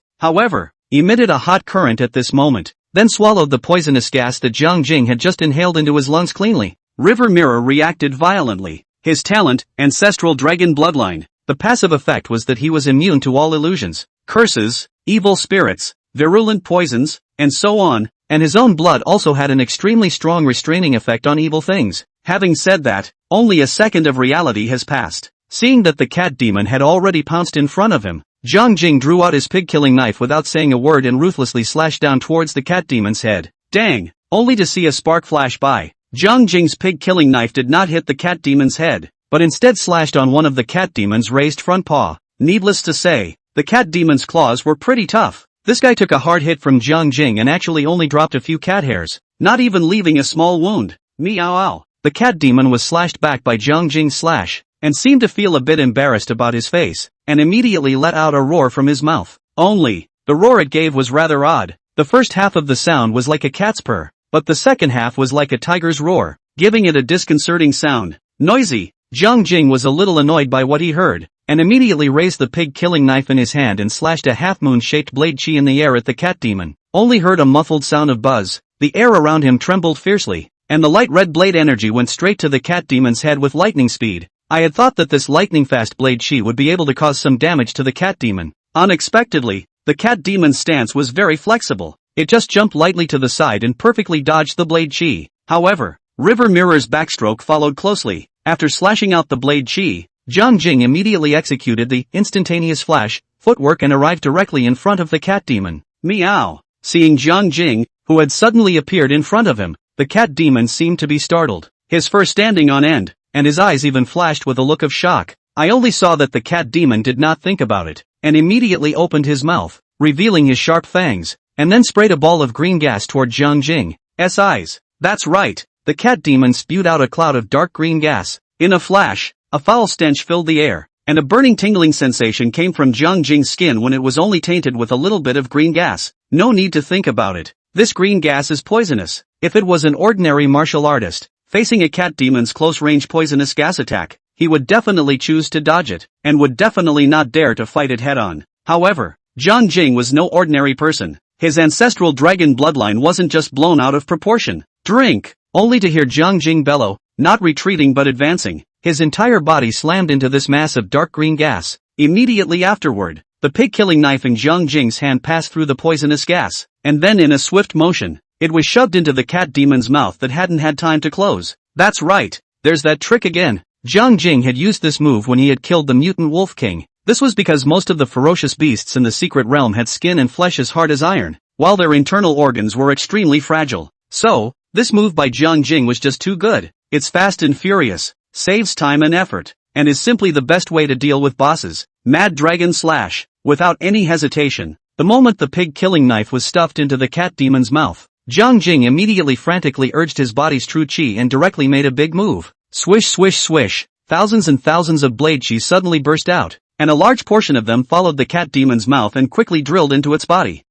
emitted a hot current at this moment, then swallowed the poisonous gas that Jiang Jing had just inhaled into his lungs cleanly. River Mirror reacted violently. His talent, ancestral dragon bloodline. The passive effect was that he was immune to all illusions, curses, evil spirits, virulent poisons, and so on, and his own blood also had an extremely strong restraining effect on evil things. Having said that, only a second of reality has passed. Seeing that the cat demon had already pounced in front of him, Jiang Jing drew out his pig-killing knife without saying a word and ruthlessly slashed down towards the cat demon's head. Dang! Only to see a spark flash by. Jiang Jing's pig-killing knife did not hit the cat demon's head, but instead slashed on one of the cat demon's raised front paw. Needless to say, the cat demon's claws were pretty tough. This guy took a hard hit from Jiang Jing and actually only dropped a few cat hairs, not even leaving a small wound. Meow. The cat demon was slashed back by Jiang Jing's slash, and seemed to feel a bit embarrassed about his face, and immediately let out a roar from his mouth. Only, the roar it gave was rather odd. The first half of the sound was like a cat's purr, but the second half was like a tiger's roar, giving it a disconcerting sound. Noisy. Jiang Jing was a little annoyed by what he heard, and immediately raised the pig-killing knife in his hand and slashed a half-moon-shaped blade chi in the air at the cat demon. Only heard a muffled sound of buzz, the air around him trembled fiercely, and the light red blade energy went straight to the cat demon's head with lightning speed. I had thought that this lightning-fast blade chi would be able to cause some damage to the cat demon. Unexpectedly, the cat demon's stance was very flexible. It just jumped lightly to the side and perfectly dodged the blade chi. However, River Mirror's backstroke followed closely. After slashing out the blade chi, Jiang Jing immediately executed the instantaneous flash footwork and arrived directly in front of the cat demon. Meow! Seeing Jiang Jing, who had suddenly appeared in front of him, the cat demon seemed to be startled, his fur standing on end, and his eyes even flashed with a look of shock. I only saw that the cat demon did not think about it, and immediately opened his mouth, revealing his sharp fangs, and then sprayed a ball of green gas toward Jiang Jing's eyes. That's right, the cat demon spewed out a cloud of dark green gas. In a flash, a foul stench filled the air, and a burning tingling sensation came from Jiang Jing's skin when it was only tainted with a little bit of green gas. No need to think about it. This green gas is poisonous. If it was an ordinary martial artist, facing a cat demon's close-range poisonous gas attack, he would definitely choose to dodge it, and would definitely not dare to fight it head-on. However, Jiang Jing was no ordinary person. His ancestral dragon bloodline wasn't just blown out of proportion. Drink! Only to hear Jiang Jing bellow, not retreating but advancing. His entire body slammed into this mass of dark green gas. Immediately afterward, the pig-killing knife in Jiang Jing's hand passed through the poisonous gas, and then in a swift motion, it was shoved into the cat demon's mouth that hadn't had time to close. That's right, there's that trick again. Jiang Jing had used this move when he had killed the mutant Wolf King. This was because most of the ferocious beasts in the secret realm had skin and flesh as hard as iron, while their internal organs were extremely fragile. So, this move by Jiang Jing was just too good. It's fast and furious, saves time and effort, and is simply the best way to deal with bosses. Mad Dragon Slash. Without any hesitation, the moment the pig-killing knife was stuffed into the cat demon's mouth, Jiang Jing immediately frantically urged his body's true chi and directly made a big move. Swish swish swish, thousands and thousands of blade chi suddenly burst out, and a large portion of them followed the cat demon's mouth and quickly drilled into its body.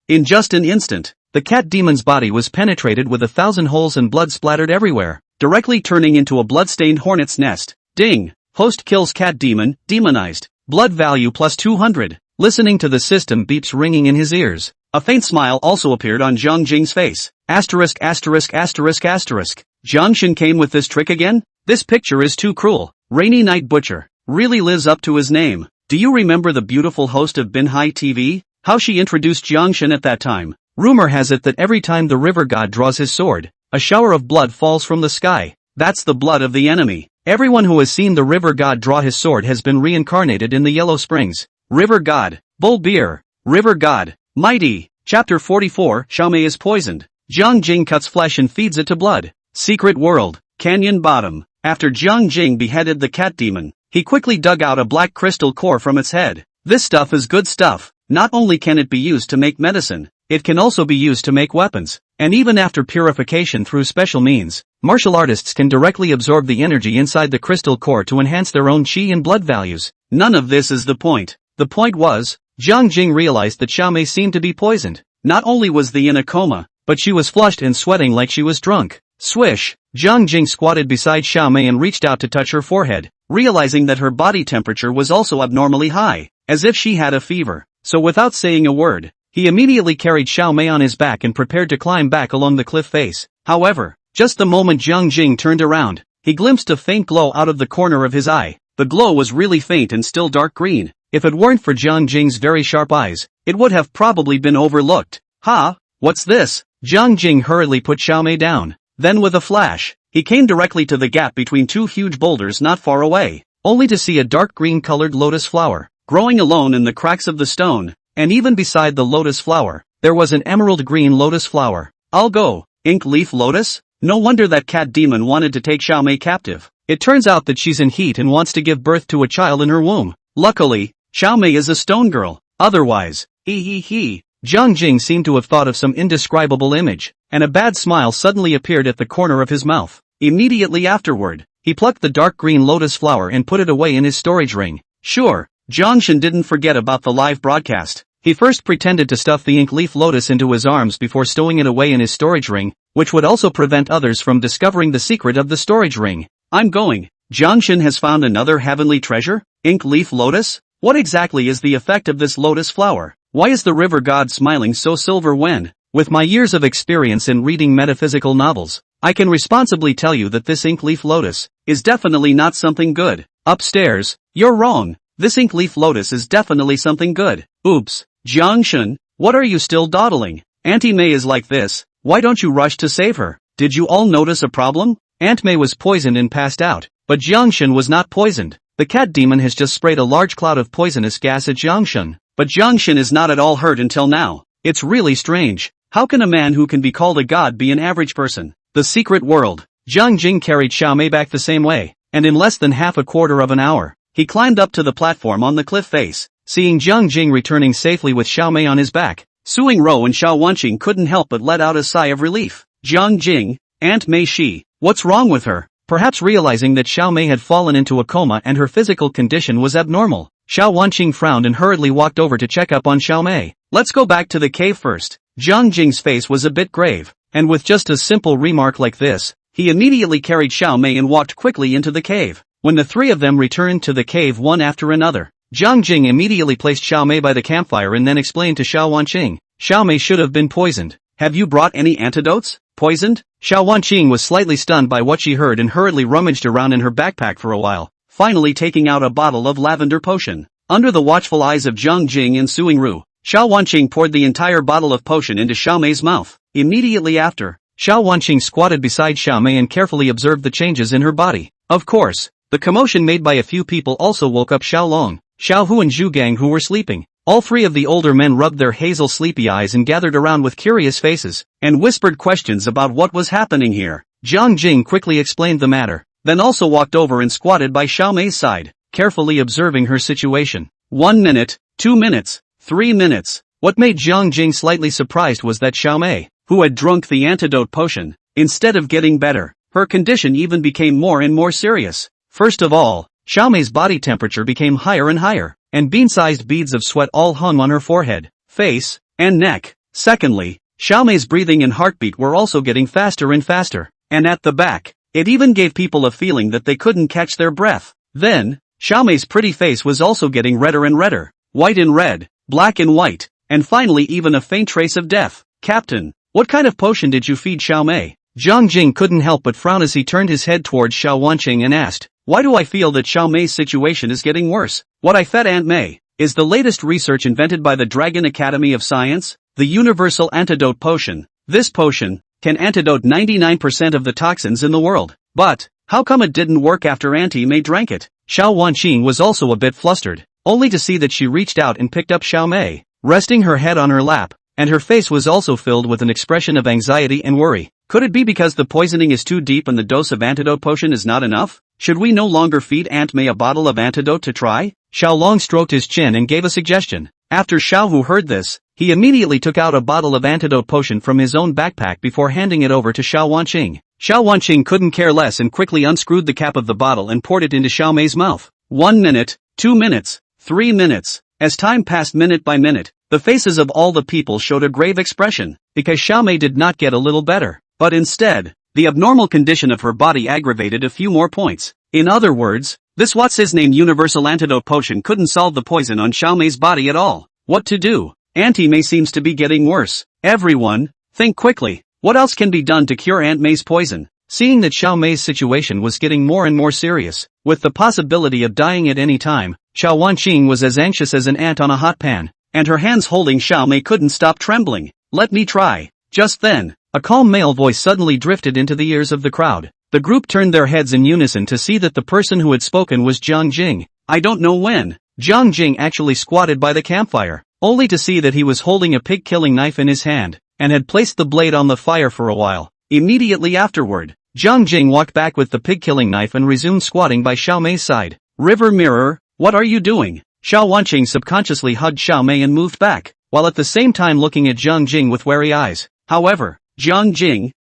In just an instant, the cat demon's body was penetrated with 1,000 holes and blood splattered everywhere, directly turning into a blood-stained hornet's nest. Ding! Host kills cat demon, demonized. Blood value plus 200. Listening to the system beeps ringing in his ears. A faint smile also appeared on Jiang Jing's face. Asterisk asterisk asterisk asterisk. Jiang Shen came with this trick again? This picture is too cruel. Rainy Night Butcher really lives up to his name. Do you remember the beautiful host of Binhai TV? How she introduced Jiang Shen at that time? Rumor has it that every time the river god draws his sword, a shower of blood falls from the sky. That's the blood of the enemy. Everyone who has seen the river god draw his sword has been reincarnated in the Yellow Springs. River god. Bull beer. River god. Mighty. Chapter 44. Xiaomei is poisoned. Jiang Jing cuts flesh and feeds it to blood. Secret world. Canyon bottom. After Jiang Jing beheaded the cat demon, he quickly dug out a black crystal core from its head. This stuff is good stuff. Not only can it be used to make medicine, it can also be used to make weapons. And even after purification through special means, martial artists can directly absorb the energy inside the crystal core to enhance their own chi and blood values. None of this is the point. The point was, Jiang Jing realized that Xiaomei seemed to be poisoned. Not only was the in a coma, but she was flushed and sweating like she was drunk. Swish! Jiang Jing squatted beside Xiaomei and reached out to touch her forehead, realizing that her body temperature was also abnormally high, as if she had a fever. So without saying a word, he immediately carried Xiaomei on his back and prepared to climb back along the cliff face. However, just the moment Jiang Jing turned around, he glimpsed a faint glow out of the corner of his eye. The glow was really faint and still dark green. If it weren't for Jiang Jing's very sharp eyes, it would have probably been overlooked. Ha! What's this? Jiang Jing hurriedly put Xiaomei down. Then with a flash, he came directly to the gap between two huge boulders not far away, only to see a dark green-colored lotus flower, growing alone in the cracks of the stone, and even beside the lotus flower, there was an emerald green lotus flower. I'll go. Ink leaf lotus? No wonder that cat demon wanted to take Xiaomei captive. It turns out that she's in heat and wants to give birth to a child in her womb. Luckily, Xiaomei is a stone girl. Otherwise, Jiang Jing seemed to have thought of some indescribable image, and a bad smile suddenly appeared at the corner of his mouth. Immediately afterward, he plucked the dark green lotus flower and put it away in his storage ring. Sure, Jiang Shen didn't forget about the live broadcast. He first pretended to stuff the ink leaf lotus into his arms before stowing it away in his storage ring, which would also prevent others from discovering the secret of the storage ring. I'm going. Jiangshan has found another heavenly treasure? Ink leaf lotus? What exactly is the effect of this lotus flower? Why is the river god smiling so silver when? With my years of experience in reading metaphysical novels, I can responsibly tell you that this ink leaf lotus is definitely not something good. Upstairs, you're wrong. This ink leaf lotus is definitely something good. Oops. Jiangshan, what are you still dawdling? Auntie May is like this. Why don't you rush to save her? Did you all notice a problem? Aunt May was poisoned and passed out, but Jiangshan was not poisoned. The cat demon has just sprayed a large cloud of poisonous gas at Jiangshan. But Jiangshan is not at all hurt until now. It's really strange. How can a man who can be called a god be an average person? The secret world. Jiang Jing carried Xiaomei back the same way, and in less than half a quarter of an hour, he climbed up to the platform on the cliff face. Seeing Jiang Jing returning safely with Xiaomei on his back, Suing Ro and Xiao Wanqing couldn't help but let out a sigh of relief. Jiang Jing, Aunt Mei Shi, what's wrong with her? Perhaps realizing that Xiaomei had fallen into a coma and her physical condition was abnormal, Xiao Wanqing frowned and hurriedly walked over to check up on Xiaomei. Let's go back to the cave first. Jiang Jing's face was a bit grave, and with just a simple remark like this, he immediately carried Xiaomei and walked quickly into the cave. When the three of them returned to the cave one after another, Jiang Jing immediately placed Xiaomei by the campfire and then explained to Xiao Wanqing, Xiaomei should have been poisoned. Have you brought any antidotes? Poisoned? Xiao Wanqing was slightly stunned by what she heard and hurriedly rummaged around in her backpack for a while, finally taking out a bottle of lavender potion. Under the watchful eyes of Jiang Jing and Suing Ru, Xiao Wanqing poured the entire bottle of potion into Xiaomei's mouth. Immediately after, Xiao Wanqing squatted beside Xiaomei and carefully observed the changes in her body. Of course, the commotion made by a few people also woke up Xiao Long, Xiao Hu and Zhu Gang who were sleeping. All three of the older men rubbed their hazel sleepy eyes and gathered around with curious faces, and whispered questions about what was happening here. Jiang Jing quickly explained the matter, then also walked over and squatted by Xiaomei's side, carefully observing her situation. 1 minute, 2 minutes, 3 minutes. What made Jiang Jing slightly surprised was that Xiaomei, who had drunk the antidote potion, instead of getting better, her condition even became more and more serious. First of all, Xiaomei's body temperature became higher and higher, and bean-sized beads of sweat all hung on her forehead, face, and neck. Secondly, Xiaomei's breathing and heartbeat were also getting faster and faster, and at the back, it even gave people a feeling that they couldn't catch their breath. Then, Xiaomei's pretty face was also getting redder and redder, white and red, black and white, and finally even a faint trace of death. Captain, what kind of potion did you feed Xiaomei? Jiang Jing couldn't help but frown as he turned his head towards Xiao Wanqing and asked, why do I feel that Xiaomei's situation is getting worse? What I fed Aunt Mei is the latest research invented by the Dragon Academy of Science, the Universal Antidote Potion. This potion can antidote 99% of the toxins in the world. But, how come it didn't work after Auntie Mei drank it? Xiao Wanqing was also a bit flustered, only to see that she reached out and picked up Xiaomei, resting her head on her lap, and her face was also filled with an expression of anxiety and worry. Could it be because the poisoning is too deep and the dose of antidote potion is not enough? Should we no longer feed Aunt Mei a bottle of antidote to try? Xiao Long stroked his chin and gave a suggestion. After Xiao Hu heard this, he immediately took out a bottle of antidote potion from his own backpack before handing it over to Xiao Wanqing. Xiao Wanqing couldn't care less and quickly unscrewed the cap of the bottle and poured it into Xiaomei's mouth. 1 minute, 2 minutes, 3 minutes. As time passed minute by minute, the faces of all the people showed a grave expression, because Xiaomei did not get a little better, but instead, the abnormal condition of her body aggravated a few more points. In other words, this what's-his-name universal antidote potion couldn't solve the poison on Xiaomei's body at all. What to do? Auntie Mei seems to be getting worse. Everyone, think quickly. What else can be done to cure Aunt Mei's poison? Seeing that Xiaomei's situation was getting more and more serious, with the possibility of dying at any time, Xiao Wanqing was as anxious as an ant on a hot pan, and her hands holding Xiaomei couldn't stop trembling. Let me try. Just then, a calm male voice suddenly drifted into the ears of the crowd. The group turned their heads in unison to see that the person who had spoken was Jiang Jing. I don't know when. Jiang Jing actually squatted by the campfire, only to see that he was holding a pig-killing knife in his hand, and had placed the blade on the fire for a while. Immediately afterward, Jiang Jing walked back with the pig-killing knife and resumed squatting by Xiaomei's side. River Mirror, what are you doing? Xiao Wanqing subconsciously hugged Xiaomei and moved back, while at the same time looking at Jiang Jing with wary eyes. However, Jiang Jing,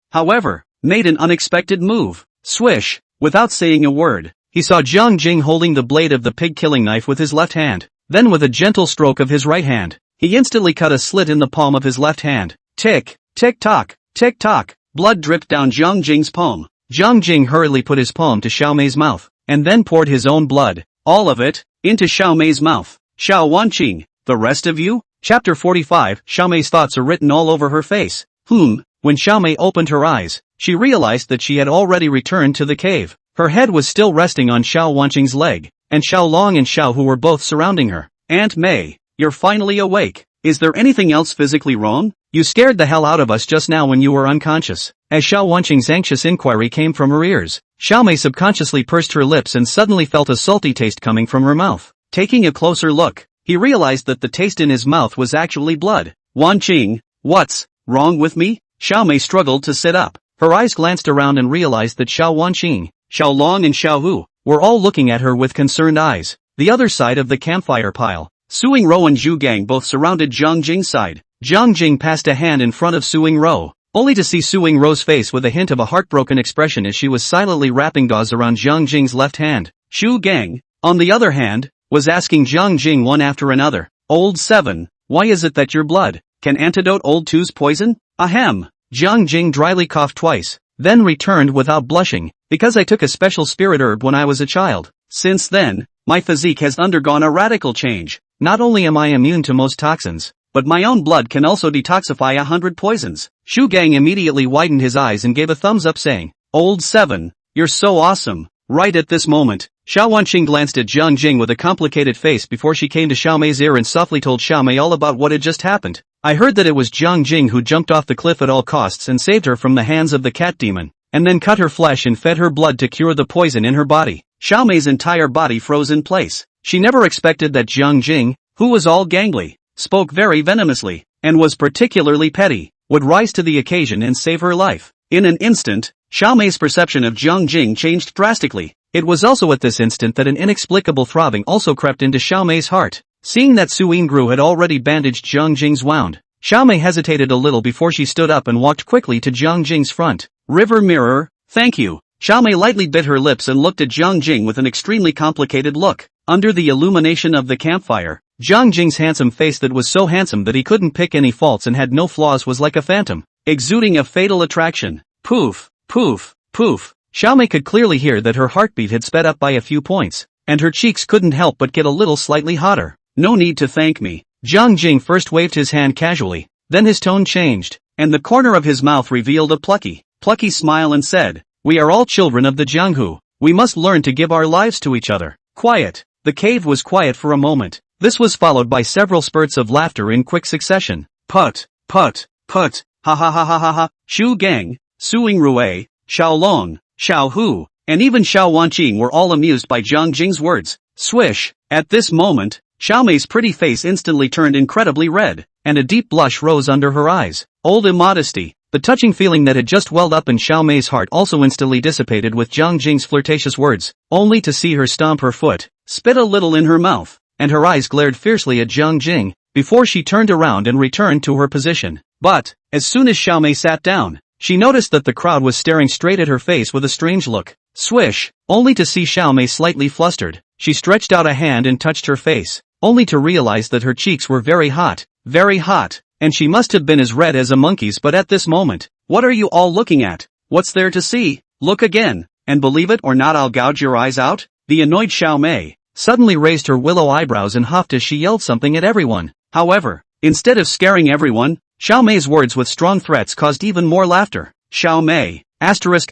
made an unexpected move. Swish, without saying a word, he saw Jiang Jing holding the blade of the pig-killing knife with his left hand. Then with a gentle stroke of his right hand, he instantly cut a slit in the palm of his left hand. Tick, tick tock, tick tock. Blood dripped down Jiang Jing's palm. Jiang Jing hurriedly put his palm to Xiao Mei's mouth, and then poured his own blood, all of it, into Xiao Mei's mouth. Xiao Wanqing, the rest of you? Chapter 45. Xiao Mei's thoughts are written all over her face. When Xiao Mei opened her eyes, she realized that she had already returned to the cave. Her head was still resting on Xiao Wanqing's leg, and Xiao Long and Xiao Hu were both surrounding her. Aunt Mei, you're finally awake. Is there anything else physically wrong? You scared the hell out of us just now when you were unconscious. As Xiao Wanqing's anxious inquiry came from her ears, Xiao Mei subconsciously pursed her lips and suddenly felt a salty taste coming from her mouth. Taking a closer look, he realized that the taste in his mouth was actually blood. Wanqing, what's wrong with me? Xiao Mei struggled to sit up. Her eyes glanced around and realized that Xiao Wanqing, Xiao Long and Xiao Hu were all looking at her with concerned eyes. The other side of the campfire pile, Suing Rou and Zhu Gang both surrounded Jiang Jing's side. Jiang Jing passed a hand in front of Suing Rou, only to see Suing Rou's face with a hint of a heartbroken expression as she was silently wrapping gauze around Jiang Jing's left hand. Zhu Gang, on the other hand, was asking Jiang Jing one after another, Old 7, why is it that your blood can antidote Old 2's poison? Ahem. Jiang Jing dryly coughed twice, then returned without blushing, because I took a special spirit herb when I was a child. Since then, my physique has undergone a radical change. Not only am I immune to most toxins, but my own blood can also detoxify 100 poisons. Zhu Gang immediately widened his eyes and gave a thumbs up saying, Old 7, you're so awesome. Right at this moment, Xiao Wanqing glanced at Jiang Jing with a complicated face before she came to Xiao Mei's ear and softly told Xiao Mei all about what had just happened. I heard that it was Jiang Jing who jumped off the cliff at all costs and saved her from the hands of the cat demon, and then cut her flesh and fed her blood to cure the poison in her body. Xiao Mei's entire body froze in place. She never expected that Jiang Jing, who was all gangly, spoke very venomously, and was particularly petty, would rise to the occasion and save her life. In an instant, Xiao Mei's perception of Jiang Jing changed drastically. It was also at this instant that an inexplicable throbbing also crept into Xiao Mei's heart. Seeing that Suing Gru had already bandaged Jiang Jing's wound, Xiao Mei hesitated a little before she stood up and walked quickly to Jiang Jing's front. River mirror, thank you. Xiao Mei lightly bit her lips and looked at Jiang Jing with an extremely complicated look. Under the illumination of the campfire, Jiang Jing's handsome face that was so handsome that he couldn't pick any faults and had no flaws was like a phantom, exuding a fatal attraction. Poof, poof, poof. Xiao Mei could clearly hear that her heartbeat had sped up by a few points, and her cheeks couldn't help but get a little slightly hotter. No need to thank me. Jiang Jing first waved his hand casually, then his tone changed, and the corner of his mouth revealed a plucky smile and said, We are all children of the Jianghu. We must learn to give our lives to each other. Quiet. The cave was quiet for a moment. This was followed by several spurts of laughter in quick succession. Put, put, put, ha ha ha ha ha ha. Zhu Gang, Suing Rue, Xiao Long, Xiao Hu, and even Xiao Wanqing were all amused by Jiang Jing's words. Swish. At this moment, Xiao Mei's pretty face instantly turned incredibly red, and a deep blush rose under her eyes. Old immodesty. The touching feeling that had just welled up in Xiao Mei's heart also instantly dissipated with Jiang Jing's flirtatious words, only to see her stomp her foot, spit a little in her mouth, and her eyes glared fiercely at Jiang Jing, before she turned around and returned to her position. But, as soon as Xiao Mei sat down, she noticed that the crowd was staring straight at her face with a strange look. Swish, only to see Xiao Mei slightly flustered. She stretched out a hand and touched her face, only to realize that her cheeks were very hot, and she must have been as red as a monkey's. But at this moment, what are you all looking at? What's there to see? Look again, and believe it or not I'll gouge your eyes out. The annoyed Xiao Mei suddenly raised her willow eyebrows and huffed as she yelled something at everyone. However, instead of scaring everyone, Xiao Mei's words with strong threats caused even more laughter. Xiao Mei, asterisk.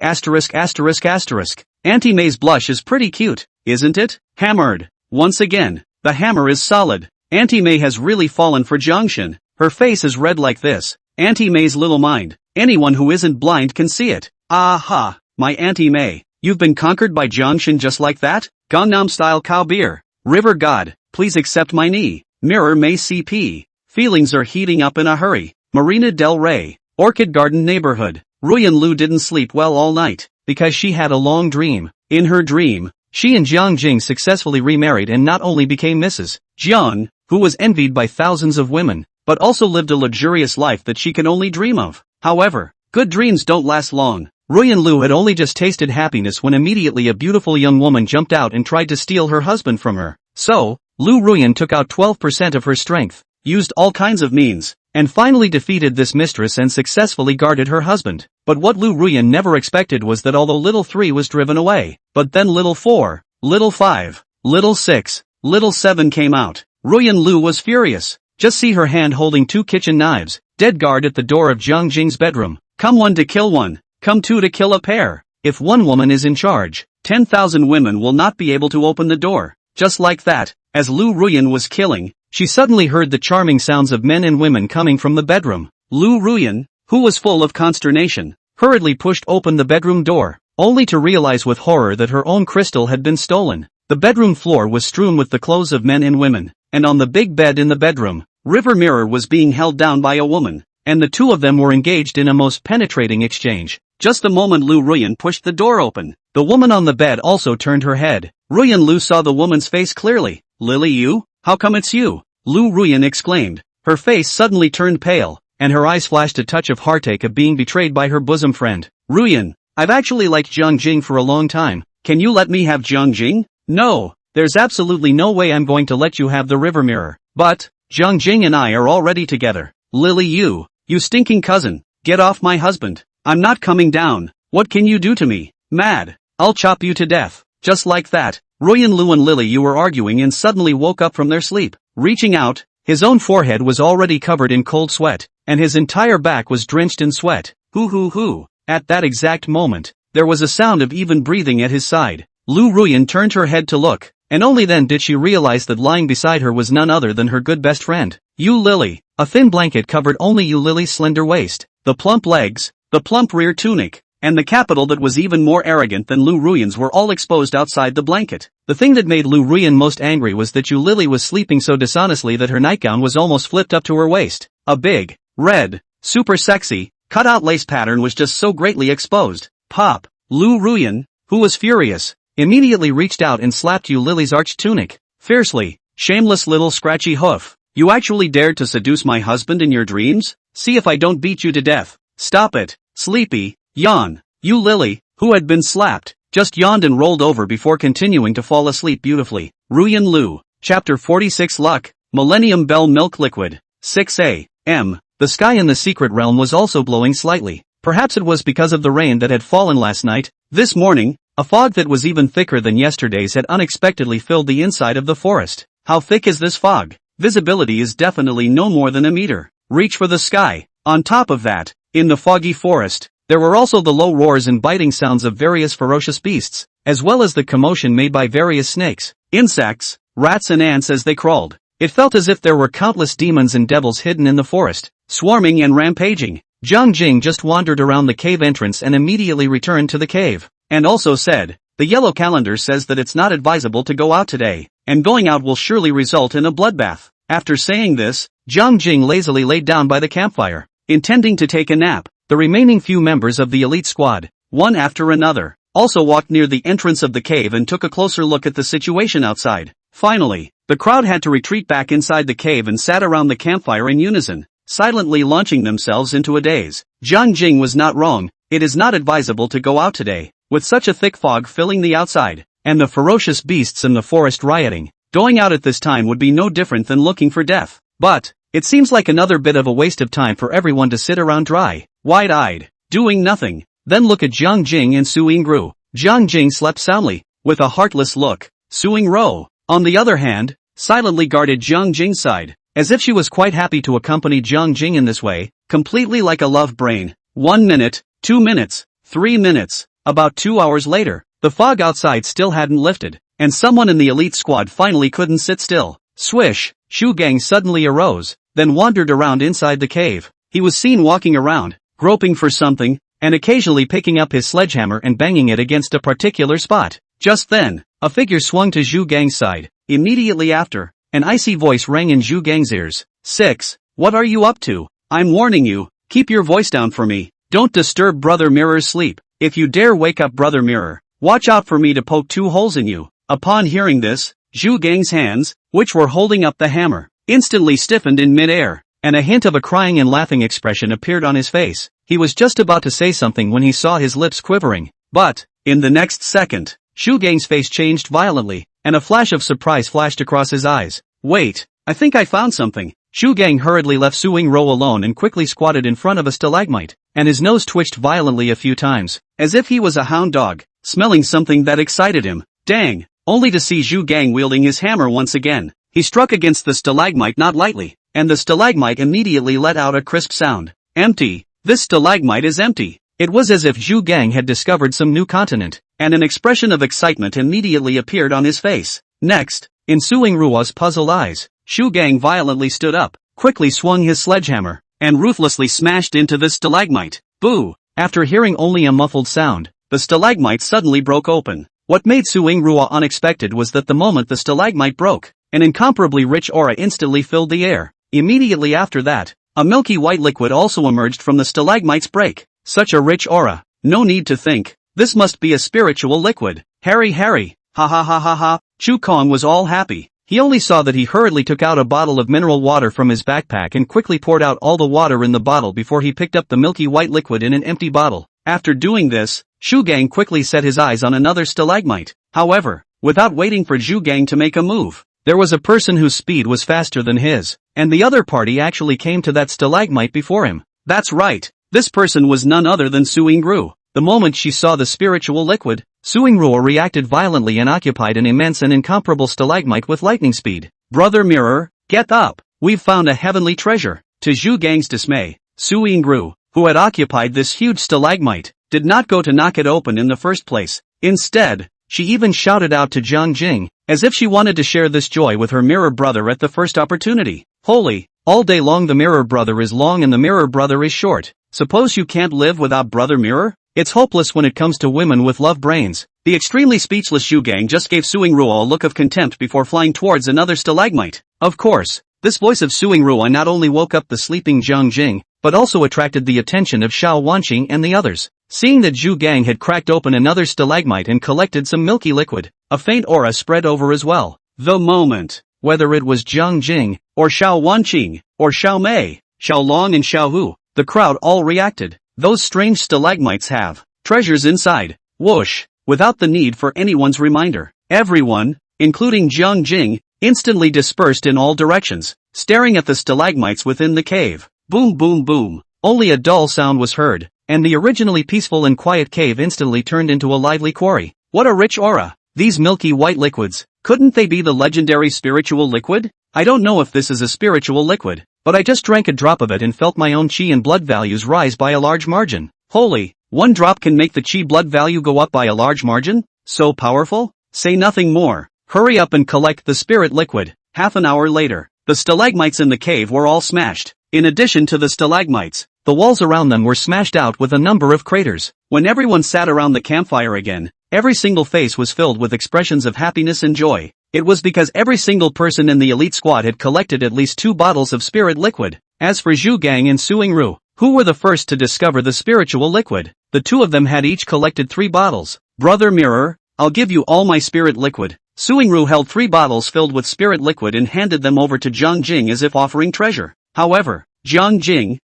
Auntie Mei's blush is pretty cute, isn't it? Hammered. Once again, the hammer is solid. Auntie Mei has really fallen for Jiangshan. Her face is red like this. Auntie Mei's little mind. Anyone who isn't blind can see it. Aha, my Auntie Mei. You've been conquered by Jiangshan just like that? Gangnam style cow beer. River God, please accept my knee. Mirror Mei CP. Feelings are heating up in a hurry. Marina del Rey. Orchid Garden neighborhood. Ruyan Lu didn't sleep well all night, because she had a long dream. In her dream, she and Jiang Jing successfully remarried and not only became Mrs. Jiang, who was envied by thousands of women, but also lived a luxurious life that she can only dream of. However, good dreams don't last long. Ruyan Lu had only just tasted happiness when immediately a beautiful young woman jumped out and tried to steal her husband from her. So, Lu Ruyan took out 12% of her strength, used all kinds of means, and finally defeated this mistress and successfully guarded her husband. But what Lu Ruyan never expected was that although little 3 was driven away, but then little 4, little 5, little 6, little 7 came out. Ruyan Lu was furious. Just see her hand holding 2 kitchen knives, dead guard at the door of Jiang Jing's bedroom. Come 1 to kill 1, come 2 to kill a pair. If one woman is in charge, 10,000 women will not be able to open the door. Just like that, as Lu Ruyan was killing, she suddenly heard the charming sounds of men and women coming from the bedroom. Lu Ruyan, who was full of consternation, hurriedly pushed open the bedroom door, only to realize with horror that her own crystal had been stolen. The bedroom floor was strewn with the clothes of men and women, and on the big bed in the bedroom, River Mirror was being held down by a woman, and the two of them were engaged in a most penetrating exchange. Just the moment Lu Ruyan pushed the door open, the woman on the bed also turned her head. Ruyan Lu saw the woman's face clearly. Lily, you? How come it's you? Lu Ruyan exclaimed. Her face suddenly turned pale, and her eyes flashed a touch of heartache of being betrayed by her bosom friend. Ruyan, I've actually liked Jiang Jing for a long time. Can you let me have Jiang Jing? No, there's absolutely no way I'm going to let you have the River Mirror. But, Jiang Jing and I are already together. Lily, you stinking cousin, get off my husband. I'm not coming down. What can you do to me? Mad. I'll chop you to death. Just like that, Ruyan Lu and Lily Yu were arguing and suddenly woke up from their sleep. Reaching out, his own forehead was already covered in cold sweat, and his entire back was drenched in sweat. Hoo. At that exact moment, there was a sound of even breathing at his side. Lu Ruyan turned her head to look, and only then did she realize that lying beside her was none other than her good best friend. Yu Lily. A thin blanket covered only Yu Lily's slender waist, the plump legs, the plump rear tunic, and the capital that was even more arrogant than Lu Ruyan's were all exposed outside the blanket. The thing that made Lu Ruyan most angry was that Yu Lily was sleeping so dishonestly that her nightgown was almost flipped up to her waist. A big, red, super sexy, cut-out lace pattern was just so greatly exposed. Pop! Lu Ruyan, who was furious, immediately reached out and slapped Yu Lily's arched tunic, fiercely. Shameless little scratchy hoof. You actually dared to seduce my husband in your dreams? See if I don't beat you to death. Stop it. Sleepy. Yawn. Yu Lily, who had been slapped, just yawned and rolled over before continuing to fall asleep beautifully. Ruyan Lu. Chapter 46 Luck, Millennium Bell Milk Liquid. 6 a.m. The sky in the secret realm was also blowing slightly. Perhaps it was because of the rain that had fallen last night. This morning, a fog that was even thicker than yesterday's had unexpectedly filled the inside of the forest. How thick is this fog? Visibility is definitely no more than a meter. Reach for the sky. On top of that, in the foggy forest, there were also the low roars and biting sounds of various ferocious beasts, as well as the commotion made by various snakes, insects, rats and ants as they crawled. It felt as if there were countless demons and devils hidden in the forest, swarming and rampaging. Jiang Jing just wandered around the cave entrance and immediately returned to the cave, and also said, the yellow calendar says that it's not advisable to go out today, and going out will surely result in a bloodbath. After saying this, Jiang Jing lazily laid down by the campfire, intending to take a nap. The remaining few members of the elite squad, one after another, also walked near the entrance of the cave and took a closer look at the situation outside. Finally, the crowd had to retreat back inside the cave and sat around the campfire in unison, silently launching themselves into a daze. Jiang Jing was not wrong. It is not advisable to go out today, with such a thick fog filling the outside, and the ferocious beasts in the forest rioting. Going out at this time would be no different than looking for death. But, it seems like another bit of a waste of time for everyone to sit around dry, wide-eyed, doing nothing. Then look at Jiang Jing and Su Yingru. Jiang Jing slept soundly, with a heartless look. Su Yingru, on the other hand, silently guarded Jiang Jing's side, as if she was quite happy to accompany Jiang Jing in this way, completely like a love brain. 1 minute, 2 minutes, 3 minutes, about 2 hours later, the fog outside still hadn't lifted, and someone in the elite squad finally couldn't sit still. Swish, Shu Gang suddenly arose, then wandered around inside the cave. He was seen walking around, groping for something, and occasionally picking up his sledgehammer and banging it against a particular spot. Just then, a figure swung to Zhu Gang's side. Immediately after, an icy voice rang in Zhu Gang's ears. 6. What are you up to? I'm warning you, keep your voice down for me. Don't disturb Brother Mirror's sleep. If you dare wake up Brother Mirror, watch out for me to poke 2 holes in you. Upon hearing this, Zhu Gang's hands, which were holding up the hammer, instantly stiffened in mid-air, and a hint of a crying and laughing expression appeared on his face. He was just about to say something when he saw his lips quivering. But, in the next second, Zhu Gang's face changed violently, and a flash of surprise flashed across his eyes. Wait, I think I found something. Shu Gang hurriedly left Suing Ro alone and quickly squatted in front of a stalagmite, and his nose twitched violently a few times, as if he was a hound dog, smelling something that excited him. Dang! Only to see Zhu Gang wielding his hammer once again. He struck against the stalagmite not lightly, and the stalagmite immediately let out a crisp sound. Empty. This stalagmite is empty. It was as if Zhu Gang had discovered some new continent, and an expression of excitement immediately appeared on his face. Next, in Suing Ruo's puzzled eyes, Zhu Gang violently stood up, quickly swung his sledgehammer, and ruthlessly smashed into the stalagmite. Boo! After hearing only a muffled sound, the stalagmite suddenly broke open. What made Suing Ruo unexpected was that the moment the stalagmite broke, an incomparably rich aura instantly filled the air. Immediately after that, a milky white liquid also emerged from the stalagmite's break. Such a rich aura. No need to think. This must be a spiritual liquid. Harry. Ha ha ha ha ha. Chu Kong was all happy. He only saw that he hurriedly took out a bottle of mineral water from his backpack and quickly poured out all the water in the bottle before he picked up the milky white liquid in an empty bottle. After doing this, Zhu Gang quickly set his eyes on another stalagmite. However, without waiting for Zhu Gang to make a move, there was a person whose speed was faster than his, and the other party actually came to that stalagmite before him. That's right. This person was none other than Suing Ru. The moment she saw the spiritual liquid, Suing Ru reacted violently and occupied an immense and incomparable stalagmite with lightning speed. Brother Mirror, get up! We've found a heavenly treasure. To Zhu Gang's dismay, Suing Ru, who had occupied this huge stalagmite, did not go to knock it open in the first place. Instead, she even shouted out to Jiang Jing, as if she wanted to share this joy with her mirror brother at the first opportunity. Holy! All day long the mirror brother is long and the mirror brother is short. Suppose you can't live without Brother Mirror? It's hopeless when it comes to women with love brains. The extremely speechless Zhu Gang just gave Suing Ruo a look of contempt before flying towards another stalagmite. Of course, this voice of Suing Ruo not only woke up the sleeping Jiang Jing, but also attracted the attention of Xiao Wanqing and the others. Seeing that Zhu Gang had cracked open another stalagmite and collected some milky liquid, a faint aura spread over as well. The moment, whether it was Jiang Jing, or Xiao Wanqing, or Xiao Mei, Xiao Long and Xiao Hu, the crowd all reacted. Those strange stalagmites have treasures inside. Whoosh! Without the need for anyone's reminder, everyone, including Jiang Jing, instantly dispersed in all directions, staring at the stalagmites within the cave. Boom boom boom. Only a dull sound was heard, and the originally peaceful and quiet cave instantly turned into a lively quarry. What a rich aura! These milky white liquids, couldn't they be the legendary spiritual liquid? I don't know if this is a spiritual liquid, but I just drank a drop of it and felt my own chi and blood values rise by a large margin. Holy, one drop can make the chi blood value go up by a large margin? So powerful? Say nothing more. Hurry up and collect the spirit liquid. Half an hour later, the stalagmites in the cave were all smashed. In addition to the stalagmites, the walls around them were smashed out with a number of craters. When everyone sat around the campfire again, every single face was filled with expressions of happiness and joy. It was because every single person in the elite squad had collected at least 2 bottles of spirit liquid. As for Zhu Gang and Suing Ru, who were the first to discover the spiritual liquid, the 2 of them had each collected 3 bottles. Brother Mirror, I'll give you all my spirit liquid. Suing Ru held 3 bottles filled with spirit liquid and handed them over to Jiang Jing as if offering treasure. However, Jiang Jing,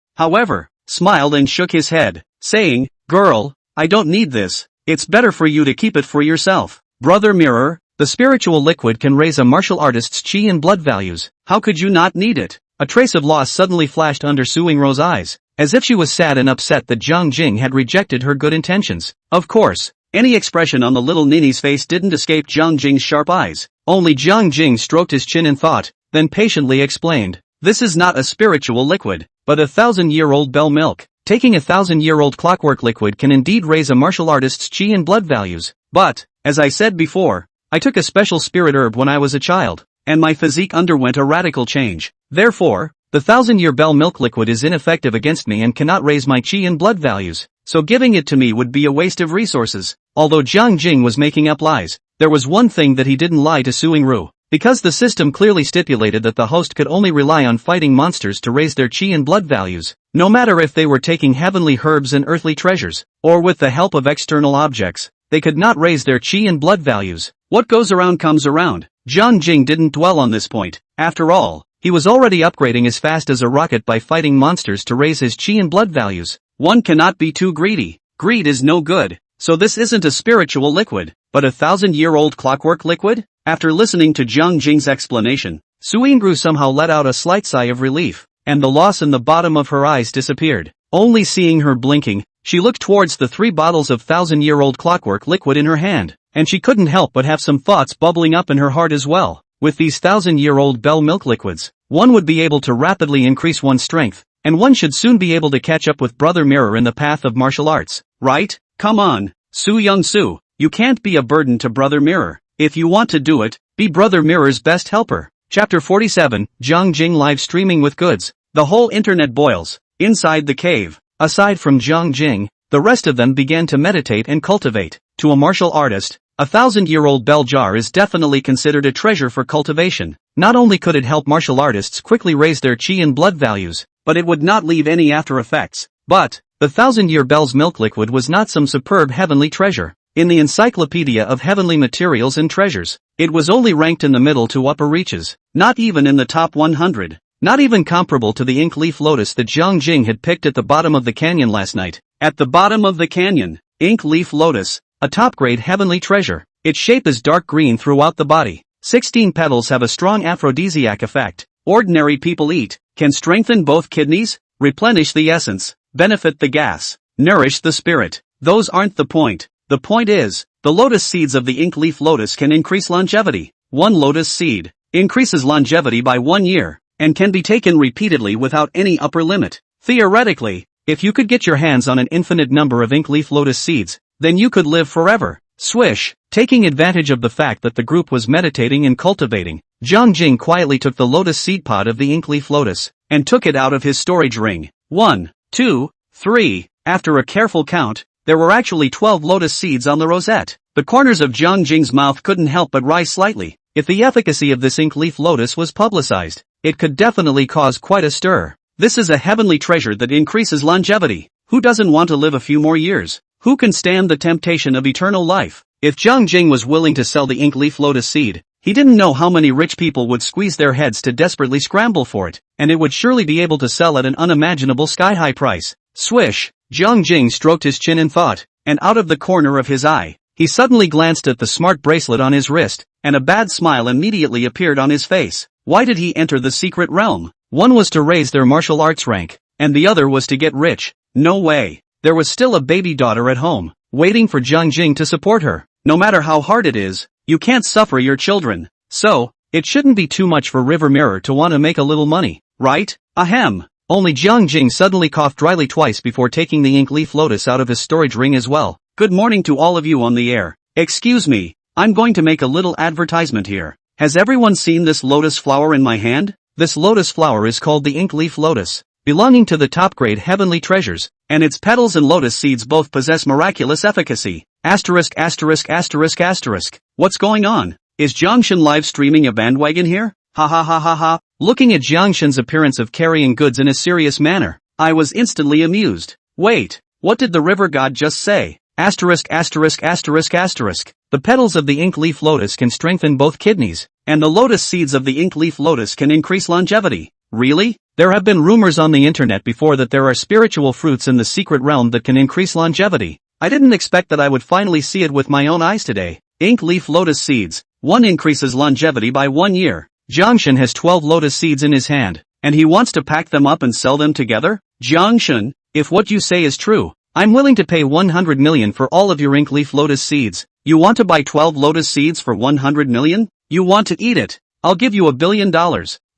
smiled and shook his head, saying, "Girl, I don't need this. It's better for you to keep it for yourself." Brother Mirror, the spiritual liquid can raise a martial artist's chi and blood values. How could you not need it? A trace of loss suddenly flashed under Suing Ruo's eyes, as if she was sad and upset that Jiang Jing had rejected her good intentions. Of course, any expression on the little ninny's face didn't escape Jiang Jing's sharp eyes. Only Jiang Jing stroked his chin in thought, then patiently explained, "This is not a spiritual liquid, but 1,000-year-old bell milk. Taking 1,000-year-old clockwork liquid can indeed raise a martial artist's chi and blood values. But, as I said before, I took a special spirit herb when I was a child, and my physique underwent a radical change. Therefore, the 1,000-year bell milk liquid is ineffective against me and cannot raise my chi and blood values, so giving it to me would be a waste of resources." Although Jiang Jing was making up lies, there was one thing that he didn't lie to Suing Ru. Because the system clearly stipulated that the host could only rely on fighting monsters to raise their chi and blood values, no matter if they were taking heavenly herbs and earthly treasures, or with the help of external objects, they could not raise their chi and blood values. What goes around comes around. Jiang Jing didn't dwell on this point. After all, he was already upgrading as fast as a rocket by fighting monsters to raise his chi and blood values. One cannot be too greedy. Greed is no good. So this isn't a spiritual liquid, but 1,000-year-old clockwork liquid? After listening to Jiang Jing's explanation, Suingru somehow let out a slight sigh of relief, and the loss in the bottom of her eyes disappeared. Only seeing her blinking, she looked towards the 3 bottles of 1,000-year-old clockwork liquid in her hand, and she couldn't help but have some thoughts bubbling up in her heart as well. With these 1,000-year-old bell milk liquids, one would be able to rapidly increase one's strength, and one should soon be able to catch up with Brother Mirror in the path of martial arts, right? Come on, Su Young-soo, you can't be a burden to Brother Mirror. If you want to do it, be Brother Mirror's best helper. Chapter 47, Jiang Jing live streaming with goods. The whole internet boils. Inside the cave, aside from Jiang Jing, the rest of them began to meditate and cultivate. To a martial artist, a 1,000-year-old bell jar is definitely considered a treasure for cultivation. Not only could it help martial artists quickly raise their chi and blood values, but it would not leave any after effects. But, the 1,000-year bell's milk liquid was not some superb heavenly treasure. In the Encyclopedia of Heavenly Materials and Treasures, it was only ranked in the middle to upper reaches, not even in the top 100. Not even comparable to the ink leaf lotus that Jiang Jing had picked at the bottom of the canyon last night. At the bottom of the canyon, ink leaf lotus, a top-grade heavenly treasure. Its shape is dark green throughout the body. 16 petals have a strong aphrodisiac effect. Ordinary people eat, can strengthen both kidneys, replenish the essence, benefit the gas, nourish the spirit. Those aren't the point. The point is, the lotus seeds of the ink leaf lotus can increase longevity. One lotus seed increases longevity by 1 year, and can be taken repeatedly without any upper limit. Theoretically, if you could get your hands on an infinite number of ink leaf lotus seeds, then you could live forever. Swish! Taking advantage of the fact that the group was meditating and cultivating, Jiang Jing quietly took the lotus seed pod of the ink leaf lotus, and took it out of his storage ring. 1, 2, 3, after a careful count, there were actually 12 lotus seeds on the rosette. The corners of Jiang Jing's mouth couldn't help but rise slightly. If the efficacy of this ink leaf lotus was publicized, it could definitely cause quite a stir. This is a heavenly treasure that increases longevity. Who doesn't want to live a few more years? Who can stand the temptation of eternal life? If Jiang Jing was willing to sell the ink leaf lotus seed, he didn't know how many rich people would squeeze their heads to desperately scramble for it, and it would surely be able to sell at an unimaginable sky-high price. Swish! Jiang Jing stroked his chin in thought, and out of the corner of his eye, he suddenly glanced at the smart bracelet on his wrist, and a bad smile immediately appeared on his face. Why did he enter the secret realm? One was to raise their martial arts rank, and the other was to get rich. No way. There was still a baby daughter at home, waiting for Jiang Jing to support her. No matter how hard it is, you can't suffer your children. So, it shouldn't be too much for River Mirror to want to make a little money, right? Ahem. Only Jiang Jing suddenly coughed dryly twice before taking the ink leaf lotus out of his storage ring as well. Good morning to all of you on the air. Excuse me, I'm going to make a little advertisement here. Has everyone seen this lotus flower in my hand? This lotus flower is called the ink leaf lotus, belonging to the top-grade heavenly treasures, and its petals and lotus seeds both possess miraculous efficacy. Asterisk asterisk asterisk asterisk. What's going on? Is Jiangshan live streaming a bandwagon here? Ha ha ha ha ha. Looking at Jiangshan's appearance of carrying goods in a serious manner, I was instantly amused. Wait, what did the river god just say? Asterisk asterisk asterisk asterisk. The petals of the ink leaf lotus can strengthen both kidneys, and the lotus seeds of the ink leaf lotus can increase longevity. Really? There have been rumors on the internet before that there are spiritual fruits in the secret realm that can increase longevity. I didn't expect that I would finally see it with my own eyes today. Ink leaf lotus seeds. One increases longevity by 1 year. Jiangshan has 12 lotus seeds in his hand, and he wants to pack them up and sell them together? Jiangshan, if what you say is true, I'm willing to pay 100 million for all of your ink leaf lotus seeds. You want to buy 12 lotus seeds for 100 million? You want to eat it? I'll give you $1 billion.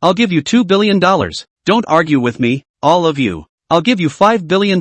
I'll give you $2 billion. Don't argue with me, all of you. I'll give you $5 billion.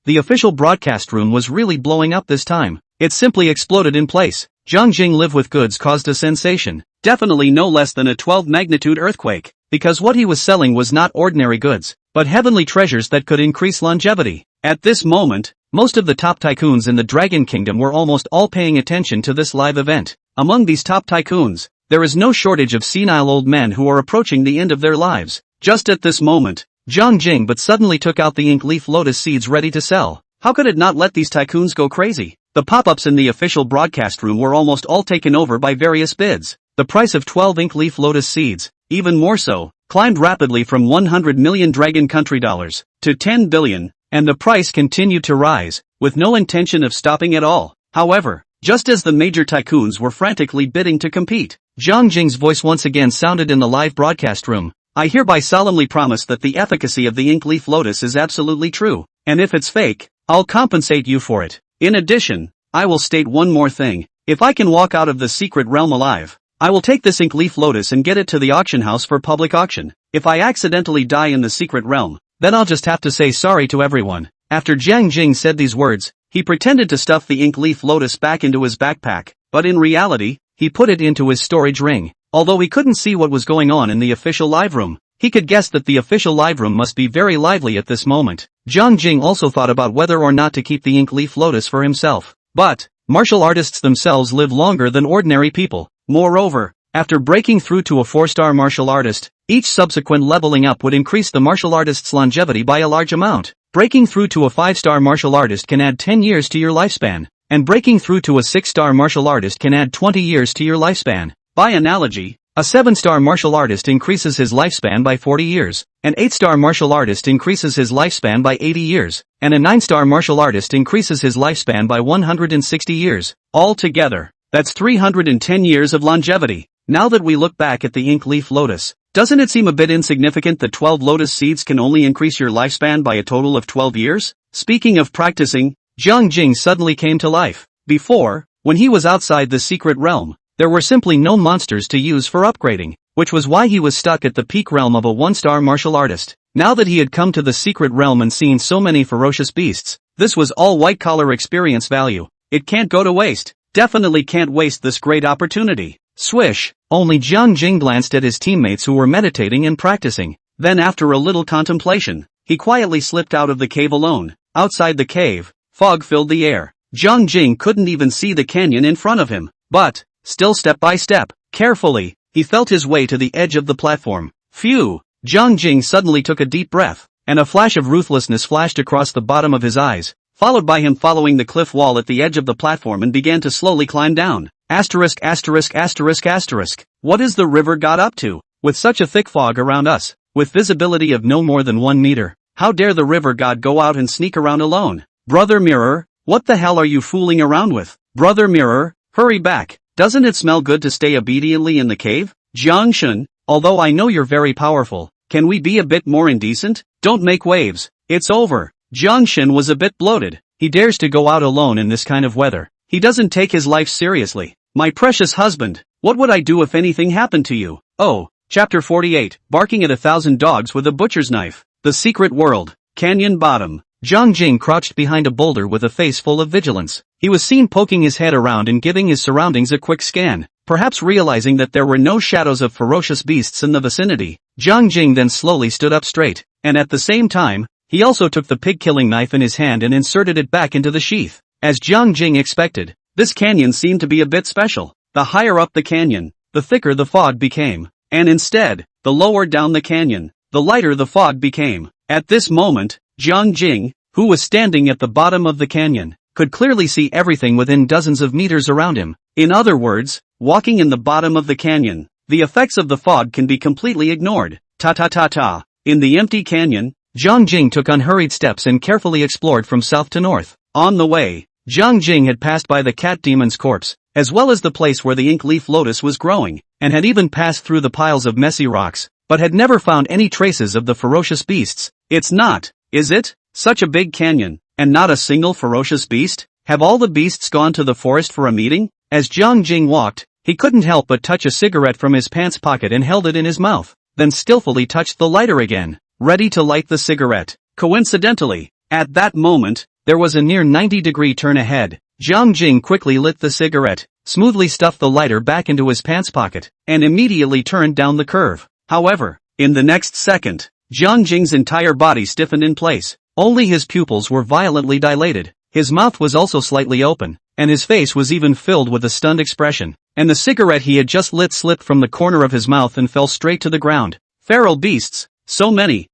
The official broadcast room was really blowing up this time. It simply exploded in place. Jiang Jing live with goods caused a sensation. Definitely no less than a 12-magnitude earthquake. Because what he was selling was not ordinary goods, but heavenly treasures that could increase longevity. At this moment, most of the top tycoons in the Dragon Kingdom were almost all paying attention to this live event. Among these top tycoons, there is no shortage of senile old men who are approaching the end of their lives. Just at this moment, Jiang Jing but suddenly took out the ink leaf lotus seeds ready to sell. How could it not let these tycoons go crazy? The pop-ups in the official broadcast room were almost all taken over by various bids. The price of 12 ink leaf lotus seeds, even more so, climbed rapidly from 100 million Dragon Country dollars to 10 billion, and the price continued to rise, with no intention of stopping at all. However, just as the major tycoons were frantically bidding to compete, Jiang Jing's voice once again sounded in the live broadcast room. I hereby solemnly promise that the efficacy of the ink leaf lotus is absolutely true, and if it's fake, I'll compensate you for it. In addition, I will state one more thing. If I can walk out of the secret realm alive, I will take this ink leaf lotus and get it to the auction house for public auction. If I accidentally die in the secret realm, then I'll just have to say sorry to everyone. After Jiang Jing said these words, he pretended to stuff the ink leaf lotus back into his backpack, but in reality, he put it into his storage ring. Although he couldn't see what was going on in the official live room, he could guess that the official live room must be very lively at this moment. Jiang Jing also thought about whether or not to keep the ink leaf lotus for himself. But martial artists themselves live longer than ordinary people. Moreover, after breaking through to a 4-star martial artist, each subsequent leveling up would increase the martial artist's longevity by a large amount. Breaking through to a 5-star martial artist can add 10 years to your lifespan, and breaking through to a 6-star martial artist can add 20 years to your lifespan. By analogy, a 7-star martial artist increases his lifespan by 40 years, an 8-star martial artist increases his lifespan by 80 years, and a 9-star martial artist increases his lifespan by 160 years. Altogether, that's 310 years of longevity. Now that we look back at the ink leaf lotus, doesn't it seem a bit insignificant that 12 lotus seeds can only increase your lifespan by a total of 12 years? Speaking of practicing, Jiang Jing suddenly came to life. Before, when he was outside the secret realm, there were simply no monsters to use for upgrading, which was why he was stuck at the peak realm of a 1-star martial artist. Now that he had come to the secret realm and seen so many ferocious beasts, this was all white-collar experience value. It can't go to waste. Definitely can't waste this great opportunity. Swish! Only Jiang Jing glanced at his teammates who were meditating and practicing. Then after a little contemplation, he quietly slipped out of the cave alone. Outside the cave, fog filled the air. Jiang Jing couldn't even see the canyon in front of him. But, still step by step, carefully, he felt his way to the edge of the platform. Phew! Jiang Jing suddenly took a deep breath, and a flash of ruthlessness flashed across the bottom of his eyes, followed by him following the cliff wall at the edge of the platform and began to slowly climb down. Asterisk asterisk asterisk asterisk. What is the river god up to? With such a thick fog around us, with visibility of no more than 1 meter, how dare the river god go out and sneak around alone? Brother Mirror, what the hell are you fooling around with? Brother Mirror, hurry back. Doesn't it smell good to stay obediently in the cave? Jiang Shun, although I know you're very powerful, can we be a bit more indecent? Don't make waves. It's over. Jiang Shun was a bit bloated. He dares to go out alone in this kind of weather. He doesn't take his life seriously. My precious husband, what would I do if anything happened to you? Oh, Chapter 48, Barking at 1,000 Dogs with a Butcher's Knife. The Secret World. Canyon Bottom. Jiang Jing crouched behind a boulder with a face full of vigilance. He was seen poking his head around and giving his surroundings a quick scan, perhaps realizing that there were no shadows of ferocious beasts in the vicinity. Jiang Jing then slowly stood up straight, and at the same time, he also took the pig-killing knife in his hand and inserted it back into the sheath. As Jiang Jing expected, this canyon seemed to be a bit special. The higher up the canyon, the thicker the fog became, and instead, the lower down the canyon, the lighter the fog became. At this moment, Jiang Jing, who was standing at the bottom of the canyon, could clearly see everything within dozens of meters around him. In other words, walking in the bottom of the canyon, the effects of the fog can be completely ignored. Ta-ta-ta-ta. In the empty canyon, Jiang Jing took unhurried steps and carefully explored from south to north. On the way, Jiang Jing had passed by the cat demon's corpse, as well as the place where the ink leaf lotus was growing, and had even passed through the piles of messy rocks, but had never found any traces of the ferocious beasts. It's not, is it? Such a big canyon, and not a single ferocious beast? Have all the beasts gone to the forest for a meeting? As Jiang Jing walked, he couldn't help but touch a cigarette from his pants pocket and held it in his mouth, then skillfully touched the lighter again, ready to light the cigarette. Coincidentally, at that moment, there was a near 90-degree turn ahead. Jiang Jing quickly lit the cigarette, smoothly stuffed the lighter back into his pants pocket, and immediately turned down the curve. However, in the next second, Jiang Jing's entire body stiffened in place. Only his pupils were violently dilated. His mouth was also slightly open, and his face was even filled with a stunned expression. And the cigarette he had just lit slipped from the corner of his mouth and fell straight to the ground. Feral beasts. So many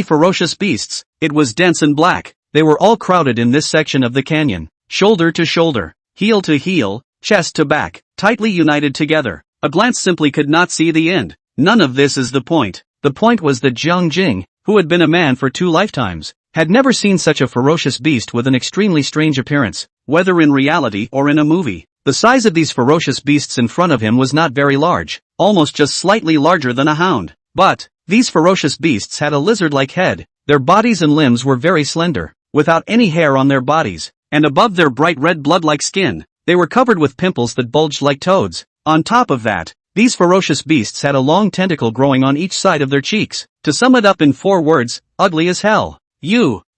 ferocious beasts. It was dense and black. They were all crowded in this section of the canyon. Shoulder to shoulder, heel to heel, chest to back, tightly united together. A glance simply could not see the end. None of this is the point. The point was that Jiang Jing, who had been a man for 2 lifetimes, had never seen such a ferocious beast with an extremely strange appearance, whether in reality or in a movie. The size of these ferocious beasts in front of him was not very large, almost just slightly larger than a hound. But these ferocious beasts had a lizard-like head, their bodies and limbs were very slender, without any hair on their bodies, and above their bright red blood-like skin, they were covered with pimples that bulged like toads. On top of that, these ferocious beasts had a long tentacle growing on each side of their cheeks. To sum it up in 4 words, ugly as hell.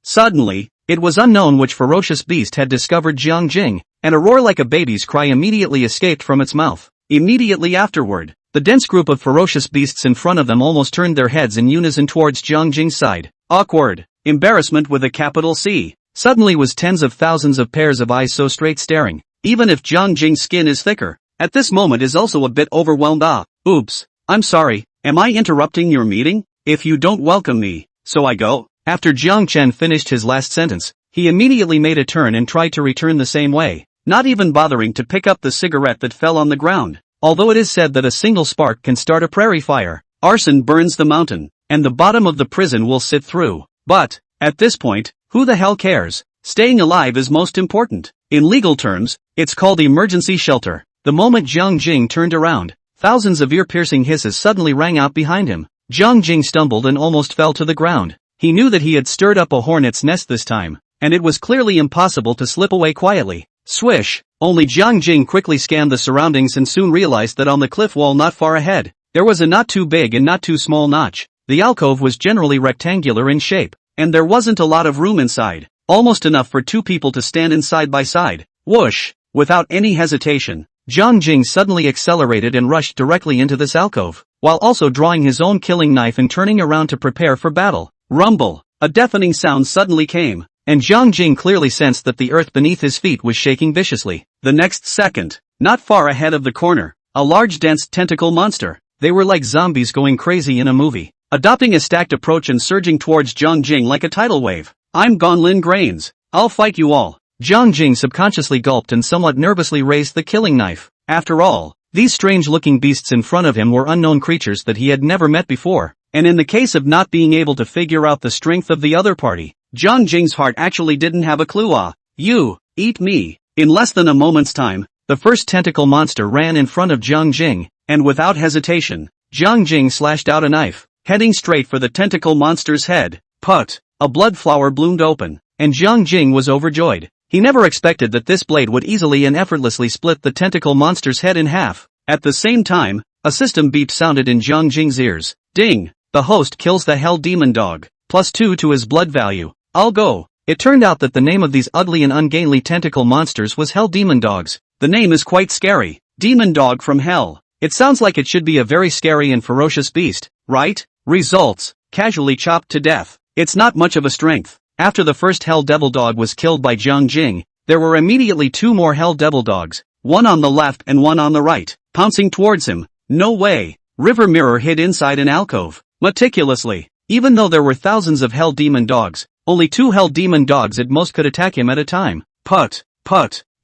Suddenly, it was unknown which ferocious beast had discovered Jiang Jing, and a roar like a baby's cry immediately escaped from its mouth. Immediately afterward, the dense group of ferocious beasts in front of them almost turned their heads in unison towards Jiang Jing's side. Awkward. Embarrassment with a capital C. Suddenly was tens of thousands of pairs of eyes so straight staring. Even if Jiang Jing's skin is thicker, at this moment is also a bit overwhelmed. Oops. I'm sorry, am I interrupting your meeting? If you don't welcome me, so I go. After Jiang Chen finished his last sentence, he immediately made a turn and tried to return the same way, not even bothering to pick up the cigarette that fell on the ground. Although it is said that a single spark can start a prairie fire, arson burns the mountain, and the bottom of the prison will sit through. But, at this point, who the hell cares? Staying alive is most important. In legal terms, it's called emergency shelter. The moment Jiang Jing turned around, thousands of ear-piercing hisses suddenly rang out behind him. Jiang Jing stumbled and almost fell to the ground. He knew that he had stirred up a hornet's nest this time, and it was clearly impossible to slip away quietly. Swish! Only Jiang Jing quickly scanned the surroundings and soon realized that on the cliff wall not far ahead, there was a not too big and not too small notch. The alcove was generally rectangular in shape, and there wasn't a lot of room inside, almost enough for 2 people to stand in side by side. Whoosh! Without any hesitation, Jiang Jing suddenly accelerated and rushed directly into this alcove, while also drawing his own killing knife and turning around to prepare for battle. Rumble! A deafening sound suddenly came, and Jiang Jing clearly sensed that the earth beneath his feet was shaking viciously. The next second, not far ahead of the corner, a large dense tentacle monster. They were like zombies going crazy in a movie, adopting a stacked approach and surging towards Jiang Jing like a tidal wave. I'm Gonlin Grains. I'll fight you all. Jiang Jing subconsciously gulped and somewhat nervously raised the killing knife. After all, these strange-looking beasts in front of him were unknown creatures that he had never met before, and in the case of not being able to figure out the strength of the other party, Jiang Jing's heart actually didn't have a clue. You, eat me. In less than a moment's time, the first tentacle monster ran in front of Jiang Jing, and without hesitation, Jiang Jing slashed out a knife, heading straight for the tentacle monster's head. Put! A blood flower bloomed open, and Jiang Jing was overjoyed. He never expected that this blade would easily and effortlessly split the tentacle monster's head in half. At the same time, a system beep sounded in Jiang Jing's ears. Ding! The host kills the hell demon dog. +2 to his blood value. I'll go. It turned out that the name of these ugly and ungainly tentacle monsters was Hell Demon Dogs. The name is quite scary. Demon Dog from Hell. It sounds like it should be a very scary and ferocious beast, right? Results: casually chopped to death. It's not much of a strength. After the first Hell Devil Dog was killed by Jiang Jing, there were immediately 2 more Hell Devil Dogs, one on the left and one on the right, pouncing towards him. No way. River Mirror hid inside an alcove, meticulously. Even though there were thousands of Hell Demon Dogs, only 2 Hell Demon Dogs at most could attack him at a time. Put!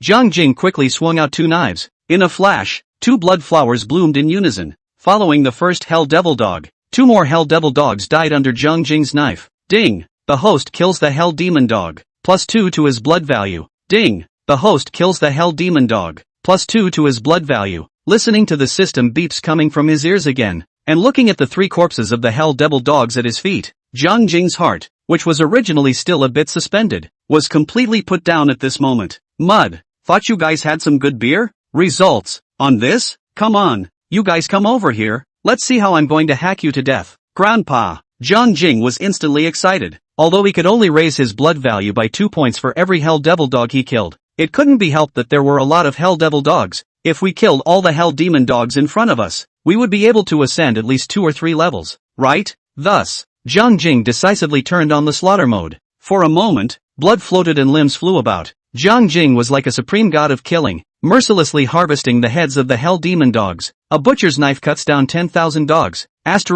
Jiang Jing quickly swung out 2 knives. In a flash, 2 blood flowers bloomed in unison. Following the first Hell Devil Dog, 2 more Hell Devil Dogs died under Jiang Jing's knife. Ding! The host kills the Hell Demon Dog. +2 to his blood value. Ding! The host kills the Hell Demon Dog. +2 to his blood value. Listening to the system beeps coming from his ears again, and looking at the 3 corpses of the Hell Devil Dogs at his feet, Jiang Jing's heart, which was originally still a bit suspended, was completely put down at this moment. Mud, thought you guys had some good beer? Results: on this? Come on, you guys come over here, let's see how I'm going to hack you to death. Grandpa! Jiang Jing was instantly excited. Although he could only raise his blood value by 2 points for every Hell Devil Dog he killed, it couldn't be helped that there were a lot of Hell Devil Dogs. If we killed all the Hell Demon Dogs in front of us, we would be able to ascend at least 2 or 3 levels, right? Thus, Jiang Jing decisively turned on the slaughter mode. For a moment, blood floated and limbs flew about. Jiang Jing was like a supreme god of killing, mercilessly harvesting the heads of the Hell Demon Dogs. A butcher's knife cuts down 10,000 dogs. ********.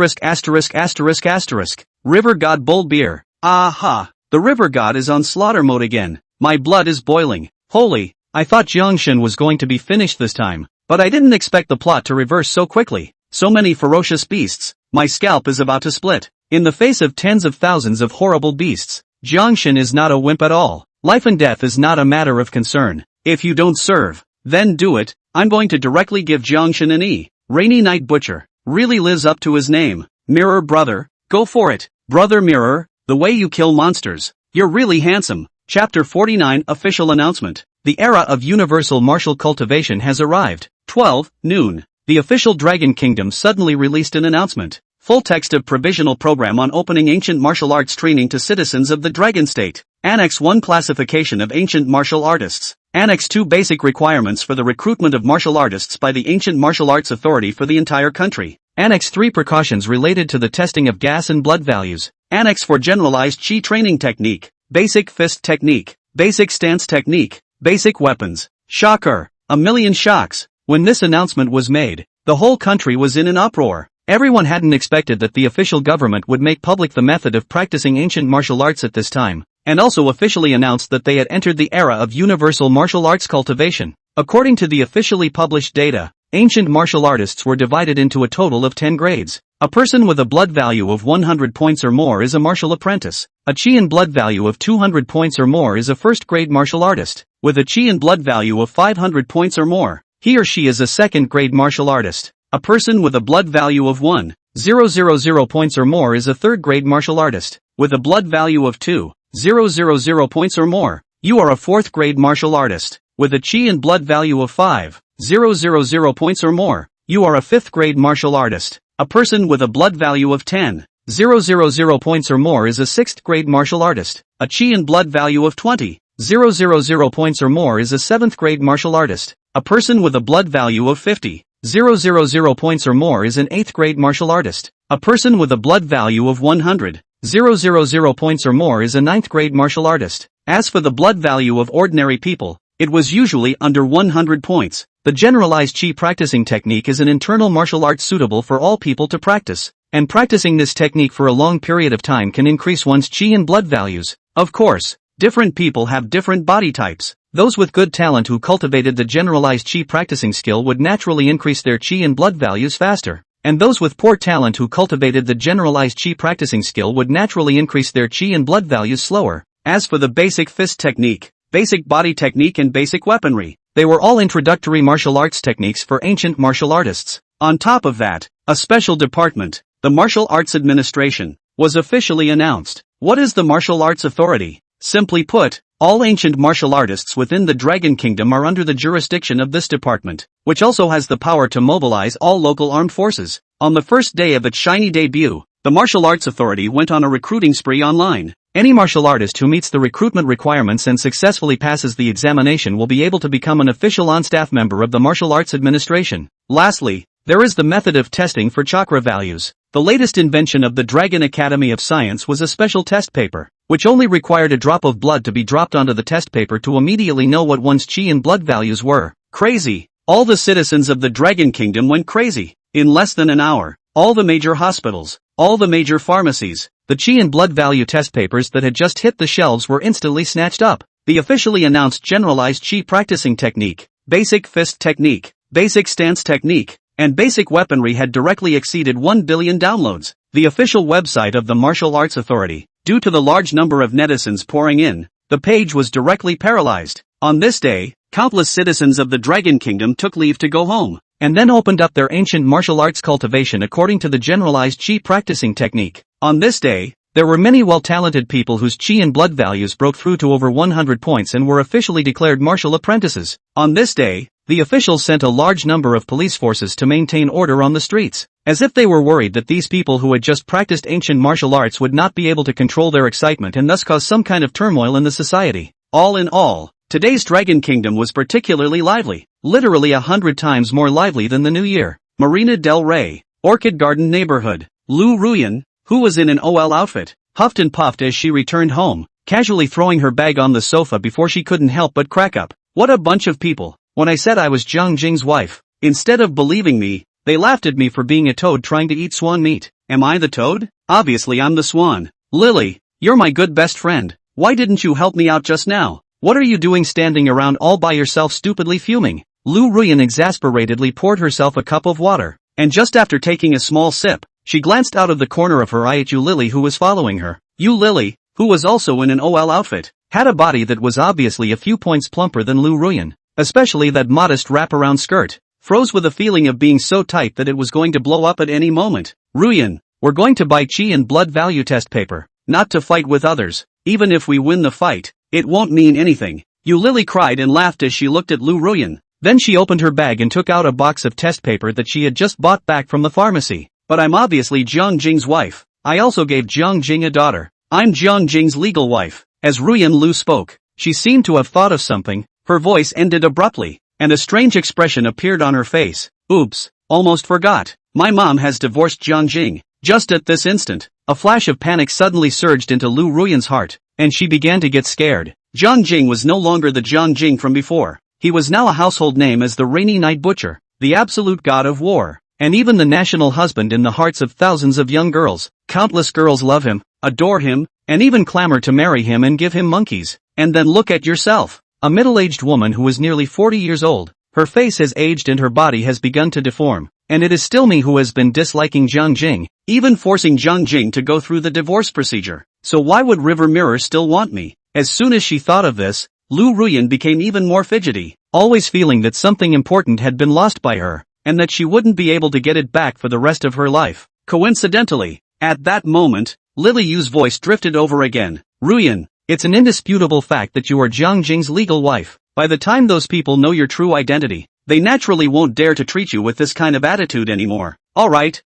River God Bold Beer. Aha! The river god is on slaughter mode again. My blood is boiling. Holy, I thought Jiangshan was going to be finished this time, but I didn't expect the plot to reverse so quickly. So many ferocious beasts. My scalp is about to split. In the face of tens of thousands of horrible beasts, Jiangshan is not a wimp at all. Life and death is not a matter of concern. If you don't serve, Then do it. I'm going to directly give Jiangshan an E. Rainy Night Butcher. Really lives up to his name. Mirror brother. Go for it. Brother Mirror, the way you kill monsters. You're really handsome. Chapter 49 Official Announcement. The era of universal martial cultivation has arrived. 12 noon. The official Dragon Kingdom suddenly released an announcement. Full text of provisional program on opening ancient martial arts training to citizens of the Dragon State. Annex 1 Classification of ancient martial artists. Annex 2 Basic requirements for the recruitment of martial artists by the Ancient Martial Arts Authority for the entire country. Annex 3 Precautions related to the testing of gas and blood values. Annex 4 Generalized Chi Training Technique. Basic Fist Technique. Basic Stance Technique. Basic Weapons. Shocker. A million shocks. When this announcement was made, the whole country was in an uproar. Everyone hadn't expected that the official government would make public the method of practicing ancient martial arts at this time, and also officially announced that they had entered the era of universal martial arts cultivation. According to the officially published data, ancient martial artists were divided into a total of 10 grades. A person with a blood value of 100 points or more is a martial apprentice. A chi and blood value of 200 points or more is a first-grade martial artist. With a chi and blood value of 500 points or more, he or she is a second-grade martial artist. A person with a blood value of 1,000 points or more is a third-grade martial artist. With a blood value of 2,000 points or more, you are a fourth-grade martial artist. With a chi and blood value of 5,000 points or more, you are a fifth-grade martial artist. A person with a blood value of 10,000 points or more is a sixth-grade martial artist. A chi and blood value of 20,000 points or more is a seventh-grade martial artist. A person with a blood value of 50,000 points or more is an eighth-grade martial artist. A person with a blood value of 100,000 points or more is a ninth-grade martial artist. As for the blood value of ordinary people, it was usually under 100 points. The generalized chi practicing technique is an internal martial art suitable for all people to practice, and practicing this technique for a long period of time can increase one's chi and blood values. Of course, different people have different body types. Those with good talent who cultivated the generalized chi practicing skill would naturally increase their chi and blood values faster, and those with poor talent who cultivated the generalized chi practicing skill would naturally increase their chi and blood values slower. As for the basic fist technique, basic body technique and basic weaponry, they were all introductory martial arts techniques for ancient martial artists. On top of that, a special department, the Martial Arts Administration, was officially announced. What is the Martial Arts Authority? Simply put, all ancient martial artists within the Dragon Kingdom are under the jurisdiction of this department, which also has the power to mobilize all local armed forces. On the first day of its shiny debut, the Martial Arts Authority went on a recruiting spree online. Any martial artist who meets the recruitment requirements and successfully passes the examination will be able to become an official on-staff member of the Martial Arts Administration. Lastly, there is the method of testing for chakra values. The latest invention of the Dragon Academy of Science was a special test paper, which only required a drop of blood to be dropped onto the test paper to immediately know what one's chi and blood values were. Crazy! All the citizens of the Dragon Kingdom went crazy. In less than an hour, all the major hospitals, all the major pharmacies, the chi and blood value test papers that had just hit the shelves were instantly snatched up. The officially announced generalized chi practicing technique, basic fist technique, basic stance technique, and basic weaponry had directly exceeded 1 billion downloads. The official website of the Martial Arts Authority, due to the large number of netizens pouring in, the page was directly paralyzed. On this day, countless citizens of the Dragon Kingdom took leave to go home, and then opened up their ancient martial arts cultivation according to the generalized chi practicing technique. On this day, there were many well-talented people whose chi and blood values broke through to over 100 points and were officially declared martial apprentices. On this day, the officials sent a large number of police forces to maintain order on the streets, as if they were worried that these people who had just practiced ancient martial arts would not be able to control their excitement and thus cause some kind of turmoil in the society. All in all, today's Dragon Kingdom was particularly lively, literally 100 times more lively than the New Year. Marina del Rey, Orchid Garden neighborhood. Lu Ruyan, who was in an OL outfit, huffed and puffed as she returned home, casually throwing her bag on the sofa before she couldn't help but crack up. What a bunch of people. When I said I was Jiang Jing's wife, instead of believing me, they laughed at me for being a toad trying to eat swan meat. Am I the toad? Obviously I'm the swan. Lily, you're my good best friend. Why didn't you help me out just now? What are you doing standing around all by yourself stupidly fuming? Lu Ruyan exasperatedly poured herself a cup of water, and just after taking a small sip, she glanced out of the corner of her eye at Yu Lily who was following her. Yu Lily, who was also in an OL outfit, had a body that was obviously a few points plumper than Lu Ruyan. especially that modest wraparound skirt, froze with a feeling of being so tight that it was going to blow up at any moment. Ruyan, we're going to buy chi and blood value test paper, not to fight with others. Even if we win the fight, it won't mean anything. Yu Lily cried and laughed as she looked at Lu Ruyan. Then she opened her bag and took out a box of test paper that she had just bought back from the pharmacy. But I'm obviously Jiang Jing's wife. I also gave Jiang Jing a daughter. I'm Jiang Jing's legal wife. As Ruyan Lu spoke, she seemed to have thought of something. Her voice ended abruptly, and a strange expression appeared on her face. Oops, almost forgot. My mom has divorced Jiang Jing. Just at this instant, a flash of panic suddenly surged into Lu Ruyan's heart, and she began to get scared. Jiang Jing was no longer the Jiang Jing from before. He was now a household name as the Rainy Night Butcher, the absolute god of war, and even the national husband in the hearts of thousands of young girls. Countless girls love him, adore him, and even clamor to marry him and give him monkeys. And then look at yourself. A middle-aged woman who is nearly 40 years old. Her face has aged and her body has begun to deform. And it is still me who has been disliking Jiang Jing, even forcing Jiang Jing to go through the divorce procedure. So why would River Mirror still want me? As soon as she thought of this, Lu Ruyan became even more fidgety, always feeling that something important had been lost by her, and that she wouldn't be able to get it back for the rest of her life. Coincidentally, at that moment, Lily Yu's voice drifted over again. Ruyan, it's an indisputable fact that you are Jiang Jing's legal wife. By the time those people know your true identity, they naturally won't dare to treat you with this kind of attitude anymore. Alright,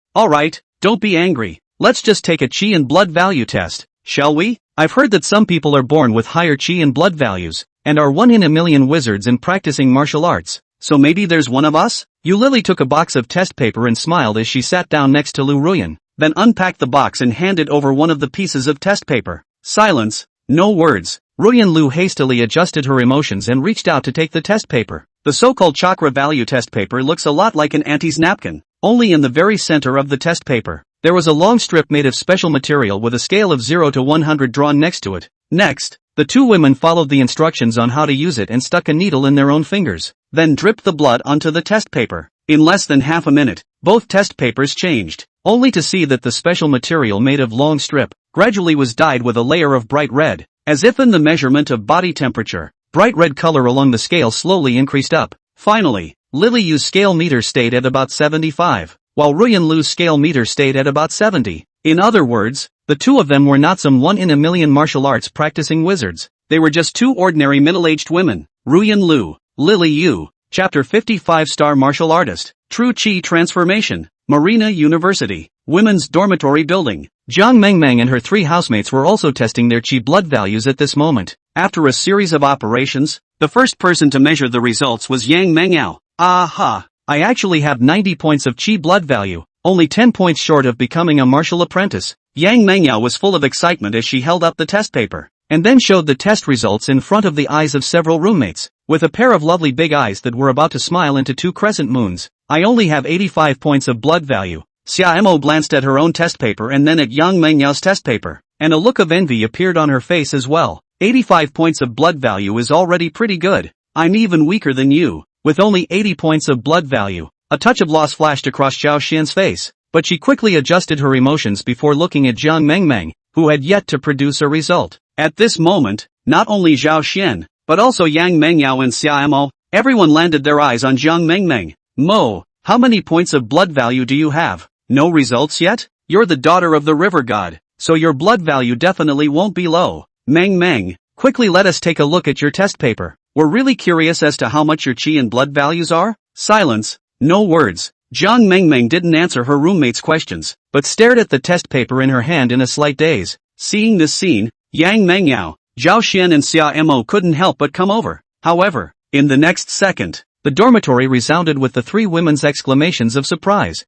don't be angry. Let's just take a chi and blood value test, shall we? I've heard that some people are born with higher chi and blood values, and are 1 in a million wizards in practicing martial arts. So maybe there's one of us? Yu Lily took a box of test paper and smiled as she sat down next to Lu Ruyan, then unpacked the box and handed over one of the pieces of test paper. Silence, no words. Ruyan Lu hastily adjusted her emotions and reached out to take the test paper. The so-called chakra value test paper looks a lot like an auntie's napkin, only in the very center of the test paper, there was a long strip made of special material with a scale of 0 to 100 drawn next to it. Next, the two women followed the instructions on how to use it and stuck a needle in their own fingers, then dripped the blood onto the test paper. In less than half a minute, both test papers changed, only to see that the special material made of long strip gradually was dyed with a layer of bright red, as if in the measurement of body temperature. Bright red color along the scale slowly increased up. Finally, Lily Yu's scale meter stayed at about 75, while Ruyan Lu's scale meter stayed at about 70. In other words, the two of them were not some 1 in a million martial arts practicing wizards. They were just two ordinary middle-aged women. Ruyan Lu, Lily Yu, Chapter 55 Star Martial Artist, True Chi Transformation, Marina University, Women's Dormitory Building. Jiang Mengmeng and her 3 housemates were also testing their chi blood values at this moment. After a series of operations, the first person to measure the results was Yang Mengyao. Aha! I actually have 90 points of chi blood value, only 10 points short of becoming a martial apprentice. Yang Mengyao was full of excitement as she held up the test paper, and then showed the test results in front of the eyes of several roommates, with a pair of lovely big eyes that were about to smile into 2 crescent moons. I only have 85 points of blood value. Xia Mo glanced at her own test paper and then at Yang Mengyao's test paper, and a look of envy appeared on her face as well. 85 points of blood value is already pretty good. I'm even weaker than you, with only 80 points of blood value. A touch of loss flashed across Zhao Xian's face, but she quickly adjusted her emotions before looking at Jiang Mengmeng, who had yet to produce a result. At this moment, not only Zhao Xian, but also Yang Mengyao and Xia Mo, everyone landed their eyes on Jiang Mengmeng. Mo, how many points of blood value do you have? No results yet? You're the daughter of the river god, so your blood value definitely won't be low. Meng, quickly let us take a look at your test paper. We're really curious as to how much your chi and blood values are. Silence, no words. Jiang Mengmeng didn't answer her roommate's questions, but stared at the test paper in her hand in a slight daze. Seeing this scene, Yang Mengyao, Zhao Xian and Xia Mo couldn't help but come over. However, in the next second, the dormitory resounded with the 3 women's exclamations of surprise.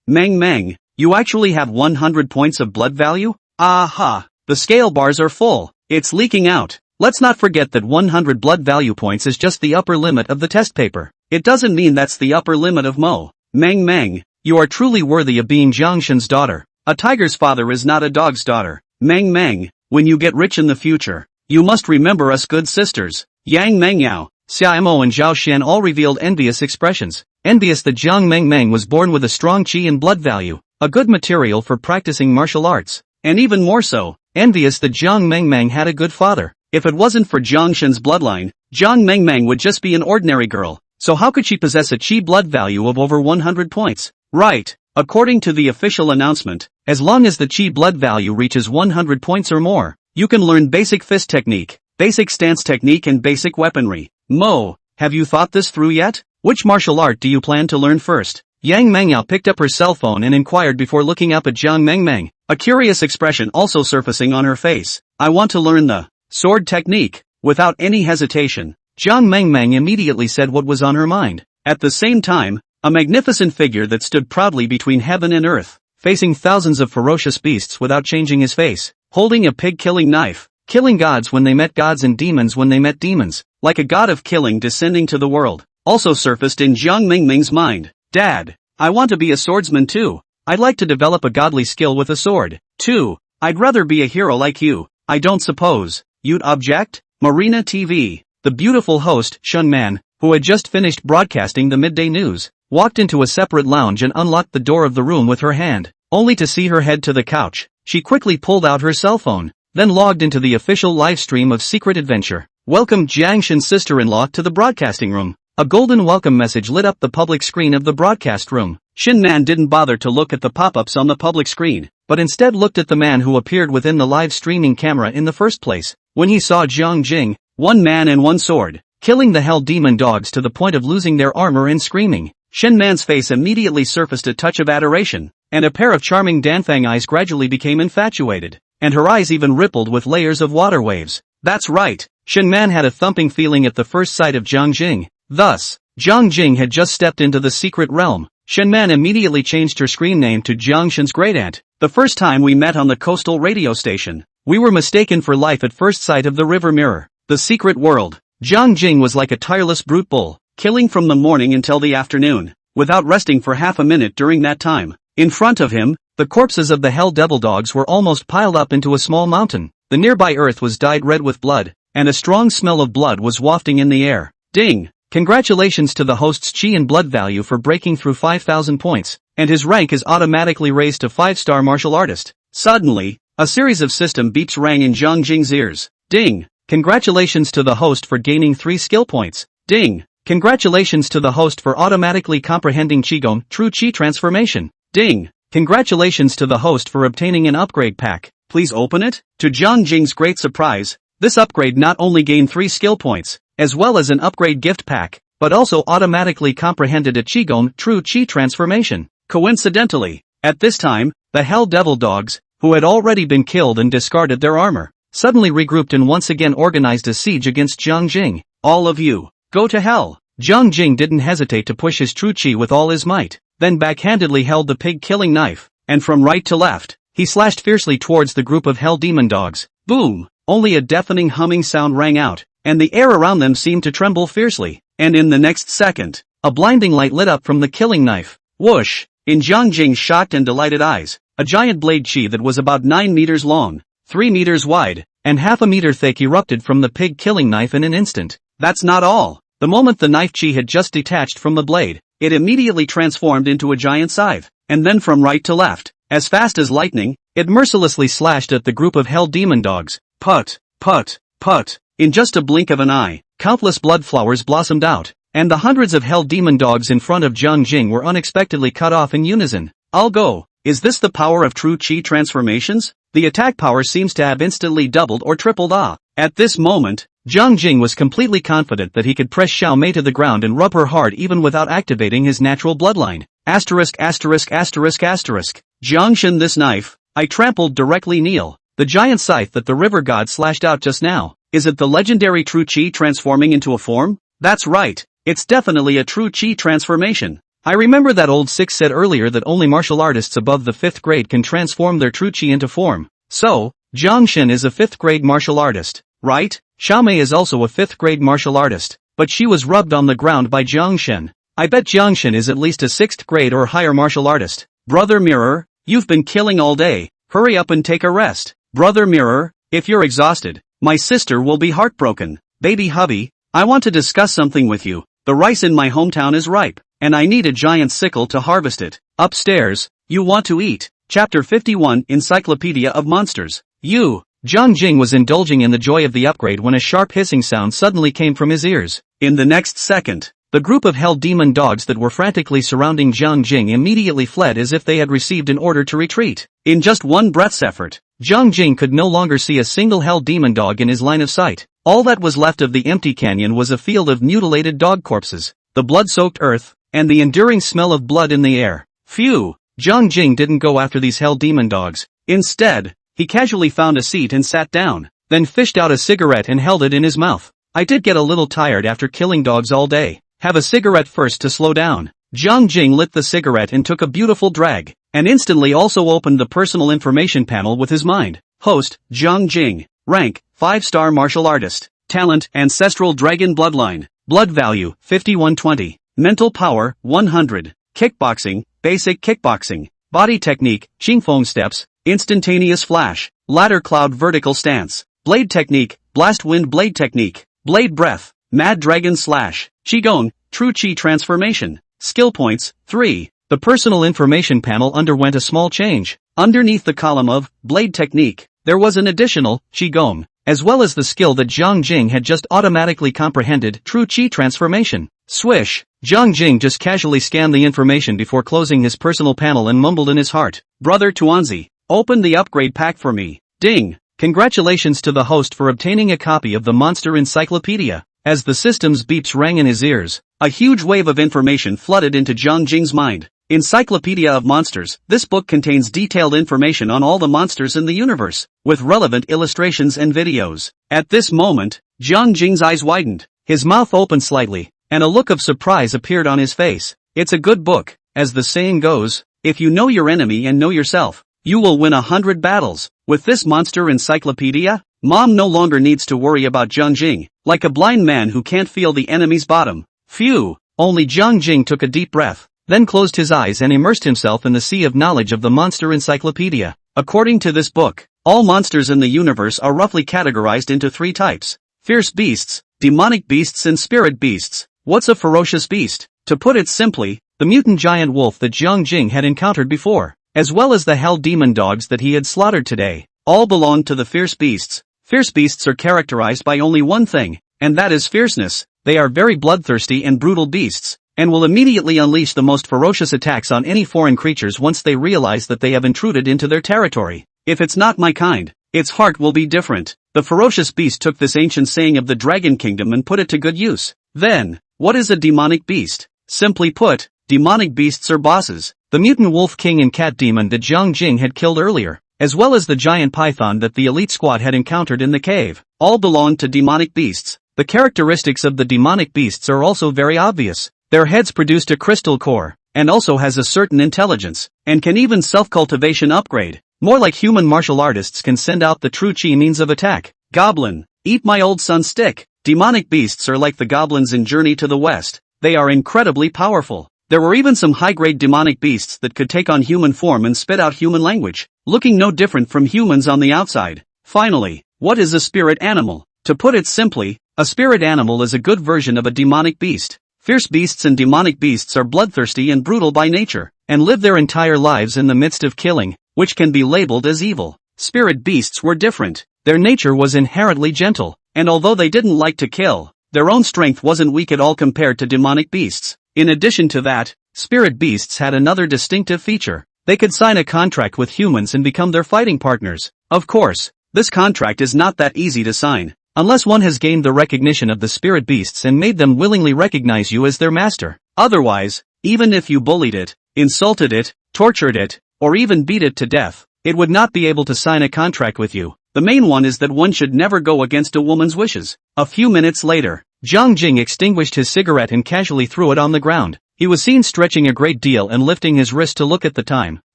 Meng, you actually have 100 points of blood value? Aha! The scale bars are full. It's leaking out. Let's not forget that 100 blood value points is just the upper limit of the test paper. It doesn't mean that's the upper limit of Mo. Meng, you are truly worthy of being Jiang Shen's daughter. A tiger's father is not a dog's daughter. Meng, when you get rich in the future, you must remember us good sisters. Yang Mengyao, Xia Mo and Zhao Xian all revealed envious expressions. Envious that Jiang Mengmeng was born with a strong chi and blood value, a good material for practicing martial arts. And even more so, envious that Jiang Mengmeng had a good father. If it wasn't for Jiang Shen's bloodline, Jiang Mengmeng would just be an ordinary girl. So how could she possess a chi blood value of over 100 points? Right. According to the official announcement, as long as the chi blood value reaches 100 points or more, you can learn basic fist technique, basic stance technique and basic weaponry. Mo, have you thought this through yet? Which martial art do you plan to learn first? Yang Mengyao picked up her cell phone and inquired before looking up at Jiang Mengmeng, a curious expression also surfacing on her face. I want to learn the sword technique. Without any hesitation, Jiang Mengmeng immediately said what was on her mind. At the same time, a magnificent figure that stood proudly between heaven and earth, facing thousands of ferocious beasts without changing his face, holding a pig-killing knife, killing gods when they met gods and demons when they met demons, like a god of killing descending to the world, also surfaced in Jiang Mengmeng's mind. Dad, I want to be a swordsman too. I'd like to develop a godly skill with a sword, too. I'd rather be a hero like you. I don't suppose you'd object? Marina TV. The beautiful host, Shun Man, who had just finished broadcasting the midday news, walked into a separate lounge and unlocked the door of the room with her hand, only to see her head to the couch. She quickly pulled out her cell phone, then logged into the official live stream of Secret Adventure. Welcome Jiang Shen's sister-in-law to the broadcasting room. A golden welcome message lit up the public screen of the broadcast room. Shin Man didn't bother to look at the pop-ups on the public screen, but instead looked at the man who appeared within the live streaming camera in the first place. When he saw Jiang Jing, one man and one sword, killing the hell demon dogs to the point of losing their armor and screaming, Shin Man's face immediately surfaced a touch of adoration, and a pair of charming Danfang eyes gradually became infatuated, and her eyes even rippled with layers of water waves. That's right, Shin Man had a thumping feeling at the first sight of Jiang Jing. Thus, Jiang Jing had just stepped into the secret realm. Shin Man immediately changed her screen name to Jiang Shen's great-aunt. The first time we met on the coastal radio station, we were mistaken for life at first sight of the river mirror. The secret world. Jiang Jing was like a tireless brute bull, killing from the morning until the afternoon, without resting for half a minute during that time. In front of him, the corpses of the hell devil dogs were almost piled up into a small mountain. The nearby earth was dyed red with blood, and a strong smell of blood was wafting in the air. Ding! Congratulations to the host's chi and blood value for breaking through 5,000 points, and his rank is automatically raised to 5-star martial artist. Suddenly, a series of system beeps rang in Jiang Jing's ears. Ding! Congratulations to the host for gaining 3 skill points. Ding! Congratulations to the host for automatically comprehending Qigong True Qi transformation. Ding! Congratulations to the host for obtaining an upgrade pack. Please open it. To Jiang Jing's great surprise, this upgrade not only gained 3 skill points, as well as an upgrade gift pack, but also automatically comprehended a Qigong True Qi transformation. Coincidentally, at this time, the Hell Devil dogs, who had already been killed and discarded their armor, suddenly regrouped and once again organized a siege against Jiang Jing. All of you, go to hell. Jiang Jing didn't hesitate to push his True Qi with all his might, then backhandedly held the pig-killing knife, and from right to left, he slashed fiercely towards the group of hell demon dogs. Boom! Only a deafening humming sound rang out, and the air around them seemed to tremble fiercely, and in the next second, a blinding light lit up from the killing knife. Whoosh! In Jiang Jing's shocked and delighted eyes, a giant blade chi that was about 9 meters long, 3 meters wide, and half a meter thick erupted from the pig-killing knife in an instant. That's not all. The moment the knife chi had just detached from the blade, it immediately transformed into a giant scythe, and then from right to left, as fast as lightning, it mercilessly slashed at the group of hell demon dogs. Put, put, put. In just a blink of an eye, countless blood flowers blossomed out, and the hundreds of hell demon dogs in front of Jiang Jing were unexpectedly cut off in unison. I'll go. Is this the power of true chi transformations? The attack power seems to have instantly doubled or tripled. At this moment, Jiang Jing was completely confident that he could press Xiao Mei to the ground and rub her hard even without activating his natural bloodline. Asterisk asterisk asterisk asterisk. Jiang Shen, this knife, I trampled directly kneel. The giant scythe that the river god slashed out just now. Is it the legendary True Chi transforming into a form? That's right, it's definitely a True Chi transformation. I remember that old Six said earlier that only martial artists above the 5th grade can transform their True Chi into form. So, Jiang Shen is a 5th grade martial artist, right? Xiao Mei is also a 5th grade martial artist, but she was rubbed on the ground by Jiang Shen. I bet Jiang Shen is at least a 6th grade or higher martial artist. Brother Mirror, you've been killing all day, hurry up and take a rest. Brother Mirror, if you're exhausted, my sister will be heartbroken. Baby hubby, I want to discuss something with you. The rice in my hometown is ripe, and I need a giant sickle to harvest it. Upstairs, you want to eat. Chapter 51 Encyclopedia of Monsters. You, Jiang Jing was indulging in the joy of the upgrade when a sharp hissing sound suddenly came from his ears. In the next second, the group of hell demon dogs that were frantically surrounding Jiang Jing immediately fled as if they had received an order to retreat. In just one breath's effort, Jiang Jing could no longer see a single hell demon dog in his line of sight. All that was left of the empty canyon was a field of mutilated dog corpses, the blood-soaked earth, and the enduring smell of blood in the air. Phew! Jiang Jing didn't go after these hell demon dogs. Instead, he casually found a seat and sat down, then fished out a cigarette and held it in his mouth. I did get a little tired after killing dogs all day. Have a cigarette first to slow down. Jiang Jing lit the cigarette and took a beautiful drag, and instantly also opened the personal information panel with his mind. Host, Jiang Jing. Rank, 5-star martial artist. Talent, ancestral dragon bloodline. Blood value, 5120. Mental power, 100. Kickboxing, basic kickboxing. Body technique, Qingfeng steps, instantaneous flash. Ladder cloud vertical stance. Blade technique, blast wind blade technique. Blade breath, mad dragon slash. Qigong, true qi transformation. Skill points, 3. The personal information panel underwent a small change. Underneath the column of blade technique, there was an additional Qigong, as well as the skill that Jiang Jing had just automatically comprehended, true qi transformation. Swish! Jiang Jing just casually scanned the information before closing his personal panel and mumbled in his heart. Brother Tuanzi, open the upgrade pack for me. Ding! Congratulations to the host for obtaining a copy of the Monster Encyclopedia. As the system's beeps rang in his ears, a huge wave of information flooded into Jiang Jing's mind. Encyclopedia of Monsters. This book contains detailed information on all the monsters in the universe, with relevant illustrations and videos. At this moment, Jiang Jing's eyes widened, his mouth opened slightly, and a look of surprise appeared on his face. It's a good book, as the saying goes, if you know your enemy and know yourself, you will win 100 battles. With this monster encyclopedia, Mom no longer needs to worry about Jiang Jing, like a blind man who can't feel the enemy's bottom. Phew! Only Jiang Jing took a deep breath, then closed his eyes and immersed himself in the sea of knowledge of the Monster Encyclopedia. According to this book, all monsters in the universe are roughly categorized into 3 types. Fierce beasts, demonic beasts and spirit beasts. What's a ferocious beast? To put it simply, the mutant giant wolf that Jiang Jing had encountered before, as well as the hell demon dogs that he had slaughtered today, all belong to the fierce beasts. Fierce beasts are characterized by only one thing, and that is fierceness. They are very bloodthirsty and brutal beasts, and will immediately unleash the most ferocious attacks on any foreign creatures once they realize that they have intruded into their territory. If it's not my kind, its heart will be different. The ferocious beast took this ancient saying of the Dragon Kingdom and put it to good use. Then, what is a demonic beast? Simply put, demonic beasts are bosses. The mutant wolf king and cat demon that Jiang Jing had killed earlier, as well as the giant python that the elite squad had encountered in the cave, all belong to demonic beasts. The characteristics of the demonic beasts are also very obvious. Their heads produced a crystal core, and also has a certain intelligence, and can even self-cultivation upgrade. More like human martial artists can send out the true chi means of attack. Goblin, eat my old son's stick. Demonic beasts are like the goblins in Journey to the West. They are incredibly powerful. There were even some high-grade demonic beasts that could take on human form and spit out human language, looking no different from humans on the outside. Finally, what is a spirit animal? To put it simply, a spirit animal is a good version of a demonic beast. Fierce beasts and demonic beasts are bloodthirsty and brutal by nature, and live their entire lives in the midst of killing, which can be labeled as evil. Spirit beasts were different. Their nature was inherently gentle, and although they didn't like to kill, their own strength wasn't weak at all compared to demonic beasts. In addition to that, spirit beasts had another distinctive feature. They could sign a contract with humans and become their fighting partners. Of course, this contract is not that easy to sign, unless one has gained the recognition of the spirit beasts and made them willingly recognize you as their master. Otherwise, even if you bullied it, insulted it, tortured it, or even beat it to death, it would not be able to sign a contract with you. The main one is that one should never go against a woman's wishes. A few minutes later, Jiang Jing extinguished his cigarette and casually threw it on the ground. He was seen stretching a great deal and lifting his wrist to look at the time,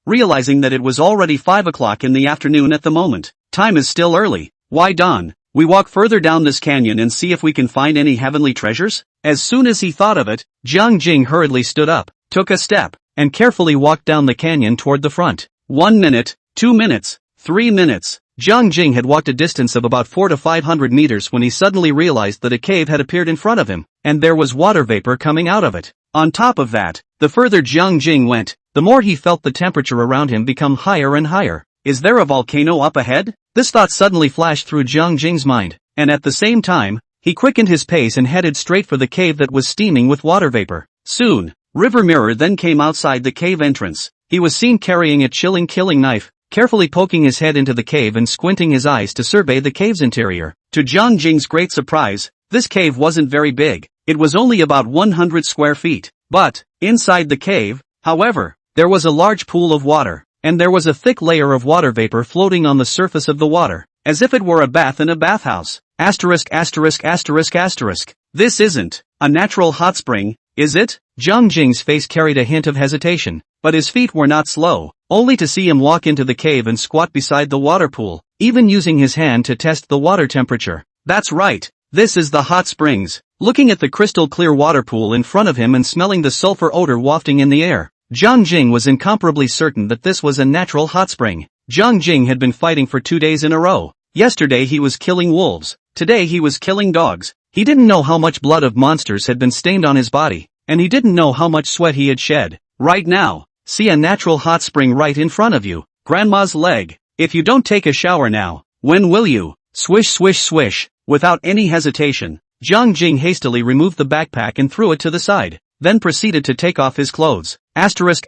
realizing that it was already 5 o'clock in the afternoon at the moment. Time is still early. Why don't we walk further down this canyon and see if we can find any heavenly treasures? As soon as he thought of it, Jiang Jing hurriedly stood up, took a step, and carefully walked down the canyon toward the front. 1 minute, 2 minutes, 3 minutes. Jiang Jing had walked a distance of about 400 to 500 meters when he suddenly realized that a cave had appeared in front of him, and there was water vapor coming out of it. On top of that, the further Jiang Jing went, the more he felt the temperature around him become higher and higher. Is there a volcano up ahead? This thought suddenly flashed through Jiang Jing's mind, and at the same time, he quickened his pace and headed straight for the cave that was steaming with water vapor. Soon, River Mirror then came outside the cave entrance. He was seen carrying a chilling killing knife, carefully poking his head into the cave and squinting his eyes to survey the cave's interior. To Jiang Jing's great surprise, this cave wasn't very big. It was only about 100 square feet. But, inside the cave, however, there was a large pool of water, and there was a thick layer of water vapor floating on the surface of the water, as if it were a bath in a bathhouse. Asterisk. This isn't a natural hot spring, is it? Jiang Jing's face carried a hint of hesitation, but his feet were not slow, only to see him walk into the cave and squat beside the water pool, even using his hand to test the water temperature. That's right, this is the hot springs. Looking at the crystal clear water pool in front of him and smelling the sulfur odor wafting in the air, Jiang Jing was incomparably certain that this was a natural hot spring. Jiang Jing had been fighting for 2 days in a row. Yesterday he was killing wolves, today he was killing dogs. He didn't know how much blood of monsters had been stained on his body, and he didn't know how much sweat he had shed. Right now, see a natural hot spring right in front of you. Grandma's leg. If you don't take a shower now, when will you? Swish. Without any hesitation, Jiang Jing hastily removed the backpack and threw it to the side, then proceeded to take off his clothes. Asterisk.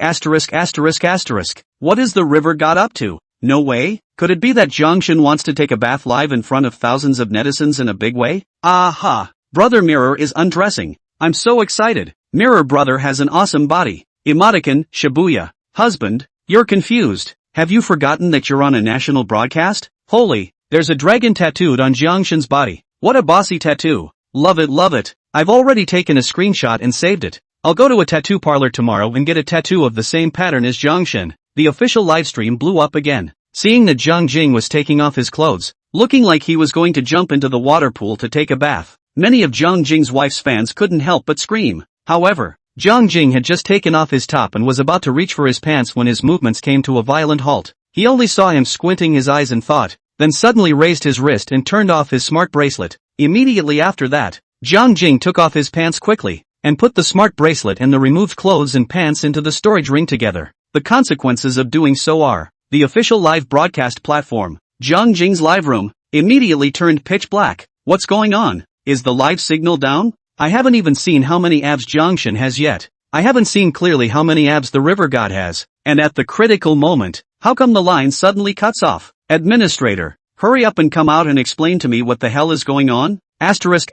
What is the river got up to? No way? Could it be that Jiangshan wants to take a bath live in front of thousands of netizens in a big way? Aha! Brother Mirror is undressing. I'm so excited. Mirror brother has an awesome body. Emoticon, Shibuya. Husband, you're confused. Have you forgotten that you're on a national broadcast? Holy, there's a dragon tattooed on Jiangshan's body. What a bossy tattoo. Love it. I've already taken a screenshot and saved it. I'll go to a tattoo parlor tomorrow and get a tattoo of the same pattern as Jiangshan. The official livestream blew up again. Seeing that Jiang Jing was taking off his clothes, looking like he was going to jump into the water pool to take a bath, many of Jiang Jing's wife's fans couldn't help but scream. However, Jiang Jing had just taken off his top and was about to reach for his pants when his movements came to a violent halt. He only saw him squinting his eyes and thought, then suddenly raised his wrist and turned off his smart bracelet. Immediately after that, Jiang Jing took off his pants quickly, and put the smart bracelet and the removed clothes and pants into the storage ring together. The consequences of doing so are, the official live broadcast platform, Jiang Jing's live room, immediately turned pitch black. What's going on? Is the live signal down? I haven't even seen how many abs Jiangshan has yet. I haven't seen clearly how many abs the river god has. And at the critical moment, how come the line suddenly cuts off? Administrator, hurry up and come out and explain to me what the hell is going on? Asterisk.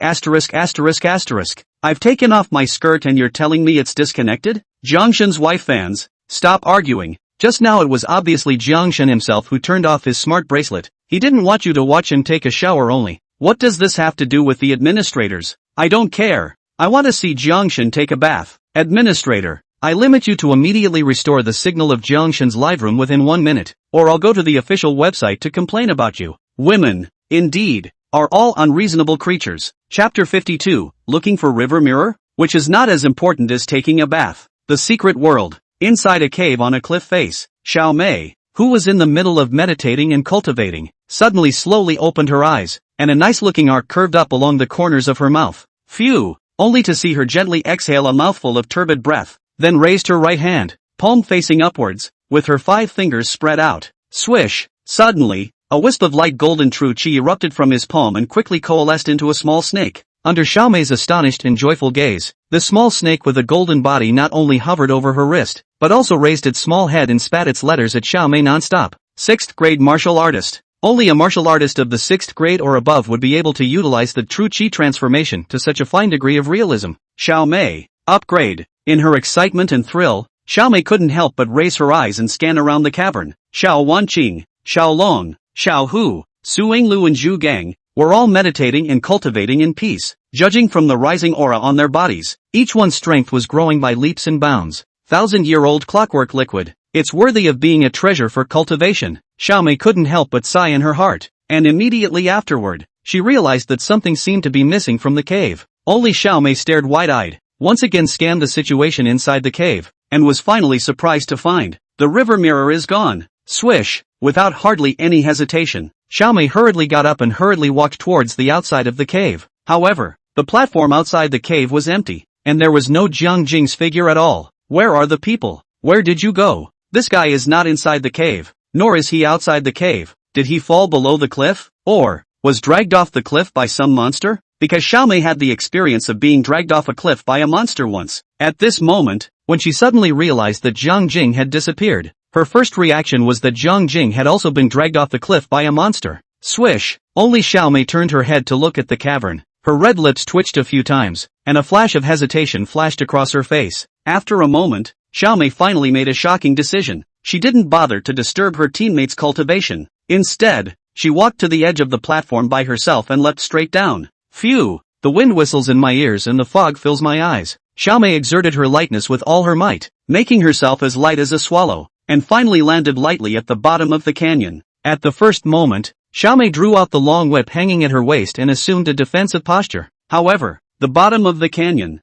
I've taken off my skirt and you're telling me it's disconnected? Jiangshan's wife fans, stop arguing. Just now it was obviously Jiangshan himself who turned off his smart bracelet. He didn't want you to watch him take a shower only. What does this have to do with the administrators? I don't care. I want to see Jiangshan take a bath. Administrator, I limit you to immediately restore the signal of Jiangshan's live room within 1 minute, or I'll go to the official website to complain about you. Women, indeed, are all unreasonable creatures. Chapter 52, Looking for River Mirror? Which is not as important as taking a bath. The Secret World. Inside a cave on a cliff face, Xiao Mei, who was in the middle of meditating and cultivating, suddenly slowly opened her eyes, and a nice-looking arc curved up along the corners of her mouth. Phew! Only to see her gently exhale a mouthful of turbid breath, then raised her right hand, palm facing upwards, with her 5 fingers spread out. Swish! Suddenly, a wisp of light golden true chi erupted from his palm and quickly coalesced into a small snake. Under Xiao Mei's astonished and joyful gaze, the small snake with a golden body not only hovered over her wrist, but also raised its small head and spat its letters at Xiao Mei non-stop. 6th grade martial artist. Only a martial artist of the 6th grade or above would be able to utilize the true chi transformation to such a fine degree of realism. Xiao Mei, upgrade. In her excitement and thrill, Xiao Mei couldn't help but raise her eyes and scan around the cavern. Xiao Wanqing, Xiao Long, Xiao Hu, Suing Lu and Zhu Gang, were all meditating and cultivating in peace. Judging from the rising aura on their bodies, each one's strength was growing by leaps and bounds. 1,000-year-old clockwork liquid. It's worthy of being a treasure for cultivation. Xiao Mei couldn't help but sigh in her heart, and immediately afterward, she realized that something seemed to be missing from the cave. Only Xiao Mei stared wide-eyed, once again scanned the situation inside the cave, and was finally surprised to find the river mirror is gone. Swish! Without hardly any hesitation, Xiao Mei hurriedly got up and hurriedly walked towards the outside of the cave. However, the platform outside the cave was empty, and there was no Jiang Jing's figure at all. Where are the people? Where did you go? This guy is not inside the cave, nor is he outside the cave. Did he fall below the cliff? Or was dragged off the cliff by some monster? Because Xiaomei had the experience of being dragged off a cliff by a monster once. At this moment, when she suddenly realized that Jiang Jing had disappeared, her first reaction was that Jiang Jing had also been dragged off the cliff by a monster. Swish! Only Xiaomei turned her head to look at the cavern. Her red lips twitched a few times, and a flash of hesitation flashed across her face. After a moment, Xiaomei finally made a shocking decision. She didn't bother to disturb her teammates' cultivation. Instead, she walked to the edge of the platform by herself and leapt straight down. Phew! The wind whistles in my ears and the fog fills my eyes. Xiaomei exerted her lightness with all her might, making herself as light as a swallow, and finally landed lightly at the bottom of the canyon. At the first moment, Xiaomei drew out the long whip hanging at her waist and assumed a defensive posture. However, the bottom of the canyon,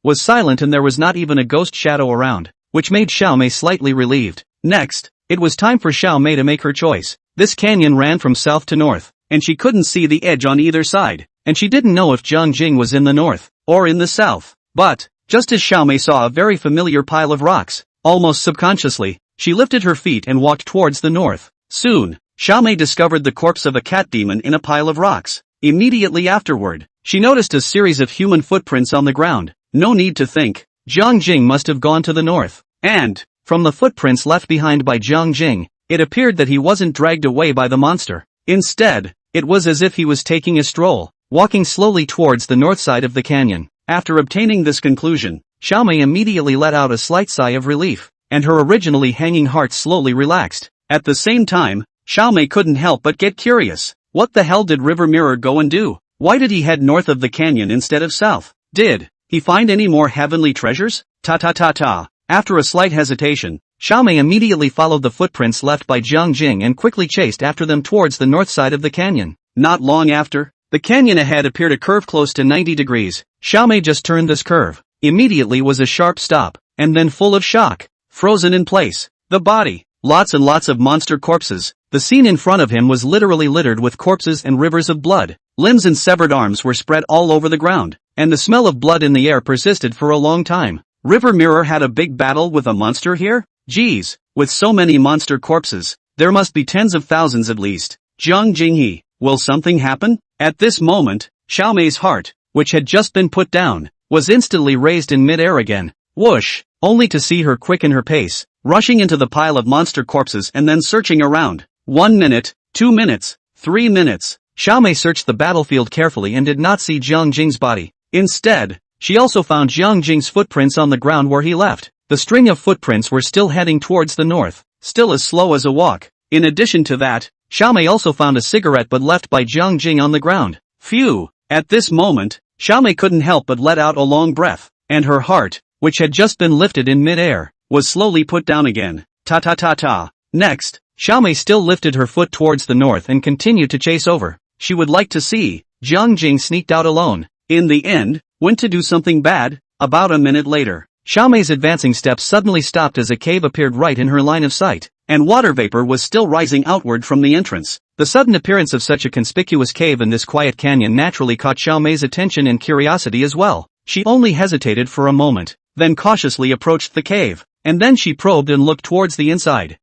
was silent and there was not even a ghost shadow around, which made Xiaomei slightly relieved. Next, it was time for Xiaomei to make her choice. This canyon ran from south to north, and she couldn't see the edge on either side, and she didn't know if Jiang Jing was in the north, or in the south. But, just as Xiaomei saw a very familiar pile of rocks, almost subconsciously, she lifted her feet and walked towards the north. Soon, Xiaomei discovered the corpse of a cat demon in a pile of rocks. Immediately afterward, she noticed a series of human footprints on the ground. No need to think, Jiang Jing must have gone to the north. And, from the footprints left behind by Jiang Jing, it appeared that he wasn't dragged away by the monster. Instead, it was as if he was taking a stroll, walking slowly towards the north side of the canyon. After obtaining this conclusion, Xiaomei immediately let out a slight sigh of relief, and her originally hanging heart slowly relaxed. At the same time, Xiaomei couldn't help but get curious. What the hell did River Mirror go and do? Why did he head north of the canyon instead of south? Did he find any more heavenly treasures? Ta. After a slight hesitation, Xiaomei immediately followed the footprints left by Jiang Jing and quickly chased after them towards the north side of the canyon. Not long after, the canyon ahead appeared a curve close to 90 degrees. Xiaomei just turned this curve. Immediately was a sharp stop, and then full of shock. Frozen in place. The body. Lots and lots of monster corpses. The scene in front of him was literally littered with corpses and rivers of blood. Limbs and severed arms were spread all over the ground, and the smell of blood in the air persisted for a long time. River Mirror had a big battle with a monster here? Geez, with so many monster corpses, there must be tens of thousands at least. Jiang Jinghe, will something happen? At this moment, Xiaomei's heart, which had just been put down, was instantly raised in mid-air again. Whoosh! Only to see her quicken her pace, rushing into the pile of monster corpses and then searching around. 1 minute, 2 minutes, 3 minutes. Xiaomei searched the battlefield carefully and did not see Jiang Jing's body. Instead, she also found Jiang Jing's footprints on the ground where he left. The string of footprints were still heading towards the north, still as slow as a walk. In addition to that, Xiaomei also found a cigarette butt left by Jiang Jing on the ground. Phew! At this moment, Xiaomei couldn't help but let out a long breath, and her heart, which had just been lifted in mid-air, was slowly put down again. Ta. Next, Xiaomei still lifted her foot towards the north and continued to chase over. She would like to see. Jiang Jing sneaked out alone. In the end, went to do something bad. About a minute later, Xiaomei's advancing steps suddenly stopped as a cave appeared right in her line of sight, and water vapor was still rising outward from the entrance. The sudden appearance of such a conspicuous cave in this quiet canyon naturally caught Xiaomei's attention and curiosity as well. She only hesitated for a moment, then cautiously approached the cave, and then she probed and looked towards the inside.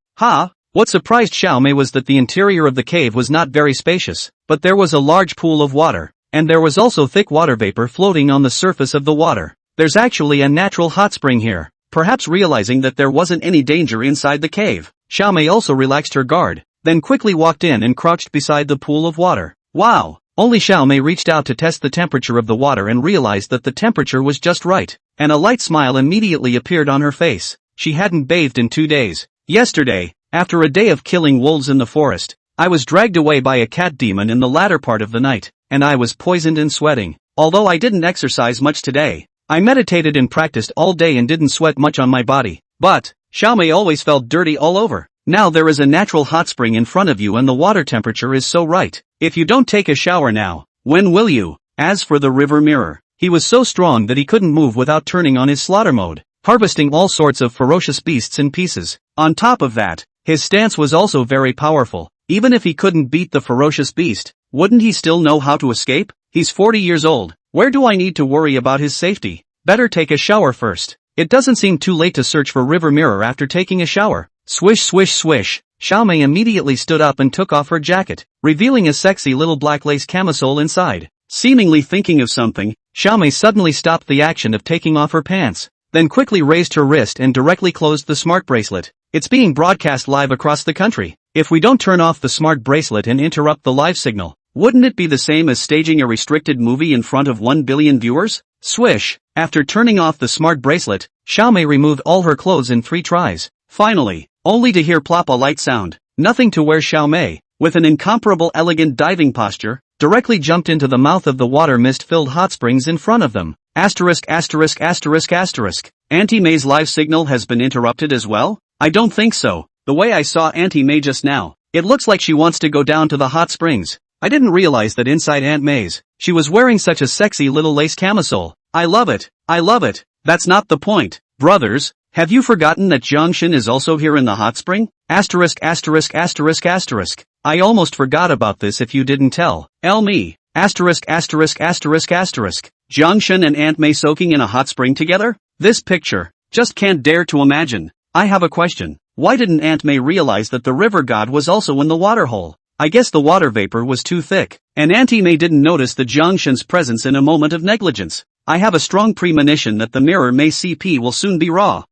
What surprised Xiaomei was that the interior of the cave was not very spacious, but there was a large pool of water, and there was also thick water vapor floating on the surface of the water. There's actually a natural hot spring here. Perhaps realizing that there wasn't any danger inside the cave, Xiaomei also relaxed her guard, then quickly walked in and crouched beside the pool of water. Wow! Only Xiaomei reached out to test the temperature of the water and realized that the temperature was just right, and a light smile immediately appeared on her face. She hadn't bathed in 2 days. Yesterday, after a day of killing wolves in the forest, I was dragged away by a cat demon in the latter part of the night, and I was poisoned and sweating. Although I didn't exercise much today, I meditated and practiced all day and didn't sweat much on my body. But, Xiaomei always felt dirty all over. Now there is a natural hot spring in front of you and the water temperature is so right. If you don't take a shower now, when will you? As for the River Mirror, he was so strong that he couldn't move without turning on his slaughter mode, harvesting all sorts of ferocious beasts in pieces. On top of that, his stance was also very powerful. Even if he couldn't beat the ferocious beast, wouldn't he still know how to escape? He's 40 years old. Where do I need to worry about his safety? Better take a shower first. It doesn't seem too late to search for River Mirror after taking a shower. Swish swish swish, Xiaomei immediately stood up and took off her jacket, revealing a sexy little black lace camisole inside. Seemingly thinking of something, Xiaomei suddenly stopped the action of taking off her pants, then quickly raised her wrist and directly closed the smart bracelet. It's being broadcast live across the country. If we don't turn off the smart bracelet and interrupt the live signal, wouldn't it be the same as staging a restricted movie in front of 1 billion viewers? Swish! After turning off the smart bracelet, Xiaomei removed all her clothes in 3 tries. Finally, only to hear plop a light sound. Nothing to wear. Xiaomei, with an incomparable elegant diving posture, directly jumped into the mouth of the water mist-filled hot springs in front of them. Asterisk asterisk asterisk asterisk. Auntie May's live signal has been interrupted as well? I don't think so. The way I saw Auntie May just now, it looks like she wants to go down to the hot springs. I didn't realize that inside Aunt May's, she was wearing such a sexy little lace camisole. I love it. I love it. That's not the point. Brothers, have you forgotten that Jiangshan is also here in the hot spring? Asterisk asterisk asterisk asterisk. I almost forgot about this if you didn't tell. Me. Asterisk asterisk asterisk asterisk. Jiangshan and Aunt May soaking in a hot spring together? This picture, just can't dare to imagine. I have a question. Why didn't Aunt May realize that the river god was also in the water hole? I guess the water vapor was too thick, and Auntie May didn't notice the Jiangshan's presence in a moment of negligence. I have a strong premonition that the mirror May CP will soon be raw.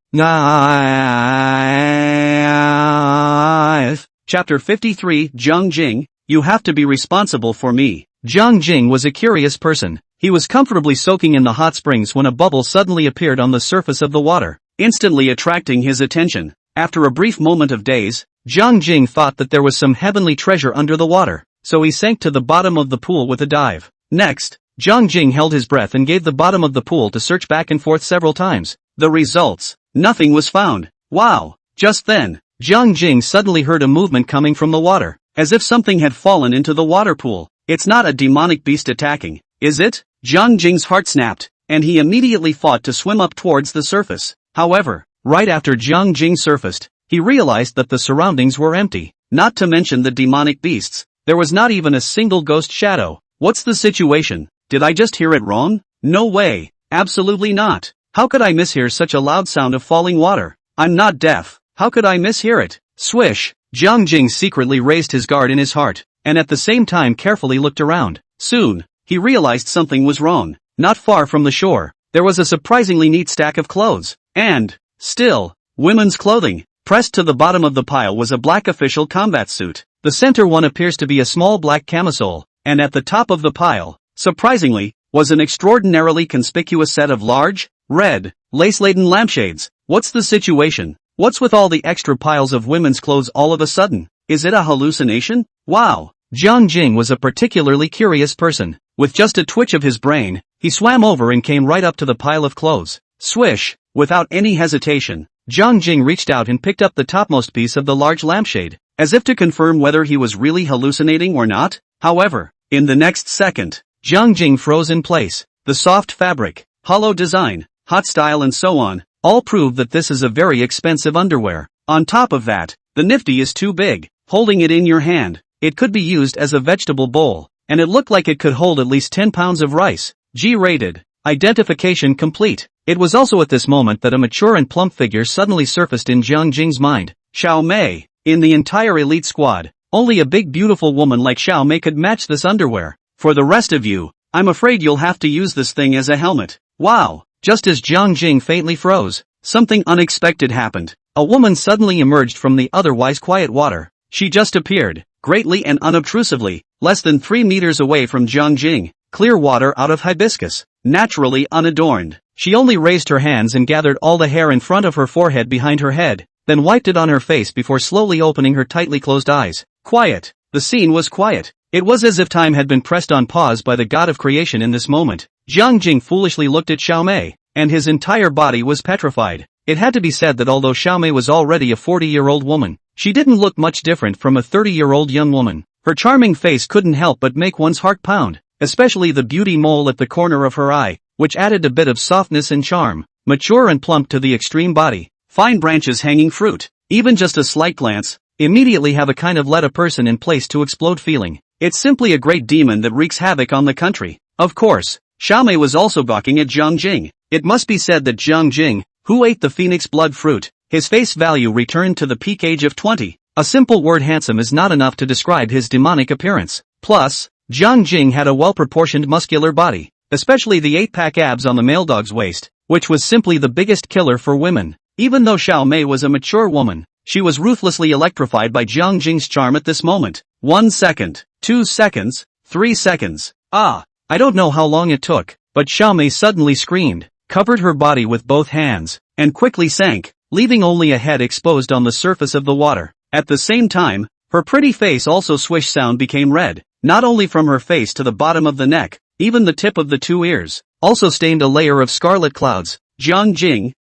Chapter 53 Jiang Jing, you have to be responsible for me. Jiang Jing was a curious person. He was comfortably soaking in the hot springs when a bubble suddenly appeared on the surface of the water, instantly attracting his attention. After a brief moment of daze, Jiang Jing thought that there was some heavenly treasure under the water, so he sank to the bottom of the pool with a dive. Next, Jiang Jing held his breath and gave the bottom of the pool to search back and forth several times. The results: nothing was found. Wow! Just then, Jiang Jing suddenly heard a movement coming from the water, as if something had fallen into the water pool. It's not a demonic beast attacking, is it? Jiang Jing's heart snapped, and he immediately fought to swim up towards the surface. However, right after Jiang Jing surfaced, he realized that the surroundings were empty. Not to mention the demonic beasts, there was not even a single ghost shadow. What's the situation? Did I just hear it wrong? No way. Absolutely not. How could I mishear such a loud sound of falling water? I'm not deaf. How could I mishear it? Swish! Jiang Jing secretly raised his guard in his heart, and at the same time carefully looked around. Soon, he realized something was wrong. Not far from the shore, there was a surprisingly neat stack of clothes. And, still, women's clothing. Pressed to the bottom of the pile was a black official combat suit. The center one appears to be a small black camisole, and at the top of the pile, surprisingly, was an extraordinarily conspicuous set of large, red, lace-laden lampshades. What's the situation? What's with all the extra piles of women's clothes all of a sudden? Is it a hallucination? Wow! Jiang Jing was a particularly curious person. With just a twitch of his brain, he swam over and came right up to the pile of clothes. Swish! Without any hesitation, Jiang Jing reached out and picked up the topmost piece of the large lampshade, as if to confirm whether he was really hallucinating or not. However, in the next second, Jiang Jing froze in place. The soft fabric, hollow design, hot style and so on, all prove that this is a very expensive underwear. On top of that, the nifty is too big. Holding it in your hand, it could be used as a vegetable bowl, and it looked like it could hold at least 10 pounds of rice. G-rated. Identification complete. It was also at this moment that a mature and plump figure suddenly surfaced in Jiang Jing's mind. Xiao Mei. In the entire elite squad, only a big beautiful woman like Xiao Mei could match this underwear. For the rest of you, I'm afraid you'll have to use this thing as a helmet. Wow! Just as Jiang Jing faintly froze, something unexpected happened. A woman suddenly emerged from the otherwise quiet water. She just appeared, greatly and unobtrusively, less than 3 meters away from Jiang Jing. Clear water out of hibiscus, naturally unadorned. She only raised her hands and gathered all the hair in front of her forehead behind her head, then wiped it on her face before slowly opening her tightly closed eyes. Quiet. The scene was quiet. It was as if time had been pressed on pause by the god of creation in this moment. Jiang Jing foolishly looked at Xiao Mei, and his entire body was petrified. It had to be said that although Xiao Mei was already a 40-year-old woman, she didn't look much different from a 30-year-old young woman. Her charming face couldn't help but make one's heart pound, especially the beauty mole at the corner of her eye, which added a bit of softness and charm. Mature and plump to the extreme body, fine branches hanging fruit, even just a slight glance, immediately have a kind of let a person in place to explode feeling. It's simply a great demon that wreaks havoc on the country. Of course, Xiao Mei was also gawking at Jiang Jing. It must be said that Jiang Jing, who ate the phoenix blood fruit, his face value returned to the peak age of 20. A simple word handsome is not enough to describe his demonic appearance. Plus, Jiang Jing had a well-proportioned muscular body, especially the 8-pack abs on the male dog's waist, which was simply the biggest killer for women. Even though Xiao Mei was a mature woman, she was ruthlessly electrified by Jiang Jing's charm at this moment. 1 second, 2 seconds, 3 seconds. I don't know how long it took, but Xiao Mei suddenly screamed, covered her body with both hands, and quickly sank, leaving only a head exposed on the surface of the water. At the same time, her pretty face also swish sound became red, not only from her face to the bottom of the neck, even the tip of the 2 ears, also stained a layer of scarlet clouds. Jiang Jing,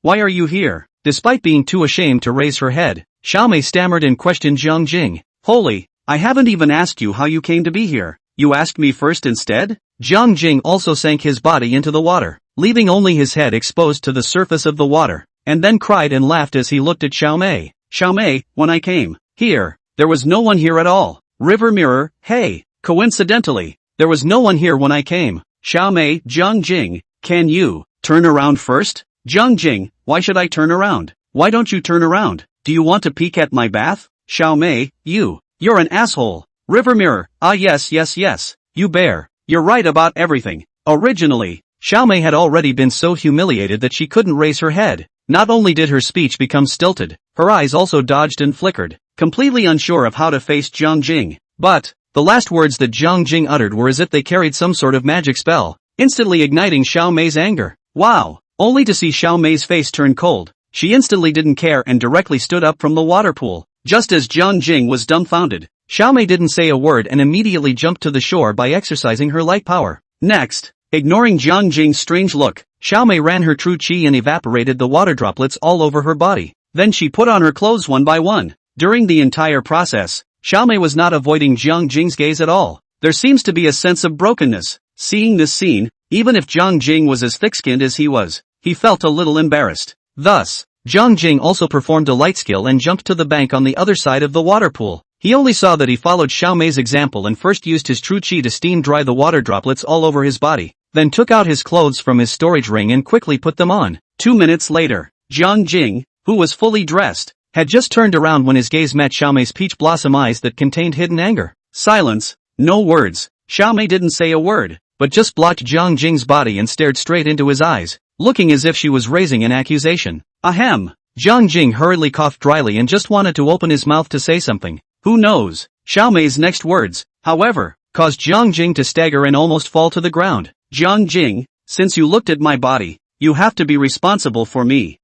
why are you here? Despite being too ashamed to raise her head, Xiao Mei stammered and questioned Jiang Jing. Holy, I haven't even asked you how you came to be here. You asked me first instead? Jiang Jing also sank his body into the water, leaving only his head exposed to the surface of the water, and then cried and laughed as he looked at Xiao Mei. Xiao Mei, when I came here, there was no one here at all. River mirror, hey, coincidentally, there was no one here when I came. Xiao Mei, Jiang Jing, can you turn around first? Jiang Jing, why should I turn around? Why don't you turn around? Do you want to peek at my bath? Xiao Mei, you're an asshole. River mirror, yes, you bear. You're right about everything. Originally, Xiao Mei had already been so humiliated that she couldn't raise her head. Not only did her speech become stilted, her eyes also dodged and flickered, completely unsure of how to face Jiang Jing. But, the last words that Jiang Jing uttered were as if they carried some sort of magic spell, instantly igniting Xiao Mei's anger. Wow! Only to see Xiao Mei's face turn cold, she instantly didn't care and directly stood up from the water pool. Just as Jiang Jing was dumbfounded, Xiao Mei didn't say a word and immediately jumped to the shore by exercising her light power. Next, ignoring Jiang Jing's strange look, Xiao Mei ran her true qi and evaporated the water droplets all over her body. Then she put on her clothes one by one. During the entire process, Xiao Mei was not avoiding Jiang Jing's gaze at all. There seems to be a sense of brokenness. Seeing this scene, even if Jiang Jing was as thick-skinned as he was, he felt a little embarrassed. Thus, Jiang Jing also performed a light skill and jumped to the bank on the other side of the water pool. He only saw that he followed Xiao Mei's example and first used his true qi to steam dry the water droplets all over his body, then took out his clothes from his storage ring and quickly put them on. 2 minutes later, Jiang Jing, who was fully dressed, had just turned around when his gaze met Xiao Mei's peach blossom eyes that contained hidden anger. Silence, no words. Xiao Mei didn't say a word, but just blocked Jiang Jing's body and stared straight into his eyes, looking as if she was raising an accusation. Ahem. Jiang Jing hurriedly coughed dryly and just wanted to open his mouth to say something. Who knows? Xiao Mei's next words, however, caused Jiang Jing to stagger and almost fall to the ground. Jiang Jing, since you looked at my body, you have to be responsible for me.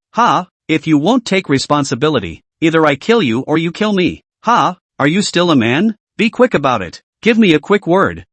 If you won't take responsibility, either I kill you or you kill me. Are you still a man? Be quick about it. Give me a quick word.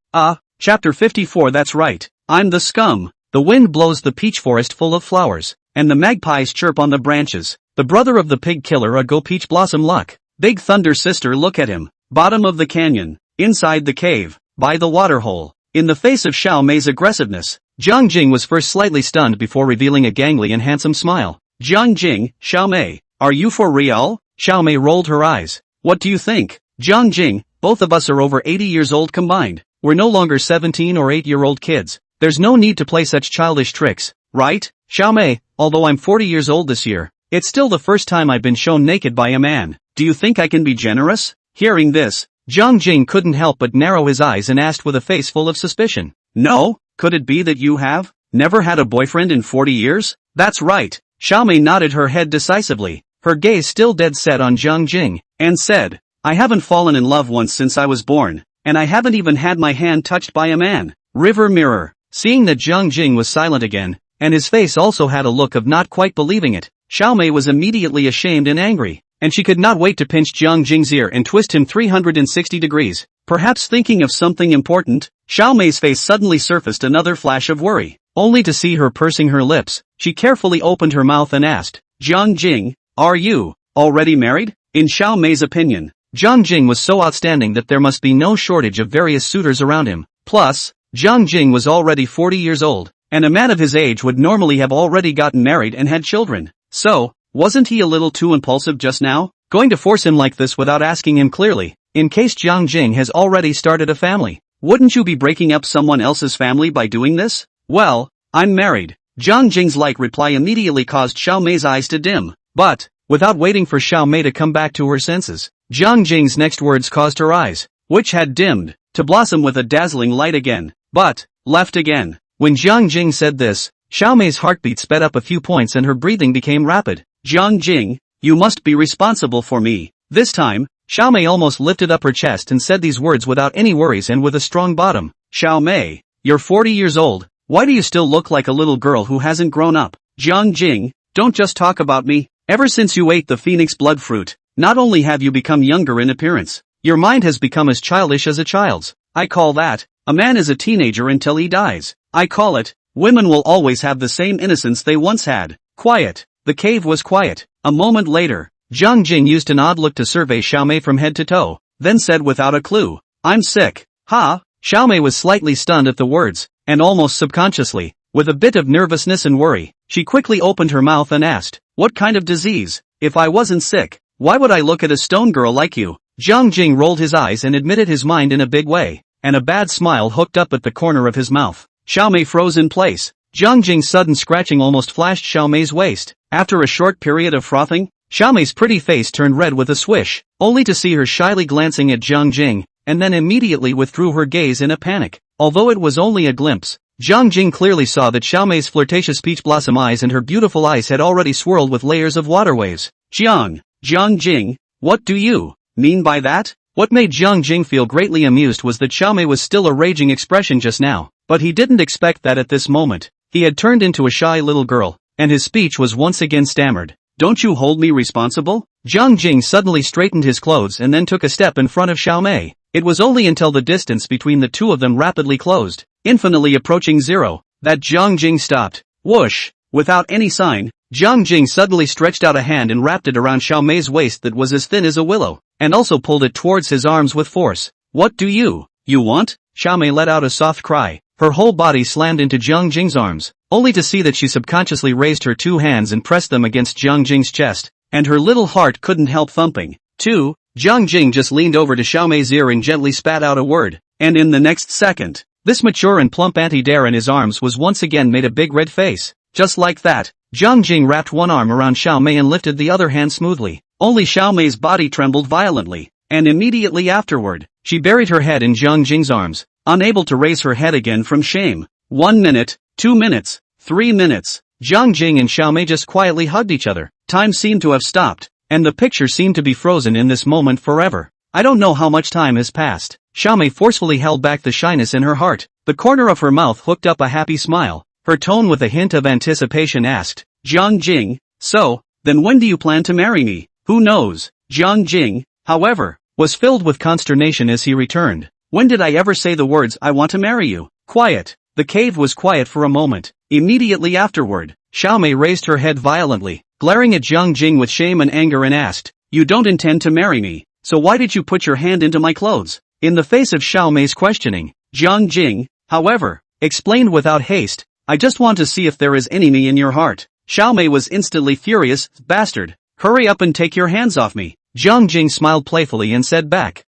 Chapter 54. That's right. I'm the scum. The wind blows the peach forest full of flowers, and the magpies chirp on the branches. The brother of the pig killer, a go peach blossom luck. Big thunder sister, look at him. Bottom of the canyon, inside the cave, by the waterhole. In the face of Xiao Mei's aggressiveness, Jiang Jing was first slightly stunned before revealing a gangly and handsome smile. Jiang Jing, Xiao Mei, are you for real? Xiao Mei rolled her eyes. What do you think? Jiang Jing, both of us are over 80 years old combined. We're no longer 17 or 8-year-old kids. There's no need to play such childish tricks, right? Xiao Mei, although I'm 40 years old this year, it's still the first time I've been shown naked by a man. Do you think I can be generous? Hearing this, Jiang Jing couldn't help but narrow his eyes and asked with a face full of suspicion. No? Could it be that you have never had a boyfriend in 40 years? That's right. Xiao Mei nodded her head decisively, her gaze still dead set on Jiang Jing, and said, I haven't fallen in love once since I was born, and I haven't even had my hand touched by a man. River mirror. Seeing that Jiang Jing was silent again, and his face also had a look of not quite believing it, Xiao Mei was immediately ashamed and angry, and she could not wait to pinch Jiang Jing's ear and twist him 360 degrees. Perhaps thinking of something important, Xiao Mei's face suddenly surfaced another flash of worry, only to see her pursing her lips. She carefully opened her mouth and asked, Jiang Jing, are you already married? In Xiao Mei's opinion, Jiang Jing was so outstanding that there must be no shortage of various suitors around him. Plus, Jiang Jing was already 40 years old, and a man of his age would normally have already gotten married and had children. So, wasn't he a little too impulsive just now? Going to force him like this without asking him clearly, in case Jiang Jing has already started a family? Wouldn't you be breaking up someone else's family by doing this? Well, I'm married. Jiang Jing's light reply immediately caused Xiao Mei's eyes to dim. But, without waiting for Xiao Mei to come back to her senses, Jiang Jing's next words caused her eyes, which had dimmed, to blossom with a dazzling light again, but, left again. When Jiang Jing said this, Xiao Mei's heartbeat sped up a few points and her breathing became rapid. Jiang Jing, you must be responsible for me. This time, Xiao Mei almost lifted up her chest and said these words without any worries and with a strong bottom. Xiao Mei, you're 40 years old, why do you still look like a little girl who hasn't grown up? Jiang Jing, don't just talk about me. Ever since you ate the phoenix blood fruit, not only have you become younger in appearance, your mind has become as childish as a child's. I call that, a man is a teenager until he dies. I call it, women will always have the same innocence they once had. Quiet. The cave was quiet. A moment later, Jiang Jing used an odd look to survey Xiao Mei from head to toe, then said without a clue, I'm sick. Ha! Xiao Mei was slightly stunned at the words, and almost subconsciously, with a bit of nervousness and worry, she quickly opened her mouth and asked, what kind of disease? If I wasn't sick, why would I look at a stone girl like you? Jiang Jing rolled his eyes and admitted his mind in a big way, and a bad smile hooked up at the corner of his mouth. Xiao Mei froze in place. Jiang Jing's sudden scratching almost flashed Xiao Mei's waist. After a short period of frothing, Xiao Mei's pretty face turned red with a swish, only to see her shyly glancing at Jiang Jing, and then immediately withdrew her gaze in a panic. Although it was only a glimpse, Jiang Jing clearly saw that Xiao Mei's flirtatious peach blossom eyes and her beautiful eyes had already swirled with layers of water waves. Jiang Jing, what do you mean by that? What made Jiang Jing feel greatly amused was that Xiao Mei was still a raging expression just now, but he didn't expect that at this moment. He had turned into a shy little girl, and his speech was once again stammered. Don't you hold me responsible? Jiang Jing suddenly straightened his clothes and then took a step in front of Xiao Mei. It was only until the distance between the two of them rapidly closed, infinitely approaching zero, that Jiang Jing stopped. Whoosh! Without any sign, Jiang Jing suddenly stretched out a hand and wrapped it around Xiao Mei's waist that was as thin as a willow, and also pulled it towards his arms with force. What do you want? Xiao Mei let out a soft cry. Her whole body slammed into Jiang Jing's arms, only to see that she subconsciously raised her two hands and pressed them against Jiang Jing's chest, and her little heart couldn't help thumping. Jiang Jing just leaned over to Xiao Mei's ear and gently spat out a word, and in the next second, this mature and plump anti-dare in his arms was once again made a big red face. Just like that, Jiang Jing wrapped one arm around Xiao Mei and lifted the other hand smoothly. Only Xiao Mei's body trembled violently, and immediately afterward, she buried her head in Jiang Jing's arms, unable to raise her head again from shame. 1 minute, 2 minutes, 3 minutes. Jiang Jing and Xiao Mei just quietly hugged each other. Time seemed to have stopped, and the picture seemed to be frozen in this moment forever. I don't know how much time has passed. Xiao Mei forcefully held back the shyness in her heart. The corner of her mouth hooked up a happy smile. Her tone with a hint of anticipation asked, Jiang Jing, so, then when do you plan to marry me? Who knows? Jiang Jing, however, was filled with consternation as he returned. When did I ever say the words I want to marry you? Quiet. The cave was quiet for a moment. Immediately afterward, Xiao Mei raised her head violently, glaring at Jiang Jing with shame and anger and asked, you don't intend to marry me, so why did you put your hand into my clothes? In the face of Xiao Mei's questioning, Jiang Jing, however, explained without haste, I just want to see if there is any me in your heart. Xiao Mei was instantly furious. Bastard. Hurry up and take your hands off me. Jiang Jing smiled playfully and said back,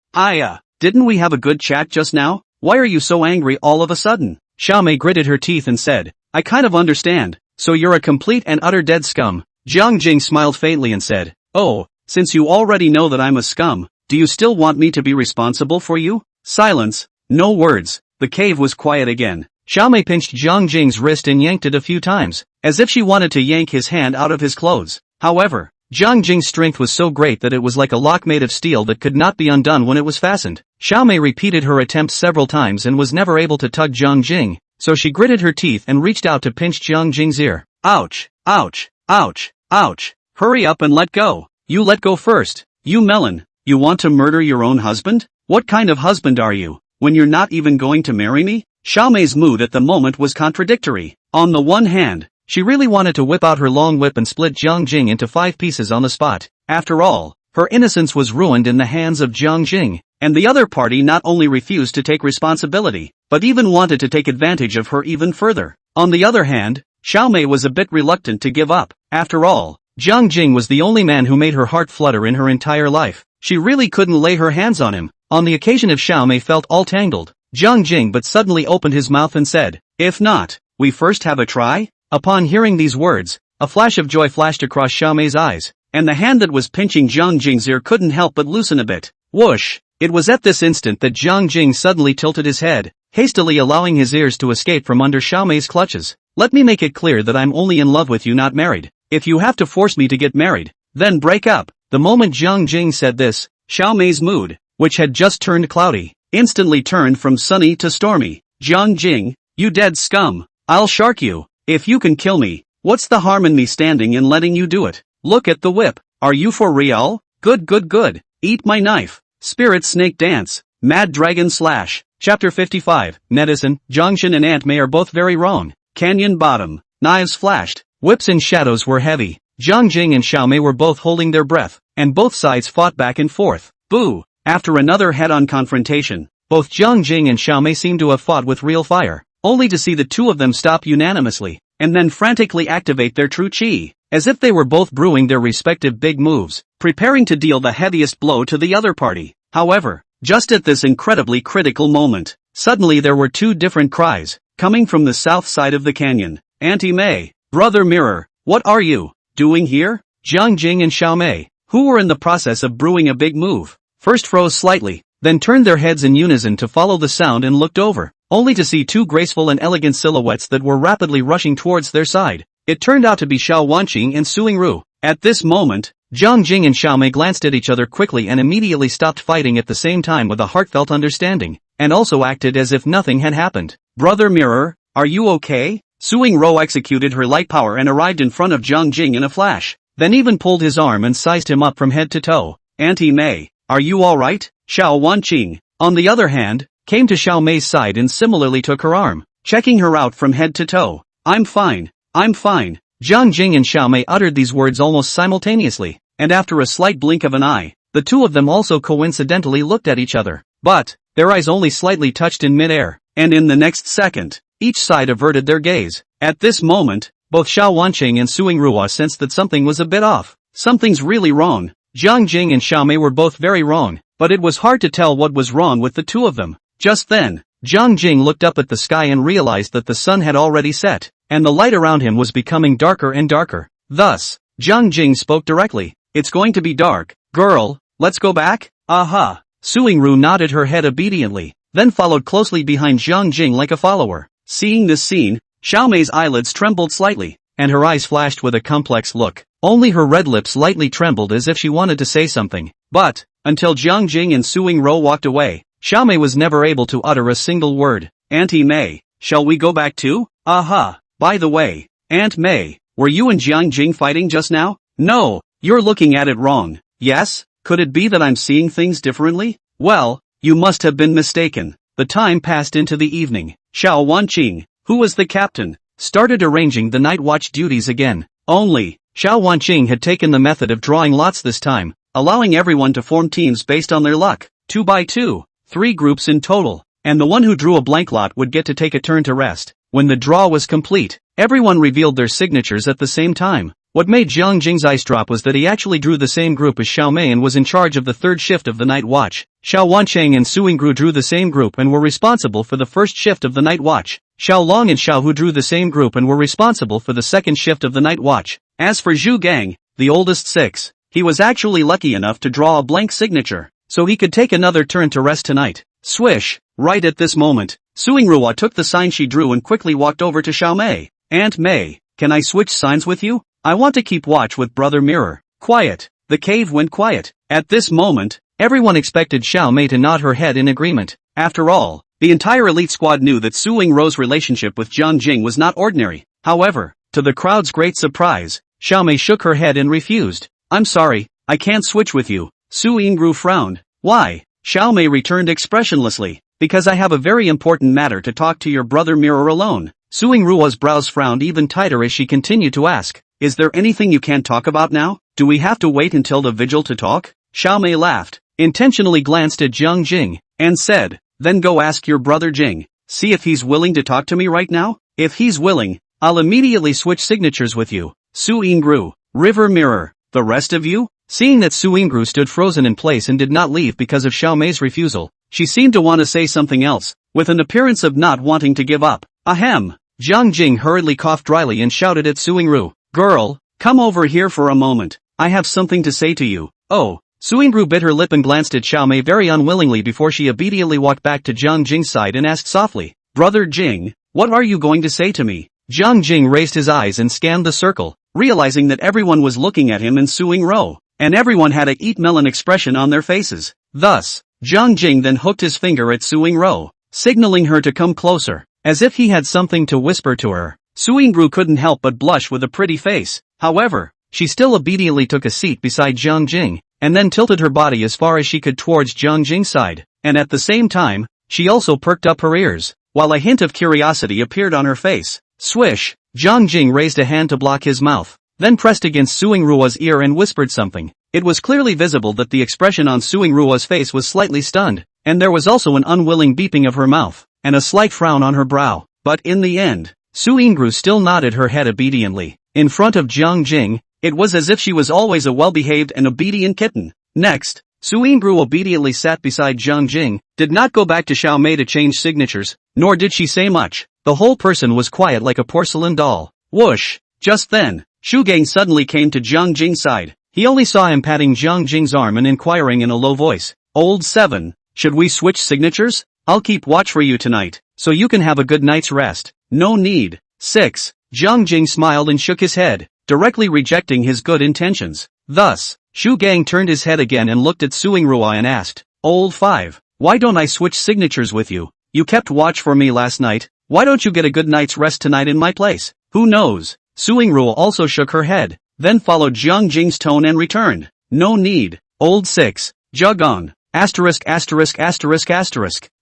didn't we have a good chat just now? Why are you so angry all of a sudden? Xiao Mei gritted her teeth and said, I kind of understand, so you're a complete and utter dead scum. Jiang Jing smiled faintly and said, oh, since you already know that I'm a scum, do you still want me to be responsible for you? Silence, no words. The cave was quiet again. Xiao Mei pinched Jiang Jing's wrist and yanked it a few times, as if she wanted to yank his hand out of his clothes. However, Jiang Jing's strength was so great that it was like a lock made of steel that could not be undone when it was fastened. Xiao Mei repeated her attempts several times and was never able to tug Jiang Jing, so she gritted her teeth and reached out to pinch Jiang Jing's ear. Ouch, ouch, ouch, ouch. Hurry up and let go. You let go first. You melon, you want to murder your own husband? What kind of husband are you, when you're not even going to marry me? Xiao Mei's mood at the moment was contradictory. On the one hand, she really wanted to whip out her long whip and split Jiang Jing into 5 pieces on the spot. After all, her innocence was ruined in the hands of Jiang Jing, and the other party not only refused to take responsibility, but even wanted to take advantage of her even further. On the other hand, Xiao Mei was a bit reluctant to give up. After all, Jiang Jing was the only man who made her heart flutter in her entire life. She really couldn't lay her hands on him. On the occasion of Xiao Mei felt all tangled. Jiang Jing but suddenly opened his mouth and said, if not, we first have a try? Upon hearing these words, A flash of joy flashed across Xiaomei's eyes, and the hand that was pinching Jiang Jing's ear couldn't help but loosen a bit. Whoosh! It was at this instant that Jiang Jing suddenly tilted his head, hastily allowing his ears to escape from under Xiaomei's clutches. Let me make it clear that I'm only in love with you, not married. If you have to force me to get married, then break up. The moment Jiang Jing said this, Xiaomei's mood, which had just turned cloudy, instantly turned from sunny to stormy. Jiang Jing, you dead scum. I'll shark you. If you can kill me, what's the harm in me standing and letting you do it? Look at the whip. Are you for real? Good good good. Eat my knife. Spirit snake dance. Mad dragon slash. Chapter 55. Netizen, Zhangshan and Aunt May are both very wrong. Canyon bottom. Knives flashed. Whips and shadows were heavy. Jiang Jing and Xiaomei were both holding their breath, and both sides fought back and forth. Boo! After another head-on confrontation, both Jiang Jing and Xiaomei seemed to have fought with real fire, only to see the two of them stop unanimously, and then frantically activate their true chi, as if they were both brewing their respective big moves, preparing to deal the heaviest blow to the other party. However, just at this incredibly critical moment, suddenly there were two different cries, coming from the south side of the canyon. Auntie May, Brother Mirror, what are you doing here? Jiang Jing and Xiaomei, who were in the process of brewing a big move, first froze slightly, then turned their heads in unison to follow the sound and looked over, only to see two graceful and elegant silhouettes that were rapidly rushing towards their side. It turned out to be Xiao Wanqing and Su Yingru. At this moment, Jiang Jing and Xiaomei glanced at each other quickly and immediately stopped fighting at the same time with a heartfelt understanding, and also acted as if nothing had happened. Brother Mirror, are you okay? Su Yingru executed her light power and arrived in front of Jiang Jing in a flash, then even pulled his arm and sized him up from head to toe. Auntie May, are you alright? Xiao Wanqing, on the other hand, came to Xiaomei's side and similarly took her arm, checking her out from head to toe. I'm fine. I'm fine. Jiang Jing and Xiaomei uttered these words almost simultaneously, and after a slight blink of an eye, the two of them also coincidentally looked at each other. But, their eyes only slightly touched in mid-air, and in the next second, each side averted their gaze. At this moment, both Xiao Wanqing and Su Yingru sensed that something was a bit off. Something's really wrong. Jiang Jing and Xiaomei were both very wrong, but it was hard to tell what was wrong with the two of them. Just then, Jiang Jing looked up at the sky and realized that the sun had already set, and the light around him was becoming darker and darker. Thus, Jiang Jing spoke directly. It's going to be dark, girl, let's go back? Aha! Su Yingru nodded her head obediently, then followed closely behind Jiang Jing like a follower. Seeing this scene, Xiaomei's eyelids trembled slightly, and her eyes flashed with a complex look. Only her red lips lightly trembled as if she wanted to say something. But, until Jiang Jing and Su Yingru walked away, Xiaomei was never able to utter a single word. Auntie May, shall we go back too? Aha! By the way, Aunt May, were you and Jiang Jing fighting just now? No, you're looking at it wrong. Yes? Could it be that I'm seeing things differently? Well, you must have been mistaken. The time passed into the evening. Xiao Wanqing, who was the captain, started arranging the night watch duties again. Only, Xiao Wanqing had taken the method of drawing lots this time, allowing everyone to form teams based on their luck, 2 by 2, 3 groups in total, and the one who drew a blank lot would get to take a turn to rest. When the draw was complete, everyone revealed their signatures at the same time. What made Jiang Jing's eyes drop was that he actually drew the same group as Xiaomei and was in charge of the third shift of the night watch. Xiao Wanqing and Su Yingru drew the same group and were responsible for the first shift of the night watch. Xiao Long and Xiao Hu drew the same group and were responsible for the second shift of the night watch. As for Zhu Gang, the oldest 6, he was actually lucky enough to draw a blank signature, so he could take another turn to rest tonight. Swish! Right at this moment, Su Yingru took the sign she drew and quickly walked over to Xiaomei. Aunt May, can I switch signs with you? I want to keep watch with Brother Mirror. Quiet. The cave went quiet. At this moment, everyone expected Xiaomei to nod her head in agreement. After all, the entire elite squad knew that Su Yingru's relationship with Jiang Jing was not ordinary. However, to the crowd's great surprise, Xiaomei shook her head and refused. I'm sorry, I can't switch with you. Su Yingru frowned. Why? Xiaomei returned expressionlessly. Because I have a very important matter to talk to your Brother Mirror alone. Su Yingru's brows frowned even tighter as she continued to ask. Is there anything you can't talk about now? Do we have to wait until the vigil to talk? Xiaomei laughed, intentionally glanced at Jiang Jing, and said, then go ask your brother Jing. See if he's willing to talk to me right now? If he's willing, I'll immediately switch signatures with you. Su Yingru, River Mirror, the rest of you? Seeing that Su Yingru stood frozen in place and did not leave because of Xiaomei's refusal, she seemed to want to say something else, with an appearance of not wanting to give up. Ahem! Jiang Jing hurriedly coughed dryly and shouted at Su Yingru. Girl, come over here for a moment. I have something to say to you. Oh. Suingru bit her lip and glanced at Xiaomei very unwillingly before she obediently walked back to Jiang Jing's side and asked softly, Brother Jing, what are you going to say to me? Jiang Jing raised his eyes and scanned the circle, realizing that everyone was looking at him and Suingru, and everyone had a eat melon expression on their faces. Thus, Jiang Jing then hooked his finger at Suingru, signaling her to come closer, as if he had something to whisper to her. Suingru couldn't help but blush with a pretty face. However, she still obediently took a seat beside Jiang Jing, and then tilted her body as far as she could towards Jiang Jing's side, and at the same time, she also perked up her ears, while a hint of curiosity appeared on her face. Swish! Jiang Jing raised a hand to block his mouth, then pressed against Suingru's ear and whispered something. It was clearly visible that the expression on Suingru's face was slightly stunned, and there was also an unwilling beeping of her mouth, and a slight frown on her brow. But in the end, Suingru still nodded her head obediently. In front of Jiang Jing, it was as if she was always a well-behaved and obedient kitten. Next, Suingru obediently sat beside Jiang Jing, did not go back to Xiaomei to change signatures, nor did she say much. The whole person was quiet like a porcelain doll. Whoosh! Just then, Shu Gang suddenly came to Jiang Jing's side. He only saw him patting Jiang Jing's arm and inquiring in a low voice, Old 7, should we switch signatures? I'll keep watch for you tonight, so you can have a good night's rest. No need. 6. Jiang Jing smiled and shook his head, directly rejecting his good intentions. Thus, Shu Gang turned his head again and looked at Suingru and asked, Old 5, why don't I switch signatures with you? You kept watch for me last night, why don't you get a good night's rest tonight in my place? Who knows? Suingru also shook her head, then followed Jiang Jing's tone and returned, no need. Old 6, Jugong, asterisk.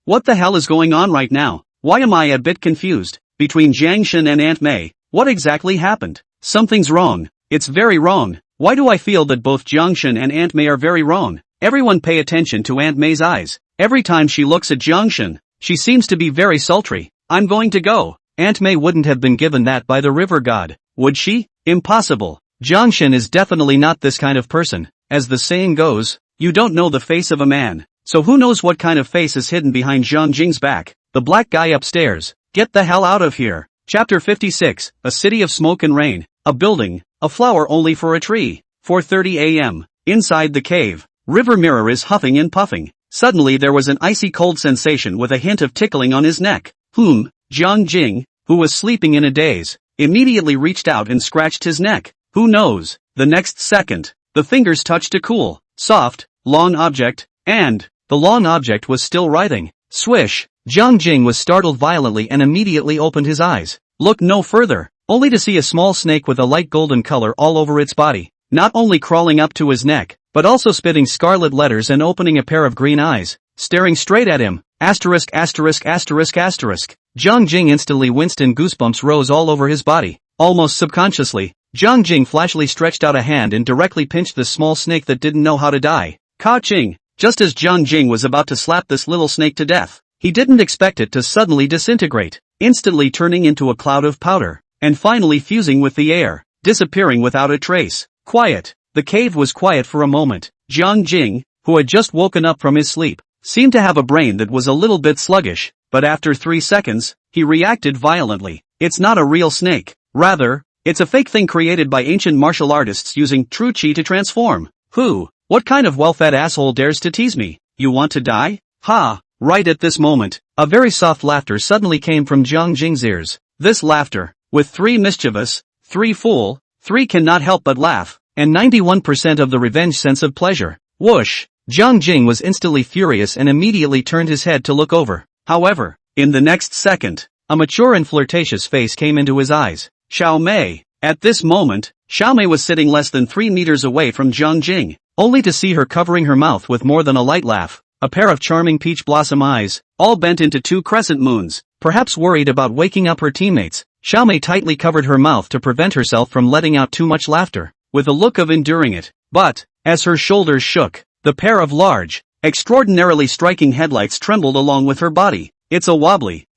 What the hell is going on right now? Why am I a bit confused? Between Jiang Shen and Aunt Mei, what exactly happened? Something's wrong. It's very wrong. Why do I feel that both Jiang Shen and Aunt Mei are very wrong? Everyone pay attention to Aunt Mei's eyes. Every time she looks at Jiang Shen, she seems to be very sultry. I'm going to go. Aunt Mei wouldn't have been given that by the river god, would she? Impossible. Jiang Shen is definitely not this kind of person. As the saying goes, you don't know the face of a man. So who knows what kind of face is hidden behind Jiang Jing's back? The black guy upstairs. Get the hell out of here. Chapter 56, A City of Smoke and Rain. A building, a flower only for a tree. 4:30 a.m. Inside the cave, River Mirror is huffing and puffing. Suddenly there was an icy cold sensation with a hint of tickling on his neck. Jiang Jing, who was sleeping in a daze, immediately reached out and scratched his neck. Who knows? The next second, the fingers touched a cool, soft, long object, and the long object was still writhing. Swish! Jiang Jing was startled violently and immediately opened his eyes. Looked no further, only to see a small snake with a light golden color all over its body, not only crawling up to his neck, but also spitting scarlet letters and opening a pair of green eyes, staring straight at him. Jiang Jing instantly winced and goosebumps rose all over his body. Almost subconsciously, Jiang Jing flashily stretched out a hand and directly pinched the small snake that didn't know how to die. Ka-ching! Just as Jiang Jing was about to slap this little snake to death, he didn't expect it to suddenly disintegrate, instantly turning into a cloud of powder, and finally fusing with the air, disappearing without a trace. Quiet. The cave was quiet for a moment. Jiang Jing, who had just woken up from his sleep, seemed to have a brain that was a little bit sluggish, but after 3 seconds, he reacted violently. It's not a real snake. Rather, it's a fake thing created by ancient martial artists using true chi to transform. Who? What kind of well-fed asshole dares to tease me? You want to die? Ha! Right at this moment, a very soft laughter suddenly came from Jiang Jing's ears. This laughter, with 3 mischievous, 3 fool, 3 cannot help but laugh, and 91% of the revenge sense of pleasure. Whoosh! Jiang Jing was instantly furious and immediately turned his head to look over. However, in the next second, a mature and flirtatious face came into his eyes. Xiaomei. At this moment, Xiaomei was sitting less than 3 meters away from Jiang Jing, only to see her covering her mouth with more than a light laugh. A pair of charming peach blossom eyes, all bent into 2 crescent moons. Perhaps worried about waking up her teammates, Xiaomei tightly covered her mouth to prevent herself from letting out too much laughter, with a look of enduring it. But, as her shoulders shook, the pair of large, extraordinarily striking headlights trembled along with her body. It's a wobbly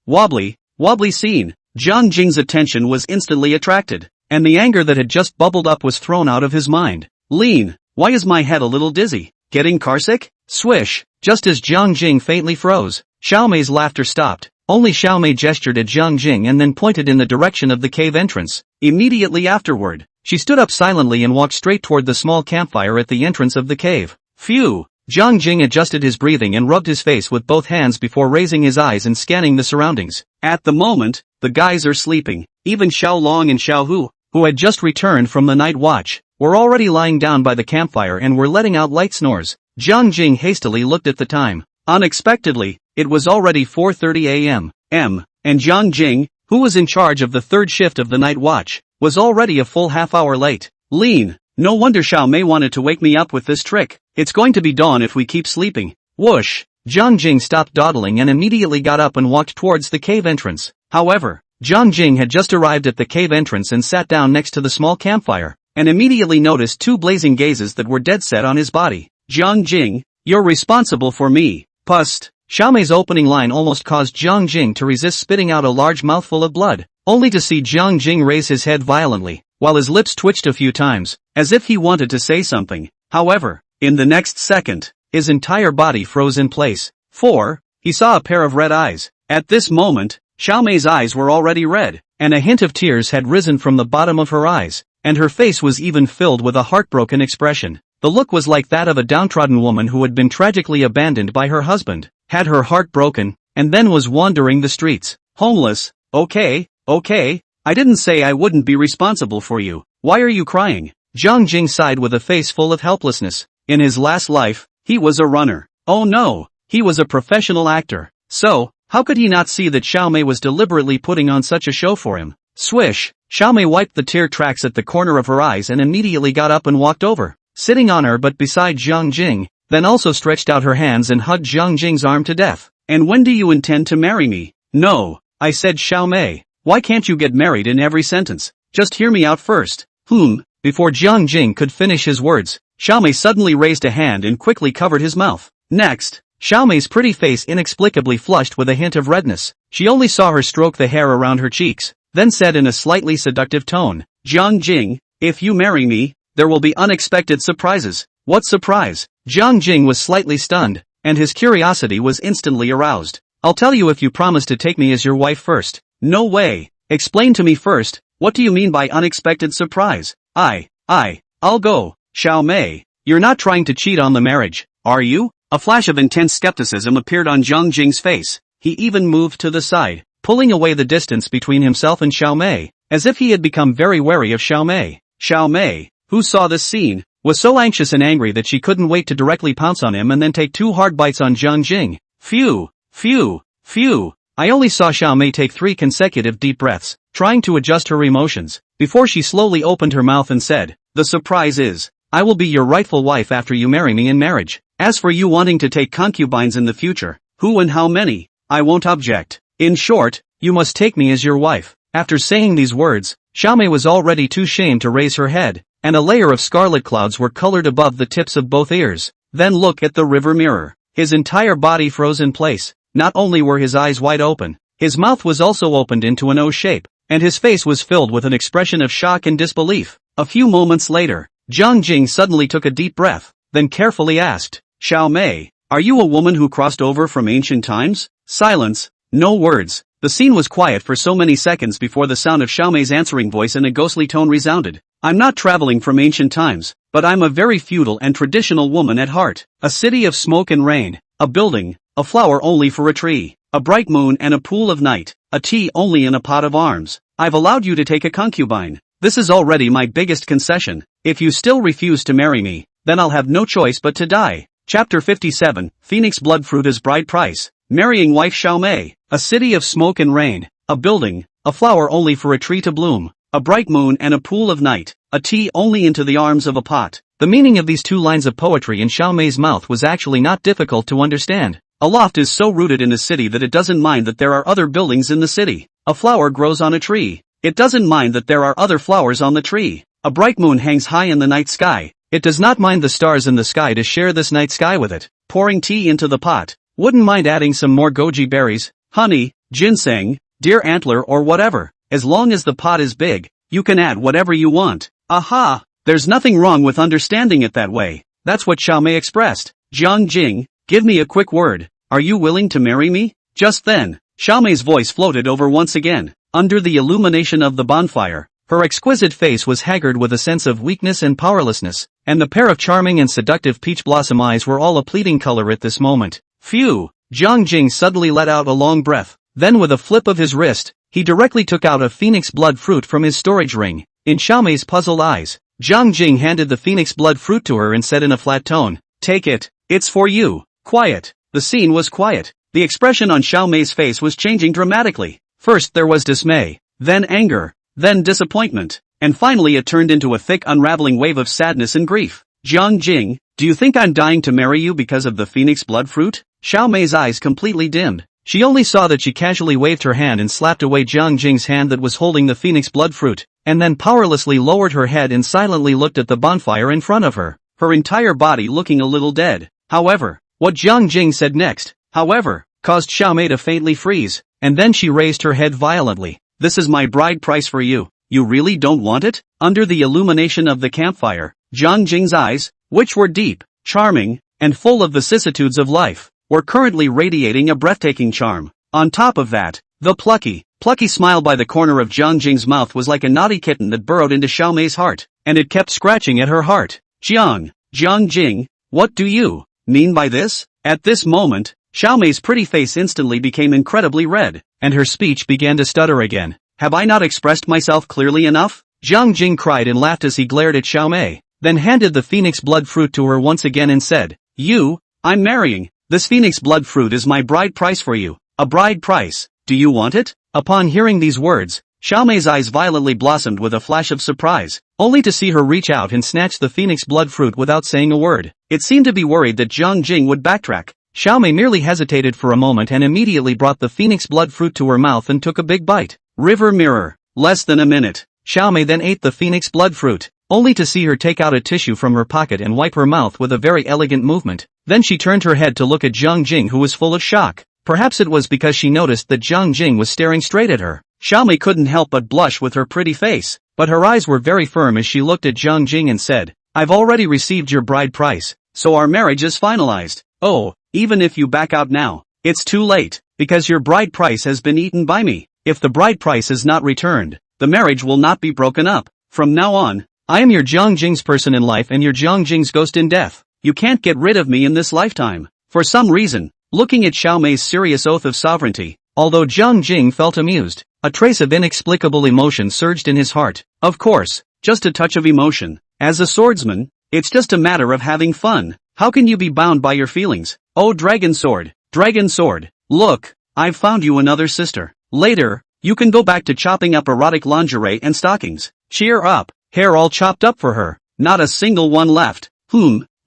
scene. Jiang Jing's attention was instantly attracted, and the anger that had just bubbled up was thrown out of his mind. Lean, why is my head a little dizzy? Getting carsick? Swish! Just as Jiang Jing faintly froze, Xiaomei's laughter stopped, Only Xiao Mei gestured at Jiang Jing and then pointed in the direction of the cave entrance. Immediately afterward, she stood up silently and walked straight toward the small campfire at the entrance of the cave. Phew! Jiang Jing adjusted his breathing and rubbed his face with both hands before raising his eyes and scanning the surroundings. At the moment, the guys are sleeping. Even Xiao Long and Xiao Hu, who had just returned from the night watch, were already lying down by the campfire and were letting out light snores. Jiang Jing hastily looked at the time. Unexpectedly, it was already 4:30 a.m. And Jiang Jing, who was in charge of the third shift of the night watch, was already a full half-hour late. Lean, no wonder Xiao Mei wanted to wake me up with this trick. It's going to be dawn if we keep sleeping. Whoosh! Jiang Jing stopped dawdling and immediately got up and walked towards the cave entrance. However, Jiang Jing had just arrived at the cave entrance and sat down next to the small campfire, and immediately noticed two blazing gazes that were dead set on his body. Jiang Jing, you're responsible for me. Pust! Xiao Mei's opening line almost caused Jiang Jing to resist spitting out a large mouthful of blood, only to see Jiang Jing raise his head violently, while his lips twitched a few times, as if he wanted to say something. However, in the next second, his entire body froze in place. He saw a pair of red eyes. At this moment, Xiao Mei's eyes were already red, and a hint of tears had risen from the bottom of her eyes, and her face was even filled with a heartbroken expression. The look was like that of a downtrodden woman who had been tragically abandoned by her husband, had her heart broken, and then was wandering the streets, homeless. Okay, I didn't say I wouldn't be responsible for you. Why are you crying? Jiang Jing sighed with a face full of helplessness. In his last life, he was a runner. Oh no, he was a professional actor. So, how could he not see that Xiao Mei was deliberately putting on such a show for him? Swish! Xiao Mei wiped the tear tracks at the corner of her eyes and immediately got up and walked over, sitting on her but beside Jiang Jing, then also stretched out her hands and hugged Jiang Jing's arm to death. And when do you intend to marry me? No, I said Xiao Mei. Why can't you get married in every sentence? Just hear me out first. Before Jiang Jing could finish his words, Xiao Mei suddenly raised a hand and quickly covered his mouth. Next, Xiao Mei's pretty face inexplicably flushed with a hint of redness. She only saw her stroke the hair around her cheeks, then said in a slightly seductive tone, Jiang Jing, if you marry me, there will be unexpected surprises. What surprise? Jiang Jing was slightly stunned, and his curiosity was instantly aroused. I'll tell you if you promise to take me as your wife first. No way. Explain to me first, what do you mean by unexpected surprise? I'll go. Xiao Mei, you're not trying to cheat on the marriage, are you? A flash of intense skepticism appeared on Jiang Jing's face. He even moved to the side, pulling away the distance between himself and Xiao Mei, as if he had become very wary of Xiao Mei. Xiao Mei, who saw this scene, was so anxious and angry that she couldn't wait to directly pounce on him and then take two hard bites on Jiang Jing. Phew. I only saw Xiao Mei take 3 consecutive deep breaths, trying to adjust her emotions, before she slowly opened her mouth and said, the surprise is, I will be your rightful wife after you marry me in marriage. As for you wanting to take concubines in the future, who and how many, I won't object. In short, you must take me as your wife. After saying these words, Xiao Mei was already too shamed to raise her head, and a layer of scarlet clouds were colored above the tips of both ears. Then look at the river mirror. His entire body froze in place. Not only were his eyes wide open, his mouth was also opened into an O shape, and his face was filled with an expression of shock and disbelief. A few moments later, Jiang Jing suddenly took a deep breath, then carefully asked, Xiao Mei, are you a woman who crossed over from ancient times? Silence, no words. The scene was quiet for so many seconds before the sound of Xiao Mei's answering voice in a ghostly tone resounded. I'm not traveling from ancient times, but I'm a very feudal and traditional woman at heart. A city of smoke and rain, a building, a flower only for a tree, a bright moon and a pool of night, a tea only in a pot of arms. I've allowed you to take a concubine. This is already my biggest concession. If you still refuse to marry me, then I'll have no choice but to die. Chapter 57, Phoenix Bloodfruit as Bride Price. Marrying wife Xiao Mei. A city of smoke and rain, a building, a flower only for a tree to bloom, a bright moon and a pool of night, a tea only into the arms of a pot. The meaning of these 2 lines of poetry in Xiao Mei's mouth was actually not difficult to understand. A loft is so rooted in a city that it doesn't mind that there are other buildings in the city. A flower grows on a tree. It doesn't mind that there are other flowers on the tree. A bright moon hangs high in the night sky. It does not mind the stars in the sky to share this night sky with it. Pouring tea into the pot. Wouldn't mind adding some more goji berries, honey, ginseng, deer antler or whatever. As long as the pot is big, you can add whatever you want. Aha! There's nothing wrong with understanding it that way. That's what Xiao Mei expressed. Jiang Jing, give me a quick word. Are you willing to marry me? Just then, Xiaomei's voice floated over once again. Under the illumination of the bonfire, her exquisite face was haggard with a sense of weakness and powerlessness, and the pair of charming and seductive peach blossom eyes were all a pleading color at this moment. Phew! Jiang Jing suddenly let out a long breath. Then with a flip of his wrist, he directly took out a phoenix blood fruit from his storage ring. In Xiaomei's puzzled eyes, Jiang Jing handed the phoenix blood fruit to her and said in a flat tone, "Take it, it's for you." Quiet. The scene was quiet. The expression on Xiaomei's face was changing dramatically. First there was dismay, then anger, then disappointment, and finally it turned into a thick unraveling wave of sadness and grief. "Jiang Jing, do you think I'm dying to marry you because of the phoenix blood fruit?" Xiaomei's eyes completely dimmed. She only saw that she casually waved her hand and slapped away Jiang Jing's hand that was holding the phoenix blood fruit, and then powerlessly lowered her head and silently looked at the bonfire in front of her, her entire body looking a little dead. However, what Jiang Jing said next, caused Xiaomei to faintly freeze, and then she raised her head violently. "This is my bride price for you. You really don't want it?" Under the illumination of the campfire, Jiang Jing's eyes, which were deep, charming, and full of vicissitudes of life, were currently radiating a breathtaking charm. On top of that, the plucky smile by the corner of Jiang Jing's mouth was like a naughty kitten that burrowed into Xiaomei's heart, and it kept scratching at her heart. Jiang Jing, what do you mean by this?" At this moment, Xiaomei's pretty face instantly became incredibly red, and her speech began to stutter again. "Have I not expressed myself clearly enough?" Jiang Jing cried and laughed as he glared at Xiaomei, then handed the phoenix blood fruit to her once again and said, "I'm marrying. This phoenix blood fruit is my bride price for you. A bride price. Do you want it?" Upon hearing these words, Xiaomei's eyes violently blossomed with a flash of surprise, only to see her reach out and snatch the phoenix blood fruit without saying a word. It seemed to be worried that Jiang Jing would backtrack. Xiaomei merely hesitated for a moment and immediately brought the phoenix blood fruit to her mouth and took a big bite. River mirror. Less than a minute. Xiaomei then ate the phoenix blood fruit, only to see her take out a tissue from her pocket and wipe her mouth with a very elegant movement. Then she turned her head to look at Jiang Jing, who was full of shock. Perhaps it was because she noticed that Jiang Jing was staring straight at her. Xiaomei couldn't help but blush with her pretty face, but her eyes were very firm as she looked at Jiang Jing and said, "I've already received your bride price, so our marriage is finalized. Oh, even if you back out now, it's too late, because your bride price has been eaten by me. If the bride price is not returned, the marriage will not be broken up. From now on, I am your Jiang Jing's person in life and your Jiang Jing's ghost in death. You can't get rid of me in this lifetime." For some reason, looking at Xiaomei's serious oath of sovereignty, although Jiang Jing felt amused, a trace of inexplicable emotion surged in his heart. Of course, just a touch of emotion. As a swordsman, it's just a matter of having fun. How can you be bound by your feelings? Oh, dragon sword, look, I've found you another sister. Later, you can go back to chopping up erotic lingerie and stockings. Cheer up, hair all chopped up for her, not a single one left.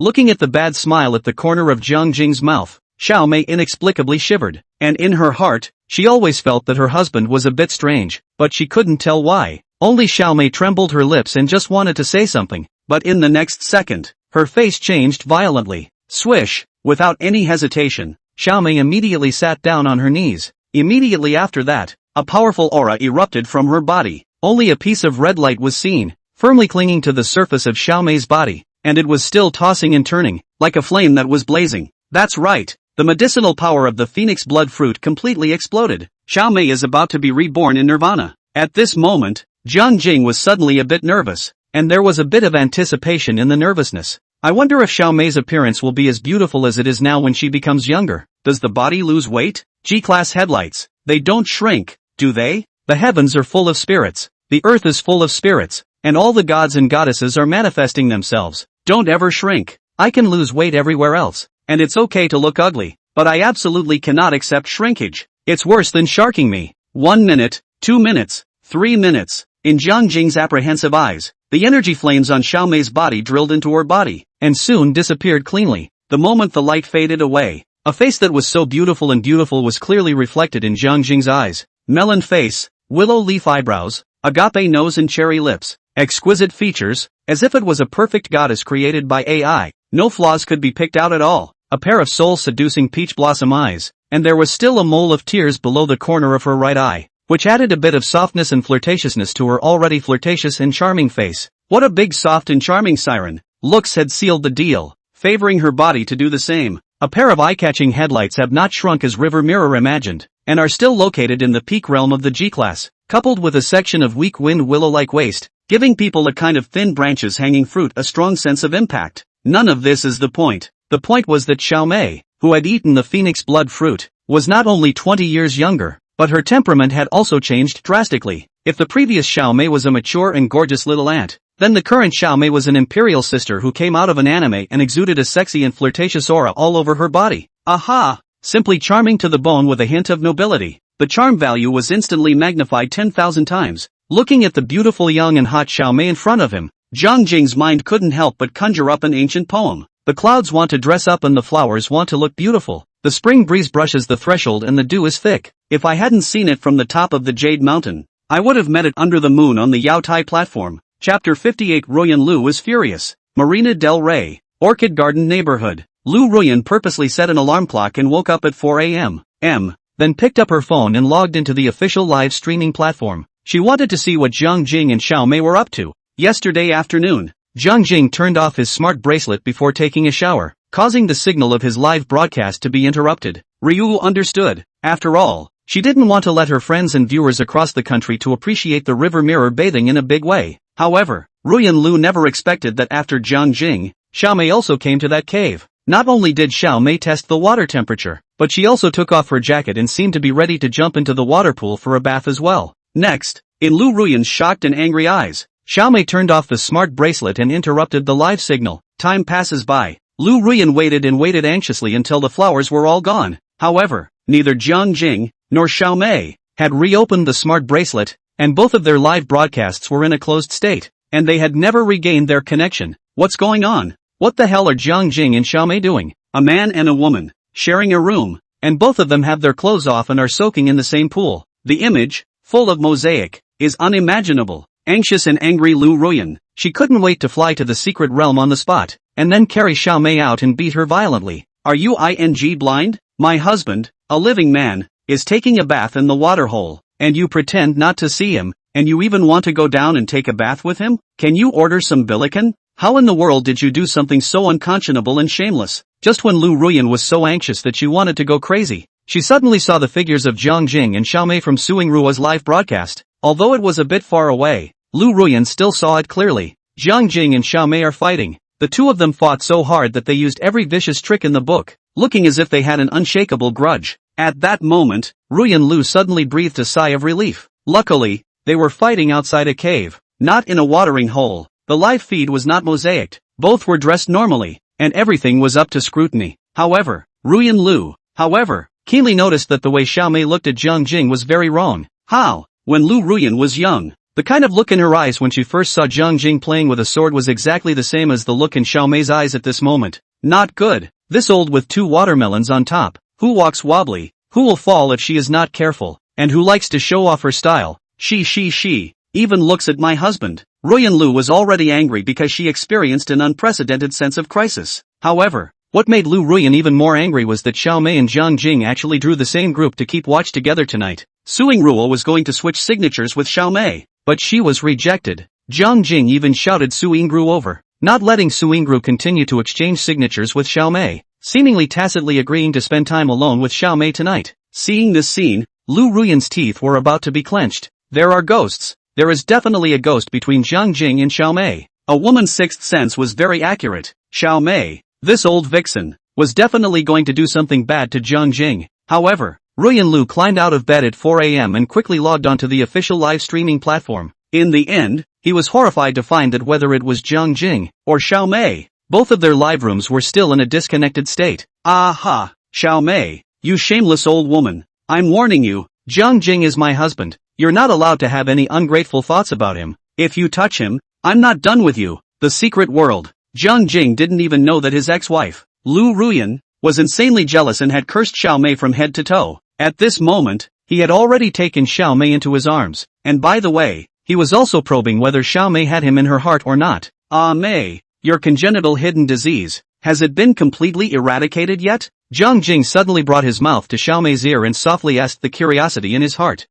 Looking at the bad smile at the corner of Jiang Jing's mouth, Xiaomei inexplicably shivered, and in her heart, she always felt that her husband was a bit strange, but she couldn't tell why. Only Xiaomei trembled her lips and just wanted to say something, but in the next second, her face changed violently. Swish! Without any hesitation, Xiaomei immediately sat down on her knees. Immediately after that, a powerful aura erupted from her body. Only a piece of red light was seen, firmly clinging to the surface of Xiaomei's body, and it was still tossing and turning, like a flame that was blazing. That's right, the medicinal power of the phoenix blood fruit completely exploded. Xiaomei is about to be reborn in nirvana. At this moment, Jiang Jing was suddenly a bit nervous, and there was a bit of anticipation in the nervousness. I wonder if Xiaomei's appearance will be as beautiful as it is now when she becomes younger. Does the body lose weight? G-class headlights, they don't shrink, do they? The heavens are full of spirits, the earth is full of spirits, and all the gods and goddesses are manifesting themselves. Don't ever shrink. I can lose weight everywhere else, and it's okay to look ugly, but I absolutely cannot accept shrinkage. It's worse than sharking me. 1 minute, 2 minutes, 3 minutes. In Jiang Jing's apprehensive eyes, the energy flames on Xiaomei's body drilled into her body, and soon disappeared cleanly. The moment the light faded away, a face that was so beautiful was clearly reflected in Jiang Jing's eyes. Melon face, willow leaf eyebrows, agape nose and cherry lips, exquisite features, as if it was a perfect goddess created by AI. No flaws could be picked out at all. A pair of soul-seducing peach blossom eyes, and there was still a mole of tears below the corner of her right eye, which added a bit of softness and flirtatiousness to her already flirtatious and charming face. What a big soft and charming siren. Looks had sealed the deal, favoring her body to do the same. A pair of eye-catching headlights have not shrunk as River Mirror imagined, and are still located in the peak realm of the G-class, coupled with a section of weak wind willow-like waste, giving people a kind of thin branches hanging fruit a strong sense of impact. None of this is the point. The point was that Xiaomei, who had eaten the phoenix blood fruit, was not only 20 years younger, but her temperament had also changed drastically. If the previous Xiaomei was a mature and gorgeous little aunt, then the current Xiaomei was an imperial sister who came out of an anime and exuded a sexy and flirtatious aura all over her body. Aha! Simply charming to the bone with a hint of nobility. The charm value was instantly magnified 10,000 times. Looking at the beautiful young and hot Xiaomei in front of him, Zhang Jing's mind couldn't help but conjure up an ancient poem. The clouds want to dress up and the flowers want to look beautiful. The spring breeze brushes the threshold and the dew is thick. If I hadn't seen it from the top of the Jade Mountain, I would have met it under the moon on the Yao Tai platform. Chapter 58. Ruyan Lu was furious. Marina del Rey, Orchid Garden neighborhood. Lu Ruyan purposely set an alarm clock and woke up at 4 a.m. Then picked up her phone and logged into the official live streaming platform. She wanted to see what Zhang Jing and Xiaomei were up to. Yesterday afternoon, Zhang Jing turned off his smart bracelet before taking a shower, causing the signal of his live broadcast to be interrupted. Ryu understood. After all, she didn't want to let her friends and viewers across the country to appreciate the River Mirror bathing in a big way. However, Ruyan Lu never expected that after Zhang Jing, Xiaomei also came to that cave. Not only did Xiaomei test the water temperature, but she also took off her jacket and seemed to be ready to jump into the water pool for a bath as well. Next, in Lu Ruyan's shocked and angry eyes, Xiaomei turned off the smart bracelet and interrupted the live signal. Time passes by. Lu Ruyan waited and waited anxiously until the flowers were all gone. However, neither Zhang Jing nor Xiaomei had reopened the smart bracelet, and both of their live broadcasts were in a closed state, and they had never regained their connection. What's going on? What the hell are Zhang Jing and Xiaomei doing? A man and a woman, sharing a room, and both of them have their clothes off and are soaking in the same pool. The image, full of mosaic, is unimaginable. Anxious and angry Lu Ruyan, she couldn't wait to fly to the secret realm on the spot, and then carry Xiaomei out and beat her violently. Are you blind? My husband, a living man, is taking a bath in the water hole, and you pretend not to see him, and you even want to go down and take a bath with him? Can you order some Billiken? How in the world did you do something so unconscionable and shameless? Just when Lu Ruyan was so anxious that she wanted to go crazy, she suddenly saw the figures of Zhang Jing and Xiaomei from Suing Rua's live broadcast. Although it was a bit far away, Lu Ruyan still saw it clearly. Zhang Jing and Xiaomei are fighting. The two of them fought so hard that they used every vicious trick in the book, looking as if they had an unshakable grudge. At that moment, Ruyan Lu suddenly breathed a sigh of relief. Luckily, they were fighting outside a cave, not in a watering hole. The live feed was not mosaicked, both were dressed normally, and everything was up to scrutiny. However, Ruyan Lu, keenly noticed that the way Xiaomei looked at Zhang Jing was very wrong. How? When Lu Ruyan was young, the kind of look in her eyes when she first saw Zhang Jing playing with a sword was exactly the same as the look in Xiaomei's eyes at this moment. Not good. This old with two watermelons on top, who walks wobbly, who will fall if she is not careful, and who likes to show off her style. She even looks at my husband. Ruyan Lu was already angry because she experienced an unprecedented sense of crisis. However, what made Lu Ruyan even more angry was that Xiaomei and Zhang Jing actually drew the same group to keep watch together tonight. Suing Rua was going to switch signatures with Xiaomei, but she was rejected. Zhang Jing even shouted Suingru over, not letting Suingru continue to exchange signatures with Xiaomei, seemingly tacitly agreeing to spend time alone with Xiaomei tonight. Seeing this scene, Lu Ruyan's teeth were about to be clenched. There are ghosts. There is definitely a ghost between Zhang Jing and Xiaomei. A woman's sixth sense was very accurate. Xiaomei, this old vixen, was definitely going to do something bad to Zhang Jing. However, Ruyan Lu climbed out of bed at 4 a.m. and quickly logged onto the official live streaming platform. In the end, he was horrified to find that whether it was Zhang Jing or Xiaomei, both of their live rooms were still in a disconnected state. Aha! Xiaomei, you shameless old woman. I'm warning you, Zhang Jing is my husband. You're not allowed to have any ungrateful thoughts about him. If you touch him, I'm not done with you. The secret world. Zhang Jing didn't even know that his ex-wife, Lu Ruyan, was insanely jealous and had cursed Xiaomei from head to toe. At this moment, he had already taken Xiaomei into his arms, and by the way, he was also probing whether Xiaomei had him in her heart or not. Ah Mei, your congenital hidden disease, has it been completely eradicated yet? Zhang Jing suddenly brought his mouth to Xiaomei's ear and softly asked the curiosity in his heart.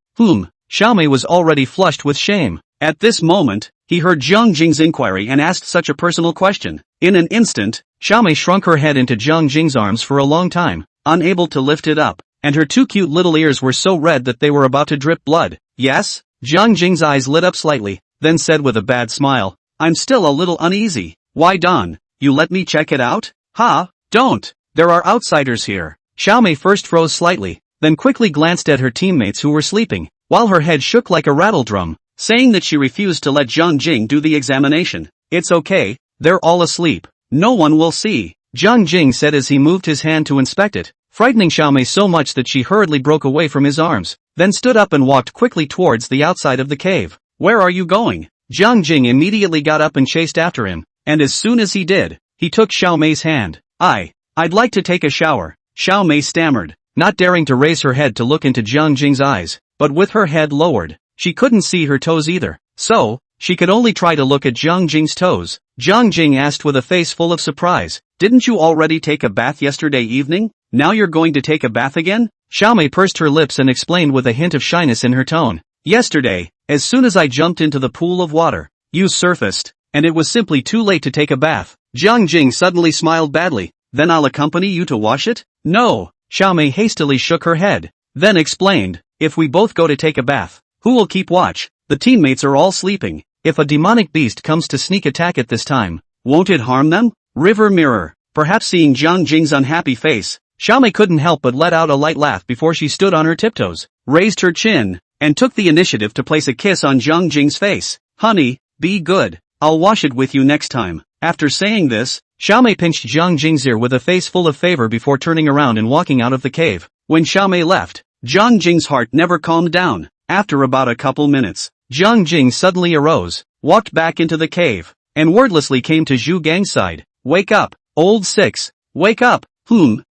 Xiaomei was already flushed with shame. At this moment, he heard Zhang Jing's inquiry and asked such a personal question. In an instant, Xiaomei shrunk her head into Jiang Jing's arms for a long time, unable to lift it up, and her two cute little ears were so red that they were about to drip blood. Yes? Jiang Jing's eyes lit up slightly, then said with a bad smile, I'm still a little uneasy. Why Don? You let me check it out? Ha, don't. There are outsiders here. Xiaomei first froze slightly, then quickly glanced at her teammates who were sleeping, while her head shook like a rattle drum, saying that she refused to let Jiang Jing do the examination. It's okay, they're all asleep. No one will see, Jiang Jing said as he moved his hand to inspect it, frightening Xiaomei so much that she hurriedly broke away from his arms, then stood up and walked quickly towards the outside of the cave. Where are you going? Jiang Jing immediately got up and chased after him, and as soon as he did, he took Xiaomei's hand. I'd like to take a shower, Xiaomei stammered, not daring to raise her head to look into Jiang Jing's eyes, but with her head lowered, she couldn't see her toes either, so, she could only try to look at Jiang Jing's toes. Jiang Jing asked with a face full of surprise, didn't you already take a bath yesterday evening? Now you're going to take a bath again? Xiaomei pursed her lips and explained with a hint of shyness in her tone. Yesterday, as soon as I jumped into the pool of water, you surfaced, and it was simply too late to take a bath. Jiang Jing suddenly smiled badly. Then I'll accompany you to wash it? No, Xiaomei hastily shook her head, then explained, if we both go to take a bath, who will keep watch? The teammates are all sleeping. If a demonic beast comes to sneak attack at this time, won't it harm them? River mirror. Perhaps seeing Jiang Jing's unhappy face, Xiaomei couldn't help but let out a light laugh before she stood on her tiptoes, raised her chin, and took the initiative to place a kiss on Jiang Jing's face. Honey, be good. I'll wash it with you next time. After saying this, Xiaomei pinched Jiang Jing's ear with a face full of favor before turning around and walking out of the cave. When Xiaomei left, Jiang Jing's heart never calmed down. After about a couple minutes, Jiang Jing suddenly arose, walked back into the cave, and wordlessly came to Zhu Gang's side. Wake up, old six. Wake up.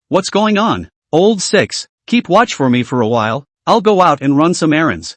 What's going on? Old six, keep watch for me for a while. I'll go out and run some errands.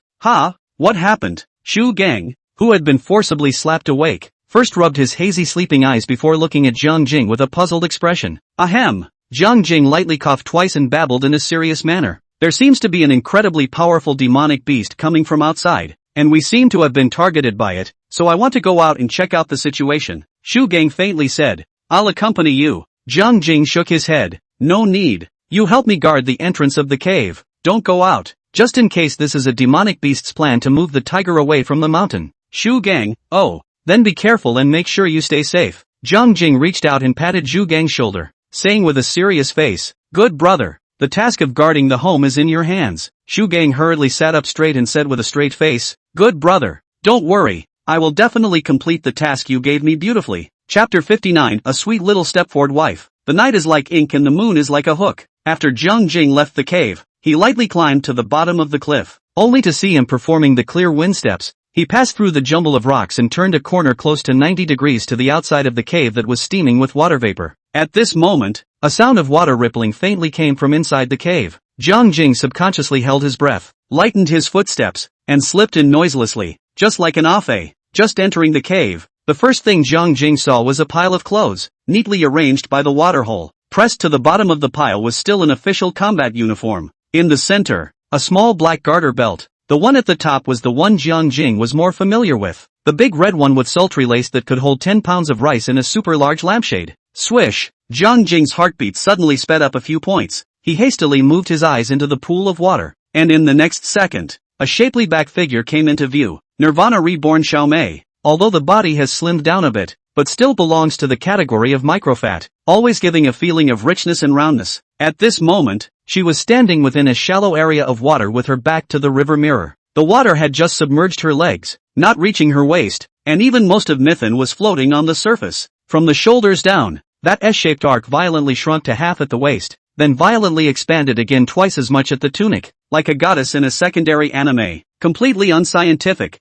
What happened? Zhu Gang, who had been forcibly slapped awake, first rubbed his hazy sleeping eyes before looking at Jiang Jing with a puzzled expression. Ahem. Jiang Jing lightly coughed twice and babbled in a serious manner. There seems to be an incredibly powerful demonic beast coming from outside, and we seem to have been targeted by it, so I want to go out and check out the situation. Zhu Gang faintly said. I'll accompany you. Jiang Jing shook his head. No need. You help me guard the entrance of the cave. Don't go out, just in case this is a demonic beast's plan to move the tiger away from the mountain. Zhu Gang, oh, then be careful and make sure you stay safe. Jiang Jing reached out and patted Zhu Gang's shoulder, saying with a serious face, good brother, the task of guarding the home is in your hands. Zhu Gang hurriedly sat up straight and said with a straight face, good brother, don't worry, I will definitely complete the task you gave me beautifully. Chapter 59, A Sweet Little Stepford Wife. The night is like ink and the moon is like a hook. After Jiang Jing left the cave, he lightly climbed to the bottom of the cliff, only to see him performing the clear wind steps. He passed through the jumble of rocks and turned a corner close to 90 degrees to the outside of the cave that was steaming with water vapor. At this moment, a sound of water rippling faintly came from inside the cave. Jiang Jing subconsciously held his breath, lightened his footsteps, and slipped in noiselessly, just like an affe. Just entering the cave, the first thing Jiang Jing saw was a pile of clothes, neatly arranged by the waterhole. Pressed to the bottom of the pile was still an official combat uniform. In the center, a small black garter belt. The one at the top was the one Jiang Jing was more familiar with. The big red one with sultry lace that could hold 10 pounds of rice in a super large lampshade. Swish! Jiang Jing's heartbeat suddenly sped up a few points. He hastily moved his eyes into the pool of water, and in the next second, a shapely back figure came into view. Nirvana reborn Xiaomei. Although the body has slimmed down a bit, but still belongs to the category of microfat, always giving a feeling of richness and roundness. At this moment, she was standing within a shallow area of water with her back to the river mirror. The water had just submerged her legs, not reaching her waist, and even most of Mithan was floating on the surface. From the shoulders down, that S-shaped arc violently shrunk to half at the waist, then violently expanded again twice as much at the tunic, like a goddess in a secondary anime. Completely unscientific.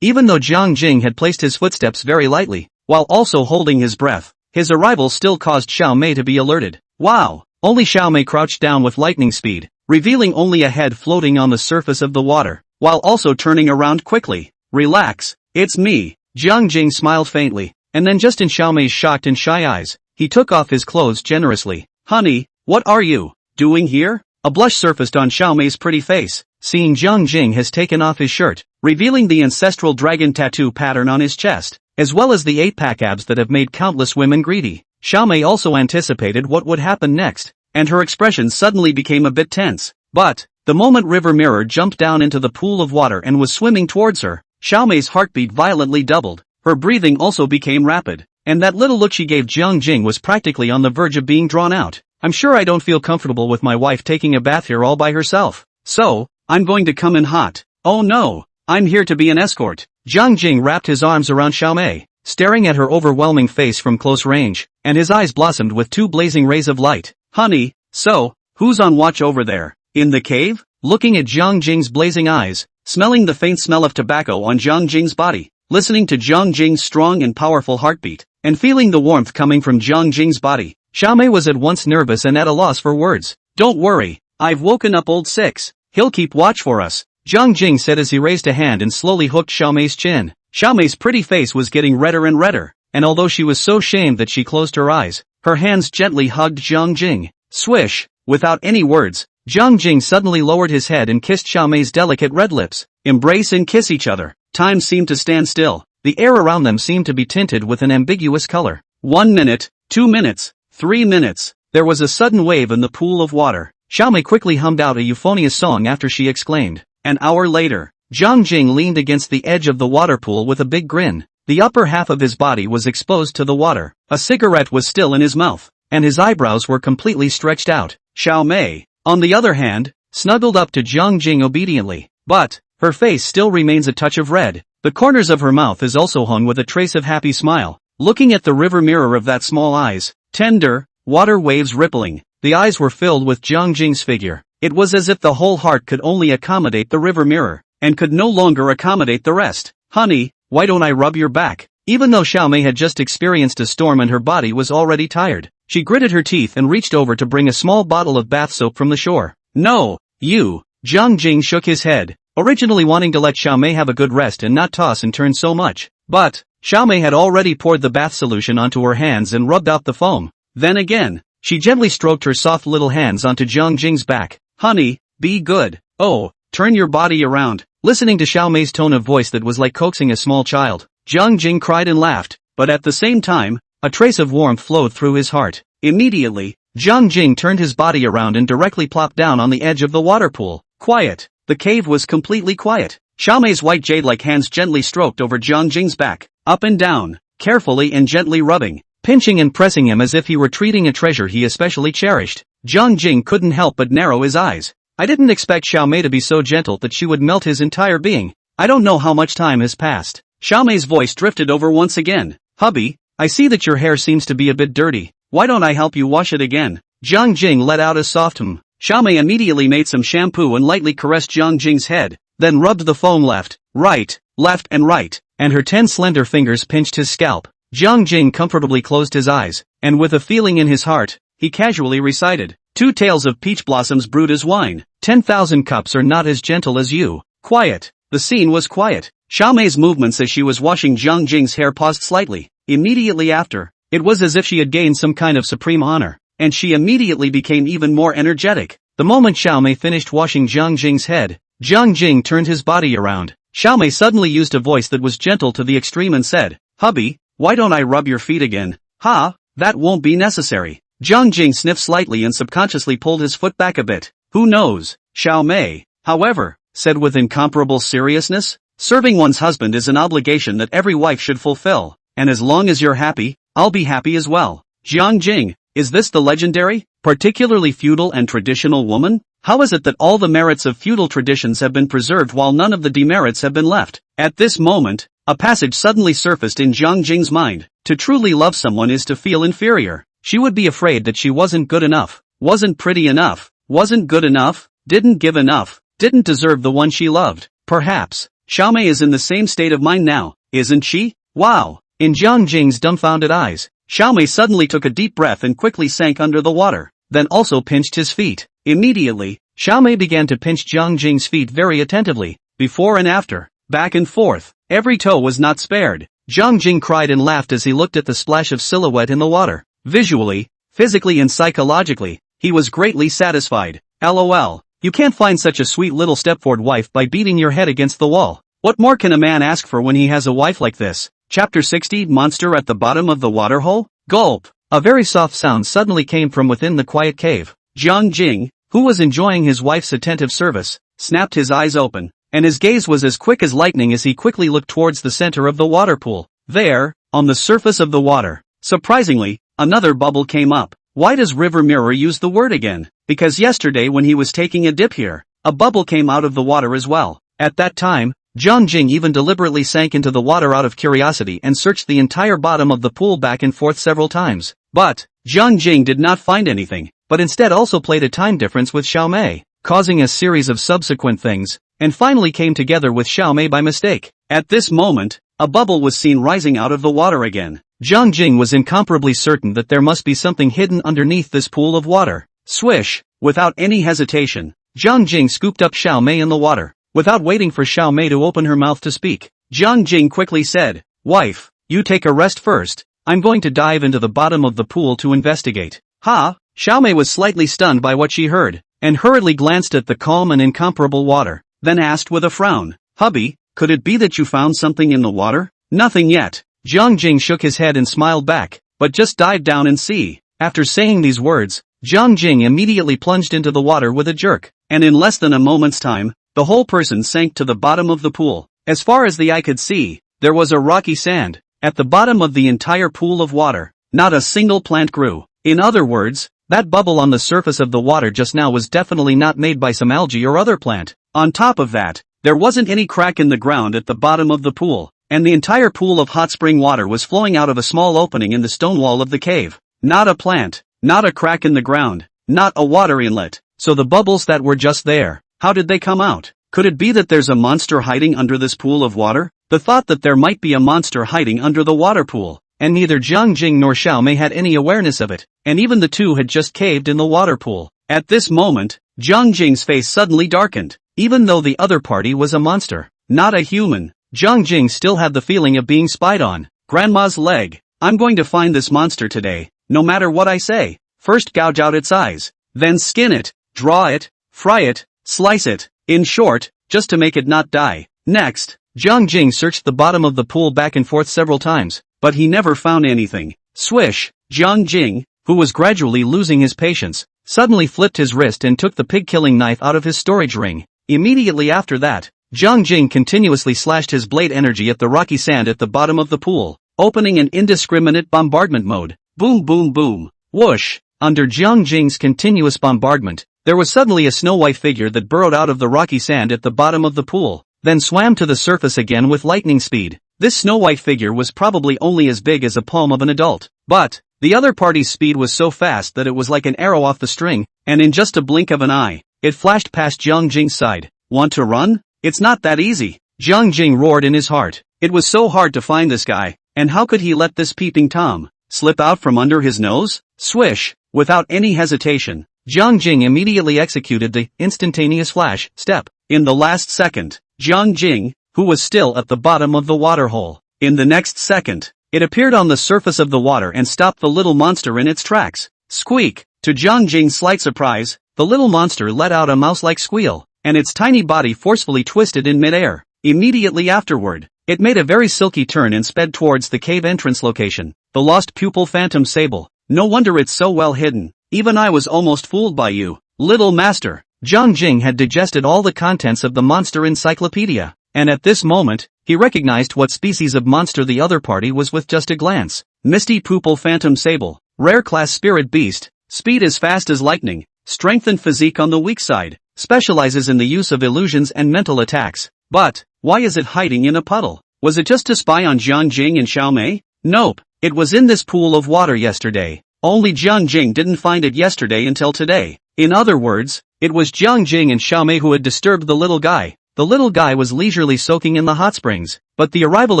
Even though Jiang Jing had placed his footsteps very lightly, while also holding his breath, his arrival still caused Xiaomei to be alerted. Wow! Only Xiaomei crouched down with lightning speed, revealing only a head floating on the surface of the water, while also turning around quickly. Relax, it's me. Jiang Jing smiled faintly, and then just in Xiaomei's shocked and shy eyes, he took off his clothes generously. Honey, what are you doing here? A blush surfaced on Xiaomei's pretty face, seeing Jiang Jing has taken off his shirt, revealing the ancestral dragon tattoo pattern on his chest, as well as the 8-pack abs that have made countless women greedy. Xiaomei also anticipated what would happen next, and her expression suddenly became a bit tense. But, the moment River Mirror jumped down into the pool of water and was swimming towards her, Xiaomei's heartbeat violently doubled, her breathing also became rapid, and that little look she gave Jiang Jing was practically on the verge of being drawn out. I'm sure I don't feel comfortable with my wife taking a bath here all by herself. So, I'm going to come in hot. Oh no, I'm here to be an escort. Jiang Jing wrapped his arms around Xiaomei, staring at her overwhelming face from close range, and his eyes blossomed with two blazing rays of light. Honey, so, who's on watch over there? In the cave? Looking at Jiang Jing's blazing eyes, smelling the faint smell of tobacco on Jiang Jing's body, listening to Jiang Jing's strong and powerful heartbeat, and feeling the warmth coming from Jiang Jing's body, Xiaomei was at once nervous and at a loss for words. Don't worry, I've woken up old Six. He'll keep watch for us, Jiang Jing said as he raised a hand and slowly hooked Xiaomei's chin. Xiaomei's pretty face was getting redder and redder, and although she was so shamed that she closed her eyes, her hands gently hugged Jiang Jing. Swish! Without any words, Jiang Jing suddenly lowered his head and kissed Xiaomei's delicate red lips. Embrace and kiss each other. Time seemed to stand still. The air around them seemed to be tinted with an ambiguous color. 1 minute, 2 minutes, 3 minutes. There was a sudden wave in the pool of water. Xiaomei quickly hummed out a euphonious song after she exclaimed. An hour later, Jiang Jing leaned against the edge of the water pool with a big grin. The upper half of his body was exposed to the water. A cigarette was still in his mouth, and his eyebrows were completely stretched out. Xiaomei, on the other hand, snuggled up to Jiang Jing obediently, but her face still remains a touch of red. The corners of her mouth is also hung with a trace of happy smile. Looking at the river mirror of that small eyes, tender, water waves rippling, the eyes were filled with Jiang Jing's figure. It was as if the whole heart could only accommodate the river mirror, and could no longer accommodate the rest. Honey, why don't I rub your back? Even though Xiaomei had just experienced a storm and her body was already tired, she gritted her teeth and reached over to bring a small bottle of bath soap from the shore. No, you. Jiang Jing shook his head, originally wanting to let Xiaomei have a good rest and not toss and turn so much. But, Xiaomei had already poured the bath solution onto her hands and rubbed out the foam. Then again, she gently stroked her soft little hands onto Jiang Jing's back. Honey, be good. Oh, turn your body around. Listening to Xiaomei's tone of voice that was like coaxing a small child, Jiang Jing cried and laughed, but at the same time, a trace of warmth flowed through his heart. Immediately, Jiang Jing turned his body around and directly plopped down on the edge of the water pool. Quiet. The cave was completely quiet. Xiaomei's white jade-like hands gently stroked over Jiang Jing's back, up and down, carefully and gently rubbing, pinching and pressing him as if he were treating a treasure he especially cherished. Jiang Jing couldn't help but narrow his eyes. I didn't expect Xiaomei to be so gentle that she would melt his entire being. I don't know how much time has passed. Xiaomei's voice drifted over once again. Hubby, I see that your hair seems to be a bit dirty. Why don't I help you wash it again? Jiang Jing let out a soft Xiaomei immediately made some shampoo and lightly caressed Jiang Jing's head, then rubbed the foam left, left and right, and her 10 slender fingers pinched his scalp. Jiang Jing comfortably closed his eyes, and with a feeling in his heart, he casually recited, 2 tales of peach blossoms brewed as wine, 10,000 cups are not as gentle as you. Quiet. The scene was quiet. Xiaomei's movements as she was washing Jiang Jing's hair paused slightly. Immediately after, it was as if she had gained some kind of supreme honor, and she immediately became even more energetic. The moment Xiaomei finished washing Jiang Jing's head, Jiang Jing turned his body around. Xiaomei suddenly used a voice that was gentle to the extreme and said, Hubby, why don't I rub your feet again? Ha, that won't be necessary. Jiang Jing sniffed slightly and subconsciously pulled his foot back a bit. Who knows? Xiaomei, however, said with incomparable seriousness, serving one's husband is an obligation that every wife should fulfill, and as long as you're happy, I'll be happy as well. Jiang Jing, is this the legendary, particularly feudal and traditional woman? How is it that all the merits of feudal traditions have been preserved while none of the demerits have been left? At this moment, a passage suddenly surfaced in Jiang Jing's mind. To truly love someone is to feel inferior. She would be afraid that she wasn't good enough, wasn't pretty enough, wasn't good enough, didn't give enough, didn't deserve the one she loved. Perhaps, Xiaomei is in the same state of mind now, isn't she? Wow! In Jiang Jing's dumbfounded eyes, Xiaomei suddenly took a deep breath and quickly sank under the water, then also pinched his feet. Immediately, Xiaomei began to pinch Jiang Jing's feet very attentively, before and after, back and forth. Every toe was not spared. Jiang Jing cried and laughed as he looked at the splash of silhouette in the water. Visually, physically and psychologically, he was greatly satisfied. LOL, you can't find such a sweet little stepford wife by beating your head against the wall. What more can a man ask for when he has a wife like this? Chapter 60 Monster at the bottom of the waterhole? Gulp. A very soft sound suddenly came from within the quiet cave. Jiang Jing, who was enjoying his wife's attentive service, snapped his eyes open, and his gaze was as quick as lightning as he quickly looked towards the center of the water pool. There, on the surface of the water, surprisingly, another bubble came up. Why does River Mirror use the word again? Because yesterday when he was taking a dip here, a bubble came out of the water as well. At that time, Jiang Jing even deliberately sank into the water out of curiosity and searched the entire bottom of the pool back and forth several times. But, Jiang Jing did not find anything, but instead also played a time difference with Xiao Mei, causing a series of subsequent things, and finally came together with Xiao Mei by mistake. At this moment, a bubble was seen rising out of the water again. Jiang Jing was incomparably certain that there must be something hidden underneath this pool of water. Swish! Without any hesitation, Jiang Jing scooped up Xiao Mei in the water. Without waiting for Xiao Mei to open her mouth to speak, Jiang Jing quickly said, "Wife, you take a rest first. I'm going to dive into the bottom of the pool to investigate." Ha! Xiao Mei was slightly stunned by what she heard, and hurriedly glanced at the calm and incomparable water, then asked with a frown, "Hubby, could it be that you found something in the water?" "Nothing yet." Jiang Jing shook his head and smiled back, "But just dive down and see." After saying these words, Jiang Jing immediately plunged into the water with a jerk, and in less than a moment's time, the whole person sank to the bottom of the pool. As far as the eye could see, there was a rocky sand. At the bottom of the entire pool of water, not a single plant grew. In other words, that bubble on the surface of the water just now was definitely not made by some algae or other plant. On top of that, there wasn't any crack in the ground at the bottom of the pool, and the entire pool of hot spring water was flowing out of a small opening in the stone wall of the cave. Not a plant, not a crack in the ground, not a water inlet. So the bubbles that were just there, how did they come out? Could it be that there's a monster hiding under this pool of water? The thought that there might be a monster hiding under the water pool, and neither Jiang Jing nor Xiao Mei had any awareness of it, and even the two had just caved in the water pool. At this moment, Jiang Jing's face suddenly darkened. Even though the other party was a monster, not a human, Jiang Jing still had the feeling of being spied on. Grandma's leg. I'm going to find this monster today, no matter what I say. First gouge out its eyes, then skin it, draw it, fry it, slice it. In short, just to make it not die. Next, Jiang Jing searched the bottom of the pool back and forth several times, but he never found anything. Swish! Jiang Jing, who was gradually losing his patience, suddenly flipped his wrist and took the pig-killing knife out of his storage ring. Immediately after that, Jiang Jing continuously slashed his blade energy at the rocky sand at the bottom of the pool, opening an indiscriminate bombardment mode. Boom boom boom. Whoosh! Under Jiang Jing's continuous bombardment, there was suddenly a snow-white figure that burrowed out of the rocky sand at the bottom of the pool, then swam to the surface again with lightning speed. This snow-white figure was probably only as big as a palm of an adult, but the other party's speed was so fast that it was like an arrow off the string, and in just a blink of an eye, it flashed past Jiang Jing's side. Want to run? It's not that easy. Jiang Jing roared in his heart. It was so hard to find this guy, and how could he let this peeping Tom slip out from under his nose? Swish! Without any hesitation, Jiang Jing immediately executed the instantaneous flash step. In the last second, Jiang Jing, who was still at the bottom of the water hole, in the next second, it appeared on the surface of the water and stopped the little monster in its tracks. Squeak! To Jiang Jing's slight surprise, the little monster let out a mouse-like squeal, and its tiny body forcefully twisted in midair. Immediately afterward, it made a very silky turn and sped towards the cave entrance location, the lost pupil phantom sable. No wonder it's so well hidden. Even I was almost fooled by you, little master. Jiang Jing had digested all the contents of the monster encyclopedia, and at this moment, he recognized what species of monster the other party was with just a glance. Misty pupil phantom sable, rare class spirit beast, speed as fast as lightning, strength and physique on the weak side, specializes in the use of illusions and mental attacks. But, why is it hiding in a puddle? Was it just to spy on Jiang Jing and Xiao Mei? Nope, it was in this pool of water yesterday. Only Jiang Jing didn't find it yesterday until today. In other words, it was Jiang Jing and Xiao Mei who had disturbed the little guy. The little guy was leisurely soaking in the hot springs, but the arrival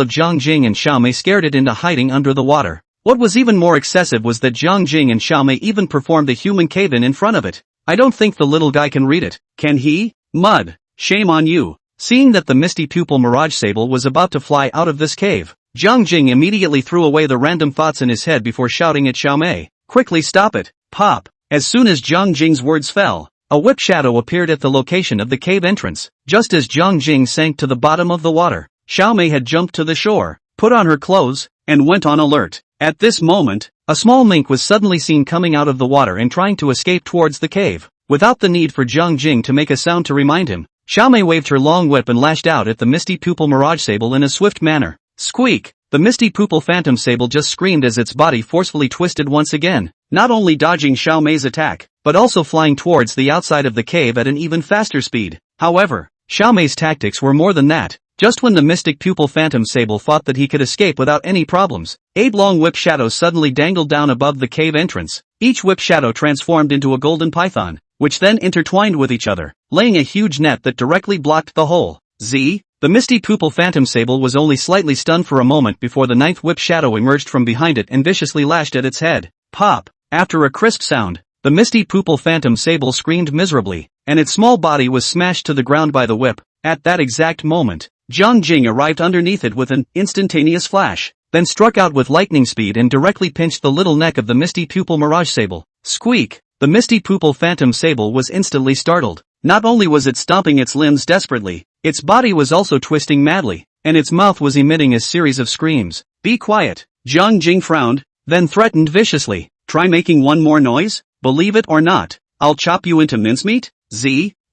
of Jiang Jing and Xiao Mei scared it into hiding under the water. What was even more excessive was that Jiang Jing and Xiao Mei even performed a human cave-in in front of it. I don't think the little guy can read it. Can he? Mud. Shame on you. Seeing that the misty pupil mirage sable was about to fly out of this cave, Jiang Jing immediately threw away the random thoughts in his head before shouting at Xiao Mei, "Quickly stop it." Pop. As soon as Jiang Jing's words fell, a whip shadow appeared at the location of the cave entrance. Just as Jiang Jing sank to the bottom of the water, Xiao Mei had jumped to the shore, put on her clothes, and went on alert. At this moment, a small mink was suddenly seen coming out of the water and trying to escape towards the cave. Without the need for Jiang Jing to make a sound to remind him, Xiao Mei waved her long whip and lashed out at the misty pupil mirage sable in a swift manner. Squeak! The misty pupil phantom sable just screamed as its body forcefully twisted once again, not only dodging Xiao Mei's attack, but also flying towards the outside of the cave at an even faster speed. However, Xiao Mei's tactics were more than that. Just when the mystic pupil phantom sable thought that he could escape without any problems, 8 long whip shadows suddenly dangled down above the cave entrance. Each whip shadow transformed into a golden python, which then intertwined with each other, laying a huge net that directly blocked the hole. The misty pupil phantom sable was only slightly stunned for a moment before the 9th whip shadow emerged from behind it and viciously lashed at its head. Pop! After a crisp sound, the misty pupil phantom sable screamed miserably, and its small body was smashed to the ground by the whip. At that exact moment, Jiang Jing arrived underneath it with an instantaneous flash, then struck out with lightning speed and directly pinched the little neck of the misty pupil mirage sable. Squeak! The misty pupil phantom sable was instantly startled. Not only was it stomping its limbs desperately, its body was also twisting madly, and its mouth was emitting a series of screams. Be quiet! Jiang Jing frowned, then threatened viciously. Try making one more noise? Believe it or not, I'll chop you into mincemeat?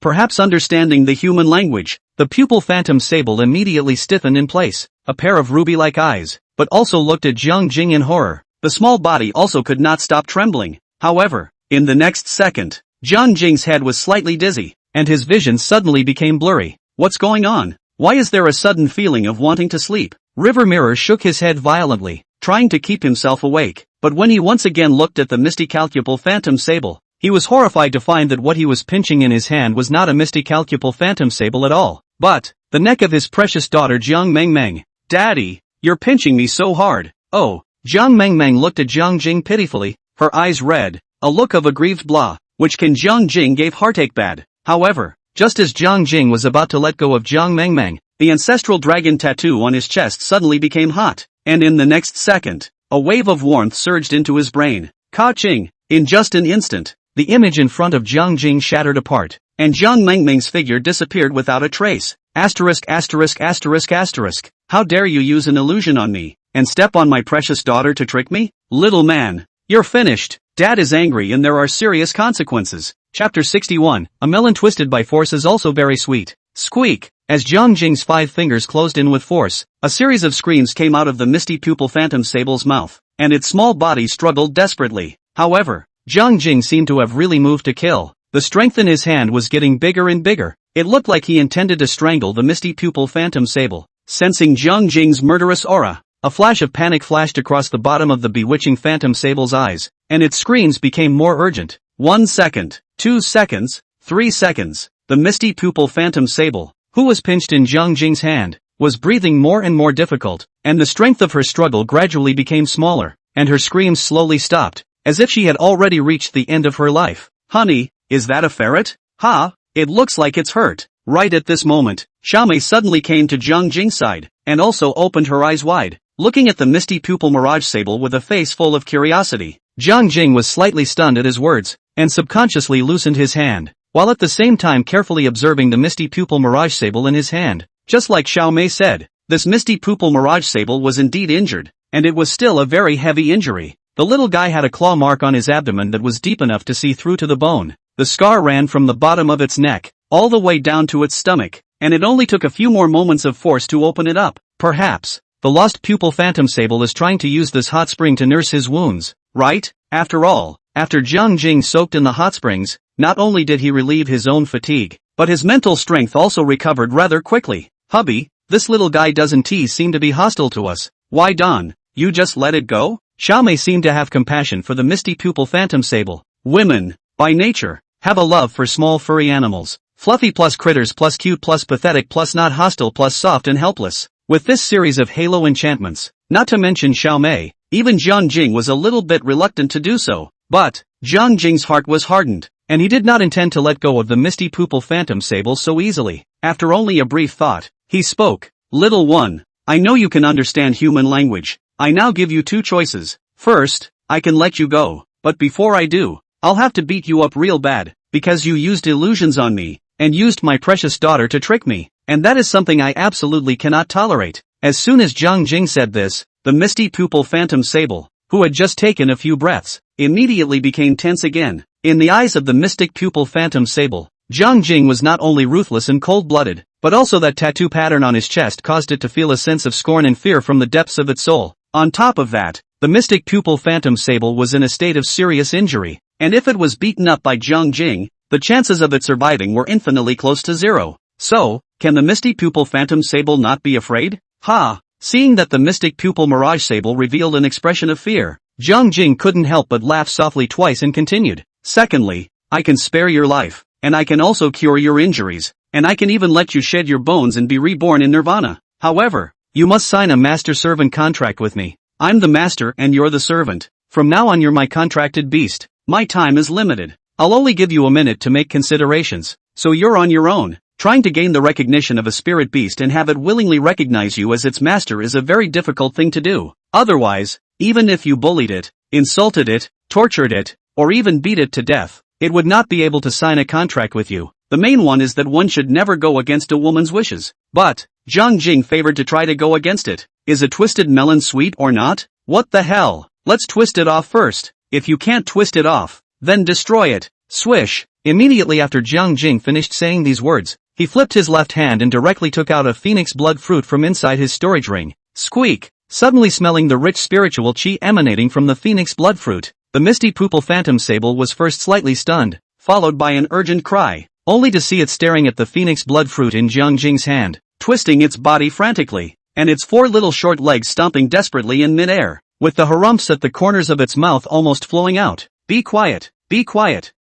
Perhaps understanding the human language, the pupil phantom sable immediately stiffened in place, a pair of ruby-like eyes, but also looked at Jiang Jing in horror. The small body also could not stop trembling. However, in the next second, Jiang Jing's head was slightly dizzy, and his vision suddenly became blurry. What's going on? Why is there a sudden feeling of wanting to sleep? River Mirror shook his head violently, trying to keep himself awake, but when he once again looked at the misty calcupal phantom sable, he was horrified to find that what he was pinching in his hand was not a misty calcupal phantom sable at all, but the neck of his precious daughter Jiang Mengmeng. Daddy, you're pinching me so hard. Oh, Jiang Mengmeng looked at Jiang Jing pitifully, her eyes red, a look of aggrieved blah, which Jiang Jing gave heartache bad. However, just as Jiang Jing was about to let go of Jiang Mengmeng, the ancestral dragon tattoo on his chest suddenly became hot, and in the next second, a wave of warmth surged into his brain. Ka-ching! In just an instant, the image in front of Jiang Jing shattered apart, and Jiang Mengmeng's figure disappeared without a trace. Asterisk asterisk asterisk asterisk. How dare you use an illusion on me, and step on my precious daughter to trick me? Little man, you're finished. Dad is angry and there are serious consequences. Chapter 61, a melon twisted by force is also very sweet. Squeak! As Jiang Jing's 5 fingers closed in with force, a series of screams came out of the misty pupil phantom sable's mouth, and its small body struggled desperately. However, Jiang Jing seemed to have really moved to kill. The strength in his hand was getting bigger and bigger. It looked like he intended to strangle the misty pupil phantom sable. Sensing Jiang Jing's murderous aura, a flash of panic flashed across the bottom of the bewitching phantom sable's eyes, and its screams became more urgent. 1 second, 2 seconds, 3 seconds. The misty pupil phantom sable, who was pinched in Jiang Jing's hand, was breathing more and more difficult, and the strength of her struggle gradually became smaller, and her screams slowly stopped, as if she had already reached the end of her life. Honey, is that a ferret? Ha! It looks like it's hurt. Right at this moment, Xiao Mei suddenly came to Jiang Jing's side, and also opened her eyes wide, looking at the misty pupil mirage sable with a face full of curiosity. Jiang Jing was slightly stunned at his words, and subconsciously loosened his hand, while at the same time carefully observing the misty pupil mirage sable in his hand. Just like Xiao Mei said, this misty pupil mirage sable was indeed injured, and it was still a very heavy injury. The little guy had a claw mark on his abdomen that was deep enough to see through to the bone. The scar ran from the bottom of its neck, all the way down to its stomach, and it only took a few more moments of force to open it up. Perhaps, the lost pupil phantom sable is trying to use this hot spring to nurse his wounds, right? After all, after Jiang Jing soaked in the hot springs, not only did he relieve his own fatigue, but his mental strength also recovered rather quickly. Hubby, this little guy doesn't seem to be hostile to us. Why Don, you just let it go? Xiao Mei seemed to have compassion for the misty pupil phantom sable. Women, by nature, have a love for small furry animals. Fluffy plus critters plus cute plus pathetic plus not hostile plus soft and helpless. With this series of halo enchantments, not to mention Xiao Mei, even Jiang Jing was a little bit reluctant to do so. But, Jiang Jing's heart was hardened, and he did not intend to let go of the misty pupil phantom sable so easily. After only a brief thought, he spoke. Little one, I know you can understand human language. I now give you 2 choices. First, I can let you go, but before I do, I'll have to beat you up real bad, because you used illusions on me, and used my precious daughter to trick me, and that is something I absolutely cannot tolerate. As soon as Jiang Jing said this, the misty pupil phantom sable, who had just taken a few breaths, immediately became tense again. In the eyes of the mystic pupil phantom sable, Jiang Jing was not only ruthless and cold-blooded, but also that tattoo pattern on his chest caused it to feel a sense of scorn and fear from the depths of its soul. On top of that, the mystic pupil phantom sable was in a state of serious injury, and if it was beaten up by Jiang Jing, the chances of it surviving were infinitely close to zero. So, can the misty pupil phantom sable not be afraid? Ha! Seeing that the mystic pupil mirage sable revealed an expression of fear, Jiang Jing couldn't help but laugh softly twice and continued. Secondly, I can spare your life, and I can also cure your injuries, and I can even let you shed your bones and be reborn in nirvana. However, you must sign a master-servant contract with me. I'm the master and you're the servant. From now on you're my contracted beast. My time is limited. I'll only give you a minute to make considerations, so you're on your own. Trying to gain the recognition of a spirit beast and have it willingly recognize you as its master is a very difficult thing to do. Otherwise, even if you bullied it, insulted it, tortured it, or even beat it to death, it would not be able to sign a contract with you. The main one is that one should never go against a woman's wishes. But, Jiang Jing favored to try to go against it. Is a twisted melon sweet or not? What the hell? Let's twist it off first. If you can't twist it off, then destroy it. Swish! Immediately after Jiang Jing finished saying these words, he flipped his left hand and directly took out a phoenix blood fruit from inside his storage ring. Squeak! Suddenly smelling the rich spiritual chi emanating from the phoenix blood fruit, the misty pupil phantom sable was first slightly stunned, followed by an urgent cry, only to see it staring at the phoenix blood fruit in Jiang Jing's hand, twisting its body frantically, and its four little short legs stomping desperately in midair, with the harumphs at the corners of its mouth almost flowing out. Be quiet,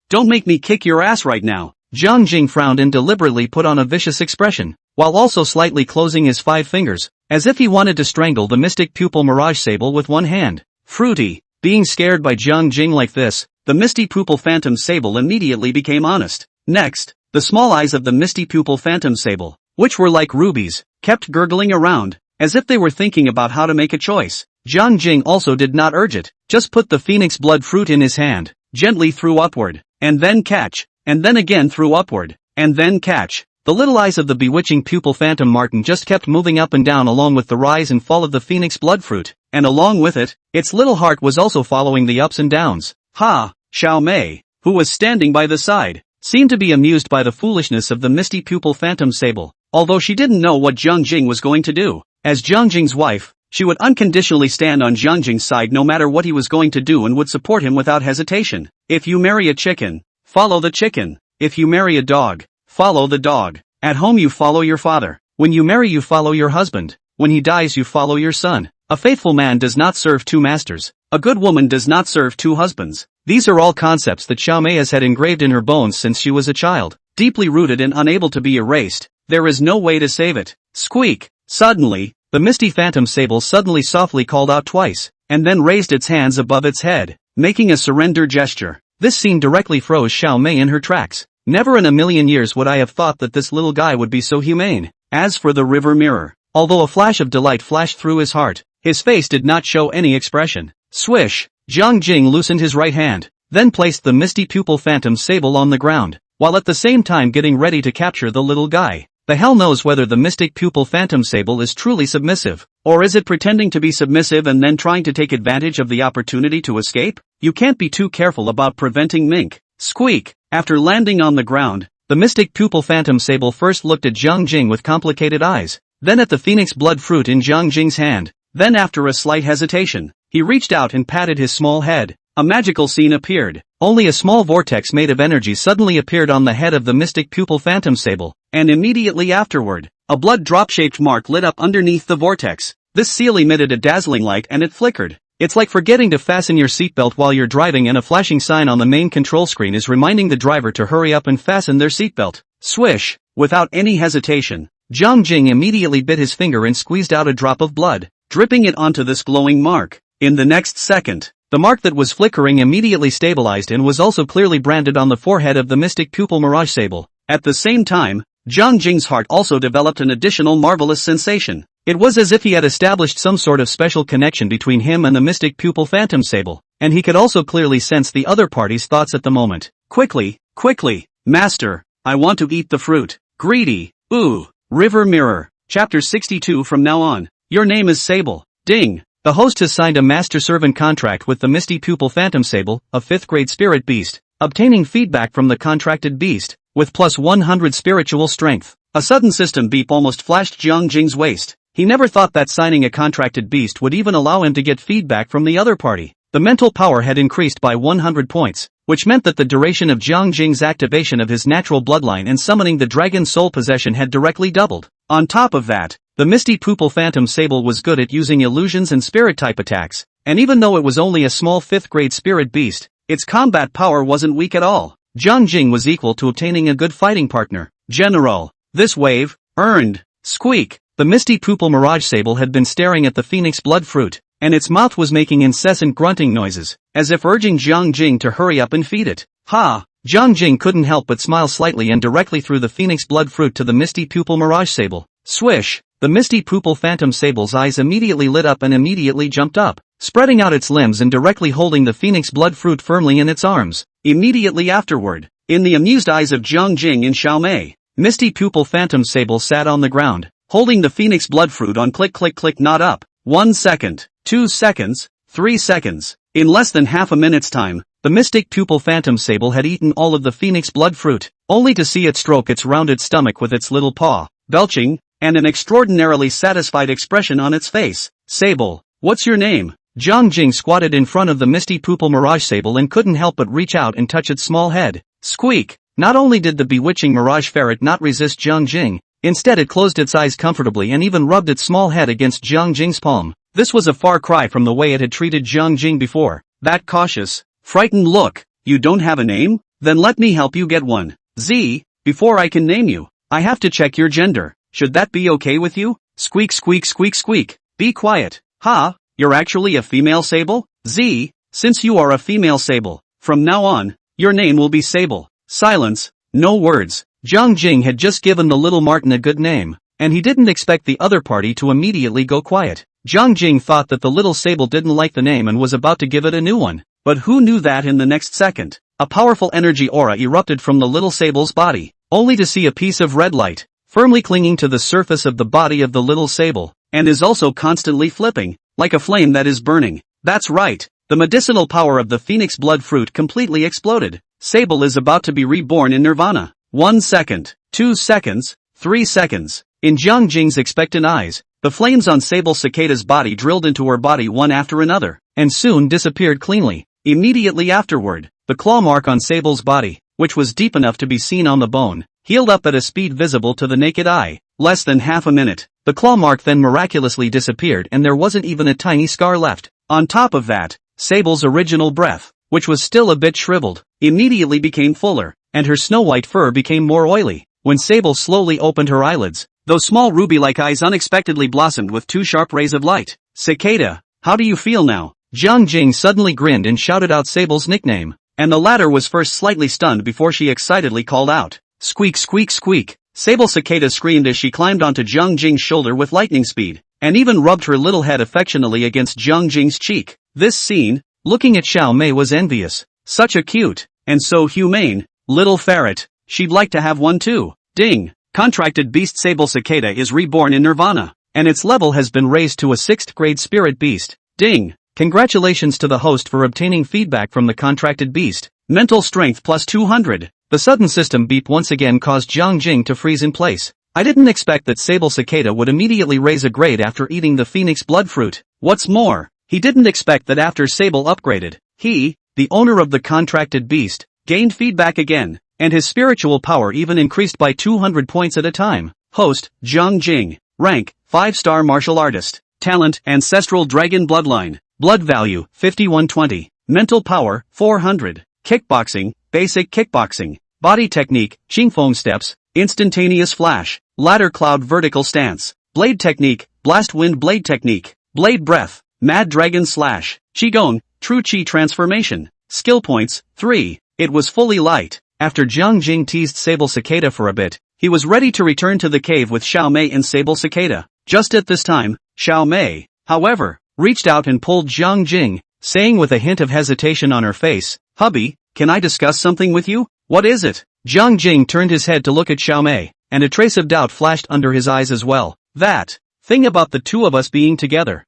don't make me kick your ass right now. Jiang Jing frowned and deliberately put on a vicious expression, while also slightly closing his 5 fingers, as if he wanted to strangle the mystic pupil mirage sable with one hand. Fruity. Being scared by Jiang Jing like this, the misty pupil phantom sable immediately became honest. Next, the small eyes of the misty pupil phantom sable, which were like rubies, kept gurgling around, as if they were thinking about how to make a choice. Jiang Jing also did not urge it, just put the phoenix blood fruit in his hand, gently threw upward, and then catch, and then again threw upward, and then catch. The little eyes of the bewitching pupil phantom marten just kept moving up and down along with the rise and fall of the phoenix blood fruit, and along with it, its little heart was also following the ups and downs. Ha! Xiao Mei, who was standing by the side, seemed to be amused by the foolishness of the misty pupil phantom sable, although she didn't know what Jiang Jing was going to do. As Jiang Jing's wife, she would unconditionally stand on Jiang Jing's side no matter what he was going to do and would support him without hesitation. If you marry a chicken, follow the chicken. If you marry a dog, follow the dog. At home you follow your father. When you marry you follow your husband. When he dies you follow your son. A faithful man does not serve 2 masters. A good woman does not serve 2 husbands. These are all concepts that Xiao Mei has had engraved in her bones since she was a child. Deeply rooted and unable to be erased. There is no way to save it. Squeak! Suddenly, the misty phantom sable suddenly softly called out twice, and then raised its hands above its head, making a surrender gesture. This scene directly froze Xiao Mei in her tracks. Never in a million years would I have thought that this little guy would be so humane. As for the river mirror, although a flash of delight flashed through his heart, his face did not show any expression. Swish! Jiang Jing loosened his right hand, then placed the misty pupil phantom sable on the ground, while at the same time getting ready to capture the little guy. The hell knows whether the mystic pupil phantom sable is truly submissive, or is it pretending to be submissive and then trying to take advantage of the opportunity to escape? You can't be too careful about preventing mink. Squeak! After landing on the ground, the mystic pupil phantom sable first looked at Jiang Jing with complicated eyes, then at the phoenix blood fruit in Jiang Jing's hand, then after a slight hesitation, he reached out and patted his small head. A magical scene appeared. Only a small vortex made of energy suddenly appeared on the head of the mystic pupil phantom sable, and immediately afterward, a blood drop-shaped mark lit up underneath the vortex. This seal emitted a dazzling light and it flickered. It's like forgetting to fasten your seatbelt while you're driving and a flashing sign on the main control screen is reminding the driver to hurry up and fasten their seatbelt. Swish! Without any hesitation, Jiang Jing immediately bit his finger and squeezed out a drop of blood, dripping it onto this glowing mark. In the next second, the mark that was flickering immediately stabilized and was also clearly branded on the forehead of the mystic pupil mirage sable. At the same time, Jiang Jing's heart also developed an additional marvelous sensation. It was as if he had established some sort of special connection between him and the mystic pupil phantom sable, and he could also clearly sense the other party's thoughts at the moment. Quickly, master, I want to eat the fruit. Greedy, ooh. River Mirror, Chapter 62. From now on, your name is Sable. Ding. The host has signed a master-servant contract with the Misty Pupil Phantom Sable, a 5th grade spirit beast, obtaining feedback from the contracted beast, with plus 100 spiritual strength. A sudden system beep almost flashed Jiang Jing's waist. He never thought that signing a contracted beast would even allow him to get feedback from the other party. The mental power had increased by 100 points, which meant that the duration of Jiang Jing's activation of his natural bloodline and summoning the dragon soul possession had directly doubled. On top of that, the Misty Pupil Phantom Sable was good at using illusions and spirit-type attacks, and even though it was only a small 5th grade spirit beast, its combat power wasn't weak at all. Jiang Jing was equal to obtaining a good fighting partner. General, this wave, earned. Squeak. The Misty Pupil Mirage Sable had been staring at the Phoenix Blood Fruit, and its mouth was making incessant grunting noises, as if urging Jiang Jing to hurry up and feed it. Ha! Jiang Jing couldn't help but smile slightly and directly threw the Phoenix Blood Fruit to the Misty Pupil Mirage Sable. Swish! The Misty Pupil Phantom Sable's eyes immediately lit up and immediately jumped up, spreading out its limbs and directly holding the Phoenix Blood Fruit firmly in its arms. Immediately afterward, in the amused eyes of Jiang Jing and Xiaomei, Misty Pupil Phantom Sable sat on the ground, holding the Phoenix Blood Fruit on click click click not up. 1 second, 2 seconds, 3 seconds. In less than half a minute's time, the Mystic Pupil Phantom Sable had eaten all of the Phoenix Blood Fruit, only to see it stroke its rounded stomach with its little paw, belching, and an extraordinarily satisfied expression on its face. Sable, what's your name? Jiang Jing squatted in front of the Misty Pupil Mirage Sable and couldn't help but reach out and touch its small head. Squeak! Not only did the bewitching Mirage Ferret not resist Jiang Jing, instead it closed its eyes comfortably and even rubbed its small head against Jiang Jing's palm. This was a far cry from the way it had treated Jiang Jing before. That cautious, frightened look. You don't have a name? Then let me help you get one. Before I can name you, I have to check your gender. Should that be okay with you? Squeak squeak squeak squeak. Be quiet. Ha, you're actually a female sable? Since you are a female sable, from now on, your name will be Sable. Silence, no words. Jiang Jing had just given the little Martin a good name, and he didn't expect the other party to immediately go quiet. Jiang Jing thought that the little sable didn't like the name and was about to give it a new one. But who knew that in the next second, a powerful energy aura erupted from the little sable's body, only to see a piece of red light, firmly clinging to the surface of the body of the little sable, and is also constantly flipping, like a flame that is burning. That's right, the medicinal power of the Phoenix Blood Fruit completely exploded. Sable is about to be reborn in Nirvana. 1 second, 2 seconds, 3 seconds. In Jiang Jing's expectant eyes, the flames on Sable Cicada's body drilled into her body one after another, and soon disappeared cleanly. Immediately afterward, the claw mark on Sable's body, which was deep enough to be seen on the bone, healed up at a speed visible to the naked eye. Less than half a minute, the claw mark then miraculously disappeared and there wasn't even a tiny scar left. On top of that, Sable's original breath, which was still a bit shriveled, immediately became fuller, and her snow-white fur became more oily. When Sable slowly opened her eyelids, those small ruby-like eyes unexpectedly blossomed with 2 sharp rays of light. Cicada, how do you feel now? Jiang Jing suddenly grinned and shouted out Sable's nickname, and the latter was first slightly stunned before she excitedly called out. Squeak squeak squeak. Sable Cicada screamed as she climbed onto Jiang Jing's shoulder with lightning speed, and even rubbed her little head affectionately against Jiang Jing's cheek. This scene, looking at Xiaomei, was envious. Such a cute, and so humane, little ferret. She'd like to have one too. Ding! Contracted beast Sable Cicada is reborn in Nirvana, and its level has been raised to a 6th grade spirit beast. Ding! Congratulations to the host for obtaining feedback from the contracted beast. Mental strength plus 200. The sudden system beep once again caused Jiang Jing to freeze in place. I didn't expect that Sable Cicada would immediately raise a grade after eating the Phoenix Blood Fruit. What's more, he didn't expect that after Sable upgraded, he, the owner of the contracted beast, gained feedback again, and his spiritual power even increased by 200 points at a time. Host, Jiang Jing. Rank, 5-star martial artist. Talent, ancestral dragon bloodline. Blood value, 5120. Mental power, 400. Kickboxing, basic kickboxing. Body technique, Qingfeng steps, instantaneous flash. Ladder cloud vertical stance. Blade technique, blast wind blade technique. Blade breath, mad dragon slash. Qigong, true chi transformation. Skill points, 3. It was fully light. After Jiang Jing teased Sable Cicada for a bit, he was ready to return to the cave with Xiaomei and Sable Cicada. Just at this time, Xiaomei, however, reached out and pulled Jiang Jing, saying with a hint of hesitation on her face, "Hubby, can I discuss something with you?" "What is it?" Jiang Jing turned his head to look at Xiaomei, and a trace of doubt flashed under his eyes as well. "That thing about the two of us being together.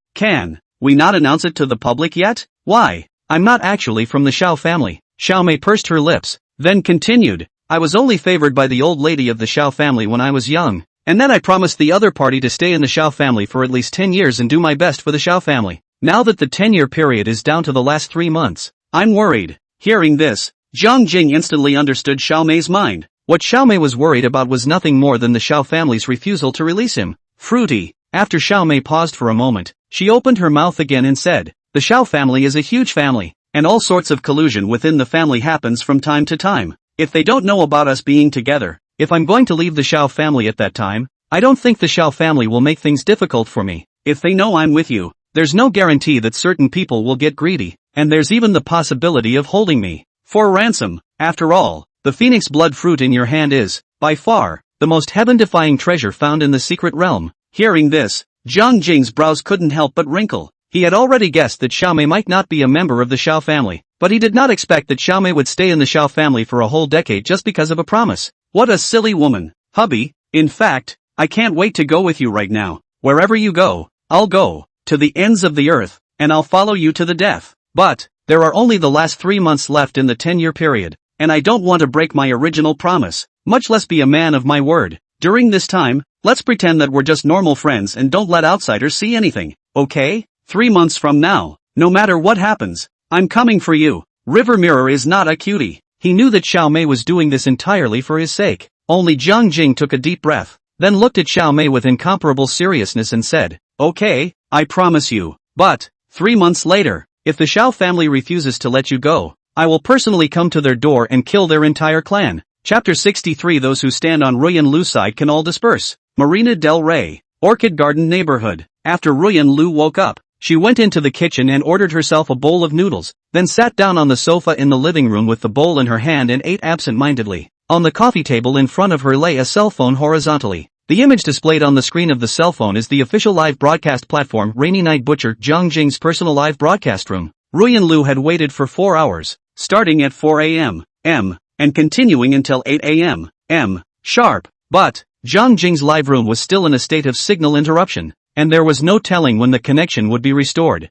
we not announce it to the public yet? Why? I'm not actually from the Xiao family. Xiao Mei pursed her lips, then continued. I was only favored by the old lady of the Xiao family when I was young, and then I promised the other party to stay in the Xiao family for at least 10 years and do my best for the Xiao family. Now that the 10-year period is down to the last 3 months, I'm worried. Hearing this, Jiang Jing instantly understood Xiao Mei's mind. What Xiao Mei was worried about was nothing more than the Xiao family's refusal to release him. Fruity. After Xiao Mei paused for a moment, she opened her mouth again and said, the Xiao family is a huge family, and all sorts of collusion within the family happens from time to time. If they don't know about us being together, if I'm going to leave the Xiao family at that time, I don't think the Xiao family will make things difficult for me. If they know I'm with you, there's no guarantee that certain people will get greedy, and there's even the possibility of holding me for ransom. After all, the phoenix blood fruit in your hand is, by far, the most heaven-defying treasure found in the secret realm. Hearing this, Jiang Jing's brows couldn't help but wrinkle. He had already guessed that Xiao Mei might not be a member of the Xiao family, but he did not expect that Xiao Mei would stay in the Xiao family for a whole decade just because of a promise. What a silly woman, hubby. In fact, I can't wait to go with you right now. Wherever you go, I'll go, to the ends of the earth, and I'll follow you to the death. But, there are only the last 3 months left in the 10-year period, and I don't want to break my original promise, much less be a man of my word. During this time, let's pretend that we're just normal friends and don't let outsiders see anything, okay? 3 months from now, no matter what happens, I'm coming for you. River Mirror is not a cutie. He knew that Xiao Mei was doing this entirely for his sake. Only Jiang Jing took a deep breath, then looked at Xiao Mei with incomparable seriousness and said, okay, I promise you. But, 3 months later, if the Xiao family refuses to let you go, I will personally come to their door and kill their entire clan. Chapter 63. Those who stand on Ruyan Lu's side can all disperse. Marina del Rey, Orchid Garden neighborhood. After Ruyan Lu woke up, she went into the kitchen and ordered herself a bowl of noodles, then sat down on the sofa in the living room with the bowl in her hand and ate absent-mindedly. On the coffee table in front of her lay a cell phone horizontally. The image displayed on the screen of the cell phone is the official live broadcast platform Rainy Night Butcher Jiang Jing's personal live broadcast room. Ruyan Lu had waited for 4 hours, starting at 4 a.m. and continuing until 8 a.m. sharp. But, Jiang Jing's live room was still in a state of signal interruption, and there was no telling when the connection would be restored.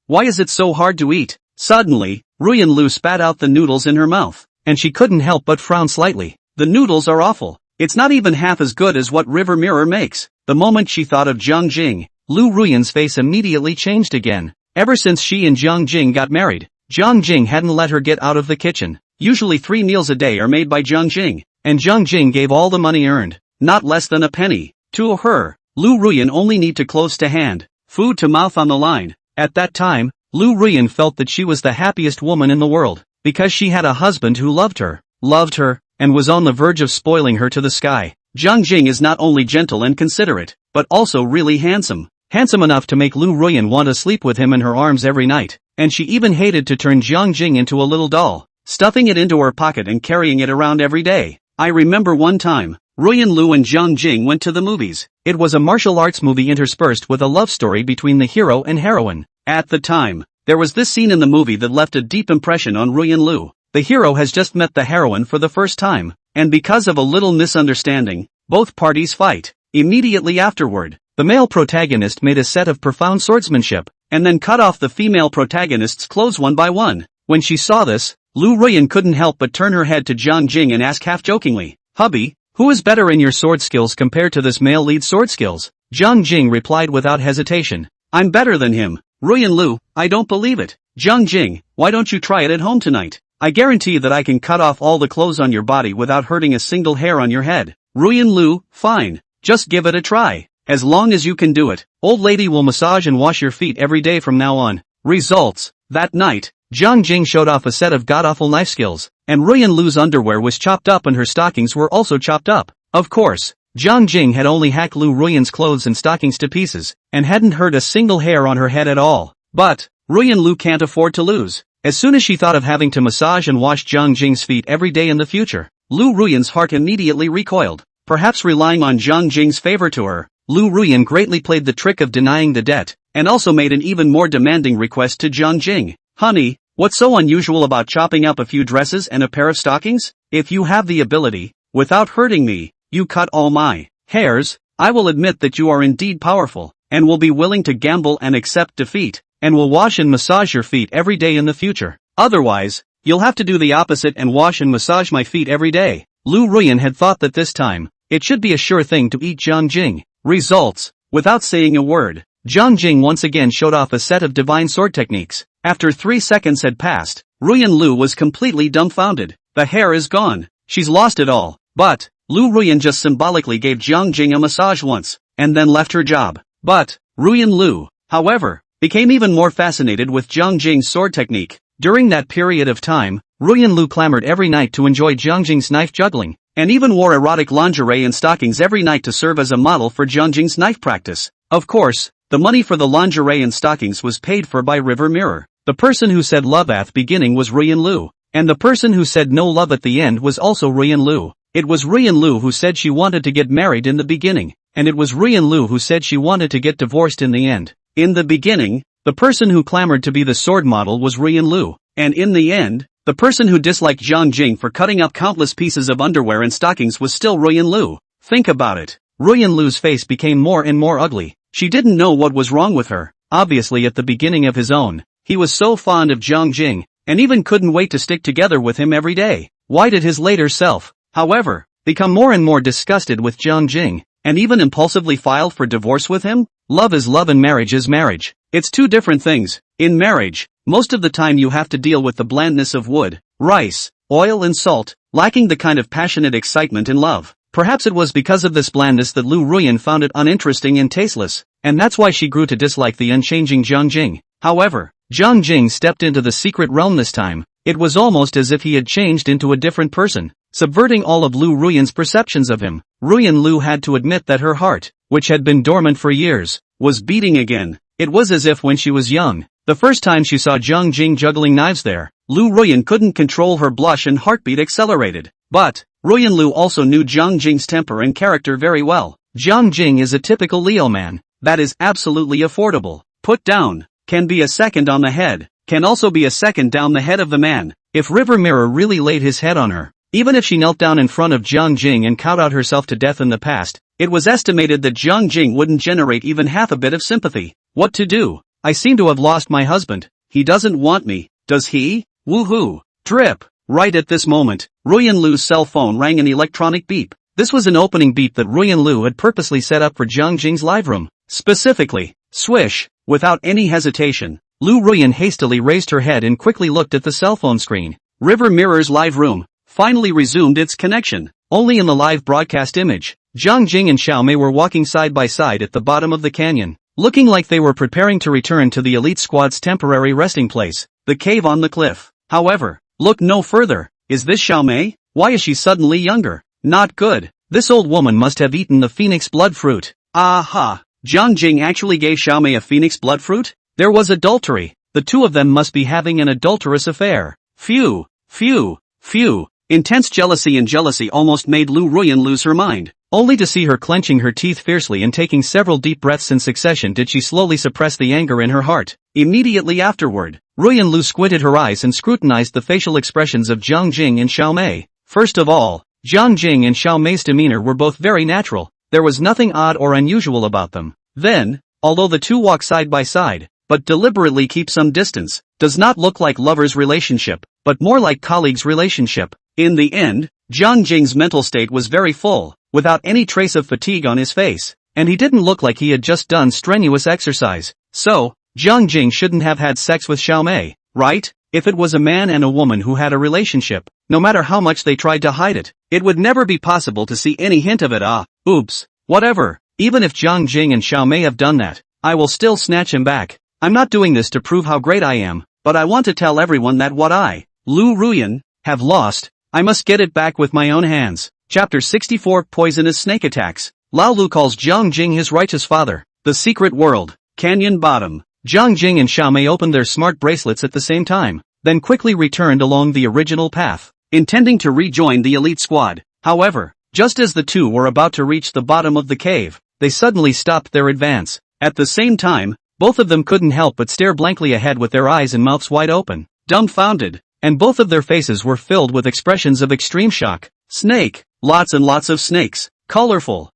Why is it so hard to eat? Suddenly, Ruyan Lu spat out the noodles in her mouth, and she couldn't help but frown slightly. The noodles are awful. It's not even half as good as what River Mirror makes. The moment she thought of Jiang Jing, Lu Ruyan's face immediately changed again. Ever since she and Jiang Jing got married, Jiang Jing hadn't let her get out of the kitchen. Usually 3 meals a day are made by Jiang Jing, and Jiang Jing gave all the money earned, not less than a penny, to her. Lu Ruyan only need to close to hand, food to mouth on the line. At that time, Lu Ruyan felt that she was the happiest woman in the world, because she had a husband who loved her, and was on the verge of spoiling her to the sky. Jiang Jing is not only gentle and considerate, but also really handsome. Handsome enough to make Lu Ruyan want to sleep with him in her arms every night, and she even hated to turn Jiang Jing into a little doll, stuffing it into her pocket and carrying it around every day. I remember one time, Ruyan Lu and Jiang Jing went to the movies. It was a martial arts movie interspersed with a love story between the hero and heroine. At the time, there was this scene in the movie that left a deep impression on Ruyan Lu. The hero has just met the heroine for the first time, and because of a little misunderstanding, both parties fight. Immediately afterward, the male protagonist made a set of profound swordsmanship, and then cut off the female protagonist's clothes one by one. When she saw this, Lu Ruyan couldn't help but turn her head to Jiang Jing and ask half-jokingly, "Hubby, who is better in your sword skills compared to this male lead sword skills?" Jiang Jing replied without hesitation, "I'm better than him." Ruyan Lu, I don't believe it. Jiang Jing, why don't you try it at home tonight? I guarantee that I can cut off all the clothes on your body without hurting a single hair on your head. Ruyan Lu, fine. Just give it a try. As long as you can do it, old lady will massage and wash your feet every day from now on. Results. That night, Jiang Jing showed off a set of god-awful knife skills, and Ruyan Lu's underwear was chopped up and her stockings were also chopped up. Of course, Jiang Jing had only hacked Lu Ruyan's clothes and stockings to pieces, and hadn't hurt a single hair on her head at all. But, Ruyan Lu can't afford to lose. As soon as she thought of having to massage and wash Jiang Jing's feet every day in the future, Lu Ruyan's heart immediately recoiled. Perhaps relying on Jiang Jing's favor to her, Lu Ruyan greatly played the trick of denying the debt, and also made an even more demanding request to Jiang Jing. Honey, what's so unusual about chopping up a few dresses and a pair of stockings? If you have the ability, without hurting me, you cut all my hairs, I will admit that you are indeed powerful. and will be willing to gamble and accept defeat, and will wash and massage your feet every day in the future. Otherwise, you'll have to do the opposite and wash and massage my feet every day. Lu Ruyan had thought that this time, it should be a sure thing to eat Jiang Jing. Results. Without saying a word, Jiang Jing once again showed off a set of divine sword techniques. After 3 seconds had passed, Ruyan Lu was completely dumbfounded. The hair is gone. She's lost it all. But, Lu Ruyan just symbolically gave Jiang Jing a massage once, and then left her job. But, Ruyan Lu, however, became even more fascinated with Jiang Jing's sword technique. During that period of time, Ruyan Lu clamored every night to enjoy Jiang Jing's knife juggling, and even wore erotic lingerie and stockings every night to serve as a model for Jiang Jing's knife practice. Of course, the money for the lingerie and stockings was paid for by River Mirror. The person who said love at the beginning was Ruyan Lu, and the person who said no love at the end was also Ruyan Lu. It was Ruyan Lu who said she wanted to get married in the beginning, and it was Ruyan Lu who said she wanted to get divorced in the end. In the beginning, the person who clamored to be the sword model was Ruyan Lu, and in the end, the person who disliked Jiang Jing for cutting up countless pieces of underwear and stockings was still Ruyan Lu. Think about it. Ruyan Lu's face became more and more ugly. She didn't know what was wrong with her. Obviously at the beginning of his own, he was so fond of Jiang Jing, and even couldn't wait to stick together with him every day. Why did his later self, however, become more and more disgusted with Jiang Jing, and even impulsively filed for divorce with him? Love is love and marriage is marriage. It's two different things. In marriage, most of the time you have to deal with the blandness of wood, rice, oil and salt, lacking the kind of passionate excitement in love. Perhaps it was because of this blandness that Lu Ruyan found it uninteresting and tasteless, and that's why she grew to dislike the unchanging Jiang Jing. However, Jiang Jing stepped into the secret realm this time. It was almost as if he had changed into a different person, subverting all of Lu Ruyan's perceptions of him. Ruyan Lu had to admit that her heart, which had been dormant for years, was beating again. It was as if when she was young, the first time she saw Jiang Jing juggling knives there, Lu Ruyan couldn't control her blush and heartbeat accelerated. But, Ruyan Lu also knew Jiang Jing's temper and character very well. Jiang Jing is a typical Leo man, that is absolutely affordable. Put down, can be a second on the head, can also be a second down the head of the man. If River Mirror really laid his head on her, even if she knelt down in front of Jiang Jing and kowtowed herself to death in the past, it was estimated that Jiang Jing wouldn't generate even half a bit of sympathy. What to do? I seem to have lost my husband. He doesn't want me, does he? Woohoo! Drip! Right at this moment, Ruyan Lu's cell phone rang an electronic beep. This was an opening beep that Ruyan Lu had purposely set up for Jiang Jing's live room. Specifically, swish! Without any hesitation, Lu Ruyan hastily raised her head and quickly looked at the cell phone screen. River Mirror's live room finally resumed its connection. Only in the live broadcast image, Jiang Jing and Xiaomei were walking side by side at the bottom of the canyon, looking like they were preparing to return to the elite squad's temporary resting place, the cave on the cliff. However, look no further. Is this Xiaomei? Why is she suddenly younger? Not good. This old woman must have eaten the phoenix blood fruit. Aha! Jiang Jing actually gave Xiaomei a phoenix blood fruit? There was adultery. The two of them must be having an adulterous affair. Phew! Phew! Phew! Intense jealousy and jealousy almost made Lu Ruyan lose her mind. Only to see her clenching her teeth fiercely and taking several deep breaths in succession did she slowly suppress the anger in her heart. Immediately afterward, Ruyan Lu squinted her eyes and scrutinized the facial expressions of Jiang Jing and Xiaomei. First of all, Jiang Jing and Xiaomei's demeanor were both very natural. There was nothing odd or unusual about them. Then, although the two walk side by side, but deliberately keep some distance, does not look like lovers' relationship, but more like colleagues' relationship. In the end, Jiang Jing's mental state was very full, without any trace of fatigue on his face, and he didn't look like he had just done strenuous exercise. So, Jiang Jing shouldn't have had sex with Xiaomei, right? If it was a man and a woman who had a relationship, no matter how much they tried to hide it, it would never be possible to see any hint of it. Oops, whatever. Even if Jiang Jing and Xiaomei have done that, I will still snatch him back. I'm not doing this to prove how great I am, but I want to tell everyone that what I, Lu Ruyan, have lost, I must get it back with my own hands. Chapter 64 Poisonous Snake Attacks. Lao Lu calls Jiang Jing his righteous father. The Secret World. Canyon Bottom. Jiang Jing and Xiaomei opened their smart bracelets at the same time, then quickly returned along the original path, intending to rejoin the elite squad. However, just as the two were about to reach the bottom of the cave, they suddenly stopped their advance. At the same time, both of them couldn't help but stare blankly ahead with their eyes and mouths wide open, dumbfounded, and both of their faces were filled with expressions of extreme shock. Snake, lots and lots of snakes, colorful,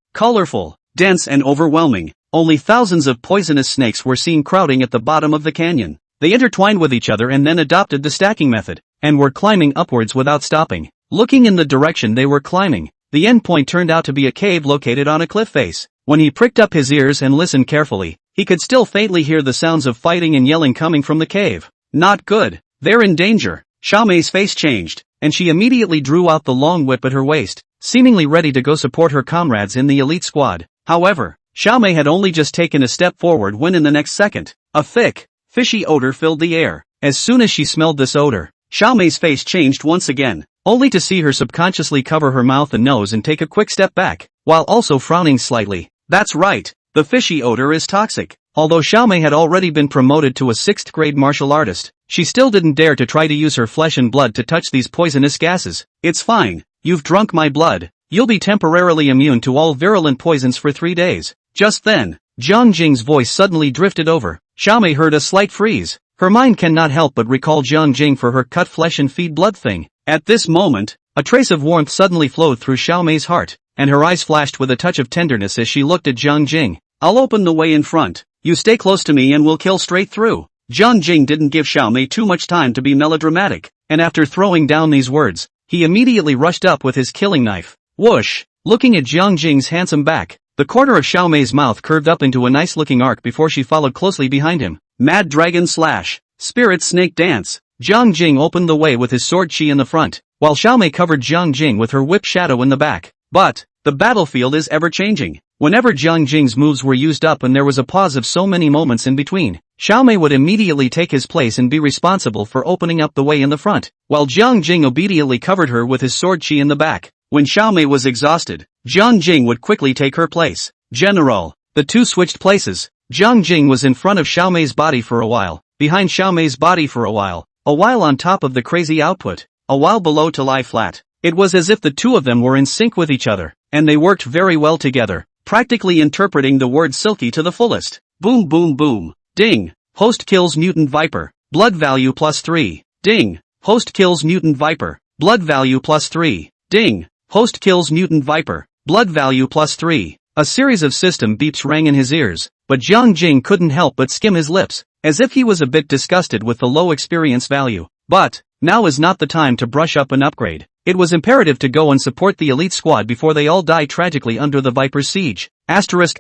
dense and overwhelming. only thousands of poisonous snakes were seen crowding at the bottom of the canyon. They intertwined with each other and then adopted the stacking method, and were climbing upwards without stopping. Looking in the direction they were climbing, the endpoint turned out to be a cave located on a cliff face. When he pricked up his ears and listened carefully, he could still faintly hear the sounds of fighting and yelling coming from the cave. Not good. They're in danger. Xiaomei's face changed, and she immediately drew out the long whip at her waist, seemingly ready to go support her comrades in the elite squad. However, Xiaomei had only just taken a step forward when in the next second, a thick, fishy odor filled the air. As soon as she smelled this odor, Xiaomei's face changed once again, only to see her subconsciously cover her mouth and nose and take a quick step back, while also frowning slightly. That's right, the fishy odor is toxic. Although Xiaomei had already been promoted to a 6th grade martial artist, she still didn't dare to try to use her flesh and blood to touch these poisonous gases. It's fine, you've drunk my blood. You'll be temporarily immune to all virulent poisons for 3 days. Just then, Jiang Jing's voice suddenly drifted over. Xiaomei heard a slight freeze. Her mind cannot help but recall Jiang Jing for her cut flesh and feed blood thing. At this moment, a trace of warmth suddenly flowed through Xiaomei's heart, and her eyes flashed with a touch of tenderness as she looked at Jiang Jing. I'll open the way in front. You stay close to me and we'll kill straight through. Jiang Jing didn't give Xiaomei too much time to be melodramatic, and after throwing down these words, he immediately rushed up with his killing knife. Whoosh! Looking at Jiang Jing's handsome back, the corner of Xiaomei's mouth curved up into a nice-looking arc before she followed closely behind him. Mad Dragon Slash. Spirit Snake Dance. Jiang Jing opened the way with his sword chi in the front, while Xiaomei covered Jiang Jing with her whip shadow in the back. But, the battlefield is ever-changing. Whenever Jiang Jing's moves were used up and there was a pause of so many moments in between, Xiaomei would immediately take his place and be responsible for opening up the way in the front, while Jiang Jing obediently covered her with his sword chi in the back. When Xiaomei was exhausted, Jiang Jing would quickly take her place. General. The two switched places. Jiang Jing was in front of Xiaomei's body for a while, behind Xiaomei's body for a while on top of the crazy output, a while below to lie flat. It was as if the two of them were in sync with each other, and they worked very well together, practically interpreting the word silky to the fullest. Boom boom boom. Ding. Host kills mutant viper. Blood value +3. Ding. Host kills mutant viper. Blood value +3. Ding. Host kills mutant viper. Blood value +3. A series of system beeps rang in his ears, but Jiang Jing couldn't help but skim his lips, as if he was a bit disgusted with the low experience value. But, now is not the time to brush up and upgrade. It was imperative to go and support the elite squad before they all die tragically under the Viper's siege. Asterisk.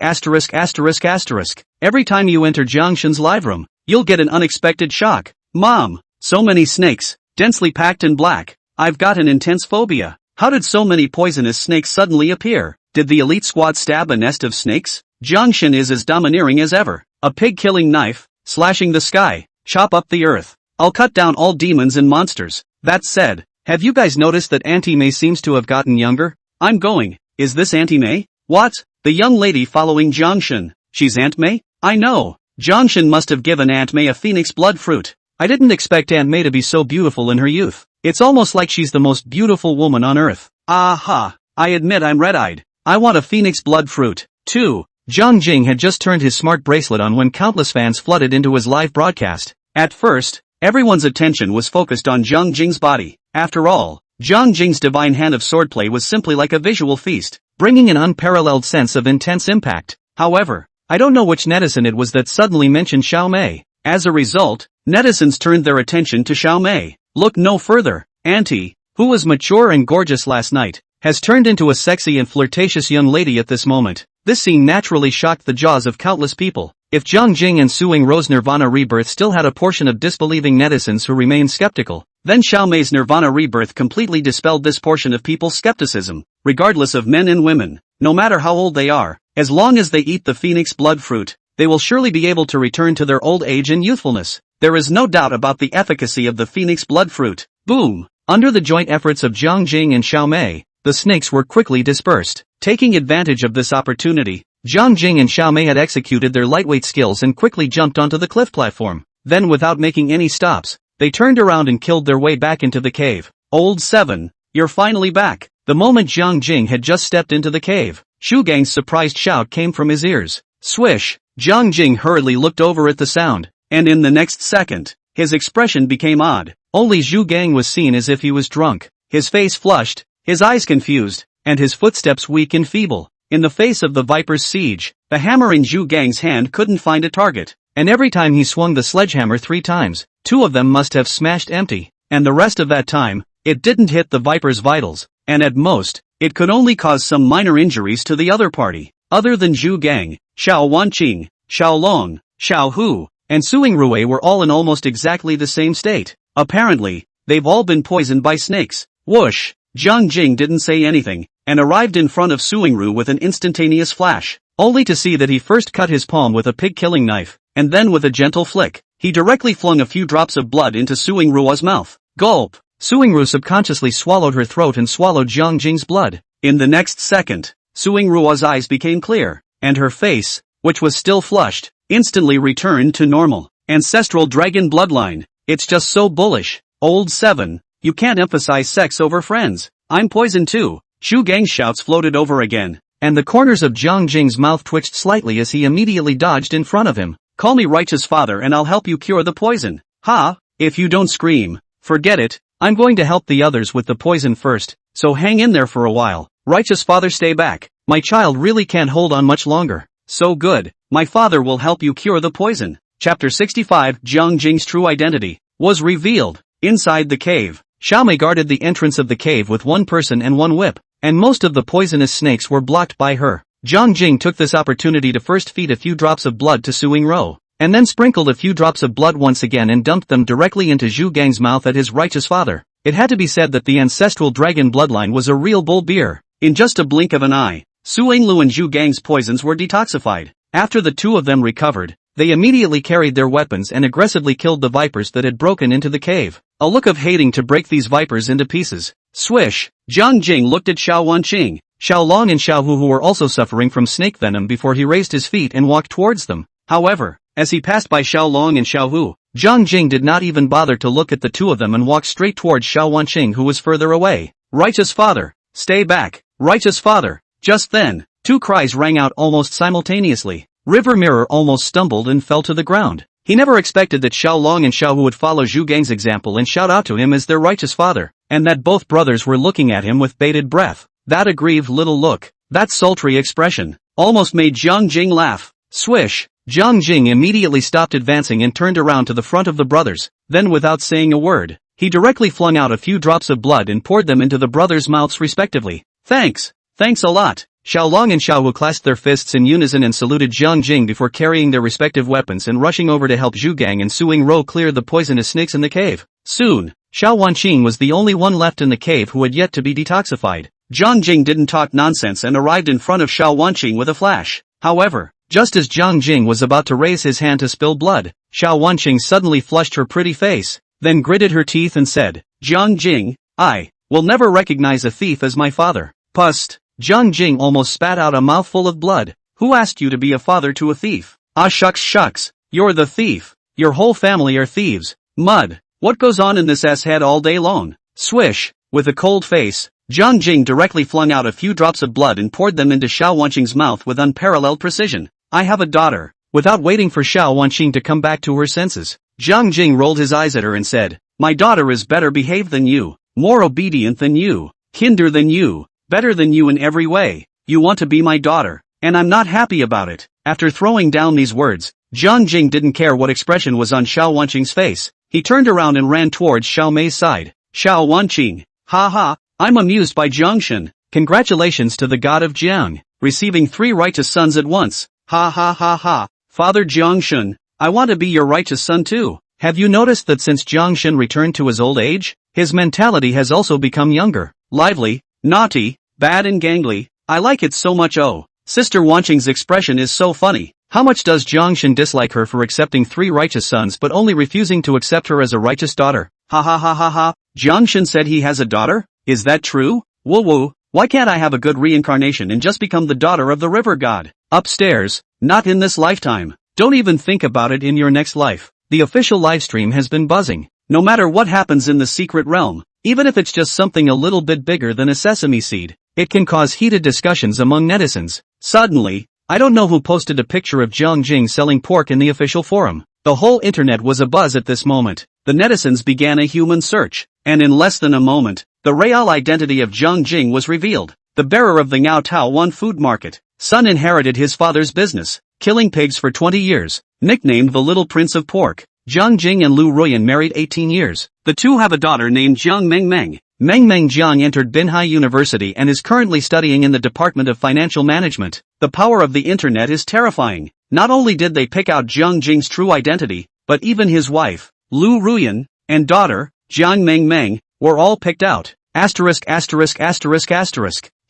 Every time you enter Jiangshan's live room, you'll get an unexpected shock. Mom, so many snakes, densely packed in black. I've got an intense phobia. How did so many poisonous snakes suddenly appear? Did the elite squad stab a nest of snakes? Jiangshan is as domineering as ever. A pig-killing knife, slashing the sky, chop up the earth. I'll cut down all demons and monsters. That said, have you guys noticed that Auntie May seems to have gotten younger? I'm going. Is this Auntie May? What? The young lady following Jiangshan. She's Aunt May? I know. Jiangshan must have given Aunt May a phoenix blood fruit. I didn't expect Aunt May to be so beautiful in her youth. It's almost like she's the most beautiful woman on earth. Aha! I admit I'm red-eyed. I want a phoenix blood fruit, too. Jiang Jing had just turned his smart bracelet on when countless fans flooded into his live broadcast. At first, everyone's attention was focused on Jiang Jing's body. After all, Jiang Jing's divine hand of swordplay was simply like a visual feast, bringing an unparalleled sense of intense impact. However, I don't know which netizen it was that suddenly mentioned Xiaomei. As a result, netizens turned their attention to Xiaomei. Look no further. Auntie, who was mature and gorgeous last night, has turned into a sexy and flirtatious young lady at this moment. This scene naturally shocked the jaws of countless people. If Jiang Jing and Suing Rose Nirvana Rebirth still had a portion of disbelieving netizens who remained skeptical, then Xiaomei's Nirvana Rebirth completely dispelled this portion of people's skepticism. Regardless of men and women, no matter how old they are, as long as they eat the phoenix blood fruit, they will surely be able to return to their old age and youthfulness. There is no doubt about the efficacy of the phoenix blood fruit. Boom! Under the joint efforts of Jiang Jing and Xiaomei, the snakes were quickly dispersed. Taking advantage of this opportunity, Jiang Jing and Xiaomei had executed their lightweight skills and quickly jumped onto the cliff platform. Then without making any stops, they turned around and killed their way back into the cave. Old 7, you're finally back. The moment Jiang Jing had just stepped into the cave, Shu Gang's surprised shout came from his ears. Swish! Jiang Jing hurriedly looked over at the sound, and in the next second, his expression became odd. Only Zhu Gang was seen as if he was drunk, his face flushed, his eyes confused, and his footsteps weak and feeble. In the face of the Viper's siege, the hammer in Zhu Gang's hand couldn't find a target. And every time he swung the sledgehammer 3 times, 2 of them must have smashed empty. And the rest of that time, it didn't hit the Viper's vitals, and at most, it could only cause some minor injuries to the other party. Other than Zhu Gang, Xiao Wanqing, Xiao Long, Xiao Hu, and Suing Rue were all in almost exactly the same state. Apparently, they've all been poisoned by snakes. Whoosh! Jiang Jing didn't say anything, and arrived in front of Suing Rue with an instantaneous flash, only to see that he first cut his palm with a pig-killing knife, and then with a gentle flick, he directly flung a few drops of blood into Suing Rue's mouth. Gulp! Suing Rue subconsciously swallowed her throat and swallowed Jiang Jing's blood. In the next second, Suing Rue's eyes became clear, and her face, which was still flushed, instantly returned to normal. Ancestral dragon bloodline. It's just so bullish. Old 7. You can't emphasize sex over friends. I'm poisoned too. Zhu Gang's shouts floated over again, and the corners of Jiang Jing's mouth twitched slightly as he immediately dodged in front of him. Call me righteous father and I'll help you cure the poison. Ha! If you don't scream, forget it. I'm going to help the others with the poison first, so hang in there for a while. Righteous father, stay back. My child really can't hold on much longer. So good. My father will help you cure the poison. Chapter 65. Jiang Jing's true identity was revealed. Inside the cave, Xiaomei guarded the entrance of the cave with 1 person and 1 whip, and most of the poisonous snakes were blocked by her. Jiang Jing took this opportunity to first feed a few drops of blood to Suing Rou, and then sprinkled a few drops of blood once again and dumped them directly into Zhu Gang's mouth at his righteous father. It had to be said that the ancestral dragon bloodline was a real bull beer. In just a blink of an eye, Suing Lu and Zhu Gang's poisons were detoxified. After the 2 of them recovered, they immediately carried their weapons and aggressively killed the vipers that had broken into the cave. A look of hating to break these vipers into pieces. Swish! Jiang Jing looked at Xiao Wanqing, Xiao Long and Xiao Hu who were also suffering from snake venom before he raised his feet and walked towards them. However, as he passed by Xiao Long and Xiao Hu, Jiang Jing did not even bother to look at the 2 of them and walked straight towards Xiao Wanqing who was further away. Righteous father! Stay back! Righteous father! Just then, 2 cries rang out almost simultaneously. River Mirror almost stumbled and fell to the ground. He never expected that Xiao Long and Xiao Hu would follow Zhu Gang's example and shout out to him as their righteous father, and that both brothers were looking at him with bated breath. That aggrieved little look, that sultry expression, almost made Jiang Jing laugh. Swish! Jiang Jing immediately stopped advancing and turned around to the front of the brothers, then without saying a word, he directly flung out a few drops of blood and poured them into the brothers' mouths respectively. Thanks! Thanks a lot! Xiao Long and Xiao Hu clasped their fists in unison and saluted Jiang Jing before carrying their respective weapons and rushing over to help Zhu Gang and Suing Rou clear the poisonous snakes in the cave. Soon, Xiao Wanqing was the only one left in the cave who had yet to be detoxified. Jiang Jing didn't talk nonsense and arrived in front of Xiao Wanqing with a flash. However, just as Jiang Jing was about to raise his hand to spill blood, Xiao Wanqing suddenly flushed her pretty face, then gritted her teeth and said, Jiang Jing, I will never recognize a thief as my father. Pust! Jiang Jing almost spat out a mouthful of blood. Who asked you to be a father to a thief? Ah shucks, you're the thief. Your whole family are thieves. Mud! What goes on in this ass head all day long? Swish! With a cold face, Jiang Jing directly flung out a few drops of blood and poured them into Xiao Wanqing's mouth with unparalleled precision. I have a daughter. Without waiting for Xiao Wanqing to come back to her senses, Jiang Jing rolled his eyes at her and said, My daughter is better behaved than you, more obedient than you, kinder than you, better than you in every way. You want to be my daughter, and I'm not happy about it. After throwing down these words, Jiang Jing didn't care what expression was on Xiao Wanqing's face. He turned around and ran towards Xiao Mei's side. Xiao Wanqing, ha ha, I'm amused by Jiangshan. Congratulations to the god of Jiang, receiving 3 righteous sons at once. Ha ha ha ha, Father Jiangshan, I want to be your righteous son too. Have you noticed that since Jiangshan returned to his old age, his mentality has also become younger, lively, naughty, bad and gangly? I like it so much. Oh, Sister Wanqing's expression is so funny. How much does Jiangshan dislike her for accepting 3 righteous sons but only refusing to accept her as a righteous daughter? Ha ha ha ha ha, Jiangshan said he has a daughter? Is that true? Woo woo, why can't I have a good reincarnation and just become the daughter of the river god? Upstairs, not in this lifetime. Don't even think about it in your next life. The official livestream has been buzzing. No matter what happens in the secret realm, even if it's just something a little bit bigger than a sesame seed, it can cause heated discussions among netizens. Suddenly, I don't know who posted a picture of Jiang Jing selling pork in the official forum. The whole internet was abuzz at this moment. The netizens began a human search, and in less than a moment, the real identity of Jiang Jing was revealed. the bearer of the Ngao Tao Wan food market. Son inherited his father's business, killing pigs for 20 years, nicknamed the Little Prince of Pork. Jiang Jing and Lu Ruyan married 18 years. The two have a daughter named Jiang Mengmeng. Mengmeng Jiang entered Binhai University and is currently studying in the Department of Financial Management. The power of the internet is terrifying. Not only did they pick out Jiang Jing's true identity, but even his wife, Lu Ruyan, and daughter, Jiang Mengmeng, were all picked out.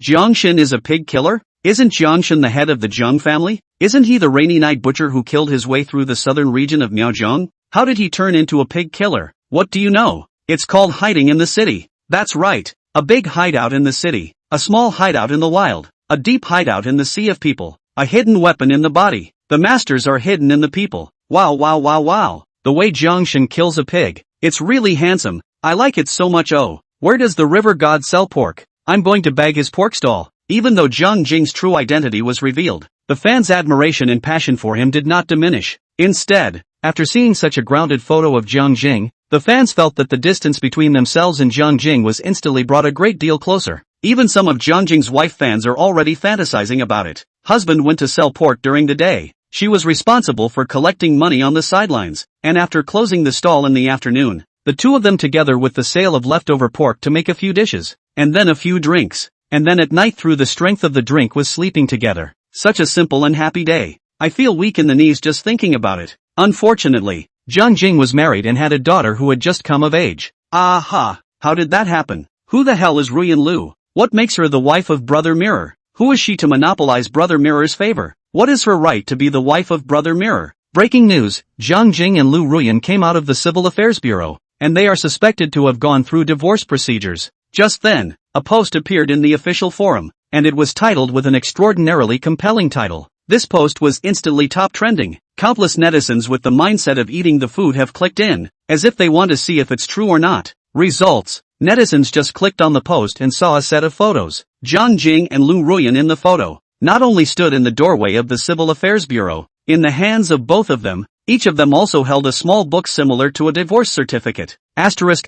Jiang Shin is a pig killer? Isn't Jiang Shin the head of the Jiang family? Isn't he the rainy night butcher who killed his way through the southern region of Miaozhong? How did he turn into a pig killer? What do you know? It's called hiding in the city. That's right. A big hideout in the city. A small hideout in the wild. A deep hideout in the sea of people. A hidden weapon in the body. The masters are hidden in the people. Wow. The way Jiang Shin kills a pig. It's really handsome. I like it so much. Oh, where does the river god sell pork? I'm going to bag his pork stall. Even though Jiang Jing's true identity was revealed, the fans' admiration and passion for him did not diminish. Instead, after seeing such a grounded photo of Jiang Jing, the fans felt that the distance between themselves and Jiang Jing was instantly brought a great deal closer. Even some of Jiang Jing's wife fans are already fantasizing about it. Husband went to sell pork during the day. She was responsible for collecting money on the sidelines, and after closing the stall in the afternoon, the two of them together with the sale of leftover pork to make a few dishes, and then a few drinks, and then at night through the strength of the drink was sleeping together. Such a simple and happy day. I feel weak in the knees just thinking about it. Unfortunately, Jiang Jing was married and had a daughter who had just come of age. Aha! How did that happen? Who the hell is Ruyan Lu? What makes her the wife of Brother Mirror? Who is she to monopolize Brother Mirror's favor? What is her right to be the wife of Brother Mirror? Breaking news, Jiang Jing and Lu Ruyan came out of the Civil Affairs Bureau, and they are suspected to have gone through divorce procedures. Just then, a post appeared in the official forum, and it was titled with an extraordinarily compelling title. This post was instantly top trending. Countless netizens with the mindset of eating the food have clicked in, as if they want to see if it's true or not. Results: netizens just clicked on the post and saw a set of photos. Jiang Jing and Lu Ruyan in the photo not only stood in the doorway of the Civil Affairs Bureau, in the hands of both of them, each of them also held a small book similar to a divorce certificate. Jiang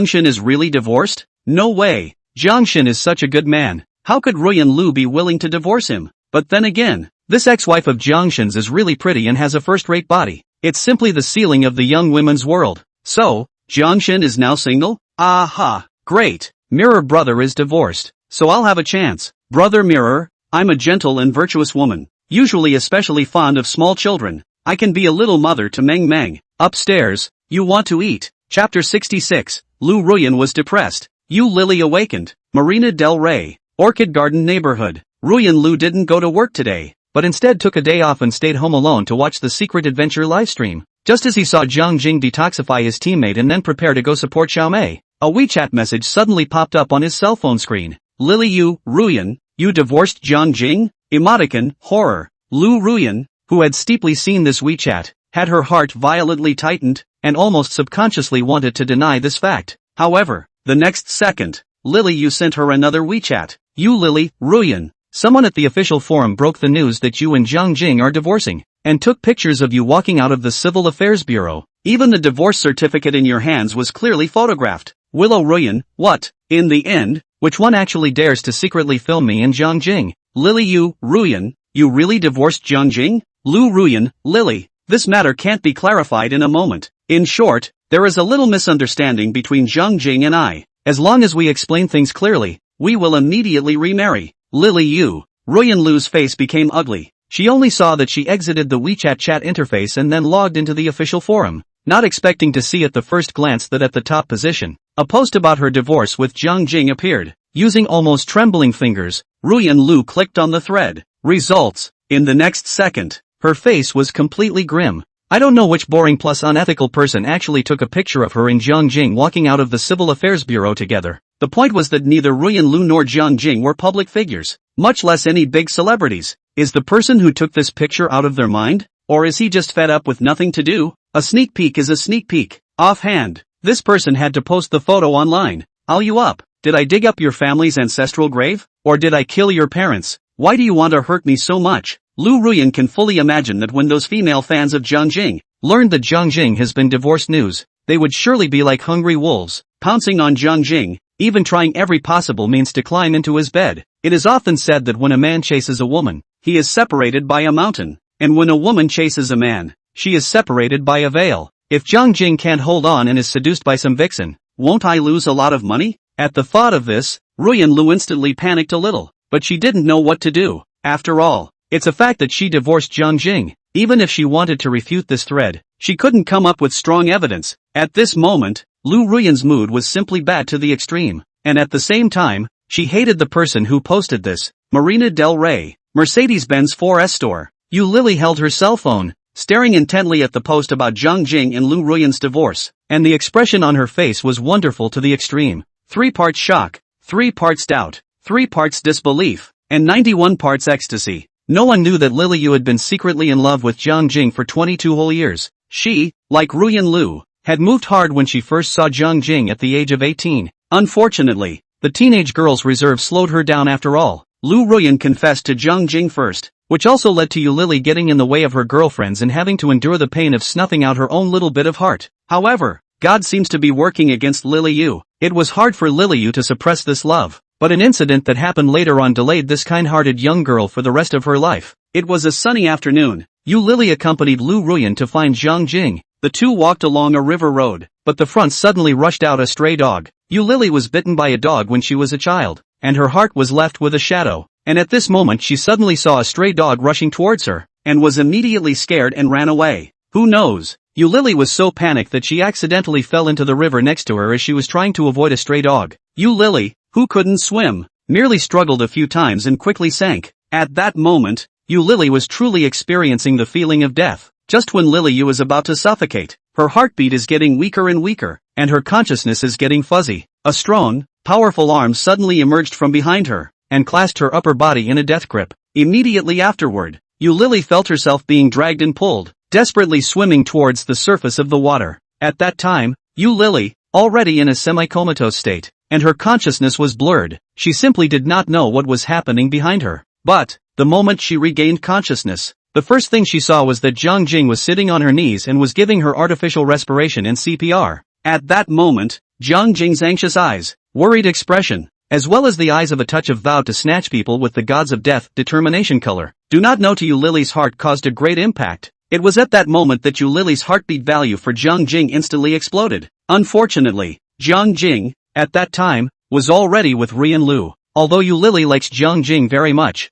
Shin is really divorced? No way. Jiang Shin is such a good man. How could Ruyan Lu be willing to divorce him? But then again, this ex-wife of Jiang Shin's is really pretty and has a first-rate body. It's simply the ceiling of the young women's world. So, Jiang Shin is now single? Aha! Great. Mirror brother is divorced, so I'll have a chance. Brother Mirror, I'm a gentle and virtuous woman, usually especially fond of small children. I can be a little mother to Meng Meng. Upstairs, you want to eat. Chapter 66, Lu Ruyan was depressed. Yu Lily awakened. Marina del Rey, Orchid Garden neighborhood. Ruyan Lu didn't go to work today, but instead took a day off and stayed home alone to watch the Secret Adventure livestream. Just as he saw Jiang Jing detoxify his teammate and then prepare to go support Xiaomei, a WeChat message suddenly popped up on his cell phone screen. Lily Yu, Ruyan, you divorced Jiang Jing? Emoticon, horror. Lu Ruyan, who had steeply seen this WeChat, had her heart violently tightened, and almost subconsciously wanted to deny this fact. However, the next second, Lily Yu sent her another WeChat. You Lily, Ruyan, someone at the official forum broke the news that you and Jiang Jing are divorcing, and took pictures of you walking out of the Civil Affairs Bureau. Even the divorce certificate in your hands was clearly photographed. Willow Ruyan, what? In the end, which one actually dares to secretly film me and Jiang Jing? Lily Yu, Ruyan, you really divorced Jiang Jing? Lu Ruyan, Lily, this matter can't be clarified in a moment. In short, there is a little misunderstanding between Jiang Jing and I. As long as we explain things clearly, we will immediately remarry. Lily Yu, Ruyan Lu's face became ugly. She only saw that she exited the WeChat chat interface and then logged into the official forum, not expecting to see at the first glance that at the top position, a post about her divorce with Jiang Jing appeared. Using almost trembling fingers, Ruyan Lu clicked on the thread. Results: in the next second, her face was completely grim. I don't know which boring plus unethical person actually took a picture of her and Jiang Jing walking out of the Civil Affairs Bureau together. The point was that neither Ruyan Lu nor Jiang Jing were public figures, much less any big celebrities. Is the person who took this picture out of their mind? Or is he just fed up with nothing to do? A sneak peek is a sneak peek. Offhand, this person had to post the photo online. I'll you up. Did I dig up your family's ancestral grave? Or did I kill your parents? Why do you want to hurt me so much? Lu Ruyan can fully imagine that when those female fans of Jiang Jing learned that Jiang Jing has been divorced news, they would surely be like hungry wolves, pouncing on Jiang Jing. even trying every possible means to climb into his bed. It is often said that when a man chases a woman, he is separated by a mountain, and when a woman chases a man, she is separated by a veil. If Zhang Jing can't hold on and is seduced by some vixen, won't I lose a lot of money? At the thought of this, Ruyan Lu instantly panicked a little, but she didn't know what to do. After all, it's a fact that she divorced Zhang Jing. Even if she wanted to refute this thread, she couldn't come up with strong evidence. At this moment, Lu Ruyan's mood was simply bad to the extreme, and at the same time, she hated the person who posted this. Marina Del Rey, Mercedes-Benz 4S store. Yu Lily held her cell phone, staring intently at the post about Zhang Jing and Lu Ruyan's divorce, and the expression on her face was wonderful to the extreme. 3 parts shock, 3 parts doubt, 3 parts disbelief, and 91 parts ecstasy. No one knew that Lily Yu had been secretly in love with Zhang Jing for 22 whole years. She, like Ruyan Lu, had moved hard when she first saw Zhang Jing at the age of 18. Unfortunately, the teenage girl's reserve slowed her down after all. Lu Ruyan confessed to Zhang Jing first, which also led to Yu Lily getting in the way of her girlfriends and having to endure the pain of snuffing out her own little bit of heart. However, God seems to be working against Lily Yu. It was hard for Lily Yu to suppress this love, but an incident that happened later on delayed this kind-hearted young girl for the rest of her life. It was a sunny afternoon. Yu Lily accompanied Lu Ruyan to find Zhang Jing. The two walked along a river road, but the front suddenly rushed out a stray dog. Yu Lily was bitten by a dog when she was a child, and her heart was left with a shadow. And at this moment she suddenly saw a stray dog rushing towards her, and was immediately scared and ran away. Who knows? Yu Lily was so panicked that she accidentally fell into the river next to her as she was trying to avoid a stray dog. Yu Lily, who couldn't swim, merely struggled a few times and quickly sank. At that moment, Yu Lily was truly experiencing the feeling of death. Just when Lily Yu is about to suffocate, her heartbeat is getting weaker and weaker, and her consciousness is getting fuzzy. A strong, powerful arm suddenly emerged from behind her, and clasped her upper body in a death grip. Immediately afterward, Yu Lily felt herself being dragged and pulled, desperately swimming towards the surface of the water. At that time, Yu Lily, already in a semi-comatose state, and her consciousness was blurred, she simply did not know what was happening behind her. But, the moment she regained consciousness, the first thing she saw was that Zhang Jing was sitting on her knees and was giving her artificial respiration and CPR. At that moment, Zhang Jing's anxious eyes, worried expression, as well as the eyes of a touch of vowed to snatch people with the gods of death determination color, do not know to Yu Lily's heart caused a great impact. It was at that moment that Yu Lily's heartbeat value for Zhang Jing instantly exploded. Unfortunately, Zhang Jing, at that time, was already with Ruyan Lu. Although Yu Lily likes Zhang Jing very much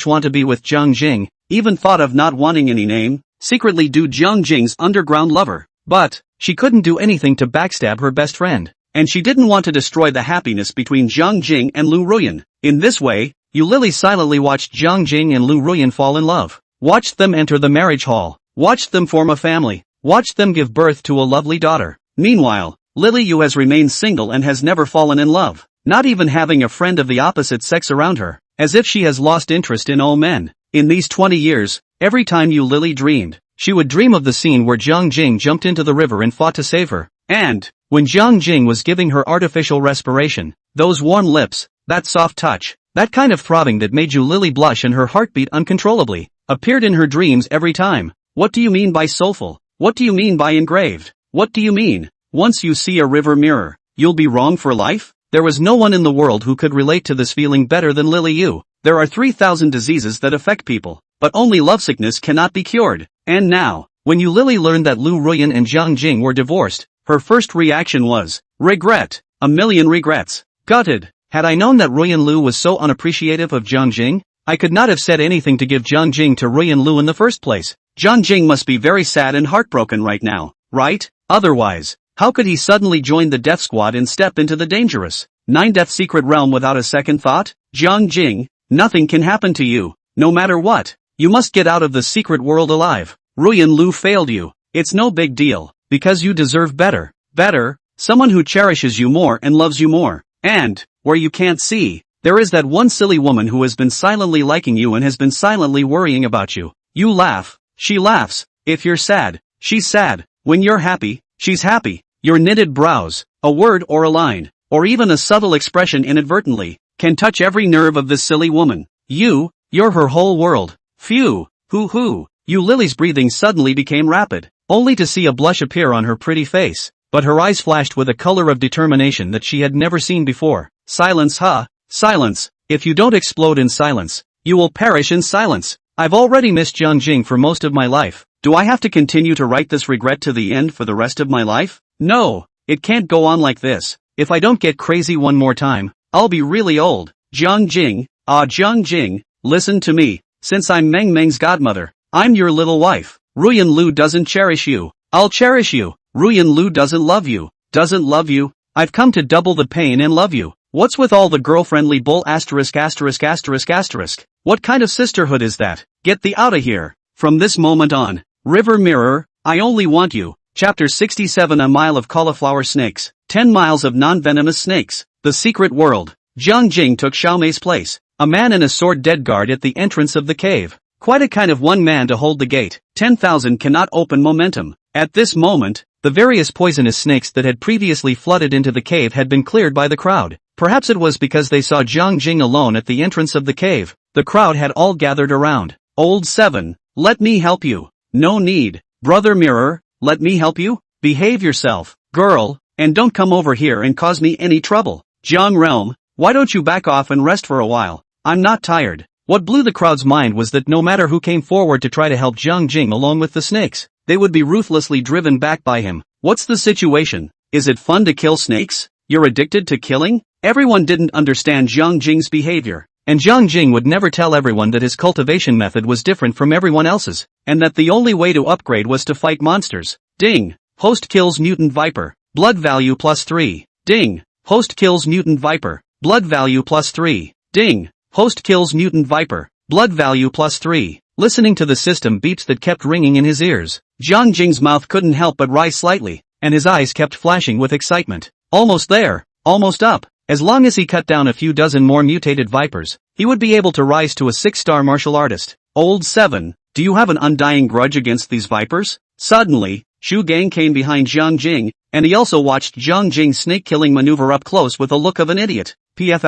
want to be with Zhang Jing, even thought of not wanting any name, secretly do Zhang Jing's underground lover. But, she couldn't do anything to backstab her best friend, and she didn't want to destroy the happiness between Zhang Jing and Lu Ruyan. In this way, Yu Lily silently watched Zhang Jing and Lu Ruyan fall in love, watched them enter the marriage hall, watched them form a family, watched them give birth to a lovely daughter. Meanwhile, Lily Yu has remained single and has never fallen in love, not even having a friend of the opposite sex around her, as if she has lost interest in all men. In these 20 years, every time Yu Lily dreamed, she would dream of the scene where Zhang Jing jumped into the river and fought to save her. And, when Zhang Jing was giving her artificial respiration, those warm lips, that soft touch, that kind of throbbing that made Yu Lily blush and her heartbeat uncontrollably, appeared in her dreams every time. What do you mean by soulful? What do you mean by engraved? What do you mean? Once you see a river mirror, you'll be wrong for life? There was no one in the world who could relate to this feeling better than Lily Yu. There are 3,000 diseases that affect people, but only lovesickness cannot be cured. And now, when Yu Lily learned that Lu Ruyan and Zhang Jing were divorced, her first reaction was regret. A million regrets. Gutted. Had I known that Ruyan Lu was so unappreciative of Zhang Jing, I could not have said anything to give Zhang Jing to Ruyan Lu in the first place. Zhang Jing must be very sad and heartbroken right now, right? Otherwise, how could he suddenly join the death squad and step into the dangerous 9-death secret realm without a second thought? Zhang Jing, nothing can happen to you, no matter what. You must get out of the secret world alive. Ruyan Lu failed you. It's no big deal, because you deserve better. Better, someone who cherishes you more and loves you more. And, where you can't see, there is that one silly woman who has been silently liking you and has been silently worrying about you. You laugh, she laughs. If you're sad, she's sad. When you're happy, she's happy. Your knitted brows, a word or a line, or even a subtle expression inadvertently, can touch every nerve of this silly woman. You're her whole world. Phew, hoo-hoo. Yu Lily's breathing suddenly became rapid, only to see a blush appear on her pretty face. but her eyes flashed with a color of determination that she had never seen before. Silence, huh? Silence. If you don't explode in silence, you will perish in silence. I've already missed Jiang Jing for most of my life. Do I have to continue to write this regret to the end for the rest of my life? No, it can't go on like this. If I don't get crazy one more time, I'll be really old. Jiang Jing, Jiang Jing, listen to me. Since I'm Meng Meng's godmother, I'm your little wife. Ruyan Lu doesn't cherish you. I'll cherish you. Ruyan Lu doesn't love you. Doesn't love you. I've come to double the pain and love you. What's with all the girlfriendly bull asterisk asterisk asterisk asterisk? What kind of sisterhood is that? Get thee outta here. From this moment on, River Mirror, I only want you. Chapter 67 A mile of cauliflower snakes, 10 miles of non-venomous snakes. The secret world. Jiang Jing took Xiaomei's place, a man in a sword dead guard at the entrance of the cave. Quite a kind of one man to hold the gate. 10,000 cannot open momentum. At this moment, the various poisonous snakes that had previously flooded into the cave had been cleared by the crowd. Perhaps it was because they saw Jiang Jing alone at the entrance of the cave. The crowd had all gathered around. Old 7, let me help you. No need. Brother Mirror, let me help you? Behave yourself, girl, and don't come over here and cause me any trouble. Jiang Realm, why don't you back off and rest for a while? I'm not tired. What blew the crowd's mind was that no matter who came forward to try to help Jiang Jing along with the snakes, they would be ruthlessly driven back by him. What's the situation? Is it fun to kill snakes? You're addicted to killing? Everyone didn't understand Jiang Jing's behavior. And Jiang Jing would never tell everyone that his cultivation method was different from everyone else's, and that the only way to upgrade was to fight monsters. Ding! Host kills mutant viper. Blood value +3. Ding! Host kills mutant viper. Blood value +3. Ding! Host kills mutant viper. Blood value +3. Listening to the system beeps that kept ringing in his ears, Jiang Jing's mouth couldn't help but rise slightly, and his eyes kept flashing with excitement. Almost there. Almost up. As long as he cut down a few dozen more mutated vipers, he would be able to rise to a 6-star martial artist. Old 7, do you have an undying grudge against these vipers? Suddenly, Shu Gang came behind Jiang Jing, and he also watched Jiang Jing's snake-killing maneuver up close with a look of an idiot. While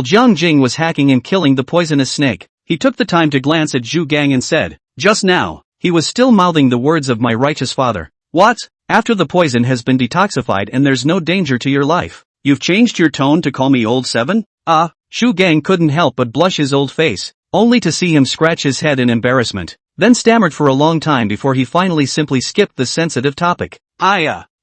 Jiang Jing was hacking and killing the poisonous snake, he took the time to glance at Zhu Gang and said, just now, he was still mouthing the words of my righteous father. What? After the poison has been detoxified and there's no danger to your life. You've changed your tone to call me Old 7? Shu Gang couldn't help but blush his old face, only to see him scratch his head in embarrassment, then stammered for a long time before he finally simply skipped the sensitive topic.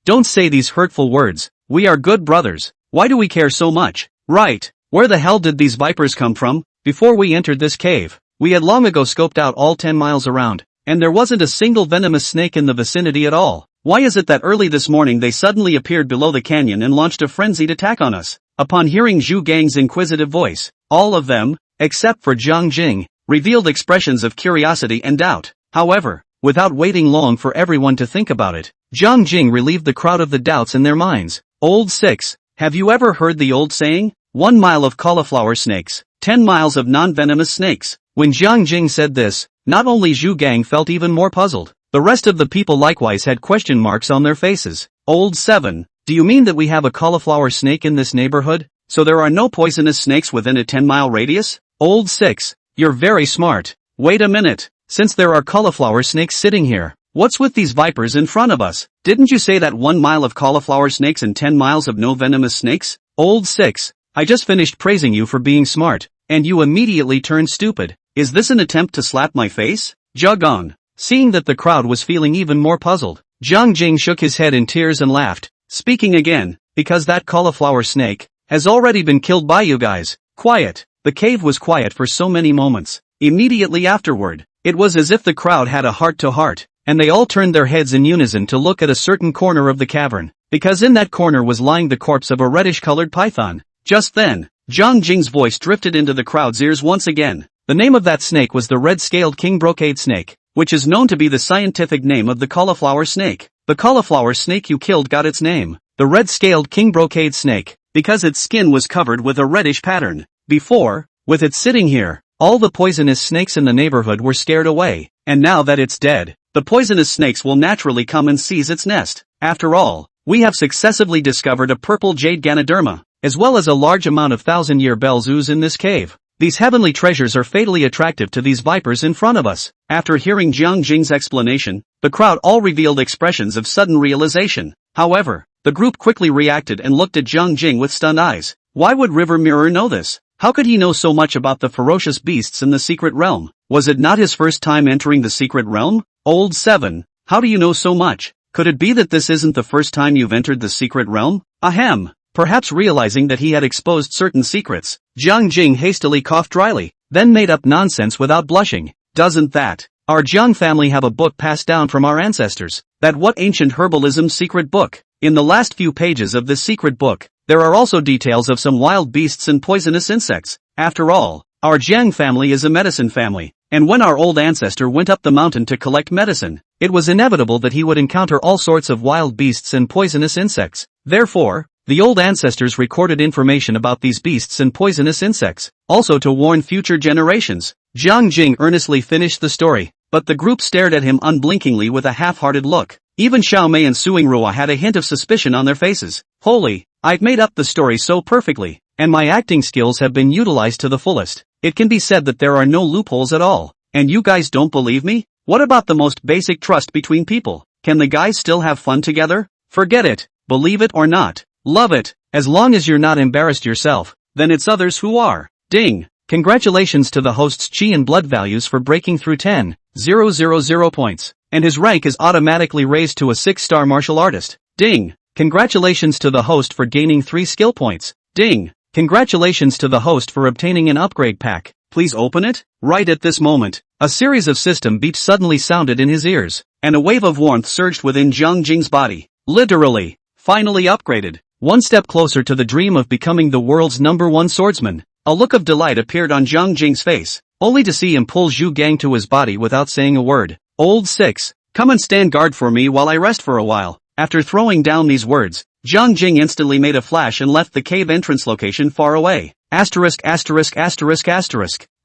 Don't say these hurtful words. We are good brothers. Why do we care so much? Right. Where the hell did these vipers come from? Before we entered this cave, we had long ago scoped out all 10 miles around, and there wasn't a single venomous snake in the vicinity at all. Why is it that early this morning they suddenly appeared below the canyon and launched a frenzied attack on us? Upon hearing Zhu Gang's inquisitive voice, all of them, except for Jiang Jing, revealed expressions of curiosity and doubt. However, without waiting long for everyone to think about it, Jiang Jing relieved the crowd of the doubts in their minds. Old 6, have you ever heard the old saying? 1 mile of cauliflower snakes, 10 miles of non-venomous snakes. When Jiang Jing said this, not only Zhu Gang felt even more puzzled, the rest of the people likewise had question marks on their faces. Old 7, do you mean that we have a cauliflower snake in this neighborhood? So there are no poisonous snakes within a 10-mile radius? Old 6, you're very smart. Wait a minute. Since there are cauliflower snakes sitting here, what's with these vipers in front of us? Didn't you say that 1 mile of cauliflower snakes and 10 miles of no venomous snakes? Old 6, I just finished praising you for being smart, and you immediately turned stupid. Is this an attempt to slap my face? Jugong. Seeing that the crowd was feeling even more puzzled, Jiang Jing shook his head in tears and laughed, speaking again, because that cauliflower snake has already been killed by you guys. Quiet. The cave was quiet for so many moments. Immediately afterward, it was as if the crowd had a heart-to-heart, and they all turned their heads in unison to look at a certain corner of the cavern, because in that corner was lying the corpse of a reddish-colored python. Just then, Jiang Jing's voice drifted into the crowd's ears once again. The name of that snake was the red-scaled king brocade snake, which is known to be the scientific name of the cauliflower snake. The cauliflower snake you killed got its name, the red-scaled king brocade snake, because its skin was covered with a reddish pattern. Before, with it sitting here, all the poisonous snakes in the neighborhood were scared away, and now that it's dead, the poisonous snakes will naturally come and seize its nest. After all, we have successively discovered a purple jade Ganoderma, as well as a large amount of thousand-year Bells ooze in this cave. These heavenly treasures are fatally attractive to these vipers in front of us. After hearing Jiang Jing's explanation, the crowd all revealed expressions of sudden realization. However, the group quickly reacted and looked at Jiang Jing with stunned eyes. Why would River Mirror know this? How could he know so much about the ferocious beasts in the secret realm? Was it not his first time entering the secret realm? Old 7, how do you know so much? Could it be that this isn't the first time you've entered the secret realm? Ahem. Perhaps realizing that he had exposed certain secrets, Jiang Jing hastily coughed dryly, then made up nonsense without blushing. Doesn't that our Jiang family have a book passed down from our ancestors? That what ancient herbalism secret book? In the last few pages of this secret book, there are also details of some wild beasts and poisonous insects. After all, our Jiang family is a medicine family, and when our old ancestor went up the mountain to collect medicine, it was inevitable that he would encounter all sorts of wild beasts and poisonous insects. Therefore, the old ancestors recorded information about these beasts and poisonous insects, also to warn future generations. Jiang Jing earnestly finished the story, but the group stared at him unblinkingly with a half-hearted look. Even Xiao Mei and Suing Rua had a hint of suspicion on their faces. Holy, I've made up the story so perfectly, and my acting skills have been utilized to the fullest. It can be said that there are no loopholes at all. And you guys don't believe me? What about the most basic trust between people? Can the guys still have fun together? Forget it, believe it or not. Love it, as long as you're not embarrassed yourself, then it's others who are. Ding! Congratulations to the host's chi and blood values for breaking through 10,000 points, and his rank is automatically raised to a 6-star martial artist. Ding! Congratulations to the host for gaining 3 skill points. Ding! Congratulations to the host for obtaining an upgrade pack. Please open it? Right at this moment, a series of system beeps suddenly sounded in his ears, and a wave of warmth surged within Jiang Jing's body. Literally, finally upgraded. One step closer to the dream of becoming the world's #1 swordsman. A look of delight appeared on Jiang Jing's face, only to see him pull Zhu Gang to his body without saying a word. Old 6, come and stand guard for me while I rest for a while. After throwing down these words, Jiang Jing instantly made a flash and left the cave entrance location far away. Asterisk.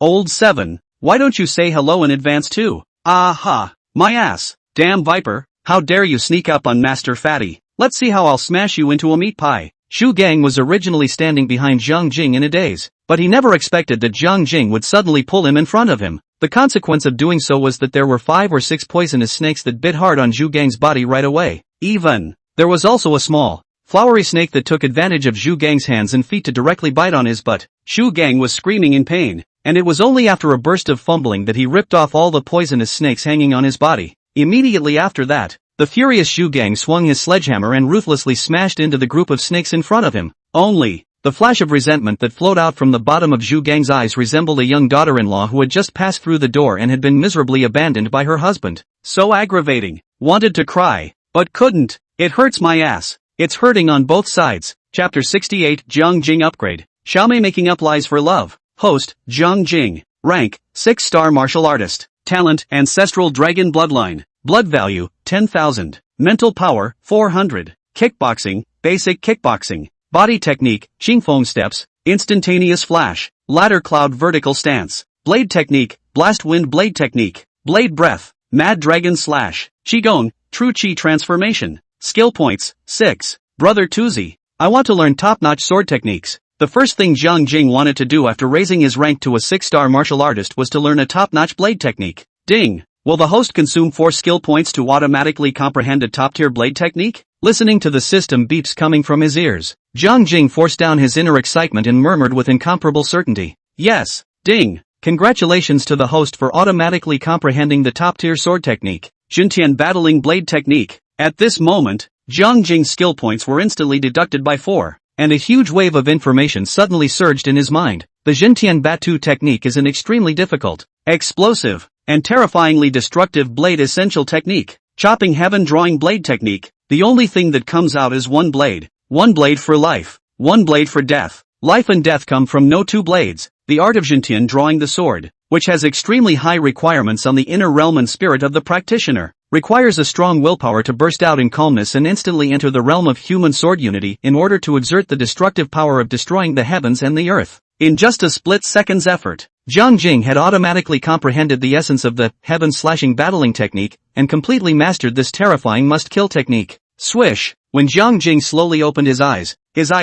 Old 7, why don't you say hello in advance too? Aha, my ass. Damn viper, how dare you sneak up on Master Fatty. Let's see how I'll smash you into a meat pie. Zhu Gang was originally standing behind Jiang Jing in a daze, but he never expected that Jiang Jing would suddenly pull him in front of him. The consequence of doing so was that there were 5 or 6 poisonous snakes that bit hard on Zhu Gang's body right away. There was also a small, flowery snake that took advantage of Zhu Gang's hands and feet to directly bite on his butt. Zhu Gang was screaming in pain, and it was only after a burst of fumbling that he ripped off all the poisonous snakes hanging on his body. Immediately after that, the furious Zhu Gang swung his sledgehammer and ruthlessly smashed into the group of snakes in front of him. Only, the flash of resentment that flowed out from the bottom of Zhu Gang's eyes resembled a young daughter-in-law who had just passed through the door and had been miserably abandoned by her husband. So aggravating. Wanted to cry, but couldn't. It hurts my ass. It's hurting on both sides. Chapter 68 Jiang Jing Upgrade. Xiaomei making up lies for love. Host, Jiang Jing. Rank, 6-star martial artist. Talent, ancestral dragon bloodline. Blood value, 10,000. Mental power, 400. Kickboxing, basic kickboxing. Body technique, Qingfeng steps, instantaneous flash. Ladder cloud vertical stance. Blade technique, blast wind blade technique. Blade breath, mad dragon slash. Qigong, true chi transformation. Skill points, 6. Brother Tuzi. I want to learn top-notch sword techniques. The first thing Jiang Jing wanted to do after raising his rank to a 6-star martial artist was to learn a top-notch blade technique. Ding! Will the host consume 4 skill points to automatically comprehend a top-tier blade technique? Listening to the system beeps coming from his ears, Jiang Jing forced down his inner excitement and murmured with incomparable certainty. Yes, ding! Congratulations to the host for automatically comprehending the top-tier sword technique, Xuntian battling blade technique. At this moment, Jiang Jing's skill points were instantly deducted by 4, and a huge wave of information suddenly surged in his mind. The Xuntian Batu technique is an extremely difficult, explosive, and terrifyingly destructive blade essential technique. Chopping heaven drawing blade technique. The only thing that comes out is one blade for life, one blade for death. Life and death come from no 2 blades. The art of Xuntian drawing the sword, which has extremely high requirements on the inner realm and spirit of the practitioner, requires a strong willpower to burst out in calmness and instantly enter the realm of human sword unity in order to exert the destructive power of destroying the heavens and the earth. In just a split-second's effort, Jiang Jing had automatically comprehended the essence of the heaven-slashing battling technique and completely mastered this terrifying must-kill technique. Swish! When Jiang Jing slowly opened his eyes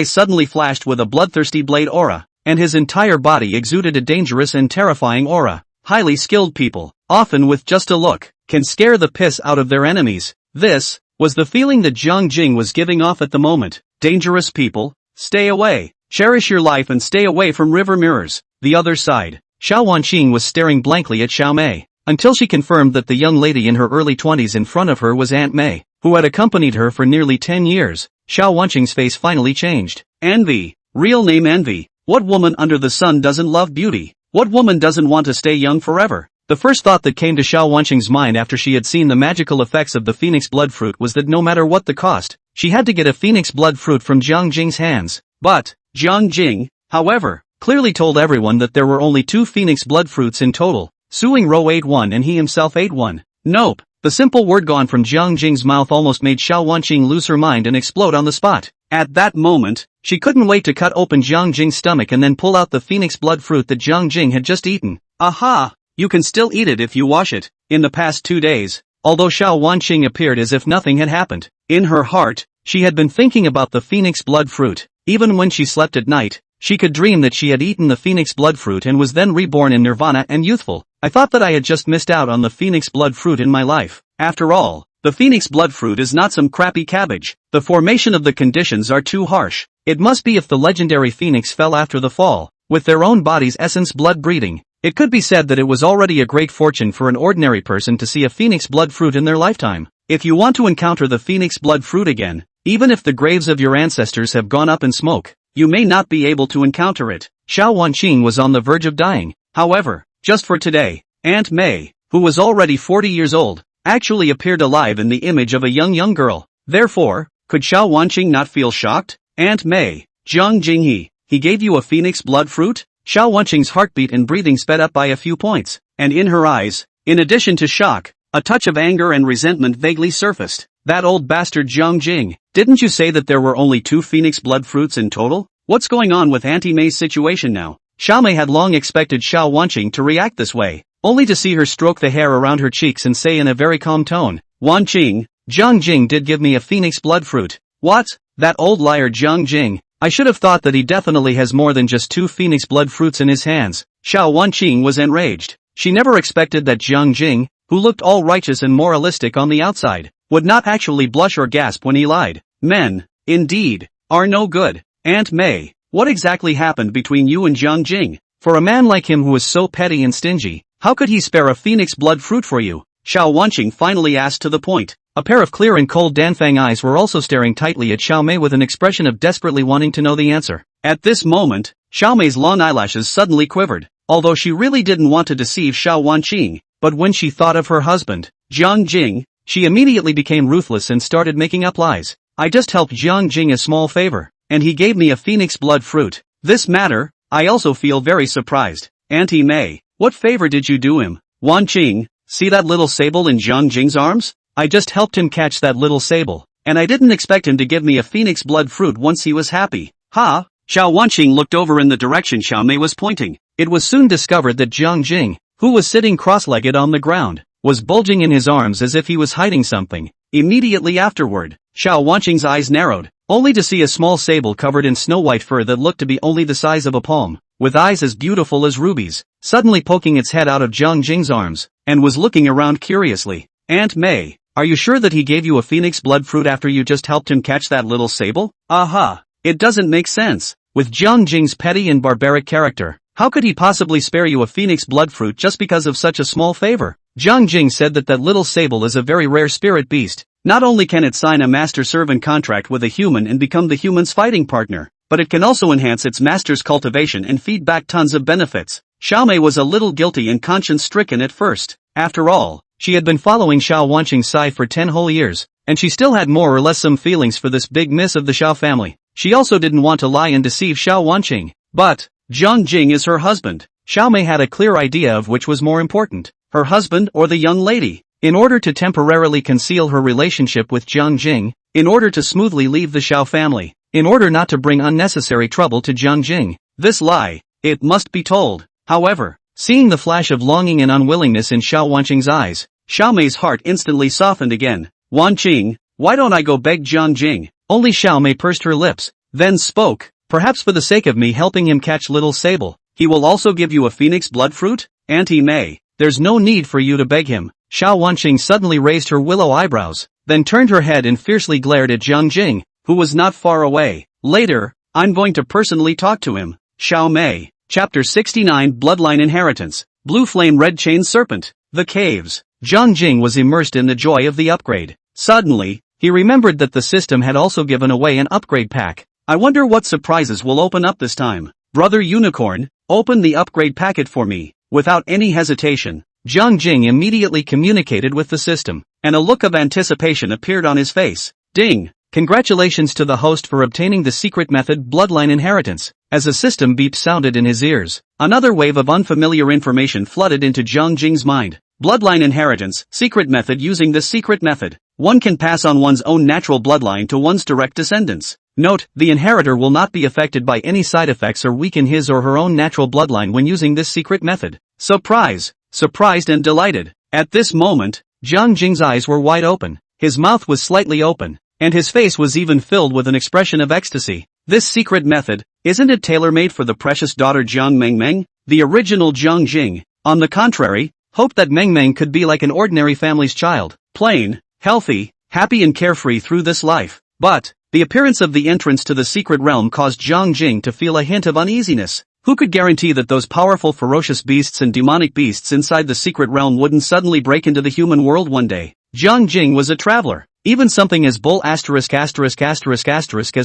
suddenly flashed with a bloodthirsty blade aura. and his entire body exuded a dangerous and terrifying aura. Highly skilled people, often with just a look, can scare the piss out of their enemies. This was the feeling that Jiang Jing was giving off at the moment. Dangerous people, stay away. Cherish your life and stay away from river mirrors. The other side. Xiao Wanqing was staring blankly at Xiao Mei, until she confirmed that the young lady in her early 20s in front of her was Aunt Mei, who had accompanied her for nearly 10 years. Xiao Wanqing's face finally changed. Envy. Real name Envy. What woman under the sun doesn't love beauty? What woman doesn't want to stay young forever? The first thought that came to Xiao Wanqing's mind after she had seen the magical effects of the phoenix blood fruit was that no matter what the cost, she had to get a phoenix blood fruit from Jiang Jing's hands. But Jiang Jing, however, clearly told everyone that there were only 2 phoenix blood fruits in total. Suing Ro ate one and he himself ate one. Nope. The simple word gone from Jiang Jing's mouth almost made Xiao Wanqing lose her mind and explode on the spot. At that moment, she couldn't wait to cut open Jiang Jing's stomach and then pull out the phoenix blood fruit that Jiang Jing had just eaten. Aha! You can still eat it if you wash it. In the past 2 days, although Xiao Wanqing appeared as if nothing had happened, in her heart, she had been thinking about the phoenix blood fruit. Even when she slept at night, she could dream that she had eaten the phoenix blood fruit and was then reborn in nirvana and youthful. I thought that I had just missed out on the phoenix blood fruit in my life. After all, the phoenix blood fruit is not some crappy cabbage. The formation of the conditions are too harsh. It must be if the legendary phoenix fell after the fall, with their own body's essence blood breeding. It could be said that it was already a great fortune for an ordinary person to see a phoenix blood fruit in their lifetime. If you want to encounter the phoenix blood fruit again, even if the graves of your ancestors have gone up in smoke, you may not be able to encounter it. Xiao Wanqing was on the verge of dying. However, just for today, Aunt Mei, who was already 40 years old, actually appeared alive in the image of a young girl. Therefore, could Xiao Wanqing not feel shocked? Aunt Mei, Jiang Jing he gave you a phoenix blood fruit? Xiao Wanqing's heartbeat and breathing sped up by a few points, and in her eyes, in addition to shock, a touch of anger and resentment vaguely surfaced. That old bastard Jiang Jing, didn't you say that there were only 2 phoenix blood fruits in total? What's going on with Auntie Mei's situation now? Xiao Mei had long expected Xiao Wanqing to react this way, only to see her stroke the hair around her cheeks and say in a very calm tone, Wanqing, Jiang Jing did give me a phoenix blood fruit. What? That old liar Jiang Jing. I should have thought that he definitely has more than just 2 phoenix blood fruits in his hands. Xiao Wanqing was enraged. She never expected that Jiang Jing, who looked all righteous and moralistic on the outside, would not actually blush or gasp when he lied. Men, indeed, are no good. Aunt Mei, what exactly happened between you and Jiang Jing? For a man like him who was so petty and stingy, how could he spare a phoenix blood fruit for you? Xiao Wanqing finally asked to the point. A pair of clear and cold Danfang eyes were also staring tightly at Xiao Mei with an expression of desperately wanting to know the answer. At this moment, Xiao Mei's long eyelashes suddenly quivered, although she really didn't want to deceive Xiao Wanqing, but when she thought of her husband, Jiang Jing, she immediately became ruthless and started making up lies. I just helped Jiang Jing a small favor, and he gave me a phoenix blood fruit. This matter, I also feel very surprised. Auntie Mei, what favor did you do him? Wanqing, see that little sable in Jiang Jing's arms? I just helped him catch that little sable, and I didn't expect him to give me a phoenix blood fruit once he was happy. Ha! Xiao Wanqing looked over in the direction Xiao Mei was pointing. It was soon discovered that Jiang Jing, who was sitting cross-legged on the ground, was bulging in his arms as if he was hiding something. Immediately afterward, Xiao Wanqing's eyes narrowed, only to see a small sable covered in snow-white fur that looked to be only the size of a palm, with eyes as beautiful as rubies, suddenly poking its head out of Jiang Jing's arms, and was looking around curiously. Aunt Mei, are you sure that he gave you a phoenix blood fruit after you just helped him catch that little sable? Aha! It doesn't make sense. With Jiang Jing's petty and barbaric character, how could he possibly spare you a phoenix blood fruit just because of such a small favor? Jiang Jing said that little sable is a very rare spirit beast. Not only can it sign a master-servant contract with a human and become the human's fighting partner, but it can also enhance its master's cultivation and feed back tons of benefits. Xiao Mei was a little guilty and conscience-stricken at first. After all, she had been following Xiao Wanqing's side for 10 whole years, and she still had more or less some feelings for this big miss of the Xiao family. She also didn't want to lie and deceive Xiao Wanqing. But Jiang Jing is her husband. Xiao Mei had a clear idea of which was more important, her husband or the young lady. In order to temporarily conceal her relationship with Jiang Jing, in order to smoothly leave the Xiao family, in order not to bring unnecessary trouble to Jiang Jing, this lie, it must be told. However, seeing the flash of longing and unwillingness in Xiao Wanqing's eyes, Xiao Mei's heart instantly softened again. Wanqing, why don't I go beg Jiang Jing? Only Xiao Mei pursed her lips, then spoke. Perhaps for the sake of me helping him catch little Sable, he will also give you a phoenix blood fruit? Auntie May, there's no need for you to beg him. Xiao Wanqing suddenly raised her willow eyebrows, then turned her head and fiercely glared at Jiang Jing, who was not far away. Later, I'm going to personally talk to him. Xiao Mei. Chapter 69 Bloodline Inheritance. Blue Flame Red Chain Serpent. The Caves. Jiang Jing was immersed in the joy of the upgrade. Suddenly, he remembered that the system had also given away an upgrade pack. I wonder what surprises will open up this time. Brother Unicorn, open the upgrade packet for me. Without any hesitation, Jiang Jing immediately communicated with the system, and a look of anticipation appeared on his face. Ding! Congratulations to the host for obtaining the secret method Bloodline Inheritance. As a system beep sounded in his ears, another wave of unfamiliar information flooded into Jiang Jing's mind. Bloodline Inheritance, secret method. Using this secret method, one can pass on one's own natural bloodline to one's direct descendants. Note, the inheritor will not be affected by any side effects or weaken his or her own natural bloodline when using this secret method. Surprise! Surprised and delighted. At this moment, Jiang Jing's eyes were wide open, his mouth was slightly open, and his face was even filled with an expression of ecstasy. This secret method, isn't it tailor-made for the precious daughter Jiang Mengmeng? The original Jiang Jing, on the contrary, hoped that Mengmeng could be like an ordinary family's child, plain, healthy, happy and carefree through this life. But, the appearance of the entrance to the secret realm caused Jiang Jing to feel a hint of uneasiness. Who could guarantee that those powerful ferocious beasts and demonic beasts inside the secret realm wouldn't suddenly break into the human world one day? Jiang Jing was a traveler. Even something as bull as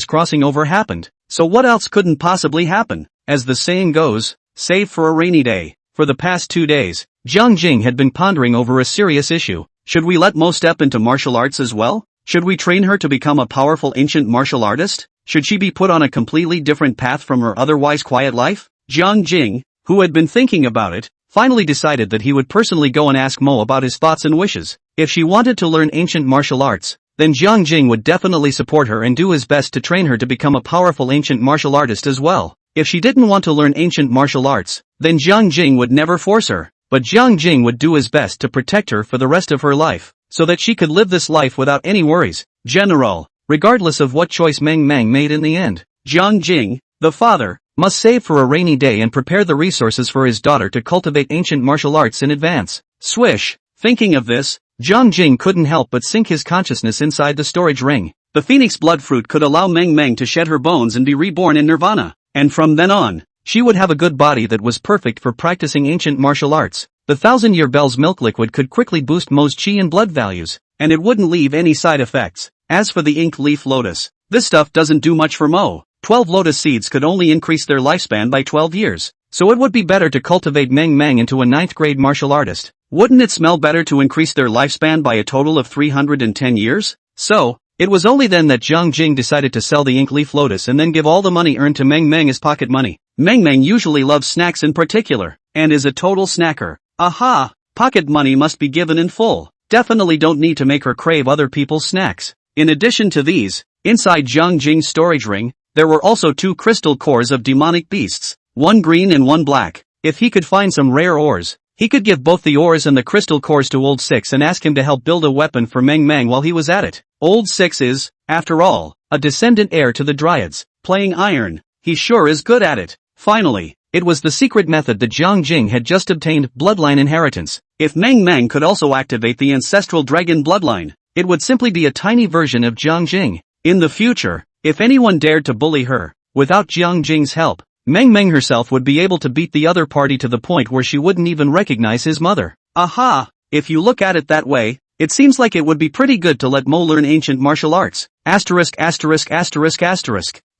crossing over happened. So what else couldn't possibly happen? As the saying goes, save for a rainy day. For the past 2 days, Jiang Jing had been pondering over a serious issue. Should we let Mo step into martial arts as well? Should we train her to become a powerful ancient martial artist? Should she be put on a completely different path from her otherwise quiet life? Jiang Jing, who had been thinking about it, finally decided that he would personally go and ask Mo about his thoughts and wishes. If she wanted to learn ancient martial arts, then Jiang Jing would definitely support her and do his best to train her to become a powerful ancient martial artist as well. If she didn't want to learn ancient martial arts, then Jiang Jing would never force her. But Jiang Jing would do his best to protect her for the rest of her life, so that she could live this life without any worries. General, regardless of what choice Meng Meng made in the end, Jiang Jing, the father, must save for a rainy day and prepare the resources for his daughter to cultivate ancient martial arts in advance. Swish! Thinking of this, Jiang Jing couldn't help but sink his consciousness inside the storage ring. The phoenix blood fruit could allow Meng Meng to shed her bones and be reborn in nirvana, and from then on, she would have a good body that was perfect for practicing ancient martial arts. The 1000-year Bell's milk liquid could quickly boost Mo's chi and blood values, and it wouldn't leave any side effects. As for the ink leaf lotus, this stuff doesn't do much for Mo. 12 lotus seeds could only increase their lifespan by 12 years, so it would be better to cultivate Meng Meng into a 9th grade martial artist. Wouldn't it smell better to increase their lifespan by a total of 310 years? So, it was only then that Jiang Jing decided to sell the ink leaf lotus and then give all the money earned to Meng Meng as pocket money. Meng Meng usually loves snacks in particular, and is a total snacker. Aha! Pocket money must be given in full. Definitely don't need to make her crave other people's snacks. In addition to these, inside Jiang Jing's storage ring, there were also 2 crystal cores of demonic beasts, one green and one black. If he could find some rare ores, he could give both the ores and the crystal cores to Old Six and ask him to help build a weapon for Meng Meng while he was at it. Old Six is, after all, a descendant heir to the Dryads. Playing iron, he sure is good at it. Finally, it was the secret method that Jiang Jing had just obtained, bloodline inheritance. If Meng Meng could also activate the ancestral dragon bloodline, it would simply be a tiny version of Jiang Jing. In the future, if anyone dared to bully her, without Jiang Jing's help, Meng Meng herself would be able to beat the other party to the point where she wouldn't even recognize his mother. Aha! If you look at it that way, it seems like it would be pretty good to let Mo learn ancient martial arts. Asterisk.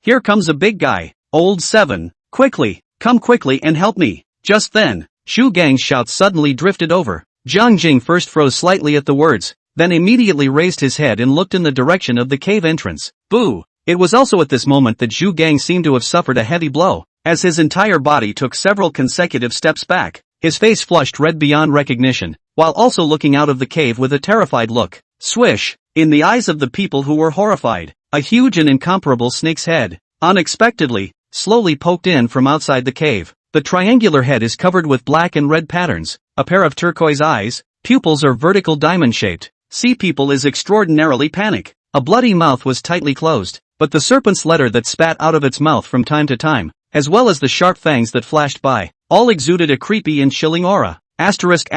Here comes a big guy. Old 7, quickly, come quickly and help me. Just then, Shu Gang's shout suddenly drifted over. Jiang Jing first froze slightly at the words, then immediately raised his head and looked in the direction of the cave entrance. Boo! It was also at this moment that Zhu Gang seemed to have suffered a heavy blow, as his entire body took several consecutive steps back. His face flushed red beyond recognition, while also looking out of the cave with a terrified look. Swish! In the eyes of the people who were horrified, a huge and incomparable snake's head, unexpectedly, slowly poked in from outside the cave. The triangular head is covered with black and red patterns, a pair of turquoise eyes, pupils are vertical diamond-shaped. See people is extraordinarily panic. A bloody mouth was tightly closed. but the serpent's letter that spat out of its mouth from time to time, as well as the sharp fangs that flashed by, all exuded a creepy and chilling aura. Asterisk.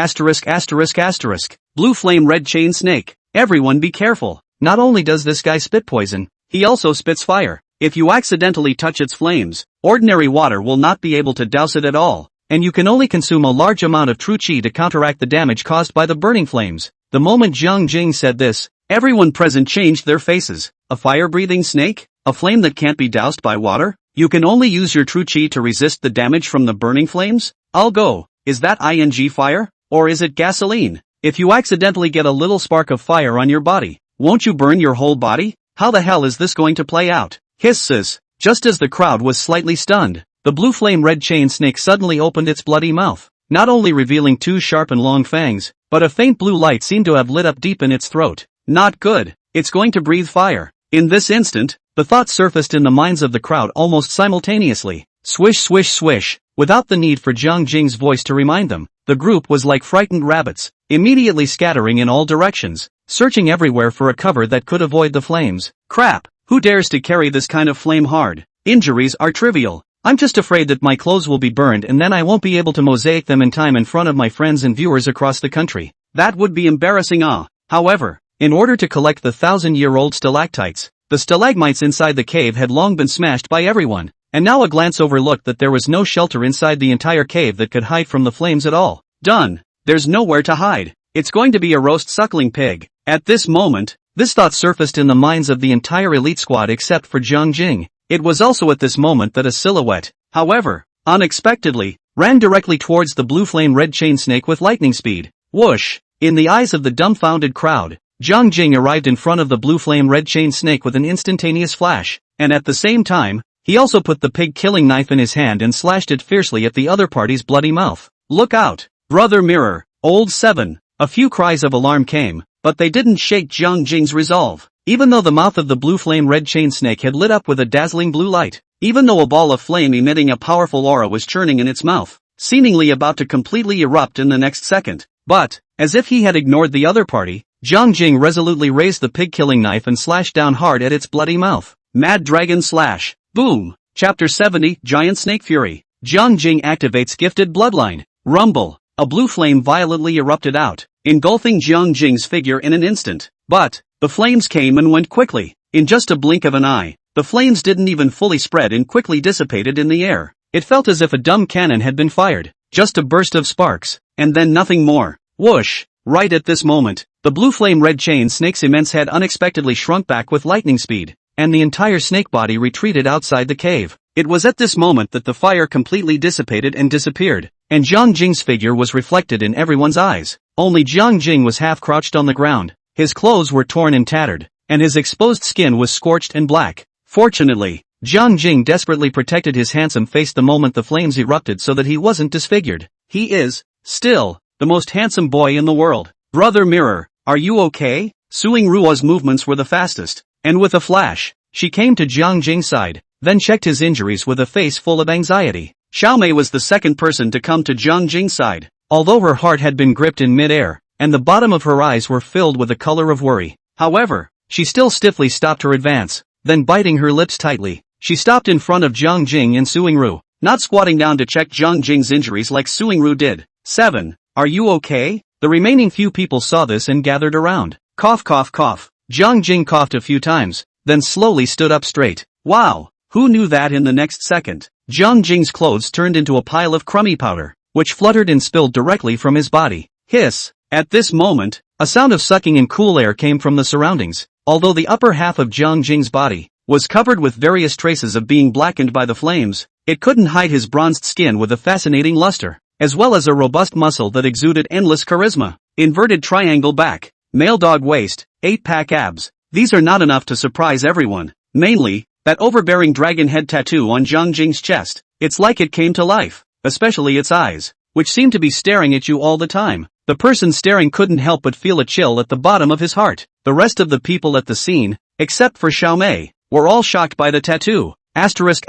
Blue flame red chain snake. Everyone be careful. Not only does this guy spit poison, he also spits fire. If you accidentally touch its flames, ordinary water will not be able to douse it at all, and you can only consume a large amount of true chi to counteract the damage caused by the burning flames. The moment Jiang Jing said this, everyone present changed their faces. A fire-breathing snake? A flame that can't be doused by water? You can only use your true chi to resist the damage from the burning flames? I'll go. Is that ing fire? Or is it gasoline? If you accidentally get a little spark of fire on your body, won't you burn your whole body? How the hell is this going to play out? Hisses. Just as the crowd was slightly stunned, the blue flame red chain snake suddenly opened its bloody mouth, not only revealing two sharp and long fangs, but a faint blue light seemed to have lit up deep in its throat. Not good. It's going to breathe fire. In this instant, the thought surfaced in the minds of the crowd almost simultaneously. Swish swish swish. Without the need for Jiang Jing's voice to remind them, the group was like frightened rabbits, immediately scattering in all directions, searching everywhere for a cover that could avoid the flames. Crap! Who dares to carry this kind of flame hard? Injuries are trivial. I'm just afraid that my clothes will be burned and then I won't be able to mosaic them in time in front of my friends and viewers across the country. That would be embarrassing. However, in order to collect the 1,000-year-old stalactites, the stalagmites inside the cave had long been smashed by everyone, and now a glance overlooked that there was no shelter inside the entire cave that could hide from the flames at all. Done. There's nowhere to hide. It's going to be a roast suckling pig. At this moment, this thought surfaced in the minds of the entire elite squad except for Jiang Jing. It was also at this moment that a silhouette, however, unexpectedly, ran directly towards the blue flame red chain snake with lightning speed. Whoosh! In the eyes of the dumbfounded crowd, Jiang Jing arrived in front of the blue flame red chain snake with an instantaneous flash, and at the same time, he also put the pig-killing knife in his hand and slashed it fiercely at the other party's bloody mouth. Look out! Brother Mirror! Old 7! A few cries of alarm came, but they didn't shake Jiang Jing's resolve. Even though the mouth of the blue flame red chain snake had lit up with a dazzling blue light, even though a ball of flame emitting a powerful aura was churning in its mouth, seemingly about to completely erupt in the next second, but, as if he had ignored the other party, Jiang Jing resolutely raised the pig-killing knife and slashed down hard at its bloody mouth. Mad Dragon Slash. Boom. Chapter 70, Giant Snake Fury. Jiang Jing activates gifted bloodline. Rumble. A blue flame violently erupted out, engulfing Jiang Jing's figure in an instant. But, the flames came and went quickly. In just a blink of an eye, the flames didn't even fully spread and quickly dissipated in the air. It felt as if a dumb cannon had been fired. Just a burst of sparks, and then nothing more. Whoosh! Right at this moment, the blue flame red chain snake's immense head unexpectedly shrunk back with lightning speed, and the entire snake body retreated outside the cave. It was at this moment that the fire completely dissipated and disappeared, and Jiang Jing's figure was reflected in everyone's eyes. Only Jiang Jing was half crouched on the ground, his clothes were torn and tattered, and his exposed skin was scorched and black. Fortunately, Jiang Jing desperately protected his handsome face the moment the flames erupted so that he wasn't disfigured. He is, still, the most handsome boy in the world. Brother Mirror, are you okay? Suing Ruo's movements were the fastest, and with a flash, she came to Jiang Jing's side, then checked his injuries with a face full of anxiety. Xiaomei was the second person to come to Jiang Jing's side. Although her heart had been gripped in mid-air, and the bottom of her eyes were filled with the color of worry. However, she still stiffly stopped her advance, then biting her lips tightly, she stopped in front of Jiang Jing and Suing Ru, not squatting down to check Jiang Jing's injuries like Suing Ru did. 7. Are you okay? The remaining few people saw this and gathered around. Cough cough cough. Jiang Jing coughed a few times, then slowly stood up straight. Wow, who knew that? In the next second, Jiang Jing's clothes turned into a pile of crummy powder, which fluttered and spilled directly from his body. Hiss. At this moment, a sound of sucking in cool air came from the surroundings. Although the upper half of Jiang Jing's body was covered with various traces of being blackened by the flames, it couldn't hide his bronzed skin with a fascinating luster, as well as a robust muscle that exuded endless charisma. Inverted triangle back, male dog waist, 8-pack abs. These are not enough to surprise everyone. Mainly, that overbearing dragon head tattoo on Jiang Jing's chest. It's like it came to life, especially its eyes, which seemed to be staring at you all the time. The person staring couldn't help but feel a chill at the bottom of his heart. The rest of the people at the scene, except for Xiaomei, were all shocked by the tattoo. Asterisk.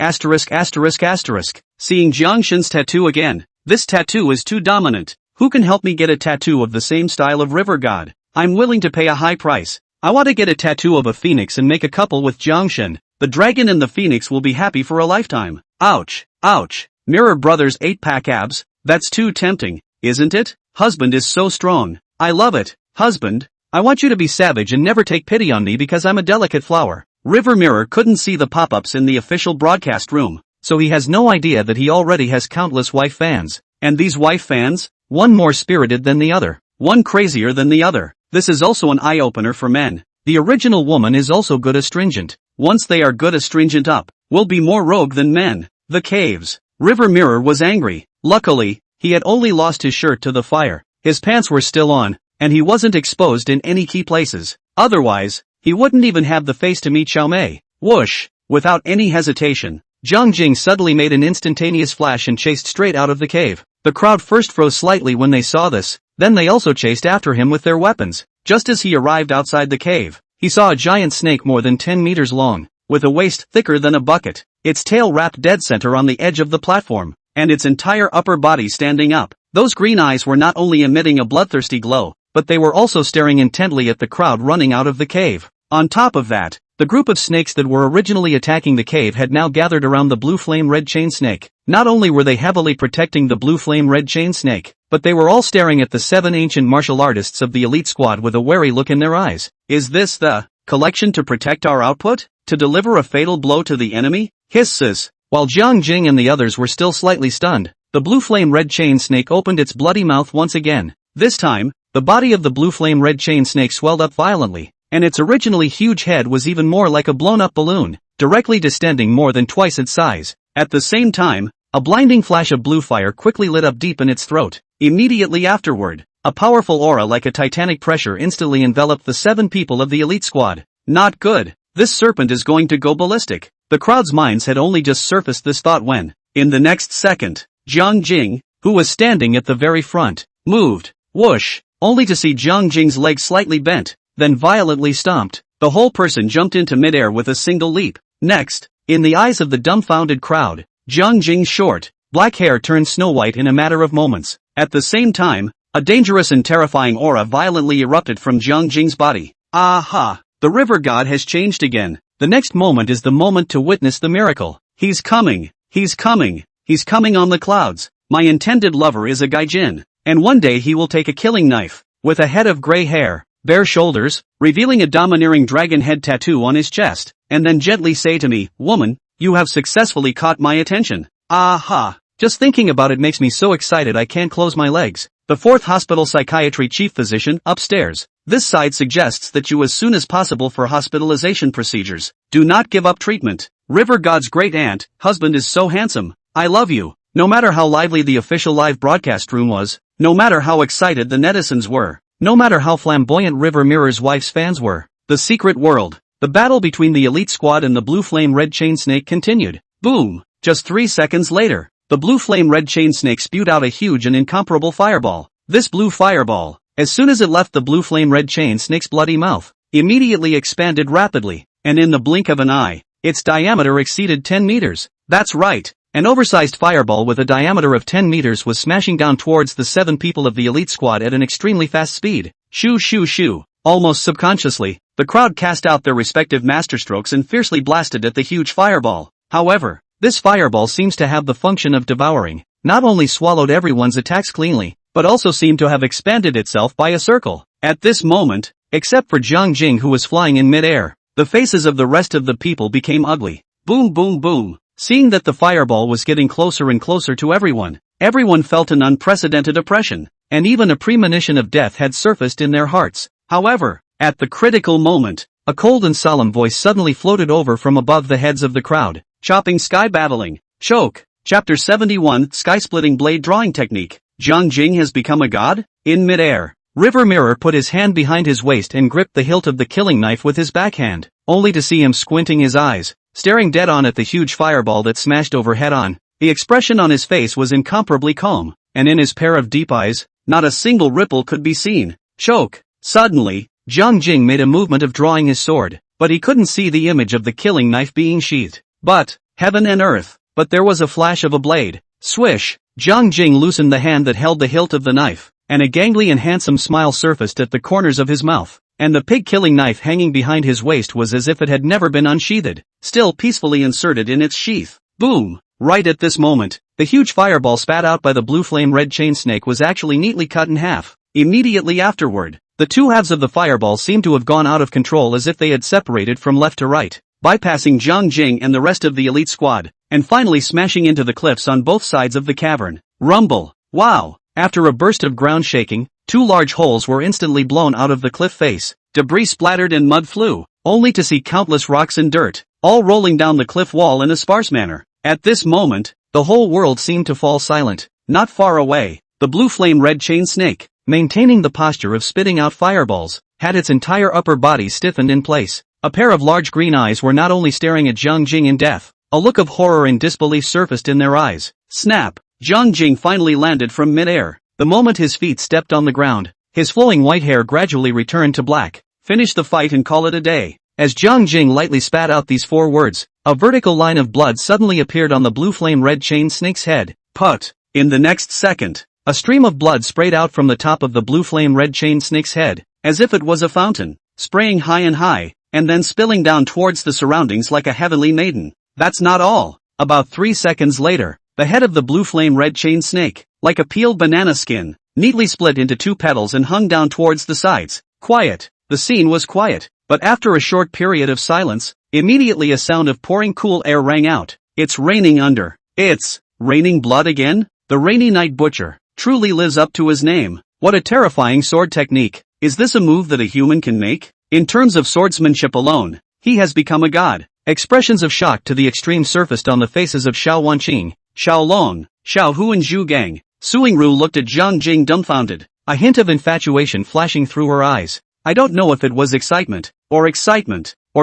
Seeing Jiang Shen's tattoo again. This tattoo is too dominant. Who can help me get a tattoo of the same style of river god? I'm willing to pay a high price. I want to get a tattoo of a phoenix and make a couple with Jiang Shen. The dragon and the phoenix will be happy for a lifetime. Ouch, ouch. Mirror Brothers 8-pack abs, that's too tempting, isn't it? Husband is so strong. I love it. Husband, I want you to be savage and never take pity on me because I'm a delicate flower. River Mirror couldn't see the pop-ups in the official broadcast room, so he has no idea that he already has countless wife fans. And these wife fans? One more spirited than the other. One crazier than the other. This is also an eye-opener for men. The original woman is also good astringent. Once they are good astringent up, will be more rogue than men. The caves. River Mirror was angry. Luckily, he had only lost his shirt to the fire. His pants were still on, and he wasn't exposed in any key places. Otherwise, he wouldn't even have the face to meet Xiao Mei. Whoosh! Without any hesitation, Zhang Jing suddenly made an instantaneous flash and chased straight out of the cave. The crowd first froze slightly when they saw this, then they also chased after him with their weapons. Just as he arrived outside the cave, he saw a giant snake more than 10 meters long, with a waist thicker than a bucket, its tail wrapped dead center on the edge of the platform, and its entire upper body standing up. Those green eyes were not only emitting a bloodthirsty glow, but they were also staring intently at the crowd running out of the cave. On top of that, the group of snakes that were originally attacking the cave had now gathered around the blue flame red chain snake. Not only were they heavily protecting the blue flame red chain snake, but they were all staring at the 7 ancient martial artists of the elite squad with a wary look in their eyes. Is this the collection to protect our output? To deliver a fatal blow to the enemy? Hisses. While Jiang Jing and the others were still slightly stunned, the blue flame red chain snake opened its bloody mouth once again. This time, the body of the blue flame red chain snake swelled up violently, and its originally huge head was even more like a blown-up balloon, directly distending more than twice its size. At the same time, a blinding flash of blue fire quickly lit up deep in its throat. Immediately afterward, a powerful aura like a titanic pressure instantly enveloped the 7 people of the elite squad. Not good. This serpent is going to go ballistic. The crowd's minds had only just surfaced this thought when, in the next second, Jiang Jing, who was standing at the very front, moved. Whoosh! Only to see Jiang Jing's leg slightly bent, then violently stomped. The whole person jumped into midair with a single leap. Next, in the eyes of the dumbfounded crowd, Jiang Jing's short, black hair turned snow white in a matter of moments. At the same time, a dangerous and terrifying aura violently erupted from Jiang Jing's body. Aha! The river god has changed again. The next moment is the moment to witness the miracle. He's coming! He's coming! He's coming on the clouds. My intended lover is a gaijin, and one day he will take a killing knife, with a head of gray hair, bare shoulders, revealing a domineering dragon head tattoo on his chest, and then gently say to me, "Woman, you have successfully caught my attention." Aha! Just thinking about it makes me so excited I can't close my legs. The 4th Hospital Psychiatry Chief Physician, upstairs. This side suggests that you as soon as possible for hospitalization procedures. Do not give up treatment. River God's great aunt, husband is so handsome. I love you. No matter how lively the official live broadcast room was, no matter how excited the netizens were, no matter how flamboyant River Mirror's wife's fans were, the secret world, the battle between the elite squad and the blue flame red chain snake continued. Boom! Just 3 seconds later, the blue flame red chain snake spewed out a huge and incomparable fireball. This blue fireball, as soon as it left the blue flame red chain snake's bloody mouth, immediately expanded rapidly, and in the blink of an eye, its diameter exceeded 10 meters. That's right, an oversized fireball with a diameter of 10 meters was smashing down towards the 7 people of the elite squad at an extremely fast speed. Shoo shoo shoo. Almost subconsciously, the crowd cast out their respective masterstrokes and fiercely blasted at the huge fireball. However, this fireball seems to have the function of devouring, not only swallowed everyone's attacks cleanly, but also seemed to have expanded itself by a circle. At this moment, except for Jiang Jing who was flying in midair, the faces of the rest of the people became ugly. Boom boom boom. Seeing that the fireball was getting closer and closer to everyone felt an unprecedented oppression, and even a premonition of death had surfaced in their hearts. However, at the critical moment, a cold and solemn voice suddenly floated over from above the heads of the crowd. Chopping sky battling. Choke. Chapter 71 Sky-splitting blade drawing technique. Jiang Jing has become a god? In midair, River Mirror put his hand behind his waist and gripped the hilt of the killing knife with his backhand, only to see him squinting his eyes, staring dead on at the huge fireball that smashed over head on. The expression on his face was incomparably calm, and in his pair of deep eyes, not a single ripple could be seen. Choke. Suddenly, Jiang Jing made a movement of drawing his sword, but he couldn't see the image of the killing knife being sheathed. But, heaven and earth, but there was a flash of a blade. Swish! Jiang Jing loosened the hand that held the hilt of the knife, and a gangly and handsome smile surfaced at the corners of his mouth. and the pig-killing knife hanging behind his waist was as if it had never been unsheathed, still peacefully inserted in its sheath. Boom! Right at this moment, the huge fireball spat out by the blue flame red chain snake was actually neatly cut in half. Immediately afterward, the two halves of the fireball seemed to have gone out of control as if they had separated from left to right, bypassing Jiang Jing and the rest of the elite squad, and finally smashing into the cliffs on both sides of the cavern. Rumble! Wow! After a burst of ground shaking, two large holes were instantly blown out of the cliff face, debris splattered and mud flew, only to see countless rocks and dirt, all rolling down the cliff wall in a sparse manner. At this moment, the whole world seemed to fall silent. Not far away, the blue flame red chain snake, maintaining the posture of spitting out fireballs, had its entire upper body stiffened in place. A pair of large green eyes were not only staring at Jiang Jing in death, a look of horror and disbelief surfaced in their eyes. Snap! Jiang Jing finally landed from mid-air. The moment his feet stepped on the ground, his flowing white hair gradually returned to black. Finish the fight and call it a day. As Jiang Jing lightly spat out these 4 words, a vertical line of blood suddenly appeared on the blue flame red chain snake's head. Put! In the next second, a stream of blood sprayed out from the top of the blue flame red chain snake's head, as if it was a fountain, spraying high and high, and then spilling down towards the surroundings like a heavenly maiden. That's not all. About 3 seconds later, the head of the blue flame red chain snake, like a peeled banana skin, neatly split into 2 petals and hung down towards the sides. Quiet. The scene was quiet, but after a short period of silence, immediately a sound of pouring cool air rang out. It's raining under. It's raining blood again? The Rainy Night Butcher truly lives up to his name. What a terrifying sword technique. Is this a move that a human can make? In terms of swordsmanship alone, he has become a god. Expressions of shock to the extreme surfaced on the faces of Xiao Wanqing, Xiao Long, Xiao Hu and Zhu Gang. Suing Ru looked at Jiang Jing dumbfounded, a hint of infatuation flashing through her eyes. I don't know if it was excitement, or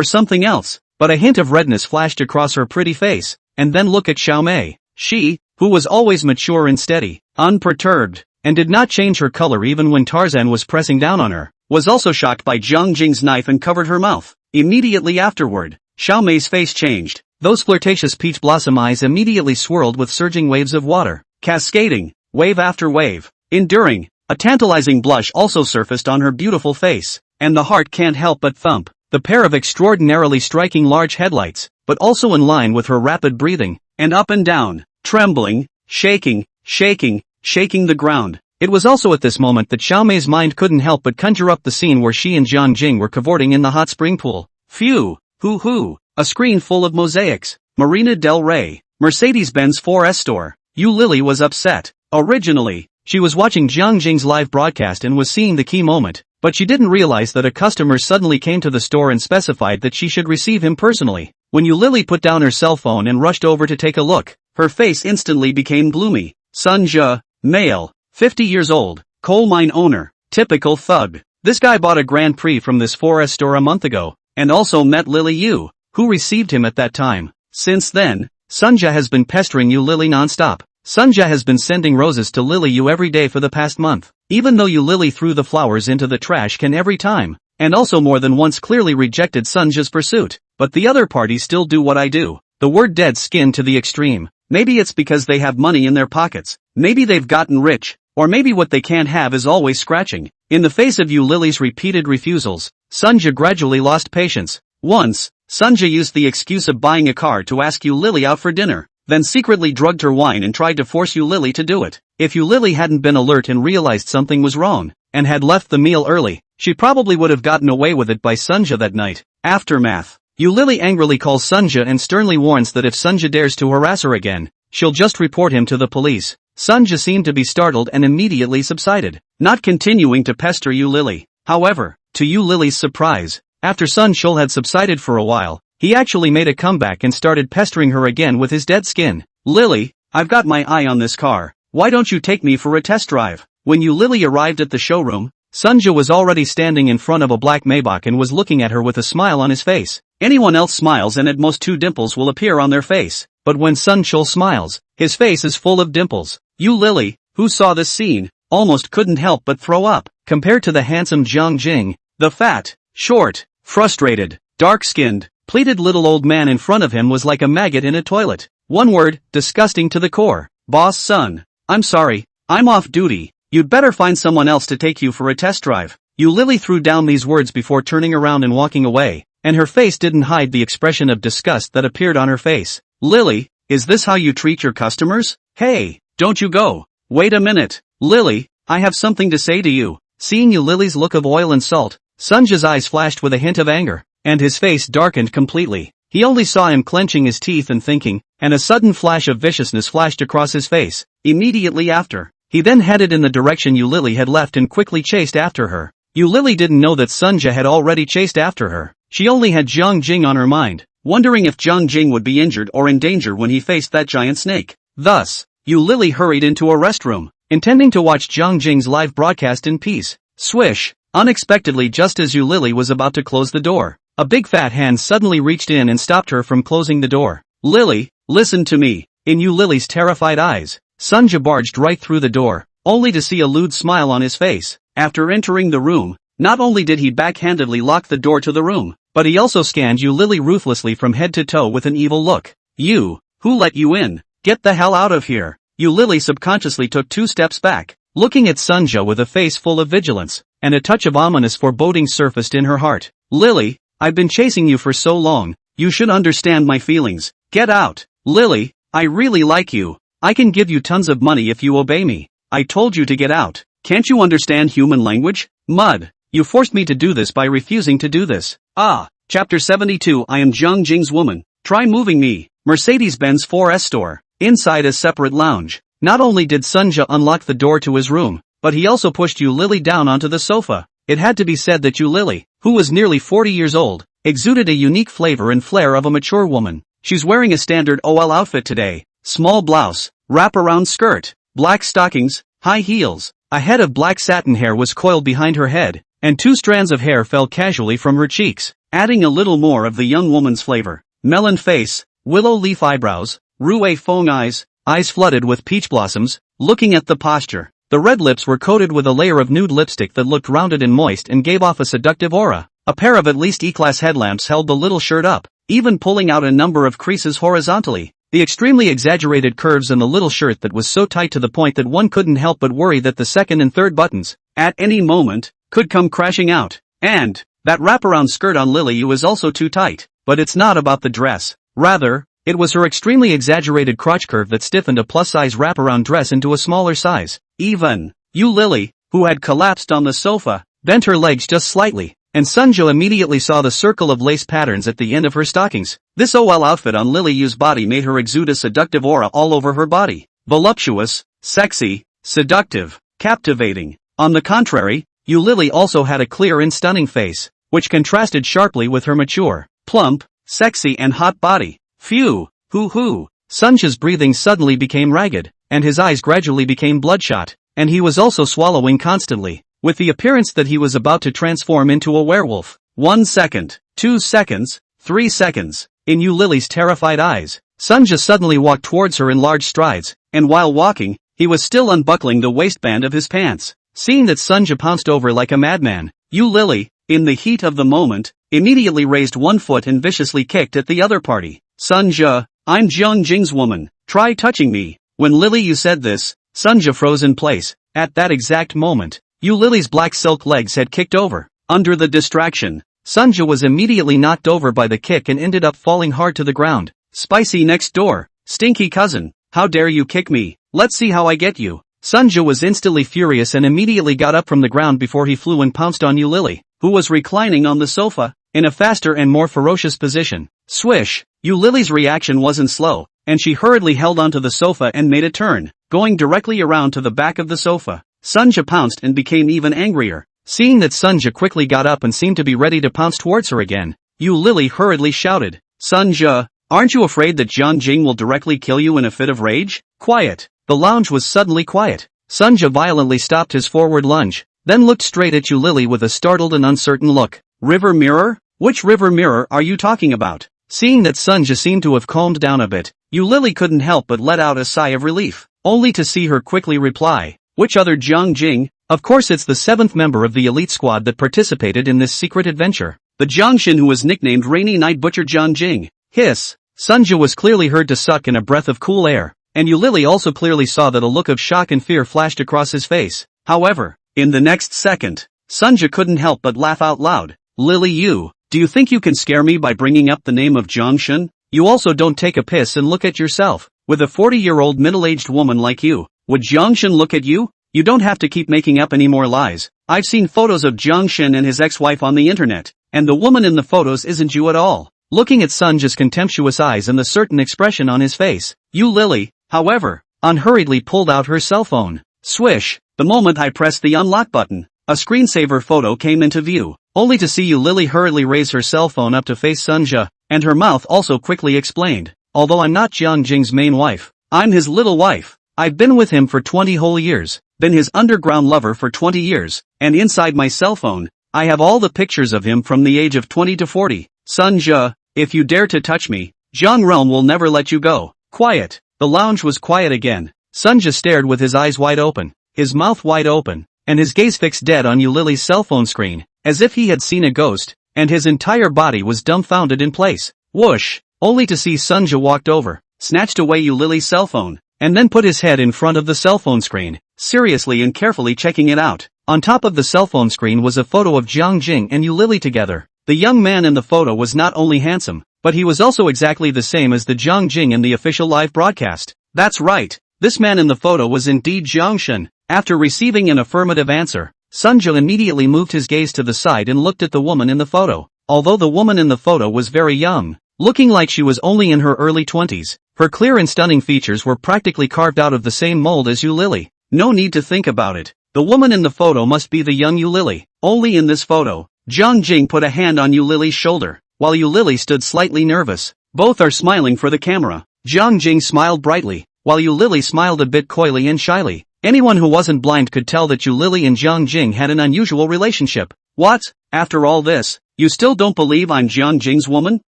something else, but a hint of redness flashed across her pretty face. And then look at Xiao Mei. She, who was always mature and steady, unperturbed, and did not change her color even when Tarzan was pressing down on her, was also shocked by Jiang Jing's knife and covered her mouth. Immediately afterward, Xiao Mei's face changed. Those flirtatious peach blossom eyes immediately swirled with surging waves of water, cascading, wave after wave, enduring. A tantalizing blush also surfaced on her beautiful face, and the heart can't help but thump. The pair of extraordinarily striking large headlights, but also in line with her rapid breathing, and up and down, trembling, shaking the ground. It was also at this moment that Xiao Mei's mind couldn't help but conjure up the scene where she and Jiang Jing were cavorting in the hot spring pool. Phew! Hoo! A screen full of mosaics. Marina del Rey, Mercedes-Benz 4S store. Yu Lily was upset. Originally, she was watching Jiang Jing's live broadcast and was seeing the key moment, but she didn't realize that a customer suddenly came to the store and specified that she should receive him personally. When Yu Lily put down her cell phone and rushed over to take a look, her face instantly became gloomy. Sun Jia, male, 50 years old, coal mine owner, typical thug. This guy bought a Grand Prix from this 4S store a month ago, and also met Lily Yu, who received him at that time. Since then, Sunja has been pestering Yu Lily non-stop. Sunja has been sending roses to Lily Yu every day for the past month, even though Yu Lily threw the flowers into the trash can every time, and also more than once clearly rejected Sunja's pursuit. But the other parties still do what I do. The word dead skin to the extreme. Maybe it's because they have money in their pockets, maybe they've gotten rich, or maybe what they can't have is always scratching. In the face of Yu Lily's repeated refusals, Sunja gradually lost patience. Once, Sunja used the excuse of buying a car to ask Yu Lily out for dinner, then secretly drugged her wine and tried to force Yu Lily to do it. If Yu Lily hadn't been alert and realized something was wrong, and had left the meal early, she probably would have gotten away with it by Sunja that night. Aftermath. Yu Lily angrily calls Sunja and sternly warns that if Sunja dares to harass her again, she'll just report him to the police. Sunja seemed to be startled and immediately subsided, not continuing to pester Yu Lily. However, to Yu Lily's surprise, after Sun Shul had subsided for a while, he actually made a comeback and started pestering her again with his dead skin. Lily, I've got my eye on this car. Why don't you take me for a test drive? When Yu Lily arrived at the showroom, Sunja was already standing in front of a black Maybach and was looking at her with a smile on his face. Anyone else smiles and at most 2 dimples will appear on their face, but when Sun Shul smiles, his face is full of dimples. Yu Lily, who saw this scene, almost couldn't help but throw up. Compared to the handsome Jiang Jing, the fat, short, frustrated, dark-skinned, pleated little old man in front of him was like a maggot in a toilet. One word, disgusting to the core. Boss son, I'm sorry, I'm off duty. You'd better find someone else to take you for a test drive. Yu Lily threw down these words before turning around and walking away, and her face didn't hide the expression of disgust that appeared on her face. Lily, is this how you treat your customers? Hey, don't you go. Wait a minute. Lily, I have something to say to you. Seeing Yu Lily's look of oil and salt, Sunja's eyes flashed with a hint of anger, and his face darkened completely. He only saw him clenching his teeth and thinking, and a sudden flash of viciousness flashed across his face. Immediately after, he then headed in the direction Yu Lily had left and quickly chased after her. Yu Lily didn't know that Sunja had already chased after her. She only had Jiang Jing on her mind, wondering if Jiang Jing would be injured or in danger when he faced that giant snake. Thus, Yu Lily hurried into a restroom, intending to watch Jiang Jing's live broadcast in peace. Swish! Unexpectedly, just as Yu Lily was about to close the door, a big fat hand suddenly reached in and stopped her from closing the door. Lily, listen to me. In Yu Lily's terrified eyes, Sunja barged right through the door, only to see a lewd smile on his face. After entering the room, not only did he backhandedly lock the door to the room, but he also scanned Yu Lily ruthlessly from head to toe with an evil look. You, who let you in? Get the hell out of here. Yu Lily subconsciously took 2 steps back, looking at Sunja with a face full of vigilance, and a touch of ominous foreboding surfaced in her heart. Lily, I've been chasing you for so long, you should understand my feelings. Get out. Lily, I really like you. I can give you tons of money if you obey me. I told you to get out. Can't you understand human language? Mud. You forced me to do this by refusing to do this. Ah. Chapter 72. I am Jiang Jing's woman. Try moving me. Mercedes-Benz 4S store. Inside a separate lounge. Not only did Sunja unlock the door to his room, but he also pushed Yu Lily down onto the sofa. It had to be said that Yu Lily, who was nearly 40 years old, exuded a unique flavor and flair of a mature woman. She's wearing a standard OL outfit today. Small blouse, wraparound skirt, black stockings, high heels. A head of black satin hair was coiled behind her head, and 2 strands of hair fell casually from her cheeks, adding a little more of the young woman's flavor. Melon face, willow leaf eyebrows, roue fong eyes flooded with peach blossoms. Looking at the posture, the red lips were coated with a layer of nude lipstick that looked rounded and moist and gave off a seductive aura. A pair of at least E-class headlamps held the little shirt up, even pulling out a number of creases horizontally. The extremely exaggerated curves in the little shirt that was so tight to the point that one couldn't help but worry that the second and third buttons, at any moment, could come crashing out. And that wraparound skirt on Lily was also too tight. But it's not about the dress. Rather, it was her extremely exaggerated crotch curve that stiffened a plus-size wraparound dress into a smaller size. Even Yu Lily, who had collapsed on the sofa, bent her legs just slightly, and Sunjo immediately saw the circle of lace patterns at the end of her stockings. This OL outfit on Lily Yu's body made her exude a seductive aura all over her body. Voluptuous, sexy, seductive, captivating. On the contrary, Yu Lily also had a clear and stunning face, which contrasted sharply with her mature, plump, sexy and hot body. Phew, hoo-hoo. Sunja's breathing suddenly became ragged, and his eyes gradually became bloodshot, and he was also swallowing constantly, with the appearance that he was about to transform into a werewolf. 1 second, 2 seconds, 3 seconds. In Yu Lily's terrified eyes, Sunja suddenly walked towards her in large strides, and while walking, he was still unbuckling the waistband of his pants. Seeing that Sunja pounced over like a madman, Yu Lily, in the heat of the moment, immediately raised one foot and viciously kicked at the other party. Sunja, I'm Jiang Jing's woman. Try touching me. When Lily Yu said this, Sunja froze in place. At that exact moment, Yu Lily's black silk legs had kicked over. Under the distraction, Sunja was immediately knocked over by the kick and ended up falling hard to the ground. Spicy next door. Stinky cousin. How dare you kick me? Let's see how I get you. Sunja was instantly furious and immediately got up from the ground before he flew and pounced on Yu Lily, who was reclining on the sofa, in a faster and more ferocious position. Swish! Yu Lily's reaction wasn't slow, and she hurriedly held onto the sofa and made a turn, going directly around to the back of the sofa. Sunja pounced and became even angrier. Seeing that Sunja quickly got up and seemed to be ready to pounce towards her again, Yu Lily hurriedly shouted, Sunja, aren't you afraid that Jiang Jing will directly kill you in a fit of rage? Quiet! The lounge was suddenly quiet. Sunja violently stopped his forward lunge, then looked straight at Yu Lily with a startled and uncertain look. River mirror? Which river mirror are you talking about? Seeing that Sunja seemed to have calmed down a bit, Yu Lily couldn't help but let out a sigh of relief, only to see her quickly reply, which other Jiang Jing? Of course it's the 7th member of the elite squad that participated in this secret adventure. The Jiangshin who was nicknamed Rainy Night Butcher Jiang Jing. Hiss! Sunja was clearly heard to suck in a breath of cool air, and Yu Lily also clearly saw that a look of shock and fear flashed across his face. However, in the next second, Sunja couldn't help but laugh out loud. Lily, do you think you can scare me by bringing up the name of Jiangshun? You also don't take a piss and look at yourself. With a 40-year-old middle-aged woman like you, would Jiangshun look at you? You don't have to keep making up any more lies. I've seen photos of Jiangshun and his ex-wife on the internet, and the woman in the photos isn't you at all. Looking at Sunja's contemptuous eyes and the certain expression on his face, Lily, however, unhurriedly pulled out her cell phone. Swish! The moment I pressed the unlock button, a screensaver photo came into view, only to see Lily hurriedly raise her cell phone up to face Sunja, and her mouth also quickly explained, although I'm not Jiang Jing's main wife, I'm his little wife. I've been with him for 20 whole years, been his underground lover for 20 years, and inside my cell phone, I have all the pictures of him from the age of 20 to 40. Sunja, if you dare to touch me, Jiang Realm will never let you go. Quiet. The lounge was quiet again. Sunja stared with his eyes wide open, his mouth wide open, and his gaze fixed dead on Lily's cell phone screen, as if he had seen a ghost, and his entire body was dumbfounded in place. Whoosh! Only to see Sunja walked over, snatched away Lily's cell phone, and then put his head in front of the cell phone screen, seriously and carefully checking it out. On top of the cell phone screen was a photo of Jiang Jing and Lily together. The young man in the photo was not only handsome, but he was also exactly the same as the Jiang Jing in the official live broadcast. That's right, this man in the photo was indeed Jiangshun. After receiving an affirmative answer, Sunja immediately moved his gaze to the side and looked at the woman in the photo. Although the woman in the photo was very young, looking like she was only in her early 20s, her clear and stunning features were practically carved out of the same mold as Lily. No need to think about it. The woman in the photo must be the young Lily. Only in this photo, Jiang Jing put a hand on Lily's shoulder, while Lily stood slightly nervous. Both are smiling for the camera. Jiang Jing smiled brightly, while Lily smiled a bit coyly and shyly. Anyone who wasn't blind could tell that Lily and Jiang Jing had an unusual relationship. What? After all this, you still don't believe I'm Jiang Jing's woman?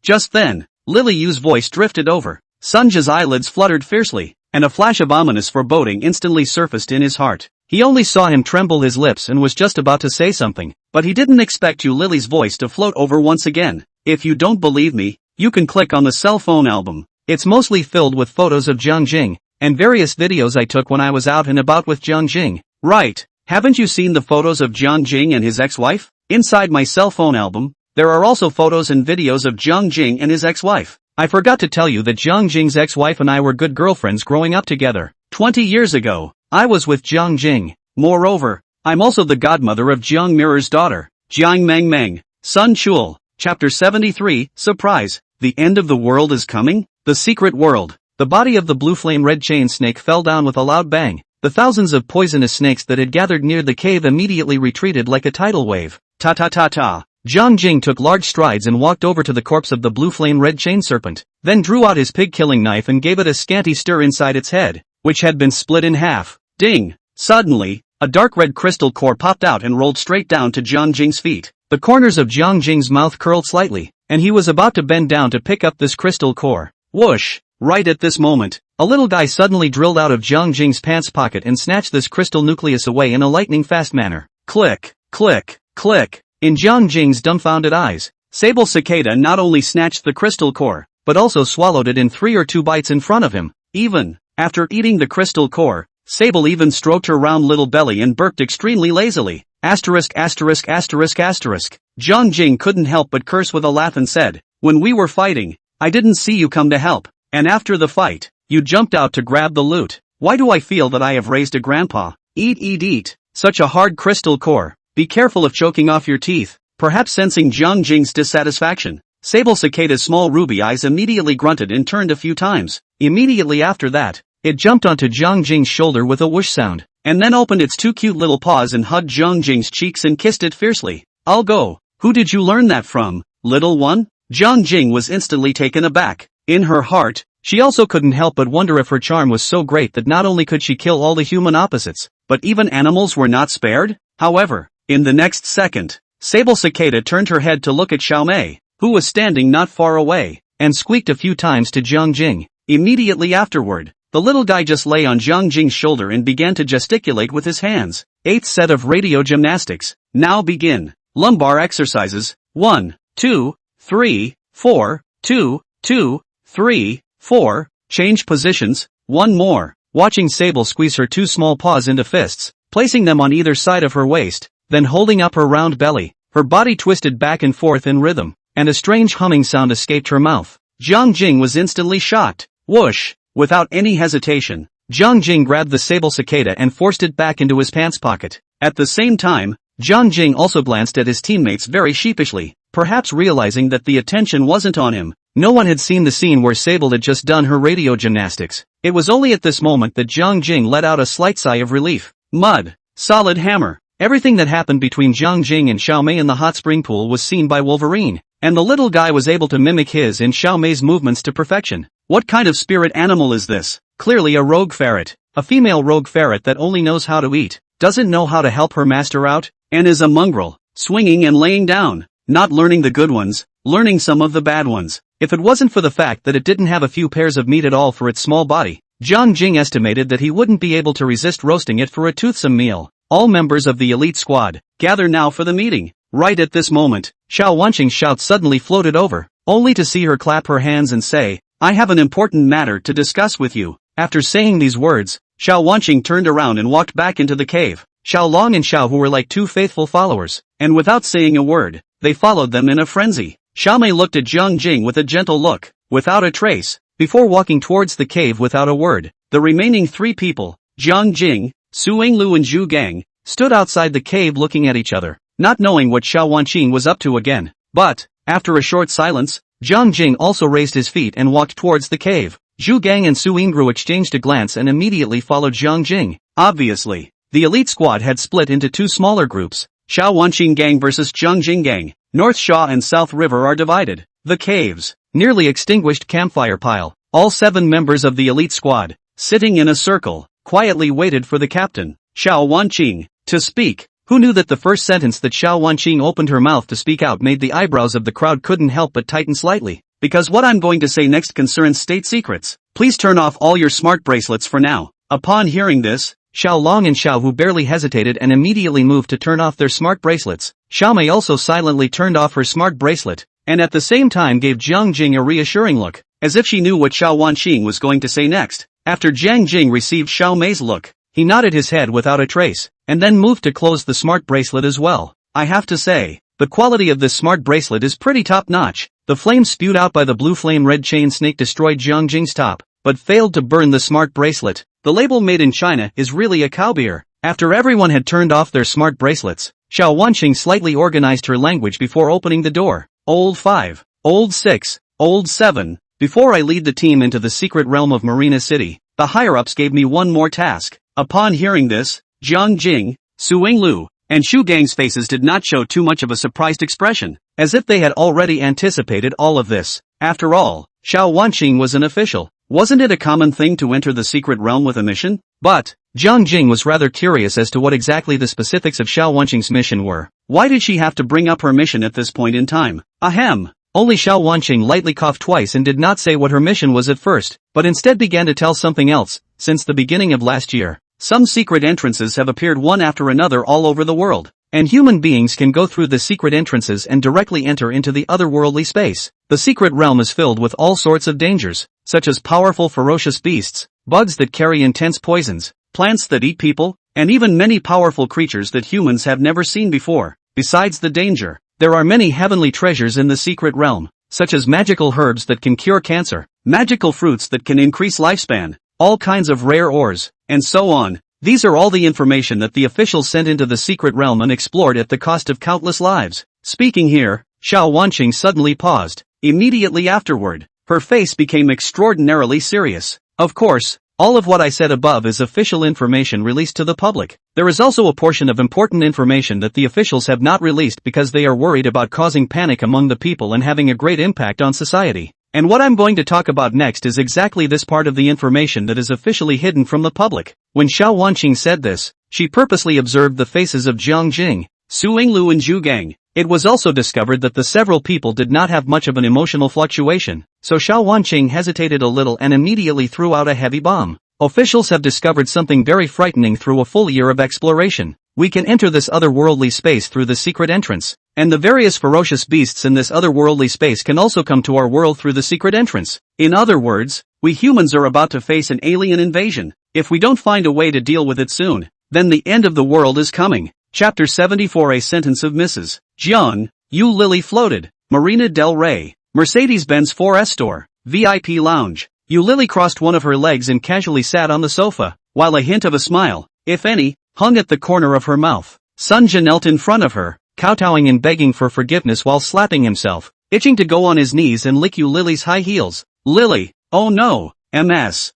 Just then, Lily Yu's voice drifted over. Sunja's eyelids fluttered fiercely, and a flash of ominous foreboding instantly surfaced in his heart. He only saw him tremble his lips and was just about to say something, but he didn't expect Lily's voice to float over once again. If you don't believe me, you can click on the cell phone album. It's mostly filled with photos of Jiang Jing, and various videos I took when I was out and about with Jiang Jing. Right, haven't you seen the photos of Jiang Jing and his ex-wife? Inside my cell phone album, there are also photos and videos of Jiang Jing and his ex-wife. I forgot to tell you that Jiang Jing's ex-wife and I were good girlfriends growing up together. 20 years ago, I was with Jiang Jing. Moreover, I'm also the godmother of Jiang Mirror's daughter, Jiang Meng Meng. Sun Chul, Chapter 73, Surprise. The end of the world is coming? The secret world. The body of the blue flame red chain snake fell down with a loud bang. The thousands of poisonous snakes that had gathered near the cave immediately retreated like a tidal wave. Ta-ta-ta-ta. Jiang Jing took large strides and walked over to the corpse of the blue flame red chain serpent, then drew out his pig-killing knife and gave it a scanty stir inside its head, which had been split in half. Ding! Suddenly, a dark red crystal core popped out and rolled straight down to Jiang Jing's feet. The corners of Jiang Jing's mouth curled slightly, and he was about to bend down to pick up this crystal core. Whoosh! Right at this moment, a little guy suddenly drilled out of Jiang Jing's pants pocket and snatched this crystal nucleus away in a lightning-fast manner. Click, click, click. In Jiang Jing's dumbfounded eyes, Sable Cicada not only snatched the crystal core, but also swallowed it in 3 or 2 bites in front of him. Even after eating the crystal core, Sable even stroked her round little belly and burped extremely lazily. Asterisk asterisk asterisk asterisk. Jiang Jing couldn't help but curse with a laugh and said, "When we were fighting, I didn't see you come to help. And after the fight, you jumped out to grab the loot. Why do I feel that I have raised a grandpa? Eat. Such a hard crystal core. Be careful of choking off your teeth." Perhaps sensing Jiang Jing's dissatisfaction, Sable Cicada's small ruby eyes immediately grunted and turned a few times. Immediately after that, it jumped onto Jiang Jing's shoulder with a whoosh sound, and then opened its 2 cute little paws and hugged Jiang Jing's cheeks and kissed it fiercely. "I'll go. Who did you learn that from, little one?" Jiang Jing was instantly taken aback. In her heart, she also couldn't help but wonder if her charm was so great that not only could she kill all the human opposites, but even animals were not spared? However, in the next second, Sable Cicada turned her head to look at Xiaomei, who was standing not far away, and squeaked a few times to Jiang Jing. Immediately afterward, the little guy just lay on Jiang Jing's shoulder and began to gesticulate with his hands. 8th set of radio gymnastics. Now begin. Lumbar exercises. 1, 2, 3, 4, 2, 2, 3, 4. Change positions. 1 more. Watching Sable squeeze her 2 small paws into fists, placing them on either side of her waist, then holding up her round belly, her body twisted back and forth in rhythm, and a strange humming sound escaped her mouth. Jiang Jing was instantly shocked. Whoosh! Without any hesitation, Jiang Jing grabbed the sable cicada and forced it back into his pants pocket. At the same time, Jiang Jing also glanced at his teammates very sheepishly, perhaps realizing that the attention wasn't on him. No one had seen the scene where Sable had just done her radio gymnastics. It was only at this moment that Jiang Jing let out a slight sigh of relief. Mud. Solid hammer. Everything that happened between Jiang Jing and Xiao Mei in the hot spring pool was seen by Wolverine, and the little guy was able to mimic his and Xiao Mei's movements to perfection. What kind of spirit animal is this? Clearly a rogue ferret. A female rogue ferret that only knows how to eat, doesn't know how to help her master out, and is a mongrel, swinging and laying down, not learning the good ones, learning some of the bad ones. If it wasn't for the fact that it didn't have a few pairs of meat at all for its small body, Jiang Jing estimated that he wouldn't be able to resist roasting it for a toothsome meal. All members of the elite squad, gather now for the meeting. Right at this moment, Xiao Wanqing's shout suddenly floated over, only to see her clap her hands and say, "I have an important matter to discuss with you." After saying these words, Xiao Wanqing turned around and walked back into the cave. Xiao Long and Xiao Hu were like two faithful followers, and without saying a word, they followed them in a frenzy. Xiao Mei looked at Jiang Jing with a gentle look, without a trace, before walking towards the cave without a word. The remaining three people, Jiang Jing, Su Yinglu and Zhu Gang, stood outside the cave looking at each other, not knowing what Xiao Wanqing was up to again. But, after a short silence, Jiang Jing also raised his feet and walked towards the cave. Zhu Gang and Su Yinglu exchanged a glance and immediately followed Jiang Jing. Obviously, the elite squad had split into two smaller groups. Xiao Wanqing Gang versus Jiang Jing Gang. North Sha and South River are divided. The caves. Nearly extinguished campfire pile. All 7 members of the elite squad, sitting in a circle, quietly waited for the captain, Xiao Wanqing, to speak. Who knew that the first sentence that Xiao Wanqing opened her mouth to speak out made the eyebrows of the crowd couldn't help but tighten slightly? Because what I'm going to say next concerns state secrets. Please turn off all your smart bracelets for now. Upon hearing this, Xiao Long and Xiao Hu barely hesitated and immediately moved to turn off their smart bracelets. Xiao Mei also silently turned off her smart bracelet, and at the same time gave Jiang Jing a reassuring look, as if she knew what Xiao Wanqing was going to say next. After Jiang Jing received Xiao Mei's look, he nodded his head without a trace, and then moved to close the smart bracelet as well. I have to say, the quality of this smart bracelet is pretty top-notch. The flame spewed out by the blue flame red chain snake destroyed Jiang Jing's top, but failed to burn the smart bracelet. The label made in China is really a cow beer. After everyone had turned off their smart bracelets, Xiao Wanqing slightly organized her language before opening the door. Old 5, Old 6, Old 7. Before I lead the team into the secret realm of Marina City, the higher-ups gave me one more task. Upon hearing this, Jiang Jing, Su Yinglu, and Shu Gang's faces did not show too much of a surprised expression, as if they had already anticipated all of this. After all, Xiao Wanqing was an official. Wasn't it a common thing to enter the secret realm with a mission? But, Jiang Jing was rather curious as to what exactly the specifics of Xiao Wanqing's mission were. Why did she have to bring up her mission at this point in time? Ahem. Only Xiao Wanqing lightly coughed twice and did not say what her mission was at first, but instead began to tell something else. Since the beginning of last year, some secret entrances have appeared one after another all over the world, and human beings can go through the secret entrances and directly enter into the otherworldly space. The secret realm is filled with all sorts of dangers, such as powerful ferocious beasts, bugs that carry intense poisons, plants that eat people, and even many powerful creatures that humans have never seen before. Besides the danger, there are many heavenly treasures in the secret realm, such as magical herbs that can cure cancer, magical fruits that can increase lifespan, all kinds of rare ores, and so on. These are all the information that the officials sent into the secret realm unexplored at the cost of countless lives. Speaking here, Xiao Wanqing suddenly paused. Immediately afterward, her face became extraordinarily serious. Of course, all of what I said above is official information released to the public. There is also a portion of important information that the officials have not released because they are worried about causing panic among the people and having a great impact on society. And what I'm going to talk about next is exactly this part of the information that is officially hidden from the public. When Xiao Wanqing said this, she purposely observed the faces of Jiang Jing, Su Yinglu and Zhu Gang. It was also discovered that the several people did not have much of an emotional fluctuation, so Xiao Wanqing hesitated a little and immediately threw out a heavy bomb. Officials have discovered something very frightening through a full year of exploration. We can enter this otherworldly space through the secret entrance, and the various ferocious beasts in this otherworldly space can also come to our world through the secret entrance. In other words, we humans are about to face an alien invasion. If we don't find a way to deal with it soon, then the end of the world is coming. Chapter 74. A Sentence of Mrs. Jiang, Yu Lily floated. Marina del Rey, Mercedes-Benz 4S store, VIP lounge. Yu Lily crossed one of her legs and casually sat on the sofa, while a hint of a smile, if any, hung at the corner of her mouth. Sunja knelt in front of her, kowtowing and begging for forgiveness while slapping himself, itching to go on his knees and lick Yu Lily's high heels. Lily, oh no, MS.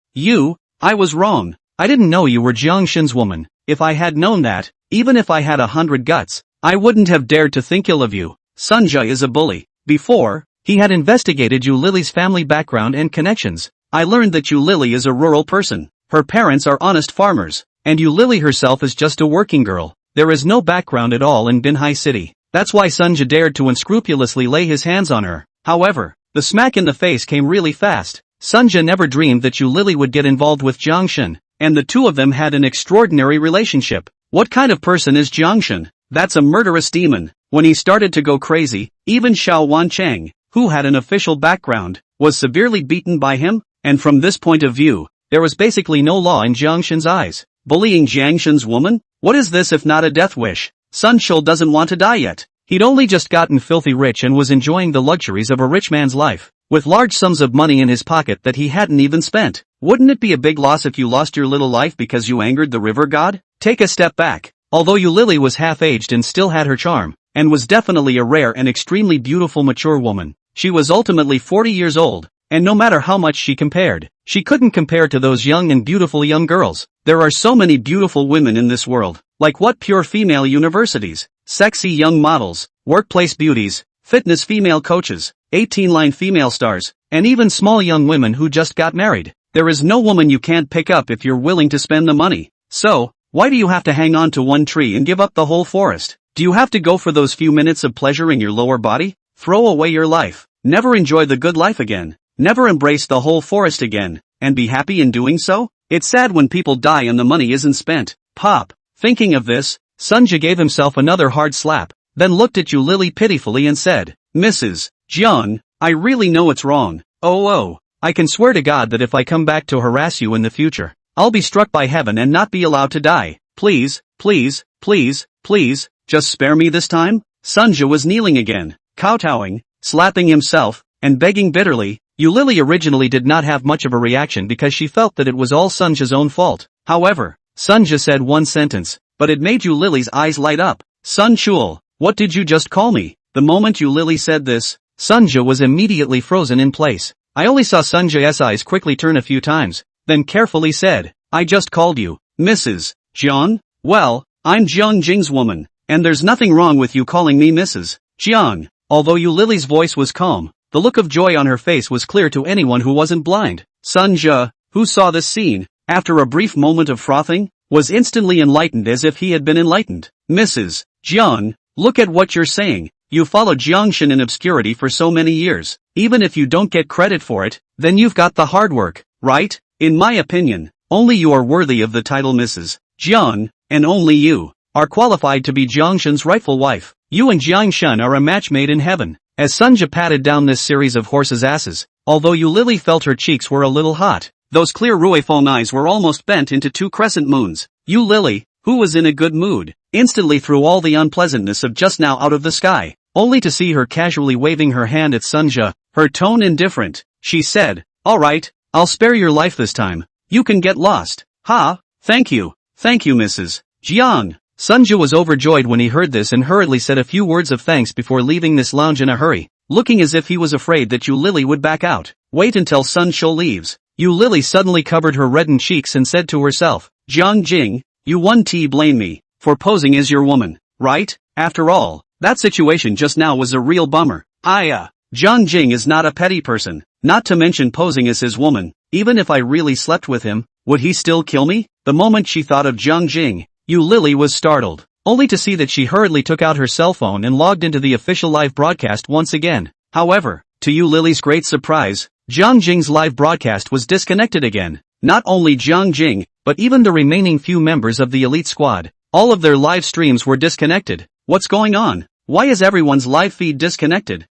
I was wrong. I didn't know you were Jiang Shen's woman. If I had known that, even if I had 100 guts, I wouldn't have dared to think ill of you. Sunja is a bully. Before, he had investigated Yu Lily's family background and connections. I learned that Yu Lily is a rural person. Her parents are honest farmers, and Yu Lily herself is just a working girl. There is no background at all in Binhai City. That's why Sunja dared to unscrupulously lay his hands on her. However, the smack in the face came really fast. Sunja never dreamed that Yu Lily would get involved with Jiang Shen, and the two of them had an extraordinary relationship. What kind of person is Jiang Shen? That's a murderous demon. When he started to go crazy, even Xiao Wancheng, who had an official background, was severely beaten by him, and from this point of view, there was basically no law in Jiang Shen's eyes. Bullying Jiang Shen's woman? What is this if not a death wish? Sun Shul doesn't want to die yet. He'd only just gotten filthy rich and was enjoying the luxuries of a rich man's life, with large sums of money in his pocket that he hadn't even spent. Wouldn't it be a big loss if you lost your little life because you angered the river god? Take a step back. Although Yu Lily was half-aged and still had her charm, and was definitely a rare and extremely beautiful mature woman, she was ultimately 40 years old, and no matter how much she compared, she couldn't compare to those young and beautiful young girls. There are so many beautiful women in this world, like what pure female universities, sexy young models, workplace beauties, fitness female coaches, 18-line female stars, and even small young women who just got married. There is no woman you can't pick up if you're willing to spend the money. So, why do you have to hang on to one tree and give up the whole forest? Do you have to go for those few minutes of pleasure in your lower body? Throw away your life. Never enjoy the good life again. Never embrace the whole forest again, and be happy in doing so? It's sad when people die and the money isn't spent. Pop. Thinking of this, Sunja gave himself another hard slap, then looked at Yu Lily pitifully and said, Mrs. Jiang, I really know it's wrong. Oh, I can swear to God that if I come back to harass you in the future, I'll be struck by heaven and not be allowed to die. Please, please, please, please, just spare me this time? Sunja was kneeling again, kowtowing, slapping himself, and begging bitterly. Yu Lily originally did not have much of a reaction because she felt that it was all Sunja's own fault. However, Sunja said one sentence, but it made Yu Lily's eyes light up. Sun Shul, what did you just call me? The moment Yu Lily said this, Sunja was immediately frozen in place. I only saw Sunja's eyes quickly turn a few times, then carefully said, I just called you, Mrs. Jiang? Well, I'm Jiang Jing's woman, and there's nothing wrong with you calling me Mrs. Jiang. Although Yu Lily's voice was calm, the look of joy on her face was clear to anyone who wasn't blind. Sunja, who saw this scene, after a brief moment of frothing, was instantly enlightened as if he had been enlightened. Mrs. Jiang, look at what you're saying. You followed Jiang Shen in obscurity for so many years. Even if you don't get credit for it, then you've got the hard work, right? In my opinion, only you are worthy of the title Mrs. Jiang, and only you are qualified to be Jiang Shen's rightful wife. You and Jiang Shen are a match made in heaven. As Sunja patted down this series of horses' asses, although Yu Lily felt her cheeks were a little hot, those clear Ruifeng eyes were almost bent into two crescent moons. Yu Lily, who was in a good mood, instantly threw all the unpleasantness of just now out of the sky, only to see her casually waving her hand at Sunja, her tone indifferent. She said, all right, I'll spare your life this time. You can get lost. Ha, thank you, Mrs. Jiang. Sunja was overjoyed when he heard this and hurriedly said a few words of thanks before leaving this lounge in a hurry, looking as if he was afraid that Yu Lily would back out. Wait until Sun Shul leaves. Yu Lily suddenly covered her reddened cheeks and said to herself, Jiang Jing, you won't blame me for posing as your woman, right? After all, that situation just now was a real bummer. Jiang Jing is not a petty person, not to mention posing as his woman. Even if I really slept with him, would he still kill me? The moment she thought of Jiang Jing, Yu Lily was startled, only to see that she hurriedly took out her cell phone and logged into the official live broadcast once again. However, to Yu Lily's great surprise, Jiang Jing's live broadcast was disconnected again. Not only Jiang Jing, but even the remaining few members of the elite squad, all of their live streams were disconnected. What's going on? Why is everyone's live feed disconnected?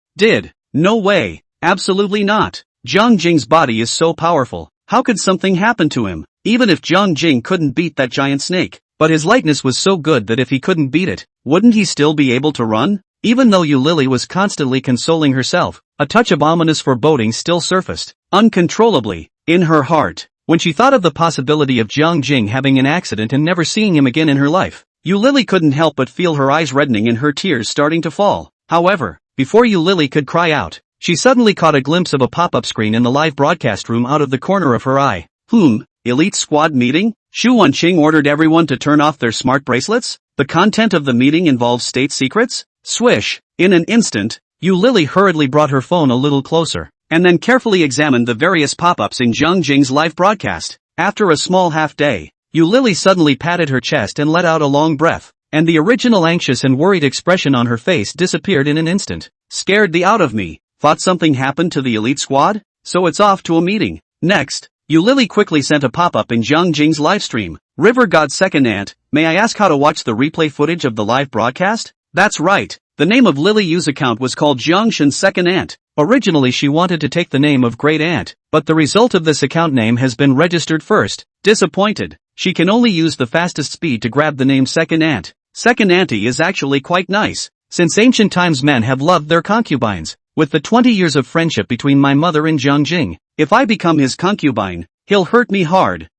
No way. Absolutely not. Jiang Jing's body is so powerful. How could something happen to him? Even if Jiang Jing couldn't beat that giant snake, but his lightness was so good that if he couldn't beat it, wouldn't he still be able to run? Even though Lily was constantly consoling herself, a touch of ominous foreboding still surfaced, uncontrollably, in her heart, when she thought of the possibility of Jiang Jing having an accident and never seeing him again in her life. Lily couldn't help but feel her eyes reddening and her tears starting to fall. However, before Lily could cry out, she suddenly caught a glimpse of a pop-up screen in the live broadcast room out of the corner of her eye. Elite squad meeting? Shu Wanqing ordered everyone to turn off their smart bracelets? The content of the meeting involves state secrets? Swish! In an instant, Lily hurriedly brought her phone a little closer, and then carefully examined the various pop-ups in Jiang Jing's live broadcast. After a small half-day, Lily suddenly patted her chest and let out a long breath, and the original anxious and worried expression on her face disappeared in an instant. Scared the out of me. Thought something happened to the elite squad? So it's off to a meeting. Next, Lily quickly sent a pop-up in Jiang Jing's livestream. River God's second aunt, may I ask how to watch the replay footage of the live broadcast? That's right. The name of Lily Yu's account was called Jiang Shen's second aunt. Originally she wanted to take the name of great aunt, but the result of this account name has been registered first. Disappointed, she can only use the fastest speed to grab the name second aunt. Second auntie is actually quite nice. Since ancient times men have loved their concubines. With the 20 years of friendship between my mother and Jiang Jing, if I become his concubine, he'll hurt me hard,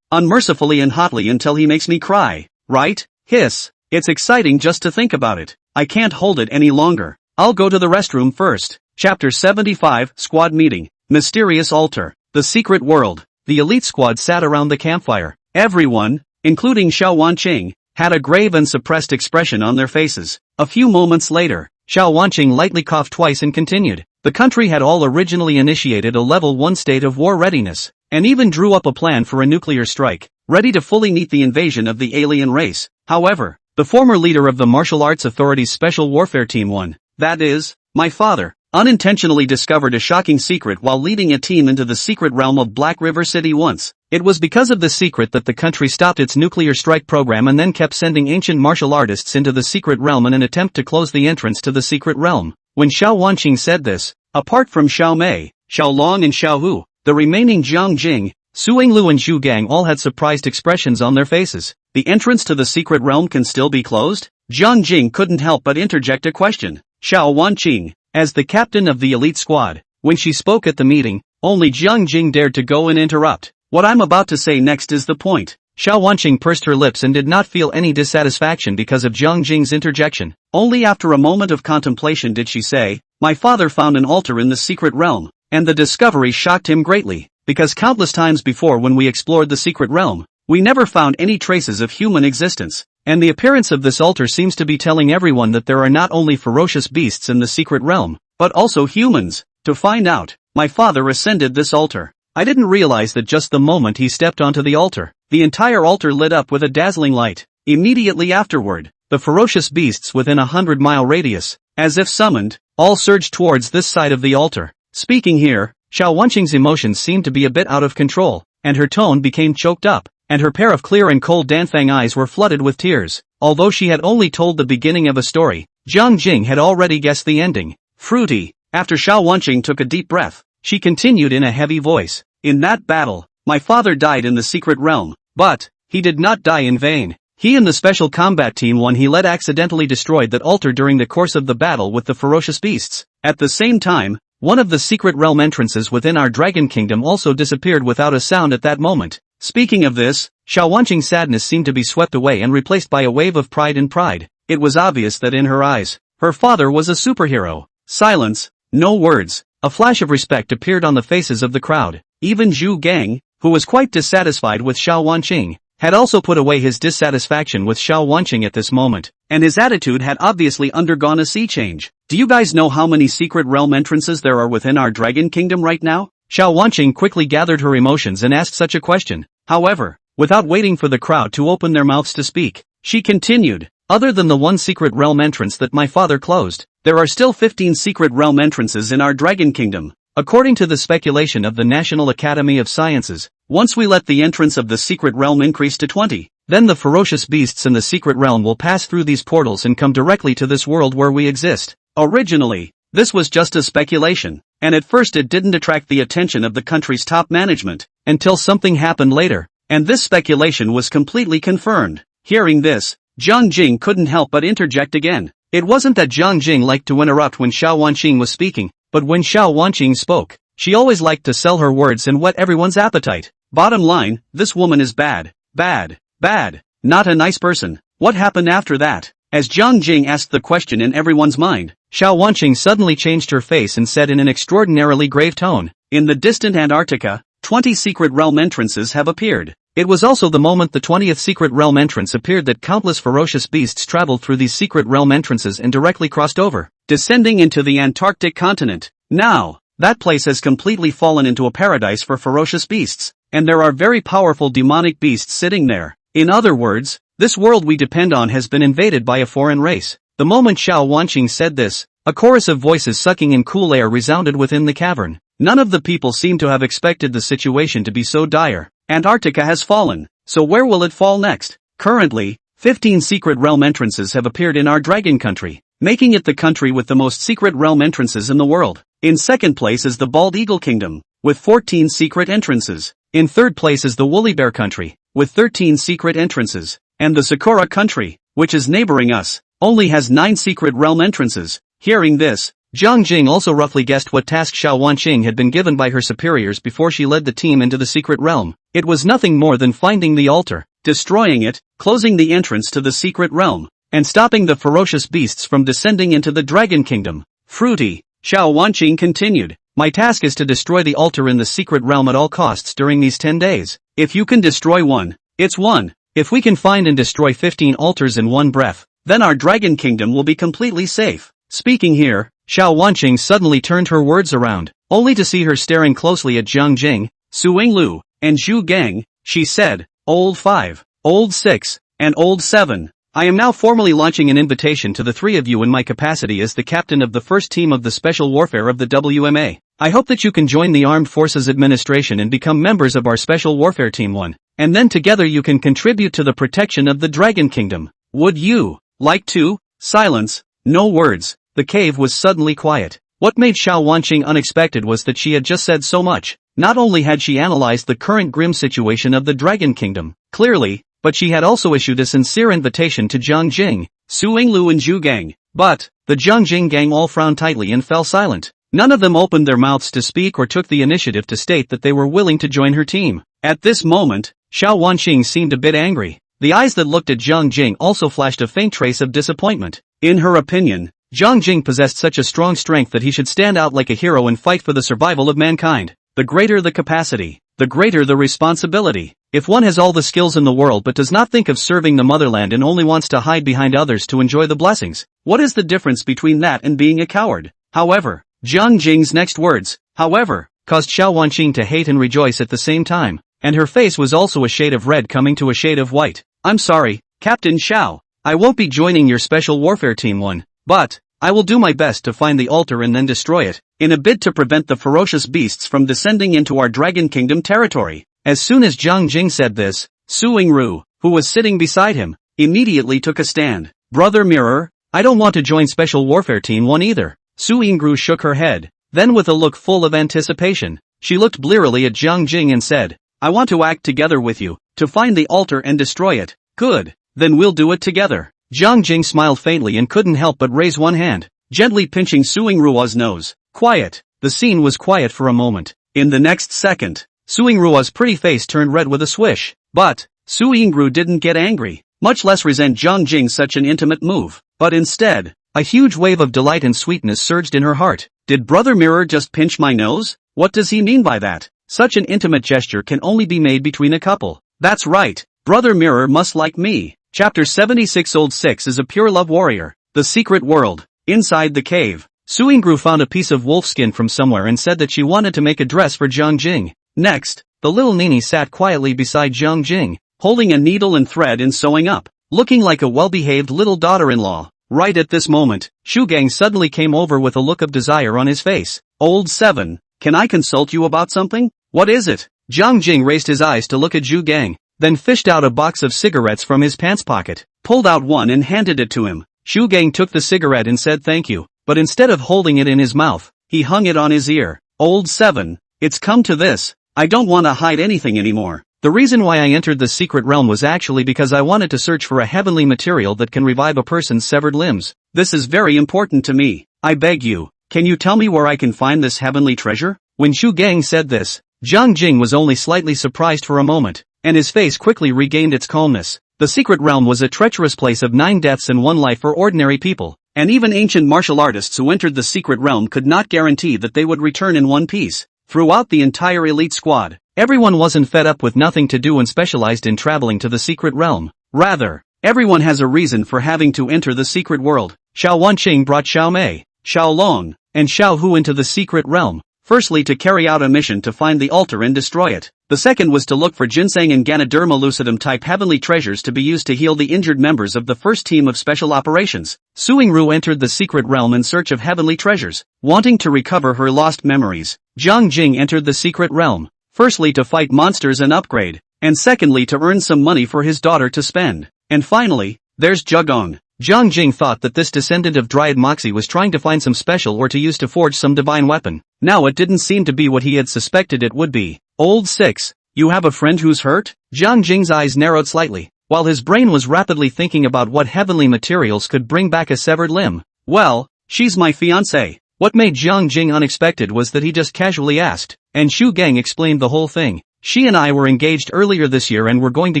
unmercifully and hotly until he makes me cry, right? Hiss. It's exciting just to think about it. I can't hold it any longer. I'll go to the restroom first. Chapter 75, Squad Meeting. Mysterious Altar. The Secret World. The elite squad sat around the campfire. Everyone, including Xiao Wanqing, had a grave and suppressed expression on their faces. A few moments later, Xiao Wanqing lightly coughed twice and continued. The country had all originally initiated a level 1 state of war readiness, and even drew up a plan for a nuclear strike, ready to fully meet the invasion of the alien race. However, the former leader of the Martial Arts Authority's Special Warfare Team 1, that is, my father, unintentionally discovered a shocking secret while leading a team into the secret realm of Black River City once. It was because of this secret that the country stopped its nuclear strike program and then kept sending ancient martial artists into the secret realm in an attempt to close the entrance to the secret realm. When Xiao Wanqing said this, apart from Xiao Mei, Xiao Long and Xiao Hu, the remaining Jiang Jing, Suing Lu and Zhu Gang all had surprised expressions on their faces. The entrance to the secret realm can still be closed? Jiang Jing couldn't help but interject a question. Xiao Wanqing, as the captain of the elite squad, when she spoke at the meeting, only Jiang Jing dared to go and interrupt. What I'm about to say next is the point. Xiao Wanqing pursed her lips and did not feel any dissatisfaction because of Jiang Jing's interjection. Only after a moment of contemplation did she say, my father found an altar in the secret realm, and the discovery shocked him greatly, because countless times before when we explored the secret realm, we never found any traces of human existence, and the appearance of this altar seems to be telling everyone that there are not only ferocious beasts in the secret realm, but also humans. To find out, my father ascended this altar. I didn't realize that just the moment he stepped onto the altar, the entire altar lit up with a dazzling light. Immediately afterward, the ferocious beasts within a 100-mile radius, as if summoned, all surged towards this side of the altar. Speaking here, Xiao Wanqing's emotions seemed to be a bit out of control, and her tone became choked up, and her pair of clear and cold Danfang eyes were flooded with tears. Although she had only told the beginning of a story, Jiang Jing had already guessed the ending. Fruity. After Xiao Wanqing took a deep breath, she continued in a heavy voice. In that battle, my father died in the secret realm, but he did not die in vain. He and the special combat team one he led accidentally destroyed that altar during the course of the battle with the ferocious beasts. At the same time, one of the secret realm entrances within our dragon kingdom also disappeared without a sound at that moment. Speaking of this, Xiao Wanqing's sadness seemed to be swept away and replaced by a wave of pride and pride. It was obvious that in her eyes, her father was a superhero. Silence, no words. A flash of respect appeared on the faces of the crowd. Even Zhu Gang, who was quite dissatisfied with Xiao Wanqing, had also put away his dissatisfaction with Xiao Wanqing at this moment, and his attitude had obviously undergone a sea change. Do you guys know how many secret realm entrances there are within our dragon kingdom right now? Xiao Wanqing quickly gathered her emotions and asked such a question. However, without waiting for the crowd to open their mouths to speak, she continued, other than the one secret realm entrance that my father closed, there are still 15 secret realm entrances in our dragon kingdom. According to the speculation of the National Academy of Sciences, once we let the entrance of the secret realm increase to 20, then the ferocious beasts in the secret realm will pass through these portals and come directly to this world where we exist. Originally, this was just a speculation, and at first it didn't attract the attention of the country's top management, until something happened later, and this speculation was completely confirmed. Hearing this, Jiang Jing couldn't help but interject again. It wasn't that Jiang Jing liked to interrupt when Xiao Wanqing was speaking, but when Xiao Wanqing spoke, she always liked to sell her words and whet everyone's appetite. Bottom line, this woman is bad. Bad. Bad. Not a nice person. What happened after that? As Jiang Jing asked the question in everyone's mind, Xiao Wanqing suddenly changed her face and said in an extraordinarily grave tone, "In the distant Antarctica, 20 secret realm entrances have appeared." It was also the moment the 20th secret realm entrance appeared that countless ferocious beasts traveled through these secret realm entrances and directly crossed over, descending into the Antarctic continent. Now, that place has completely fallen into a paradise for ferocious beasts, and there are very powerful demonic beasts sitting there. In other words, this world we depend on has been invaded by a foreign race. The moment Xiao Wanqing said this, a chorus of voices sucking in cool air resounded within the cavern. None of the people seemed to have expected the situation to be so dire. Antarctica has fallen, so where will it fall next? Currently, 15 secret realm entrances have appeared in our dragon country, making it the country with the most secret realm entrances in the world. In second place is the Bald Eagle Kingdom, with 14 secret entrances. In third place is the Woolly Bear country, with 13 secret entrances. And the Sakura country, which is neighboring us, only has 9 secret realm entrances. Hearing this, Jiang Jing also roughly guessed what task Xiao Wanqing had been given by her superiors before she led the team into the secret realm. It was nothing more than finding the altar, destroying it, closing the entrance to the secret realm, and stopping the ferocious beasts from descending into the Dragon Kingdom. Fruity, Xiao Wanqing continued. My task is to destroy the altar in the secret realm at all costs during these 10 days. If you can destroy one, it's one. If we can find and destroy 15 altars in one breath, then our Dragon Kingdom will be completely safe. Speaking here, Xiao Wanqing suddenly turned her words around, only to see her staring closely at Jiang Jing, Su Yinglu, and Zhu Gang. She said, Old 5, Old 6, and Old 7. I am now formally launching an invitation to the three of you in my capacity as the captain of the first team of the Special Warfare of the WMA. I hope that you can join the Armed Forces Administration and become members of our Special Warfare Team 1, and then together you can contribute to the protection of the Dragon Kingdom. Would you like to? Silence, no words. The cave was suddenly quiet. What made Xiao Wanqing unexpected was that she had just said so much. Not only had she analyzed the current grim situation of the Dragon Kingdom, clearly, but she had also issued a sincere invitation to Jiang Jing, Su Yinglu and Zhu Gang. But, the Jiang Jing gang all frowned tightly and fell silent. None of them opened their mouths to speak or took the initiative to state that they were willing to join her team. At this moment, Xiao Wanqing seemed a bit angry. The eyes that looked at Jiang Jing also flashed a faint trace of disappointment. In her opinion, Jiang Jing possessed such a strong strength that he should stand out like a hero and fight for the survival of mankind. The greater the capacity, the greater the responsibility. If one has all the skills in the world but does not think of serving the motherland and only wants to hide behind others to enjoy the blessings, what is the difference between that and being a coward? However, Jiang Jing's next words, however, caused Xiao Wanqing to hate and rejoice at the same time, and her face was also a shade of red coming to a shade of white. I'm sorry, Captain Xiao, I won't be joining your Special Warfare Team 1, but I will do my best to find the altar and then destroy it, in a bid to prevent the ferocious beasts from descending into our Dragon Kingdom territory. As soon as Jiang Jing said this, Su Yingru, who was sitting beside him, immediately took a stand. Brother Mirror, I don't want to join Special Warfare Team 1 either. Su Yingru shook her head. Then with a look full of anticipation, she looked blearily at Jiang Jing and said, I want to act together with you, to find the altar and destroy it. Good, then we'll do it together. Jiang Jing smiled faintly and couldn't help but raise one hand, gently pinching Su Yingruo's nose. Quiet. The scene was quiet for a moment. In the next second, Su Yingruo's pretty face turned red with a swish. But, Su Yingru didn't get angry, much less resent Jiang Jing's such an intimate move. But instead, a huge wave of delight and sweetness surged in her heart. Did Brother Mirror just pinch my nose? What does he mean by that? Such an intimate gesture can only be made between a couple. That's right, Brother Mirror must like me. Chapter 76 Old 6 is a pure love warrior. The secret world. Inside the cave, Su Yingru found a piece of wolf skin from somewhere and said that she wanted to make a dress for Jiang Jing. Next, the little Nini sat quietly beside Jiang Jing, holding a needle and thread and sewing up, looking like a well-behaved little daughter-in-law. Right at this moment, Zhu Gang suddenly came over with a look of desire on his face. Old 7, can I consult you about something? What is it? Jiang Jing raised his eyes to look at Zhu Gang, then fished out a box of cigarettes from his pants pocket, pulled out one and handed it to him. Zhu Gang took the cigarette and said thank you, but instead of holding it in his mouth, he hung it on his ear. Old 7, it's come to this, I don't want to hide anything anymore. The reason why I entered the secret realm was actually because I wanted to search for a heavenly material that can revive a person's severed limbs. This is very important to me. I beg you, can you tell me where I can find this heavenly treasure? When Xu Gang said this, Jiang Jing was only slightly surprised for a moment, and his face quickly regained its calmness. The secret realm was a treacherous place of 9 deaths and 1 life for ordinary people, and even ancient martial artists who entered the secret realm could not guarantee that they would return in one piece. Throughout the entire elite squad, everyone wasn't fed up with nothing to do and specialized in traveling to the secret realm. Rather, everyone has a reason for having to enter the secret world. Xiao Wanqing brought Xiao Mei, Xiao Long, and Xiao Hu into the secret realm. Firstly, to carry out a mission to find the altar and destroy it. The second was to look for ginseng and Ganoderma lucidum type heavenly treasures to be used to heal the injured members of the first team of special operations. Suing Ru entered the secret realm in search of heavenly treasures, wanting to recover her lost memories. Jiang Jing entered the secret realm, firstly to fight monsters and upgrade, and secondly to earn some money for his daughter to spend. And finally, there's Zhugong. Jiang Jing thought that this descendant of Dryad Moxie was trying to find some special or to use to forge some divine weapon. Now it didn't seem to be what he had suspected it would be. Old 6, you have a friend who's hurt? Jiang Jing's eyes narrowed slightly, while his brain was rapidly thinking about what heavenly materials could bring back a severed limb. Well, she's my fiancée. What made Jiang Jing unexpected was that he just casually asked, and Xu Gang explained the whole thing. She and I were engaged earlier this year and were going to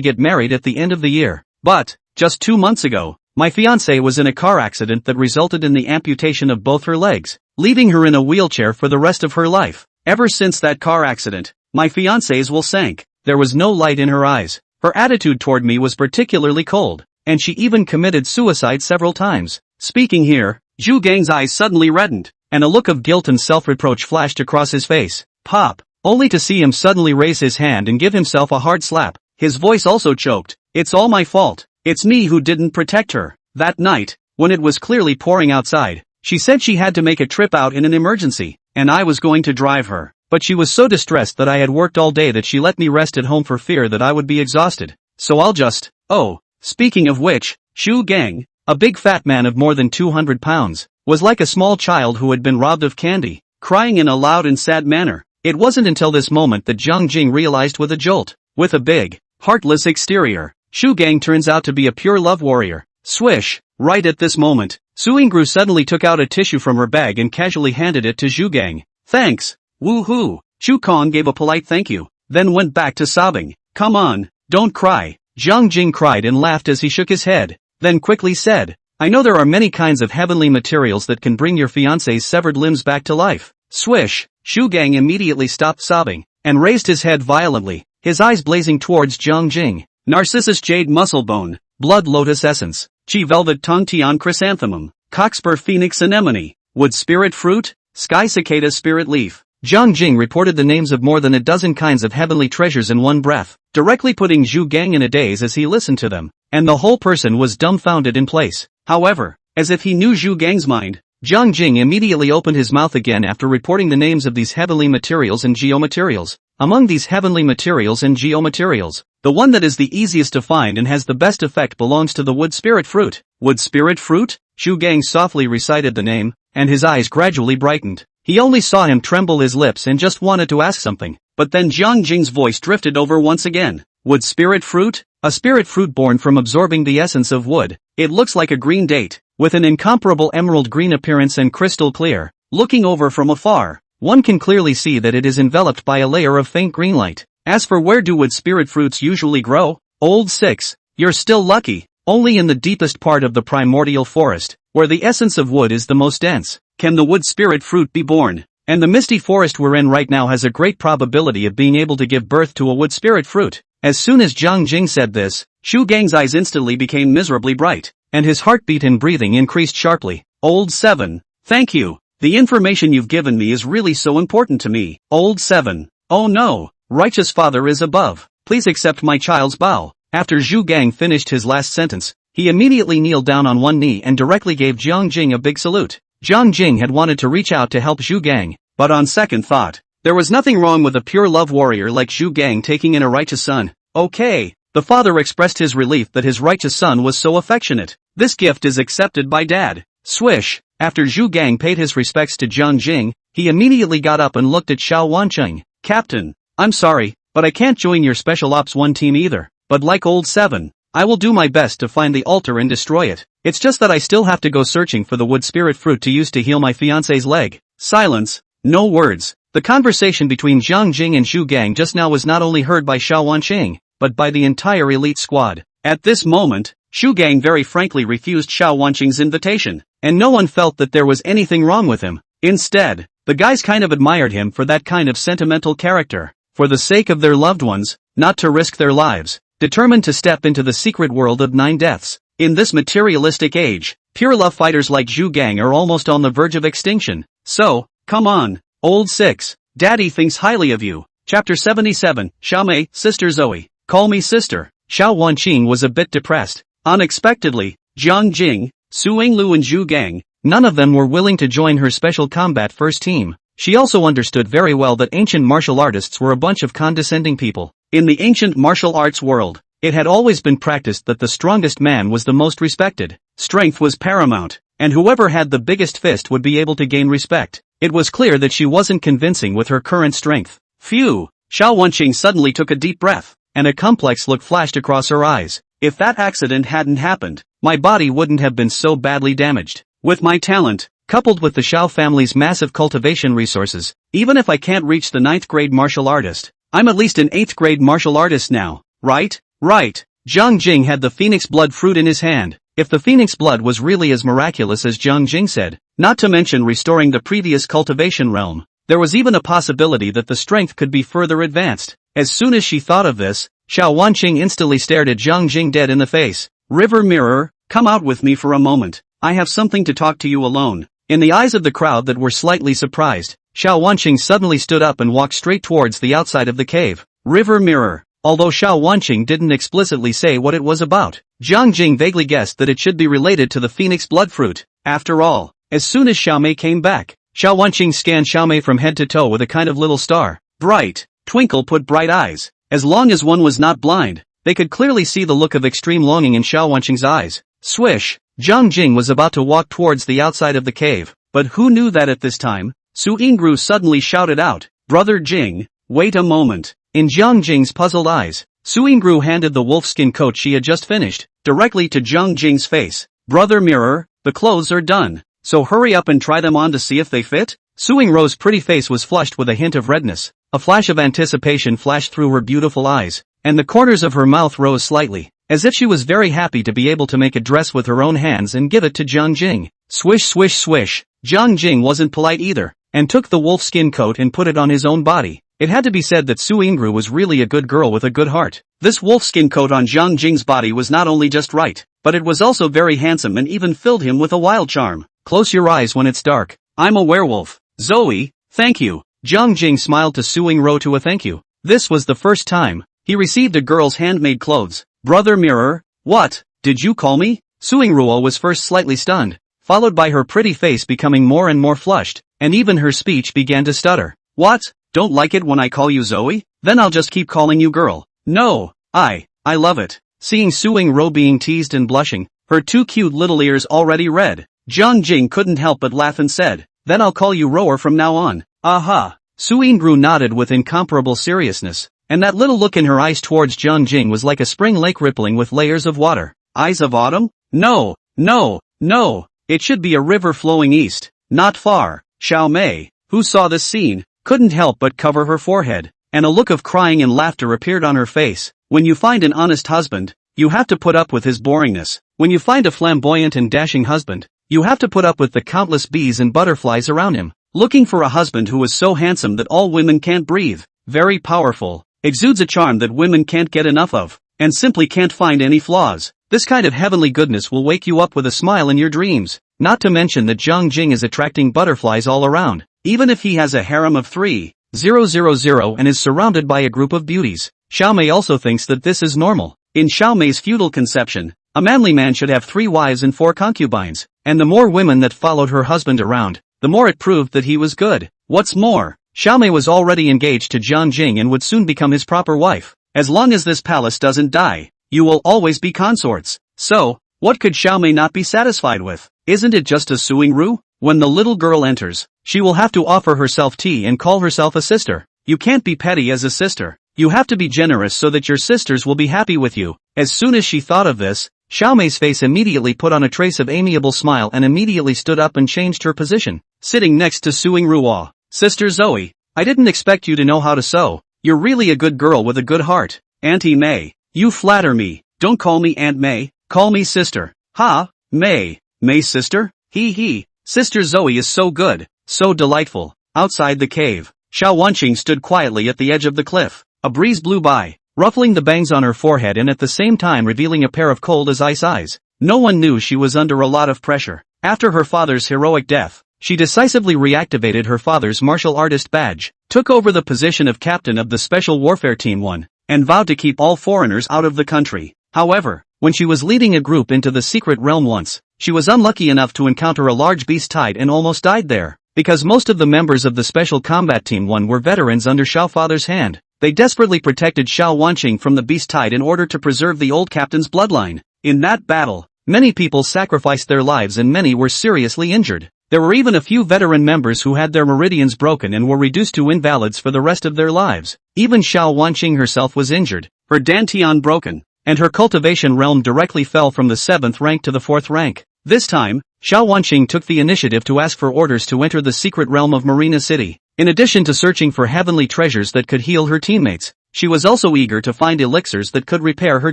get married at the end of the year. But, just 2 months ago, my fiancée was in a car accident that resulted in the amputation of both her legs, leaving her in a wheelchair for the rest of her life. Ever since that car accident, my fiancé's will sank. There was no light in her eyes. Her attitude toward me was particularly cold, and she even committed suicide several times. Speaking here, Zhu Gang's eyes suddenly reddened, and a look of guilt and self-reproach flashed across his face. Pop, only to see him suddenly raise his hand and give himself a hard slap. His voice also choked. It's all my fault. It's me who didn't protect her. That night, when it was clearly pouring outside, she said she had to make a trip out in an emergency, and I was going to drive her. But she was so distressed that I had worked all day that she let me rest at home for fear that I would be exhausted. So I'll just... Oh, speaking of which, Xu Gang, a big fat man of more than 200 pounds, was like a small child who had been robbed of candy, crying in a loud and sad manner. It wasn't until this moment that Jiang Jing realized with a jolt. With a big, heartless exterior, Xu Gang turns out to be a pure love warrior. Swish! Right at this moment, Suingru suddenly took out a tissue from her bag and casually handed it to Xu Gang. Thanks, woohoo! Xu Kong gave a polite thank you, then went back to sobbing. Come on, don't cry. Jiang Jing cried and laughed as he shook his head, then quickly said, I know there are many kinds of heavenly materials that can bring your fiancé's severed limbs back to life. Swish! Xu Gang immediately stopped sobbing, and raised his head violently, his eyes blazing towards Jiang Jing. Narcissus Jade Muscle Bone, Blood Lotus Essence, Chi Velvet Tongue Tian Chrysanthemum, Cockspur Phoenix Anemone, Wood Spirit Fruit, Sky Cicada Spirit Leaf. Jiang Jing reported the names of more than a dozen kinds of heavenly treasures in one breath, directly putting Xu Gang in a daze as he listened to them, and the whole person was dumbfounded in place. However, as if he knew Xu Gang's mind, Jiang Jing immediately opened his mouth again after reporting the names of these heavenly materials and geomaterials. Among these heavenly materials and geomaterials, the one that is the easiest to find and has the best effect belongs to the Wood Spirit Fruit. Wood Spirit Fruit? Xu Gang softly recited the name, and his eyes gradually brightened. He only saw him tremble his lips and just wanted to ask something, but then Jiang Jing's voice drifted over once again. Wood Spirit Fruit? A spirit fruit born from absorbing the essence of wood. It looks like a green date, with an incomparable emerald green appearance and crystal clear. Looking over from afar, one can clearly see that it is enveloped by a layer of faint green light. As for where do wood spirit fruits usually grow? Old 6, you're still lucky, only in the deepest part of the primordial forest, where the essence of wood is the most dense, can the wood spirit fruit be born. And the misty forest we're in right now has a great probability of being able to give birth to a wood spirit fruit. As soon as Jiang Jing said this, Xu Gang's eyes instantly became miserably bright, and his heartbeat and breathing increased sharply. Old 7, thank you. The information you've given me is really so important to me. Old 7, oh no, righteous father is above. Please accept my child's bow. After Xu Gang finished his last sentence, he immediately kneeled down on one knee and directly gave Jiang Jing a big salute. Jiang Jing had wanted to reach out to help Xu Gang, but on second thought, there was nothing wrong with a pure love warrior like Xu Gang taking in a righteous son. Okay, the father expressed his relief that his righteous son was so affectionate. This gift is accepted by dad. Swish, after Xu Gang paid his respects to Jiang Jing, he immediately got up and looked at Xiao Wanqing. Captain, I'm sorry, but I can't join your Special Ops 1 team either. But like old 7, I will do my best to find the altar and destroy it. It's just that I still have to go searching for the wood spirit fruit to use to heal my fiance's leg." Silence. No words. The conversation between Jiang Jing and Zhu Gang just now was not only heard by Xiao Wanqing, but by the entire elite squad. At this moment, Zhu Gang very frankly refused Xiao Wanqing's invitation, and no one felt that there was anything wrong with him. Instead, the guys kind of admired him for that kind of sentimental character. For the sake of their loved ones, not to risk their lives, determined to step into the secret world of 9 deaths. In this materialistic age, pure love fighters like Zhu Gang are almost on the verge of extinction. So, come on, old 6, Daddy thinks highly of you. Chapter 77, Xiaomei, Sister Zoe. Call me sister. Xiao Wanqing was a bit depressed. Unexpectedly, Jiang Jing, Su Yinglu and Zhu Gang, none of them were willing to join her special combat first team. She also understood very well that ancient martial artists were a bunch of condescending people. In the ancient martial arts world, it had always been practiced that the strongest man was the most respected. Strength was paramount, and whoever had the biggest fist would be able to gain respect. It was clear that she wasn't convincing with her current strength. Phew! Xiao Wanqing suddenly took a deep breath, and a complex look flashed across her eyes. If that accident hadn't happened, my body wouldn't have been so badly damaged. With my talent, coupled with the Xiao family's massive cultivation resources, even if I can't reach the 9th grade martial artist, I'm at least an 8th grade martial artist now, right? Right. Jiang Jing had the phoenix blood fruit in his hand. If the phoenix blood was really as miraculous as Jiang Jing said, not to mention restoring the previous cultivation realm, there was even a possibility that the strength could be further advanced. As soon as she thought of this, Xiao Wanqing instantly stared at Jiang Jing dead in the face. River Mirror, come out with me for a moment. I have something to talk to you alone. In the eyes of the crowd that were slightly surprised, Xiao Wanqing suddenly stood up and walked straight towards the outside of the cave. River Mirror. Although Xiao Wanqing didn't explicitly say what it was about, Jiang Jing vaguely guessed that it should be related to the phoenix blood fruit. After all, as soon as Xiaomei came back, Xiao Wanqing scanned Xiaomei from head to toe with a kind of little star. Bright, twinkle put bright eyes. As long as one was not blind, they could clearly see the look of extreme longing in Xiao Wanqing's eyes. Swish! Jiang Jing was about to walk towards the outside of the cave, but who knew that at this time? Su Yingru suddenly shouted out, "Brother Jing, wait a moment." In Jiang Jing's puzzled eyes, Su Yingru handed the wolfskin coat she had just finished, directly to Jiang Jing's face. "Brother Mirror, the clothes are done, so hurry up and try them on to see if they fit?" Su Yingru's pretty face was flushed with a hint of redness. A flash of anticipation flashed through her beautiful eyes, and the corners of her mouth rose slightly, as if she was very happy to be able to make a dress with her own hands and give it to Jiang Jing. Swish swish swish. Jiang Jing wasn't polite either, and took the wolfskin coat and put it on his own body. It had to be said that Su Yingru was really a good girl with a good heart. This wolfskin coat on Jiang Jing's body was not only just right, but it was also very handsome and even filled him with a wild charm. Close your eyes when it's dark. I'm a werewolf. Zoe, thank you. Jiang Jing smiled to Su Yingru to a thank you. This was the first time he received a girl's handmade clothes. Brother Mirror, what? Did you call me? Su Yingru was first slightly stunned, followed by her pretty face becoming more and more flushed, and even her speech began to stutter. What? Don't like it when I call you Zoe? Then I'll just keep calling you girl. No, I love it. Seeing Su Yingru being teased and blushing, her 2 cute little ears already red, Jiang Jing couldn't help but laugh and said, "Then I'll call you Rower from now on." Aha! Su Yingru nodded with incomparable seriousness, and that little look in her eyes towards Jiang Jing was like a spring lake rippling with layers of water. Eyes of autumn? No, no, no, it should be a river flowing east, not far. Xiaomei, who saw this scene, couldn't help but cover her forehead, and a look of crying and laughter appeared on her face. When you find an honest husband, you have to put up with his boringness. When you find a flamboyant and dashing husband, you have to put up with the countless bees and butterflies around him. Looking for a husband who is so handsome that all women can't breathe, very powerful, exudes a charm that women can't get enough of, and simply can't find any flaws. This kind of heavenly goodness will wake you up with a smile in your dreams. Not to mention that Jiang Jing is attracting butterflies all around. Even if he has a harem of 3,000 and is surrounded by a group of beauties, Xiaomei also thinks that this is normal. In Xiaomei's feudal conception, a manly man should have 3 wives and 4 concubines, and the more women that followed her husband around, the more it proved that he was good. What's more, Xiaomei was already engaged to Jiang Jing and would soon become his proper wife. As long as this palace doesn't die, you will always be consorts. So, what could Xiaomei not be satisfied with? Isn't it just a Su Yingru? When the little girl enters, she will have to offer herself tea and call herself a sister. You can't be petty as a sister. You have to be generous so that your sisters will be happy with you. As soon as she thought of this, Xiao Mei's face immediately put on a trace of amiable smile and immediately stood up and changed her position, sitting next to Suing Ruo. Sister Zoe, I didn't expect you to know how to sew. You're really a good girl with a good heart. Auntie May, you flatter me. Don't call me Aunt May, call me sister. Ha, May. May's sister? Hee. Sister Zoe is so good, so delightful. Outside the cave, Xiao Wanqing stood quietly at the edge of the cliff. A breeze blew by, ruffling the bangs on her forehead and at the same time revealing a pair of cold as ice eyes. No one knew she was under a lot of pressure. After her father's heroic death, she decisively reactivated her father's martial artist badge, took over the position of captain of the Special Warfare Team 1, and vowed to keep all foreigners out of the country. However, when she was leading a group into the secret realm once, she was unlucky enough to encounter a large beast tide and almost died there. Because most of the members of the Special Combat Team 1 were veterans under Xiao Father's hand, they desperately protected Xiao Wanqing from the beast tide in order to preserve the old captain's bloodline. In that battle, many people sacrificed their lives and many were seriously injured. There were even a few veteran members who had their meridians broken and were reduced to invalids for the rest of their lives. Even Xiao Wanqing herself was injured, her dantian broken, and her cultivation realm directly fell from the 7th rank to the 4th rank. This time, Xiao Wanqing took the initiative to ask for orders to enter the secret realm of Marina City. In addition to searching for heavenly treasures that could heal her teammates, she was also eager to find elixirs that could repair her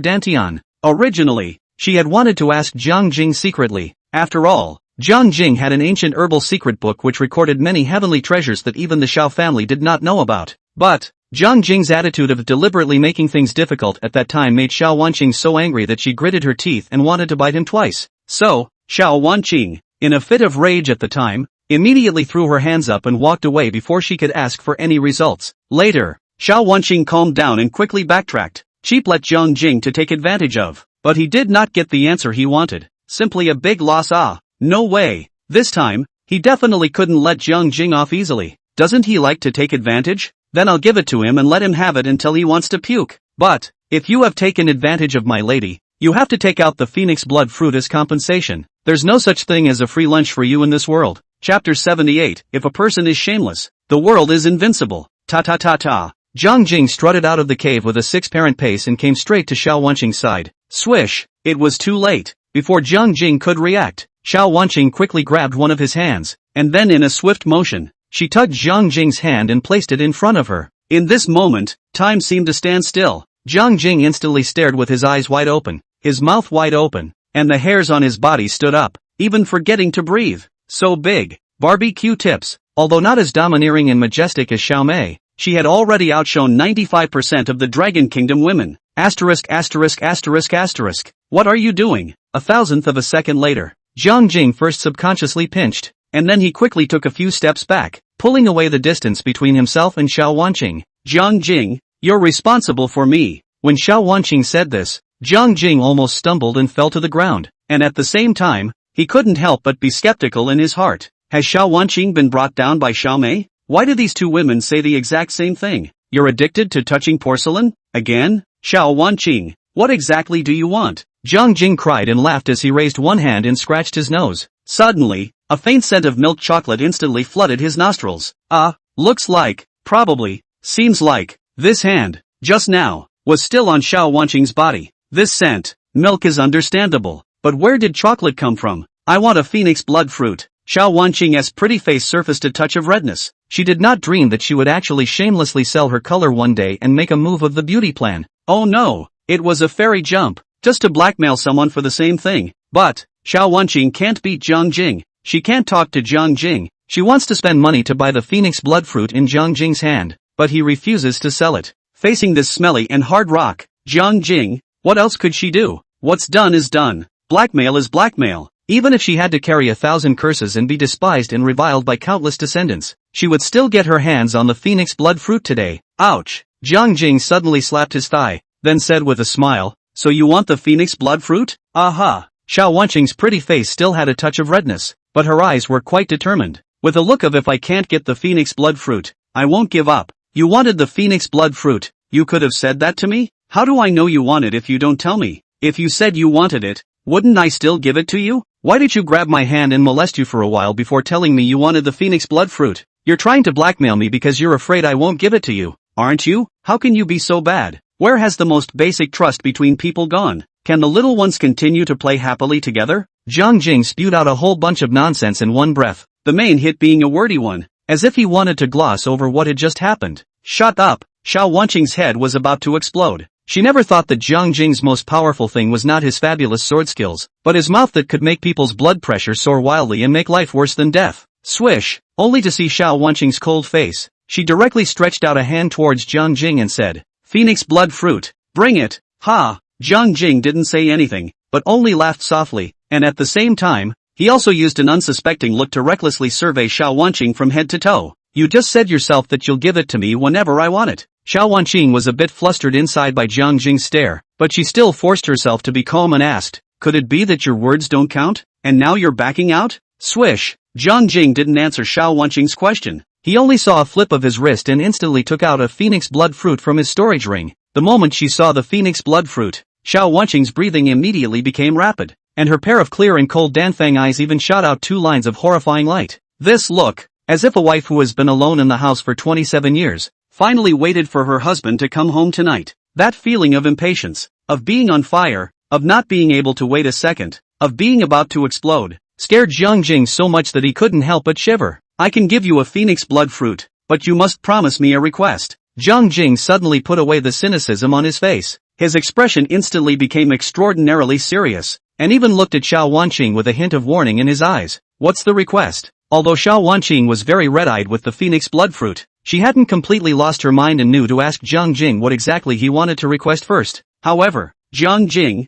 dantian. Originally, she had wanted to ask Jiang Jing secretly. After all, Jiang Jing had an ancient herbal secret book which recorded many heavenly treasures that even the Xiao family did not know about. But Jiang Jing's attitude of deliberately making things difficult at that time made Xiao Wanqing so angry that she gritted her teeth and wanted to bite him twice. So, Xiao Wanqing, in a fit of rage at the time, immediately threw her hands up and walked away before she could ask for any results. Later, Xiao Wanqing calmed down and quickly backtracked. Sheep let Jiang Jing to take advantage of. But he did not get the answer he wanted. Simply a big loss. No way. This time, he definitely couldn't let Jiang Jing off easily. Doesn't he like to take advantage? Then I'll give it to him and let him have it until he wants to puke. But, if you have taken advantage of my lady, you have to take out the phoenix blood fruit as compensation. There's no such thing as a free lunch for you in this world. Chapter 78, If a person is shameless, the world is invincible. Ta. Jiang Jing strutted out of the cave with a six-parent pace and came straight to Xiao Wanqing's side. Swish! It was too late. Before Jiang Jing could react, Xiao Wanqing quickly grabbed one of his hands, and then in a swift motion, she tugged Jiang Jing's hand and placed it in front of her. In this moment, time seemed to stand still. Jiang Jing instantly stared with his eyes wide open, his mouth wide open, and the hairs on his body stood up, even forgetting to breathe. So big. Barbecue tips. Although not as domineering and majestic as Xiao Mei, she had already outshone 95% of the Dragon Kingdom women. Asterisk. What are you doing? A thousandth of a second later, Jiang Jing first subconsciously pinched, and then he quickly took a few steps back, pulling away the distance between himself and Xiao Wanqing. Jiang Jing, you're responsible for me. When Xiao Wanqing said this, Jiang Jing almost stumbled and fell to the ground, and at the same time, he couldn't help but be skeptical in his heart. Has Xiao Wanqing been brought down by Xiao Mei? Why do these two women say the exact same thing? You're addicted to touching porcelain? Again? Xiao Wanqing, what exactly do you want? Jiang Jing cried and laughed as he raised one hand and scratched his nose. Suddenly, a faint scent of milk chocolate instantly flooded his nostrils. Looks like, probably, seems like, this hand, just now, was still on Xiao Wanqing's body. This scent, milk is understandable, but where did chocolate come from? I want a phoenix blood fruit. Xiao Wanqing's pretty face surfaced a touch of redness. She did not dream that she would actually shamelessly sell her color one day and make a move of the beauty plan. Oh no, it was a fairy jump, just to blackmail someone for the same thing. But, Xiao Wanqing can't beat Jiang Jing. She can't talk to Jiang Jing. She wants to spend money to buy the phoenix blood fruit in Jiang Jing's hand, but he refuses to sell it. Facing this smelly and hard rock, Jiang Jing, what else could she do? What's done is done. Blackmail is blackmail. Even if she had to carry 1,000 curses and be despised and reviled by countless descendants, she would still get her hands on the phoenix blood fruit today. Ouch! Jiang Jing suddenly slapped his thigh, then said with a smile, so you want the phoenix blood fruit? Aha! Xiao Wanqing's pretty face still had a touch of redness, but her eyes were quite determined. With a look of if I can't get the phoenix blood fruit, I won't give up. You wanted the phoenix blood fruit, you could have said that to me? How do I know you want it if you don't tell me? If you said you wanted it, wouldn't I still give it to you? Why did you grab my hand and molest you for a while before telling me you wanted the phoenix blood fruit? You're trying to blackmail me because you're afraid I won't give it to you, aren't you? How can you be so bad? Where has the most basic trust between people gone? Can the little ones continue to play happily together? Jiang Jing spewed out a whole bunch of nonsense in one breath, the main hit being a wordy one, as if he wanted to gloss over what had just happened. Shut up! Xiao Wanqing's head was about to explode. She never thought that Jiang Jing's most powerful thing was not his fabulous sword skills, but his mouth that could make people's blood pressure soar wildly and make life worse than death. Swish! Only to see Xiao Wanqing's cold face, she directly stretched out a hand towards Jiang Jing and said, "Phoenix blood fruit, bring it!" Ha! Jiang Jing didn't say anything, but only laughed softly, and at the same time, he also used an unsuspecting look to recklessly survey Xiao Wanqing from head to toe. "You just said yourself that you'll give it to me whenever I want it." Xiao Wanqing was a bit flustered inside by Jiang Jing's stare, but she still forced herself to be calm and asked, "Could it be that your words don't count, and now you're backing out?" Swish! Jiang Jing didn't answer Xiao Wanqing's question. He only saw a flip of his wrist and instantly took out a phoenix blood fruit from his storage ring. The moment she saw the phoenix blood fruit, Xiao Wanqing's breathing immediately became rapid, and her pair of clear and cold Danfang eyes even shot out 2 lines of horrifying light. This look, as if a wife who has been alone in the house for 27 years, finally waited for her husband to come home tonight. That feeling of impatience, of being on fire, of not being able to wait a second, of being about to explode, scared Jiang Jing so much that he couldn't help but shiver. "I can give you a phoenix blood fruit, but you must promise me a request." Jiang Jing suddenly put away the cynicism on his face. His expression instantly became extraordinarily serious, and even looked at Xiao Wanqing with a hint of warning in his eyes. "What's the request?" Although Xiao Wanqing was very red-eyed with the phoenix blood fruit, she hadn't completely lost her mind and knew to ask Jiang Jing what exactly he wanted to request first. However, Jiang Jing,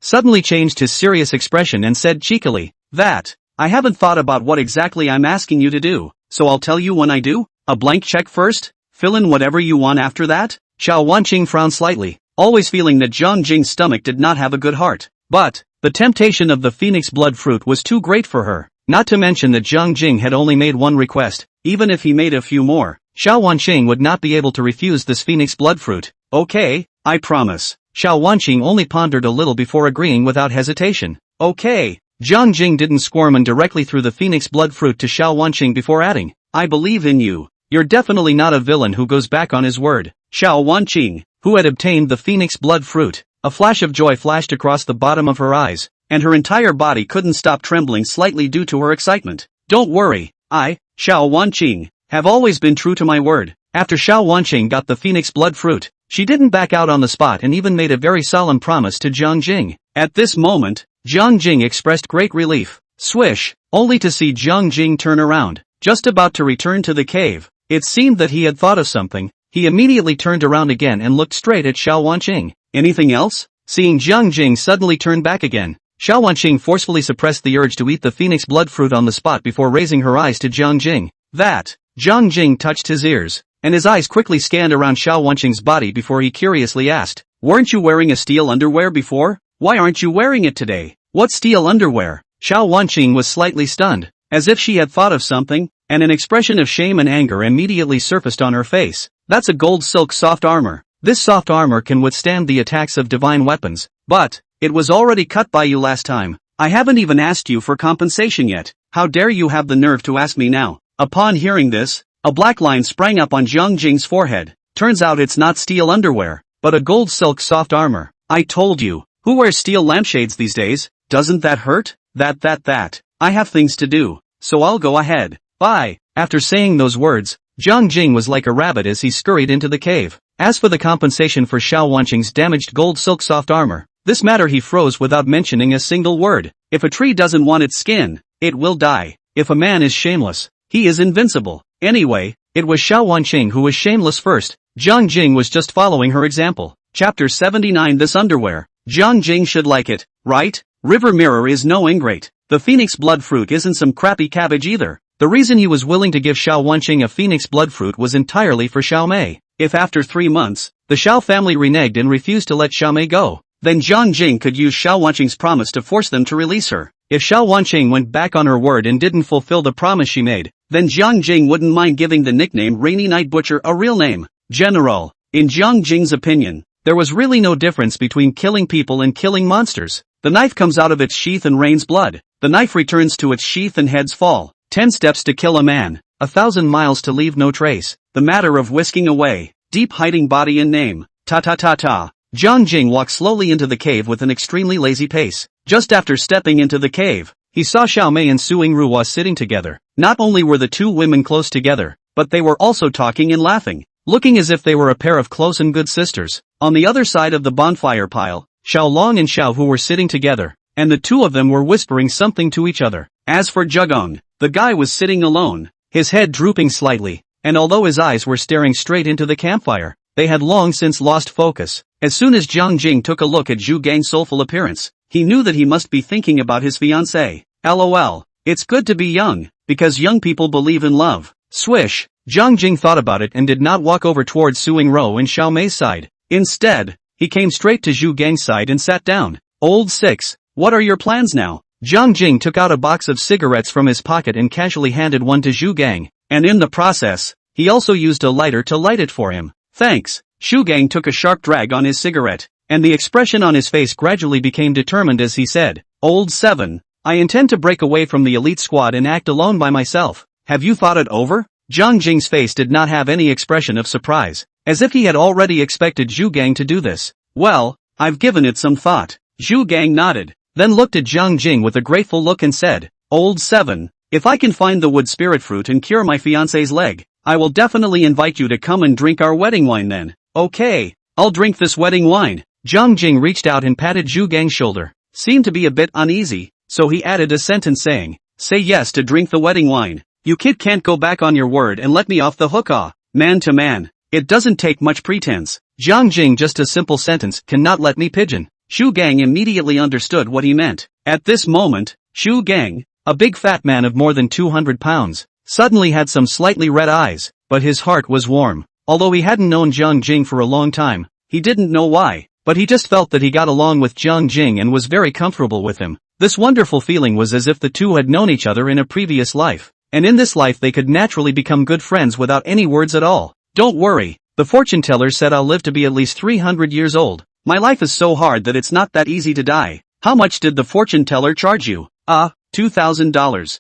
suddenly changed his serious expression and said cheekily, "That, I haven't thought about what exactly I'm asking you to do, so I'll tell you when I do. A blank check first, fill in whatever you want after that." Xiao Wanqing frowned slightly, always feeling that Jiang Jing's stomach did not have a good heart. But, the temptation of the phoenix blood fruit was too great for her, not to mention that Jiang Jing had only made one request. Even if he made a few more, Xiao Wanqing would not be able to refuse this phoenix blood fruit. "Okay, I promise." Xiao Wanqing only pondered a little before agreeing without hesitation. "Okay." Jiang Jing didn't squirm and directly threw the phoenix blood fruit to Xiao Wanqing before adding, "I believe in you. You're definitely not a villain who goes back on his word." Xiao Wanqing, who had obtained the phoenix blood fruit, a flash of joy flashed across the bottom of her eyes, and her entire body couldn't stop trembling slightly due to her excitement. "Don't worry, I, Xiao Wanqing, have always been true to my word." After Xiao Wanqing got the phoenix blood fruit, she didn't back out on the spot and even made a very solemn promise to Jiang Jing. At this moment, Jiang Jing expressed great relief. Swish! Only to see Jiang Jing turn around, just about to return to the cave. It seemed that he had thought of something. He immediately turned around again and looked straight at Xiao Wanqing. "Anything else?" Seeing Jiang Jing suddenly turn back again, Xiao Wanqing forcefully suppressed the urge to eat the phoenix blood fruit on the spot before raising her eyes to Jiang Jing. "That!" Jiang Jing touched his ears, and his eyes quickly scanned around Xiao Wanqing's body before he curiously asked, "Weren't you wearing a steel underwear before? Why aren't you wearing it today?" "What steel underwear?" Xiao Wanqing was slightly stunned, as if she had thought of something, and an expression of shame and anger immediately surfaced on her face. "That's a gold silk soft armor. This soft armor can withstand the attacks of divine weapons, but it was already cut by you last time. I haven't even asked you for compensation yet. How dare you have the nerve to ask me now?" Upon hearing this, a black line sprang up on Jiang Jing's forehead. "Turns out it's not steel underwear, but a gold silk soft armor. I told you, who wears steel lampshades these days? Doesn't that hurt? That. I have things to do, so I'll go ahead. Bye." After saying those words, Jiang Jing was like a rabbit as he scurried into the cave. As for the compensation for Xiao Wanqing's damaged gold silk soft armor, this matter he froze without mentioning a single word. If a tree doesn't want its skin, it will die. If a man is shameless, he is invincible. Anyway, it was Xiao Wanqing who was shameless first. Jiang Jing was just following her example. Chapter 79. This underwear. Jiang Jing should like it, right? River Mirror is no ingrate. The phoenix blood fruit isn't some crappy cabbage either. The reason he was willing to give Xiao Wanqing a phoenix blood fruit was entirely for Xiao Mei. If after 3 months, the Xiao family reneged and refused to let Xiao Mei go, then Jiang Jing could use Xiao Wanqing's promise to force them to release her. If Xiao Wanqing went back on her word and didn't fulfill the promise she made, then Jiang Jing wouldn't mind giving the nickname Rainy Night Butcher a real name. General, in Jiang Jing's opinion, there was really no difference between killing people and killing monsters. The knife comes out of its sheath and rains blood. The knife returns to its sheath and heads fall. 10 steps to kill a man, 1,000 miles to leave no trace. The matter of whisking away. deep hiding body and name. Ta. Jiang Jing walked slowly into the cave with an extremely lazy pace. Just after stepping into the cave, he saw Xiao Mei and Su Yingruo sitting together. Not only were the two women close together, but they were also talking and laughing, looking as if they were a pair of close and good sisters. On the other side of the bonfire pile, Xiao Long and Xiao Hu were sitting together, and the two of them were whispering something to each other. As for Zhegong, the guy was sitting alone, his head drooping slightly, and although his eyes were staring straight into the campfire, they had long since lost focus. As soon as Jiang Jing took a look at Zhu Gang's soulful appearance, he knew that he must be thinking about his fiancée. LOL. It's good to be young, because young people believe in love. Swish. Jiang Jing thought about it and did not walk over towards Su Yingruo and Xiao Mei's side. Instead, he came straight to Zhu Gang's side and sat down. Old Six, what are your plans now? Jiang Jing took out a box of cigarettes from his pocket and casually handed one to Zhu Gang, and in the process, he also used a lighter to light it for him. Thanks. Zhu Gang took a sharp drag on his cigarette, and the expression on his face gradually became determined as he said, Old Seven, I intend to break away from the elite squad and act alone by myself. Have you thought it over? Jiang Jing's face did not have any expression of surprise, as if he had already expected Zhu Gang to do this. Well, I've given it some thought. Zhu Gang nodded, then looked at Jiang Jing with a grateful look and said, Old Seven, if I can find the wood spirit fruit and cure my fiancé's leg, I will definitely invite you to come and drink our wedding wine then. Okay, I'll drink this wedding wine. Jiang Jing reached out and patted Zhu Gang's shoulder, seemed to be a bit uneasy, so he added a sentence saying, say yes to drink the wedding wine. You kid can't go back on your word and let me off the hook. Man to man, it doesn't take much pretense. Jiang Jing, just a simple sentence, cannot let me pigeon. Zhu Gang immediately understood what he meant. At this moment, Zhu Gang, a big fat man of more than 200 pounds, suddenly had some slightly red eyes, but his heart was warm. Although he hadn't known Jiang Jing for a long time, he didn't know why, but he just felt that he got along with Jiang Jing and was very comfortable with him. This wonderful feeling was as if the two had known each other in a previous life, and in this life they could naturally become good friends without any words at all. Don't worry, the fortune teller said I'll live to be at least 300 years old. My life is so hard that it's not that easy to die. How much did the fortune teller charge you? $2,000.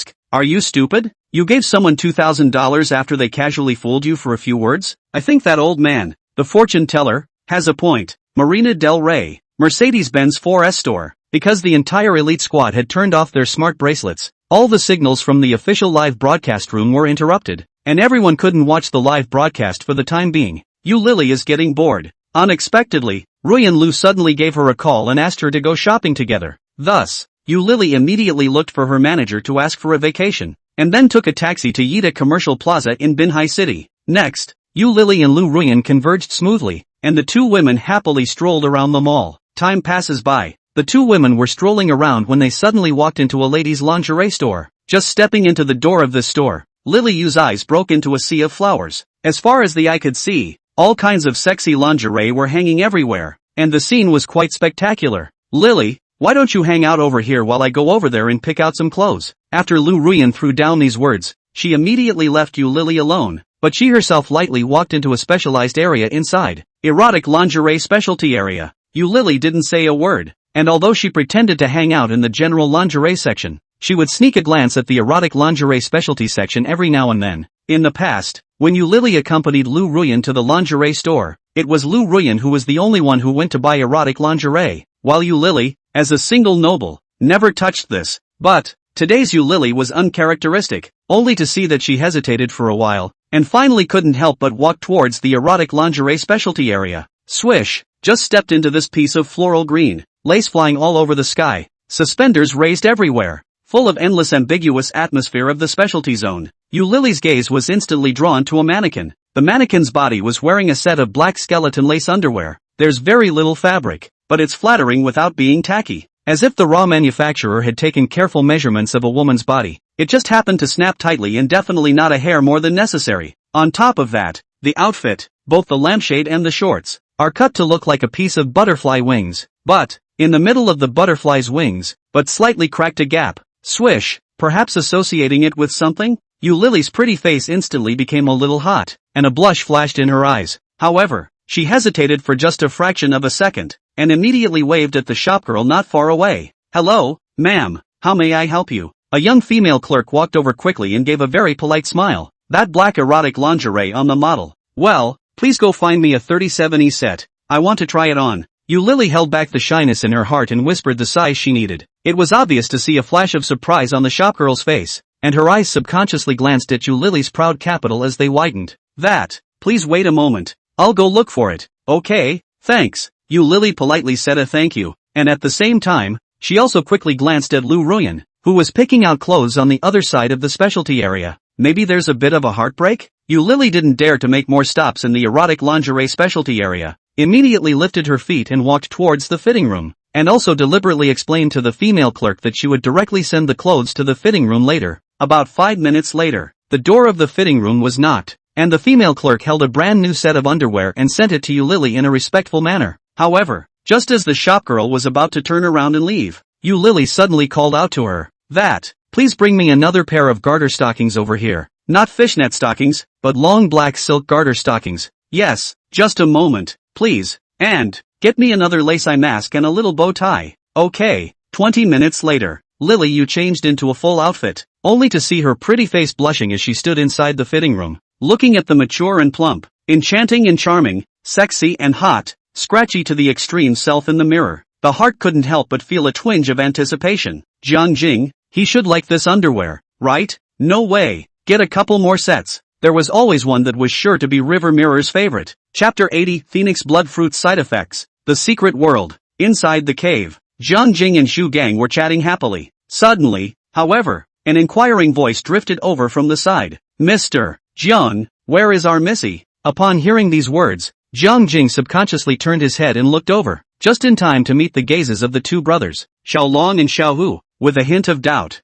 ******. Are you stupid? You gave someone $2,000 after they casually fooled you for a few words? I think that old man, the fortune teller, has a point. Marina del Rey, Mercedes-Benz 4S store. Because the entire elite squad had turned off their smart bracelets, all the signals from the official live broadcast room were interrupted, and everyone couldn't watch the live broadcast for the time being. Yu Lily is getting bored. Unexpectedly, Ruyan Lu suddenly gave her a call and asked her to go shopping together. Thus, Yu Lily immediately looked for her manager to ask for a vacation, and then took a taxi to Yida Commercial Plaza in Binhai City. Next, Yu Lily and Lu Ruyan converged smoothly, and the two women happily strolled around the mall. Time passes by. The two women were strolling around when they suddenly walked into a ladies' lingerie store. Just stepping into the door of this store, Lily Yu's eyes broke into a sea of flowers. As far as the eye could see, all kinds of sexy lingerie were hanging everywhere, and the scene was quite spectacular. Lily, why don't you hang out over here while I go over there and pick out some clothes? After Lu Ruyan threw down these words, she immediately left Yu Lily alone, but she herself lightly walked into a specialized area inside, erotic lingerie specialty area. Yu Lily didn't say a word, and although she pretended to hang out in the general lingerie section, she would sneak a glance at the erotic lingerie specialty section every now and then. In the past, when Yu Lily accompanied Lu Ruyan to the lingerie store, it was Lu Ruyan who was the only one who went to buy erotic lingerie, while Yu Lily, as a single noble, never touched this. But today's Yu Lily was uncharacteristic, only to see that she hesitated for a while, and finally couldn't help but walk towards the erotic lingerie specialty area. Swish, just stepped into this piece of floral green, lace flying all over the sky, suspenders raised everywhere, full of endless ambiguous atmosphere of the specialty zone. Yu Lily's gaze was instantly drawn to a mannequin. The mannequin's body was wearing a set of black skeleton lace underwear. There's very little fabric, but it's flattering without being tacky. As if the raw manufacturer had taken careful measurements of a woman's body, it just happened to snap tightly and definitely not a hair more than necessary. On top of that, the outfit, both the lampshade and the shorts, are cut to look like a piece of butterfly wings. But, in the middle of the butterfly's wings, but slightly cracked a gap. Swish, perhaps associating it with something? Yu Lily's pretty face instantly became a little hot, and a blush flashed in her eyes. However, she hesitated for just a fraction of a second, and immediately waved at the shopgirl not far away. Hello, ma'am, how may I help you? A young female clerk walked over quickly and gave a very polite smile. That black erotic lingerie on the model. Well, please go find me a 37E set. I want to try it on. Yu Lily held back the shyness in her heart and whispered the size she needed. It was obvious to see a flash of surprise on the shopgirl's face, and her eyes subconsciously glanced at Yu Lily's proud capital as they widened. Please wait a moment. I'll go look for it. Okay, thanks. Yu Lily politely said a thank you, and at the same time, she also quickly glanced at Lu Ruyan, who was picking out clothes on the other side of the specialty area. Maybe there's a bit of a heartbreak? Yu Lily didn't dare to make more stops in the erotic lingerie specialty area, immediately lifted her feet and walked towards the fitting room, and also deliberately explained to the female clerk that she would directly send the clothes to the fitting room later. About 5 minutes later, the door of the fitting room was knocked, and the female clerk held a brand new set of underwear and sent it to Yu Lily in a respectful manner. However, just as the shopgirl was about to turn around and leave, Yu Lily suddenly called out to her, please bring me another pair of garter stockings over here. Not fishnet stockings, but long black silk garter stockings. Yes, just a moment, please. And, get me another lace eye mask and a little bow tie. Okay. 20 minutes later, Lily Yu changed into a full outfit, only to see her pretty face blushing as she stood inside the fitting room, looking at the mature and plump, enchanting and charming, sexy and hot, scratchy to the extreme self in the mirror. The heart couldn't help but feel a twinge of anticipation. Jiang Jing, he should like this underwear, right? No way. Get a couple more sets. There was always one that was sure to be River Mirror's favorite. Chapter 80, Phoenix Blood Fruit Side Effects. The Secret World. Inside the cave, Jiang Jing and Xu Gang were chatting happily. Suddenly, however, an inquiring voice drifted over from the side. Mr. Jiang, where is our Missy? Upon hearing these words, Jiang Jing subconsciously turned his head and looked over, just in time to meet the gazes of the two brothers, Xiaolong and Xiaohu, with a hint of doubt.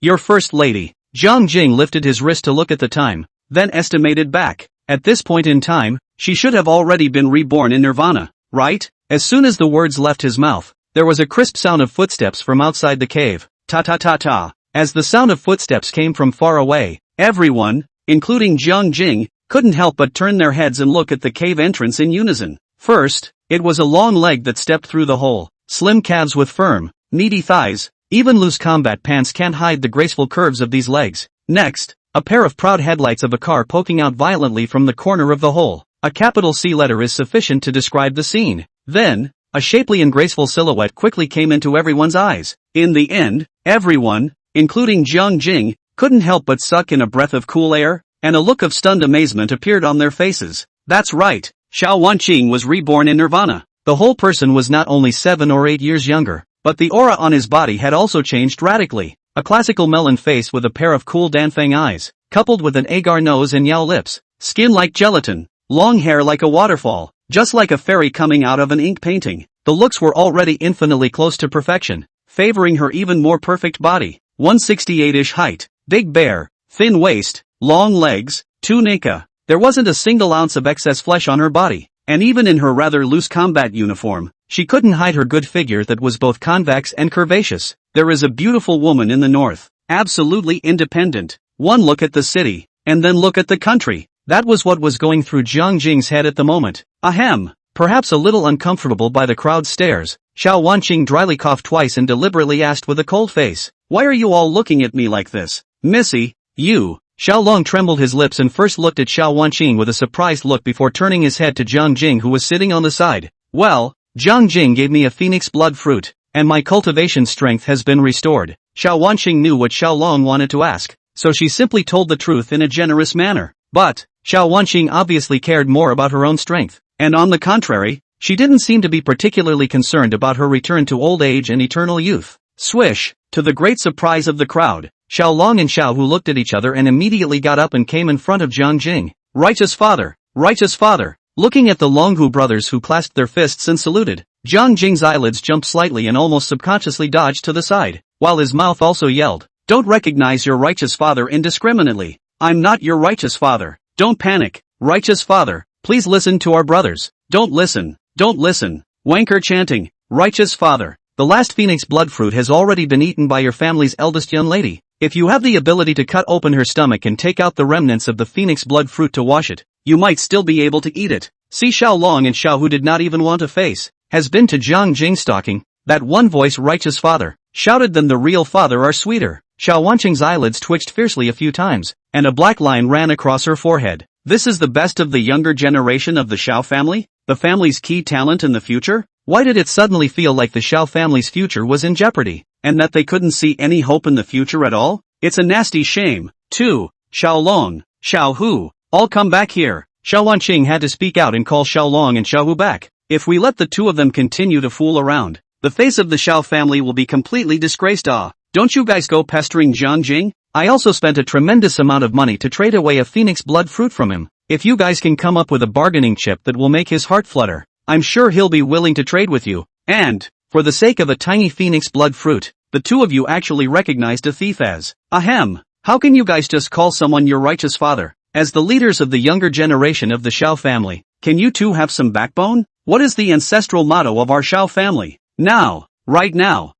Your first lady. Jiang Jing lifted his wrist to look at the time, then estimated back. At this point in time, she should have already been reborn in Nirvana, right? As soon as the words left his mouth, there was a crisp sound of footsteps from outside the cave. Ta-ta-ta-ta. As the sound of footsteps came from far away, everyone, including Jiang Jing, couldn't help but turn their heads and look at the cave entrance in unison. First, it was a long leg that stepped through the hole, slim calves with firm, meaty thighs. Even loose combat pants can't hide the graceful curves of these legs. Next, a pair of proud headlights of a car poking out violently from the corner of the hole. A capital C letter is sufficient to describe the scene. Then, a shapely and graceful silhouette quickly came into everyone's eyes. In the end, everyone, including Jiang Jing, couldn't help but suck in a breath of cool air, and a look of stunned amazement appeared on their faces. That's right, Xiao Wanqing was reborn in Nirvana. The whole person was not only 7 or 8 years younger, but the aura on his body had also changed radically. A classical melon face with a pair of cool Danfeng eyes, coupled with an agar nose and Yao lips, skin like gelatin, long hair like a waterfall, just like a fairy coming out of an ink painting. The looks were already infinitely close to perfection, favoring her even more perfect body. 168-ish height, big bear, thin waist, long legs, tunica. There wasn't a single ounce of excess flesh on her body, and even in her rather loose combat uniform, she couldn't hide her good figure that was both convex and curvaceous. There is a beautiful woman in the north, absolutely independent. One look at the city, and then look at the country. That was what was going through Jiang Jing's head at the moment. Ahem. Perhaps a little uncomfortable by the crowd's stares, Xiao Wanqing dryly coughed twice and deliberately asked with a cold face, "Why are you all looking at me like this? Missy, you." Xiaolong trembled his lips and first looked at Xiao Wanqing with a surprised look before turning his head to Jiang Jing, who was sitting on the side. Well, Jiang Jing gave me a phoenix blood fruit, and my cultivation strength has been restored. Xiao Wanqing knew what Xiaolong wanted to ask, so she simply told the truth in a generous manner. But, Xiao Wanqing obviously cared more about her own strength, and on the contrary, she didn't seem to be particularly concerned about her return to old age and eternal youth. Swish! To the great surprise of the crowd, Xiaolong and Xiaohu looked at each other and immediately got up and came in front of Jiang Jing. Righteous father! Righteous father! Looking at the Longhu brothers who clasped their fists and saluted, Jiang Jing's eyelids jumped slightly and almost subconsciously dodged to the side, while his mouth also yelled, "Don't recognize your righteous father indiscriminately. I'm not your righteous father. Don't panic. Righteous father, please listen to our brothers. Don't listen. Don't listen." Wanker chanting, "Righteous father, the last phoenix blood fruit has already been eaten by your family's eldest young lady. If you have the ability to cut open her stomach and take out the remnants of the phoenix blood fruit to wash it, you might still be able to eat it." See, Xiaolong and Xiao, who did not even want to face, has been to Jiang Jing stalking. That one voice, "Righteous father," shouted, "Then the real father are sweeter." Xiao Wanqing's eyelids twitched fiercely a few times, and a black line ran across her forehead. This is the best of the younger generation of the Xiao family? The family's key talent in the future? Why did it suddenly feel like the Xiao family's future was in jeopardy? And that they couldn't see any hope in the future at all? It's a nasty shame. 2. Xiao Long, Xiao Hu, all come back here. Xiao Wanqing had to speak out and call Xiao Long and Xiao Hu back. If we let the two of them continue to fool around, the face of the Xiao family will be completely disgraced. Don't you guys go pestering Jiang Jing? I also spent a tremendous amount of money to trade away a phoenix blood fruit from him. If you guys can come up with a bargaining chip that will make his heart flutter, I'm sure he'll be willing to trade with you. And, for the sake of a tiny phoenix blood fruit, the two of you actually recognized a thief as. Ahem. How can you guys just call someone your righteous father? As the leaders of the younger generation of the Xiao family, can you two have some backbone? What is the ancestral motto of our Xiao family? Now, right now,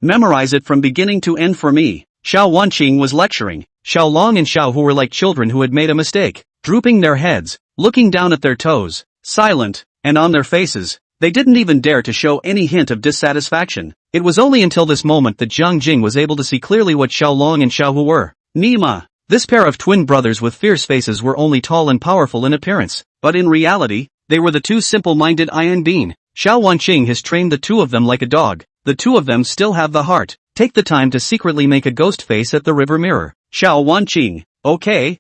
memorize it from beginning to end for me. Xiao Wanqing was lecturing. Xiao Long and Xiao Hu were like children who had made a mistake, drooping their heads, looking down at their toes, silent, and on their faces, they didn't even dare to show any hint of dissatisfaction. It was only until this moment that Jiang Jing was able to see clearly what Xiao Long and Xiao Hu were. Nima. This pair of twin brothers with fierce faces were only tall and powerful in appearance, but in reality, they were the two simple-minded Ian Bean. Xiao Wanqing has trained the two of them like a dog. The two of them still have the heart. Take the time to secretly make a ghost face at the river mirror. Xiao Wanqing. Okay.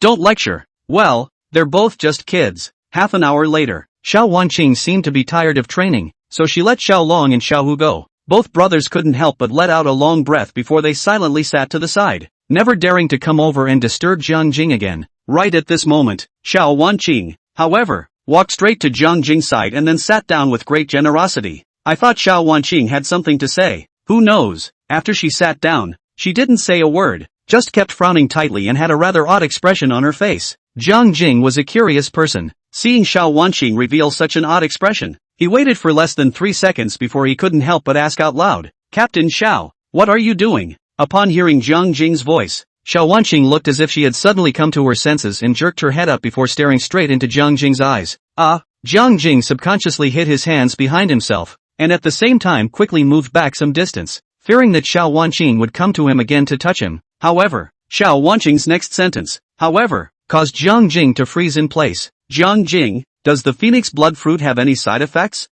Don't lecture. Well, they're both just kids. Half an hour later, Xiao Wanqing seemed to be tired of training, so she let Xiao Long and Xiao Hu go. Both brothers couldn't help but let out a long breath before they silently sat to the side, never daring to come over and disturb Jiang Jing again. Right at this moment, Xiao Wanqing, however, walked straight to Jiang Jing's side and then sat down with great generosity. I thought Xiao Wanqing had something to say. Who knows? After she sat down, she didn't say a word, just kept frowning tightly and had a rather odd expression on her face. Jiang Jing was a curious person. Seeing Xiao Wanqing reveal such an odd expression, he waited for less than 3 seconds before he couldn't help but ask out loud, "Captain Xiao, what are you doing?" Upon hearing Jiang Jing's voice, Xiao Wanqing looked as if she had suddenly come to her senses and jerked her head up before staring straight into Jiang Jing's eyes. Jiang Jing subconsciously hid his hands behind himself, and at the same time quickly moved back some distance, fearing that Xiao Wanqing would come to him again to touch him. However, Xiao Wanqing's next sentence, however, caused Jiang Jing to freeze in place. Jiang Jing, does the phoenix blood fruit have any side effects?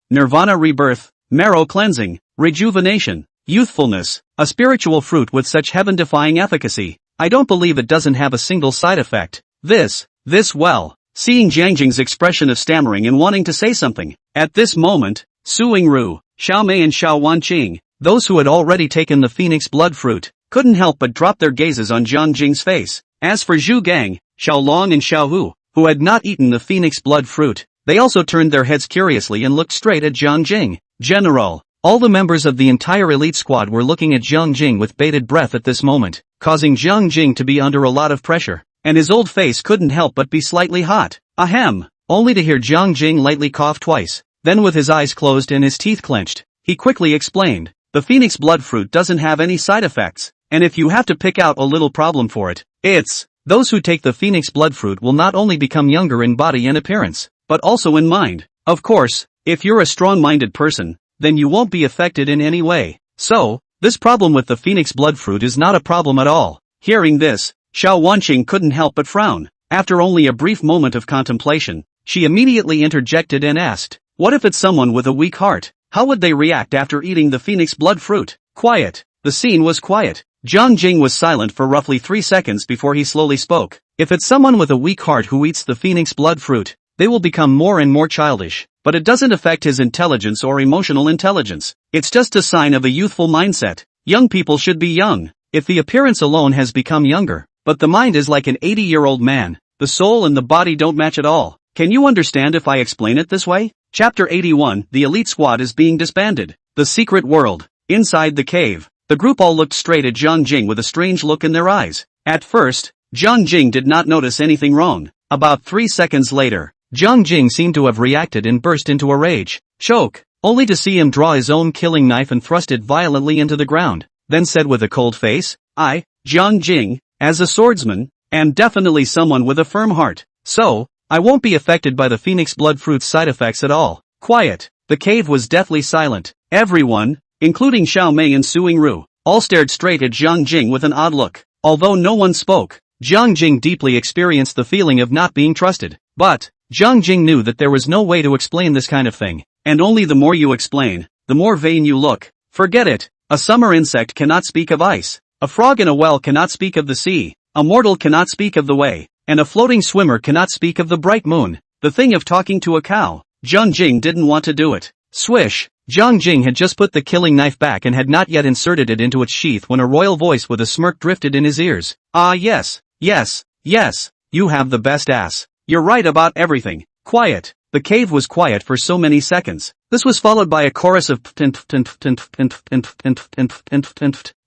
Nirvana rebirth, marrow cleansing, rejuvenation, youthfulness, a spiritual fruit with such heaven-defying efficacy. I don't believe it doesn't have a single side effect. Well, seeing Jiang Jing's expression of stammering and wanting to say something, at this moment, Suing Ru, Xiao Mei and Xiao Wanqing, those who had already taken the phoenix blood fruit, couldn't help but drop their gazes on Jiang Jing's face. As for Zhu Gang, Xiao Long and Xiao Hu, who had not eaten the phoenix blood fruit, they also turned their heads curiously and looked straight at Jiang Jing. General, all the members of the entire elite squad were looking at Jiang Jing with bated breath at this moment, causing Jiang Jing to be under a lot of pressure, and his old face couldn't help but be slightly hot. Ahem, only to hear Jiang Jing lightly cough twice. Then with his eyes closed and his teeth clenched, he quickly explained, the phoenix blood fruit doesn't have any side effects, and if you have to pick out a little problem for it, it's, those who take the phoenix blood fruit will not only become younger in body and appearance, but also in mind. Of course, if you're a strong-minded person, then you won't be affected in any way. So, this problem with the phoenix blood fruit is not a problem at all. Hearing this, Xiao Wanqing couldn't help but frown. After only a brief moment of contemplation, she immediately interjected and asked, what if it's someone with a weak heart? How would they react after eating the phoenix blood fruit? Quiet. The scene was quiet. Jiang Jing was silent for roughly 3 seconds before he slowly spoke. If it's someone with a weak heart who eats the phoenix blood fruit, they will become more and more childish, but it doesn't affect his intelligence or emotional intelligence. It's just a sign of a youthful mindset. Young people should be young. If the appearance alone has become younger, but the mind is like an 80-year-old man, the soul and the body don't match at all. Can you understand if I explain it this way? Chapter 81, the elite squad is being disbanded. The secret world. Inside the cave, the group all looked straight at Jiang Jing with a strange look in their eyes. At first, Jiang Jing did not notice anything wrong. About 3 seconds later, Jiang Jing seemed to have reacted and burst into a rage. Choke, only to see him draw his own killing knife and thrust it violently into the ground, then said with a cold face, I, Jiang Jing, as a swordsman, am definitely someone with a firm heart. So, I won't be affected by the phoenix blood fruit's side effects at all. Quiet. The cave was deathly silent. Everyone, including Xiao Mei and Suing Ru, all stared straight at Jiang Jing with an odd look. Although no one spoke, Jiang Jing deeply experienced the feeling of not being trusted. But, Jiang Jing knew that there was no way to explain this kind of thing. And only the more you explain, the more vain you look. Forget it. A summer insect cannot speak of ice. A frog in a well cannot speak of the sea. A mortal cannot speak of the way. And a floating swimmer cannot speak of the bright moon. The thing of talking to a cow. Jiang Jing didn't want to do it. Swish! Jiang Jing had just put the killing knife back and had not yet inserted it into its sheath when a royal voice with a smirk drifted in his ears. Ah yes, yes, yes, you have the best ass. You're right about everything. Quiet. The cave was quiet for so many seconds. This was followed by a chorus of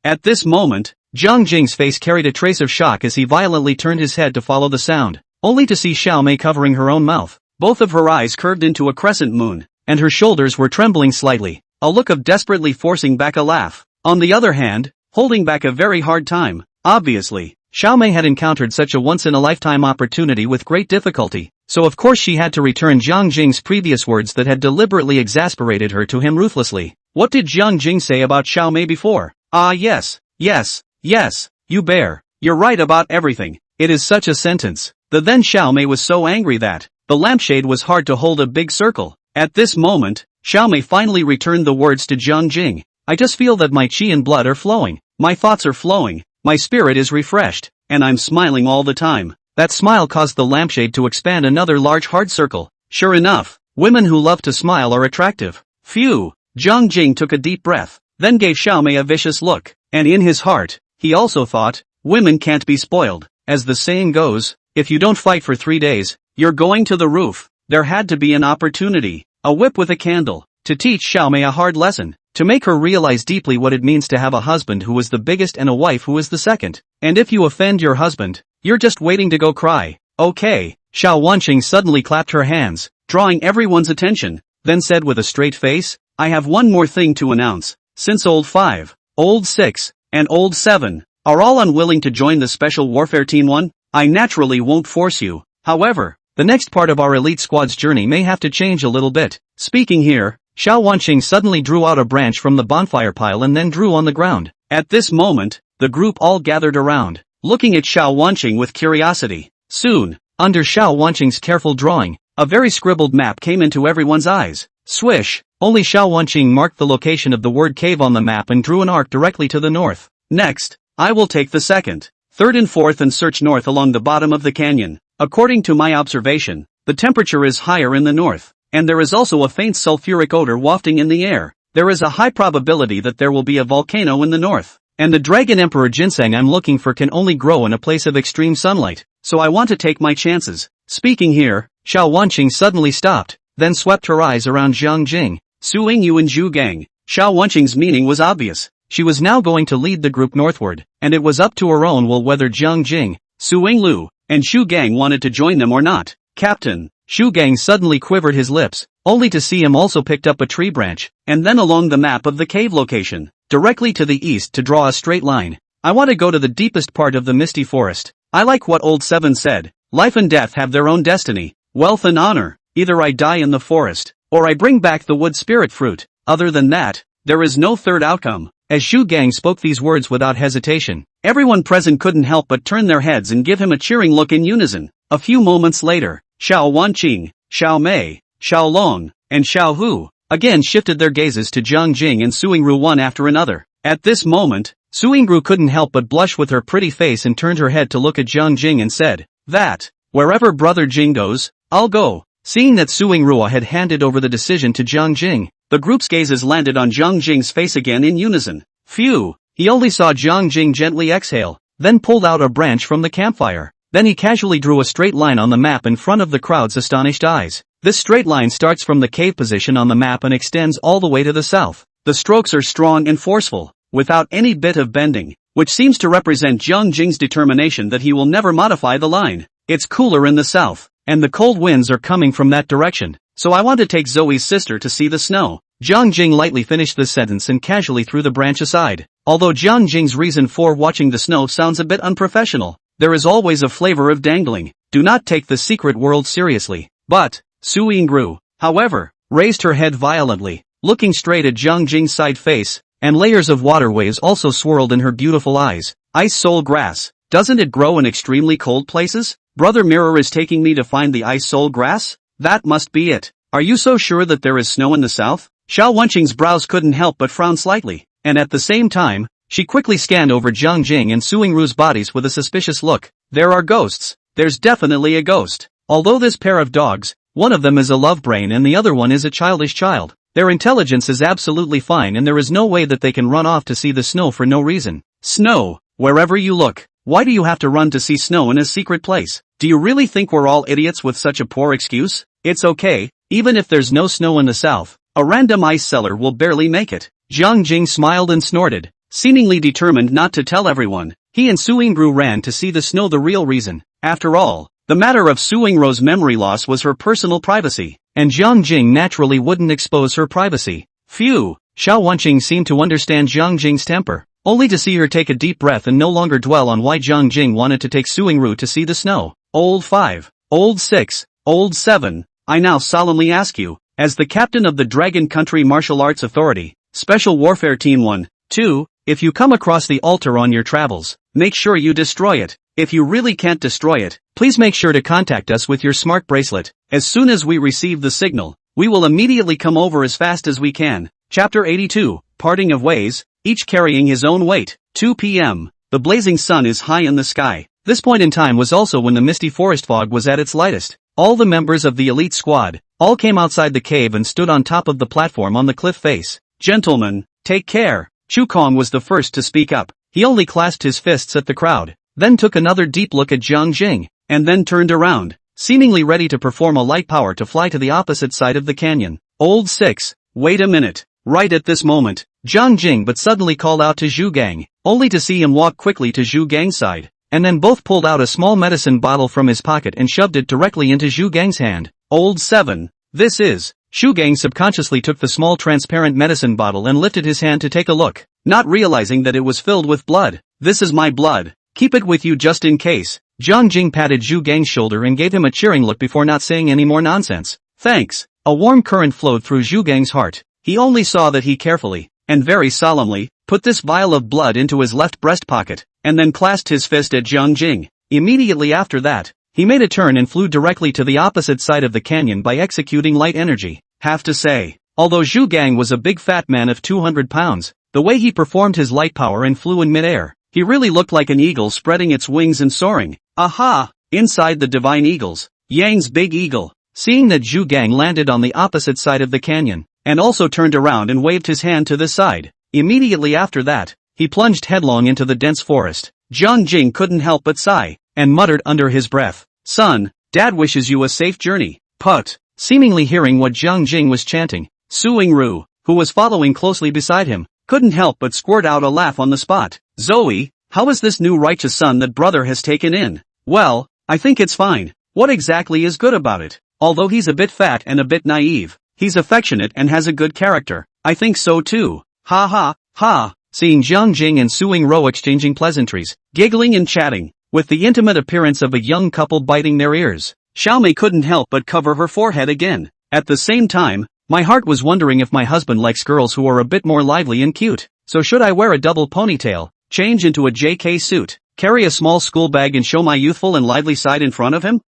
At this moment, Jiang Jing's face carried a trace of shock as he violently turned his head to follow the sound, only to see Xiao Mei covering her own mouth. Both of her eyes curved into a crescent moon, and her shoulders were trembling slightly, a look of desperately forcing back a laugh. On the other hand, holding back a very hard time. Obviously, Xiao Mei had encountered such a once-in-a-lifetime opportunity with great difficulty, so of course she had to return Jiang Jing's previous words that had deliberately exasperated her to him ruthlessly. What did Jiang Jing say about Xiao Mei before? Ah yes, yes, yes, you bear. You're right about everything. It is such a sentence. The then Xiao Mei was so angry that the lampshade was hard to hold a big circle. At this moment, Xiao Mei finally returned the words to Jiang Jing. I just feel that my qi and blood are flowing. My thoughts are flowing. My spirit is refreshed, and I'm smiling all the time. That smile caused the lampshade to expand another large hard circle. Sure enough, women who love to smile are attractive. Phew! Jiang Jing took a deep breath, then gave Xiao Mei a vicious look, and in his heart, he also thought, women can't be spoiled. As the saying goes, if you don't fight for 3 days, you're going to the roof. There had to be an opportunity, a whip with a candle, to teach Xiao Mei a hard lesson. To make her realize deeply what it means to have a husband who is the biggest and a wife who is the second. And if you offend your husband, you're just waiting to go cry. Okay. Xiao Wanqing suddenly clapped her hands, drawing everyone's attention, then said with a straight face, I have one more thing to announce. Since Old 5, Old 6, and Old 7 are all unwilling to join the Special Warfare Team 1, I naturally won't force you. However, the next part of our elite squad's journey may have to change a little bit. Speaking here, Xiao Wanqing suddenly drew out a branch from the bonfire pile and then drew on the ground. At this moment, the group all gathered around, looking at Xiao Wanqing with curiosity. Soon, under Xiao Wanqing's careful drawing, a very scribbled map came into everyone's eyes. Swish! Only Xiao Wanqing marked the location of the word cave on the map and drew an arc directly to the north. Next, I will take the second, third and fourth and search north along the bottom of the canyon. According to my observation, the temperature is higher in the north, and there is also a faint sulfuric odor wafting in the air. There is a high probability that there will be a volcano in the north, and the Dragon Emperor ginseng I'm looking for can only grow in a place of extreme sunlight, so I want to take my chances. Speaking here, Xiao Wanqing suddenly stopped, then swept her eyes around Jiang Jing, Suing Yu and Zhu Gang. Xiao Wanqing's meaning was obvious. She was now going to lead the group northward, and it was up to her own will whether Jiang Jing, Suing Lu, and Xu Gang wanted to join them or not. Captain, Xu Gang suddenly quivered his lips, only to see him also picked up a tree branch, and then along the map of the cave location, directly to the east to draw a straight line. I want to go to the deepest part of the misty forest. I like what Old 7 said, life and death have their own destiny, wealth and honor, either I die in the forest, or I bring back the wood spirit fruit. Other than that, there is no third outcome. As Xu Gang spoke these words without hesitation, everyone present couldn't help but turn their heads and give him a cheering look in unison. A few moments later, Xiao Wanqing, Xiao Mei, Xiao Long, and Xiao Hu again shifted their gazes to Jiang Jing and Suingru one after another. At this moment, Suingru couldn't help but blush with her pretty face and turned her head to look at Jiang Jing and said, that, wherever brother Jing goes, I'll go. Seeing that Suingru had handed over the decision to Jiang Jing, the group's gazes landed on Jiang Jing's face again in unison. Phew! He only saw Jiang Jing gently exhale, then pulled out a branch from the campfire. Then he casually drew a straight line on the map in front of the crowd's astonished eyes. This straight line starts from the cave position on the map and extends all the way to the south. The strokes are strong and forceful, without any bit of bending, which seems to represent Jiang Jing's determination that he will never modify the line. It's cooler in the south, and the cold winds are coming from that direction, so I want to take Zoe's sister to see the snow. Jiang Jing lightly finished this sentence and casually threw the branch aside. Although Jiang Jing's reason for watching the snow sounds a bit unprofessional, there is always a flavor of dangling. Do not take the secret world seriously. But, Su Yingru, however, raised her head violently, looking straight at Jiang Jing's side face. and layers of waterways also swirled in her beautiful eyes. Ice soul grass. Doesn't it grow in extremely cold places? Brother Mirror is taking me to find the ice soul grass? That must be it. Are you so sure that there is snow in the south? Xiao Wenqing's brows couldn't help but frown slightly, and at the same time, she quickly scanned over Jiang Jing and Suing Ru's bodies with a suspicious look. There are ghosts. There's definitely a ghost. Although this pair of dogs, one of them is a love brain and the other one is a childish child, their intelligence is absolutely fine and there is no way that they can run off to see the snow for no reason. Snow, wherever you look. Why do you have to run to see snow in a secret place? Do you really think we're all idiots with such a poor excuse? It's okay, even if there's no snow in the south, a random ice seller will barely make it. Jiang Jing smiled and snorted, seemingly determined not to tell everyone. He and Suing Ru ran to see the snow, the real reason. After all, the matter of Suing Ru's memory loss was her personal privacy, and Jiang Jing naturally wouldn't expose her privacy. Phew, Xiao Wenqing seemed to understand Jiang Jing's temper, only to see her take a deep breath and no longer dwell on why Jiang Jing wanted to take Suing Ru to see the snow. Old 5, Old 6, Old 7, I now solemnly ask you, as the captain of the Dragon Country Martial Arts Authority, Special Warfare Team 1, 2, if you come across the altar on your travels, make sure you destroy it. If you really can't destroy it, please make sure to contact us with your smart bracelet. As soon as we receive the signal, we will immediately come over as fast as we can. Chapter 82, Parting of Ways, each carrying his own weight. 2 p.m. The blazing sun is high in the sky. This point in time was also when the misty forest fog was at its lightest. All the members of the elite squad, all came outside the cave and stood on top of the platform on the cliff face. Gentlemen, take care. Chu Kong was the first to speak up. He only clasped his fists at the crowd, then took another deep look at Jiang Jing, and then turned around, seemingly ready to perform a light power to fly to the opposite side of the canyon. Old 6, wait a minute. Right at this moment, Jiang Jing but suddenly called out to Zhu Gang, only to see him walk quickly to Zhu Gang's side, and then both pulled out a small medicine bottle from his pocket and shoved it directly into Zhu Gang's hand. Old 7, this is. Zhu Gang subconsciously took the small transparent medicine bottle and lifted his hand to take a look, not realizing that it was filled with blood. This is my blood. Keep it with you just in case. Jiang Jing patted Zhu Gang's shoulder and gave him a cheering look before not saying any more nonsense. Thanks. A warm current flowed through Zhu Gang's heart. He only saw that he carefully, and very solemnly, put this vial of blood into his left breast pocket, and then clasped his fist at Jiang Jing. Immediately after that, he made a turn and flew directly to the opposite side of the canyon by executing light energy. Have to say, although Zhu Gang was a big fat man of 200 pounds, the way he performed his light power and flew in midair, he really looked like an eagle spreading its wings and soaring. Aha! Inside the divine eagles, Yang's big eagle, seeing that Zhu Gang landed on the opposite side of the canyon, and also turned around and waved his hand to the side. Immediately after that, he plunged headlong into the dense forest. Jiang Jing couldn't help but sigh, and muttered under his breath, "Son, Dad wishes you a safe journey." Put. Seemingly hearing what Jiang Jing was chanting, Suing Ru, who was following closely beside him, couldn't help but squirt out a laugh on the spot. Zoe, how is this new righteous son that brother has taken in? Well, I think it's fine. What exactly is good about it? Although he's a bit fat and a bit naive, he's affectionate and has a good character. I think so too. Ha ha, ha. Seeing Jiang Jing and Suing Ru exchanging pleasantries, giggling and chatting, with the intimate appearance of a young couple biting their ears, Xiaomei couldn't help but cover her forehead again. At the same time, my heart was wondering if my husband likes girls who are a bit more lively and cute. So should I wear a double ponytail, change into a JK suit, carry a small school bag and show my youthful and lively side in front of him?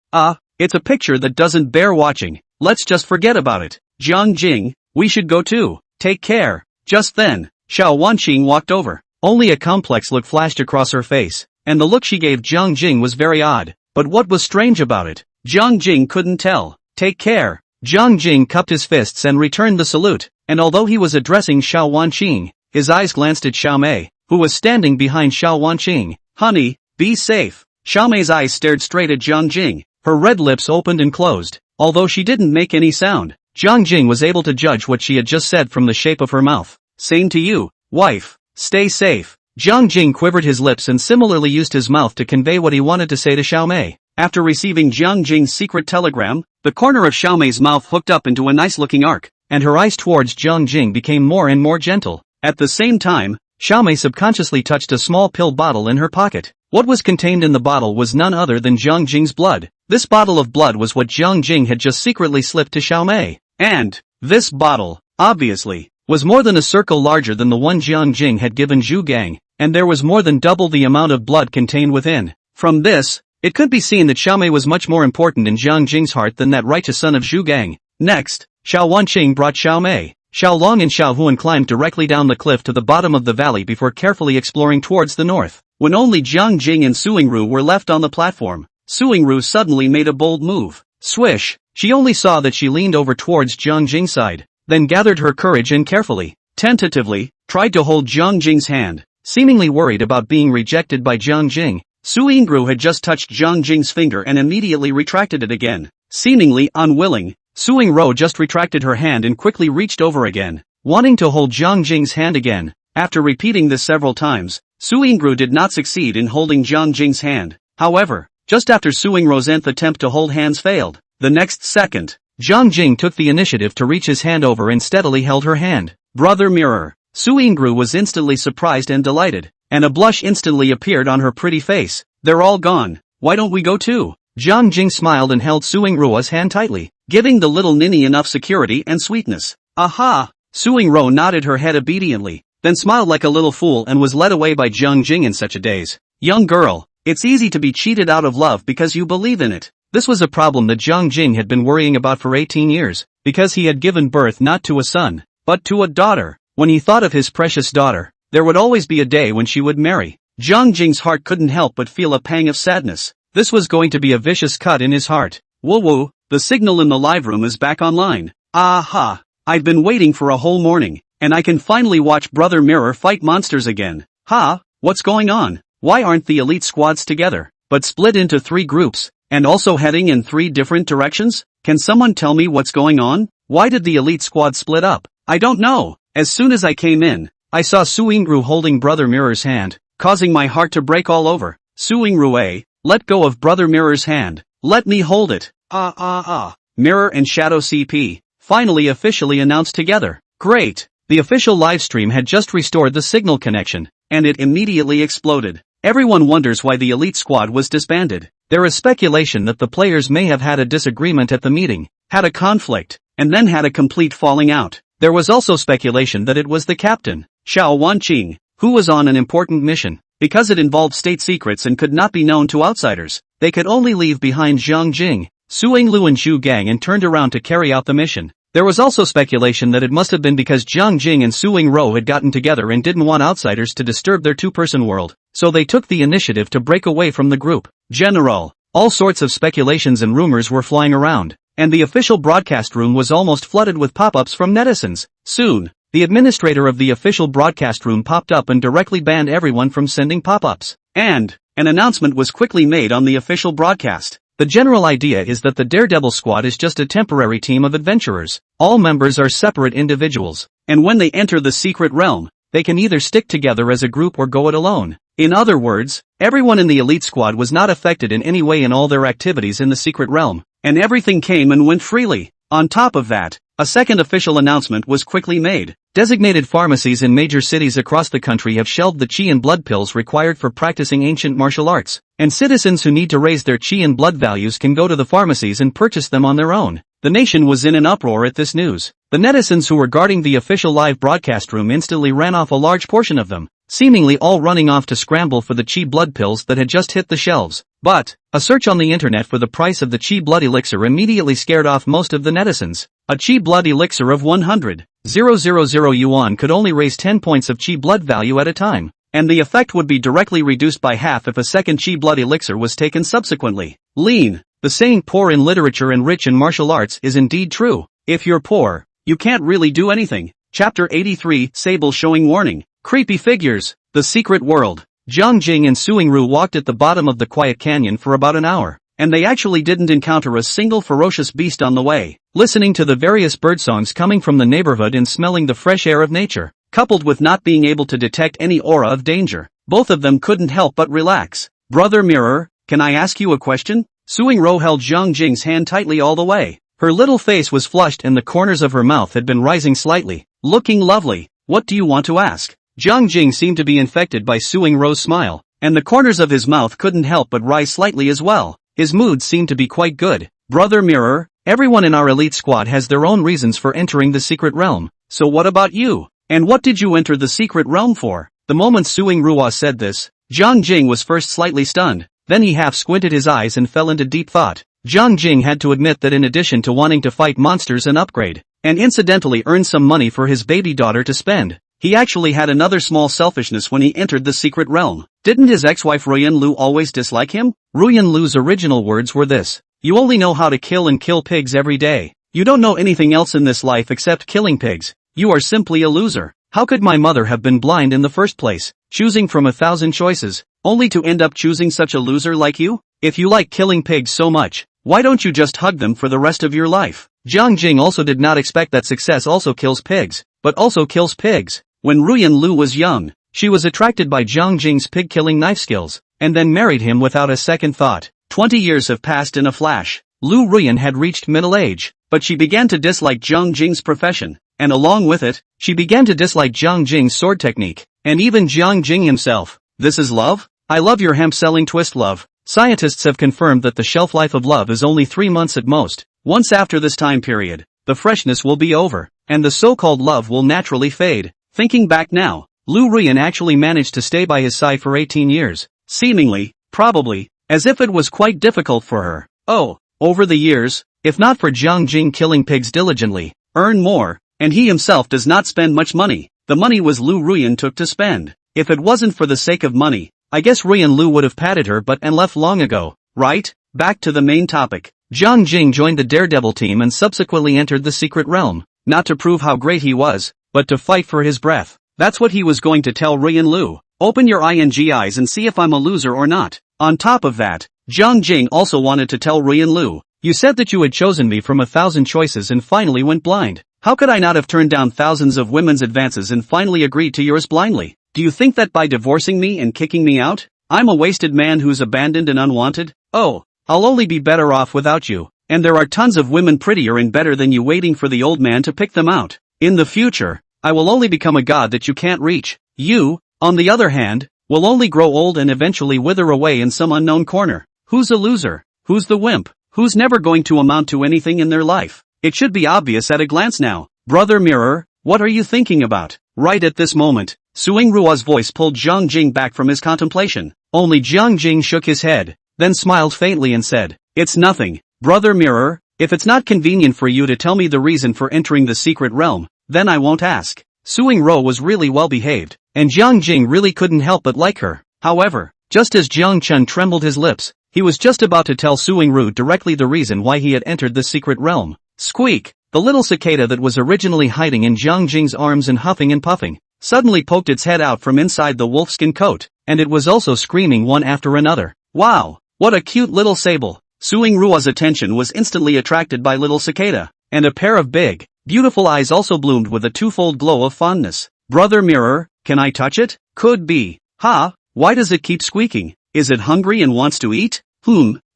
It's a picture that doesn't bear watching. Let's just forget about it. Jiang Jing, we should go too. Take care. Just then, Xiao Wenqing walked over. Only a complex look flashed across her face, and the look she gave Jiang Jing was very odd. But what was strange about it? Jiang Jing couldn't tell. Take care. Jiang Jing cupped his fists and returned the salute, and although he was addressing Xiao Wenqing, his eyes glanced at Xiaomei, who was standing behind Xiao Wenqing. Honey, be safe. Xiaomei's eyes stared straight at Jiang Jing. Her red lips opened and closed. Although she didn't make any sound, Jiang Jing was able to judge what she had just said from the shape of her mouth. Same to you, wife. Stay safe. Jiang Jing quivered his lips and similarly used his mouth to convey what he wanted to say to Xiaomei. After receiving Jiang Jing's secret telegram, the corner of Xiaomei's mouth hooked up into a nice-looking arc, and her eyes towards Jiang Jing became more and more gentle. At the same time, Xiaomei subconsciously touched a small pill bottle in her pocket. What was contained in the bottle was none other than Jiang Jing's blood. This bottle of blood was what Jiang Jing had just secretly slipped to Xiaomei. And this bottle, obviously, was more than a circle larger than the one Jiang Jing had given Zhu Gang, and there was more than double the amount of blood contained within. From this, it could be seen that Xiaomei was much more important in Jiang Jing's heart than that righteous son of Zhu Gang. Next, Xiao Wanqing brought Xiaomei. Xiao Long and Xiao Huan climbed directly down the cliff to the bottom of the valley before carefully exploring towards the north. When only Jiang Jing and Suingru were left on the platform, Suingru suddenly made a bold move. Swish! She only saw that she leaned over towards Jiang Jing's side, then gathered her courage and carefully, tentatively, tried to hold Jiang Jing's hand. Seemingly worried about being rejected by Jiang Jing, Suingru had just touched Jiang Jing's finger and immediately retracted it again. Seemingly unwilling, Suingru just retracted her hand and quickly reached over again, wanting to hold Jiang Jing's hand again. After repeating this several times, Suingru did not succeed in holding Jiang Jing's hand. However, just after Suingru's nth attempt to hold hands failed, the next second, Jiang Jing took the initiative to reach his hand over and steadily held her hand. Brother mirror. Suingru was instantly surprised and delighted, and a blush instantly appeared on her pretty face. They're all gone. Why don't we go too? Jiang Jing smiled and held Suingru's hand tightly, giving the little ninny enough security and sweetness. Aha! Suingru nodded her head obediently, then smiled like a little fool and was led away by Jiang Jing in such a daze. Young girl, it's easy to be cheated out of love because you believe in it. This was a problem that Jiang Jing had been worrying about for 18 years, because he had given birth not to a son, but to a daughter. When he thought of his precious daughter, there would always be a day when she would marry. Jiang Jing's heart couldn't help but feel a pang of sadness. This was going to be a vicious cut in his heart. Woo-woo, the signal in the live room is back online. Aha! I've been waiting for a whole morning, and I can finally watch Brother Mirror fight monsters again. Ha! What's going on? Why aren't the elite squads together, but split into 3 groups, and also heading in 3 different directions? Can someone tell me what's going on? Why did the elite squad split up? I don't know. As soon as I came in, I saw Suingru holding Brother Mirror's hand, causing my heart to break all over. Suingru, let go of Brother Mirror's hand. Let me hold it. Mirror and Shadow CP, finally officially announced together. Great. The official livestream had just restored the signal connection, and it immediately exploded. Everyone wonders why the elite squad was disbanded. There is speculation that the players may have had a disagreement at the meeting, had a conflict, and then had a complete falling out. There was also speculation that it was the captain, Xiao Wanqing, who was on an important mission. Because it involved state secrets and could not be known to outsiders, they could only leave behind Jiang Jing, Suinglu and Zhu Gang and turned around to carry out the mission. There was also speculation that it must have been because Jiang Jing and Suingru had gotten together and didn't want outsiders to disturb their two-person world, so they took the initiative to break away from the group. General, all sorts of speculations and rumors were flying around, and the official broadcast room was almost flooded with pop-ups from netizens. Soon, the administrator of the official broadcast room popped up and directly banned everyone from sending pop-ups. And an announcement was quickly made on the official broadcast. The general idea is that the Daredevil Squad is just a temporary team of adventurers. All members are separate individuals, and when they enter the secret realm, they can either stick together as a group or go it alone. In other words, everyone in the elite squad was not affected in any way in all their activities in the secret realm, and everything came and went freely. On top of that, a second official announcement was quickly made. Designated pharmacies in major cities across the country have shelved the chi and blood pills required for practicing ancient martial arts, and citizens who need to raise their chi and blood values can go to the pharmacies and purchase them on their own. The nation was in an uproar at this news. The netizens who were guarding the official live broadcast room instantly ran off a large portion of them, seemingly all running off to scramble for the chi blood pills that had just hit the shelves. But a search on the internet for the price of the chi blood elixir immediately scared off most of the netizens. A chi blood elixir of 100,000 yuan could only raise 10 points of chi blood value at a time, and the effect would be directly reduced by half if a second chi blood elixir was taken subsequently. Lean. The saying poor in literature and rich in martial arts is indeed true. If you're poor, you can't really do anything. Chapter 83, Sable showing warning. Creepy figures. The secret world. Jiang Jing and Suingru walked at the bottom of the quiet canyon for about an hour, and they actually didn't encounter a single ferocious beast on the way. Listening to the various birdsongs coming from the neighborhood and smelling the fresh air of nature, coupled with not being able to detect any aura of danger, both of them couldn't help but relax. Brother Mirror, can I ask you a question? Suingru held Jiang Jing's hand tightly all the way. Her little face was flushed and the corners of her mouth had been rising slightly, looking lovely. What do you want to ask? Jiang Jing seemed to be infected by Suingru's smile, and the corners of his mouth couldn't help but rise slightly as well. His mood seemed to be quite good. Brother Mirror, everyone in our elite squad has their own reasons for entering the secret realm. so what about you? And what did you enter the secret realm for? The moment Suing Ruo said this, Jiang Jing was first slightly stunned, then he half squinted his eyes and fell into deep thought. Jiang Jing had to admit that in addition to wanting to fight monsters and upgrade, and incidentally earn some money for his baby daughter to spend, he actually had another small selfishness when he entered the secret realm. Didn't his ex-wife Ruyan Lu always dislike him? Ruyan Lu's original words were this: "You only know how to kill and kill pigs every day. You don't know anything else in this life except killing pigs. You are simply a loser. How could my mother have been blind in the first place, choosing from 1,000 choices, only to end up choosing such a loser like you? If you like killing pigs so much, why don't you just hug them for the rest of your life?" Jiang Jing also did not expect that success also kills pigs, but also kills pigs. When Ruyan Lu was young, she was attracted by Jiang Jing's pig-killing knife skills, and then married him without a second thought. 20 years have passed in a flash. Lu Ruyan had reached middle age, but she began to dislike Jiang Jing's profession, and along with it, she began to dislike Jiang Jing's sword technique, and even Jiang Jing himself. This is love? I love your hemp-selling twist love. Scientists have confirmed that the shelf life of love is only 3 months at most. Once after this time period, the freshness will be over, and the so-called love will naturally fade. Thinking back now, Lu Ruyan actually managed to stay by his side for 18 years, seemingly, probably, as if it was quite difficult for her. Oh, over the years, if not for Jiang Jing killing pigs diligently, earn more, and he himself does not spend much money, the money was Lu Ruyan took to spend. If it wasn't for the sake of money, I guess Ruyan Lu would have patted her butt and left long ago, right? Back to the main topic. Jiang Jing joined the Daredevil team and subsequently entered the secret realm, not to prove how great he was, but to fight for his breath. That's what he was going to tell Ruyan Lu. Open your ing eyes and see if I'm a loser or not. On top of that, Jiang Jing also wanted to tell Ruyan Lu, you said that you had chosen me from 1,000 choices and finally went blind. How could I not have turned down thousands of women's advances and finally agreed to yours blindly? Do you think that by divorcing me and kicking me out, I'm a wasted man who's abandoned and unwanted? Oh, I'll only be better off without you, and there are tons of women prettier and better than you waiting for the old man to pick them out. In the future, I will only become a god that you can't reach. You, on the other hand, will only grow old and eventually wither away in some unknown corner. Who's a loser? Who's the wimp? Who's never going to amount to anything in their life? It should be obvious at a glance now. Brother Mirror, what are you thinking about? Right at this moment, Suing Ruo's voice pulled Jiang Jing back from his contemplation. Only Jiang Jing shook his head, then smiled faintly and said, "It's nothing, Brother Mirror. If it's not convenient for you to tell me the reason for entering the secret realm, then I won't ask." Suing Ruo was really well behaved, and Jiang Jing really couldn't help but like her. However, just as Jiang Chen trembled his lips, he was just about to tell Suing Ru directly the reason why he had entered the secret realm. Squeak! The little cicada that was originally hiding in Jiang Jing's arms and huffing and puffing, suddenly poked its head out from inside the wolfskin coat, and it was also screaming one after another. Wow! What a cute little sable! Suing Ruo's attention was instantly attracted by little cicada, and a pair of big, beautiful eyes also bloomed with a twofold glow of fondness. Brother Mirror, can I touch it? Could be. Ha! Why does it keep squeaking? Is it hungry and wants to eat?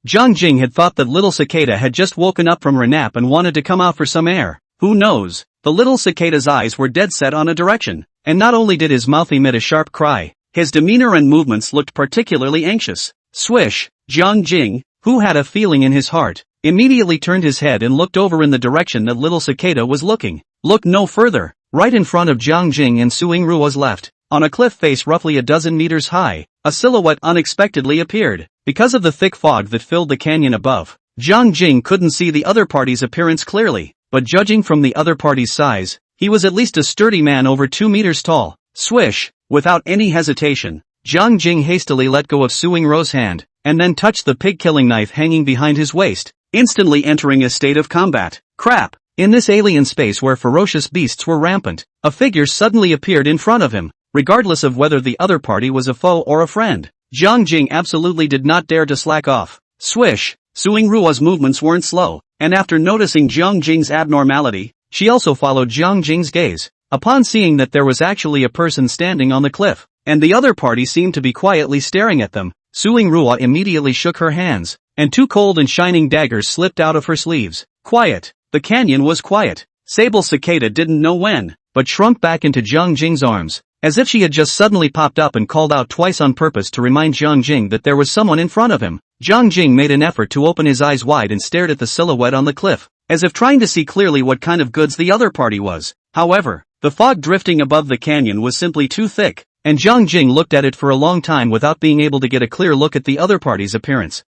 Jiang Jing had thought that little cicada had just woken up from her nap and wanted to come out for some air. Who knows? The little cicada's eyes were dead set on a direction, and not only did his mouth emit a sharp cry, his demeanor and movements looked particularly anxious. Swish! Jiang Jing, who had a feeling in his heart, immediately turned his head and looked over in the direction that little cicada was looking. Look no further. Right in front of Jiang Jing and Suing Ruo's left, on a cliff face roughly a dozen meters high, a silhouette unexpectedly appeared. Because of the thick fog that filled the canyon above, Jiang Jing couldn't see the other party's appearance clearly, but judging from the other party's size, he was at least a sturdy man over 2 meters tall. Swish! Without any hesitation, Jiang Jing hastily let go of Suing Ruo's hand, and then touched the pig-killing knife hanging behind his waist, instantly entering a state of combat. Crap! In this alien space where ferocious beasts were rampant, a figure suddenly appeared in front of him, regardless of whether the other party was a foe or a friend. Jiang Jing absolutely did not dare to slack off. Swish! Suing Ruo's movements weren't slow, and after noticing Jiang Jing's abnormality, she also followed Jiang Jing's gaze. Upon seeing that there was actually a person standing on the cliff, and the other party seemed to be quietly staring at them, Suing Ruo immediately shook her hands, and 2 cold and shining daggers slipped out of her sleeves. Quiet! The canyon was quiet. Sable Cicada didn't know when, but shrunk back into Jiang Jing's arms, as if she had just suddenly popped up and called out twice on purpose to remind Jiang Jing that there was someone in front of him. Jiang Jing made an effort to open his eyes wide and stared at the silhouette on the cliff, as if trying to see clearly what kind of goods the other party was. However, the fog drifting above the canyon was simply too thick, and Jiang Jing looked at it for a long time without being able to get a clear look at the other party's appearance.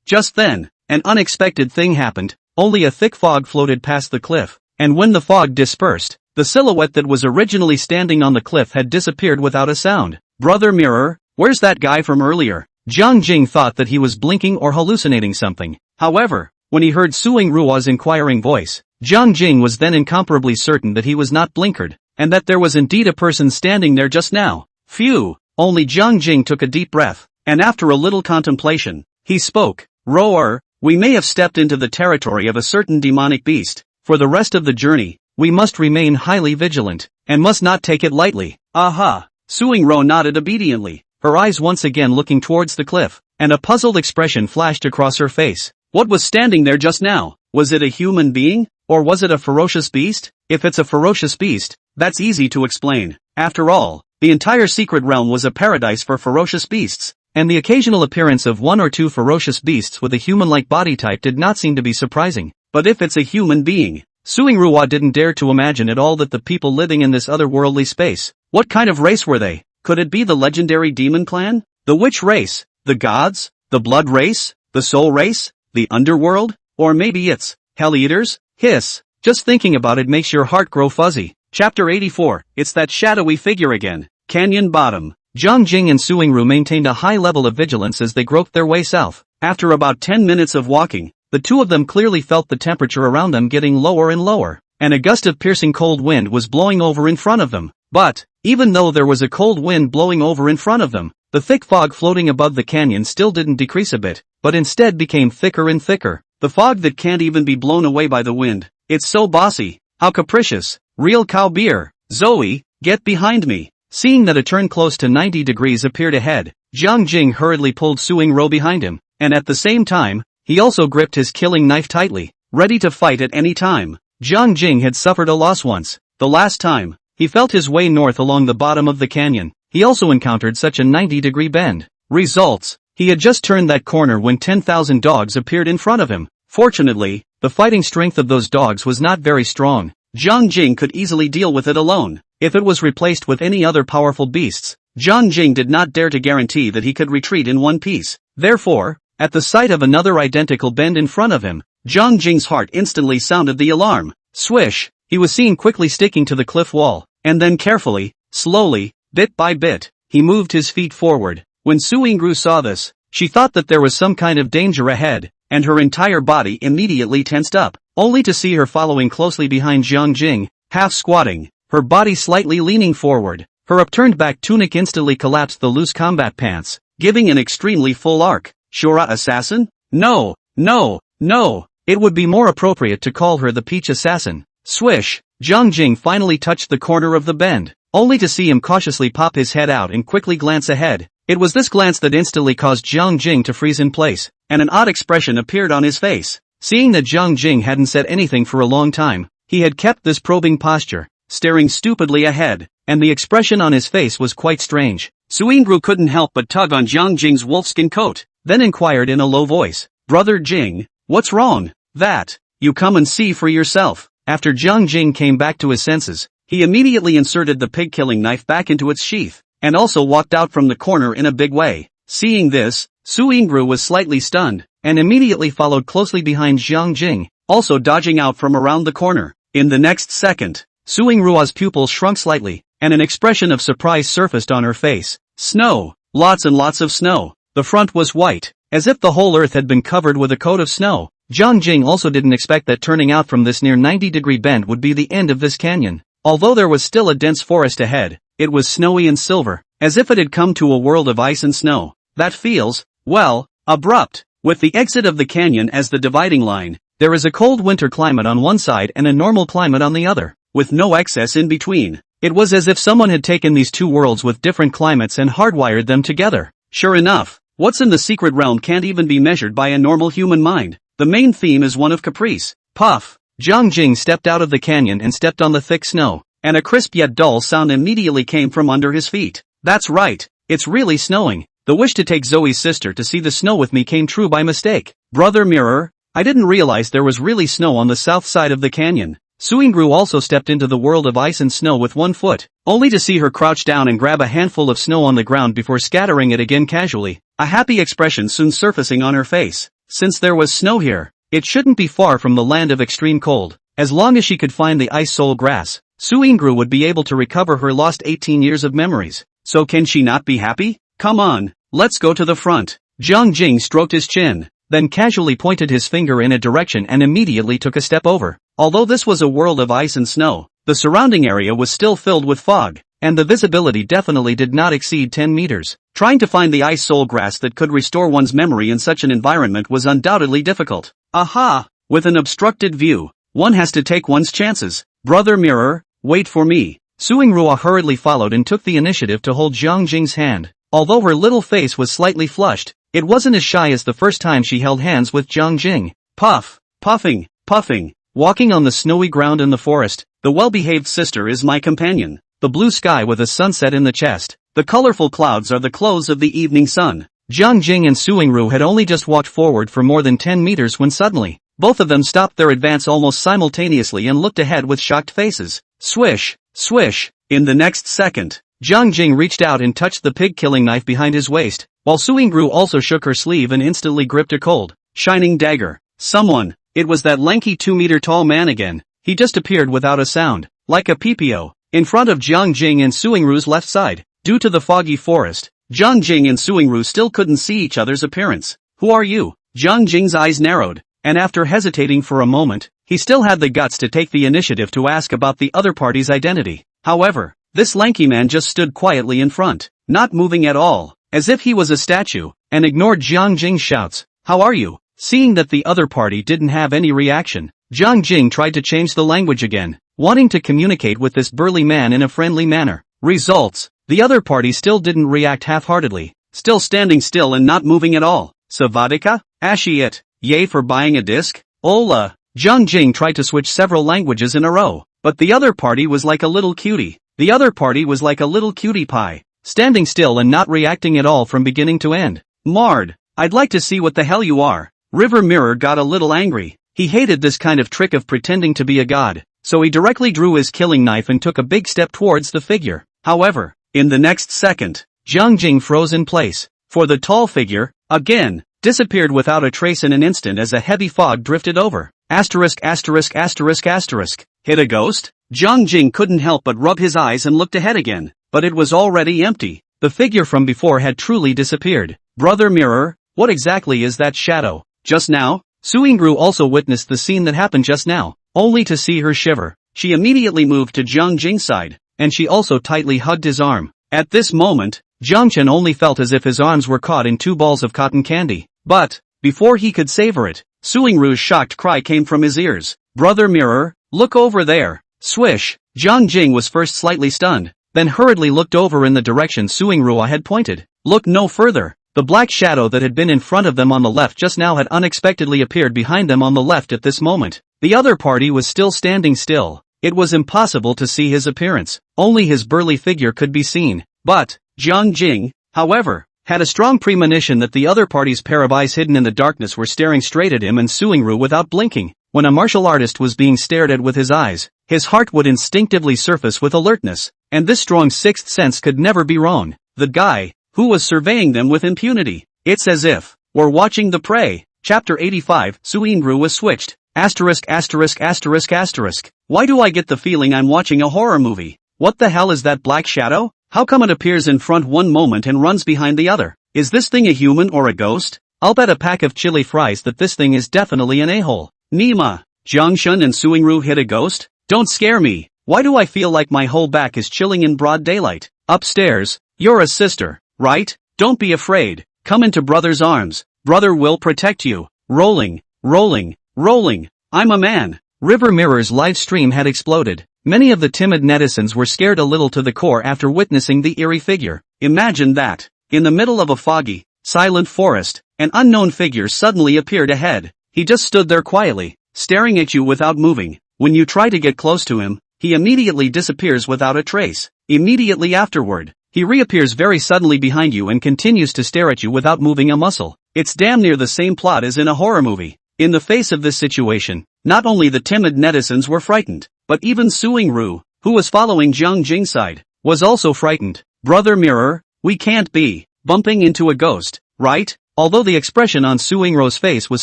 Just then, an unexpected thing happened. Only a thick fog floated past the cliff, and when the fog dispersed, the silhouette that was originally standing on the cliff had disappeared without a sound. Brother Mirror, where's that guy from earlier? Jiang Jing thought that he was blinking or hallucinating something. However, when he heard Suing Ruo's inquiring voice, Jiang Jing was then incomparably certain that he was not blinkered, and that there was indeed a person standing there just now. Phew! Only Jiang Jing took a deep breath, and after a little contemplation, he spoke. Roar, we may have stepped into the territory of a certain demonic beast. For the rest of the journey, we must remain highly vigilant, and must not take it lightly. Aha! Suing Ruo nodded obediently, her eyes once again looking towards the cliff, and a puzzled expression flashed across her face. What was standing there just now? Was it a human being? Or was it a ferocious beast? If it's a ferocious beast, that's easy to explain. After all, the entire secret realm was a paradise for ferocious beasts, and the occasional appearance of one or two ferocious beasts with a human-like body type did not seem to be surprising. But if it's a human being, Suing Ruo didn't dare to imagine at all that the people living in this otherworldly space. What kind of race were they? Could it be the legendary demon clan? The witch race? The gods? The blood race? The soul race? The underworld? Or maybe it's hell eaters? Hiss. Just thinking about it makes your heart grow fuzzy. Chapter 84, it's that shadowy figure again. Canyon bottom. Jiang Jing and Suing Ruo maintained a high level of vigilance as they groped their way south. After about 10 minutes of walking, the two of them clearly felt the temperature around them getting lower and lower, and a gust of piercing cold wind was blowing over in front of them. But, even though there was a cold wind blowing over in front of them, the thick fog floating above the canyon still didn't decrease a bit, but instead became thicker and thicker. The fog that can't even be blown away by the wind. It's so bossy. How capricious. Real cow beer. Zoe, get behind me. Seeing that a turn close to 90 degrees appeared ahead, Jiang Jing hurriedly pulled Suing Ruo behind him, and at the same time, he also gripped his killing knife tightly, ready to fight at any time. Jiang Jing had suffered a loss once. The last time, he felt his way north along the bottom of the canyon. He also encountered such a 90-degree bend. Results. He had just turned that corner when 10,000 dogs appeared in front of him. Fortunately, the fighting strength of those dogs was not very strong. Jiang Jing could easily deal with it alone. If it was replaced with any other powerful beasts, Jiang Jing did not dare to guarantee that he could retreat in one piece. Therefore, at the sight of another identical bend in front of him, Jiang Jing's heart instantly sounded the alarm. Swish! He was seen quickly sticking to the cliff wall, and then carefully, slowly, bit by bit, he moved his feet forward. When Suing Ruo saw this, she thought that there was some kind of danger ahead, and her entire body immediately tensed up, only to see her following closely behind Jiang Jing, half squatting, her body slightly leaning forward. Her upturned back tunic instantly collapsed the loose combat pants, giving an extremely full arc. Shura assassin? No, no, no. It would be more appropriate to call her the Peach Assassin. Swish! Jiang Jing finally touched the corner of the bend, only to see him cautiously pop his head out and quickly glance ahead. It was this glance that instantly caused Jiang Jing to freeze in place, and an odd expression appeared on his face. Seeing that Jiang Jing hadn't said anything for a long time, he had kept this probing posture, staring stupidly ahead, and the expression on his face was quite strange. Suing Ruo couldn't help but tug on Jiang Jing's wolfskin coat, then inquired in a low voice, "Brother Jing, what's wrong?" "That, you come and see for yourself." After Jiang Jing came back to his senses, he immediately inserted the pig-killing knife back into its sheath, and also walked out from the corner in a big way. Seeing this, Suing Ruo was slightly stunned, and immediately followed closely behind Jiang Jing, also dodging out from around the corner. In the next second, Suing Ruo's pupils shrunk slightly, and an expression of surprise surfaced on her face. Snow! Lots and lots of snow. The front was white, as if the whole earth had been covered with a coat of snow. Jiang Jing also didn't expect that turning out from this near 90-degree bend would be the end of this canyon. Although there was still a dense forest ahead, it was snowy and silver, as if it had come to a world of ice and snow. That feels, well, abrupt. With the exit of the canyon as the dividing line, there is a cold winter climate on one side and a normal climate on the other, with no excess in between. It was as if someone had taken these two worlds with different climates and hardwired them together. Sure enough, what's in the secret realm can't even be measured by a normal human mind. The main theme is one of caprice. Puff! Jiang Jing stepped out of the canyon and stepped on the thick snow, and a crisp yet dull sound immediately came from under his feet. That's right, it's really snowing. The wish to take Zoe's sister to see the snow with me came true by mistake. Brother Mirror, I didn't realize there was really snow on the south side of the canyon. Suingru also stepped into the world of ice and snow with one foot, only to see her crouch down and grab a handful of snow on the ground before scattering it again casually, a happy expression soon surfacing on her face. Since there was snow here, it shouldn't be far from the land of extreme cold. As long as she could find the ice soul grass, Suingru would be able to recover her lost 18 years of memories. So can she not be happy? Come on, let's go to the front. Jiang Jing stroked his chin, then casually pointed his finger in a direction and immediately took a step over. Although this was a world of ice and snow, the surrounding area was still filled with fog, and the visibility definitely did not exceed 10 meters. Trying to find the ice soul grass that could restore one's memory in such an environment was undoubtedly difficult. Aha! With an obstructed view, one has to take one's chances. Brother Mirror, wait for me. Suingrua hurriedly followed and took the initiative to hold Jiang Jing's hand. Although her little face was slightly flushed, it wasn't as shy as the first time she held hands with Jiang Jing. Puff, puffing, puffing. Walking on the snowy ground in the forest, the well-behaved sister is my companion. The blue sky with a sunset in the chest. The colorful clouds are the clothes of the evening sun. Jiang Jing and Suingru had only just walked forward for more than 10 meters when suddenly, both of them stopped their advance almost simultaneously and looked ahead with shocked faces. Swish, swish. In the next second, Jiang Jing reached out and touched the pig-killing knife behind his waist, while Suingru also shook her sleeve and instantly gripped a cold, shining dagger. Someone. It was that lanky 2-meter-tall man again. He just appeared without a sound, like a PPO, in front of Jiang Jing and Suingru's left side. Due to the foggy forest, Jiang Jing and Suingru still couldn't see each other's appearance. Who are you? Jiang Jing's eyes narrowed, and after hesitating for a moment, he still had the guts to take the initiative to ask about the other party's identity. However, this lanky man just stood quietly in front, not moving at all, as if he was a statue, and ignored Jiang Jing's shouts. How are you? Seeing that the other party didn't have any reaction, Jiang Jing tried to change the language again, wanting to communicate with this burly man in a friendly manner. Results: the other party still didn't react half-heartedly, still standing still and not moving at all. Savadika? Ashi it. Yay for buying a disc? Ola. Jiang Jing tried to switch several languages in a row, but the other party was like a little cutie. The other party was like a little cutie pie, standing still and not reacting at all from beginning to end. Marred. I'd like to see what the hell you are. River Mirror got a little angry. He hated this kind of trick of pretending to be a god, so he directly drew his killing knife and took a big step towards the figure. However, in the next second, Jiang Jing froze in place, for the tall figure, again, disappeared without a trace in an instant as a heavy fog drifted over. Asterisk asterisk asterisk asterisk. Hit a ghost? Jiang Jing couldn't help but rub his eyes and looked ahead again, but it was already empty. The figure from before had truly disappeared. Brother Mirror, what exactly is that shadow? Just now? Suingru also witnessed the scene that happened just now, only to see her shiver. She immediately moved to Jiang Jing's side, and she also tightly hugged his arm. At this moment, Jiang Chen only felt as if his arms were caught in 2 balls of cotton candy. But, before he could savor it, Suingru's shocked cry came from his ears. Brother Mirror, look over there. Swish. Jiang Jing was first slightly stunned, then hurriedly looked over in the direction Suingru had pointed. Look no further. The black shadow that had been in front of them on the left just now had unexpectedly appeared behind them on the left at this moment. The other party was still standing still. It was impossible to see his appearance. Only his burly figure could be seen. But, Jiang Jing, however, had a strong premonition that the other party's pair of eyes hidden in the darkness were staring straight at him and Suingru without blinking. When a martial artist was being stared at with his eyes, his heart would instinctively surface with alertness, and this strong sixth sense could never be wrong. The guy, who was surveying them with impunity. It's as if we're watching the prey. Chapter 85, Suingru was switched. Asterisk asterisk asterisk asterisk. Why do I get the feeling I'm watching a horror movie? What the hell is that black shadow? How come it appears in front one moment and runs behind the other? Is this thing a human or a ghost? I'll bet a pack of chili fries that this thing is definitely an a-hole. Nima. Jiangshun and Suingru hit a ghost? Don't scare me. Why do I feel like my whole back is chilling in broad daylight? Upstairs. You're a sister, right? Don't be afraid. Come into brother's arms. Brother will protect you. Rolling, rolling, rolling. I'm a man. River Mirror's live stream had exploded. Many of the timid netizens were scared a little to the core after witnessing the eerie figure. Imagine that. In the middle of a foggy, silent forest, an unknown figure suddenly appeared ahead. He just stood there quietly, staring at you without moving. When you try to get close to him, he immediately disappears without a trace. Immediately afterward, he reappears very suddenly behind you and continues to stare at you without moving a muscle. It's damn near the same plot as in a horror movie. In the face of this situation, Not only the timid netizens were frightened, but even Suing-ru, who was following Jiang Jing's side, was also frightened. Brother Mirror, we can't be bumping into a ghost, right? Although the expression on Suing-ru's face was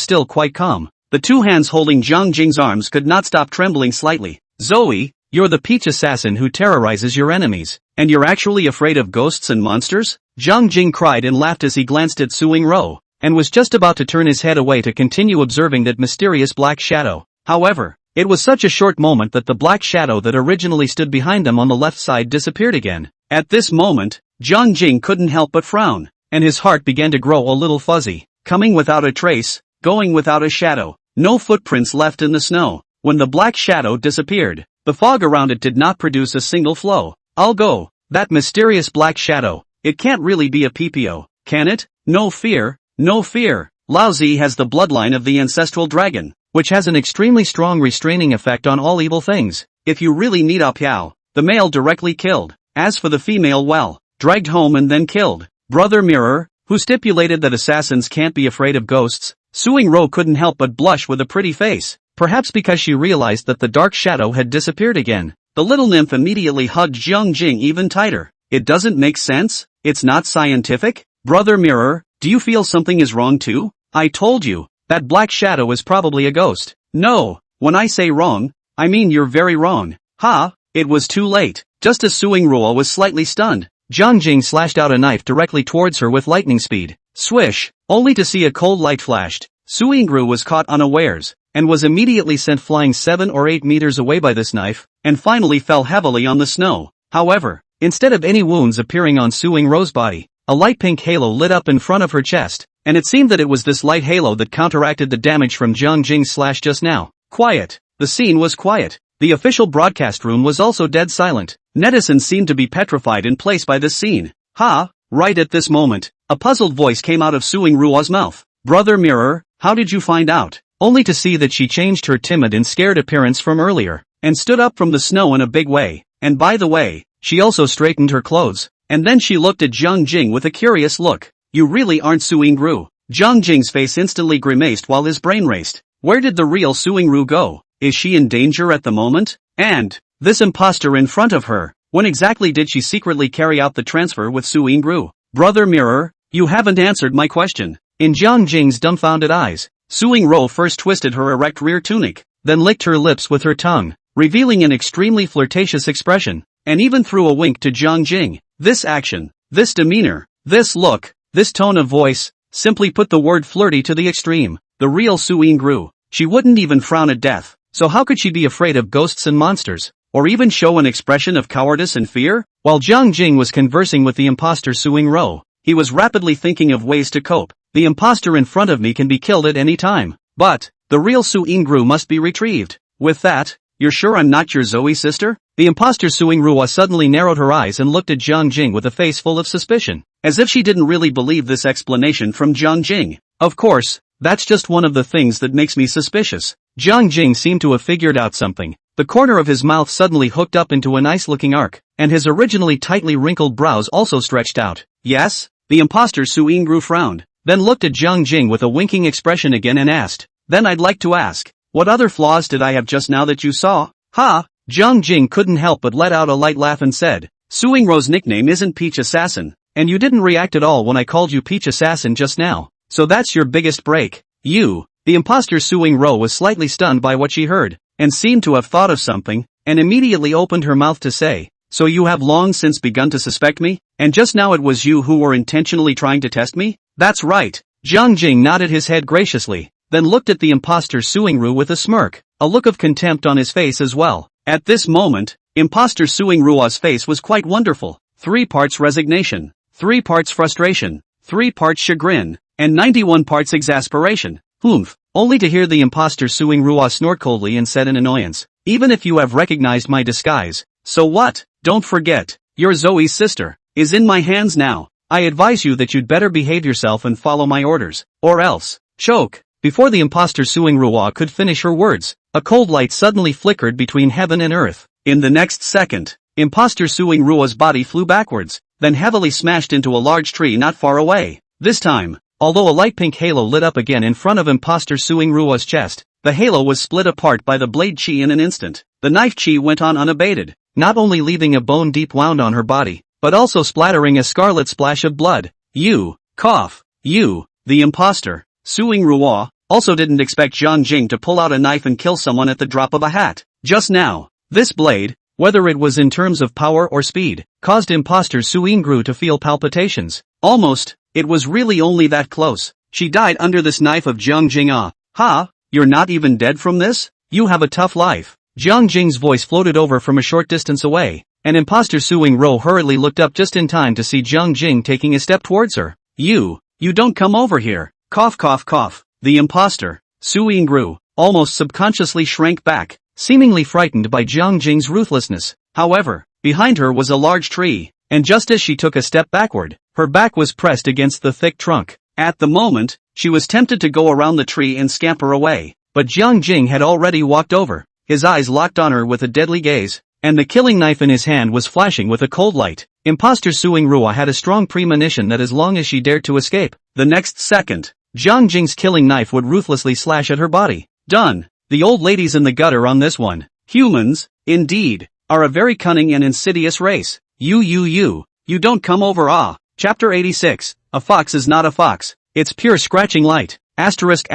still quite calm, the two hands holding Jiang Jing's arms could not stop trembling slightly. Zoe, you're the peach assassin who terrorizes your enemies, and you're actually afraid of ghosts and monsters? Jiang Jing cried and laughed as he glanced at Suing-ru, and was just about to turn his head away to continue observing that mysterious black shadow. However, it was such a short moment that the black shadow that originally stood behind them on the left side disappeared again. At this moment, Jiang Jing couldn't help but frown, and his heart began to grow a little fuzzy. Coming without a trace, going without a shadow, no footprints left in the snow. When the black shadow disappeared, the fog around it did not produce a single flow. I'll go. That mysterious black shadow, it can't really be a PPO, can it? No fear, no fear. Lao Zi has the bloodline of the ancestral dragon, which has an extremely strong restraining effect on all evil things. If you really need a Piao, the male directly killed. As for the female, well, dragged home and then killed. Brother Mirror, who stipulated that assassins can't be afraid of ghosts, Suing-ru couldn't help but blush with a pretty face, perhaps because she realized that the dark shadow had disappeared again. The little nymph immediately hugged Jiang Jing even tighter. It doesn't make sense? It's not scientific? Brother Mirror, do you feel something is wrong too? I told you, that black shadow is probably a ghost. No, when I say wrong, I mean you're very wrong. Ha, it was too late. Just as Suing-ru was slightly stunned, Jiang Jing slashed out a knife directly towards her with lightning speed. Swish, only to see a cold light flashed. Suing-ru was caught unawares, and was immediately sent flying 7 or 8 meters away by this knife, and finally fell heavily on the snow. However, instead of any wounds appearing on Suing-ru's body, a light pink halo lit up in front of her chest, and it seemed that it was this light halo that counteracted the damage from Jiang Jing's slash just now. Quiet. The scene was quiet. The official broadcast room was also dead silent. Netizens seemed to be petrified in place by this scene. Ha! Right at this moment, a puzzled voice came out of Suing-ru's mouth. Brother Mirror, how did you find out? Only to see that she changed her timid and scared appearance from earlier, and stood up from the snow in a big way. And by the way, she also straightened her clothes, and then she looked at Jiang Jing with a curious look. You really aren't Suing-ru. Jiang Jing's face instantly grimaced while his brain raced. Where did the real Suing-ru go? Is she in danger at the moment? And this imposter in front of her, when exactly did she secretly carry out the transfer with Suing-ru? Brother Mirror, you haven't answered my question. In Jiang Jing's dumbfounded eyes, Suing-ru first twisted her erect rear tunic, then licked her lips with her tongue, revealing an extremely flirtatious expression, and even threw a wink to Jiang Jing. This action, this demeanor, this look, this tone of voice, simply put the word flirty to the extreme. The real Suing-ru, she wouldn't even frown at death, so how could she be afraid of ghosts and monsters, or even show an expression of cowardice and fear? While Jiang Jing was conversing with the imposter Suing-ru, he was rapidly thinking of ways to cope. The imposter in front of me can be killed at any time, but the real Suing-ru must be retrieved. With that, you're sure I'm not your Zoe sister? The imposter Suing-ru suddenly narrowed her eyes and looked at Jiang Jing with a face full of suspicion, as if she didn't really believe this explanation from Jiang Jing. Of course, that's just one of the things that makes me suspicious. Jiang Jing seemed to have figured out something. The corner of his mouth suddenly hooked up into a nice-looking arc, and his originally tightly wrinkled brows also stretched out. Yes? The imposter Suing-ru frowned, then looked at Jiang Jing with a winking expression again and asked, then I'd like to ask, what other flaws did I have just now that you saw? Ha! Jiang Jing couldn't help but let out a light laugh and said, Suing-ru's nickname isn't Peach Assassin, and you didn't react at all when I called you Peach Assassin just now. So that's your biggest break. You. The imposter Suing-ru was slightly stunned by what she heard, and seemed to have thought of something, and immediately opened her mouth to say, so you have long since begun to suspect me, and just now it was you who were intentionally trying to test me? That's right. Jiang Jing nodded his head graciously, then looked at the imposter Suing-ru with a smirk, a look of contempt on his face as well. At this moment, imposter Suing-ru's face was quite wonderful. 3 parts resignation, 3 parts frustration, 3 parts chagrin, and 91 parts exasperation. Oomph, only to hear the imposter Suing-ru snort coldly and said in annoyance, even if you have recognized my disguise, so what? Don't forget, your Zoe's sister is in my hands now. I advise you that you'd better behave yourself and follow my orders, or else, choke. Before the imposter Suing-ru could finish her words, a cold light suddenly flickered between heaven and earth. In the next second, imposter Suing-ru's body flew backwards, then heavily smashed into a large tree not far away. This time, although a light pink halo lit up again in front of imposter Suing-ru's chest, the halo was split apart by the blade chi in an instant. The knife chi went on unabated, not only leaving a bone-deep wound on her body, but also splattering a scarlet splash of blood. You, the imposter, Suing Ruo, also didn't expect Jiang Jing to pull out a knife and kill someone at the drop of a hat. Just now, this blade, whether it was in terms of power or speed, caused imposter Suing Gru to feel palpitations. Almost, it was really only that close. She died under this knife of Jiang Jing. Ah, ha, you're not even dead from this? You have a tough life. Jiang Jing's voice floated over from a short distance away, and imposter Suing Ro hurriedly looked up just in time to see Jiang Jing taking a step towards her. You don't come over here. Cough cough cough. The imposter, Suing Gru, almost subconsciously shrank back, seemingly frightened by Jiang Jing's ruthlessness. However, behind her was a large tree, and just as she took a step backward, her back was pressed against the thick trunk. At the moment, she was tempted to go around the tree and scamper away, but Jiang Jing had already walked over, his eyes locked on her with a deadly gaze, and the killing knife in his hand was flashing with a cold light. Imposter Suing Rua had a strong premonition that as long as she dared to escape, the next second, Jiang Jing's killing knife would ruthlessly slash at her body. Done. The old lady's in the gutter on this one. Humans, indeed, are a very cunning and insidious race. You don't come over. Ah. Chapter 86, A Fox is not a fox. It's pure scratching light. Asterisk.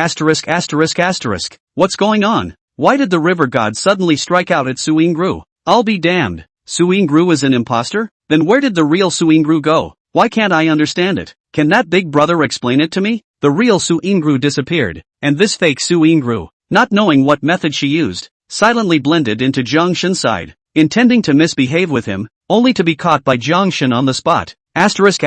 What's going on? Why did the river god suddenly strike out at Suing Gru? I'll be damned. Suing Gru is an imposter? Then where did the real Suing Gru go? Why can't I understand it? Can that big brother explain it to me? The real Suing Gru disappeared, and this fake Suing Gru, not knowing what method she used, silently blended into Jiang Shen's side, intending to misbehave with him, only to be caught by Jiang Shen on the spot. Asterisk.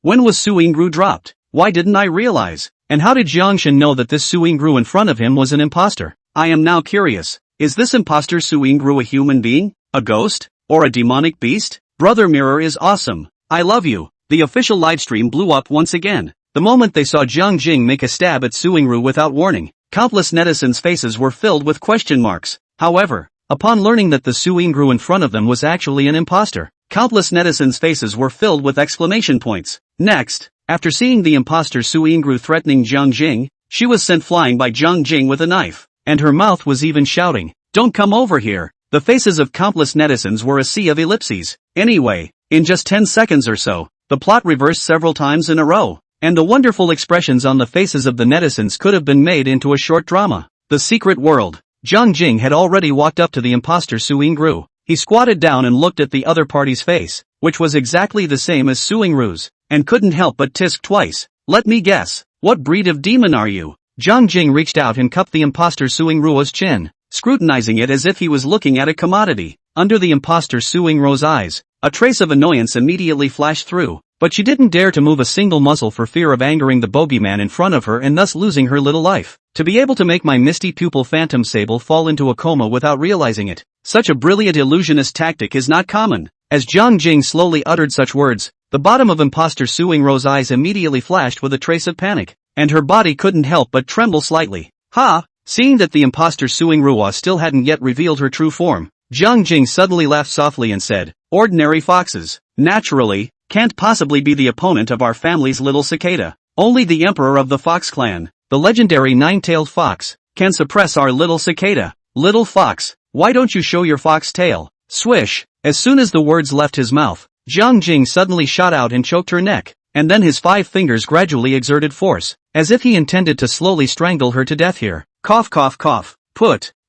When was Suing Gru dropped? Why didn't I realize? And how did Jiang Shen know that this Suing Gru in front of him was an imposter? I am now curious. Is this imposter Suing Gru a human being, a ghost, or a demonic beast? Brother Mirror is awesome. I love you. The official livestream blew up once again. The moment they saw Jiang Jing make a stab at Suing Gru without warning, countless netizens' faces were filled with question marks. However, upon learning that the Suing Gru in front of them was actually an imposter, countless netizens' faces were filled with exclamation points. Next, after seeing the imposter Suing Gru threatening Jiang Jing, she was sent flying by Jiang Jing with a knife, and her mouth was even shouting, "Don't come over here." The faces of countless netizens were a sea of ellipses. Anyway, in just 10 seconds or so, the plot reversed several times in a row, and the wonderful expressions on the faces of the netizens could have been made into a short drama. The secret world. Jiang Jing had already walked up to the imposter Suing Gru. He squatted down and looked at the other party's face, which was exactly the same as Suing Ru's, and couldn't help but tisk twice. Let me guess, what breed of demon are you? Jiang Jing reached out and cupped the imposter Suing Ru's chin, scrutinizing it as if he was looking at a commodity. Under the imposter Suing Ru's eyes, a trace of annoyance immediately flashed through, but she didn't dare to move a single muscle for fear of angering the bogeyman in front of her and thus losing her little life. To be able to make my misty pupil phantom sable fall into a coma without realizing it, such a brilliant illusionist tactic is not common. As Jiang Jing slowly uttered such words, the bottom of imposter Suing Ru's eyes immediately flashed with a trace of panic, and her body couldn't help but tremble slightly. Ha! Seeing that the imposter Suing Rua still hadn't yet revealed her true form, Jiang Jing suddenly laughed softly and said, "Ordinary foxes, naturally, can't possibly be the opponent of our family's little cicada. Only the emperor of the fox clan, the legendary nine-tailed fox, can suppress our little cicada. Little fox, why don't you show your fox tail?" Swish! As soon as the words left his mouth, Jiang Jing suddenly shot out and choked her neck, and then his 5 fingers gradually exerted force, as if he intended to slowly strangle her to death here. Cough cough cough.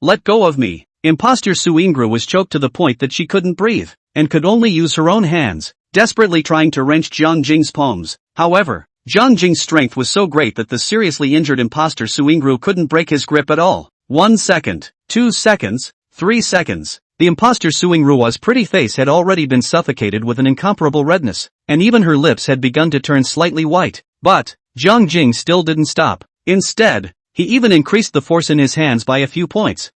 Let go of me. Imposter Suing Gru was choked to the point that she couldn't breathe, and could only use her own hands, desperately trying to wrench Jiang Jing's palms. However, Jiang Jing's strength was so great that the seriously injured imposter Suing Gru couldn't break his grip at all. 1 second, 2 seconds, 3 seconds. The imposter Suing Rua's pretty face had already been suffocated with an incomparable redness, and even her lips had begun to turn slightly white. But Jiang Jing still didn't stop. Instead, he even increased the force in his hands by a few points.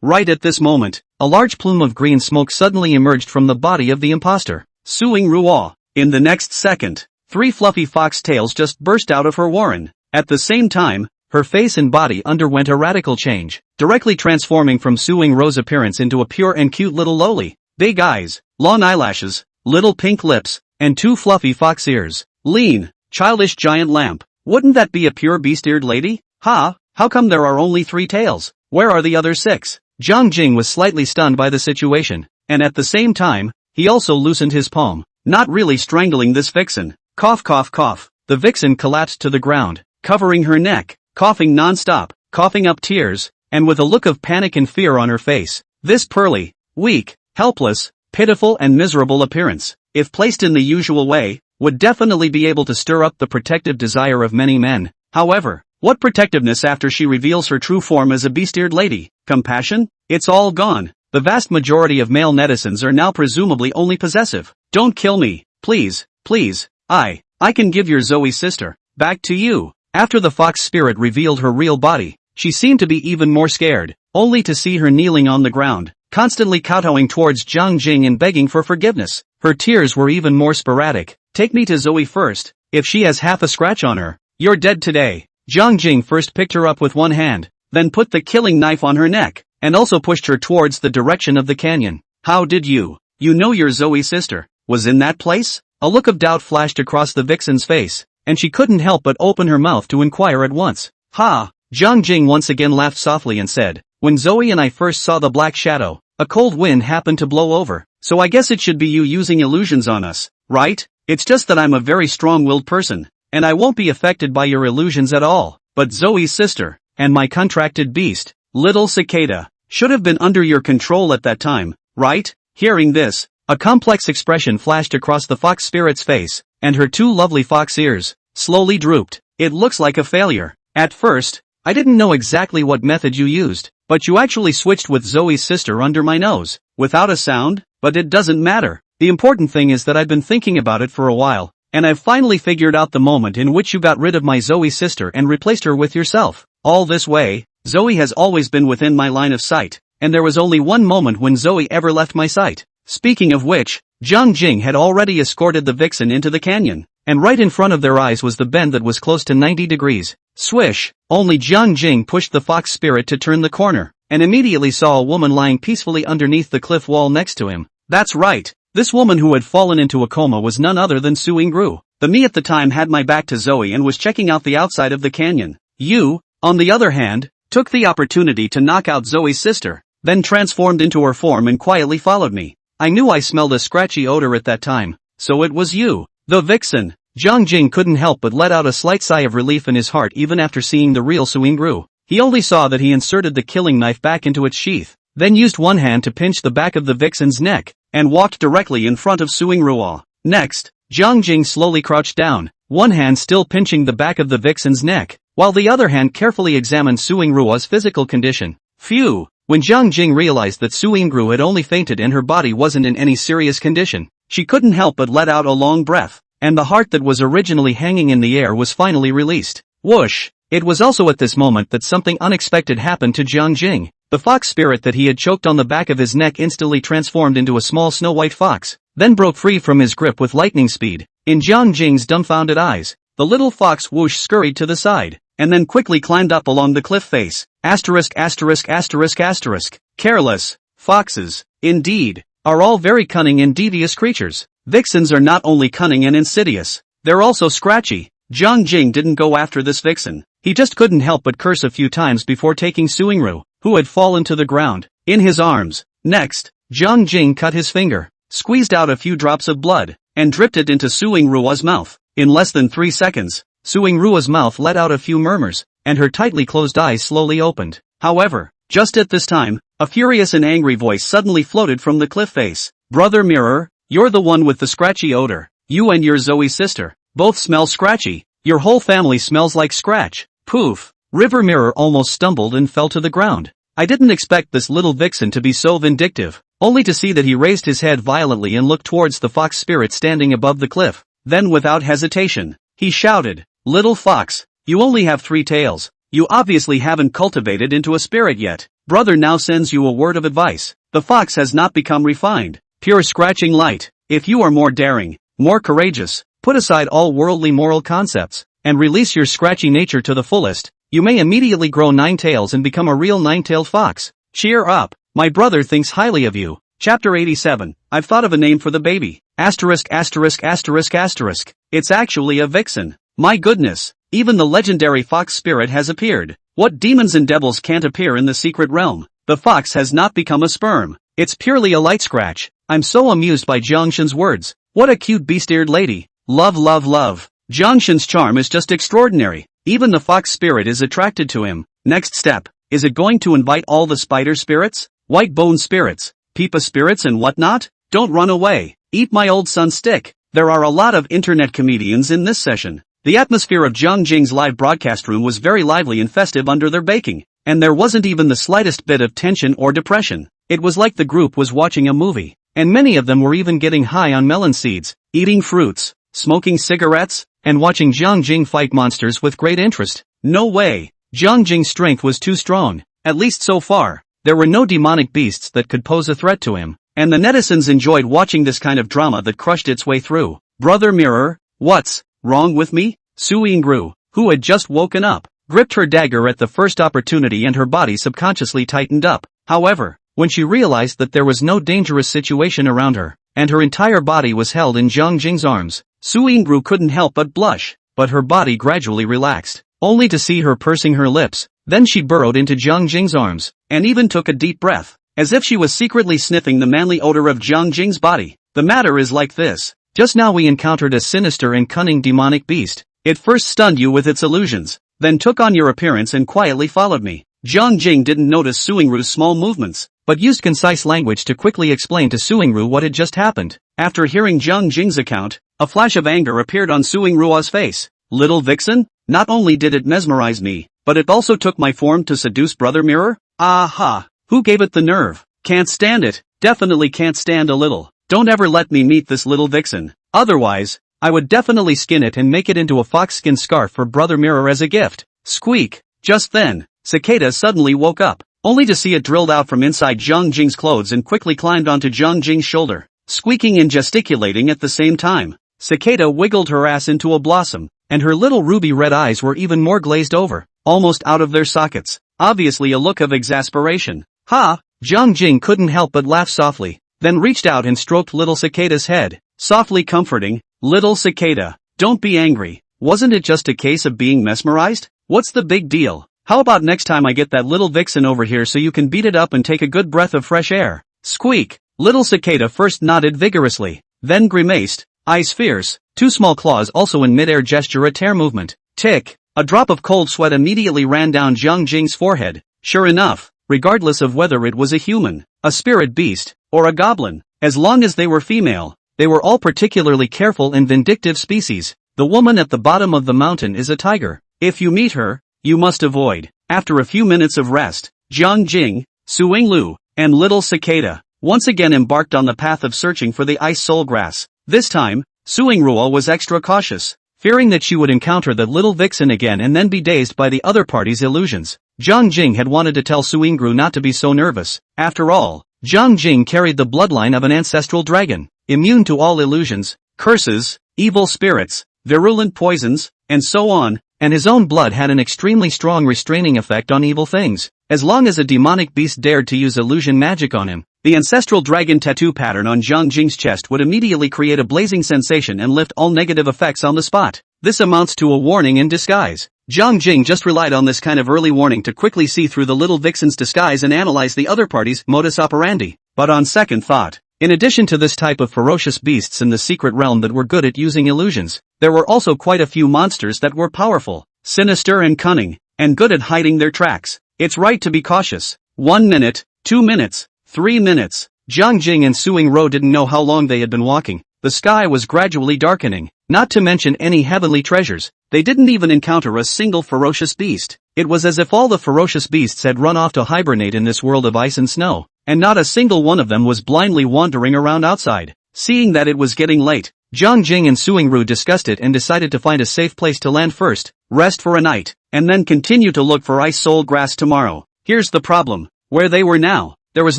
Right at this moment, a large plume of green smoke suddenly emerged from the body of the imposter Suing Rua. In the next second, 3 fluffy fox tails just burst out of her warren. At the same time, her face and body underwent a radical change, directly transforming from Suing Rua's appearance into a pure and cute little loli. Big eyes, long eyelashes, little pink lips, and 2 fluffy fox ears. Lean, Childish giant lamp. Wouldn't that be a pure beast-eared lady? Ha, how come there are only 3 tails? Where are the other 6? Jiang Jing was slightly stunned by the situation, and at the same time, he also loosened his palm, not really strangling this vixen. Cough cough cough. The vixen collapsed to the ground, covering her neck, coughing non-stop, coughing up tears, and with a look of panic and fear on her face. This pearly, weak, helpless, pitiful and miserable appearance, if placed in the usual way, would definitely be able to stir up the protective desire of many men. However, what protectiveness after she reveals her true form as a beast-eared lady? Compassion? It's all gone. The vast majority of male netizens are now presumably only possessive. Don't kill me, please, please. I can give your Zoe sister back to you. After the fox spirit revealed her real body, she seemed to be even more scared, only to see her kneeling on the ground, constantly kowtowing towards Jiang Jing and begging for forgiveness. Her tears were even more sporadic. Take me to Zoe first. If she has half a scratch on her, you're dead today. Jiang Jing first picked her up with one hand, then put the killing knife on her neck, and also pushed her towards the direction of the canyon. How did you know your Zoe sister was in that place? A look of doubt flashed across the vixen's face, and she couldn't help but open her mouth to inquire at once. Ha! Jiang Jing once again laughed softly and said, when Zoe and I first saw the black shadow, a cold wind happened to blow over, so I guess it should be you using illusions on us, right? It's just that I'm a very strong-willed person, and I won't be affected by your illusions at all. But Zoe's sister, and my contracted beast, little cicada, should have been under your control at that time, right? Hearing this, a complex expression flashed across the fox spirit's face, and her 2 lovely fox ears slowly drooped. It looks like a failure. At first, I didn't know exactly what method you used, but you actually switched with Zoe's sister under my nose, without a sound, but it doesn't matter. The important thing is that I've been thinking about it for a while, and I've finally figured out the moment in which you got rid of my Zoe sister and replaced her with yourself. All this way, Zoe has always been within my line of sight, and there was only one moment when Zoe ever left my sight. Speaking of which, Jiang Jing had already escorted the vixen into the canyon, and right in front of their eyes was the bend that was close to 90 degrees. Swish! Only Jiang Jing pushed the fox spirit to turn the corner, and immediately saw a woman lying peacefully underneath the cliff wall next to him. That's right, this woman who had fallen into a coma was none other than Su Yingru. The me at the time had my back to Zoe and was checking out the outside of the canyon. You, on the other hand, took the opportunity to knock out Zoe's sister, then transformed into her form and quietly followed me. I knew I smelled a scratchy odor at that time, so it was you. The vixen. Jiang Jing couldn't help but let out a slight sigh of relief in his heart even after seeing the real Su Yingru. He only saw that he inserted the killing knife back into its sheath, then used one hand to pinch the back of the vixen's neck, and walked directly in front of Su Yingru. Next, Jiang Jing slowly crouched down, one hand still pinching the back of the vixen's neck, while the other hand carefully examined Su Yingru's physical condition. Phew! When Jiang Jing realized that Su Yingru had only fainted and her body wasn't in any serious condition, she couldn't help but let out a long breath, and the heart that was originally hanging in the air was finally released. Whoosh! It was also at this moment that something unexpected happened to Jiang Jing. The fox spirit that he had choked on the back of his neck instantly transformed into a small snow-white fox, then broke free from his grip with lightning speed. In Jiang Jing's dumbfounded eyes, the little fox whoosh scurried to the side, and then quickly climbed up along the cliff face. Asterisk asterisk asterisk asterisk. Careless, foxes, indeed, are all very cunning and devious creatures. Vixens are not only cunning and insidious, they're also scratchy. Jiang Jing didn't go after this vixen. He just couldn't help but curse a few times before taking Su Yingru, who had fallen to the ground, in his arms. Next, Jiang Jing cut his finger, squeezed out a few drops of blood, and dripped it into Su Yingru's mouth. In less than 3 seconds, Su Yingru's mouth let out a few murmurs, and her tightly closed eyes slowly opened. However, just at this time, a furious and angry voice suddenly floated from the cliff face. Brother Mirror, you're the one with the scratchy odor. You and your Zoe sister both smell scratchy. Your whole family smells like scratch. Poof! River Mirror almost stumbled and fell to the ground. I didn't expect this little vixen to be so vindictive, only to see that he raised his head violently and looked towards the fox spirit standing above the cliff. Then without hesitation, he shouted, Little fox, you only have 3 tails. You obviously haven't cultivated into a spirit yet. Brother now sends you a word of advice. The fox has not become refined, pure scratching light. If you are more daring, more courageous, put aside all worldly moral concepts, and release your scratchy nature to the fullest, you may immediately grow 9 tails and become a real 9-tailed fox. Cheer up, my brother thinks highly of you. Chapter 87, I've thought of a name for the baby. Asterisk asterisk asterisk asterisk. It's actually a vixen. My goodness, even the legendary fox spirit has appeared. What demons and devils can't appear in the secret realm? The fox has not become a sperm. It's purely a light scratch. I'm so amused by Jiangshan's words. What a cute beast-eared lady. Love, love, love. Jiangshan's charm is just extraordinary. Even the fox spirit is attracted to him. Next step, is it going to invite all the spider spirits, white bone spirits, peepa spirits and whatnot? Don't run away. Eat my old sun stick. There are a lot of internet comedians in this session. The atmosphere of Jiang Jing's live broadcast room was very lively and festive under their baking, and there wasn't even the slightest bit of tension or depression. It was like the group was watching a movie, and many of them were even getting high on melon seeds, eating fruits, smoking cigarettes, and watching Jiang Jing fight monsters with great interest. No way. Jiang Jing's strength was too strong, at least so far. There were no demonic beasts that could pose a threat to him, and the netizens enjoyed watching this kind of drama that crushed its way through. Brother Mirror, what's wrong with me? Su Yingru, who had just woken up, gripped her dagger at the first opportunity and her body subconsciously tightened up. However, when she realized that there was no dangerous situation around her, and her entire body was held in Jiang Jing's arms, Su Yingru couldn't help but blush, but her body gradually relaxed, only to see her pursing her lips. Then she burrowed into Jiang Jing's arms, and even took a deep breath, as if she was secretly sniffing the manly odor of Jiang Jing's body. The matter is like this. Just now we encountered a sinister and cunning demonic beast. It first stunned you with its illusions, then took on your appearance and quietly followed me. Jiang Jing didn't notice Su Yingru's small movements, but used concise language to quickly explain to Su Yingru what had just happened. After hearing Jiang Jing's account, a flash of anger appeared on Su Yingru's face. Little vixen? Not only did it mesmerize me, but it also took my form to seduce Brother Mirror? Aha! Who gave it the nerve? Can't stand it. Definitely can't stand a little. Don't ever let me meet this little vixen. Otherwise, I would definitely skin it and make it into a foxskin scarf for Brother Mirror as a gift. Squeak! Just then, Cicada suddenly woke up, only to see it drilled out from inside Jiang Jing's clothes and quickly climbed onto Jiang Jing's shoulder, squeaking and gesticulating at the same time. Cicada wiggled her ass into a blossom, and her little ruby red eyes were even more glazed over, almost out of their sockets, obviously a look of exasperation. Ha! Jiang Jing couldn't help but laugh softly, then reached out and stroked little Cicada's head, softly comforting. Little Cicada, don't be angry. Wasn't it just a case of being mesmerized? What's the big deal? How about next time I get that little vixen over here so you can beat it up and take a good breath of fresh air? Squeak! Little Cicada first nodded vigorously, then grimaced, eyes fierce, two small claws also in mid-air gesture a tear movement. Tick! A drop of cold sweat immediately ran down Jiang Jing's forehead. Sure enough, regardless of whether it was a human, a spirit beast, or a goblin, as long as they were female, they were all particularly careful and vindictive species. The woman at the bottom of the mountain is a tiger. If you meet her, you must avoid. After a few minutes of rest, Jiang Jing, Su Yinglu, and little Cicada once again embarked on the path of searching for the ice soul grass. This time, Su Yingru was extra cautious, fearing that she would encounter the little vixen again and then be dazed by the other party's illusions. Jiang Jing had wanted to tell Su Yingru not to be so nervous. After all, Jiang Jing carried the bloodline of an ancestral dragon, immune to all illusions, curses, evil spirits, virulent poisons, and so on, and his own blood had an extremely strong restraining effect on evil things. As long as a demonic beast dared to use illusion magic on him, the ancestral dragon tattoo pattern on Jiang Jing's chest would immediately create a blazing sensation and lift all negative effects on the spot. This amounts to a warning in disguise. Jiang Jing just relied on this kind of early warning to quickly see through the little vixen's disguise and analyze the other party's modus operandi. But on second thought, in addition to this type of ferocious beasts in the secret realm that were good at using illusions, there were also quite a few monsters that were powerful, sinister and cunning, and good at hiding their tracks. It's right to be cautious. 1 minute, 2 minutes, 3 minutes. Jiang Jing and Su Yingru didn't know how long they had been walking. The sky was gradually darkening, not to mention any heavenly treasures. They didn't even encounter a single ferocious beast. It was as if all the ferocious beasts had run off to hibernate in this world of ice and snow, and not a single one of them was blindly wandering around outside. Seeing that it was getting late, Jiang Jing and Su Yingru discussed it and decided to find a safe place to land first, rest for a night, and then continue to look for ice soul grass tomorrow. Here's the problem. Where they were now, there was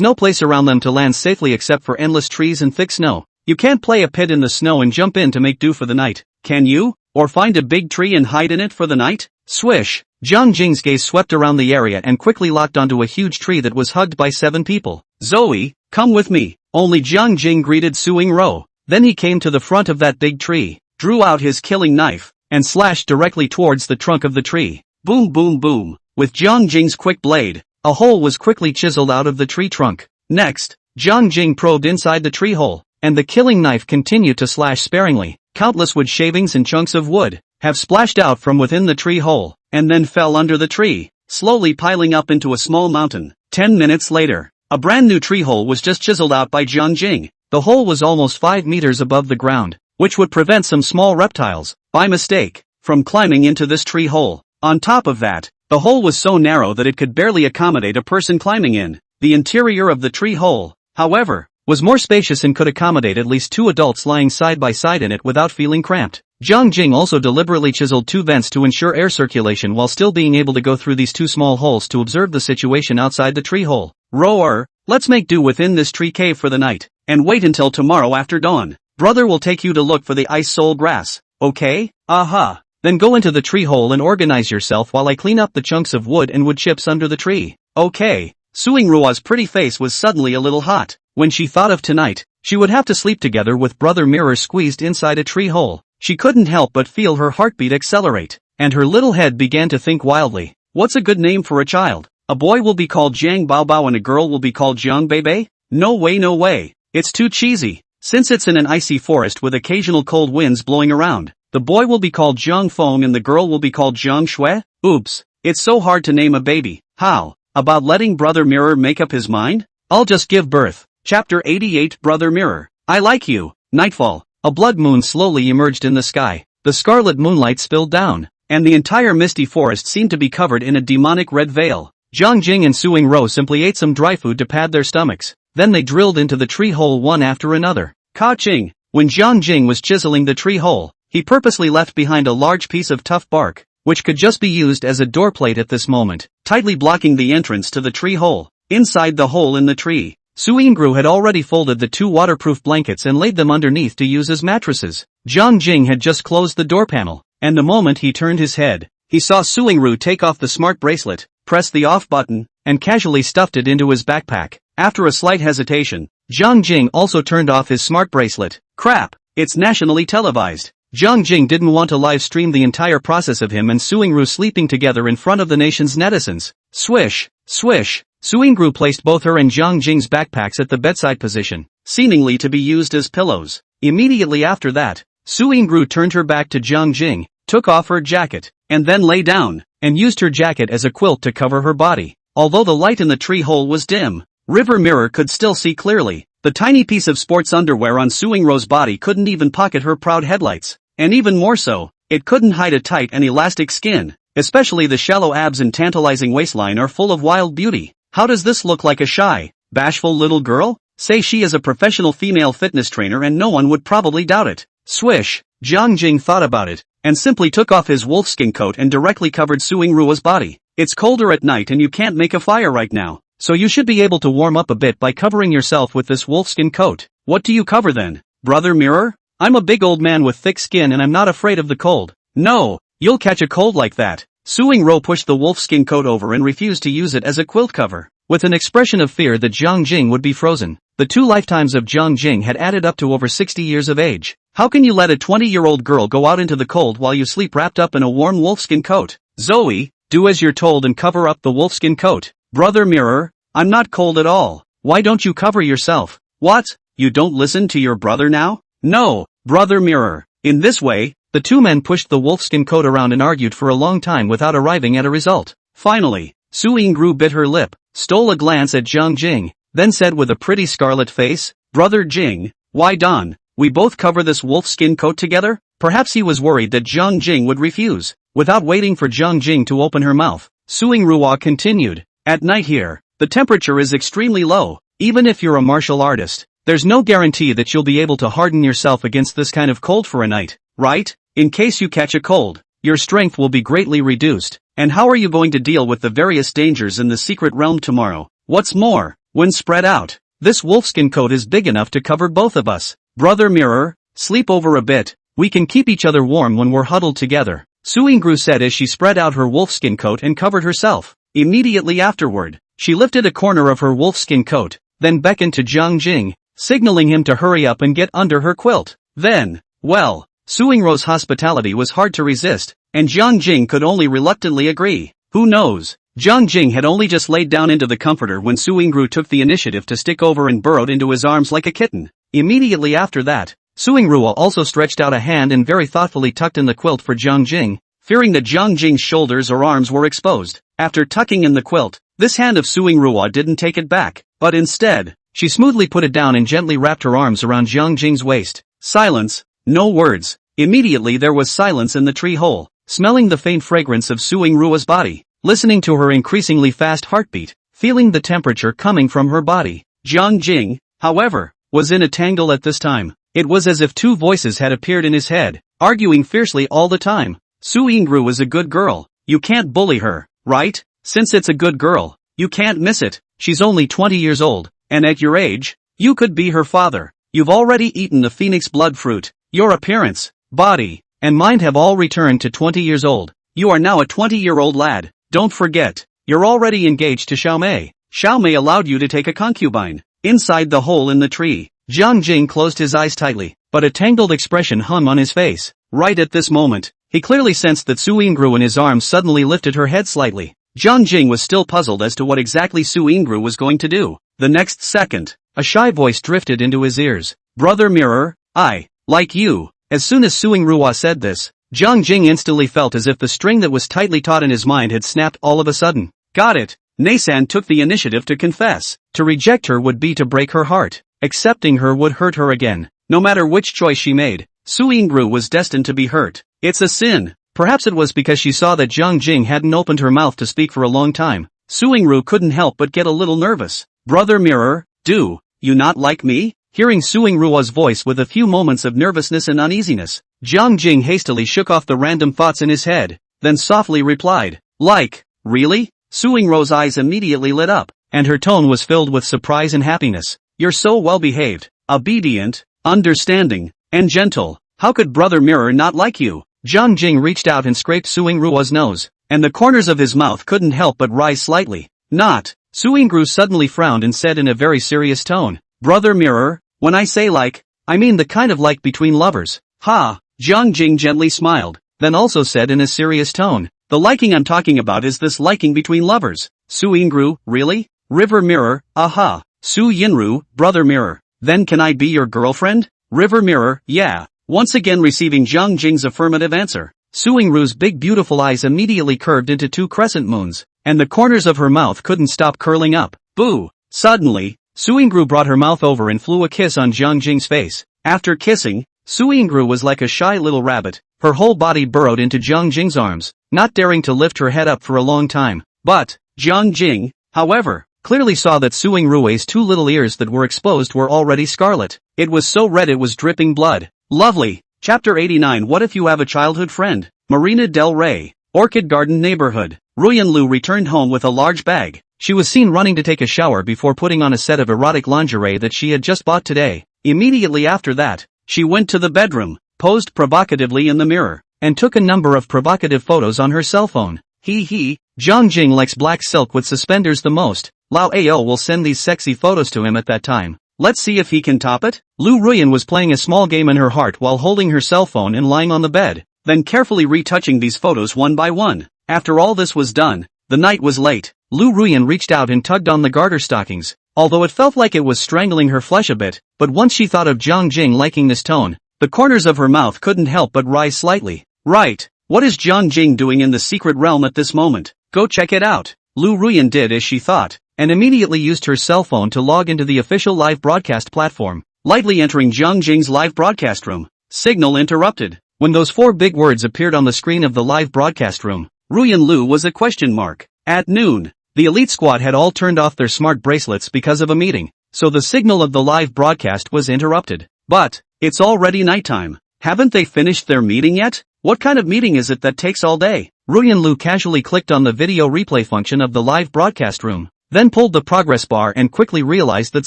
no place around them to land safely except for endless trees and thick snow. You can't play a pit in the snow and jump in to make do for the night, can you? Or find a big tree and hide in it for the night? Swish! Jiang Jing's gaze swept around the area and quickly locked onto a huge tree that was hugged by 7 people. Zoe, come with me. Only Jiang Jing greeted Su Yingru. Then he came to the front of that big tree, drew out his killing knife, and slashed directly towards the trunk of the tree. Boom boom boom. With Jiang Jing's quick blade, a hole was quickly chiseled out of the tree trunk. Next, Jiang Jing probed inside the tree hole, and the killing knife continued to slash sparingly. Countless wood shavings and chunks of wood have splashed out from within the tree hole, and then fell under the tree, slowly piling up into a small mountain. 10 minutes later, a brand new tree hole was just chiseled out by Jiang Jing. The hole was almost 5 meters above the ground, which would prevent some small reptiles, by mistake, from climbing into this tree hole. On top of that, the hole was so narrow that it could barely accommodate a person climbing in. The interior of the tree hole, however, was more spacious and could accommodate at least 2 adults lying side by side in it without feeling cramped. Jiang Jing also deliberately chiseled 2 vents to ensure air circulation while still being able to go through these 2 small holes to observe the situation outside the tree hole. Roar, let's make do within this tree cave for the night, and wait until tomorrow after dawn. Brother will take you to look for the ice soul grass, okay? Aha. Then go into the tree hole and organize yourself while I clean up the chunks of wood and wood chips under the tree. Okay. Suingrua's pretty face was suddenly a little hot. When she thought of tonight, she would have to sleep together with Brother Mirror squeezed inside a tree hole. She couldn't help but feel her heartbeat accelerate, and her little head began to think wildly. What's a good name for a child? A boy will be called Jiang Baobao and a girl will be called Jiang Bebe? No way no way. It's too cheesy. Since it's in an icy forest with occasional cold winds blowing around, the boy will be called Jiang Feng and the girl will be called Jiang Shui? Oops. It's so hard to name a baby. How about letting Brother Mirror make up his mind? I'll just give birth. Chapter 88 Brother Mirror. I like you. Nightfall. A blood moon slowly emerged in the sky. The scarlet moonlight spilled down, and the entire misty forest seemed to be covered in a demonic red veil. Jiang Jing and Suing Ro simply ate some dry food to pad their stomachs. Then they drilled into the tree hole one after another. Ka-ching! When Jiang Jing was chiseling the tree hole, he purposely left behind a large piece of tough bark, which could just be used as a doorplate at this moment, tightly blocking the entrance to the tree hole. Inside the hole in the tree, Suingru had already folded the 2 waterproof blankets and laid them underneath to use as mattresses. Jiang Jing had just closed the door panel, and the moment he turned his head, he saw Suingru take off the smart bracelet, press the off button, and casually stuffed it into his backpack. After a slight hesitation, Jiang Jing also turned off his smart bracelet. Crap, it's nationally televised. Jiang Jing didn't want to live stream the entire process of him and Suingru sleeping together in front of the nation's netizens. Swish, swish. Suingru placed both her and Jiang Jing's backpacks at the bedside position, seemingly to be used as pillows. Immediately after that, Suingru turned her back to Jiang Jing, took off her jacket, and then lay down, and used her jacket as a quilt to cover her body. Although the light in the tree hole was dim, River Mirror could still see clearly. The tiny piece of sports underwear on Suingru's body couldn't even pocket her proud headlights. And even more so, it couldn't hide a tight and elastic skin. Especially the shallow abs and tantalizing waistline are full of wild beauty. How does this look like a shy, bashful little girl? Say she is a professional female fitness trainer and no one would probably doubt it. Swish, Jiang Jing thought about it, and simply took off his wolfskin coat and directly covered Suingrua's body. It's colder at night and you can't make a fire right now, so you should be able to warm up a bit by covering yourself with this wolfskin coat. What do you cover then, Brother Mirror? I'm a big old man with thick skin and I'm not afraid of the cold. No, you'll catch a cold like that. Suingru pushed the wolfskin coat over and refused to use it as a quilt cover. With an expression of fear that Jiang Jing would be frozen. The 2 lifetimes of Jiang Jing had added up to over 60 years of age. How can you let a 20-year-old girl go out into the cold while you sleep wrapped up in a warm wolfskin coat? Zoe, do as you're told and cover up the wolfskin coat. Brother Mirror, I'm not cold at all. Why don't you cover yourself? What? You don't listen to your brother now? No, Brother Mirror. In this way, the 2 men pushed the wolfskin coat around and argued for a long time without arriving at a result. Finally, Suingru bit her lip, stole a glance at Jiang Jing, then said with a pretty scarlet face, Brother Jing, why don't we both cover this wolfskin coat together? Perhaps he was worried that Jiang Jing would refuse. Without waiting for Jiang Jing to open her mouth, Suingrua continued, at night here, the temperature is extremely low. Even if you're a martial artist, there's no guarantee that you'll be able to harden yourself against this kind of cold for a night, right? In case you catch a cold, your strength will be greatly reduced. And how are you going to deal with the various dangers in the secret realm tomorrow? What's more, when spread out, this wolfskin coat is big enough to cover both of us. Brother Mirror, sleep over a bit, we can keep each other warm when we're huddled together. Suingru said as she spread out her wolfskin coat and covered herself. Immediately afterward, she lifted a corner of her wolfskin coat, then beckoned to Jiang Jing, signaling him to hurry up and get under her quilt. Then, well, Suingru's hospitality was hard to resist, and Jiang Jing could only reluctantly agree. Who knows? Jiang Jing had only just laid down into the comforter when Suingru took the initiative to stick over and burrowed into his arms like a kitten. Immediately after that, Suingru also stretched out a hand and very thoughtfully tucked in the quilt for Jiang Jing, fearing that Jiang Jing's shoulders or arms were exposed. After tucking in the quilt, this hand of Suingru didn't take it back, but instead, she smoothly put it down and gently wrapped her arms around Jiang Jing's waist. Silence. No words. Immediately there was silence in the tree hole, smelling the faint fragrance of Suingru's body, listening to her increasingly fast heartbeat, feeling the temperature coming from her body. Jiang Jing, however, was in a tangle at this time. It was as if two voices had appeared in his head, arguing fiercely all the time. Suingru is a good girl. You can't bully her, right? Since it's a good girl, you can't miss it. She's only 20 years old, and at your age, you could be her father. You've already eaten the phoenix blood fruit. Your appearance, body, and mind have all returned to 20 years old. You are now a 20-year-old lad. Don't forget, you're already engaged to Xiaomei. Xiaomei allowed you to take a concubine. Inside the hole in the tree, Jiang Jing closed his eyes tightly, but a tangled expression hung on his face. Right at this moment, he clearly sensed that Suingru in his arms suddenly lifted her head slightly. Jiang Jing was still puzzled as to what exactly Suingru was going to do. The next second, a shy voice drifted into his ears. Brother Mirror, I like you. As soon as Suingru said this, Jiang Jing instantly felt as if the string that was tightly taut in his mind had snapped all of a sudden. Got it. Neisan took the initiative to confess. To reject her would be to break her heart. Accepting her would hurt her again. No matter which choice she made, Suingru was destined to be hurt. It's a sin. Perhaps it was because she saw that Jiang Jing hadn't opened her mouth to speak for a long time. Suingru couldn't help but get a little nervous. Brother Mirror, do you not like me? Hearing Suingru's voice with a few moments of nervousness and uneasiness, Jiang Jing hastily shook off the random thoughts in his head, then softly replied, like, really? Suingru's eyes immediately lit up, and her tone was filled with surprise and happiness. You're so well behaved, obedient, understanding, and gentle. How could Brother Mirror not like you? Jiang Jing reached out and scraped Suingru's nose, and the corners of his mouth couldn't help but rise slightly. Not. Suingru suddenly frowned and said in a very serious tone, Brother Mirror, when I say like, I mean the kind of like between lovers. Ha! Jiang Jing gently smiled, then also said in a serious tone, the liking I'm talking about is this liking between lovers. Suingru, really? River Mirror, aha. Su Yinru, Brother Mirror, then can I be your girlfriend? River Mirror, yeah. Once again receiving Jiang Jing's affirmative answer, Suingru's big beautiful eyes immediately curved into two crescent moons, and the corners of her mouth couldn't stop curling up. Boo! Suddenly, Suingru brought her mouth over and flew a kiss on Jiang Jing's face. After kissing, Suingru was like a shy little rabbit, her whole body burrowed into Jiang Jing's arms, not daring to lift her head up for a long time. But, Jiang Jing, however, clearly saw that Suingru's two little ears that were exposed were already scarlet. It was so red it was dripping blood. Lovely. Chapter 89. What if you have a childhood friend? Marina del Rey, Orchid Garden neighborhood. Ruyanlu returned home with a large bag. She was seen running to take a shower before putting on a set of erotic lingerie that she had just bought today. Immediately after that, she went to the bedroom, posed provocatively in the mirror, and took a number of provocative photos on her cell phone. Jiang Jing likes black silk with suspenders the most. Lao Ao will send these sexy photos to him at that time. Let's see if he can top it. Lu Ruyan was playing a small game in her heart while holding her cell phone and lying on the bed, then carefully retouching these photos one by one. After all this was done, the night was late. Lu Ruyan reached out and tugged on the garter stockings, although it felt like it was strangling her flesh a bit, but once she thought of Jiang Jing liking this tone, the corners of her mouth couldn't help but rise slightly. Right, what is Jiang Jing doing in the secret realm at this moment? Go check it out. Lu Ruyan did as she thought, and immediately used her cell phone to log into the official live broadcast platform, lightly entering Jiang Jing's live broadcast room. Signal interrupted. When those four big words appeared on the screen of the live broadcast room, Ruyan Lu was a question mark. At noon, the elite squad had all turned off their smart bracelets because of a meeting, so the signal of the live broadcast was interrupted. But, it's already nighttime. Haven't they finished their meeting yet? What kind of meeting is it that takes all day? Ruyan Lu casually clicked on the video replay function of the live broadcast room, then pulled the progress bar and quickly realized that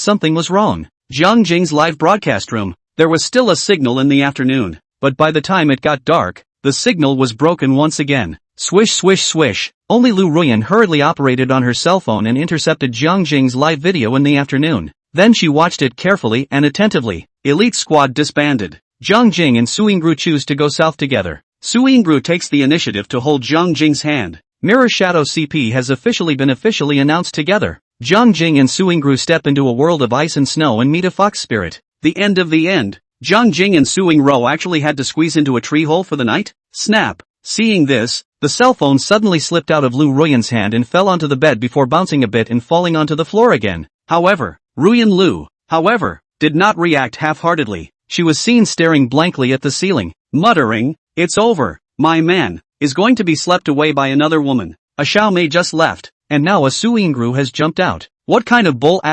something was wrong. Jiang Jing's live broadcast room. There was still a signal in the afternoon, but by the time it got dark, the signal was broken once again. Swish swish swish. Only Lu Ruyan hurriedly operated on her cell phone and intercepted Jiang Jing's live video in the afternoon. Then she watched it carefully and attentively. Elite squad disbanded. Jiang Jing and Su Yingru choose to go south together. Su Yingru takes the initiative to hold Jiang Jing's hand. Mirror Shadow CP has officially been announced together. Jiang Jing and Su Yingru step into a world of ice and snow and meet a fox spirit. The end of the end. Jiang Jing and Su Yingru actually had to squeeze into a tree hole for the night? Snap. Seeing this, the cell phone suddenly slipped out of Lu Ruyan's hand and fell onto the bed before bouncing a bit and falling onto the floor again. However, Lu, did not react half-heartedly. She was seen staring blankly at the ceiling, muttering, "It's over. My man is going to be swept away by another woman. A Xiao Mei just left, and now a Su Yingru has jumped out. What kind of bull ****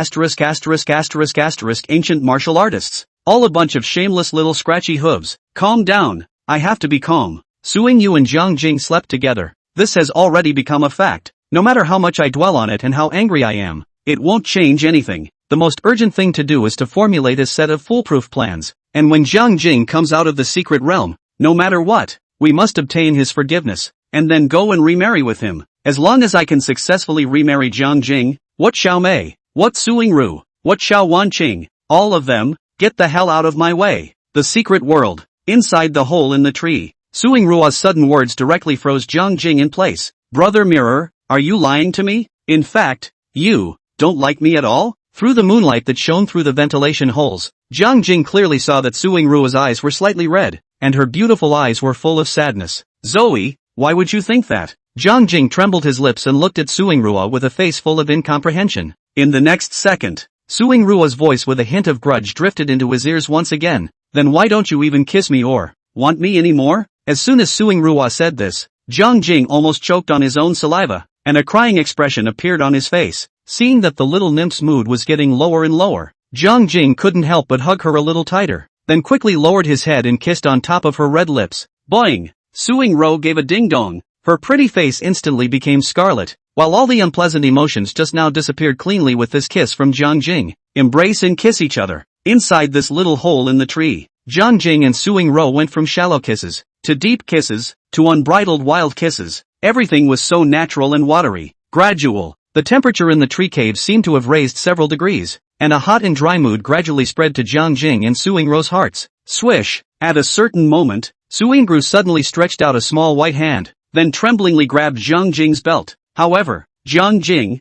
ancient martial artists? All a bunch of shameless little scratchy hooves. Calm down. I have to be calm. Su Yingyu and Jiang Jing slept together. This has already become a fact. No matter how much I dwell on it and how angry I am, it won't change anything. The most urgent thing to do is to formulate a set of foolproof plans. And when Jiang Jing comes out of the secret realm, no matter what, we must obtain his forgiveness, and then go and remarry with him. As long as I can successfully remarry Jiang Jing, what Xiao Mei, what Su Yingru, what Xiao Wanqing, all of them, get the hell out of my way. The secret world, inside the hole in the tree. Su Yingru's sudden words directly froze Jiang Jing in place. Brother Mirror, are you lying to me? In fact, you don't like me at all? Through the moonlight that shone through the ventilation holes, Jiang Jing clearly saw that Su Yingru's eyes were slightly red, and her beautiful eyes were full of sadness. Zoe, why would you think that? Jiang Jing trembled his lips and looked at Su Yingru with a face full of incomprehension. In the next second, Su Yingru's voice with a hint of grudge drifted into his ears once again. Then why don't you even kiss me or want me anymore? As soon as Su Yingru said this, Jiang Jing almost choked on his own saliva, and a crying expression appeared on his face. Seeing that the little nymph's mood was getting lower and lower, Jiang Jing couldn't help but hug her a little tighter, then quickly lowered his head and kissed on top of her red lips. Boing! Su Yingru gave a ding-dong. Her pretty face instantly became scarlet, while all the unpleasant emotions just now disappeared cleanly with this kiss from Jiang Jing. Embrace and kiss each other, inside this little hole in the tree. Jiang Jing and Su Yingru went from shallow kisses, to deep kisses, to unbridled wild kisses. Everything was so natural and watery, gradual. The temperature in the tree cave seemed to have raised several degrees, and a hot and dry mood gradually spread to Jiang Jing and Su Yingru's hearts. Swish! At a certain moment, Su Yingru suddenly stretched out a small white hand, then tremblingly grabbed Jiang Jing's belt. However, Jiang Jing,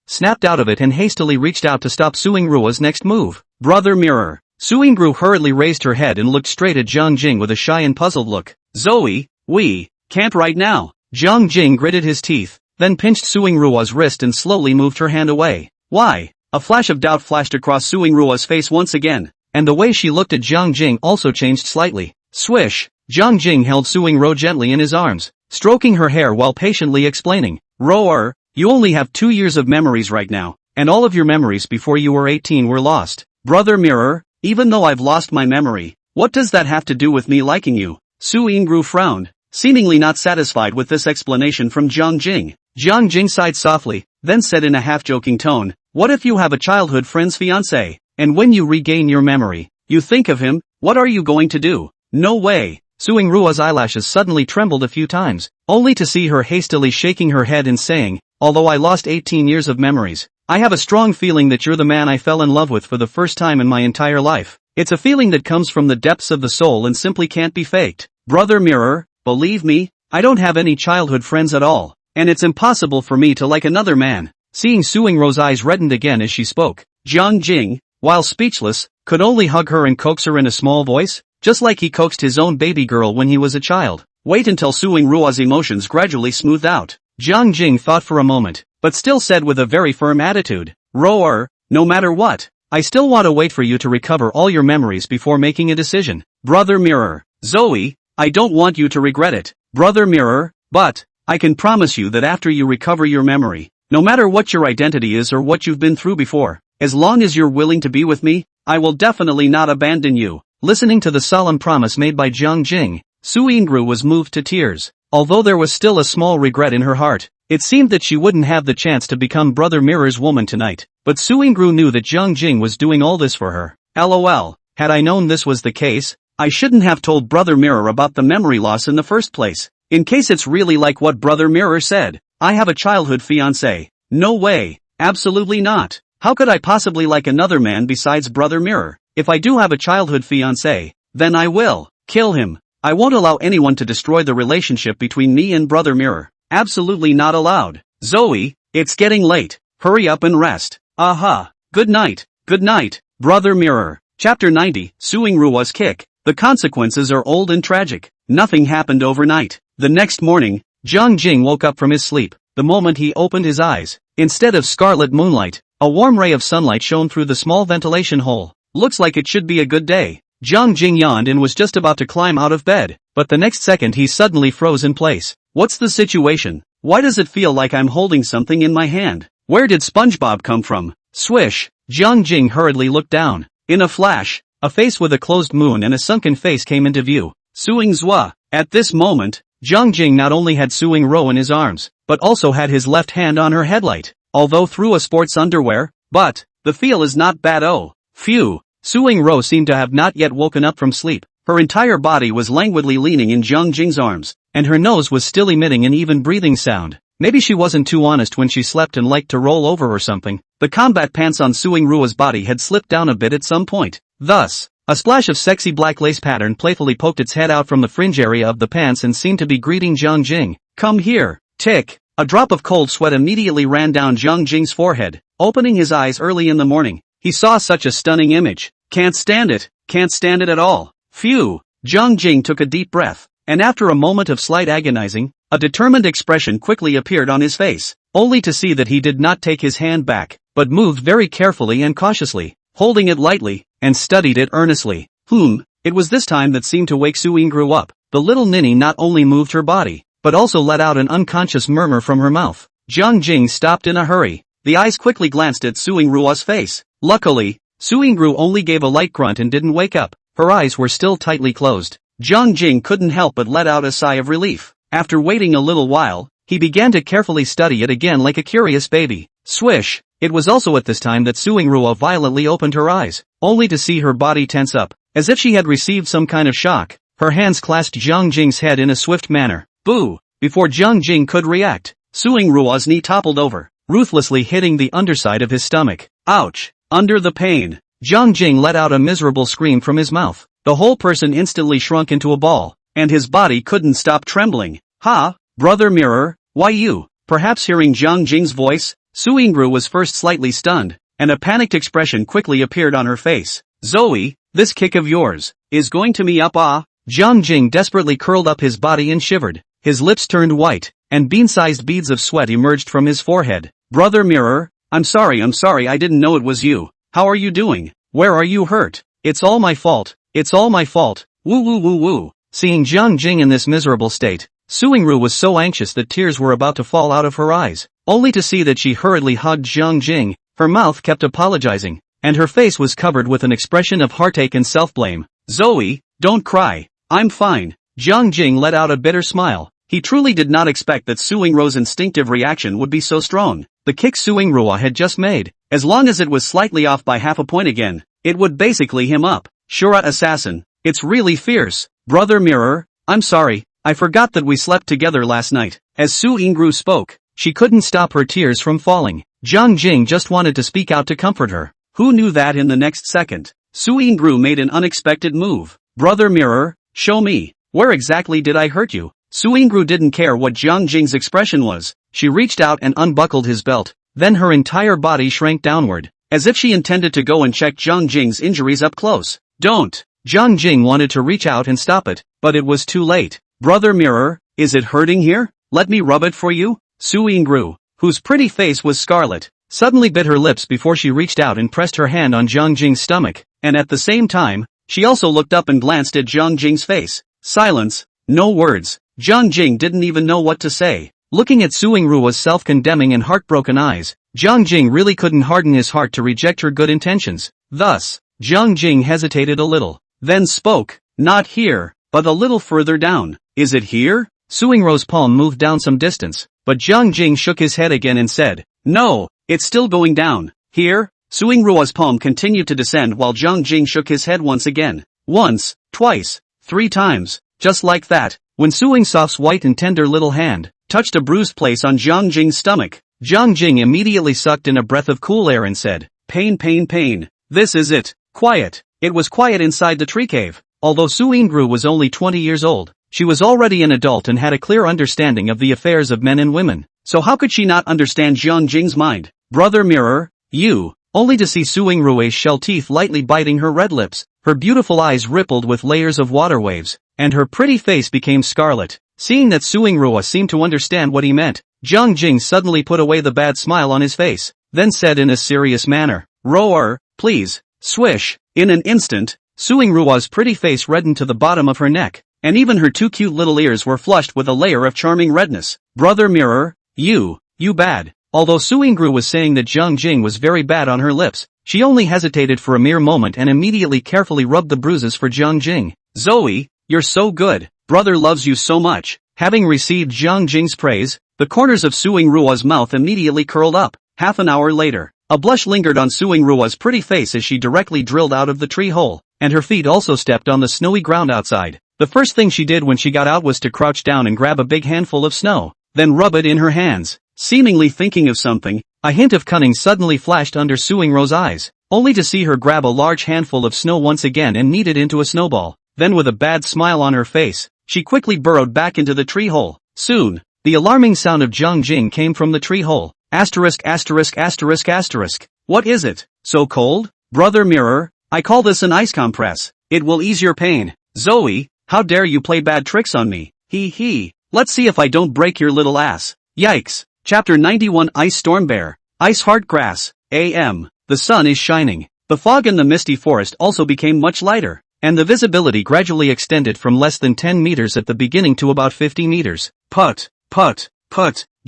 snapped out of it and hastily reached out to stop Su Yingru's next move. Brother Mirror. Su Yingru hurriedly raised her head and looked straight at Jiang Jing with a shy and puzzled look. Zoe, we can't right now. Jiang Jing gritted his teeth, then pinched Su Yingru's wrist and slowly moved her hand away. Why? A flash of doubt flashed across Su Yingru's face once again, and the way she looked at Jiang Jing also changed slightly. Swish! Jiang Jing held Su Yingru gently in his arms, stroking her hair while patiently explaining. Roar, you only have 2 years of memories right now, and all of your memories before you were 18 were lost. Brother Mirror, even though I've lost my memory, what does that have to do with me liking you? Su Yingru frowned, seemingly not satisfied with this explanation from Jiang Jing. Jiang Jing sighed softly, then said in a half-joking tone, what if you have a childhood friend's fiancé, and when you regain your memory, you think of him, what are you going to do? No way. Su Yingru's eyelashes suddenly trembled a few times, only to see her hastily shaking her head and saying, although I lost 18 years of memories, I have a strong feeling that you're the man I fell in love with for the first time in my entire life. It's a feeling that comes from the depths of the soul and simply can't be faked. Brother Mirror, believe me, I don't have any childhood friends at all, and it's impossible for me to like another man. Seeing Su Yingru's eyes reddened again as she spoke, Jiang Jing, while speechless, could only hug her and coax her in a small voice, just like he coaxed his own baby girl when he was a child. Wait until Su Yingru's emotions gradually smoothed out. Jiang Jing thought for a moment, but still said with a very firm attitude, Roar, no matter what, I still want to wait for you to recover all your memories before making a decision. Brother Mirror, Zoe, I don't want you to regret it. Brother Mirror, but I can promise you that after you recover your memory, no matter what your identity is or what you've been through before, as long as you're willing to be with me, I will definitely not abandon you. Listening to the solemn promise made by Jiang Jing, Su Yingru was moved to tears. Although there was still a small regret in her heart, it seemed that she wouldn't have the chance to become Brother Mirror's woman tonight. But Su Yingru knew that Jiang Jing was doing all this for her. LOL, had I known this was the case, I shouldn't have told Brother Mirror about the memory loss in the first place. In case it's really like what Brother Mirror said, I have a childhood fiancé. No way, absolutely not. How could I possibly like another man besides Brother Mirror? If I do have a childhood fiancé, Then I will kill him. I won't allow anyone to destroy the relationship between me and Brother Mirror. Absolutely not allowed. Zoe, it's getting late. Hurry up and rest. Aha. Good night. Good night, Brother Mirror. Chapter 90, Suing Rua's Kick. The consequences are old and tragic. Nothing happened overnight. The next morning, Jiang Jing woke up from his sleep. The moment he opened his eyes, instead of scarlet moonlight, a warm ray of sunlight shone through the small ventilation hole. Looks like it should be a good day. Jiang Jing yawned and was just about to climb out of bed, but the next second he suddenly froze in place. What's the situation? Why does it feel like I'm holding something in my hand? Where did SpongeBob come from? Swish! Jiang Jing hurriedly looked down. In a flash, a face with a closed moon and a sunken face came into view. Suing Zhua. At this moment, Jiang Jing not only had Suing Ro in his arms, but also had his left hand on her headlight, although through a sports underwear. But the feel is not bad. Oh, phew. Suing Ro seemed to have not yet woken up from sleep. Her entire body was languidly leaning in Jiang Jing's arms, and her nose was still emitting an even breathing sound. Maybe she wasn't too honest when she slept and liked to roll over or something. The combat pants on Suing Rua's body had slipped down a bit at some point. Thus, a splash of sexy black lace pattern playfully poked its head out from the fringe area of the pants and seemed to be greeting Jiang Jing. Come here. Tick. A drop of cold sweat immediately ran down Jiang Jing's forehead. Opening his eyes early in the morning, he saw such a stunning image. Can't stand it. Can't stand it at all. Phew. Jiang Jing took a deep breath, and after a moment of slight agonizing, a determined expression quickly appeared on his face, only to see that he did not take his hand back, but moved very carefully and cautiously, holding it lightly, and studied it earnestly. It was this time that seemed to wake Suing Ru up. The little ninny not only moved her body, but also let out an unconscious murmur from her mouth. Jiang Jing stopped in a hurry. The eyes quickly glanced at Suing Rua's face. Luckily, Suing Ru only gave a light grunt and didn't wake up. Her eyes were still tightly closed. Jiang Jing couldn't help but let out a sigh of relief. After waiting a little while, he began to carefully study it again like a curious baby. Swish! It was also at this time that Suing Rua violently opened her eyes, only to see her body tense up, as if she had received some kind of shock. Her hands clasped Jiang Jing's head in a swift manner. Boo! Before Jiang Jing could react, Suing Rua's knee toppled over, ruthlessly hitting the underside of his stomach. Ouch! Under the pain, Jiang Jing let out a miserable scream from his mouth. The whole person instantly shrunk into a ball, and his body couldn't stop trembling. Ha! Brother Mirror, why you? Perhaps hearing Jiang Jing's voice, Suing Ru was first slightly stunned, and a panicked expression quickly appeared on her face. Zoe, this kick of yours is going to me up. Ah! Jiang Jing desperately curled up his body and shivered. His lips turned white, and bean-sized beads of sweat emerged from his forehead. Brother Mirror, I'm sorry, I didn't know it was you. How are you doing? Where are you hurt? It's all my fault. It's all my fault. Woo woo woo woo. Seeing Jiang Jing in this miserable state, Suing Ru was so anxious that tears were about to fall out of her eyes, only to see that she hurriedly hugged Jiang Jing. Her mouth kept apologizing, and her face was covered with an expression of heartache and self-blame. Zoe, don't cry. I'm fine. Jiang Jing let out a bitter smile. He truly did not expect that Suing Ru's instinctive reaction would be so strong. The kick Suing Ru had just made, as long as it was slightly off by half a point again, it would basically him up. Shura assassin, it's really fierce. Brother Mirror, I'm sorry, I forgot that we slept together last night. As Suing Ru spoke, she couldn't stop her tears from falling. Jiang Jing just wanted to speak out to comfort her. Who knew that in the next second, Suing Ru made an unexpected move. Brother Mirror, show me, where exactly did I hurt you? Suing Ru didn't care what Jiang Jing's expression was. She reached out and unbuckled his belt, then her entire body shrank downward, as if she intended to go and check Jiang Jing's injuries up close. Don't! Jiang Jing wanted to reach out and stop it, but it was too late. Brother Mirror, is it hurting here? Let me rub it for you? Suing Ru, whose pretty face was scarlet, suddenly bit her lips before she reached out and pressed her hand on Jiang Jing's stomach, and at the same time, she also looked up and glanced at Jiang Jing's face. Silence. No words. Jiang Jing didn't even know what to say. Looking at Suing Rua's self-condemning and heartbroken eyes, Jiang Jing really couldn't harden his heart to reject her good intentions. Thus, Jiang Jing hesitated a little, then spoke. Not here, but a little further down. Is it here? Suing Ru's palm moved down some distance, but Jiang Jing shook his head again and said, no, it's still going down. Here? Suing Rua's palm continued to descend while Jiang Jing shook his head once again. Once, twice, 3 times, just like that. When Suing Soft's white and tender little hand touched a bruised place on Jiang Jing's stomach, Jiang Jing immediately sucked in a breath of cool air and said, pain, pain, pain. This is it. Quiet. It was quiet inside the tree cave. Although Su Ingru was only 20 years old, she was already an adult and had a clear understanding of the affairs of men and women. So how could she not understand Jiang Jing's mind? Brother Mirror, you. Only to see Su Ingrue's shell teeth lightly biting her red lips, her beautiful eyes rippled with layers of water waves, and her pretty face became scarlet. Seeing that Su Ingrua seemed to understand what he meant, Jiang Jing suddenly put away the bad smile on his face, then said in a serious manner, "Roar, please." Swish. In an instant, Su Ingrua's pretty face reddened to the bottom of her neck, and even her two cute little ears were flushed with a layer of charming redness. Brother Mirror, you bad. Although Su Ingru was saying that Jiang Jing was very bad on her lips, she only hesitated for a mere moment and immediately carefully rubbed the bruises for Jiang Jing. Zoe, you're so good. Brother loves you so much. Having received Jiang Jing's praise, the corners of Su Ingrua's mouth immediately curled up. Half an hour later, a blush lingered on Su Ingrua's pretty face as she directly drilled out of the tree hole, and her feet also stepped on the snowy ground outside. The first thing she did when she got out was to crouch down and grab a big handful of snow, then rub it in her hands. Seemingly thinking of something, a hint of cunning suddenly flashed under Su Ingrue's eyes, only to see her grab a large handful of snow once again and knead it into a snowball. Then with a bad smile on her face, she quickly burrowed back into the tree hole. Soon, the alarming sound of Jiang Jing came from the tree hole. Asterisk asterisk asterisk asterisk. What is it? So cold? Brother Mirror, I call this an ice compress. It will ease your pain. Zoe, how dare you play bad tricks on me? He. Let's see if I don't break your little ass. Yikes. Chapter 91 Ice Storm Bear. Ice Heart Grass. AM. The sun is shining. The fog in the misty forest also became much lighter, and the visibility gradually extended from less than 10 meters at the beginning to about 50 meters. Put.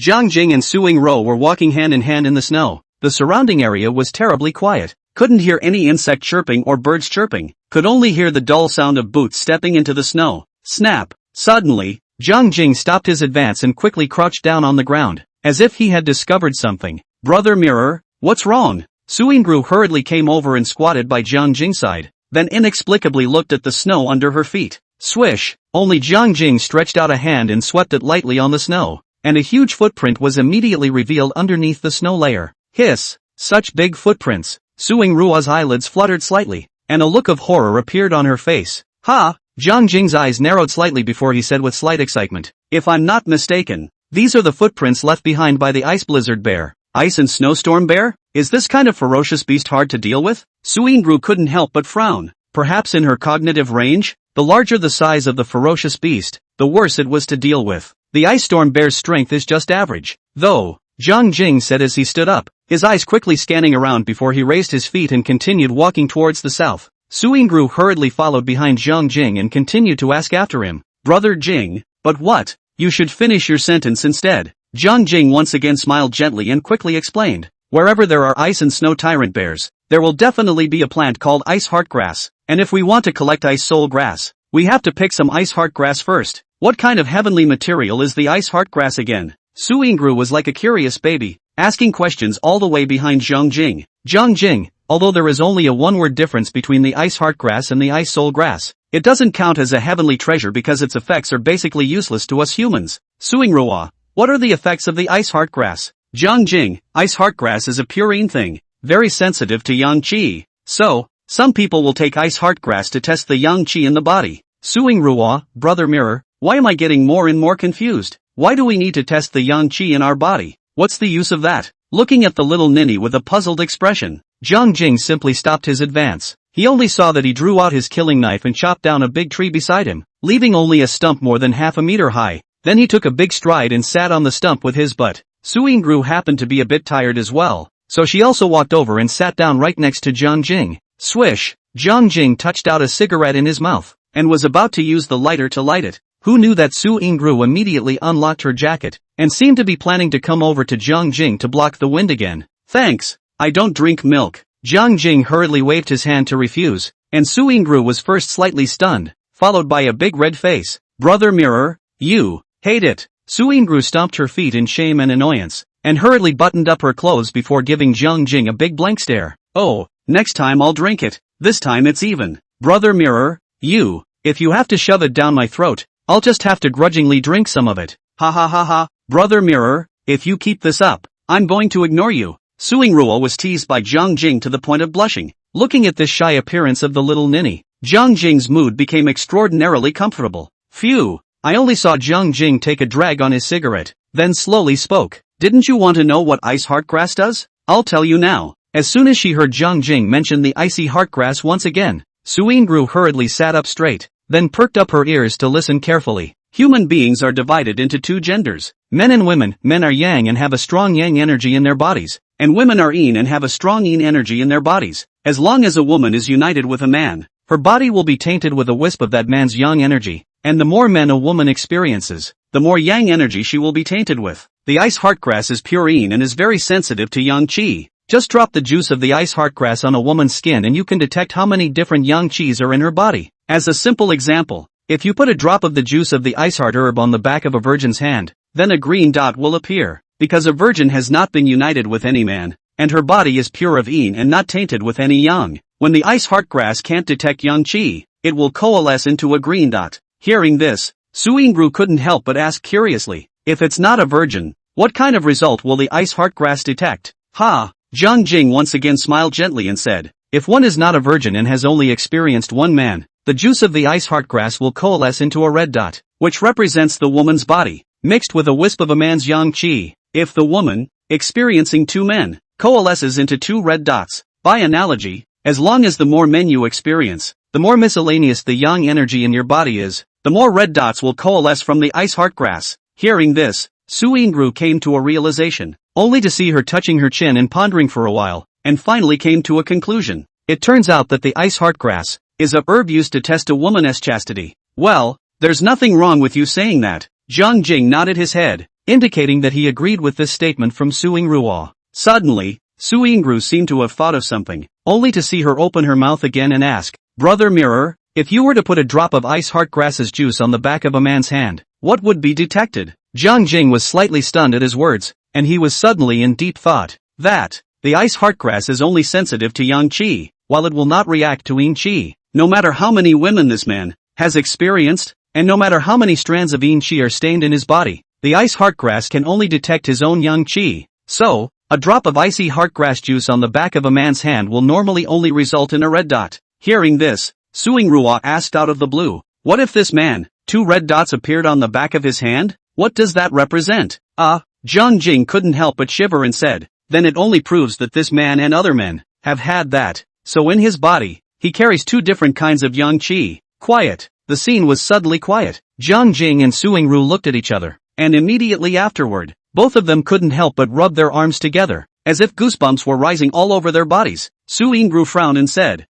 Jiang Jing and Su Ingru were walking hand in hand in the snow. The surrounding area was terribly quiet. Couldn't hear any insect chirping or birds chirping. Could only hear the dull sound of boots stepping into the snow. Snap. Suddenly, Jiang Jing stopped his advance and quickly crouched down on the ground, as if he had discovered something. Brother Mirror, what's wrong? Su Ingru hurriedly came over and squatted by Jiang Jing's side, then inexplicably looked at the snow under her feet. Swish! Only Jiang Jing stretched out a hand and swept it lightly on the snow, and a huge footprint was immediately revealed underneath the snow layer. Hiss! Such big footprints! Su Ingrua's eyelids fluttered slightly, and a look of horror appeared on her face. Ha! Jiang Jing's eyes narrowed slightly before he said with slight excitement, "If I'm not mistaken, these are the footprints left behind by the ice blizzard bear." Ice and snowstorm bear? Is this kind of ferocious beast hard to deal with? Su Ingru couldn't help but frown. Perhaps in her cognitive range, the larger the size of the ferocious beast, the worse it was to deal with. The ice storm bear's strength is just average, though, Jiang Jing said as he stood up, his eyes quickly scanning around before he raised his feet and continued walking towards the south. Su Ingru hurriedly followed behind Jiang Jing and continued to ask after him. Brother Jing, but what? You should finish your sentence instead. Jiang Jing once again smiled gently and quickly explained. Wherever there are ice and snow tyrant bears, there will definitely be a plant called ice heart grass, and if we want to collect ice soul grass, we have to pick some ice heart grass first. What kind of heavenly material is the ice heart grass again? Su Ingru was like a curious baby, asking questions all the way behind Jiang Jing. Jiang Jing, although there is only a one-word difference between the ice heart grass and the ice soul grass, it doesn't count as a heavenly treasure because its effects are basically useless to us humans. Su Ingru, what are the effects of the ice heart grass? Jiang Jing, ice heart grass is a purine thing, very sensitive to yang qi. So, some people will take ice heart grass to test the yang qi in the body. Su Ingru, Brother Mirror, why am I getting more and more confused? Why do we need to test the yang qi in our body? What's the use of that? Looking at the little ninny with a puzzled expression, Jiang Jing simply stopped his advance. He only saw that he drew out his killing knife and chopped down a big tree beside him, leaving only a stump more than half a meter high. Then he took a big stride and sat on the stump with his butt. Su Ingru happened to be a bit tired as well, so she also walked over and sat down right next to Jiang Jing. Swish! Jiang Jing touched out a cigarette in his mouth, and was about to use the lighter to light it. Who knew that Su Ingru immediately unlocked her jacket, and seemed to be planning to come over to Jiang Jing to block the wind again. Thanks, I don't drink milk. Jiang Jing hurriedly waved his hand to refuse, and Su Ingru was first slightly stunned, followed by a big red face. Brother Mirror, you hate it. Su Ingru stomped her feet in shame and annoyance, and hurriedly buttoned up her clothes before giving Jiang Jing a big blank stare. Oh, next time I'll drink it. This time it's even. Brother Mirror, you, if you have to shove it down my throat, I'll just have to grudgingly drink some of it. Ha ha ha ha. Brother Mirror, if you keep this up, I'm going to ignore you. Su Ingru was teased by Jiang Jing to the point of blushing. Looking at this shy appearance of the little ninny, Jiang Jing's mood became extraordinarily comfortable. Phew. I only saw Jiang Jing take a drag on his cigarette, then slowly spoke. Didn't you want to know what ice heartgrass does? I'll tell you now. As soon as she heard Jiang Jing mention the icy heartgrass once again, Suingru hurriedly sat up straight, then perked up her ears to listen carefully. Human beings are divided into two genders, men and women. Men are yang and have a strong yang energy in their bodies, and women are yin and have a strong yin energy in their bodies. As long as a woman is united with a man, her body will be tainted with a wisp of that man's yang energy, and the more men a woman experiences, the more yang energy she will be tainted with. The ice heartgrass is pure yin and is very sensitive to yang qi. Just drop the juice of the ice heartgrass on a woman's skin and you can detect how many different yang qis are in her body. As a simple example, if you put a drop of the juice of the ice heart herb on the back of a virgin's hand, then a green dot will appear, because a virgin has not been united with any man, and her body is pure of yin and not tainted with any yang. When the ice heartgrass can't detect yang qi, it will coalesce into a green dot. Hearing this, Suingru couldn't help but ask curiously, if it's not a virgin, what kind of result will the ice heartgrass detect? Ha! Jiang Jing once again smiled gently and said, if one is not a virgin and has only experienced one man, the juice of the ice heartgrass will coalesce into a red dot, which represents the woman's body, mixed with a wisp of a man's yang qi. If the woman, experiencing two men, coalesces into two red dots, by analogy, as long as the more men you experience, the more miscellaneous the yang energy in your body is, the more red dots will coalesce from the ice heartgrass. Hearing this, Suingru came to a realization, only to see her touching her chin and pondering for a while, and finally came to a conclusion. It turns out that the ice heartgrass is a herb used to test a woman's chastity. Well, there's nothing wrong with you saying that. Jiang Jing nodded his head, indicating that he agreed with this statement from Suingru. Suddenly, Suingru seemed to have thought of something, only to see her open her mouth again and ask, Brother Mirror, if you were to put a drop of ice heartgrass's juice on the back of a man's hand, what would be detected? Jiang Jing was slightly stunned at his words, and he was suddenly in deep thought. That, the ice heartgrass is only sensitive to yang qi, while it will not react to yin qi. No matter how many women this man has experienced, and no matter how many strands of yin qi are stained in his body, the ice heartgrass can only detect his own yang qi. So, a drop of icy heartgrass juice on the back of a man's hand will normally only result in a red dot. Hearing this, Suingru asked out of the blue, what if this man, two red dots appeared on the back of his hand? What does that represent? Jiang Jing couldn't help but shiver and said, then it only proves that this man and other men have had that. So in his body, he carries two different kinds of yang qi. Quiet. The scene was suddenly quiet. Jiang Jing and Suingru looked at each other, and immediately afterward, both of them couldn't help but rub their arms together, as if goosebumps were rising all over their bodies. Suingru frowned and said,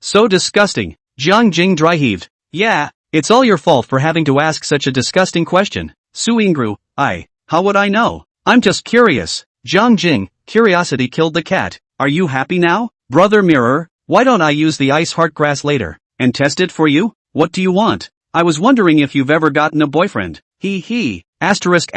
so disgusting. Jiang Jing dry heaved. Yeah, it's all your fault for having to ask such a disgusting question. Suingru, how would I know? I'm just curious. Jiang Jing, curiosity killed the cat. Are you happy now? Brother Mirror, why don't I use the ice heartgrass later, and test it for you? What do you want? I was wondering if you've ever gotten a boyfriend. Hee. Asterisk.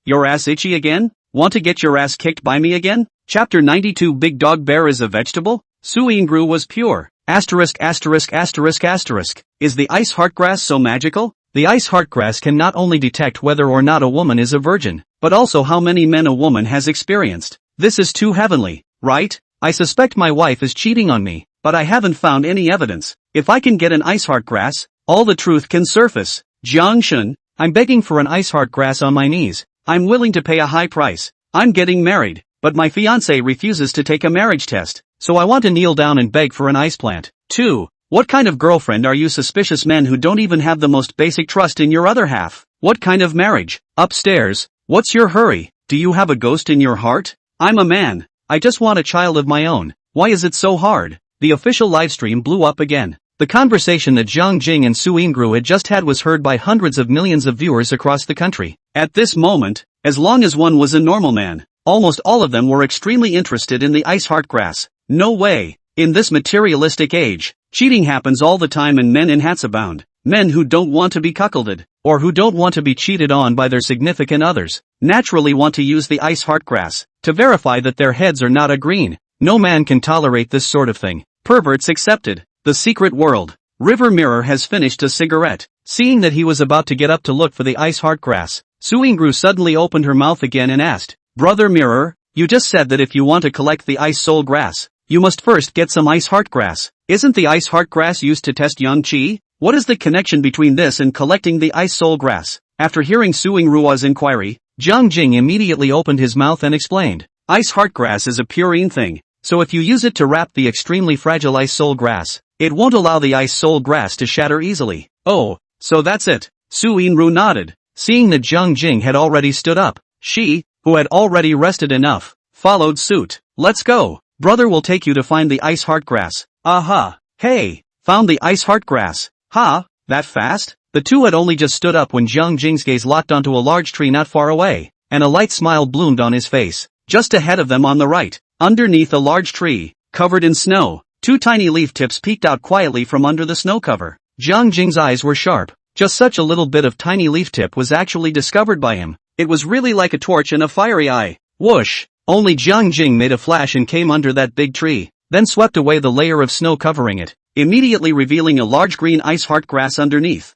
Your ass itchy again? Want to get your ass kicked by me again? Chapter 92 Big Dog Bear is a vegetable? Suingru was pure. Asterisk. Is the ice heartgrass so magical? The ice heartgrass can not only detect whether or not a woman is a virgin, but also how many men a woman has experienced. This is too heavenly, right? I suspect my wife is cheating on me, but I haven't found any evidence. If I can get an ice heartgrass, all the truth can surface. Jiang Shun, I'm begging for an ice heartgrass on my knees. I'm willing to pay a high price. I'm getting married, but my fiancé refuses to take a marriage test, so I want to kneel down and beg for an ice plant. 2. What kind of girlfriend are you suspicious men who don't even have the most basic trust in your other half? What kind of marriage? Upstairs. What's your hurry? Do you have a ghost in your heart? I'm a man. I just want a child of my own. Why is it so hard? The official livestream blew up again. The conversation that Jiang Jing and Suingru had just had was heard by hundreds of millions of viewers across the country. At this moment, as long as one was a normal man, almost all of them were extremely interested in the ice heartgrass. No way. In this materialistic age, cheating happens all the time and men in hats abound. Men who don't want to be cuckolded, or who don't want to be cheated on by their significant others, naturally want to use the ice heartgrass to verify that their heads are not a green. No man can tolerate this sort of thing. Perverts accepted. The secret world. River Mirror has finished a cigarette. Seeing that he was about to get up to look for the ice heartgrass, Suingru suddenly opened her mouth again and asked, Brother Mirror, you just said that if you want to collect the ice soul grass, you must first get some ice heart grass. Isn't the ice heart grass used to test young chi? What is the connection between this and collecting the ice soul grass? After hearing Suing Rua's inquiry, Jiang Jing immediately opened his mouth and explained. Ice heart grass is a purine thing, so if you use it to wrap the extremely fragile ice soul grass, it won't allow the ice soul grass to shatter easily. Oh, so that's it. Suing Ru nodded. Seeing that Jiang Jing had already stood up, she, who had already rested enough, followed suit. Let's go. Brother will take you to find the ice heart grass. Aha. Hey, found the ice heart grass. Ha, that fast? The two had only just stood up when Jiang Jing's gaze locked onto a large tree not far away, and a light smile bloomed on his face. Just ahead of them on the right, underneath a large tree, covered in snow, two tiny leaf tips peeked out quietly from under the snow cover. Jiang Jing's eyes were sharp. Just such a little bit of tiny leaf tip was actually discovered by him. It was really like a torch and a fiery eye. Whoosh! Only Jiang Jing made a flash and came under that big tree, then swept away the layer of snow covering it, immediately revealing a large green ice heart grass underneath.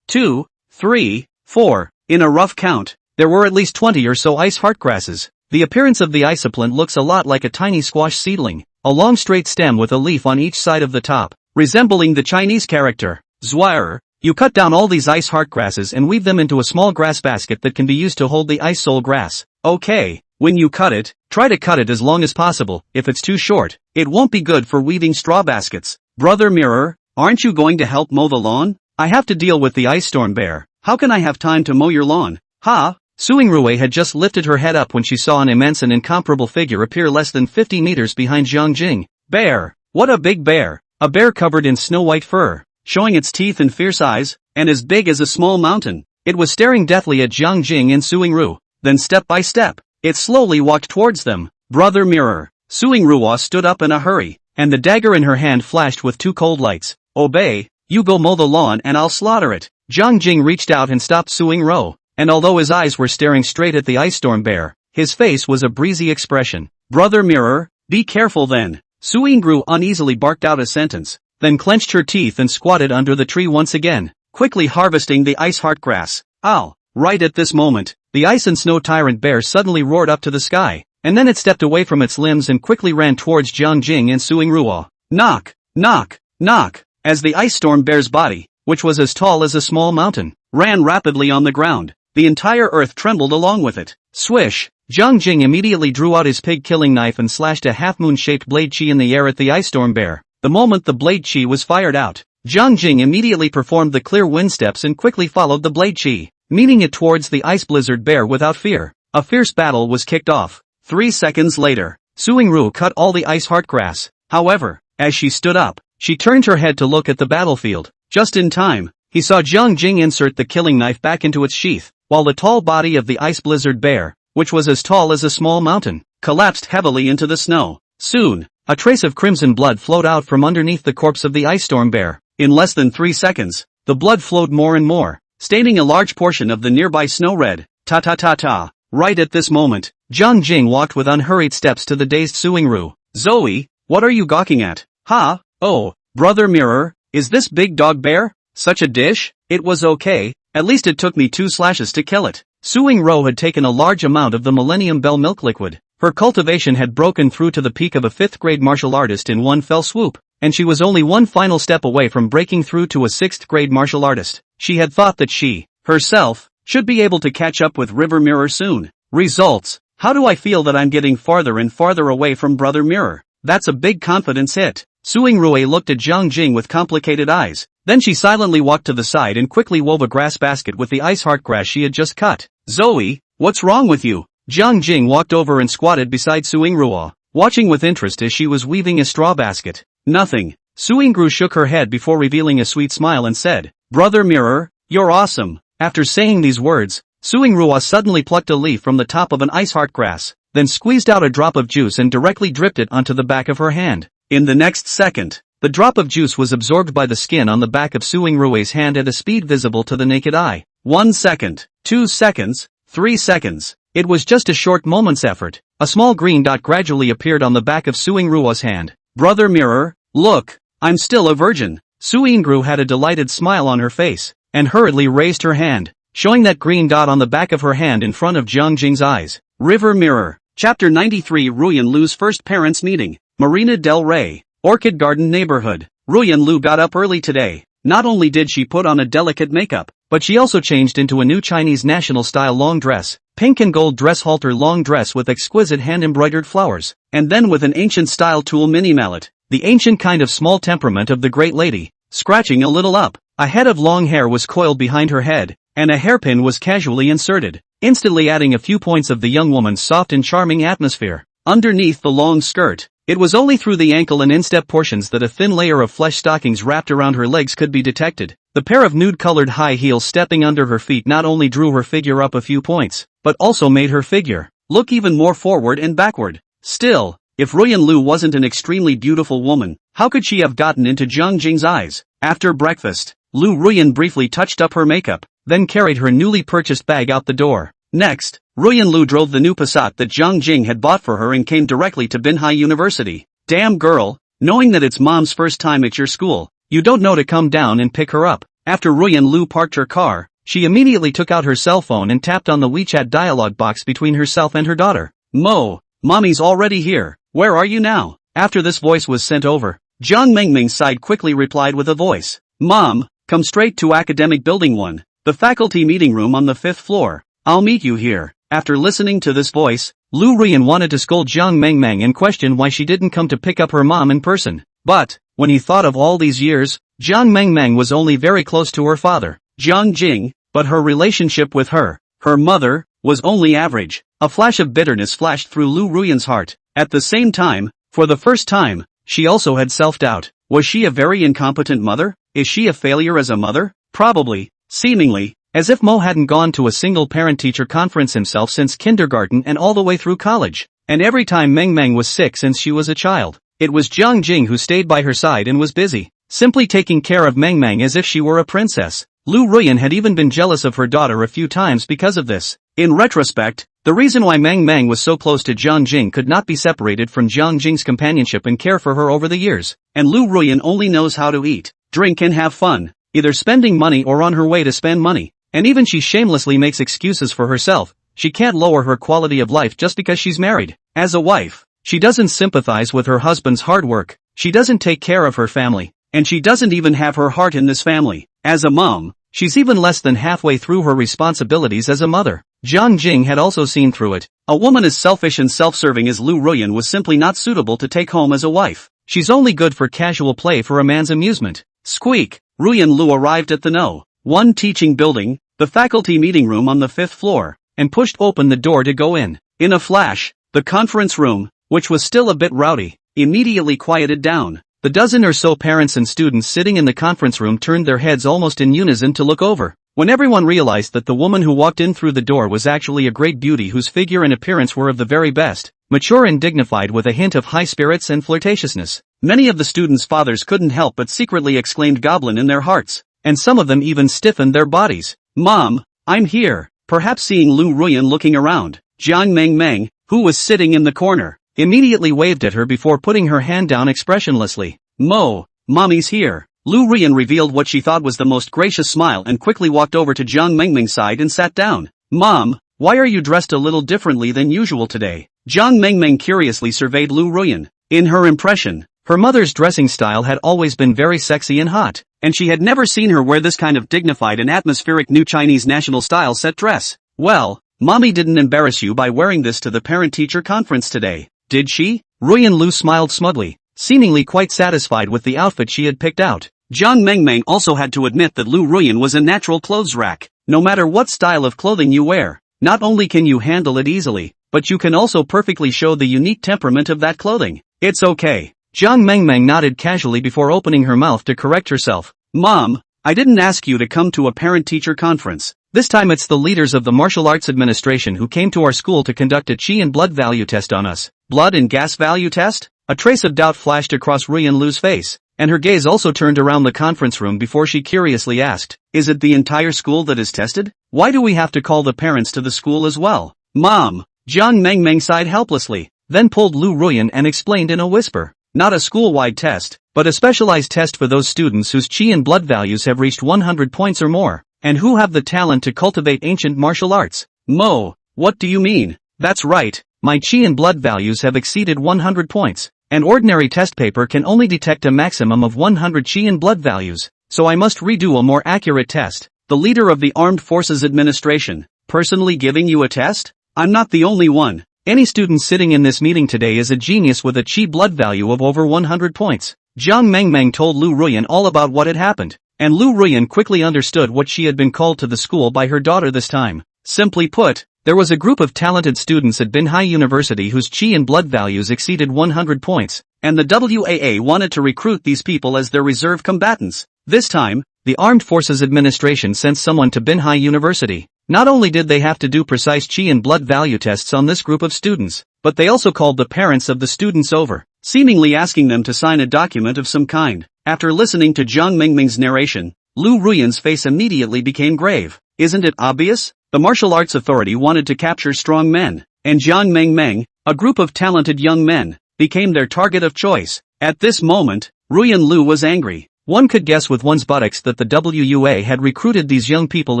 2, 3, 4. In a rough count, there were at least 20 or so ice heart grasses. The appearance of the isoplant looks a lot like a tiny squash seedling, a long straight stem with a leaf on each side of the top, resembling the Chinese character. Zwire. You cut down all these ice heart grasses and weave them into a small grass basket that can be used to hold the ice soul grass. Okay, when you cut it, try to cut it as long as possible. If it's too short, it won't be good for weaving straw baskets. Brother Mirror, aren't you going to help mow the lawn? I have to deal with the ice storm bear. How can I have time to mow your lawn? Ha! Suing Rue had just lifted her head up when she saw an immense and incomparable figure appear less than 50 meters behind Jiang Jing. Bear! What a big bear! A bear covered in snow-white fur, showing its teeth and fierce eyes, and as big as a small mountain. It was staring deathly at Jiang Jing and Suing Ru. Then step by step, it slowly walked towards them. Brother Mirror. Suing Ruwa stood up in a hurry, and the dagger in her hand flashed with two cold lights. Obey, you go mow the lawn and I'll slaughter it. Jiang Jing reached out and stopped Suing Ru, and although his eyes were staring straight at the ice storm bear, his face was a breezy expression. Brother Mirror, be careful then. Suing Ru uneasily barked out a sentence, then clenched her teeth and squatted under the tree once again, quickly harvesting the ice heart grass. Ow! Right at this moment, the ice and snow tyrant bear suddenly roared up to the sky, and then it stepped away from its limbs and quickly ran towards Jiang Jing and Suing Ruo. Knock! Knock! Knock! As the ice storm bear's body, which was as tall as a small mountain, ran rapidly on the ground, the entire earth trembled along with it. Swish! Jiang Jing immediately drew out his pig-killing knife and slashed a half-moon-shaped blade chi in the air at the ice storm bear. The moment the blade chi was fired out, Jiang Jing immediately performed the clear wind steps and quickly followed the blade chi, meaning it towards the ice blizzard bear without fear. A fierce battle was kicked off. 3 seconds later, Suing Ru cut all the ice heart grass. However, as she stood up, she turned her head to look at the battlefield. Just in time, he saw Jiang Jing insert the killing knife back into its sheath, while the tall body of the ice blizzard bear, which was as tall as a small mountain, collapsed heavily into the snow. Soon, a trace of crimson blood flowed out from underneath the corpse of the ice storm bear. In less than 3 seconds, the blood flowed more and more, staining a large portion of the nearby snow red. Ta-ta-ta-ta. Right at this moment, Jiang Jing walked with unhurried steps to the dazed Suing Ru. Zoe, what are you gawking at? Ha? Oh, Brother Mirror, is this big dog bear? Such a dish? It was okay, at least it took me 2 slashes to kill it. Suing Ru had taken a large amount of the Millennium Bell milk liquid. Her cultivation had broken through to the peak of a 5th-grade martial artist in one fell swoop, and she was only one final step away from breaking through to a 6th-grade martial artist. She had thought that she, herself, should be able to catch up with River Mirror soon. Results. How do I feel that I'm getting farther and farther away from Brother Mirror? That's a big confidence hit. Suing Rue looked at Jiang Jing with complicated eyes. Then she silently walked to the side and quickly wove a grass basket with the ice heart grass she had just cut. Zoe, what's wrong with you? Jiang Jing walked over and squatted beside Suing Rue, watching with interest as she was weaving a straw basket. Nothing. Suing Ru shook her head before revealing a sweet smile and said, Brother Mirror, you're awesome. After saying these words, Suing Rua suddenly plucked a leaf from the top of an ice heart grass, then squeezed out a drop of juice and directly dripped it onto the back of her hand. In the next second, the drop of juice was absorbed by the skin on the back of Suing Rue's hand at a speed visible to the naked eye. 1 second, 2 seconds, 3 seconds. It was just a short moment's effort. A small green dot gradually appeared on the back of Suing Rua's hand. Brother Mirror, look, I'm still a virgin. Suing Ru had a delighted smile on her face, and hurriedly raised her hand, showing that green dot on the back of her hand in front of Jiang Jing's eyes. River Mirror. Chapter 93 Ruyan Lu's first parents' meeting. Marina del Rey, Orchid Garden neighborhood. Ruyan Lu got up early today. Not only did she put on a delicate makeup, but she also changed into a new Chinese national-style long dress, pink and gold dress halter long dress with exquisite hand-embroidered flowers, and then with an ancient-style tool mini mallet, the ancient kind of small temperament of the great lady, scratching a little up. A head of long hair was coiled behind her head, and a hairpin was casually inserted, instantly adding a few points of the young woman's soft and charming atmosphere. Underneath the long skirt, it was only through the ankle and instep portions that a thin layer of flesh stockings wrapped around her legs could be detected. The pair of nude-colored high heels stepping under her feet not only drew her figure up a few points, but also made her figure look even more forward and backward. Still, if Ruyan Lu wasn't an extremely beautiful woman, how could she have gotten into Jiang Jing's eyes? After breakfast, Lu Ruyan briefly touched up her makeup, then carried her newly purchased bag out the door. Next, Ruyan Lu drove the new Passat that Jiang Jing had bought for her and came directly to Binhai University. Damn girl, knowing that it's mom's first time at your school, you don't know to come down and pick her up. After Ruyan Lu parked her car, she immediately took out her cell phone and tapped on the WeChat dialogue box between herself and her daughter. Mo, mommy's already here, where are you now? After this voice was sent over, Jiang Mengming's side quickly replied with a voice. Mom, come straight to Academic Building 1, the faculty meeting room on the 5th floor. I'll meet you here. After listening to this voice, Lu Ruyan wanted to scold Jiang Mengming and question why she didn't come to pick up her mom in person. But, when he thought of all these years, Jiang Mengming was only very close to her father, Jiang Jing, but her relationship with her mother, was only average. A flash of bitterness flashed through Lu Ruyan's heart. At the same time, for the first time, she also had self-doubt. Was she a very incompetent mother? Is she a failure as a mother? Probably, seemingly, as if Mo hadn't gone to a single parent-teacher conference himself since kindergarten and all the way through college. And every time Mengming was sick since she was a child, it was Jiang Jing who stayed by her side and was busy, simply taking care of Mengming as if she were a princess. Lu Ruyan had even been jealous of her daughter a few times because of this. In retrospect, the reason why Mengming was so close to Jiang Jing could not be separated from Jiang Jing's companionship and care for her over the years. And Lu Ruyan only knows how to eat, drink and have fun, either spending money or on her way to spend money. And even she shamelessly makes excuses for herself. She can't lower her quality of life just because she's married. As a wife, she doesn't sympathize with her husband's hard work, she doesn't take care of her family, and she doesn't even have her heart in this family. As a mom, she's even less than halfway through her responsibilities as a mother. Jiang Jing had also seen through it. A woman as selfish and self-serving as Lu Ruyan was simply not suitable to take home as a wife. She's only good for casual play for a man's amusement. Squeak! Ruyan Lu arrived at the No. 1 teaching building, the faculty meeting room on the 5th floor, and pushed open the door to go in. In a flash, the conference room, which was still a bit rowdy, immediately quieted down. The dozen or so parents and students sitting in the conference room turned their heads almost in unison to look over. When everyone realized that the woman who walked in through the door was actually a great beauty whose figure and appearance were of the very best, mature and dignified with a hint of high spirits and flirtatiousness, many of the students' fathers couldn't help but secretly exclaimed goblin in their hearts, and some of them even stiffened their bodies. Mom, I'm here. Perhaps seeing Lu Ruyan looking around, Jiang Mengming, who was sitting in the corner, immediately waved at her before putting her hand down expressionlessly. Mo, mommy's here. Lu Ruyan revealed what she thought was the most gracious smile and quickly walked over to Jiang Mengming's side and sat down. Mom, why are you dressed a little differently than usual today? Jiang Mengming curiously surveyed Lu Ruyan. In her impression, her mother's dressing style had always been very sexy and hot, and she had never seen her wear this kind of dignified and atmospheric new Chinese national style set dress. Well, mommy didn't embarrass you by wearing this to the parent-teacher conference today, did she? Ruyan Lu smiled smugly, seemingly quite satisfied with the outfit she had picked out. Jiang Mengming also had to admit that Lu Ruyan was a natural clothes rack. No matter what style of clothing you wear, not only can you handle it easily, but you can also perfectly show the unique temperament of that clothing. It's okay. Jiang Mengming nodded casually before opening her mouth to correct herself. Mom, I didn't ask you to come to a parent-teacher conference. This time it's the leaders of the martial arts administration who came to our school to conduct a chi and blood value test on us. Blood and gas value test? A trace of doubt flashed across Ruyan Lu's face, and her gaze also turned around the conference room before she curiously asked, is it the entire school that is tested? Why do we have to call the parents to the school as well? Mom, Jiang Mengming sighed helplessly, then pulled Lu Ruyan and explained in a whisper. Not a school-wide test, but a specialized test for those students whose chi and blood values have reached 100 points or more, and who have the talent to cultivate ancient martial arts. Mo, what do you mean? That's right, my chi and blood values have exceeded 100 points. An ordinary test paper can only detect a maximum of 100 chi in blood values, so I must redo a more accurate test. The leader of the Armed Forces Administration, personally giving you a test? I'm not the only one. Any student sitting in this meeting today is a genius with a chi blood value of over 100 points. Jiang Mengmeng told Lu Ruyan all about what had happened, and Lu Ruyan quickly understood what she had been called to the school by her daughter this time. Simply put, there was a group of talented students at Binhai University whose chi and blood values exceeded 100 points, and the WAA wanted to recruit these people as their reserve combatants. This time, the Armed Forces Administration sent someone to Binhai University. Not only did they have to do precise chi and blood value tests on this group of students, but they also called the parents of the students over, seemingly asking them to sign a document of some kind. After listening to Jiang Mengmeng's narration, Lu Ruyan's face immediately became grave. Isn't it obvious? The martial arts authority wanted to capture strong men, and Jiang Mengmeng, a group of talented young men, became their target of choice. At this moment, Ruyan Lu was angry. One could guess with one's buttocks that the WUA had recruited these young people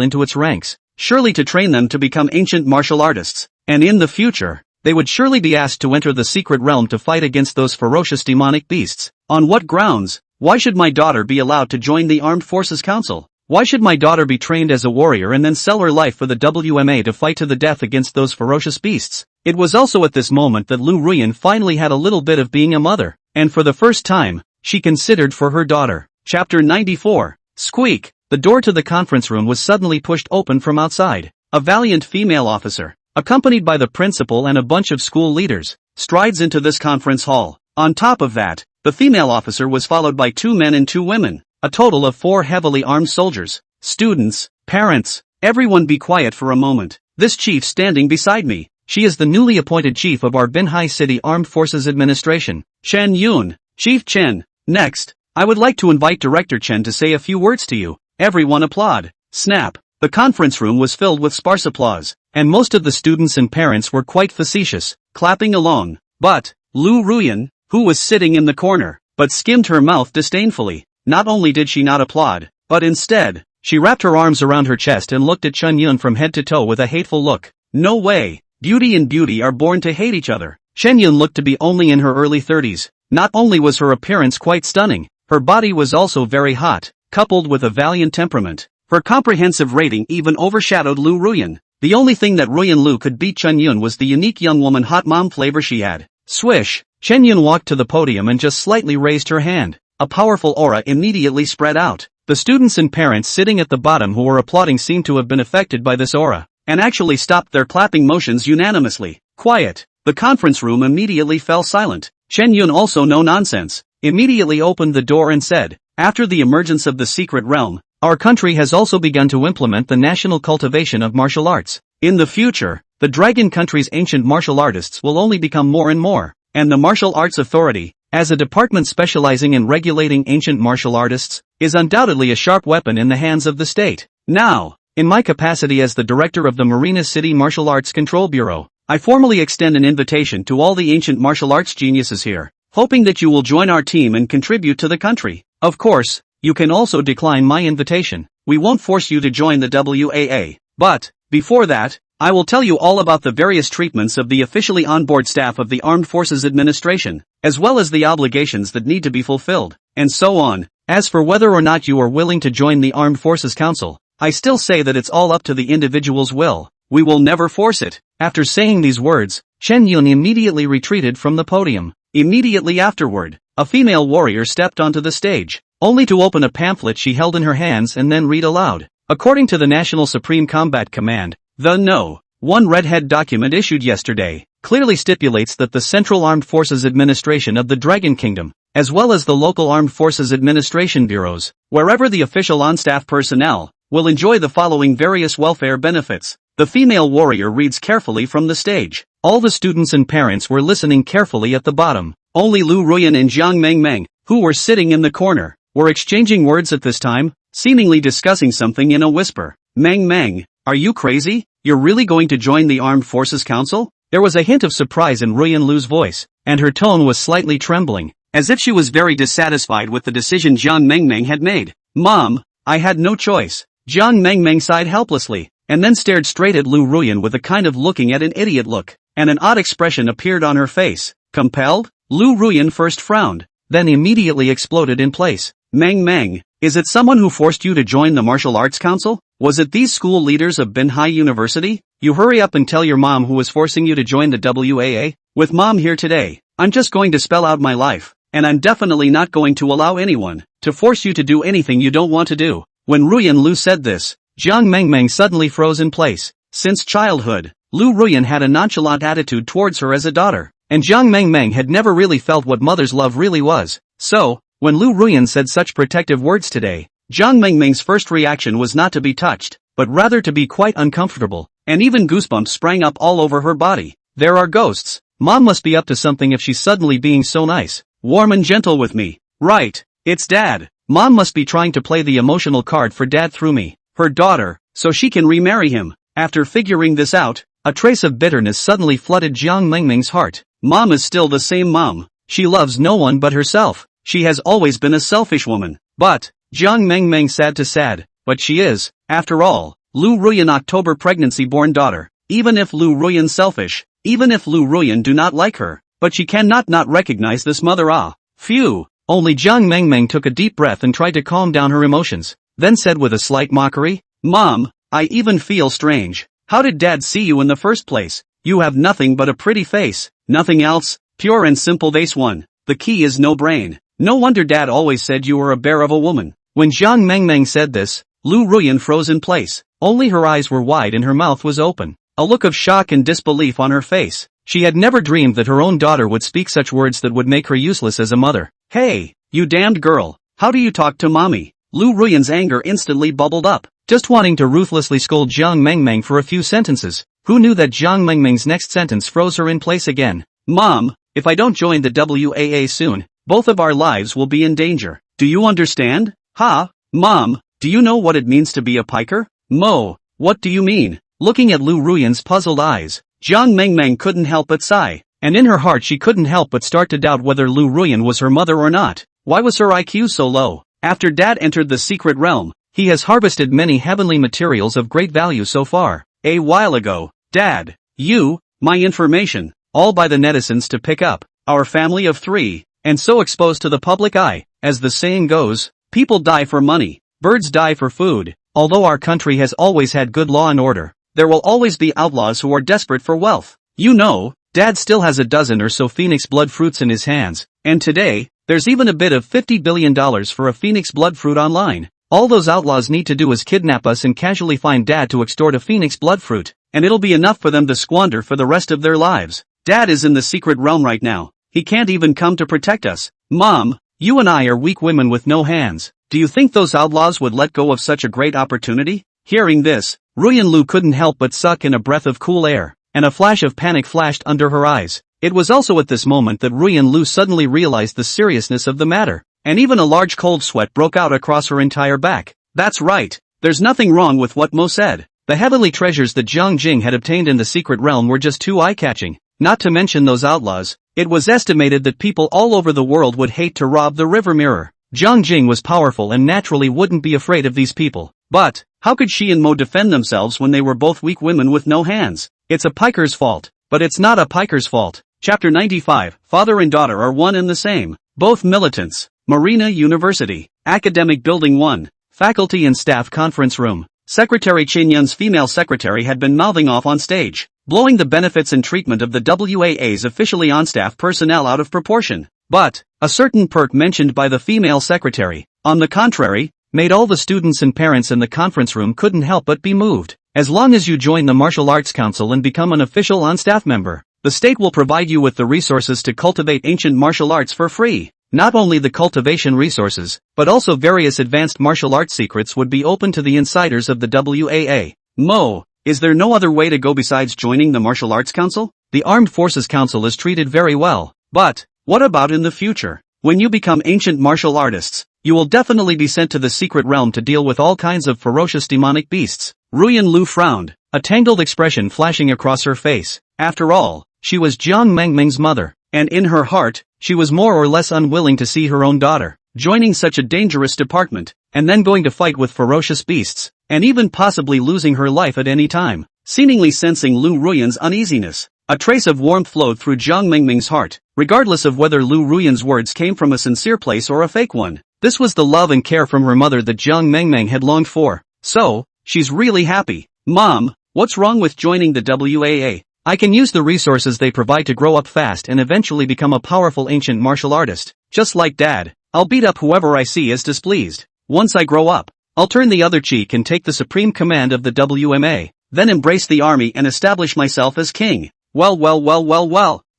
into its ranks, surely to train them to become ancient martial artists, and in the future, they would surely be asked to enter the secret realm to fight against those ferocious demonic beasts. On what grounds? Why should my daughter be allowed to join the Armed Forces Council? Why should my daughter be trained as a warrior and then sell her life for the WMA to fight to the death against those ferocious beasts? It was also at this moment that Lu Ruyan finally had a little bit of being a mother, and for the first time, she considered for her daughter. Chapter 94. Squeak. The door to the conference room was suddenly pushed open from outside. A valiant female officer, accompanied by the principal and a bunch of school leaders, strides into this conference hall. On top of that, the female officer was followed by 2 men and 2 women, a total of 4 heavily armed soldiers. Students, parents, everyone be quiet for a moment. This chief standing beside me, she is the newly appointed chief of our Binhai City Armed Forces Administration, Chen Yun. Chief Chen. Next, I would like to invite Director Chen to say a few words to you. Everyone applaud. Snap. The conference room was filled with sparse applause, and most of the students and parents were quite facetious, clapping along. But Lu Ruyan, who was sitting in the corner, but skimmed her mouth disdainfully. Not only did she not applaud, but instead, she wrapped her arms around her chest and looked at Chen Yun from head to toe with a hateful look. No way. Beauty and beauty are born to hate each other. Chen Yun looked to be only in her early 30s. Not only was her appearance quite stunning, her body was also very hot, coupled with a valiant temperament. Her comprehensive rating even overshadowed Lu Ruyan. The only thing that Ruyan Lu could beat Chen Yun was the unique young woman hot mom flavor she had. Swish! Chen Yun walked to the podium and just slightly raised her hand. A powerful aura immediately spread out. The students and parents sitting at the bottom who were applauding seemed to have been affected by this aura, and actually stopped their clapping motions unanimously. Quiet. The conference room immediately fell silent. Chen Yun, also no nonsense, immediately opened the door and said, after the emergence of the secret realm, our country has also begun to implement the national cultivation of martial arts. In the future, the Dragon country's ancient martial artists will only become more and more, and the Martial Arts Authority, as a department specializing in regulating ancient martial artists, is undoubtedly a sharp weapon in the hands of the state. Now, in my capacity as the director of the Marina City Martial Arts Control Bureau, I formally extend an invitation to all the ancient martial arts geniuses here, hoping that you will join our team and contribute to the country. Of course, you can also decline my invitation. We won't force you to join the WAA. But, before that, I will tell you all about the various treatments of the officially on-board staff of the Armed Forces Administration, as well as the obligations that need to be fulfilled, and so on. As for whether or not you are willing to join the Armed Forces Council, I still say that it's all up to the individual's will. We will never force it. After saying these words, Chen Yun immediately retreated from the podium. Immediately afterward, a female warrior stepped onto the stage, only to open a pamphlet she held in her hands and then read aloud. According to the National Supreme Combat Command, the No. 1 Redhead document issued yesterday, clearly stipulates that the Central Armed Forces Administration of the Dragon Kingdom, as well as the local Armed Forces Administration bureaus, wherever the official on-staff personnel, will enjoy the following various welfare benefits. The female warrior reads carefully from the stage. All the students and parents were listening carefully at the bottom. Only Lu Ruyan and Jiang Mengmeng, who were sitting in the corner, were exchanging words at this time, seemingly discussing something in a whisper. Meng, are you crazy? You're really going to join the Armed Forces Council? There was a hint of surprise in Ruyan Lu's voice, and her tone was slightly trembling, as if she was very dissatisfied with the decision Jiang Mengmeng had made. Mom, I had no choice. Jiang Mengmeng sighed helplessly, and then stared straight at Lu Ruyan with a kind of looking at an idiot look, and an odd expression appeared on her face. Compelled? Lu Ruyan first frowned, then immediately exploded in place. Mang, is it someone who forced you to join the martial arts council? Was it these school leaders of Binhai University? You hurry up and tell your mom who was forcing you to join the WAA. With mom here today, I'm just going to spell out my life, and I'm definitely not going to allow anyone to force you to do anything you don't want to do. When Ruyan Lu said this, Jiang Mengmeng suddenly froze in place. Since childhood, Lu Ruyan had a nonchalant attitude towards her as a daughter, and Jiang Mengmeng had never really felt what mother's love really was. So, when Lu Ruyan said such protective words today, Jiang Mengmeng's first reaction was not to be touched, but rather to be quite uncomfortable, and even goosebumps sprang up all over her body. There are ghosts. Mom must be up to something if she's suddenly being so nice, warm and gentle with me. Right, it's Dad. Mom must be trying to play the emotional card for Dad through me, her daughter, so she can remarry him. After figuring this out, a trace of bitterness suddenly flooded Jiang Mengmeng's heart. Mom is still the same mom. She loves no one but herself. She has always been a selfish woman. But, Jiang Mengmeng sad to sad, but she is, after all, Lu Ruyan October pregnancy-born daughter. Even if Lu Ruyan selfish, even if Lu Ruyan do not like her, but she cannot not recognize this mother. Phew. Only Jiang Mengmeng took a deep breath and tried to calm down her emotions, then said with a slight mockery, Mom, I even feel strange. How did Dad see you in the first place? You have nothing but a pretty face, nothing else, pure and simple. This one. The key is no brain. No wonder Dad always said you were a bear of a woman. When Jiang Mengmeng said this, Lu Ruyan froze in place. Only her eyes were wide and her mouth was open. A look of shock and disbelief on her face. She had never dreamed that her own daughter would speak such words that would make her useless as a mother. Hey, you damned girl, how do you talk to mommy? Lu Ruyan's anger instantly bubbled up, just wanting to ruthlessly scold Jiang Mengmeng for a few sentences. Who knew that Jiang Mengmeng's next sentence froze her in place again? Mom, if I don't join the WAA soon, both of our lives will be in danger. Do you understand? Mom, do you know what it means to be a piker? Mo, what do you mean? Looking at Lu Ruyan's puzzled eyes, Jiang Mengmeng couldn't help but sigh, and in her heart she couldn't help but start to doubt whether Lu Ruyan was her mother or not. Why was her IQ so low? After Dad entered the secret realm, he has harvested many heavenly materials of great value so far. A while ago, Dad, my information, all by the netizens to pick up. Our family of 3, and so exposed to the public eye. As the saying goes, people die for money, birds die for food. Although our country has always had good law and order, there will always be outlaws who are desperate for wealth. You know, Dad still has a dozen or so phoenix blood fruits in his hands, and today, there's even a bid of $50 billion for a phoenix blood fruit online. All those outlaws need to do is kidnap us and casually find Dad to extort a phoenix blood fruit, and it'll be enough for them to squander for the rest of their lives. Dad is in the secret realm right now. He can't even come to protect us. Mom, you and I are weak women with no hands. Do you think those outlaws would let go of such a great opportunity? Hearing this, Ruyan Lu couldn't help but suck in a breath of cool air, and a flash of panic flashed under her eyes. It was also at this moment that Ruyan Lu suddenly realized the seriousness of the matter, and even a large cold sweat broke out across her entire back. That's right, there's nothing wrong with what Mo said. The heavenly treasures that Jiang Jing had obtained in the secret realm were just too eye-catching. Not to mention those outlaws, it was estimated that people all over the world would hate to rob the river mirror. Jiang Jing was powerful and naturally wouldn't be afraid of these people. But, how could she and Mo defend themselves when they were both weak women with no hands? It's a piker's fault, but it's not a piker's fault. Chapter 95, Father and daughter are one and the same. Both militants. Marina University. Academic Building 1. Faculty and Staff Conference Room. Secretary Chen Yun's female secretary had been mouthing off on stage, blowing the benefits and treatment of the WAA's officially on-staff personnel out of proportion. But, a certain perk mentioned by the female secretary, on the contrary, made all the students and parents in the conference room couldn't help but be moved. As long as you join the Martial Arts Council and become an official on-staff member, the state will provide you with the resources to cultivate ancient martial arts for free. Not only the cultivation resources, but also various advanced martial arts secrets would be open to the insiders of the WAA. Mo, is there no other way to go besides joining the Martial Arts Council? The Armed Forces Council is treated very well, but, what about in the future? When you become ancient martial artists, you will definitely be sent to the secret realm to deal with all kinds of ferocious demonic beasts. Ruyan Lu frowned, a tangled expression flashing across her face. After all, she was Jiang Mengmeng's mother, and in her heart, she was more or less unwilling to see her own daughter joining such a dangerous department, and then going to fight with ferocious beasts, and even possibly losing her life at any time. Seemingly sensing Lu Ruyan's uneasiness, A trace of warmth flowed through Jiang Mingming's heart, regardless of whether Lu Ruyan's words came from a sincere place or a fake one. This was the love and care from her mother that Jiang Mingming had longed for. So, she's really happy. Mom, what's wrong with joining the WAA? I can use the resources they provide to grow up fast and eventually become a powerful ancient martial artist. Just like Dad, I'll beat up whoever I see is displeased. Once I grow up, I'll turn the other cheek and take the supreme command of the WMA, then embrace the army and establish myself as king. Well.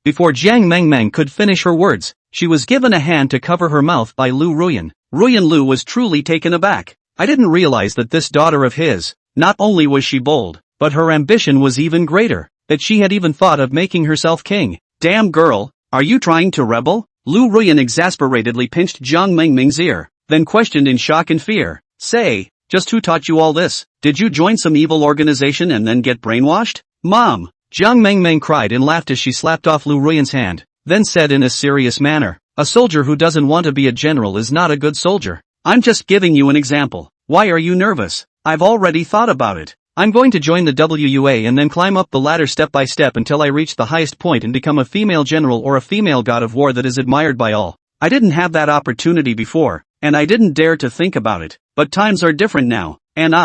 Before Jiang Mingming could finish her words, she was given a hand to cover her mouth by Lu Ruyan. Lu was truly taken aback. I didn't realize that this daughter of his, not only was she bold, but her ambition was even greater, that she had even thought of making herself king. Damn girl, are you trying to rebel? Lu Ruyan exasperatedly pinched Jiang Mingming's ear, then questioned in shock and fear. Say, just who taught you all this? Did you join some evil organization and then get brainwashed? Mom! Jiang Mingming cried and laughed as she slapped off Lu Ruyan's hand, then said in a serious manner, a soldier who doesn't want to be a general is not a good soldier. I'm just giving you an example. Why are you nervous? I've already thought about it. I'm going to join the WUA and then climb up the ladder step by step until I reach the highest point and become a female general or a female god of war that is admired by all. I didn't have that opportunity before, and I didn't dare to think about it, but times are different now, and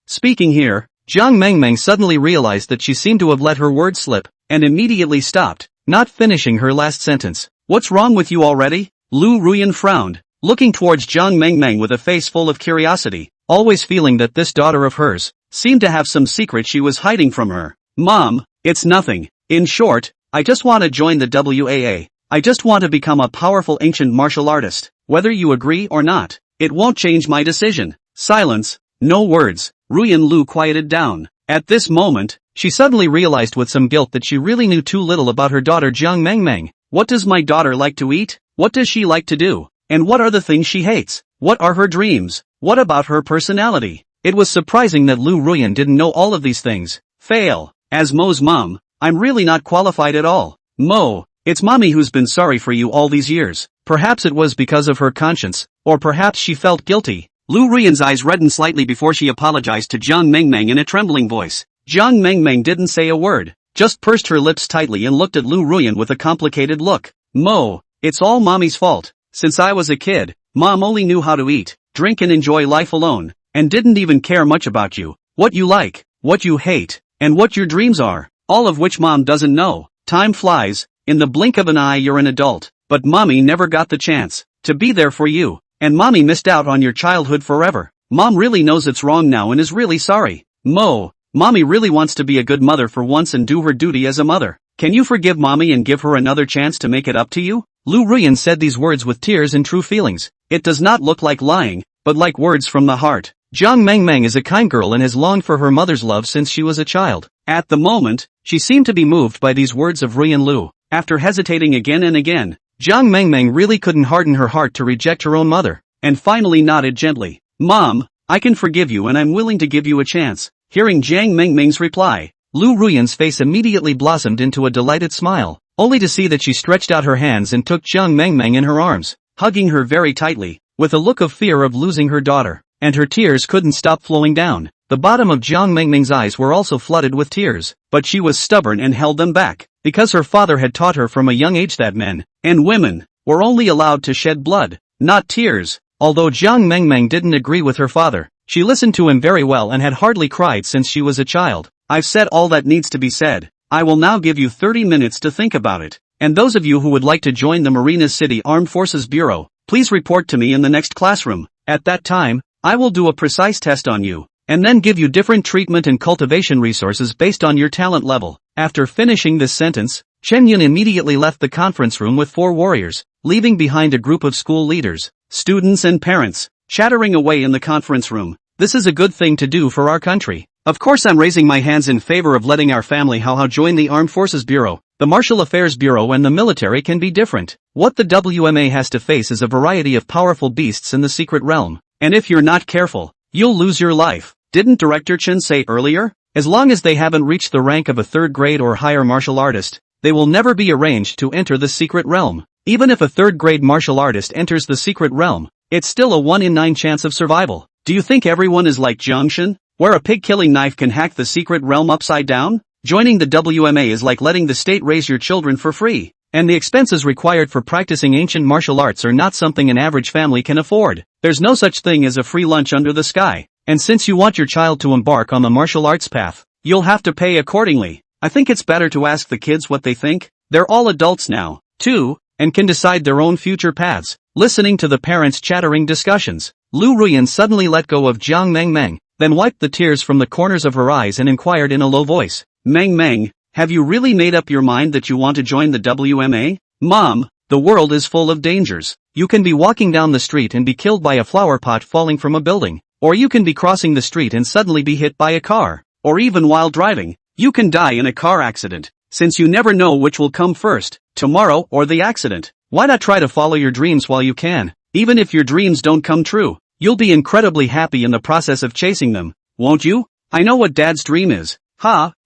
Speaking here, Jiang Mingming suddenly realized that she seemed to have let her words slip, and immediately stopped, not finishing her last sentence. What's wrong with you already? Lu Ruyan frowned, looking towards Jiang Mingming with a face full of curiosity, always feeling that this daughter of hers seemed to have some secret she was hiding from her. Mom, it's nothing. In short, I just want to join the WAA. I just want to become a powerful ancient martial artist. Whether you agree or not, it won't change my decision. Silence, no words. Ruyan Lu quieted down. At this moment, she suddenly realized with some guilt that she really knew too little about her daughter Jiang Mingming. What does my daughter like to eat? What does she like to do? And what are the things she hates? What are her dreams? What about her personality? It was surprising that Lu Ruyan didn't know all of these things. Fail. As Mo's mom, I'm really not qualified at all. Mo, it's mommy who's been sorry for you all these years. Perhaps it was because of her conscience, or perhaps she felt guilty. Lu Ruyan's eyes reddened slightly before she apologized to Jiang Mingming in a trembling voice. Jiang Mingming didn't say a word, just pursed her lips tightly and looked at Lu Ruyan with a complicated look. Mo, it's all mommy's fault. Since I was a kid, mom only knew how to eat, drink and enjoy life alone, and didn't even care much about you, what you like, what you hate, and what your dreams are, all of which mom doesn't know. Time flies, in the blink of an eye you're an adult, but mommy never got the chance to be there for you. And mommy missed out on your childhood forever. Mom really knows it's wrong now and is really sorry. Mo, mommy really wants to be a good mother for once and do her duty as a mother. Can you forgive mommy and give her another chance to make it up to you? Lu Ruyan said these words with tears and true feelings. It does not look like lying, but like words from the heart. Jiang Mingming is a kind girl and has longed for her mother's love since she was a child. At the moment, she seemed to be moved by these words of Ruyan Lu. After hesitating again and again, Jiang Mingming really couldn't harden her heart to reject her own mother, and finally nodded gently. Mom, I can forgive you and I'm willing to give you a chance. Hearing Jiang Mingming's reply, Lu Ruyan's face immediately blossomed into a delighted smile, only to see that she stretched out her hands and took Jiang Mingming in her arms, hugging her very tightly, with a look of fear of losing her daughter, and her tears couldn't stop flowing down. The bottom of Jiang Mingming's eyes were also flooded with tears, but she was stubborn and held them back, because her father had taught her from a young age that men and women were only allowed to shed blood, not tears. Although Jiang Mingming didn't agree with her father, she listened to him very well and had hardly cried since she was a child. I've said all that needs to be said. I will now give you 30 minutes to think about it. And those of you who would like to join the Marina City Armed Forces Bureau, please report to me in the next classroom. At that time, I will do a precise test on you, and then give you different treatment and cultivation resources based on your talent level. After finishing this sentence, Chen Yun immediately left the conference room with 4 warriors, leaving behind a group of school leaders, students and parents, chattering away in the conference room. This is a good thing to do for our country. Of course I'm raising my hands in favor of letting our family how join the Armed Forces Bureau. The Martial Affairs Bureau and the military can be different. What the WMA has to face is a variety of powerful beasts in the secret realm. And if you're not careful, you'll lose your life. Didn't Director Chen say earlier? As long as they haven't reached the rank of a 3rd grade or higher martial artist, they will never be arranged to enter the secret realm. Even if a 3rd grade martial artist enters the secret realm, it's still a 1 in 9 chance of survival. Do you think everyone is like Jiangshan, where a pig-killing knife can hack the secret realm upside down? Joining the WMA is like letting the state raise your children for free. And the expenses required for practicing ancient martial arts are not something an average family can afford. There's no such thing as a free lunch under the sky. And since you want your child to embark on the martial arts path, you'll have to pay accordingly. I think it's better to ask the kids what they think. They're all adults now, too, and can decide their own future paths. Listening to the parents' chattering discussions, Lu Ruyan suddenly let go of Jiang Meng, then wiped the tears from the corners of her eyes and inquired in a low voice, Meng, have you really made up your mind that you want to join the WMA? Mom, the world is full of dangers. You can be walking down the street and be killed by a flower pot falling from a building. Or you can be crossing the street and suddenly be hit by a car. Or even while driving, you can die in a car accident. Since you never know which will come first, tomorrow or the accident, why not try to follow your dreams while you can? Even if your dreams don't come true, you'll be incredibly happy in the process of chasing them, won't you? I know what Dad's dream is.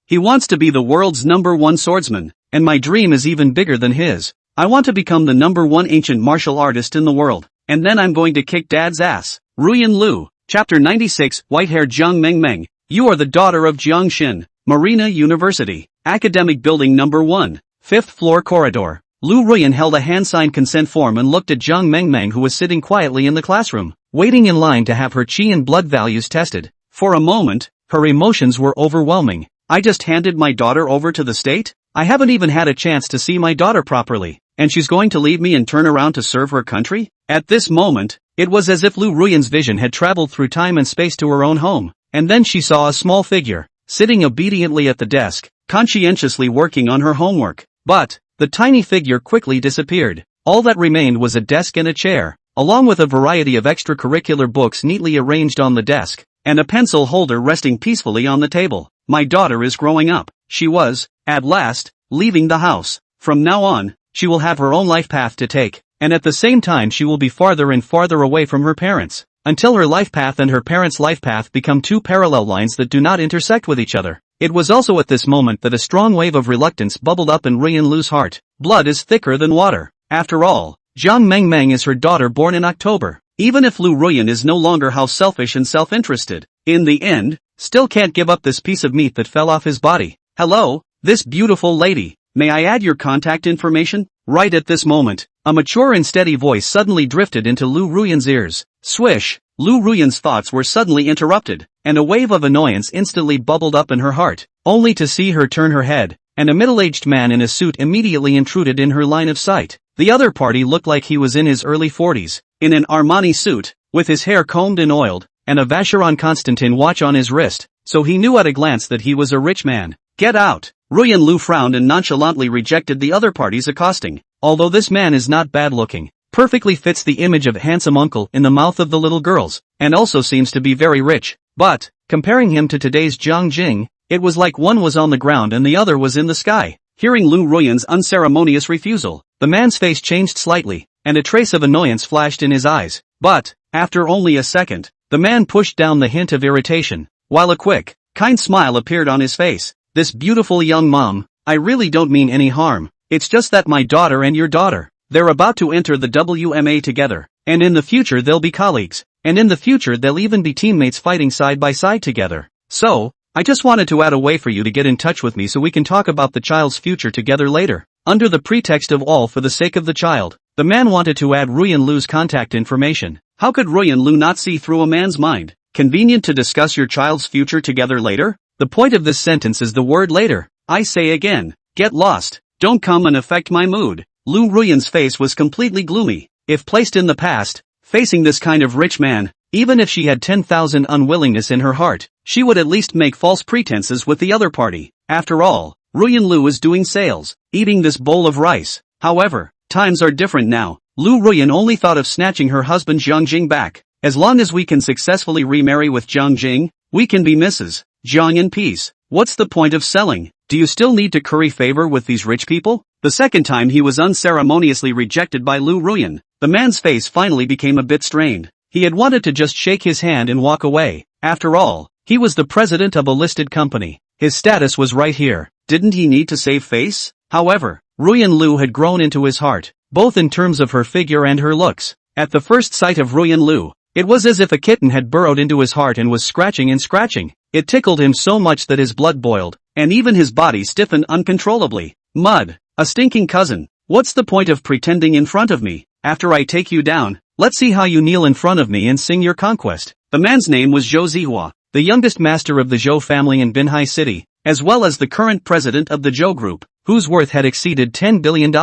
He wants to be the world's #1 swordsman, and my dream is even bigger than his. I want to become the #1 ancient martial artist in the world, and then I'm going to kick Dad's ass. Ruyan Lu, Chapter 96, White-haired Jiang Meng, you are the daughter of Jiang Xin, Marina University, Academic Building No. 1, 5th floor corridor. Lu Ruyan held a hand-signed consent form and looked at Jiang Meng, who was sitting quietly in the classroom, waiting in line to have her qi and blood values tested. For a moment, her emotions were overwhelming. I just handed my daughter over to the state? I haven't even had a chance to see my daughter properly, and she's going to leave me and turn around to serve her country? At this moment, it was as if Lu Ruyan's vision had traveled through time and space to her own home, and then she saw a small figure, sitting obediently at the desk, conscientiously working on her homework. But the tiny figure quickly disappeared. All that remained was a desk and a chair, along with a variety of extracurricular books neatly arranged on the desk, and a pencil holder resting peacefully on the table. My daughter is growing up. She was, at last, leaving the house. From now on, she will have her own life path to take, and at the same time she will be farther and farther away from her parents, until her life path and her parents' life path become two parallel lines that do not intersect with each other. It was also at this moment that a strong wave of reluctance bubbled up in Ruyan Lu's heart. Blood is thicker than water. After all, Jiang Meng is her daughter born in October. Even if Lu Ruyan is no longer how selfish and self-interested, in the end, still can't give up this piece of meat that fell off his body. Hello, this beautiful lady, may I add your contact information? Right at this moment, a mature and steady voice suddenly drifted into Lu Ruyan's ears. Swish, Lu Ruyan's thoughts were suddenly interrupted, and a wave of annoyance instantly bubbled up in her heart, only to see her turn her head, and a middle-aged man in a suit immediately intruded in her line of sight. The other party looked like he was in his early 40s, in an Armani suit, with his hair combed and oiled, and a Vacheron Constantin watch on his wrist, so he knew at a glance that he was a rich man. Get out! Ruyan Lu frowned and nonchalantly rejected the other party's accosting. Although this man is not bad-looking, perfectly fits the image of handsome uncle in the mouth of the little girls, and also seems to be very rich. But, comparing him to today's Jiang Jing, it was like one was on the ground and the other was in the sky. Hearing Lu Ruyan's unceremonious refusal, the man's face changed slightly, and a trace of annoyance flashed in his eyes. But, after only a second, the man pushed down the hint of irritation, while a quick, kind smile appeared on his face. This beautiful young mom, I really don't mean any harm. It's just that my daughter and your daughter, they're about to enter the WMA together, and in the future they'll be colleagues, and in the future they'll even be teammates fighting side by side together. So, I just wanted to add a way for you to get in touch with me so we can talk about the child's future together later. Under the pretext of all for the sake of the child, the man wanted to add Ruyan Lu's contact information. How could Ruyan Lu not see through a man's mind? Convenient to discuss your child's future together later? The point of this sentence is the word later. I say again, get lost. Don't come and affect my mood. Lu Ruyan's face was completely gloomy. If placed in the past, facing this kind of rich man, even if she had 10,000 unwillingness in her heart, she would at least make false pretenses with the other party. After all, Ruyan Lu is doing sales, eating this bowl of rice. However, times are different now. Lu Ruyan only thought of snatching her husband Jiang Jing back. As long as we can successfully remarry with Jiang Jing, we can be Mrs. Jiang in peace. What's the point of selling? Do you still need to curry favor with these rich people? The second time he was unceremoniously rejected by Lu Ruyan, the man's face finally became a bit strained. He had wanted to just shake his hand and walk away. After all, he was the president of a listed company. His status was right here. Didn't he need to save face? However, Ruyan Lu had grown into his heart, both in terms of her figure and her looks. At the first sight of Ruyan Lu, it was as if a kitten had burrowed into his heart and was scratching and scratching. It tickled him so much that his blood boiled, and even his body stiffened uncontrollably. Mud. A stinking cousin. What's the point of pretending in front of me? After I take you down, let's see how you kneel in front of me and sing your conquest. The man's name was Zhou Zihua, the youngest master of the Zhou family in Binhai City, as well as the current president of the Zhou Group, whose worth had exceeded $10 billion.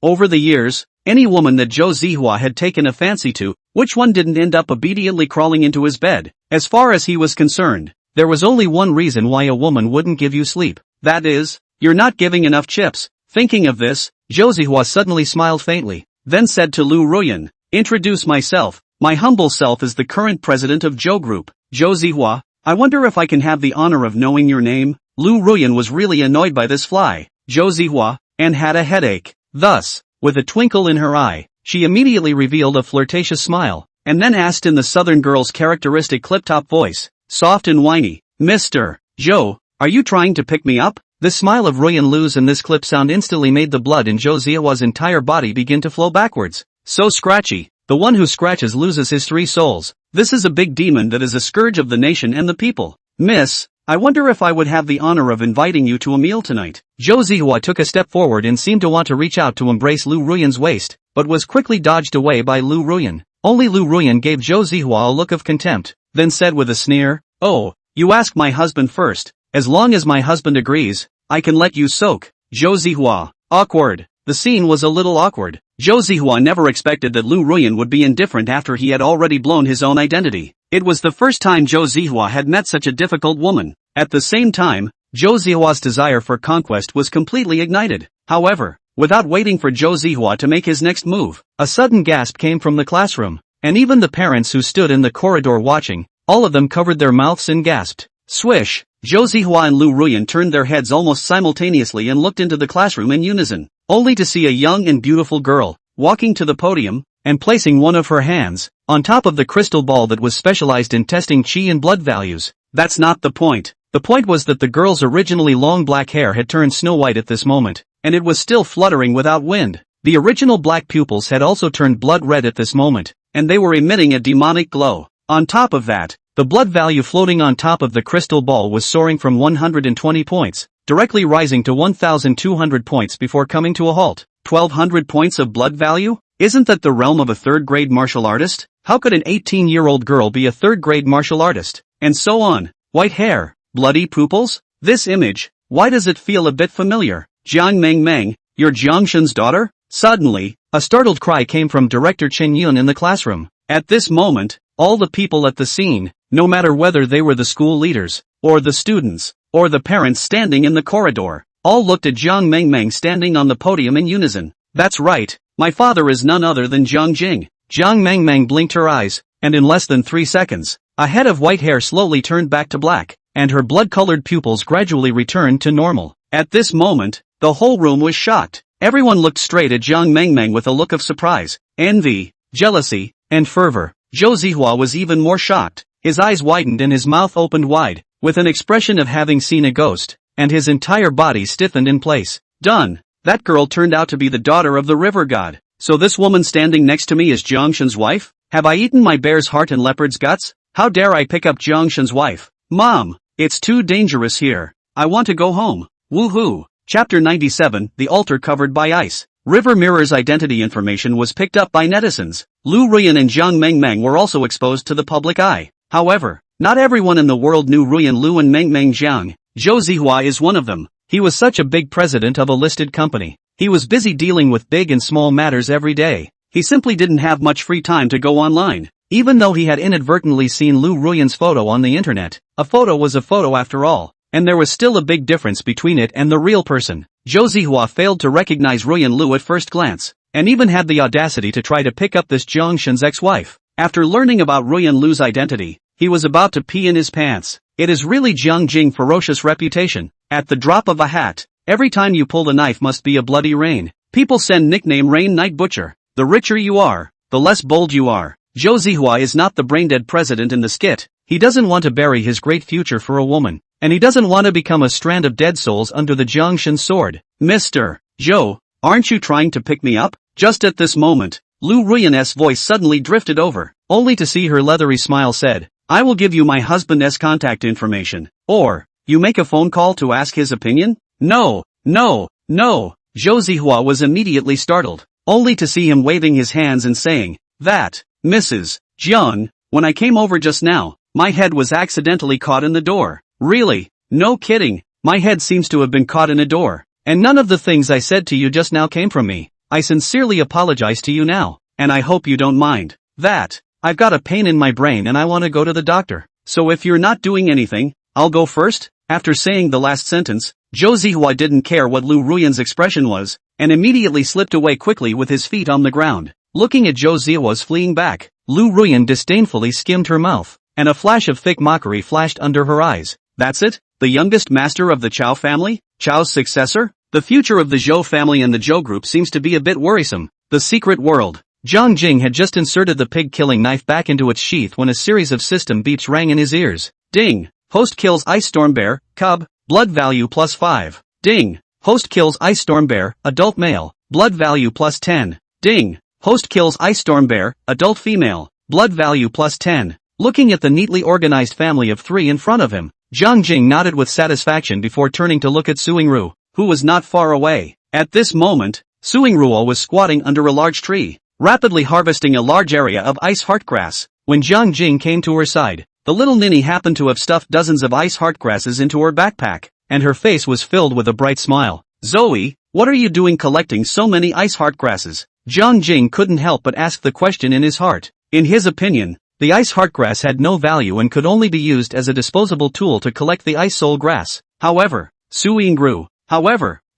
Over the years, any woman that Zhou Zihua had taken a fancy to, which one didn't end up obediently crawling into his bed? As far as he was concerned, there was only one reason why a woman wouldn't give you sleep. That is, you're not giving enough chips. Thinking of this, Zhou Zihua suddenly smiled faintly, then said to Lu Ruyan, "Introduce myself. My humble self is the current president of Zhou Group, Zhou Zihua. I wonder if I can have the honor of knowing your name?" Lu Ruyan was really annoyed by this fly, Zhou Zihua, and had a headache. Thus, with a twinkle in her eye, she immediately revealed a flirtatious smile, and then asked in the southern girl's characteristic clip-top voice, soft and whiny, "Mr. Zhou, are you trying to pick me up?" The smile of Ruyan Lu's and this clip sound instantly made the blood in Zhou Zihua's entire body begin to flow backwards. So scratchy. The one who scratches loses his 3 souls. This is a big demon that is a scourge of the nation and the people. "Miss, I wonder if I would have the honor of inviting you to a meal tonight." Zhou Zihua took a step forward and seemed to want to reach out to embrace Lu Ruyan's waist, but was quickly dodged away by Lu Ruyan. Only Lu Ruyan gave Zhou Zihua a look of contempt, then said with a sneer, "Oh, you ask my husband first. As long as my husband agrees, I can let you soak." Zhou Zihua. Awkward. The scene was a little awkward. Zhou Zihua never expected that Lu Ruyan would be indifferent after he had already blown his own identity. It was the first time Zhou Zihua had met such a difficult woman. At the same time, Zhou Zihua's desire for conquest was completely ignited. However, without waiting for Zhou Zihua to make his next move, a sudden gasp came from the classroom, and even the parents who stood in the corridor watching, all of them covered their mouths and gasped. Swish! Zhou Zihua and Lu Ruyan turned their heads almost simultaneously and looked into the classroom in unison, only to see a young and beautiful girl, walking to the podium, and placing one of her hands on top of the crystal ball that was specialized in testing chi and blood values. That's not the point. The point was that the girl's originally long black hair had turned snow white at this moment, and it was still fluttering without wind. The original black pupils had also turned blood red at this moment, and they were emitting a demonic glow. On top of that, the blood value floating on top of the crystal ball was soaring from 120 points, directly rising to 1,200 points before coming to a halt. 1,200 points of blood value? Isn't that the realm of a third-grade martial artist? How could an 18-year-old girl be a third-grade martial artist? And so on. White hair, bloody pupils? This image, why does it feel a bit familiar? Jiang Meng, you're Jiang Shen's daughter? Suddenly, a startled cry came from Director Chen Yun in the classroom. At this moment, all the people at the scene, no matter whether they were the school leaders, or the students, or the parents standing in the corridor, all looked at Jiang Meng standing on the podium in unison. That's right, my father is none other than Jiang Jing. Jiang Meng blinked her eyes, and in less than 3 seconds, a head of white hair slowly turned back to black, and her blood-colored pupils gradually returned to normal. At this moment, the whole room was shocked. Everyone looked straight at Jiang Meng with a look of surprise, envy, jealousy, and fervor. Zhou Zihua was even more shocked. His eyes widened and his mouth opened wide, with an expression of having seen a ghost, and his entire body stiffened in place. Done. That girl turned out to be the daughter of the river god. So this woman standing next to me is Jiang Shen's wife? Have I eaten my bear's heart and leopard's guts? How dare I pick up Jiang Shen's wife? Mom, it's too dangerous here. I want to go home. Woohoo. Chapter 97, The Altar Covered by Ice. River Mirror's identity information was picked up by netizens. Lu Ruyan and Jiang Meng were also exposed to the public eye. However, not everyone in the world knew Ruyan Lu and Meng Jiang. Zhou Zihua is one of them. He was such a big president of a listed company. He was busy dealing with big and small matters every day. He simply didn't have much free time to go online. Even though he had inadvertently seen Lu Ruyan's photo on the internet, a photo was a photo after all, and there was still a big difference between it and the real person. Zhou Zihua failed to recognize Ruyan Lu at first glance, and even had the audacity to try to pick up this Jiang Shen's ex-wife. After learning about Ruyan Lu's identity, he was about to pee in his pants. It is really Jiang Jing's ferocious reputation. At the drop of a hat, every time you pull the knife must be a bloody rain. People send nickname Rain Night Butcher. The richer you are, the less bold you are. Zhou Zihua is not the brain-dead president in the skit. He doesn't want to bury his great future for a woman, and he doesn't want to become a strand of dead souls under the Jiang Shen sword. Mr. Zhou, aren't you trying to pick me up? Just at this moment, Lu Ruyan's voice suddenly drifted over, only to see her leathery smile said, I will give you my husband's contact information, or, You make a phone call to ask his opinion? No, no, no. Zhou Zihua was immediately startled, only to see him waving his hands and saying, that, Mrs. Jiang, when I came over just now, my head was accidentally caught in the door. Really? No kidding, my head seems to have been caught in a door. And none of the things I said to you just now came from me. I sincerely apologize to you now, and I hope you don't mind. That, I've got a pain in my brain and I want to go to the doctor. So if you're not doing anything, I'll go first? After saying the last sentence, Zhou Zihua didn't care what Lu Ruyan's expression was, and immediately slipped away quickly with his feet on the ground. Looking at Zhou Zihua's fleeing back, Lu Ruyan disdainfully skimmed her mouth, and a flash of thick mockery flashed under her eyes. That's it? The youngest master of the Chao family? Chao's successor? The future of the Zhou family and the Zhou group seems to be a bit worrisome. The secret world. Zhang Jing had just inserted the pig-killing knife back into its sheath when a series of system beeps rang in his ears. Ding! Host kills Ice Storm Bear, cub, blood value +5. Ding! Host kills Ice Storm Bear, adult male, blood value +10. Ding! Host kills Ice Storm Bear, adult female, blood value +10. Looking at the neatly organized family of 3 in front of him, Zhang Jing nodded with satisfaction before turning to look at Suingru, who was not far away. At this moment, Suingru was squatting under a large tree, rapidly harvesting a large area of ice heartgrass. When Zhang Jing came to her side, the little ninny happened to have stuffed dozens of ice heartgrasses into her backpack, and her face was filled with a bright smile. Zoe, what are you doing collecting so many ice heartgrasses? Zhang Jing couldn't help but ask the question in his heart. In his opinion, the ice heartgrass had no value and could only be used as a disposable tool to collect the ice soul grass. However, Suingru,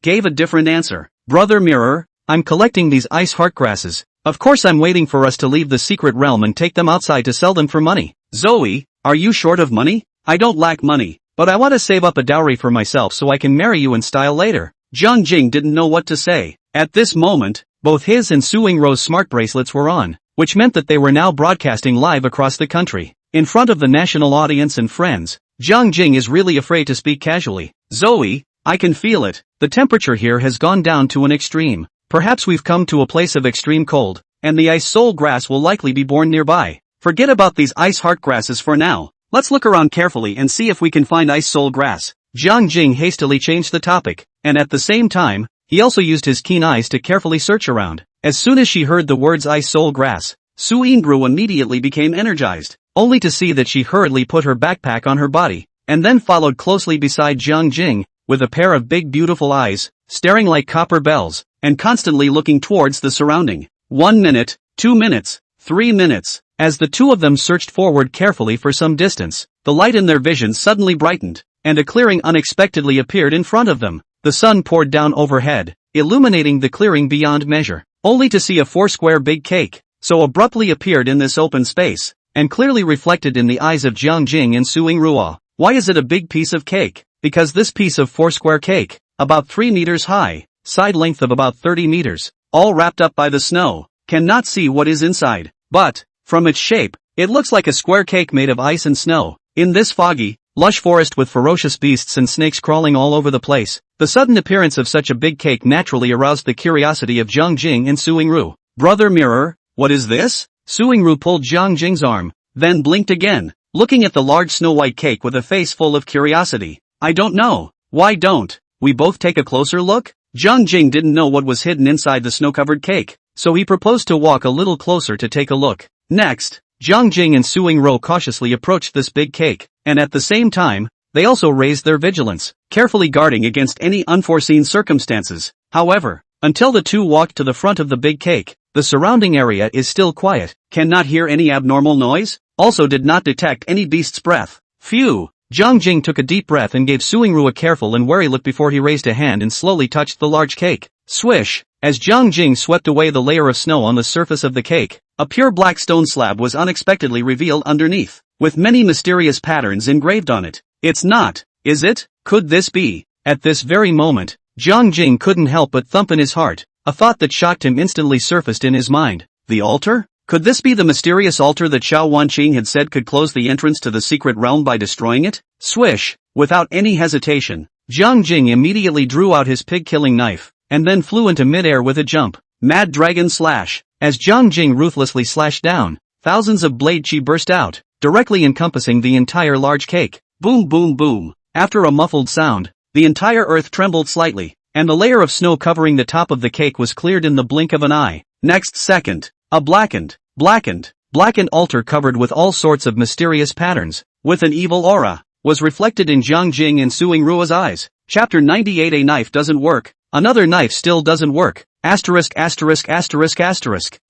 gave a different answer. Brother Mirror, I'm collecting these ice heartgrasses. Of course I'm waiting for us to leave the secret realm and take them outside to sell them for money. Zoe, are you short of money? I don't lack money, but I want to save up a dowry for myself so I can marry you in style later. Zhang Jing didn't know what to say. At this moment, both his and Suingru's smart bracelets were on, which meant that they were now broadcasting live across the country. In front of the national audience and friends, Zhang Jing is really afraid to speak casually. Zoe, I can feel it. The temperature here has gone down to an extreme. Perhaps we've come to a place of extreme cold, and the ice soul grass will likely be born nearby. Forget about these ice heart grasses for now. Let's look around carefully and see if we can find ice soul grass. Zhang Jing hastily changed the topic, and at the same time, he also used his keen eyes to carefully search around. As soon as she heard the words ice soul grass, Suingru immediately became energized, only to see that she hurriedly put her backpack on her body, and then followed closely beside Zhang Jing, with a pair of big beautiful eyes, staring like copper bells, and constantly looking towards the surrounding. 1 minute, 2 minutes, 3 minutes. As the two of them searched forward carefully for some distance, the light in their vision suddenly brightened, and a clearing unexpectedly appeared in front of them. The sun poured down overhead, illuminating the clearing beyond measure, only to see a 4-square big cake, so abruptly appeared in this open space, and clearly reflected in the eyes of Jiang Jing and Suingru. Why is it a big piece of cake? Because this piece of 4-square cake, about 3 meters high, side length of about 30 meters, all wrapped up by the snow, cannot see what is inside, but, from its shape, it looks like a square cake made of ice and snow. In this foggy, lush forest with ferocious beasts and snakes crawling all over the place, the sudden appearance of such a big cake naturally aroused the curiosity of Zhang Jing and Suingru. Brother Mirror, what is this? Suingru pulled Zhang Jing's arm, then blinked again, looking at the large snow-white cake with a face full of curiosity. I don't know. Why don't we both take a closer look? Zhang Jing didn't know what was hidden inside the snow-covered cake, so he proposed to walk a little closer to take a look. Next, Zhang Jing and Suingru cautiously approached this big cake, and at the same time, they also raised their vigilance, carefully guarding against any unforeseen circumstances. However, until the two walked to the front of the big cake, the surrounding area is still quiet, cannot hear any abnormal noise, also did not detect any beast's breath. Phew! Zhang Jing took a deep breath and gave Suingru a careful and wary look before he raised a hand and slowly touched the large cake. Swish! As Zhang Jing swept away the layer of snow on the surface of the cake, a pure black stone slab was unexpectedly revealed underneath, with many mysterious patterns engraved on it. It's not, is it? Could this be? At this very moment, Zhang Jing couldn't help but thump in his heart. A thought that shocked him instantly surfaced in his mind. The altar? Could this be the mysterious altar that Xiao Wanqing had said could close the entrance to the secret realm by destroying it? Swish! Without any hesitation, Zhang Jing immediately drew out his pig-killing knife, and then flew into midair with a jump. Mad Dragon Slash! As Zhang Jing ruthlessly slashed down, thousands of blade chi burst out, directly encompassing the entire large cake. Boom boom boom! After a muffled sound, the entire earth trembled slightly, and the layer of snow covering the top of the cake was cleared in the blink of an eye. Next second, a blackened altar covered with all sorts of mysterious patterns, with an evil aura, was reflected in Jiang Jing and Suing Ruo's eyes. Chapter 98. A knife doesn't work. Another knife still doesn't work. Asterisk.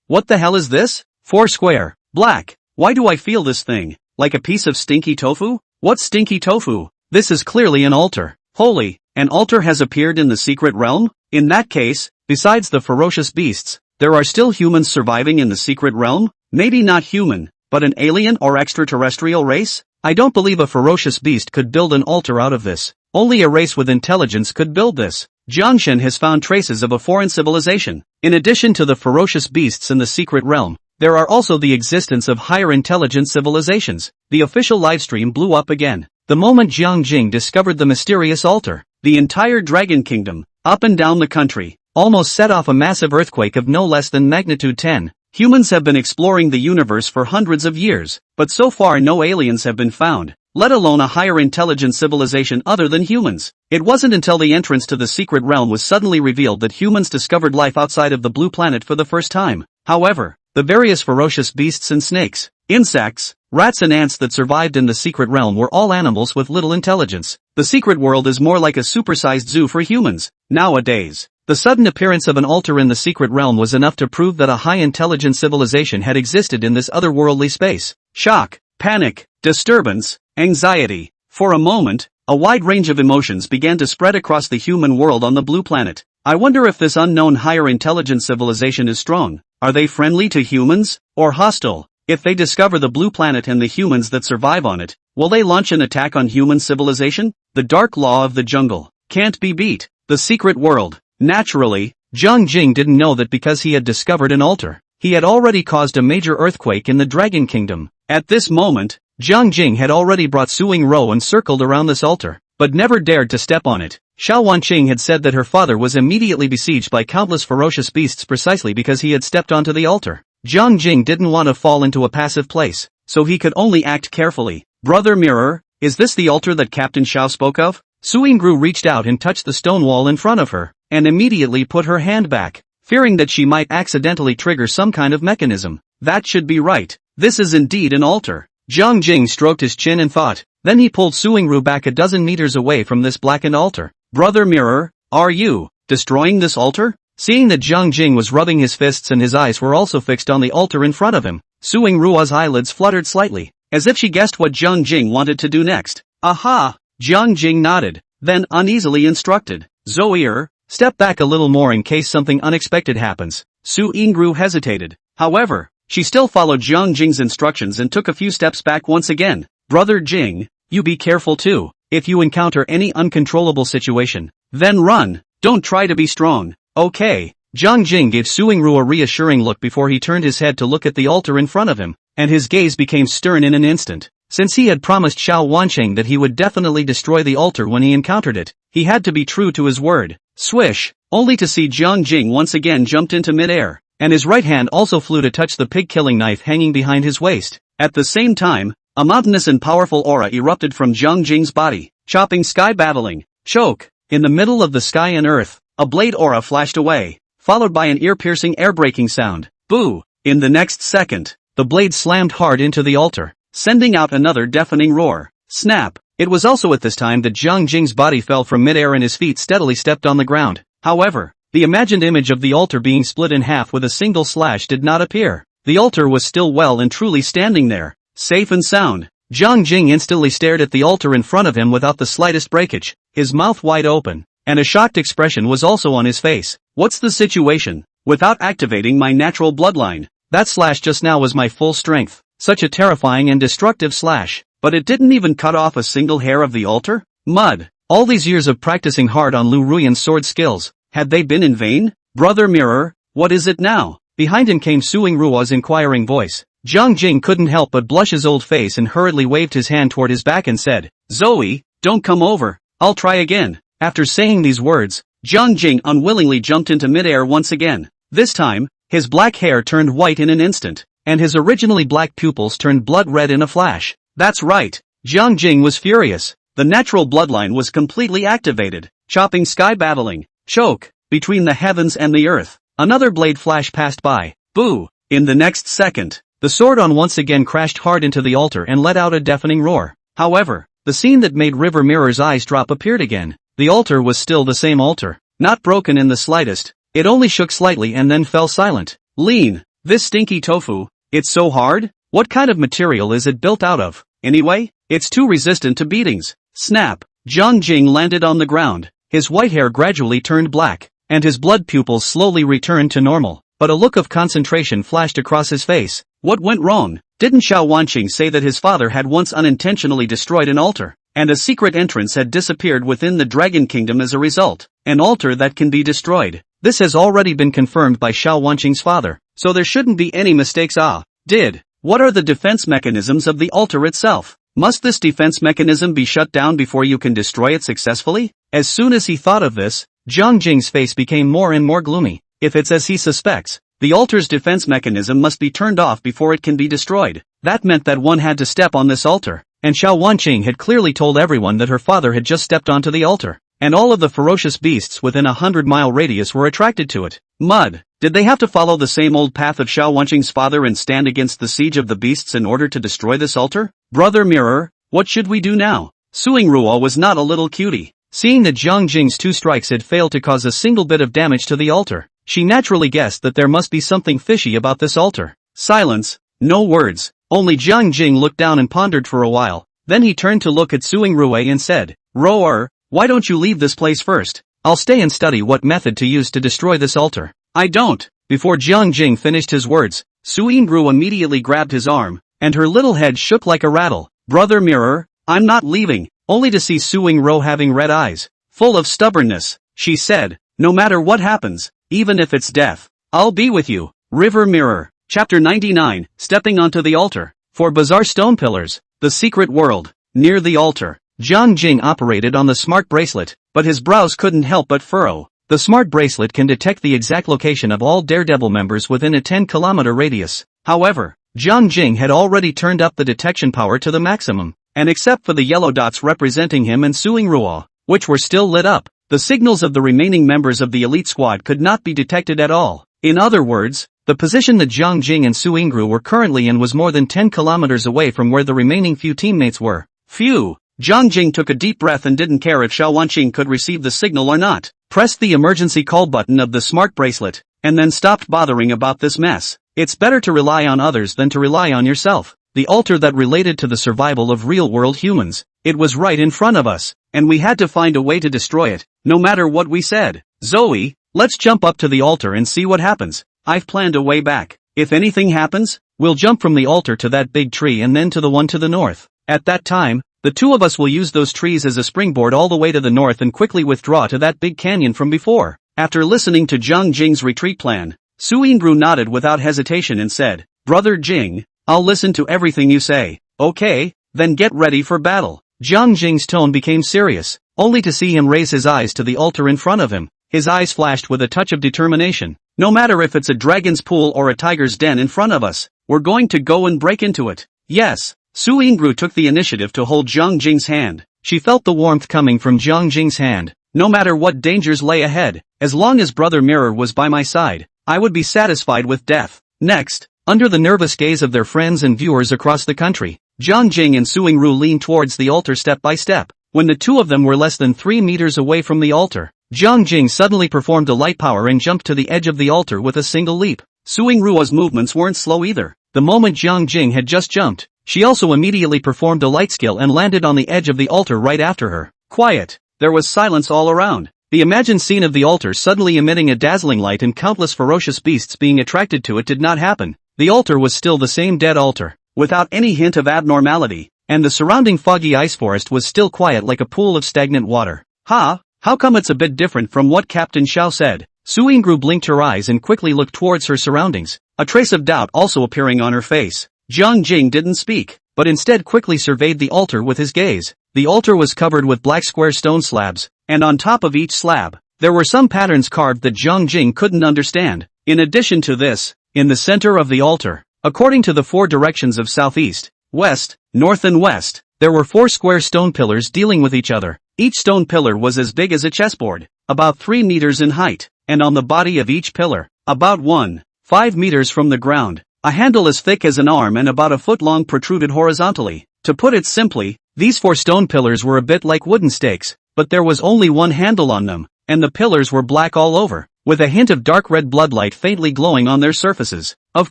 What the hell is this? 4 square. Black. Why do I feel this thing? Like a piece of stinky tofu? What's stinky tofu? This is clearly an altar. Holy, an altar has appeared in the secret realm? In that case, besides the ferocious beasts, there are still humans surviving in the secret realm? Maybe not human, but an alien or extraterrestrial race? I don't believe a ferocious beast could build an altar out of this. Only a race with intelligence could build this. Jiangshan has found traces of a foreign civilization. In addition to the ferocious beasts in the secret realm, there are also the existence of higher intelligence civilizations. The official livestream blew up again. The moment Jiang Jing discovered the mysterious altar, the entire Dragon Kingdom, up and down the country, almost set off a massive earthquake of no less than magnitude 10. Humans have been exploring the universe for hundreds of years, but so far no aliens have been found, let alone a higher intelligent civilization other than humans. It wasn't until the entrance to the secret realm was suddenly revealed that humans discovered life outside of the blue planet for the first time. However, the various ferocious beasts and snakes, insects, rats and ants that survived in the secret realm were all animals with little intelligence. The secret world is more like a supersized zoo for humans. Nowadays, the sudden appearance of an altar in the secret realm was enough to prove that a high-intelligent civilization had existed in this otherworldly space. Shock, panic, disturbance, anxiety. For a moment, a wide range of emotions began to spread across the human world on the blue planet. I wonder if this unknown higher intelligence civilization is strong. Are they friendly to humans, or hostile? If they discover the blue planet and the humans that survive on it, will they launch an attack on human civilization? The dark law of the jungle can't be beat. The secret world. Naturally, Jiang Jing didn't know that because he had discovered an altar, he had already caused a major earthquake in the Dragon Kingdom. At this moment, Jiang Jing had already brought Suing Ruo and circled around this altar, but never dared to step on it. Xiao Wanqing had said that her father was immediately besieged by countless ferocious beasts precisely because he had stepped onto the altar. Jiang Jing didn't want to fall into a passive place, so he could only act carefully. Brother Mirror, is this the altar that Captain Xiao spoke of? Suing Ru reached out and touched the stone wall in front of her, and immediately put her hand back, fearing that she might accidentally trigger some kind of mechanism. That should be right. This is indeed an altar. Jiang Jing stroked his chin and thought. Then he pulled Suing Ru back a dozen meters away from this blackened altar. Brother Mirror, are you destroying this altar? Seeing that Jiang Jing was rubbing his fists and his eyes were also fixed on the altar in front of him, Suing Ruo's eyelids fluttered slightly, as if she guessed what Jiang Jing wanted to do next. Aha! Jiang Jing nodded, then uneasily instructed. Zoe, step back a little more in case something unexpected happens. Su Yingru hesitated. However, she still followed Jiang Jing's instructions and took a few steps back once again. Brother Jing, you be careful too. If you encounter any uncontrollable situation, then run. Don't try to be strong. Okay. Jiang Jing gave Suing Ru a reassuring look before he turned his head to look at the altar in front of him, and his gaze became stern in an instant. Since he had promised Xiao Wanqing that he would definitely destroy the altar when he encountered it, he had to be true to his word. Swish! Only to see Jiang Jing once again jumped into midair, and his right hand also flew to touch the pig-killing knife hanging behind his waist. At the same time, a mountainous and powerful aura erupted from Jiang Jing's body, chopping sky battling. Choke! In the middle of the sky and earth, a blade aura flashed away, followed by an ear-piercing air-breaking sound. Boo! In the next second, the blade slammed hard into the altar, sending out another deafening roar. Snap! It was also at this time that Jiang Jing's body fell from midair and his feet steadily stepped on the ground. However, the imagined image of the altar being split in half with a single slash did not appear. The altar was still well and truly standing there, safe and sound. Jiang Jing instantly stared at the altar in front of him without the slightest breakage, his mouth wide open, and a shocked expression was also on his face. What's the situation? Without activating my natural bloodline, that slash just now was my full strength. Such a terrifying and destructive slash, but it didn't even cut off a single hair of the altar? Mud! All these years of practicing hard on Lu Ruyan's sword skills, had they been in vain? Brother Mirror, what is it now? Behind him came Suing Ruo's inquiring voice. Jiang Jing couldn't help but blush his old face and hurriedly waved his hand toward his back and said, Zoe, don't come over, I'll try again. After saying these words, Jiang Jing unwillingly jumped into midair once again. This time, his black hair turned white in an instant, and his originally black pupils turned blood red in a flash. That's right, Jiang Jing was furious. The natural bloodline was completely activated, chopping sky battling, choke, between the heavens and the earth. Another blade flash passed by. Boo! In the next second, the sword on once again crashed hard into the altar and let out a deafening roar. However, the scene that made River Mirror's eyes drop appeared again. The altar was still the same altar, not broken in the slightest. It only shook slightly and then fell silent. Lean. This stinky tofu. It's so hard? What kind of material is it built out of? Anyway, it's too resistant to beatings. Snap. Jiang Jing landed on the ground. His white hair gradually turned black, and his blood pupils slowly returned to normal. But a look of concentration flashed across his face. What went wrong? Didn't Xiao Wanqing say that his father had once unintentionally destroyed an altar, and a secret entrance had disappeared within the Dragon Kingdom as a result? An altar that can be destroyed. This has already been confirmed by Xiao Wanqing's father, so there shouldn't be any mistakes. What are the defense mechanisms of the altar itself? Must this defense mechanism be shut down before you can destroy it successfully? As soon as he thought of this, Jiang Jing's face became more and more gloomy. If it's as he suspects, the altar's defense mechanism must be turned off before it can be destroyed. That meant that one had to step on this altar, and Xiao Wanqing had clearly told everyone that her father had just stepped onto the altar, and all of the ferocious beasts within a 100-mile radius were attracted to it. Mud. Did they have to follow the same old path of Xiao Wanqing's father and stand against the siege of the beasts in order to destroy this altar? Brother Mirror, what should we do now? Suing Ruo was not a little cutie. Seeing that Jiang Jing's 2 strikes had failed to cause a single bit of damage to the altar, she naturally guessed that there must be something fishy about this altar. Silence. No words. Only Jiang Jing looked down and pondered for a while. Then he turned to look at Suing Ruo and said, Roar, why don't you leave this place first? I'll stay and study what method to use to destroy this altar. I don't. Before Jiang Jing finished his words, Suing Ruo immediately grabbed his arm, and her little head shook like a rattle. Brother Mirror, I'm not leaving. Only to see Suing Ruo having red eyes, full of stubbornness, she said, no matter what happens, even if it's death, I'll be with you. River Mirror. Chapter 99, Stepping onto the altar. For bizarre stone pillars, the secret world. Near the altar, Jiang Jing operated on the smart bracelet, but his brows couldn't help but furrow. The smart bracelet can detect the exact location of all Daredevil members within a 10-kilometer radius. However, Jiang Jing had already turned up the detection power to the maximum, and except for the yellow dots representing him and Suing Ruo, which were still lit up, the signals of the remaining members of the elite squad could not be detected at all. In other words, the position that Jiang Jing and Suing Ruo were currently in was more than 10 kilometers away from where the remaining few teammates were. Phew! Jiang Jing took a deep breath and didn't care if Xiao Wanqing could receive the signal or not. Pressed the emergency call button of the smart bracelet, and then stopped bothering about this mess. It's better to rely on others than to rely on yourself. The altar that related to the survival of real-world humans. It was right in front of us, and we had to find a way to destroy it, no matter what we said. Zoe, let's jump up to the altar and see what happens. I've planned a way back. If anything happens, we'll jump from the altar to that big tree and then to the one to the north. At that time, the two of us will use those trees as a springboard all the way to the north and quickly withdraw to that big canyon from before. After listening to Jiang Jing's retreat plan, Suing Ruo nodded without hesitation and said, Brother Jing, I'll listen to everything you say. Okay, then get ready for battle. Jiang Jing's tone became serious, only to see him raise his eyes to the altar in front of him. His eyes flashed with a touch of determination. No matter if it's a dragon's pool or a tiger's den in front of us, we're going to go and break into it. Yes. Suing Ruo took the initiative to hold Jiang Jing's hand. She felt the warmth coming from Jiang Jing's hand. No matter what dangers lay ahead, as long as Brother Mirror was by my side, I would be satisfied with death. Next, under the nervous gaze of their friends and viewers across the country, Jiang Jing and Suing Ruo leaned towards the altar step by step. When the two of them were less than 3 meters away from the altar, Jiang Jing suddenly performed a light power and jumped to the edge of the altar with a single leap. Suing Ruo's movements weren't slow either. The moment Jiang Jing had just jumped, she also immediately performed a light skill and landed on the edge of the altar right after her. Quiet. There was silence all around. The imagined scene of the altar suddenly emitting a dazzling light and countless ferocious beasts being attracted to it did not happen. The altar was still the same dead altar, without any hint of abnormality, and the surrounding foggy ice forest was still quiet like a pool of stagnant water. How come it's a bit different from what Captain Xiao said? Suing Ruo blinked her eyes and quickly looked towards her surroundings, a trace of doubt also appearing on her face. Jiang Jing didn't speak, but instead quickly surveyed the altar with his gaze. The altar was covered with black square stone slabs, and on top of each slab, there were some patterns carved that Jiang Jing couldn't understand. In addition to this, in the center of the altar, according to the 4 directions of southeast, west, north and west, there were 4 square stone pillars dealing with each other. Each stone pillar was as big as a chessboard, about 3 meters in height, and on the body of each pillar, about 1.5 meters from the ground, a handle as thick as an arm and about a foot long protruded horizontally. To put it simply, these 4 stone pillars were a bit like wooden stakes, but there was only one handle on them, and the pillars were black all over, with a hint of dark red bloodlight faintly glowing on their surfaces. Of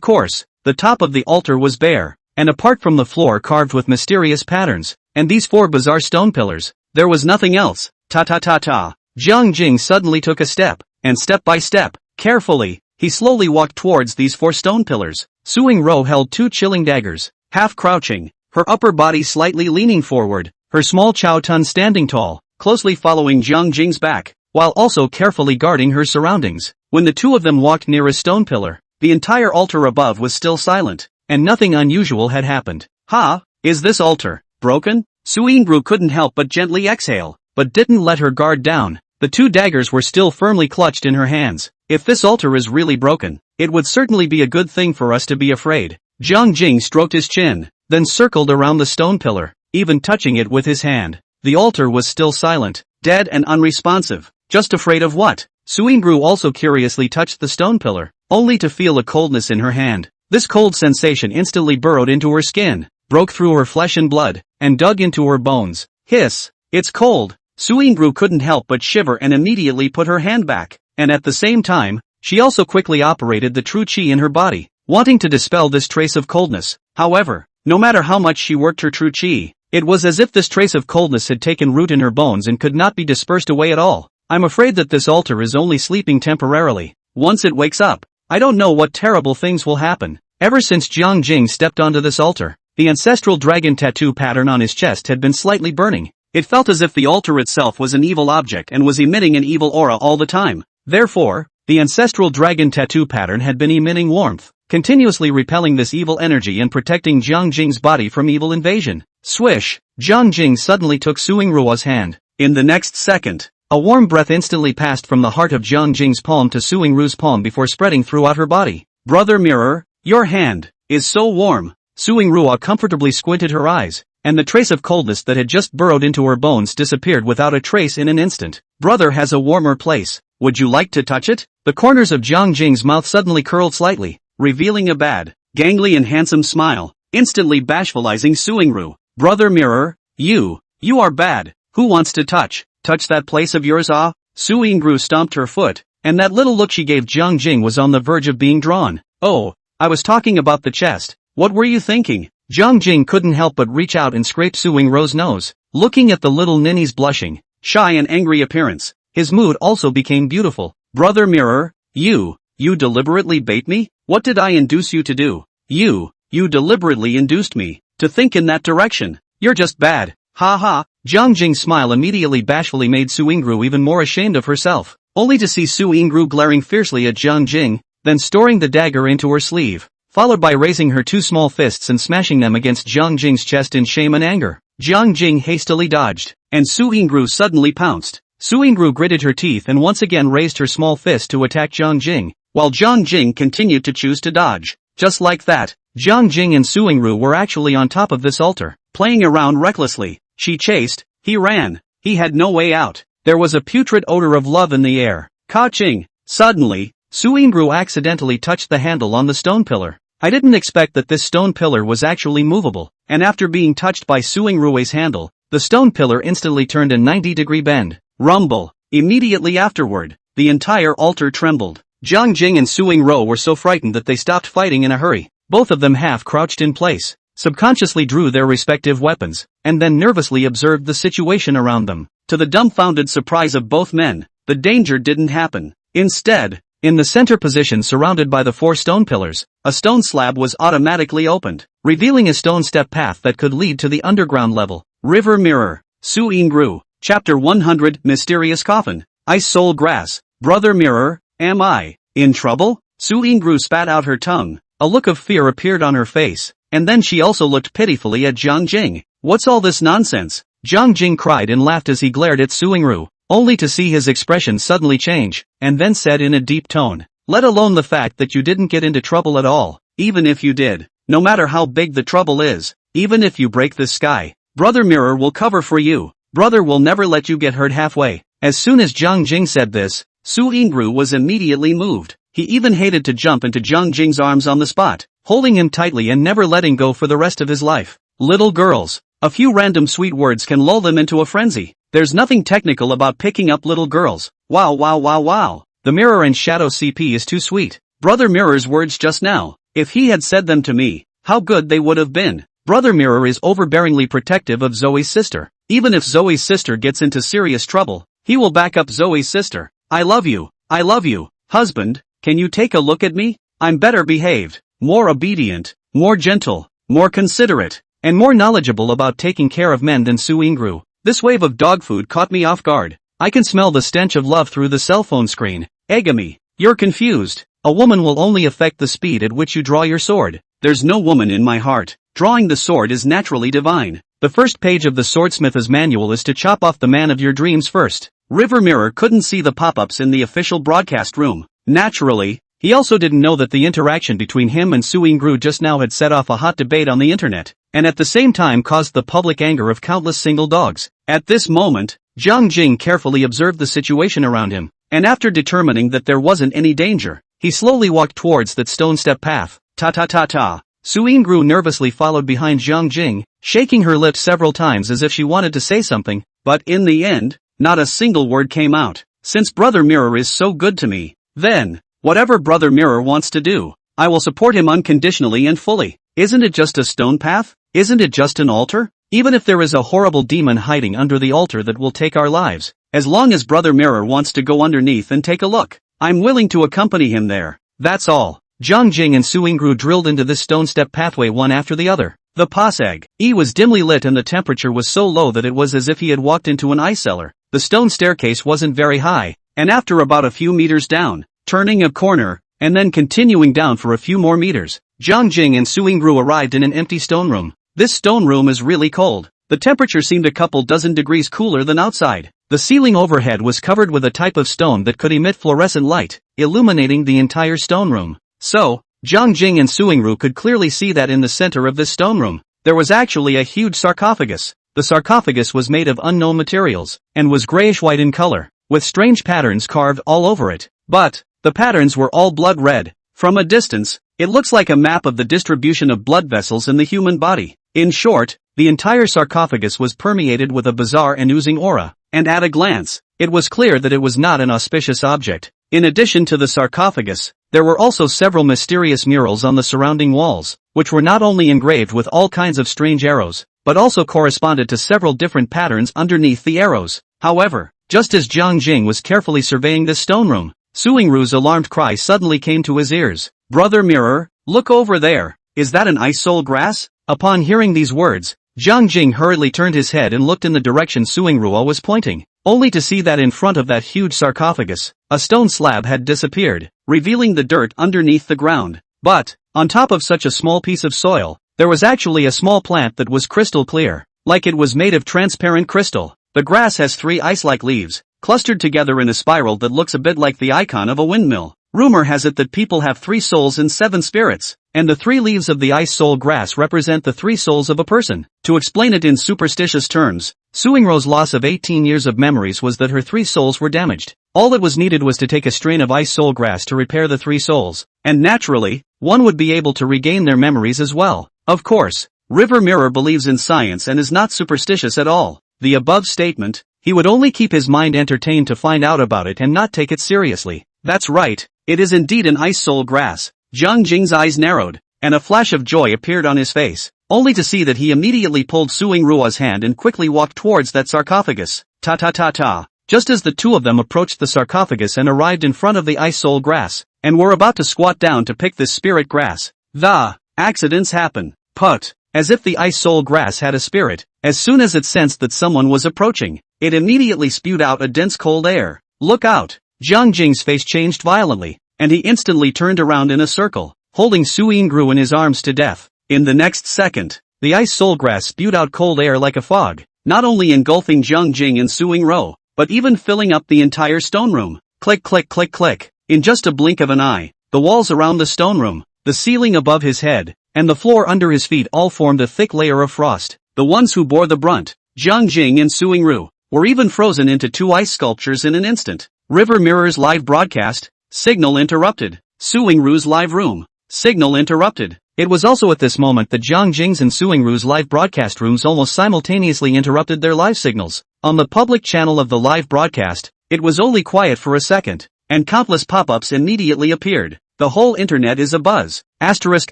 course, the top of the altar was bare, and apart from the floor carved with mysterious patterns, and these 4 bizarre stone pillars, there was nothing else. Ta-ta-ta-ta. Jiang Jing suddenly took a step, and step by step, carefully, he slowly walked towards these 4 stone pillars. Suing Ro held 2 chilling daggers, half crouching, her upper body slightly leaning forward, her small Chao Tun standing tall, closely following Jiang Jing's back, while also carefully guarding her surroundings. When the 2 of them walked near a stone pillar, the entire altar above was still silent, and nothing unusual had happened. Ha! Is this altar broken? Suingru couldn't help but gently exhale, but didn't let her guard down. The 2 daggers were still firmly clutched in her hands. If this altar is really broken, it would certainly be a good thing for us to be afraid. Jiang Jing stroked his chin, then circled around the stone pillar, even touching it with his hand. The altar was still silent, dead and unresponsive. Just afraid of what? Suingru also curiously touched the stone pillar, only to feel a coldness in her hand. This cold sensation instantly burrowed into her skin, broke through her flesh and blood, and dug into her bones. Hiss! It's cold! Suingru couldn't help but shiver and immediately put her hand back, and at the same time, she also quickly operated the true chi in her body, wanting to dispel this trace of coldness. However, no matter how much she worked her true chi, it was as if this trace of coldness had taken root in her bones and could not be dispersed away at all. I'm afraid that this altar is only sleeping temporarily. Once it wakes up, I don't know what terrible things will happen. Ever since Jiang Jing stepped onto this altar, the ancestral dragon tattoo pattern on his chest had been slightly burning. It felt as if the altar itself was an evil object and was emitting an evil aura all the time. Therefore, the ancestral dragon tattoo pattern had been emitting warmth, continuously repelling this evil energy and protecting Jiang Jing's body from evil invasion. Swish! Jiang Jing suddenly took Suing Ruo's hand. In the next second, a warm breath instantly passed from the heart of Jiang Jing's palm to Suing Ru's palm before spreading throughout her body. Brother Mirror, your hand is so warm. Suing Ruo comfortably squinted her eyes, and the trace of coldness that had just burrowed into her bones disappeared without a trace in an instant. Brother has a warmer place. Would you like to touch it? The corners of Jiang Jing's mouth suddenly curled slightly, revealing a bad, gangly and handsome smile, instantly bashfulizing Suing Ru. Brother Mirror, you are bad. Who wants to touch that place of yours? Ah? Suing Ru stomped her foot, and that little look she gave Jiang Jing was on the verge of being drawn. Oh, I was talking about the chest. What were you thinking? Jiang Jing couldn't help but reach out and scrape Suing Ru's nose, looking at the little ninny's blushing, shy and angry appearance. His mood also became beautiful. Brother Mirror, you deliberately bait me? What did I induce you to do? You deliberately induced me to think in that direction. You're just bad. Ha ha. Jiang Jing's smile immediately bashfully made Suing Ru even more ashamed of herself, only to see Suing Ru glaring fiercely at Jiang Jing, then storing the dagger into her sleeve, followed by raising her 2 small fists and smashing them against Jiang Jing's chest in shame and anger. Jiang Jing hastily dodged, and Suing Ru suddenly pounced. Suing Ru gritted her teeth and once again raised her small fist to attack Jiang Jing, while Jiang Jing continued to choose to dodge. Just like that, Jiang Jing and Suing Ru were actually on top of this altar, playing around recklessly. She chased, he ran, he had no way out. There was a putrid odor of love in the air. Ka-ching! Suddenly, Suing Ru accidentally touched the handle on the stone pillar. I didn't expect that this stone pillar was actually movable, and after being touched by Suing Ru's handle, the stone pillar instantly turned a 90-degree bend. Rumble! Immediately afterward, the entire altar trembled. Jiang Jing and Suing Ru were so frightened that they stopped fighting in a hurry. Both of them half crouched in place, subconsciously drew their respective weapons, and then nervously observed the situation around them. To the dumbfounded surprise of both men, the danger didn't happen. Instead, in the center position surrounded by the 4 stone pillars, a stone slab was automatically opened, revealing a stone step path that could lead to the underground level. River Mirror, Suing Ru, Chapter 100, Mysterious Coffin, Ice Soul Grass. Brother Mirror, am I in trouble? Suing Ru spat out her tongue, a look of fear appeared on her face, and then she also looked pitifully at Jiang Jing. What's all this nonsense? Jiang Jing cried and laughed as he glared at Suing Ru, only to see his expression suddenly change, and then said in a deep tone, let alone the fact that you didn't get into trouble at all. Even if you did, no matter how big the trouble is, even if you break the sky, Brother Mirror will cover for you. Brother will never let you get hurt halfway. As soon as Jiang Jing said this, Su Yingru was immediately moved. He even hated to jump into Jiang Jing's arms on the spot, holding him tightly and never letting go for the rest of his life. Little girls. A few random sweet words can lull them into a frenzy. There's nothing technical about picking up little girls. Wow wow wow wow. The Mirror and Shadow CP is too sweet. Brother Mirror's words just now. If he had said them to me, how good they would have been. Brother Mirror is overbearingly protective of Zoe's sister. Even if Zoe's sister gets into serious trouble, he will back up Zoe's sister. I love you, husband, can you take a look at me? I'm better behaved, more obedient, more gentle, more considerate, and more knowledgeable about taking care of men than Su Yingru. This wave of dog food caught me off guard. I can smell the stench of love through the cell phone screen. Egami, you're confused. A woman will only affect the speed at which you draw your sword. There's no woman in my heart. Drawing the sword is naturally divine. The first page of the swordsmith's manual is to chop off the man of your dreams first. River Mirror couldn't see the pop-ups in the official broadcast room. Naturally, he also didn't know that the interaction between him and Su Yingru just now had set off a hot debate on the internet, and at the same time caused the public anger of countless single dogs. At this moment, Jiang Jing carefully observed the situation around him, and after determining that there wasn't any danger, he slowly walked towards that stone step path. Ta. Su Yingru nervously followed behind Jiang Jing, shaking her lips several times as if she wanted to say something, but in the end, not a single word came out. Since Brother Mirror is so good to me, then, whatever Brother Mirror wants to do, I will support him unconditionally and fully. Isn't it just a stone path? Isn't it just an altar? Even if there is a horrible demon hiding under the altar that will take our lives, as long as Brother Mirror wants to go underneath and take a look, I'm willing to accompany him there. That's all. Jiang Jing and Su Yingru drilled into this stone step pathway one after the other. The pasag was dimly lit and the temperature was so low that it was as if he had walked into an ice cellar. The stone staircase wasn't very high, and after about a few meters down, turning a corner, and then continuing down for a few more meters, Jiang Jing and Su Yingru arrived in an empty stone room. This stone room is really cold. The temperature seemed a couple dozen degrees cooler than outside. The ceiling overhead was covered with a type of stone that could emit fluorescent light, illuminating the entire stone room. So, Jiang Jing and Su Yingru could clearly see that in the center of this stone room, there was actually a huge sarcophagus. The sarcophagus was made of unknown materials, and was grayish-white in color, with strange patterns carved all over it. But, the patterns were all blood red. From a distance, it looks like a map of the distribution of blood vessels in the human body. In short, the entire sarcophagus was permeated with a bizarre and oozing aura, and at a glance, it was clear that it was not an auspicious object. In addition to the sarcophagus, there were also several mysterious murals on the surrounding walls, which were not only engraved with all kinds of strange arrows, but also corresponded to several different patterns underneath the arrows. However, just as Jiang Jing was carefully surveying this stone room, Su Yingru's alarmed cry suddenly came to his ears. Brother Mirror, look over there. Is that an ice soul grass? Upon hearing these words, Jiang Jing hurriedly turned his head and looked in the direction Su Yingru was pointing, only to see that in front of that huge sarcophagus, a stone slab had disappeared, revealing the dirt underneath the ground. But, on top of such a small piece of soil, there was actually a small plant that was crystal clear, like it was made of transparent crystal. The grass has 3 ice-like leaves, clustered together in a spiral that looks a bit like the icon of a windmill. Rumor has it that people have 3 souls and 7 spirits, and the 3 leaves of the ice soul grass represent the 3 souls of a person. To explain it in superstitious terms, Su Yingru's loss of 18 years of memories was that her 3 souls were damaged. All that was needed was to take a strain of ice soul grass to repair the 3 souls, and naturally, one would be able to regain their memories as well. Of course, River Mirror believes in science and is not superstitious at all. The above statement, he would only keep his mind entertained to find out about it and not take it seriously. That's right, it is indeed an ice soul grass. Jiang Jing's eyes narrowed, and a flash of joy appeared on his face, only to see that he immediately pulled Su Yingru's hand and quickly walked towards that sarcophagus. Ta. Just as the two of them approached the sarcophagus and arrived in front of the ice soul grass, and were about to squat down to pick this spirit grass, the accidents happen. Put. As if the ice soul grass had a spirit, as soon as it sensed that someone was approaching, it immediately spewed out a dense cold air. Look out! Jiang Jing's face changed violently, and he instantly turned around in a circle, holding Su Yingru in his arms to death. In the next second, the ice soul grass spewed out cold air like a fog, not only engulfing Jiang Jing and Su Yingru, but even filling up the entire stone room. Click click click click. In just a blink of an eye, the walls around the stone room, the ceiling above his head, and the floor under his feet all formed a thick layer of frost. the ones who bore the brunt, Jiang Jing and Suing Ru, were even frozen into 2 ice sculptures in an instant. River Mirror's live broadcast, signal interrupted. Suing Ru's live room, signal interrupted. It was also at this moment that Jiang Jing's and Suing Ru's live broadcast rooms almost simultaneously interrupted their live signals. On the public channel of the live broadcast, it was only quiet for a second, and countless pop-ups immediately appeared. The whole internet is abuzz. Asterisk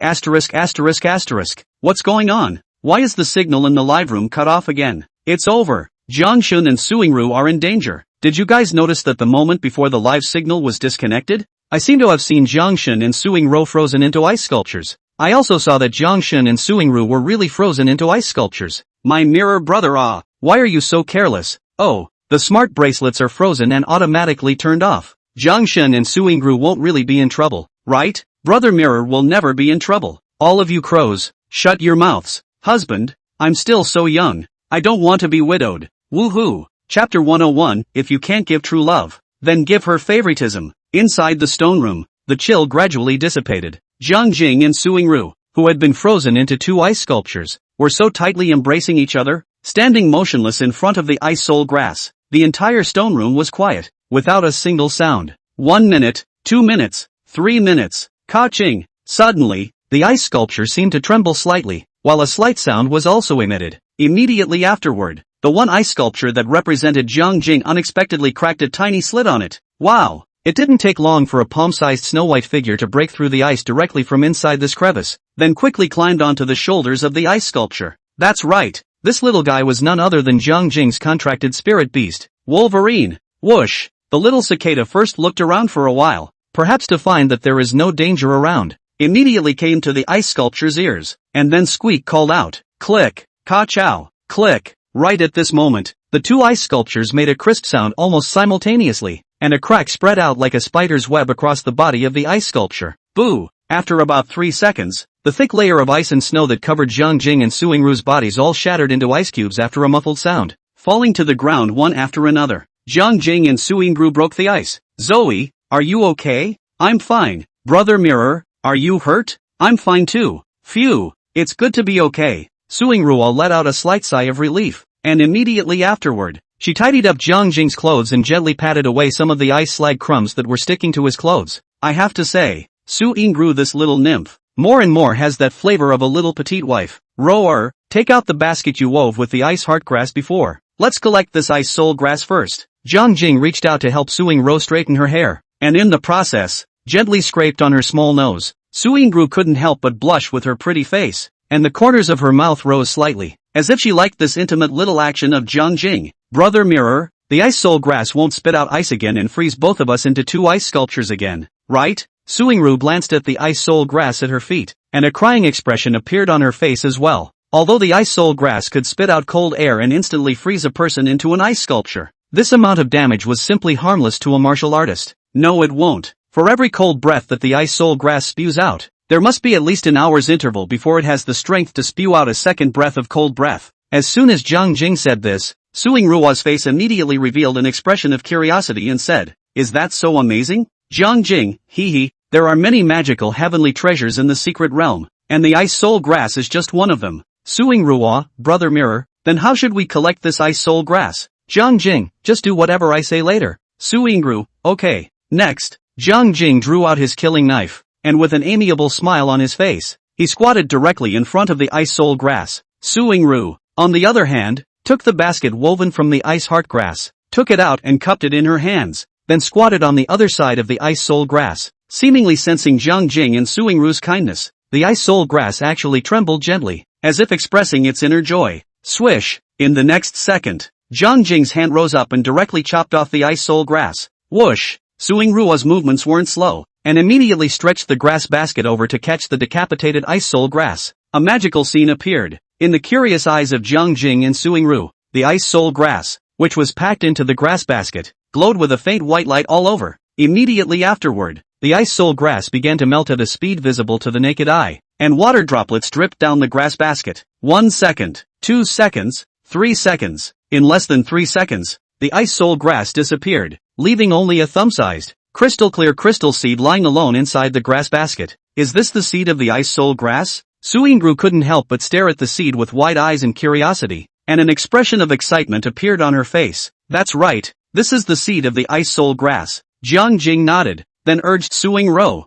asterisk asterisk asterisk. What's going on? Why is the signal in the live room cut off again? It's over. Jiang Shun and Suing Ru are in danger. Did you guys notice that the moment before the live signal was disconnected? I seem to have seen Jiang Shun and Suing Ru frozen into ice sculptures. I also saw that Jiang Shun and Suing Ru were really frozen into ice sculptures. My mirror brother, why are you so careless? Oh, the smart bracelets are frozen and automatically turned off. Jiang Shun and Suing Ru won't really be in trouble, right? Brother Mirror will never be in trouble. All of you crows, shut your mouths. Husband, I'm still so young. I don't want to be widowed. Woohoo! Chapter 101, if you can't give true love, then give her favoritism. Inside the stone room, the chill gradually dissipated. Jiang Jing and Suing Ru, who had been frozen into 2 ice sculptures, were so tightly embracing each other, standing motionless in front of the ice soul grass. The entire stone room was quiet, without a single sound. 1 minute, 2 minutes, 3 minutes. Ka-ching! Suddenly, the ice sculpture seemed to tremble slightly, while a slight sound was also emitted. Immediately afterward, the one ice sculpture that represented Jiang Jing unexpectedly cracked a tiny slit on it. Wow! It didn't take long for a palm-sized snow-white figure to break through the ice directly from inside this crevice, then quickly climbed onto the shoulders of the ice sculpture. That's right, this little guy was none other than Jiang Jing's contracted spirit beast, Wolverine. Whoosh! The little cicada first looked around for a while, perhaps to find that there is no danger around. Immediately came to the ice sculpture's ears, and then Squeak called out, click, ka-chow, click. Right at this moment, the 2 ice sculptures made a crisp sound almost simultaneously, and a crack spread out like a spider's web across the body of the ice sculpture. Boo! After about 3 seconds, the thick layer of ice and snow that covered Jiang Jing and Suing Ru's bodies all shattered into ice cubes after a muffled sound, falling to the ground one after another. Jiang Jing and Suing Ru broke the ice. Zoe, are you okay? I'm fine. Brother Mirror, are you hurt? I'm fine too. Phew, it's good to be okay. Suing Ru let out a slight sigh of relief, and immediately afterward, she tidied up Jiang Jing's clothes and gently patted away some of the ice slag crumbs that were sticking to his clothes. I have to say, Suing Ru, this little nymph, more and more has that flavor of a little petite wife. Roar, take out the basket you wove with the ice heart grass before. Let's collect this ice soul grass first. Jiang Jing reached out to help Suing Ru straighten her hair, and in the process, gently scraped on her small nose. Suing Ru couldn't help but blush with her pretty face, and the corners of her mouth rose slightly, as if she liked this intimate little action of Jiang Jing. Brother Mirror, the ice soul grass won't spit out ice again and freeze both of us into 2 ice sculptures again, right? Suing Ru glanced at the ice soul grass at her feet, and a crying expression appeared on her face as well. Although the ice soul grass could spit out cold air and instantly freeze a person into an ice sculpture, this amount of damage was simply harmless to a martial artist. No, it won't. For every cold breath that the ice soul grass spews out, there must be at least an hour's interval before it has the strength to spew out a second breath of cold breath. As soon as Jiang Jing said this, Suing Ru's face immediately revealed an expression of curiosity and said, is that so amazing? Jiang Jing, hee, there are many magical heavenly treasures in the secret realm, and the ice soul grass is just one of them. Suing Ru, Brother Mirror, then how should we collect this ice soul grass? Jiang Jing, just do whatever I say later. Suing Ru, okay. Next, Jiang Jing drew out his killing knife, and with an amiable smile on his face, he squatted directly in front of the ice soul grass. Suing Ru, on the other hand, took the basket woven from the ice heart grass, took it out and cupped it in her hands, then squatted on the other side of the ice soul grass. Seemingly sensing Jiang Jing and Suing Ru's kindness, the ice soul grass actually trembled gently, as if expressing its inner joy. Swish! In the next second, Jiang Jing's hand rose up and directly chopped off the ice soul grass. Whoosh! Suing Ru's movements weren't slow, and immediately stretched the grass basket over to catch the decapitated ice soul grass. A magical scene appeared. In the curious eyes of Jiang Jing and Suing Ru, the ice soul grass, which was packed into the grass basket, glowed with a faint white light all over. Immediately afterward, the ice soul grass began to melt at a speed visible to the naked eye, and water droplets dripped down the grass basket. 1 second, 2 seconds, 3 seconds. In less than 3 seconds, the ice soul grass disappeared, leaving only a thumb-sized, crystal-clear crystal seed lying alone inside the grass basket. Is this the seed of the ice soul grass? Suingru couldn't help but stare at the seed with wide eyes and curiosity, and an expression of excitement appeared on her face. That's right, this is the seed of the ice soul grass. Jiang Jing nodded, then urged Suingru,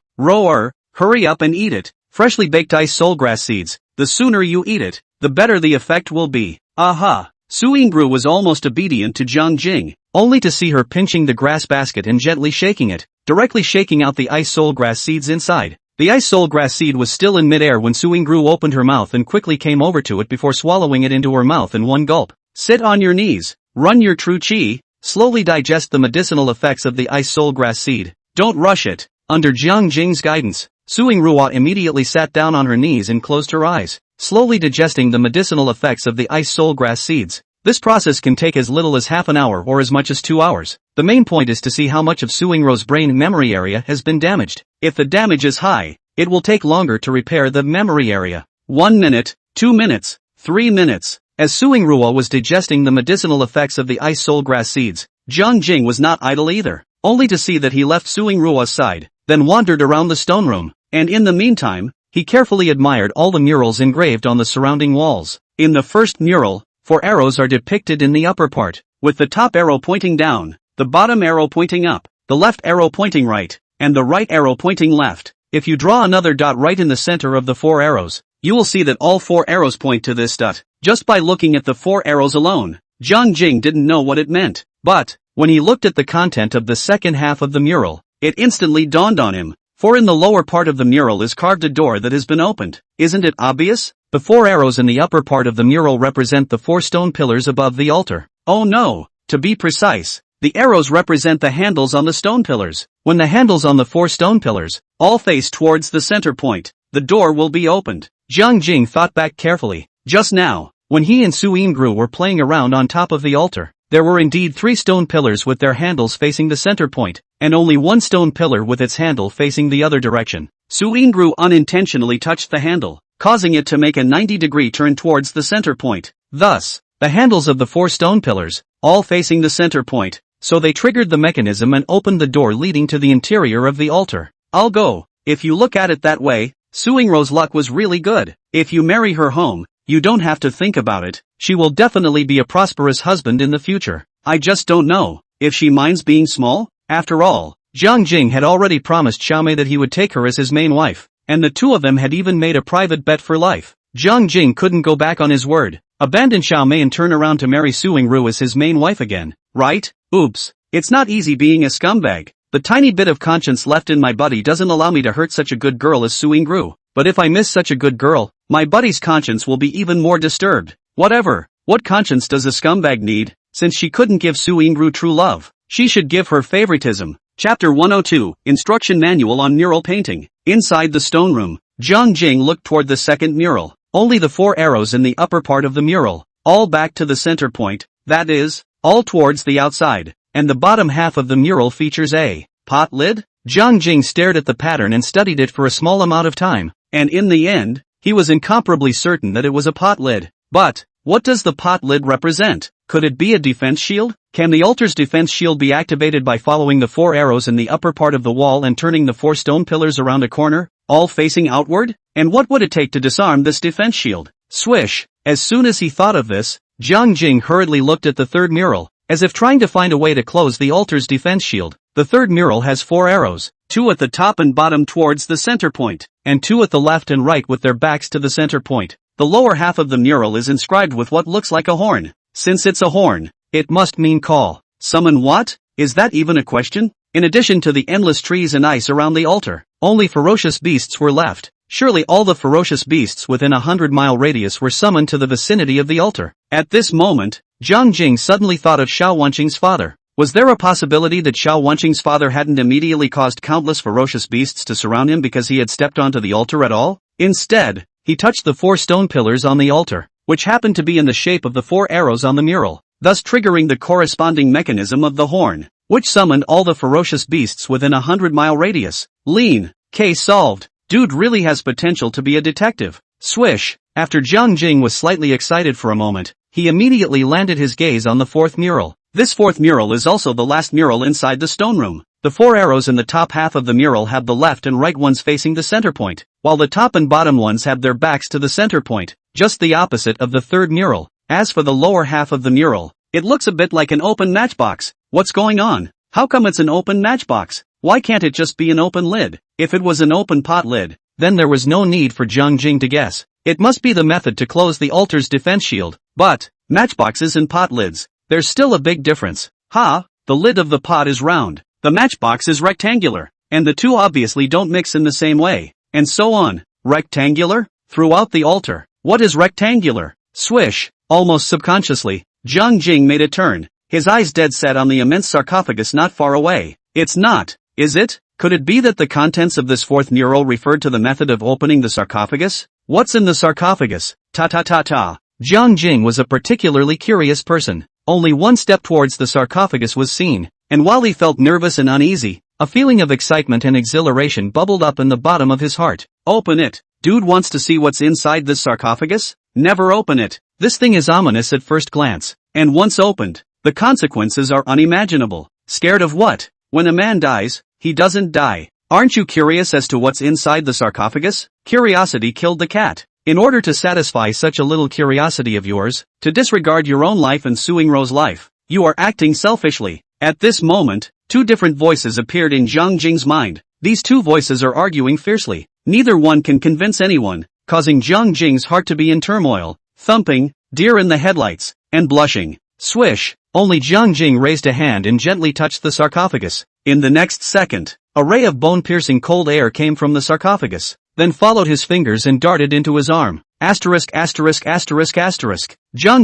hurry up and eat it. Freshly baked ice soul grass seeds, the sooner you eat it, the better the effect will be. Aha! Suingru was almost obedient to Jiang Jing, only to see her pinching the grass basket and gently shaking it, directly shaking out the ice soul grass seeds inside. The ice soul grass seed was still in midair when Suingru opened her mouth and quickly came over to it before swallowing it into her mouth in one gulp. Sit on your knees, run your true qi, slowly digest the medicinal effects of the ice soul grass seed. Don't rush it. Under Jiang Jing's guidance, Suingru immediately sat down on her knees and closed her eyes, slowly digesting the medicinal effects of the ice soul grass seeds. This process can take as little as half an hour or as much as 2 hours. The main point is to see how much of Suingru's brain memory area has been damaged. If the damage is high, it will take longer to repair the memory area. 1 minute, 2 minutes, 3 minutes. As Suingru was digesting the medicinal effects of the ice soul grass seeds, Jiang Jing was not idle either, only to see that he left Suingru's side, then wandered around the stone room, and in the meantime, he carefully admired all the murals engraved on the surrounding walls. In the first mural, 4 arrows are depicted in the upper part, with the top arrow pointing down, the bottom arrow pointing up, the left arrow pointing right, and the right arrow pointing left. If you draw another dot right in the center of the 4 arrows, you will see that all 4 arrows point to this dot. Just by looking at the 4 arrows alone, Jiang Jing didn't know what it meant, but when he looked at the content of the second half of the mural, it instantly dawned on him, for in the lower part of the mural is carved a door that has been opened. Isn't it obvious? The 4 arrows in the upper part of the mural represent the 4 stone pillars above the altar. Oh no! To be precise, the arrows represent the handles on the stone pillars. When the handles on the 4 stone pillars all face towards the center point, the door will be opened. Jiang Jing thought back carefully. Just now, when he and Suingru were playing around on top of the altar, there were indeed 3 stone pillars with their handles facing the center point, and only 1 stone pillar with its handle facing the other direction. Suingru unintentionally touched the handle, causing it to make a 90-degree turn towards the center point. Thus, the handles of the 4 stone pillars, all facing the center point, so they triggered the mechanism and opened the door leading to the interior of the altar. I'll go. If you look at it that way, Suingru's luck was really good. If you marry her home, you don't have to think about it. She will definitely be a prosperous husband in the future. I just don't know if she minds being small. After all, Jiang Jing had already promised Xiaomei that he would take her as his main wife, and the two of them had even made a private bet for life. Jiang Jing couldn't go back on his word, abandon Xiaomei and turn around to marry Suingru as his main wife again, right? Oops. It's not easy being a scumbag. The tiny bit of conscience left in my body doesn't allow me to hurt such a good girl as Suingru. But if I miss such a good girl, my buddy's conscience will be even more disturbed. Whatever. What conscience does a scumbag need? Since she couldn't give Suingru true love, she should give her favoritism. Chapter 102, Instruction Manual on Mural Painting. Inside the stone room, Jiang Jing looked toward the second mural. Only the 4 arrows in the upper part of the mural, all back to the center point, that is, all towards the outside, and the bottom half of the mural features a pot lid. Jiang Jing stared at the pattern and studied it for a small amount of time, and in the end, he was incomparably certain that it was a pot lid. But, what does the pot lid represent? Could it be a defense shield? Can the altar's defense shield be activated by following the 4 arrows in the upper part of the wall and turning the 4 stone pillars around a corner, all facing outward? And what would it take to disarm this defense shield? Swish! As soon as he thought of this, Jiang Jing hurriedly looked at the third mural, as if trying to find a way to close the altar's defense shield. The third mural has 4 arrows, 2 at the top and bottom towards the center point, and 2 at the left and right with their backs to the center point. The lower half of the mural is inscribed with what looks like a horn. Since it's a horn, it must mean call. Summon what? Is that even a question? In addition to the endless trees and ice around the altar, only ferocious beasts were left. Surely all the ferocious beasts within a 100-mile radius were summoned to the vicinity of the altar. At this moment, Jiang Jing suddenly thought of Xiao Wanqing's father. Was there a possibility that Xiao Wanqing's father hadn't immediately caused countless ferocious beasts to surround him because he had stepped onto the altar at all? Instead, he touched the 4 stone pillars on the altar, which happened to be in the shape of the 4 arrows on the mural, thus triggering the corresponding mechanism of the horn, which summoned all the ferocious beasts within a 100-mile radius. Lean. Case solved. Dude really has potential to be a detective. Swish. After Jiang Jing was slightly excited for a moment, he immediately landed his gaze on the 4th mural. This 4th mural is also the last mural inside the stone room. The 4 arrows in the top half of the mural have the left and right ones facing the center point, while the top and bottom ones have their backs to the center point, just the opposite of the third mural. As for the lower half of the mural, it looks a bit like an open matchbox. What's going on? How come it's an open matchbox? Why can't it just be an open lid? If it was an open pot lid, then there was no need for Jiang Jing to guess. It must be the method to close the altar's defense shield. But matchboxes and pot lids, there's still a big difference. The lid of the pot is round, the matchbox is rectangular, and the two obviously don't mix in the same way, and so on. Rectangular? Throughout the altar. What is rectangular? Swish. Almost subconsciously, Jiang Jing made a turn, his eyes dead set on the immense sarcophagus not far away. It's not, is it? Could it be that the contents of this fourth mural referred to the method of opening the sarcophagus? What's in the sarcophagus? Jiang Jing was a particularly curious person. Only one step towards the sarcophagus was seen, and while he felt nervous and uneasy, a feeling of excitement and exhilaration bubbled up in the bottom of his heart. Open it. Dude wants to see what's inside this sarcophagus? Never open it. This thing is ominous at first glance, and once opened, the consequences are unimaginable. Scared of what? When a man dies, he doesn't die. Aren't you curious as to what's inside the sarcophagus? Curiosity killed the cat. In order to satisfy such a little curiosity of yours, to disregard your own life and Suingru's life, you are acting selfishly. At this moment, two different voices appeared in Jiang Jing's mind. These two voices are arguing fiercely. Neither one can convince anyone, causing Jiang Jing's heart to be in turmoil, thumping, deer in the headlights, and blushing. Swish! Only Jiang Jing raised a hand and gently touched the sarcophagus. In the next second, a ray of bone-piercing cold air came from the sarcophagus, then followed his fingers and darted into his arm. Jiang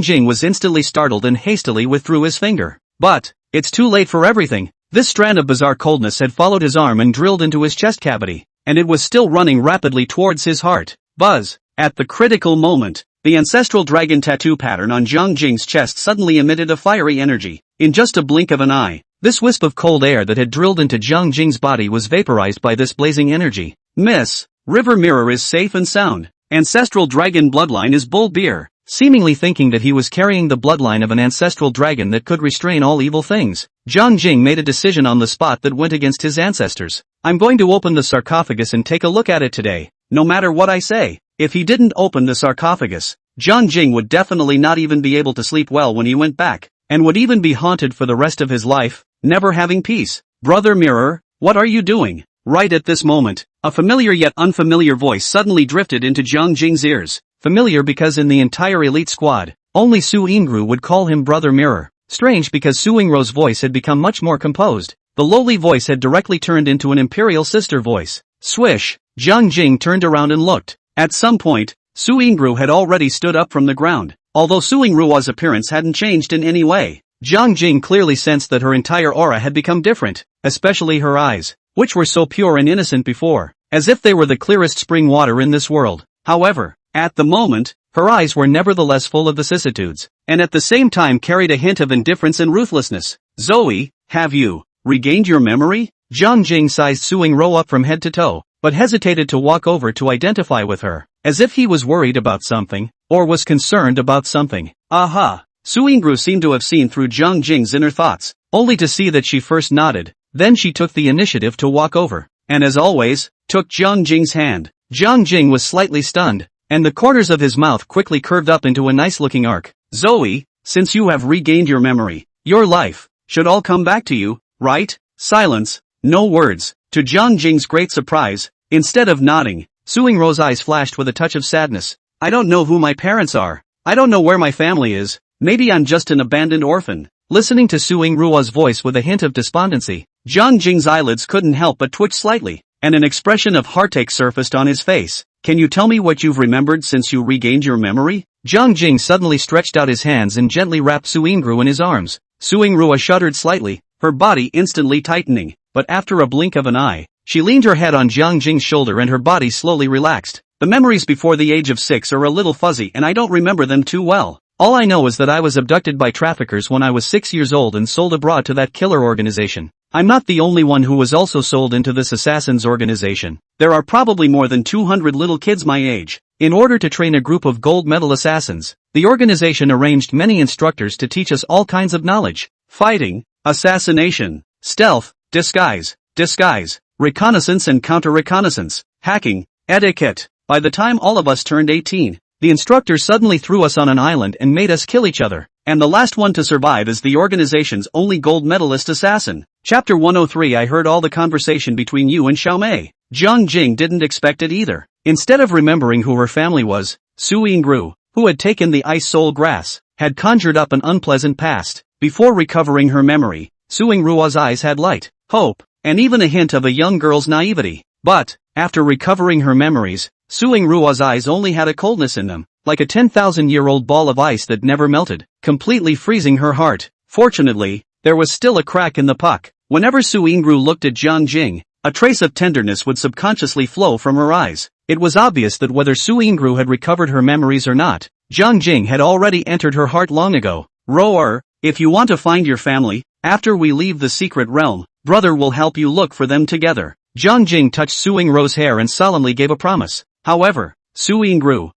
Jing was instantly startled and hastily withdrew his finger. But it's too late for everything. This strand of bizarre coldness had followed his arm and drilled into his chest cavity, and it was still running rapidly towards his heart. Buzz! At the critical moment, the ancestral dragon tattoo pattern on Jiang Jing's chest suddenly emitted a fiery energy. In just a blink of an eye, this wisp of cold air that had drilled into Jiang Jing's body was vaporized by this blazing energy. Miss, River Mirror is safe and sound. Ancestral dragon bloodline is bull beer. Seemingly thinking that he was carrying the bloodline of an ancestral dragon that could restrain all evil things, Jiang Jing made a decision on the spot that went against his ancestors. I'm going to open the sarcophagus and take a look at it today, no matter what I say. If he didn't open the sarcophagus, Jiang Jing would definitely not even be able to sleep well when he went back, and would even be haunted for the rest of his life, never having peace. Brother Mirror, what are you doing? Right at this moment, a familiar yet unfamiliar voice suddenly drifted into Jiang Jing's ears. Familiar because in the entire elite squad, only Suingru would call him Brother Mirror. Strange because Suingru's voice had become much more composed. The lowly voice had directly turned into an imperial sister voice. Swish! Jiang Jing turned around and looked. At some point, Suingru had already stood up from the ground. Although Suingru's appearance hadn't changed in any way, Jiang Jing clearly sensed that her entire aura had become different, especially her eyes, which were so pure and innocent before, as if they were the clearest spring water in this world. However, at the moment, her eyes were nevertheless full of vicissitudes, and at the same time carried a hint of indifference and ruthlessness. Zoe, have you regained your memory? Jiang Jing sized Suingru up from head to toe, but hesitated to walk over to identify with her, as if he was worried about something, or was concerned about something. Aha! Suingru seemed to have seen through Jiang Jing's inner thoughts, only to see that she first nodded, then she took the initiative to walk over, and as always, took Jiang Jing's hand. Jiang Jing was slightly stunned, and the corners of his mouth quickly curved up into a nice-looking arc. Zoe, since you have regained your memory, your life should all come back to you, right? Silence, no words. To Jiang Jing's great surprise, instead of nodding, Suingru's eyes flashed with a touch of sadness. I don't know who my parents are. I don't know where my family is. Maybe I'm just an abandoned orphan. Listening to Suingru's voice with a hint of despondency, Jiang Jing's eyelids couldn't help but twitch slightly, and an expression of heartache surfaced on his face. Can you tell me what you've remembered since you regained your memory? Jiang Jing suddenly stretched out his hands and gently wrapped Suingru in his arms. Suingru shuddered slightly, her body instantly tightening, but after a blink of an eye, she leaned her head on Jiang Jing's shoulder and her body slowly relaxed. The memories before the age of 6 are a little fuzzy and I don't remember them too well. All I know is that I was abducted by traffickers when I was 6 years old and sold abroad to that killer organization. I'm not the only one who was also sold into this assassins organization. There are probably more than 200 little kids my age. In order to train a group of gold medal assassins, the organization arranged many instructors to teach us all kinds of knowledge. Fighting, assassination, stealth, disguise, reconnaissance and counter-reconnaissance, hacking, etiquette. By the time all of us turned 18, the instructor suddenly threw us on an island and made us kill each other. And the last one to survive is the organization's only gold medalist assassin. Chapter 103. I heard all the conversation between you and Xiaomei. Jiang Jing didn't expect it either. Instead of remembering who her family was, Su Yingru, who had taken the ice soul grass, had conjured up an unpleasant past. Before recovering her memory, Su Yingruo's eyes had light, hope, and even a hint of a young girl's naivety. But, after recovering her memories, Su Yingruo's eyes only had a coldness in them, like a 10,000-year-old ball of ice that never melted, completely freezing her heart. Fortunately, there was still a crack in the puck. Whenever Su Yingru looked at Jiang Jing, a trace of tenderness would subconsciously flow from her eyes. It was obvious that whether Su Yingru had recovered her memories or not, Jiang Jing had already entered her heart long ago. Roar, if you want to find your family, after we leave the secret realm, brother will help you look for them together. Jiang Jing touched Su Yingruo's hair and solemnly gave a promise. However, Su Yingru,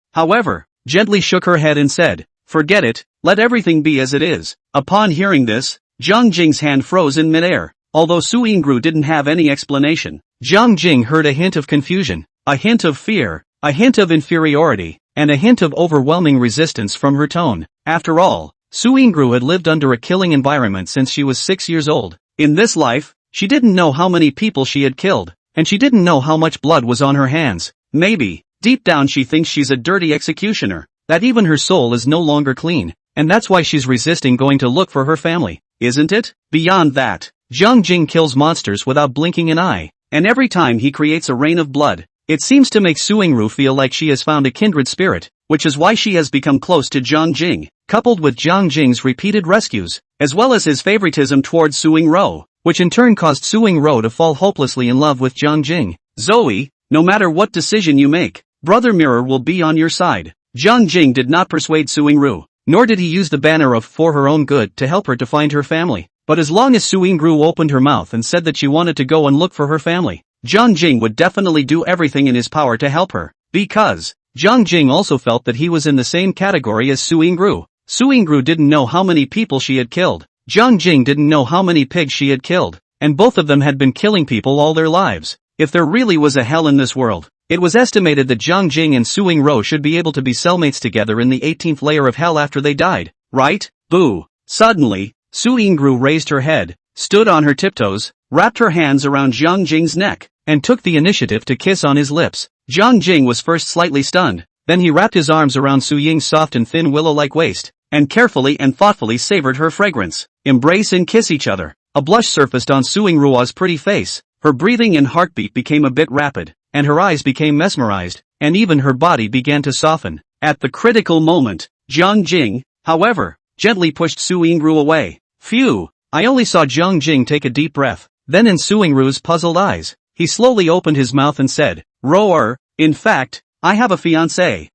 gently shook her head and said, forget it, let everything be as it is. Upon hearing this, Jiang Jing's hand froze in midair. Although Su Yingru didn't have any explanation, Jiang Jing heard a hint of confusion, a hint of fear, a hint of inferiority, and a hint of overwhelming resistance from her tone. After all, Su Yingru had lived under a killing environment since she was 6 years old. In this life, she didn't know how many people she had killed, and she didn't know how much blood was on her hands. Maybe, deep down she thinks she's a dirty executioner, that even her soul is no longer clean, and that's why she's resisting going to look for her family, isn't it? Beyond that, Jiang Jing kills monsters without blinking an eye, and every time he creates a rain of blood, it seems to make Su Yingru feel like she has found a kindred spirit, which is why she has become close to Jiang Jing. Coupled with Jiang Jing's repeated rescues, as well as his favoritism towards Su Yingru, which in turn caused Su Yingru to fall hopelessly in love with Jiang Jing. Zoe, no matter what decision you make, Brother Mirror will be on your side. Jiang Jing did not persuade Su Yingru, nor did he use the banner of for her own good to help her to find her family. But as long as Su Yingru opened her mouth and said that she wanted to go and look for her family, Jiang Jing would definitely do everything in his power to help her. Because, Jiang Jing also felt that he was in the same category as Su Yingru. Su Yingru didn't know how many people she had killed. Jiang Jing didn't know how many pigs she had killed. And both of them had been killing people all their lives. If there really was a hell in this world, it was estimated that Jiang Jing and Su Yingru should be able to be cellmates together in the 18th layer of hell after they died. Right? Boo. Suddenly, Su Yingru raised her head, stood on her tiptoes, wrapped her hands around Jiang Jing's neck, and took the initiative to kiss on his lips. Jiang Jing was first slightly stunned, then he wrapped his arms around Su Ying's soft and thin willow-like waist, and carefully and thoughtfully savored her fragrance. Embrace and kiss each other. A blush surfaced on Su Yingruo's pretty face, her breathing and heartbeat became a bit rapid, and her eyes became mesmerized, and even her body began to soften. At the critical moment, Jiang Jing, however, gently pushed Su Yingru away. Phew! I only saw Jiang Jing take a deep breath. Then in Su Yingru's puzzled eyes, he slowly opened his mouth and said, Roar, in fact, I have a fiancée.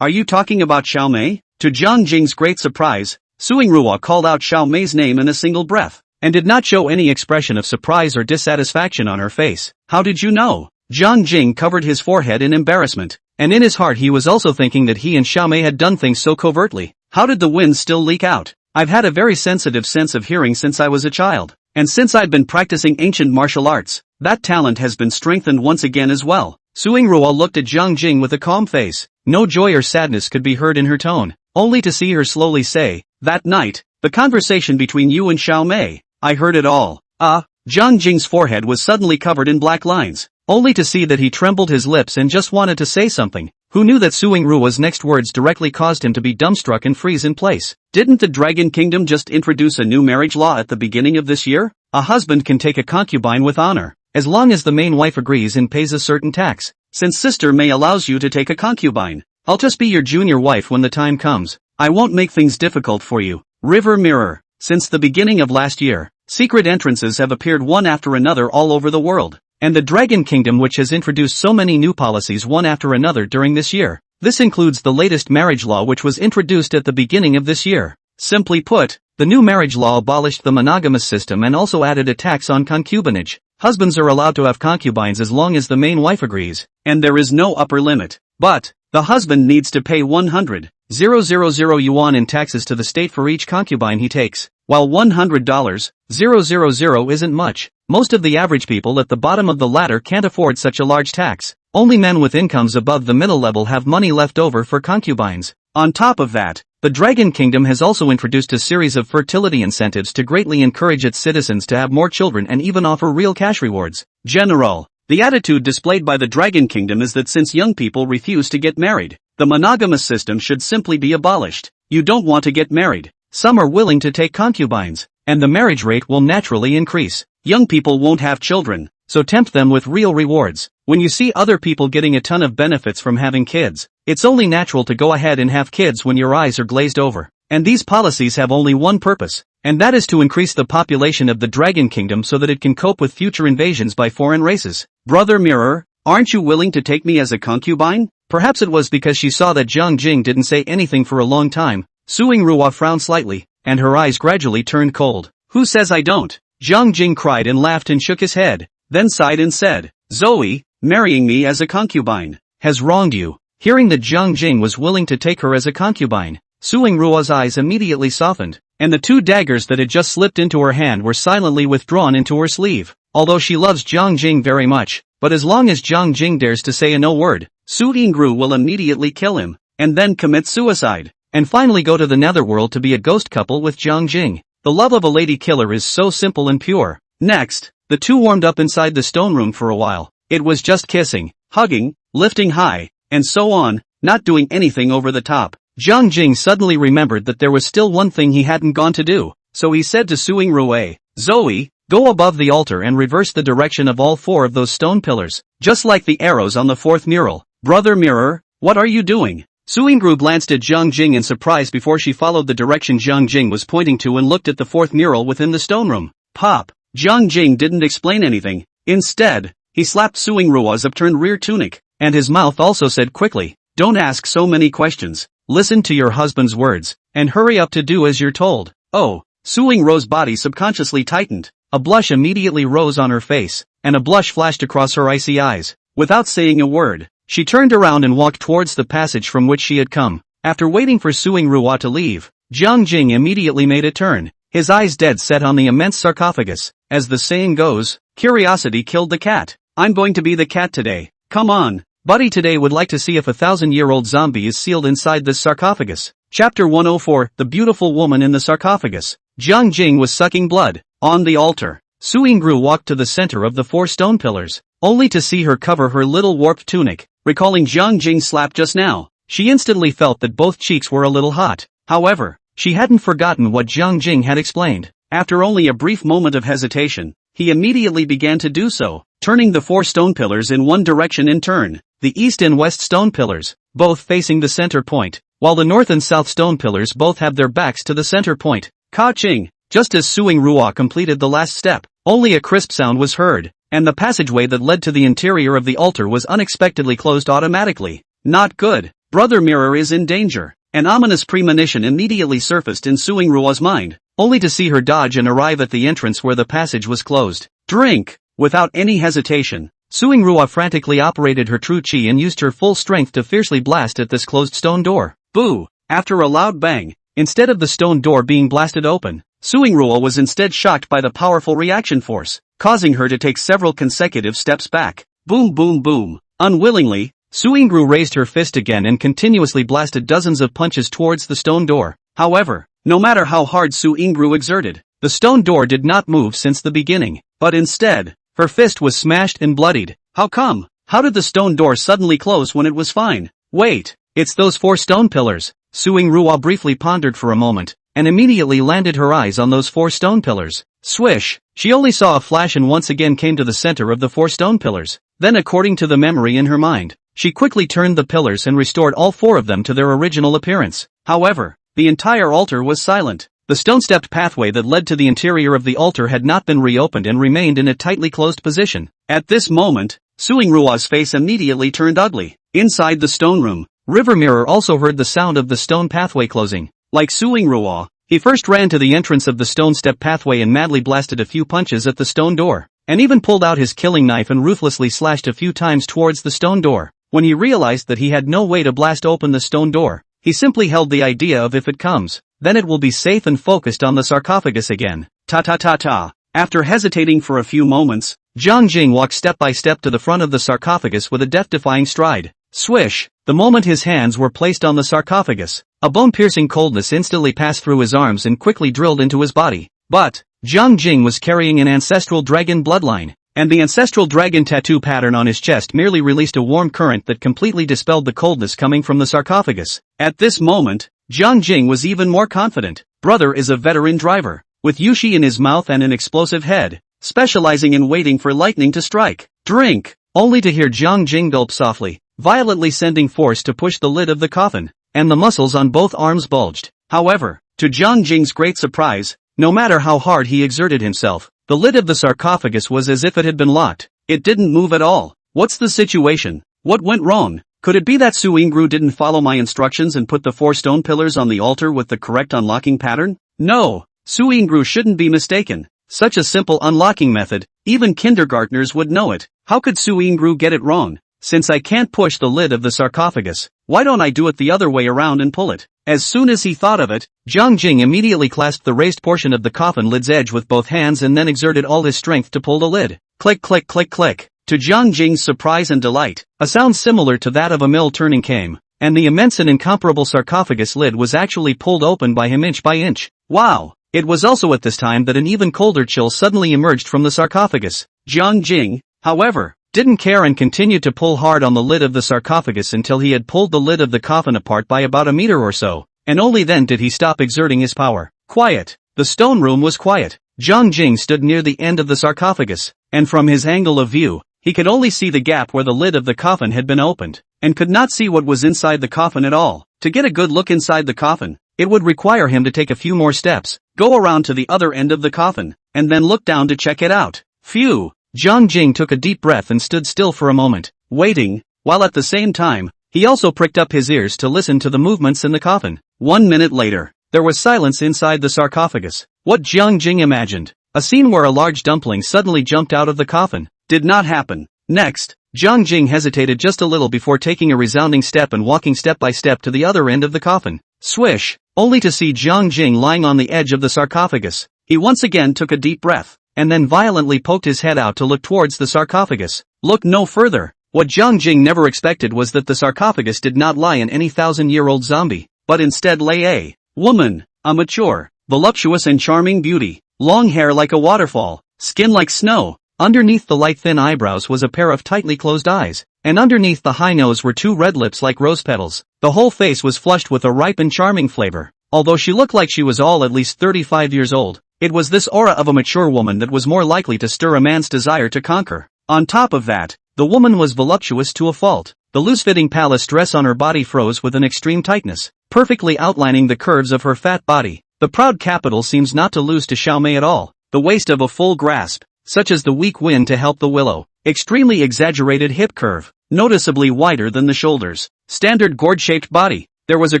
Are you talking about Xiaomei? To Jiang Jing's great surprise, Su Yingru called out Xiaomei's name in a single breath, and did not show any expression of surprise or dissatisfaction on her face. How did you know? Jiang Jing covered his forehead in embarrassment, and in his heart he was also thinking that he and Xiaomei had done things so covertly. How did the wind still leak out? I've had a very sensitive sense of hearing since I was a child, and since I'd been practicing ancient martial arts, that talent has been strengthened once again as well. Su Yingru looked at Jiang Jing with a calm face. No joy or sadness could be heard in her tone, only to see her slowly say, that night, the conversation between you and Xiaomei, I heard it all. Jiang Jing's forehead was suddenly covered in black lines, only to see that he trembled his lips and just wanted to say something. Who knew that Su Yingruo's next words directly caused him to be dumbstruck and freeze in place? Didn't the Dragon Kingdom just introduce a new marriage law at the beginning of this year? A husband can take a concubine with honor, as long as the main wife agrees and pays a certain tax. Since Sister May allows you to take a concubine, I'll just be your junior wife when the time comes. I won't make things difficult for you. River Mirror. Since the beginning of last year, secret entrances have appeared one after another all over the world, and the Dragon Kingdom which has introduced so many new policies one after another during this year. This includes the latest marriage law which was introduced at the beginning of this year. Simply put, the new marriage law abolished the monogamous system and also added a tax on concubinage. Husbands are allowed to have concubines as long as the main wife agrees, and there is no upper limit. But, the husband needs to pay 100,000 yuan in taxes to the state for each concubine he takes. While $100,000 isn't much, Most of the average people at the bottom of the ladder can't afford such a large tax. Only men with incomes above the middle level have money left over for concubines. On top of that, the Dragon Kingdom has also introduced a series of fertility incentives to greatly encourage its citizens to have more children and even offer real cash rewards. General, the attitude displayed by the Dragon Kingdom is that since young people refuse to get married, the monogamous system should simply be abolished. You don't want to get married. Some are willing to take concubines, and the marriage rate will naturally increase. Young people won't have children, so tempt them with real rewards. When you see other people getting a ton of benefits from having kids, it's only natural to go ahead and have kids when your eyes are glazed over. And these policies have only one purpose, and that is to increase the population of the Dragon Kingdom so that it can cope with future invasions by foreign races. Brother Mirror, aren't you willing to take me as a concubine? Perhaps it was because she saw that Jiang Jing didn't say anything for a long time. Suing Ruo frowned slightly, and her eyes gradually turned cold. Who says I don't? Jiang Jing cried and laughed and shook his head, then sighed and said, Zoe, marrying me as a concubine has wronged you. Hearing that Jiang Jing was willing to take her as a concubine, Suing Ruo's eyes immediately softened, and the 2 daggers that had just slipped into her hand were silently withdrawn into her sleeve. Although she loves Jiang Jing very much, but as long as Jiang Jing dares to say a no word, Su Yingru will immediately kill him, and then commit suicide, and finally go to the netherworld to be a ghost couple with Jiang Jing. The love of a lady killer is so simple and pure. Next, the 2 warmed up inside the stone room for a while. It was just kissing, hugging, lifting high, and so on, not doing anything over the top. Jiang Jing suddenly remembered that there was still one thing he hadn't gone to do, so he said to Suing Rue, Zoe, go above the altar and reverse the direction of all 4 of those stone pillars, just like the arrows on the 4th mural. Brother Mirror, what are you doing? Suing Gru glanced at Jiang Jing in surprise before she followed the direction Jiang Jing was pointing to and looked at the 4th mural within the stone room. Pop. Jiang Jing didn't explain anything. Instead, he slapped Suing Ruo's upturned rear tunic, and his mouth also said quickly, don't ask so many questions. Listen to your husband's words, and hurry up to do as you're told. Oh, Suing Ruo's body subconsciously tightened. A blush immediately rose on her face, and a blush flashed across her icy eyes. Without saying a word, she turned around and walked towards the passage from which she had come. After waiting for Suing Ruo to leave, Jiang Jing immediately made a turn, his eyes dead set on the immense sarcophagus. As the saying goes, curiosity killed the cat. I'm going to be the cat today. Come on. Buddy today would like to see if a 1,000-year-old zombie is sealed inside this sarcophagus. Chapter 104, The Beautiful Woman in the Sarcophagus. Jiang Jing was sucking blood. On the altar, Suing Gru walked to the center of the 4 stone pillars, only to see her cover her little warped tunic. Recalling Jiang Jing's slap just now, she instantly felt that both cheeks were a little hot. However, she hadn't forgotten what Jiang Jing had explained. After only a brief moment of hesitation, he immediately began to do so, turning the 4 stone pillars in one direction in turn. The east and west stone pillars, both facing the center point, while the north and south stone pillars both have their backs to the center point. Ka-ching! Just as Suing Ruo completed the last step, only a crisp sound was heard, and the passageway that led to the interior of the altar was unexpectedly closed automatically. Not good. Brother Mirror is in danger. An ominous premonition immediately surfaced in Suing Ruo's mind, only to see her dodge and arrive at the entrance where the passage was closed. Drink! Without any hesitation, Suing Ruo frantically operated her true chi and used her full strength to fiercely blast at this closed stone door. Boo! After a loud bang, instead of the stone door being blasted open, Suing Ruo was instead shocked by the powerful reaction force, causing her to take several consecutive steps back. Boom boom boom. Unwillingly, Suing Gru raised her fist again and continuously blasted dozens of punches towards the stone door. However, no matter how hard Suing Gru exerted, the stone door did not move since the beginning, but instead, her fist was smashed and bloodied. How come? How did the stone door suddenly close when it was fine? Wait, it's those 4 stone pillars. Suing Ruo briefly pondered for a moment, and immediately landed her eyes on those 4 stone pillars. Swish! She only saw a flash and once again came to the center of the 4 stone pillars. Then, according to the memory in her mind, she quickly turned the pillars and restored all 4 of them to their original appearance. However, the entire altar was silent. The stone-stepped pathway that led to the interior of the altar had not been reopened and remained in a tightly closed position. At this moment, Suing Ruo's face immediately turned ugly. Inside the stone room, River Mirror also heard the sound of the stone pathway closing. Like Suing Ruo, he first ran to the entrance of the stone-step pathway and madly blasted a few punches at the stone door, and even pulled out his killing knife and ruthlessly slashed a few times towards the stone door. When he realized that he had no way to blast open the stone door, he simply held the idea of if it comes, then it will be safe and focused on the sarcophagus again. Ta-ta-ta-ta. After hesitating for a few moments, Jiang Jing walked step by step to the front of the sarcophagus with a death-defying stride. Swish! The moment his hands were placed on the sarcophagus, a bone-piercing coldness instantly passed through his arms and quickly drilled into his body. But Jiang Jing was carrying an ancestral dragon bloodline, and the ancestral dragon tattoo pattern on his chest merely released a warm current that completely dispelled the coldness coming from the sarcophagus. At this moment, Jiang Jing was even more confident. Brother is a veteran driver, with yushi in his mouth and an explosive head, specializing in waiting for lightning to strike. Drink! Only to hear Jiang Jing gulp softly, violently sending force to push the lid of the coffin, and the muscles on both arms bulged. However, to Jiang Jing's great surprise, no matter how hard he exerted himself, the lid of the sarcophagus was as if it had been locked. It didn't move at all. What's the situation? What went wrong? Could it be that Su Yingru didn't follow my instructions and put the 4 stone pillars on the altar with the correct unlocking pattern? No, Su Yingru shouldn't be mistaken. Such a simple unlocking method, even kindergartners would know it. How could Su Yingru get it wrong? Since I can't push the lid of the sarcophagus, why don't I do it the other way around and pull it? As soon as he thought of it, Jiang Jing immediately clasped the raised portion of the coffin lid's edge with both hands and then exerted all his strength to pull the lid. Click click click click. To Jiang Jing's surprise and delight, a sound similar to that of a mill turning came, and the immense and incomparable sarcophagus lid was actually pulled open by him inch by inch. Wow! It was also at this time that an even colder chill suddenly emerged from the sarcophagus. Jiang Jing, however, didn't care and continued to pull hard on the lid of the sarcophagus until he had pulled the lid of the coffin apart by about a meter or so, and only then did he stop exerting his power. Quiet. The stone room was quiet. Jiang Jing stood near the end of the sarcophagus, and from his angle of view, he could only see the gap where the lid of the coffin had been opened, and could not see what was inside the coffin at all. To get a good look inside the coffin, it would require him to take a few more steps, go around to the other end of the coffin, and then look down to check it out. Phew! Jiang Jing took a deep breath and stood still for a moment, waiting, while at the same time, he also pricked up his ears to listen to the movements in the coffin. 1 minute later, there was silence inside the sarcophagus. What Jiang Jing imagined, a scene where a large dumpling suddenly jumped out of the coffin, did not happen. Next, Jiang Jing hesitated just a little before taking a resounding step and walking step by step to the other end of the coffin. Swish! Only to see Jiang Jing lying on the edge of the sarcophagus. He once again took a deep breath, and then violently poked his head out to look towards the sarcophagus. Look no further. What Jiang Jing never expected was that the sarcophagus did not lie in any 1,000-year-old zombie, but instead lay a woman, a mature, voluptuous and charming beauty, long hair like a waterfall, skin like snow. Underneath the light thin eyebrows was a pair of tightly closed eyes, and underneath the high nose were 2 red lips like rose petals. The whole face was flushed with a ripe and charming flavor. Although she looked like she was all at least 35 years old, it was this aura of a mature woman that was more likely to stir a man's desire to conquer. On top of that, the woman was voluptuous to a fault. The loose-fitting palace dress on her body froze with an extreme tightness, perfectly outlining the curves of her fat body. The proud capital seems not to lose to Xiaomei at all. The waist of a full grasp, such as the weak wind to help the willow. Extremely exaggerated hip curve, noticeably wider than the shoulders. Standard gourd-shaped body. There was a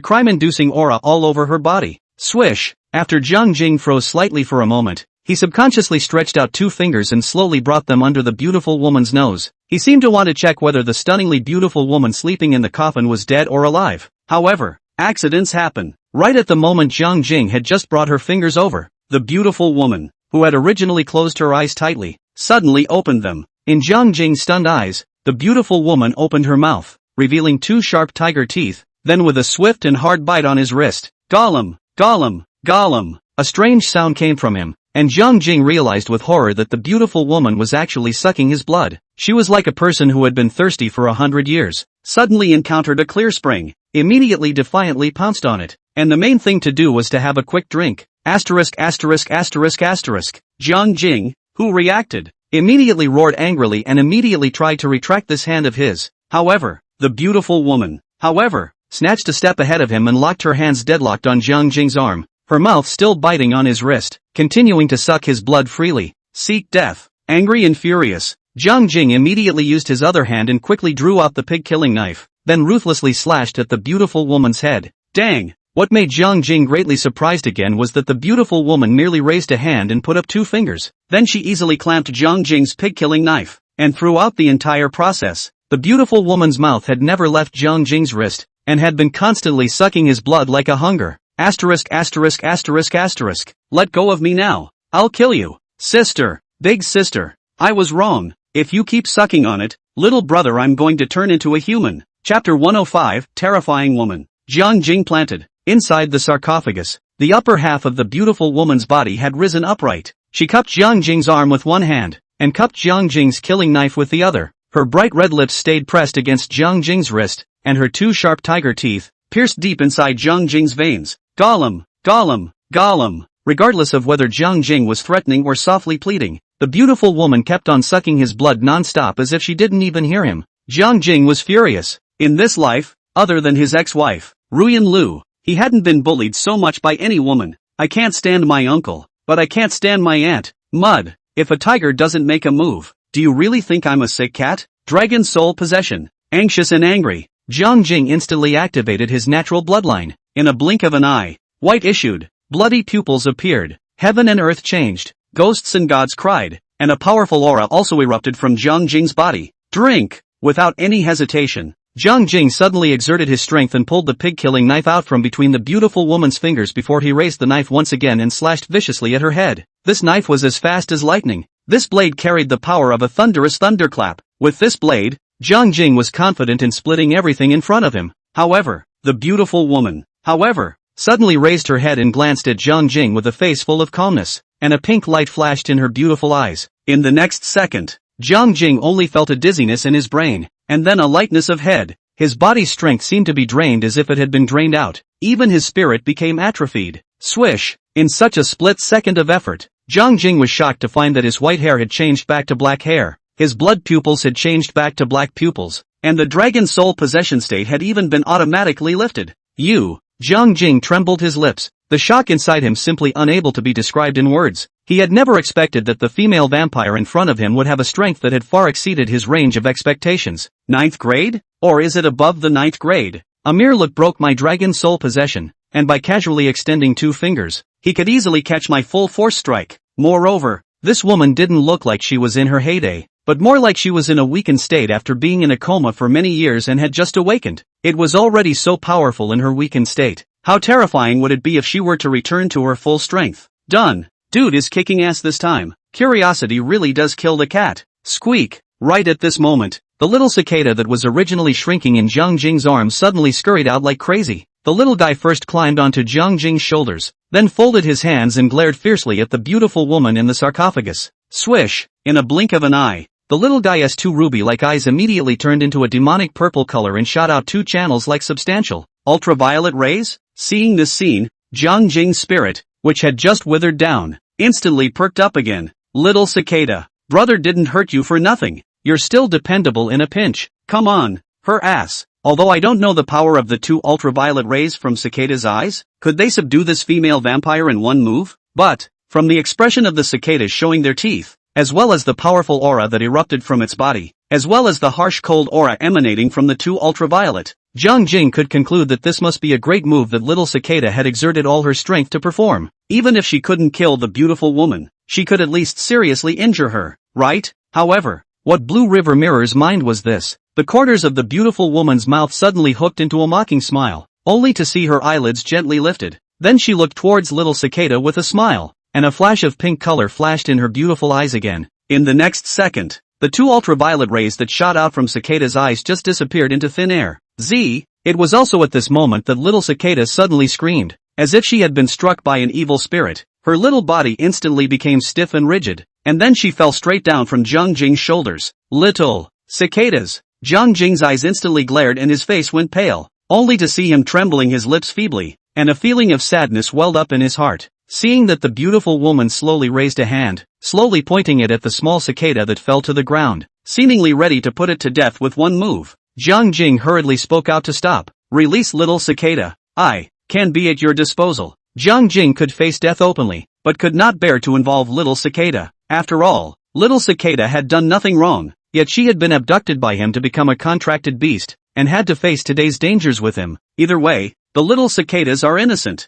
crime-inducing aura all over her body. Swish! After Jiang Jing froze slightly for a moment, he subconsciously stretched out 2 fingers and slowly brought them under the beautiful woman's nose. He seemed to want to check whether the stunningly beautiful woman sleeping in the coffin was dead or alive. However, accidents happen. Right at the moment Jiang Jing had just brought her fingers over, the beautiful woman, who had originally closed her eyes tightly, suddenly opened them. In Jiang Jing's stunned eyes, the beautiful woman opened her mouth, revealing 2 sharp tiger teeth, then with a swift and hard bite on his wrist, "Gollum, Gollum, Gollum." A strange sound came from him, and Jiang Jing realized with horror that the beautiful woman was actually sucking his blood. She was like a person who had been thirsty for 100 years, suddenly encountered a clear spring, immediately defiantly pounced on it, and the main thing to do was to have a quick drink. Asterisk asterisk asterisk asterisk. Jiang Jing, who reacted, immediately roared angrily and immediately tried to retract this hand of his. However, the beautiful woman, snatched a step ahead of him and locked her hands deadlocked on Jiang Jing's arm, her mouth still biting on his wrist, continuing to suck his blood freely. Seek death. Angry and furious, Jiang Jing immediately used his other hand and quickly drew out the pig-killing knife, then ruthlessly slashed at the beautiful woman's head. Dang! What made Jiang Jing greatly surprised again was that the beautiful woman merely raised a hand and put up 2 fingers. Then she easily clamped Jiang Jing's pig-killing knife, and throughout the entire process, the beautiful woman's mouth had never left Jiang Jing's wrist, and had been constantly sucking his blood like a hunger. Asterisk asterisk asterisk asterisk. Let go of me now. I'll kill you. Sister, big sister, I was wrong. If you keep sucking on it, little brother, I'm going to turn into a human. Chapter 105, Terrifying Woman. Jiang Jing planted. Inside the sarcophagus, the upper half of the beautiful woman's body had risen upright. She cupped Jiang Jing's arm with one hand, and cupped Jiang Jing's killing knife with the other. Her bright red lips stayed pressed against Jiang Jing's wrist, and her two sharp tiger teeth pierced deep inside Jiang Jing's veins. Gollum, Gollum, Gollum. Regardless of whether Jiang Jing was threatening or softly pleading, the beautiful woman kept on sucking his blood non-stop as if she didn't even hear him. Jiang Jing was furious. In this life, other than his ex-wife, Ruyan Lu, he hadn't been bullied so much by any woman. I can't stand my uncle, but I can't stand my aunt. Mud. If a tiger doesn't make a move, do you really think I'm a sick cat? Dragon soul possession. Anxious and angry, Jiang Jing instantly activated his natural bloodline. In a blink of an eye, white issued, bloody pupils appeared, heaven and earth changed, ghosts and gods cried, and a powerful aura also erupted from Jiang Jing's body. Drink! Without any hesitation, Jiang Jing suddenly exerted his strength and pulled the pig-killing knife out from between the beautiful woman's fingers before he raised the knife once again and slashed viciously at her head. This knife was as fast as lightning. This blade carried the power of a thunderous thunderclap. With this blade, Jiang Jing was confident in splitting everything in front of him. However, the beautiful woman, suddenly raised her head and glanced at Jiang Jing with a face full of calmness, and a pink light flashed in her beautiful eyes. In the next second, Jiang Jing only felt a dizziness in his brain, and then a lightness of head. His body's strength seemed to be drained as if it had been drained out. Even his spirit became atrophied. Swish! In such a split second of effort, Jiang Jing was shocked to find that his white hair had changed back to black hair, his blood pupils had changed back to black pupils, and the dragon soul possession state had even been automatically lifted. Jiang Jing trembled his lips, the shock inside him simply unable to be described in words. He had never expected that the female vampire in front of him would have a strength that had far exceeded his range of expectations. 9th grade? Or is it above the 9th grade? A mere look broke my dragon soul possession, and by casually extending 2 fingers, he could easily catch my full force strike. Moreover, this woman didn't look like she was in her heyday, but more like she was in a weakened state after being in a coma for many years and had just awakened. It was already so powerful in her weakened state. How terrifying would it be if she were to return to her full strength? Done. Dude is kicking ass this time. Curiosity really does kill the cat. Squeak. Right at this moment, the little cicada that was originally shrinking in Jiang Jing's arms suddenly scurried out like crazy. The little guy first climbed onto Jiang Jing's shoulders, then folded his hands and glared fiercely at the beautiful woman in the sarcophagus. Swish! In a blink of an eye, the little guy's 2 ruby-like eyes immediately turned into a demonic purple color and shot out 2 channels like substantial ultraviolet rays. Seeing this scene, Jiang Jing's spirit, which had just withered down, instantly perked up again. Little cicada, brother didn't hurt you for nothing. You're still dependable in a pinch. Come on, her ass. Although I don't know the power of the 2 ultraviolet rays from cicada's eyes, could they subdue this female vampire in one move? But, from the expression of the cicadas showing their teeth, as well as the powerful aura that erupted from its body, as well as the harsh cold aura emanating from the 2 ultraviolet, Jiang Jing could conclude that this must be a great move that little cicada had exerted all her strength to perform. Even if she couldn't kill the beautiful woman, she could at least seriously injure her, right? However, what blew River Mirror's mind was this. The corners of the beautiful woman's mouth suddenly hooked into a mocking smile, only to see her eyelids gently lifted. Then she looked towards little cicada with a smile, and a flash of pink color flashed in her beautiful eyes again. In the next second, the 2 ultraviolet rays that shot out from cicada's eyes just disappeared into thin air. It was also at this moment that little cicada suddenly screamed, as if she had been struck by an evil spirit. Her little body instantly became stiff and rigid, and then she fell straight down from Jiang Jing's shoulders. Little cicadas. Jiang Jing's eyes instantly glared and his face went pale, only to see him trembling his lips feebly, and a feeling of sadness welled up in his heart. Seeing that the beautiful woman slowly raised a hand, slowly pointing it at the small cicada that fell to the ground, seemingly ready to put it to death with one move, Jiang Jing hurriedly spoke out to stop. Release little cicada. I can be at your disposal. Jiang Jing could face death openly, but could not bear to involve little cicada. After all, little cicada had done nothing wrong, yet she had been abducted by him to become a contracted beast, and had to face today's dangers with him. Either way, the little cicadas are innocent.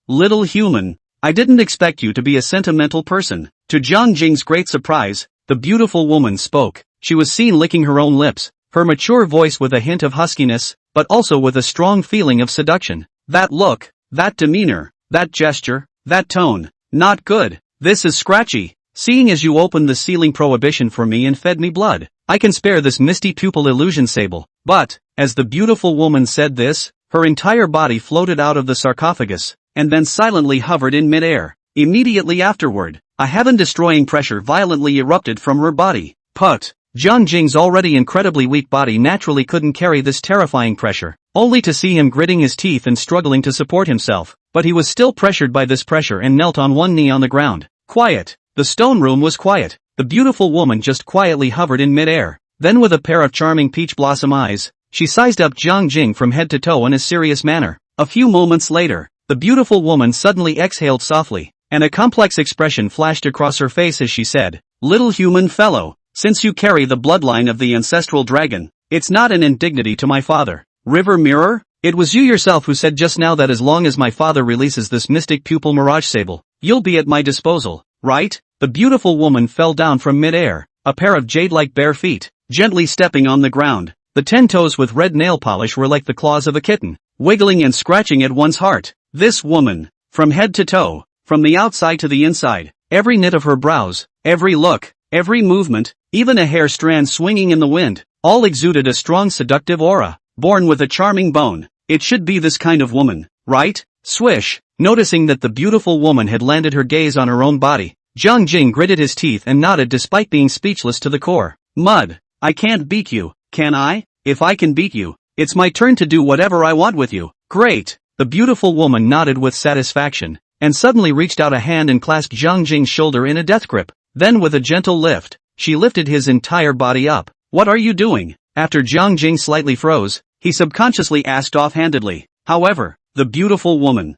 Little human. I didn't expect you to be a sentimental person. To Jiang Jing's great surprise, the beautiful woman spoke. She was seen licking her own lips, her mature voice with a hint of huskiness, but also with a strong feeling of seduction. That look, that demeanor, that gesture, that tone. Not good. This is scratchy. seeing as you opened the ceiling prohibition for me and fed me blood, I can spare this misty pupil illusion sable. But, as the beautiful woman said this, her entire body floated out of the sarcophagus, and then silently hovered in midair. Immediately afterward, a heaven-destroying pressure violently erupted from her body. But, Jiang Jing's already incredibly weak body naturally couldn't carry this terrifying pressure, only to see him gritting his teeth and struggling to support himself. But he was still pressured by this pressure and knelt on one knee on the ground. Quiet. The stone room was quiet. The beautiful woman just quietly hovered in midair. Then with a pair of charming peach blossom eyes, she sized up Jiang Jing from head to toe in a serious manner. A few moments later, the beautiful woman suddenly exhaled softly, and a complex expression flashed across her face as she said, "Little human fellow, since you carry the bloodline of the ancestral dragon, it's not an indignity to my father. River Mirror, it was you yourself who said just now that as long as my father releases this mystic pupil mirage sable, you'll be at my disposal, right?" The beautiful woman fell down from midair, a pair of jade-like bare feet, gently stepping on the ground. The 10 toes with red nail polish were like the claws of a kitten, wiggling and scratching at one's heart. This woman, from head to toe, from the outside to the inside, every knit of her brows, every look, every movement, even a hair strand swinging in the wind, all exuded a strong seductive aura, born with a charming bone. It should be this kind of woman, right? Swish. Noticing that the beautiful woman had landed her gaze on her own body, Jiang Jing gritted his teeth and nodded despite being speechless to the core. Mud. I can't beat you, can I? If I can beat you, it's my turn to do whatever I want with you. Great. The beautiful woman nodded with satisfaction, and suddenly reached out a hand and clasped Jiang Jing's shoulder in a death grip. Then with a gentle lift, she lifted his entire body up. What are you doing? After Jiang Jing slightly froze, he subconsciously asked offhandedly. However, the beautiful woman,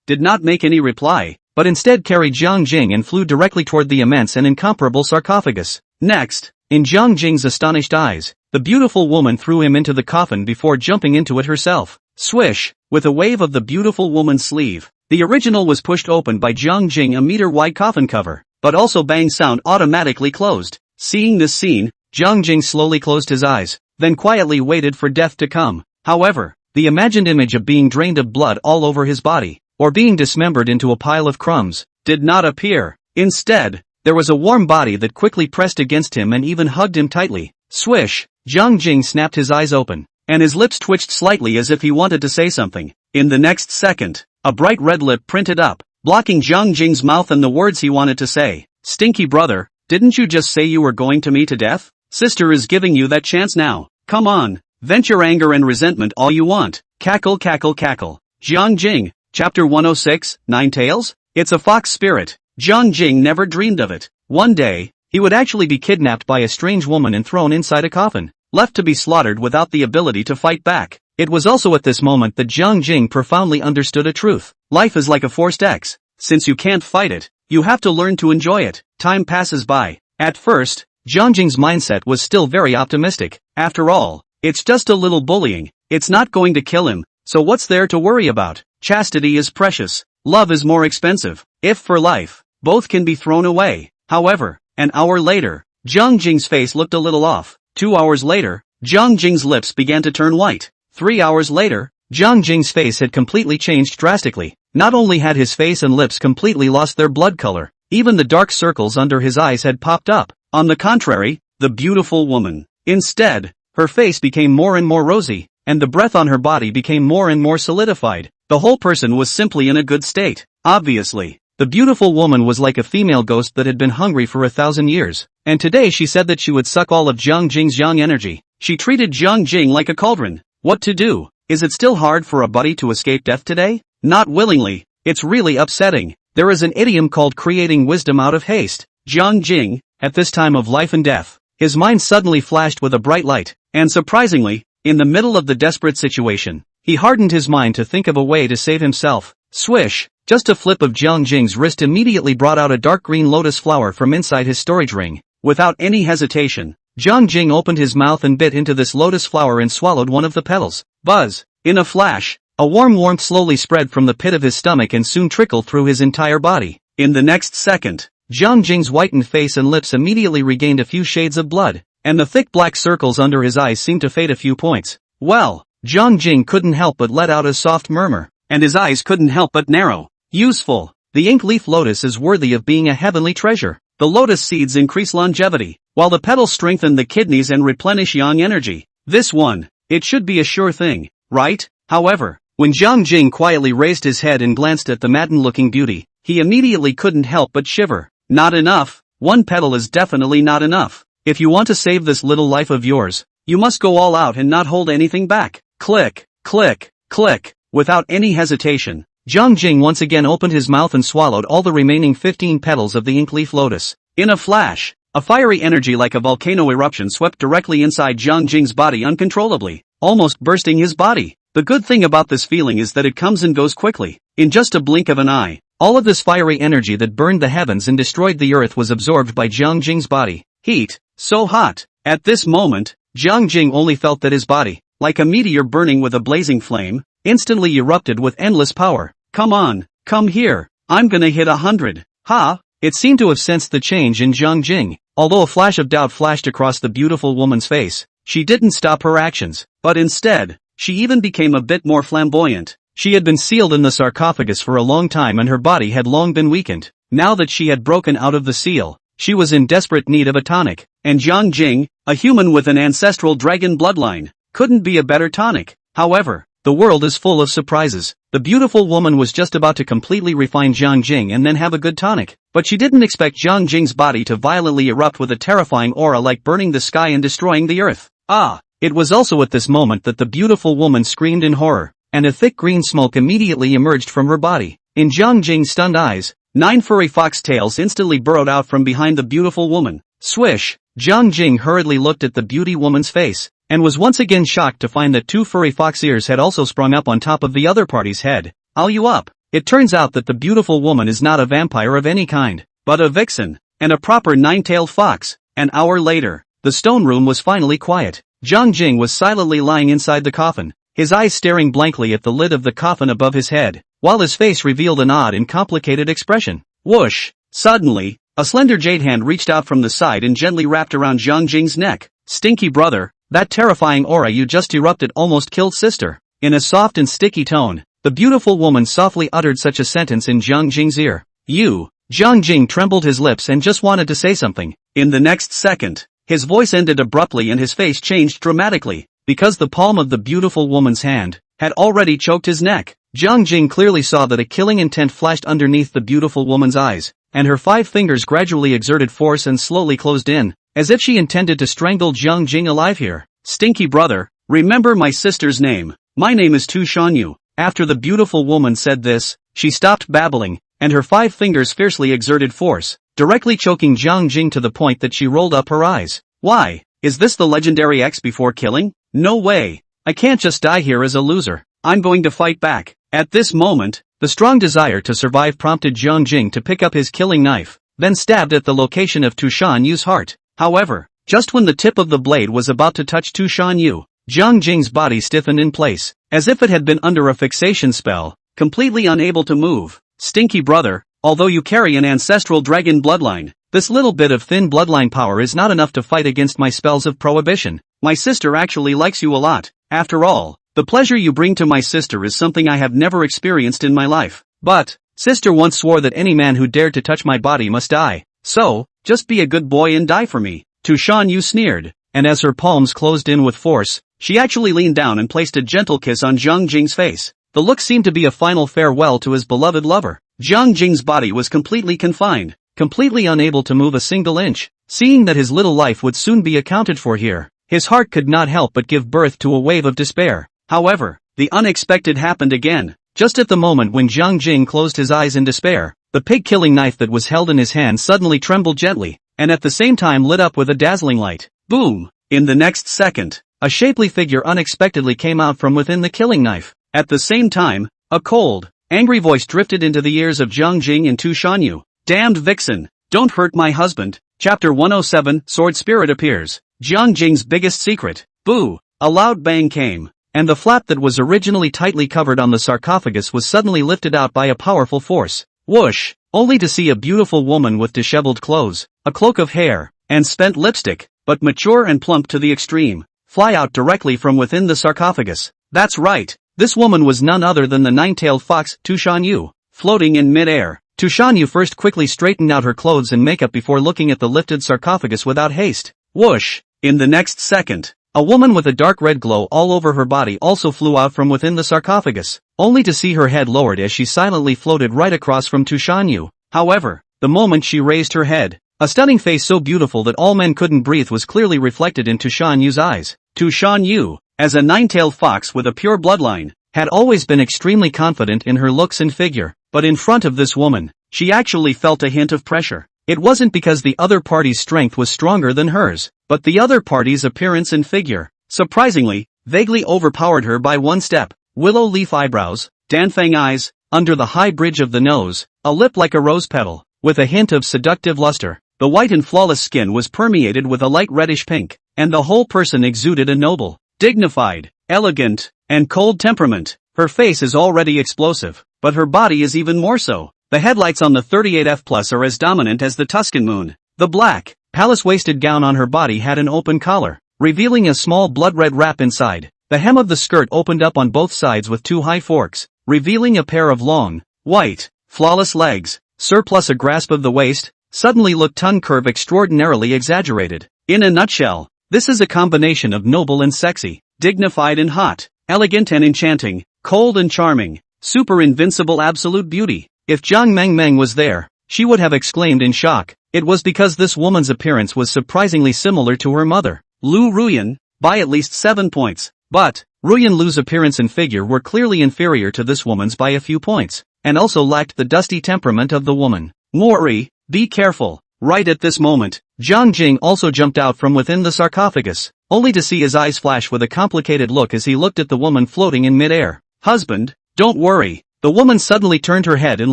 did not make any reply, but instead carried Jiang Jing and flew directly toward the immense and incomparable sarcophagus. Next, in Jiang Jing's astonished eyes, the beautiful woman threw him into the coffin before jumping into it herself. Swish, with a wave of the beautiful woman's sleeve, the original was pushed open by Jiang Jing a meter-wide coffin cover, but also bang sound automatically closed. Seeing this scene, Jiang Jing slowly closed his eyes, then quietly waited for death to come. However, the imagined image of being drained of blood all over his body, or being dismembered into a pile of crumbs, did not appear. Instead, there was a warm body that quickly pressed against him and even hugged him tightly. Swish, Jiang Jing snapped his eyes open, and his lips twitched slightly as if he wanted to say something. In the next second, a bright red lip printed up, blocking Jiang Jing's mouth and the words he wanted to say. Stinky brother, didn't you just say you were going to me to death? Sister is giving you that chance now. Come on, vent your anger and resentment all you want. Cackle cackle cackle. Jiang Jing, Chapter 106, Nine Tails? It's a fox spirit. Jiang Jing never dreamed of it. One day, he would actually be kidnapped by a strange woman and thrown inside a coffin, left to be slaughtered without the ability to fight back. It was also at this moment that Jiang Jing profoundly understood a truth. Life is like a forced X. Since you can't fight it, you have to learn to enjoy it. Time passes by. At first, Jiang Jing's mindset was still very optimistic. After all, it's just a little bullying. It's not going to kill him, so what's there to worry about? Chastity is precious. Love is more expensive. If for life, both can be thrown away. However, an hour later, Jiang Jing's face looked a little off. 2 hours later, Jiang Jing's lips began to turn white. 3 hours later, Jiang Jing's face had completely changed drastically. Not only had his face and lips completely lost their blood color, even the dark circles under his eyes had popped up. On the contrary, the beautiful woman, instead, her face became more and more rosy, and the breath on her body became more and more solidified. The whole person was simply in a good state. Obviously, the beautiful woman was like a female ghost that had been hungry for 1,000 years, and today she said that she would suck all of Jiang Jing's young energy. She treated Jiang Jing like a cauldron. What to do? Is it still hard for a buddy to escape death today? Not willingly. It's really upsetting. There is an idiom called creating wisdom out of haste. Jiang Jing, at this time of life and death, his mind suddenly flashed with a bright light, and surprisingly, in the middle of the desperate situation, he hardened his mind to think of a way to save himself. Swish, just a flip of Jiang Jing's wrist immediately brought out a dark green lotus flower from inside his storage ring. Without any hesitation, Jiang Jing opened his mouth and bit into this lotus flower and swallowed one of the petals. Buzz! In a flash, a warm warmth slowly spread from the pit of his stomach and soon trickled through his entire body. In the next second, Jiang Jing's whitened face and lips immediately regained a few shades of blood, and the thick black circles under his eyes seemed to fade a few points. Well, Jiang Jing couldn't help but let out a soft murmur, and his eyes couldn't help but narrow. Useful. The ink leaf lotus is worthy of being a heavenly treasure. The lotus seeds increase longevity, while the petals strengthen the kidneys and replenish yang energy. This one, it should be a sure thing, right? However, when Jiang Jing quietly raised his head and glanced at the maddened-looking beauty, he immediately couldn't help but shiver. Not enough. One petal is definitely not enough. If you want to save this little life of yours, you must go all out and not hold anything back. Click, click, click. Without any hesitation, Jiang Jing once again opened his mouth and swallowed all the remaining 15 petals of the ink leaf lotus. In a flash, a fiery energy like a volcano eruption swept directly inside Jiang Jing's body uncontrollably, almost bursting his body. The good thing about this feeling is that it comes and goes quickly. In just a blink of an eye, all of this fiery energy that burned the heavens and destroyed the earth was absorbed by Jiang Jing's body. Heat, so hot. At this moment, Jiang Jing only felt that his body, like a meteor burning with a blazing flame, instantly erupted with endless power. Come on, come here, I'm gonna hit 100. Ha! It seemed to have sensed the change in Jiang Jing. Although a flash of doubt flashed across the beautiful woman's face, she didn't stop her actions, but instead, she even became a bit more flamboyant. She had been sealed in the sarcophagus for a long time and her body had long been weakened. Now that she had broken out of the seal, she was in desperate need of a tonic, and Jiang Jing, a human with an ancestral dragon bloodline, couldn't be a better tonic. However, the world is full of surprises. The beautiful woman was just about to completely refine Jiang Jing and then have a good tonic, but she didn't expect Jiang Jing's body to violently erupt with a terrifying aura like burning the sky and destroying the earth. Ah! It was also at this moment that the beautiful woman screamed in horror, and a thick green smoke immediately emerged from her body. In Jiang Jing's stunned eyes, 9 furry fox tails instantly burrowed out from behind the beautiful woman. Swish! Jiang Jing hurriedly looked at the beauty woman's face, and was once again shocked to find that 2 furry fox ears had also sprung up on top of the other party's head. I'll you up! It turns out that the beautiful woman is not a vampire of any kind, but a vixen, and a proper 9-tailed fox. An hour later, the stone room was finally quiet. Jiang Jing was silently lying inside the coffin, his eyes staring blankly at the lid of the coffin above his head, while his face revealed an odd and complicated expression. Whoosh! Suddenly, a slender jade hand reached out from the side and gently wrapped around Jiang Jing's neck. Stinky brother, that terrifying aura you just erupted almost killed sister. In a soft and sticky tone, the beautiful woman softly uttered such a sentence in Jiang Jing's ear. You! Jiang Jing trembled his lips and just wanted to say something. In the next second, his voice ended abruptly and his face changed dramatically, because the palm of the beautiful woman's hand had already choked his neck. Jiang Jing clearly saw that a killing intent flashed underneath the beautiful woman's eyes, and her 5 fingers gradually exerted force and slowly closed in, as if she intended to strangle Jiang Jing alive here. Stinky brother, remember my sister's name. My name is Tu Shanyu. After the beautiful woman said this, she stopped babbling, and her 5 fingers fiercely exerted force, directly choking Jiang Jing to the point that she rolled up her eyes. Why? Is this the legendary X before killing? No way. I can't just die here as a loser. I'm going to fight back. At this moment, the strong desire to survive prompted Jiang Jing to pick up his killing knife, then stabbed at the location of Tu Shanyu's heart. However, just when the tip of the blade was about to touch Tu Shanyu, Jiang Jing's body stiffened in place, as if it had been under a fixation spell, completely unable to move. Stinky brother, although you carry an ancestral dragon bloodline, this little bit of thin bloodline power is not enough to fight against my spells of prohibition. My sister actually likes you a lot. After all, the pleasure you bring to my sister is something I have never experienced in my life. But, sister once swore that any man who dared to touch my body must die. So, just be a good boy and die for me. Tu Shanyu sneered, and as her palms closed in with force, she actually leaned down and placed a gentle kiss on Jiang Jing's face. The look seemed to be a final farewell to his beloved lover. Jiang Jing's body was completely confined, completely unable to move a single inch. Seeing that his little life would soon be accounted for here, his heart could not help but give birth to a wave of despair. However, the unexpected happened again. Just at the moment when Jiang Jing closed his eyes in despair, the pig-killing knife that was held in his hand suddenly trembled gently, and at the same time lit up with a dazzling light. Boom! In the next second, a shapely figure unexpectedly came out from within the killing knife. At the same time, a cold, angry voice drifted into the ears of Jiang Jing and Tu Shanyu. Damned vixen! Don't hurt my husband! Chapter 107, Sword Spirit appears. Jiang Jing's biggest secret. Boo! A loud bang came, and the flap that was originally tightly covered on the sarcophagus was suddenly lifted out by a powerful force. Whoosh! Only to see a beautiful woman with disheveled clothes, a cloak of hair, and spent lipstick, but mature and plump to the extreme, fly out directly from within the sarcophagus. That's right, this woman was none other than the 9-tailed fox Tu Shanyu. Floating in mid-air, Tushanyu first quickly straightened out her clothes and makeup before looking at the lifted sarcophagus without haste. Whoosh! In the next second, a woman with a dark red glow all over her body also flew out from within the sarcophagus, only to see her head lowered as she silently floated right across from Tushanyu. However, the moment she raised her head, a stunning face so beautiful that all men couldn't breathe was clearly reflected in Tushanyu's eyes. Tushanyu, as a nine-tailed fox with a pure bloodline, had always been extremely confident in her looks and figure, but in front of this woman, she actually felt a hint of pressure. It wasn't because the other party's strength was stronger than hers, but the other party's appearance and figure, surprisingly, vaguely overpowered her by one step. Willow leaf eyebrows, Danfang eyes, under the high bridge of the nose, a lip like a rose petal, with a hint of seductive luster. The white and flawless skin was permeated with a light reddish pink, and the whole person exuded a noble, dignified, elegant, and cold temperament. Her face is already explosive, but her body is even more so. The headlights on the 38F Plus are as dominant as the Tuscan moon. The black, palace-waisted gown on her body had an open collar, revealing a small blood-red wrap inside. The hem of the skirt opened up on both sides with two high forks, revealing a pair of long, white, flawless legs. Surplus a grasp of the waist, suddenly looked tongue curve extraordinarily exaggerated. In a nutshell, this is a combination of noble and sexy, dignified and hot, elegant and enchanting, cold and charming, super invincible absolute beauty. If Jiang Mengmeng was there, she would have exclaimed in shock. It was because this woman's appearance was surprisingly similar to her mother, Lu Ruyan, by at least 7 points. But, Ruyan Lu's appearance and figure were clearly inferior to this woman's by a few points, and also lacked the dusty temperament of the woman. Mori, be careful. Right at this moment, Zhang Jing also jumped out from within the sarcophagus, only to see his eyes flash with a complicated look as he looked at the woman floating in midair. Husband, don't worry. The woman suddenly turned her head and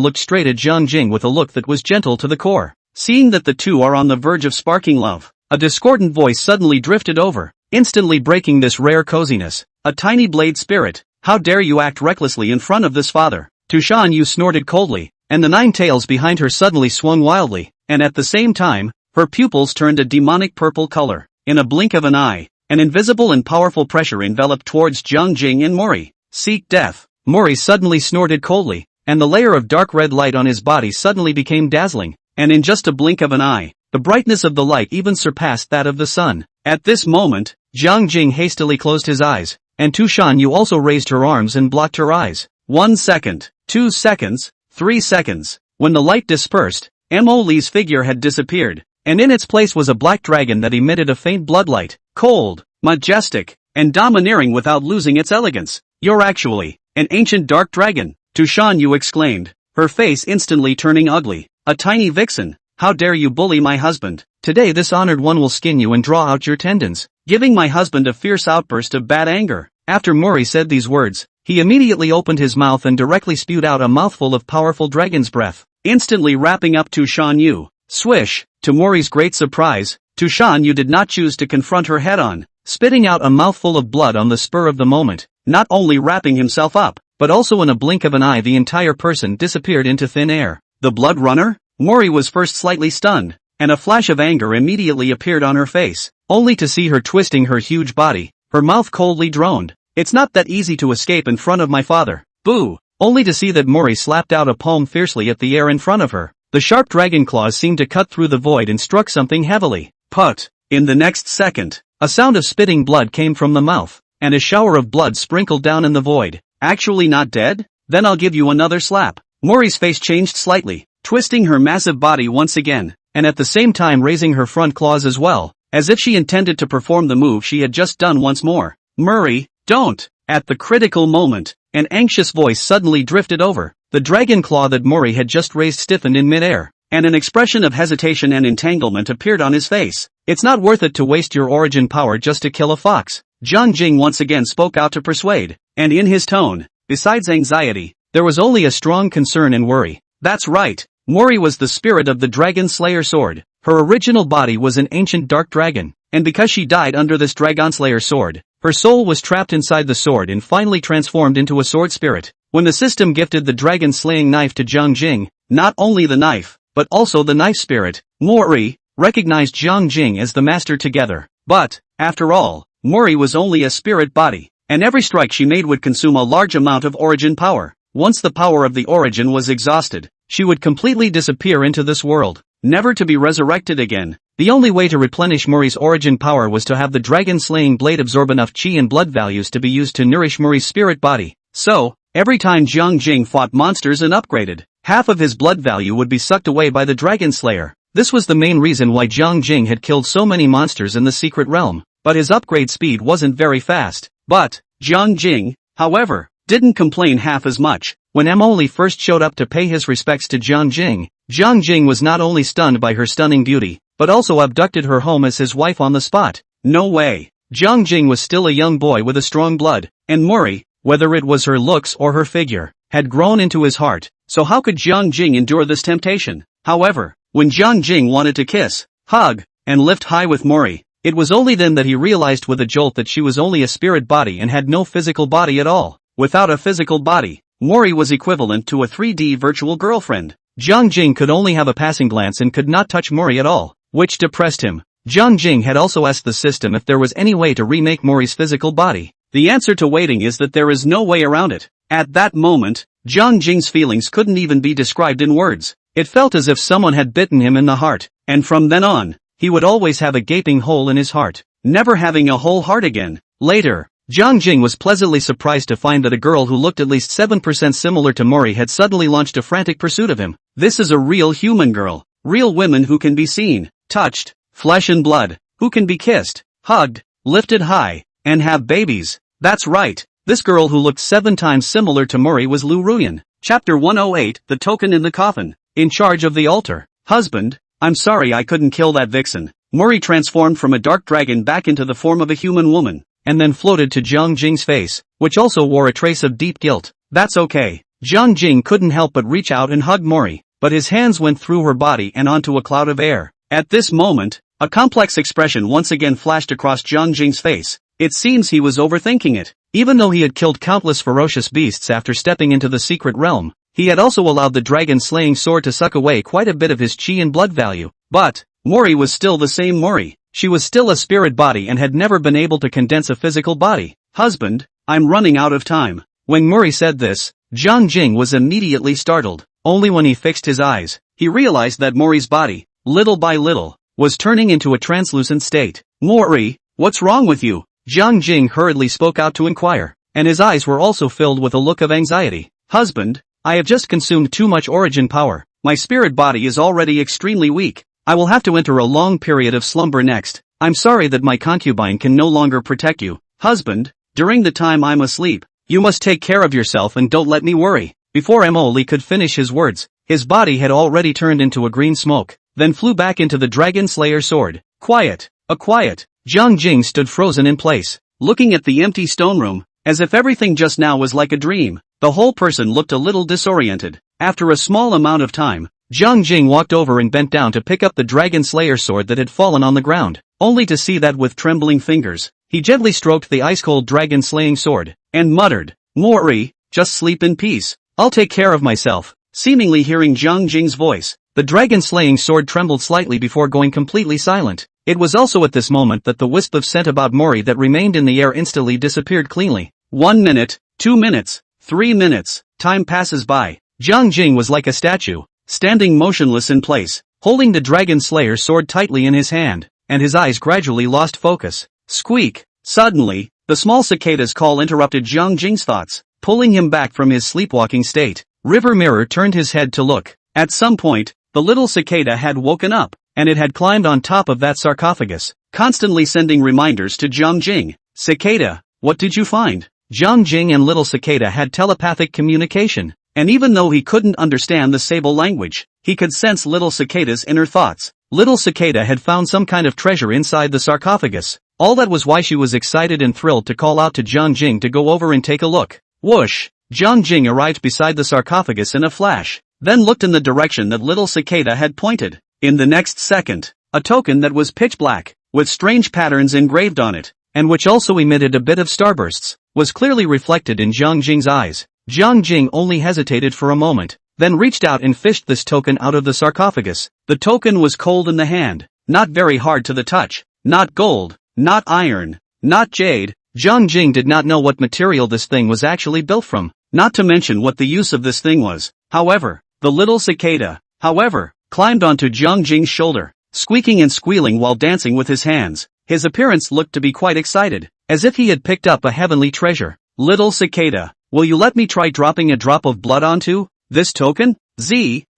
looked straight at Zhang Jing with a look that was gentle to the core. Seeing that the two are on the verge of sparking love, a discordant voice suddenly drifted over, instantly breaking this rare coziness. A tiny blade spirit, how dare you act recklessly in front of this father? Tushanyu snorted coldly, and the 9 tails behind her suddenly swung wildly, and at the same time, her pupils turned a demonic purple color. In a blink of an eye, an invisible and powerful pressure enveloped towards Zhang Jing and Mori. Seek death. Mori suddenly snorted coldly, and the layer of dark red light on his body suddenly became dazzling, and in just a blink of an eye, the brightness of the light even surpassed that of the sun. At this moment, Zhang Jing hastily closed his eyes, and Tushanyu also raised her arms and blocked her eyes. 1 second, 2 seconds, 3 seconds. When the light dispersed, Mo Li's figure had disappeared, and in its place was a black dragon that emitted a faint bloodlight, cold, majestic, and domineering without losing its elegance. You're actually an ancient dark dragon, Tushanyu exclaimed, her face instantly turning ugly. A tiny vixen, how dare you bully my husband? Today this honored one will skin you and draw out your tendons, giving my husband a fierce outburst of bad anger. After Mori said these words, he immediately opened his mouth and directly spewed out a mouthful of powerful dragon's breath, instantly wrapping up Tushanyu. Swish! To Mori's great surprise, Tushanyu did not choose to confront her head-on, spitting out a mouthful of blood on the spur of the moment, not only wrapping himself up, but also in a blink of an eye the entire person disappeared into thin air. The blood runner? Mori was first slightly stunned, and a flash of anger immediately appeared on her face, only to see her twisting her huge body. Her mouth coldly droned. It's not that easy to escape in front of my father. Boo! Only to see that Mori slapped out a palm fiercely at the air in front of her. The sharp dragon claws seemed to cut through the void and struck something heavily. Put! In the next second, a sound of spitting blood came from the mouth, and a shower of blood sprinkled down in the void. Actually not dead? Then I'll give you another slap. Mori's face changed slightly, twisting her massive body once again, and at the same time raising her front claws as well, as if she intended to perform the move she had just done once more. Murray, don't! At the critical moment, an anxious voice suddenly drifted over. The dragon claw that Mori had just raised stiffened in midair, and an expression of hesitation and entanglement appeared on his face. It's not worth it to waste your origin power just to kill a fox. Zhang Jing once again spoke out to persuade, and in his tone, besides anxiety, there was only a strong concern and worry. That's right. Mori was the spirit of the Dragon Slayer sword. Her original body was an ancient dark dragon, and because she died under this Dragon Slayer sword, her soul was trapped inside the sword and finally transformed into a sword spirit. When the system gifted the dragon-slaying knife to Zhang Jing, not only the knife, but also the knife spirit, Mori recognized Zhang Jing as the master together. But, after all, Mori was only a spirit body, and every strike she made would consume a large amount of origin power. Once the power of the origin was exhausted, she would completely disappear into this world, never to be resurrected again. The only way to replenish Mori's origin power was to have the dragon-slaying blade absorb enough chi and blood values to be used to nourish Mori's spirit body. So, every time Jiang Jing fought monsters and upgraded, half of his blood value would be sucked away by the dragon slayer. This was the main reason why Jiang Jing had killed so many monsters in the secret realm, but his upgrade speed wasn't very fast. But, Jiang Jing, however, didn't complain half as much. When Emily first showed up to pay his respects to Jiang Jing was not only stunned by her stunning beauty, but also abducted her home as his wife on the spot. No way. Jiang Jing was still a young boy with a strong blood, and Mori, whether it was her looks or her figure, had grown into his heart. So how could Jiang Jing endure this temptation? However, when Jiang Jing wanted to kiss, hug, and lift high with Mori, it was only then that he realized with a jolt that she was only a spirit body and had no physical body at all. Without a physical body, Mori was equivalent to a 3D virtual girlfriend. Jiang Jing could only have a passing glance and could not touch Mori at all, which depressed him. Jiang Jing had also asked the system if there was any way to remake Mori's physical body. The answer to waiting is that there is no way around it. At that moment, Jiang Jing's feelings couldn't even be described in words. It felt as if someone had bitten him in the heart, and from then on, he would always have a gaping hole in his heart, never having a whole heart again. Later, Jiang Jing was pleasantly surprised to find that a girl who looked at least 7% similar to Mori had suddenly launched a frantic pursuit of him. This is a real human girl. Real women who can be seen, touched, flesh and blood, who can be kissed, hugged, lifted high, and have babies. That's right. This girl who looked 7 times similar to Mori was Lu Ruyan. Chapter 108, The Token in the Coffin. In charge of the altar. Husband, I'm sorry I couldn't kill that vixen. Mori transformed from a dark dragon back into the form of a human woman, and then floated to Jiang Jing's face, which also wore a trace of deep guilt. That's okay. Jiang Jing couldn't help but reach out and hug Mori, but his hands went through her body and onto a cloud of air. At this moment, a complex expression once again flashed across Jiang Jing's face. It seems he was overthinking it. Even though he had killed countless ferocious beasts after stepping into the secret realm, he had also allowed the dragon-slaying sword to suck away quite a bit of his chi and blood value. But, Mori was still the same Mori. She was still a spirit body and had never been able to condense a physical body. Husband, I'm running out of time. When Mori said this, Jiang Jing was immediately startled. Only when he fixed his eyes, he realized that Mori's body, little by little, was turning into a translucent state. Mori, what's wrong with you? Jiang Jing hurriedly spoke out to inquire, and his eyes were also filled with a look of anxiety. Husband, I have just consumed too much origin power. My spirit body is already extremely weak. I will have to enter a long period of slumber next. I'm sorry that my concubine can no longer protect you. Husband, during the time I'm asleep, you must take care of yourself and don't let me worry. Before Emily could finish his words, his body had already turned into a green smoke, then flew back into the Dragon Slayer sword. Quiet. Quiet. Jiang Jing stood frozen in place, looking at the empty stone room, as if everything just now was like a dream. The whole person looked a little disoriented. After a small amount of time, Jiang Jing walked over and bent down to pick up the Dragon Slayer sword that had fallen on the ground, only to see that with trembling fingers, he gently stroked the ice-cold dragon-slaying sword, and muttered, Mori, just sleep in peace. I'll take care of myself. Seemingly hearing Jiang Jing's voice, the dragon-slaying sword trembled slightly before going completely silent. It was also at this moment that the wisp of scent about Mori that remained in the air instantly disappeared cleanly. 1 minute, 2 minutes, 3 minutes, time passes by. Jiang Jing was like a statue, standing motionless in place, holding the Dragon Slayer sword tightly in his hand, and his eyes gradually lost focus. Squeak! Suddenly, the small cicada's call interrupted Jiang Jing's thoughts, pulling him back from his sleepwalking state. River Mirror turned his head to look. At some point, the little cicada had woken up, and it had climbed on top of that sarcophagus, constantly sending reminders to Jiang Jing. Cicada, what did you find? Jiang Jing and little cicada had telepathic communication, and even though he couldn't understand the sable language, he could sense little cicada's inner thoughts. Little cicada had found some kind of treasure inside the sarcophagus. All that was why she was excited and thrilled to call out to Jiang Jing to go over and take a look. Whoosh! Jiang Jing arrived beside the sarcophagus in a flash, then looked in the direction that little cicada had pointed. In the next second, a token that was pitch black, with strange patterns engraved on it, and which also emitted a bit of starbursts, was clearly reflected in Jiang Jing's eyes. Jiang Jing only hesitated for a moment, then reached out and fished this token out of the sarcophagus. The token was cold in the hand, not very hard to the touch, not gold, not iron, not jade. Jiang Jing did not know what material this thing was actually built from, not to mention what the use of this thing was. However, The little cicada, however, climbed onto Jiang Jing's shoulder, squeaking and squealing while dancing with his hands. His appearance looked to be quite excited, as if he had picked up a heavenly treasure. Little cicada, will you let me try dropping a drop of blood onto this token?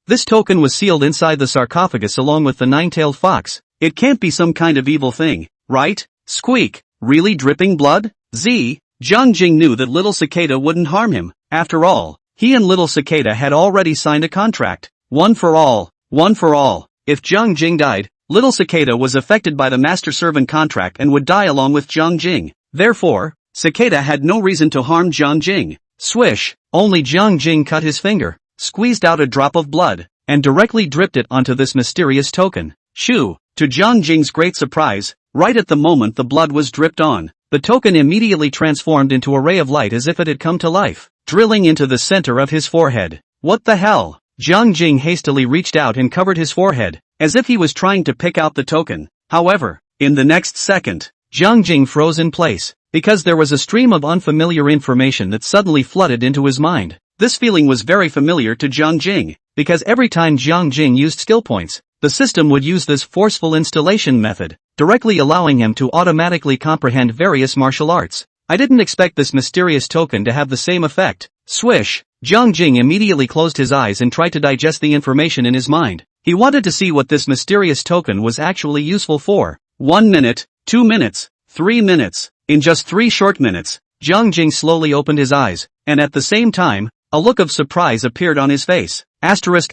This token was sealed inside the sarcophagus along with the nine-tailed fox. It can't be some kind of evil thing, right? Squeak, really dripping blood? Jiang Jing knew that little cicada wouldn't harm him. After all, he and little cicada had already signed a contract. One for all, one for all. If Jiang Jing died, little cicada was affected by the master-servant contract and would die along with Jiang Jing. Therefore, cicada had no reason to harm Jiang Jing. Swish, only Jiang Jing cut his finger, squeezed out a drop of blood, and directly dripped it onto this mysterious token. Shoo! To Jiang Jing's great surprise, right at the moment the blood was dripped on, the token immediately transformed into a ray of light as if it had come to life, drilling into the center of his forehead. What the hell? Jiang Jing hastily reached out and covered his forehead, as if he was trying to pick out the token. However, in the next second, Jiang Jing froze in place, because there was a stream of unfamiliar information that suddenly flooded into his mind. This feeling was very familiar to Jiang Jing, because every time Jiang Jing used skill points, the system would use this forceful installation method, directly allowing him to automatically comprehend various martial arts. I didn't expect this mysterious token to have the same effect. Swish! Jiang Jing immediately closed his eyes and tried to digest the information in his mind. He wanted to see what this mysterious token was actually useful for. 1 minute, 2 minutes, 3 minutes. In just 3 short minutes, Jiang Jing slowly opened his eyes, and at the same time, a look of surprise appeared on his face. Asterisk.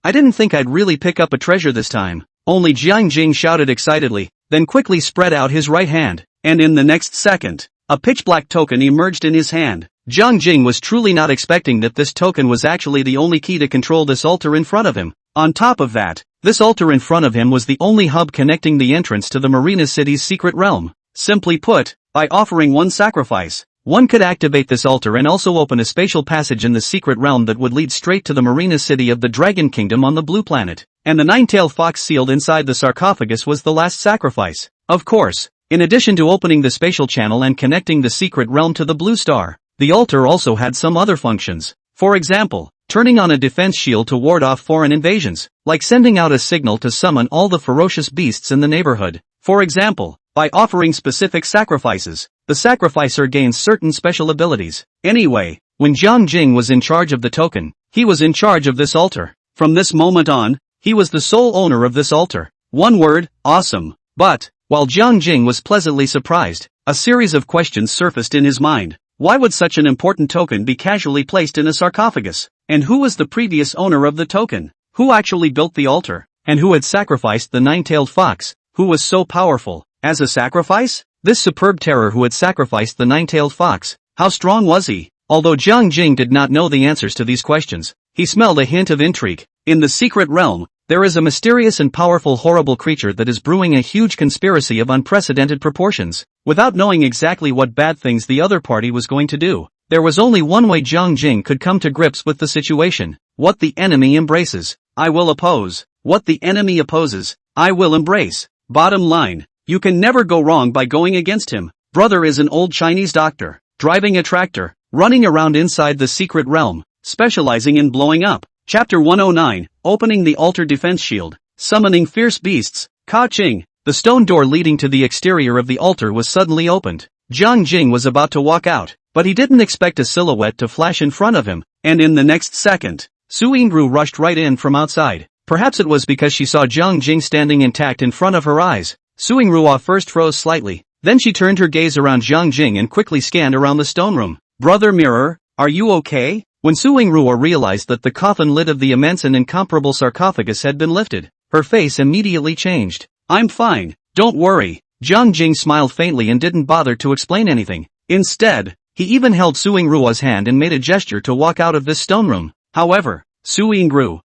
I didn't think I'd really pick up a treasure this time. Only Jiang Jing shouted excitedly, then quickly spread out his right hand, and in the next second, a pitch-black token emerged in his hand. Jiang Jing was truly not expecting that this token was actually the only key to control this altar in front of him. On top of that, this altar in front of him was the only hub connecting the entrance to the Marina City's secret realm. Simply put, by offering one sacrifice, one could activate this altar and also open a spatial passage in the secret realm that would lead straight to the Marina City of the Dragon Kingdom on the Blue Planet. And the nine-tailed fox sealed inside the sarcophagus was the last sacrifice. Of course, in addition to opening the spatial channel and connecting the secret realm to the Blue Star, the altar also had some other functions. For example, turning on a defense shield to ward off foreign invasions, like sending out a signal to summon all the ferocious beasts in the neighborhood. For example, by offering specific sacrifices, the sacrificer gains certain special abilities. Anyway, when Jiang Jing was in charge of the token, he was in charge of this altar. From this moment on, he was the sole owner of this altar. One word, awesome. But, while Jiang Jing was pleasantly surprised, a series of questions surfaced in his mind. Why would such an important token be casually placed in a sarcophagus? And who was the previous owner of the token? Who actually built the altar? And who had sacrificed the nine-tailed fox? Who was so powerful? As a sacrifice? This superb terror who had sacrificed the nine-tailed fox. How strong was he? Although Jiang Jing did not know the answers to these questions, he smelled a hint of intrigue. In the secret realm, there is a mysterious and powerful horrible creature that is brewing a huge conspiracy of unprecedented proportions. Without knowing exactly what bad things the other party was going to do, there was only one way Jiang Jing could come to grips with the situation. What the enemy embraces, I will oppose. What the enemy opposes, I will embrace. Bottom line, you can never go wrong by going against him. Brother is an old Chinese doctor, driving a tractor, running around inside the secret realm, specializing in blowing up. Chapter 109, Opening the Altar Defense Shield, Summoning Fierce Beasts. Ka-ching! The stone door leading to the exterior of the altar was suddenly opened. Jiang Jing was about to walk out, but he didn't expect a silhouette to flash in front of him, and in the next second, Su Yingru rushed right in from outside. Perhaps it was because she saw Jiang Jing standing intact in front of her eyes. Su Yingru first froze slightly, then she turned her gaze around Jiang Jing and quickly scanned around the stone room. Brother Mirror, are you okay? When Su Yingru realized that the coffin lid of the immense and incomparable sarcophagus had been lifted, her face immediately changed. I'm fine, don't worry. Jiang Jing smiled faintly and didn't bother to explain anything. Instead, he even held Su Yingru's hand and made a gesture to walk out of this stone room. However, Su Yingru,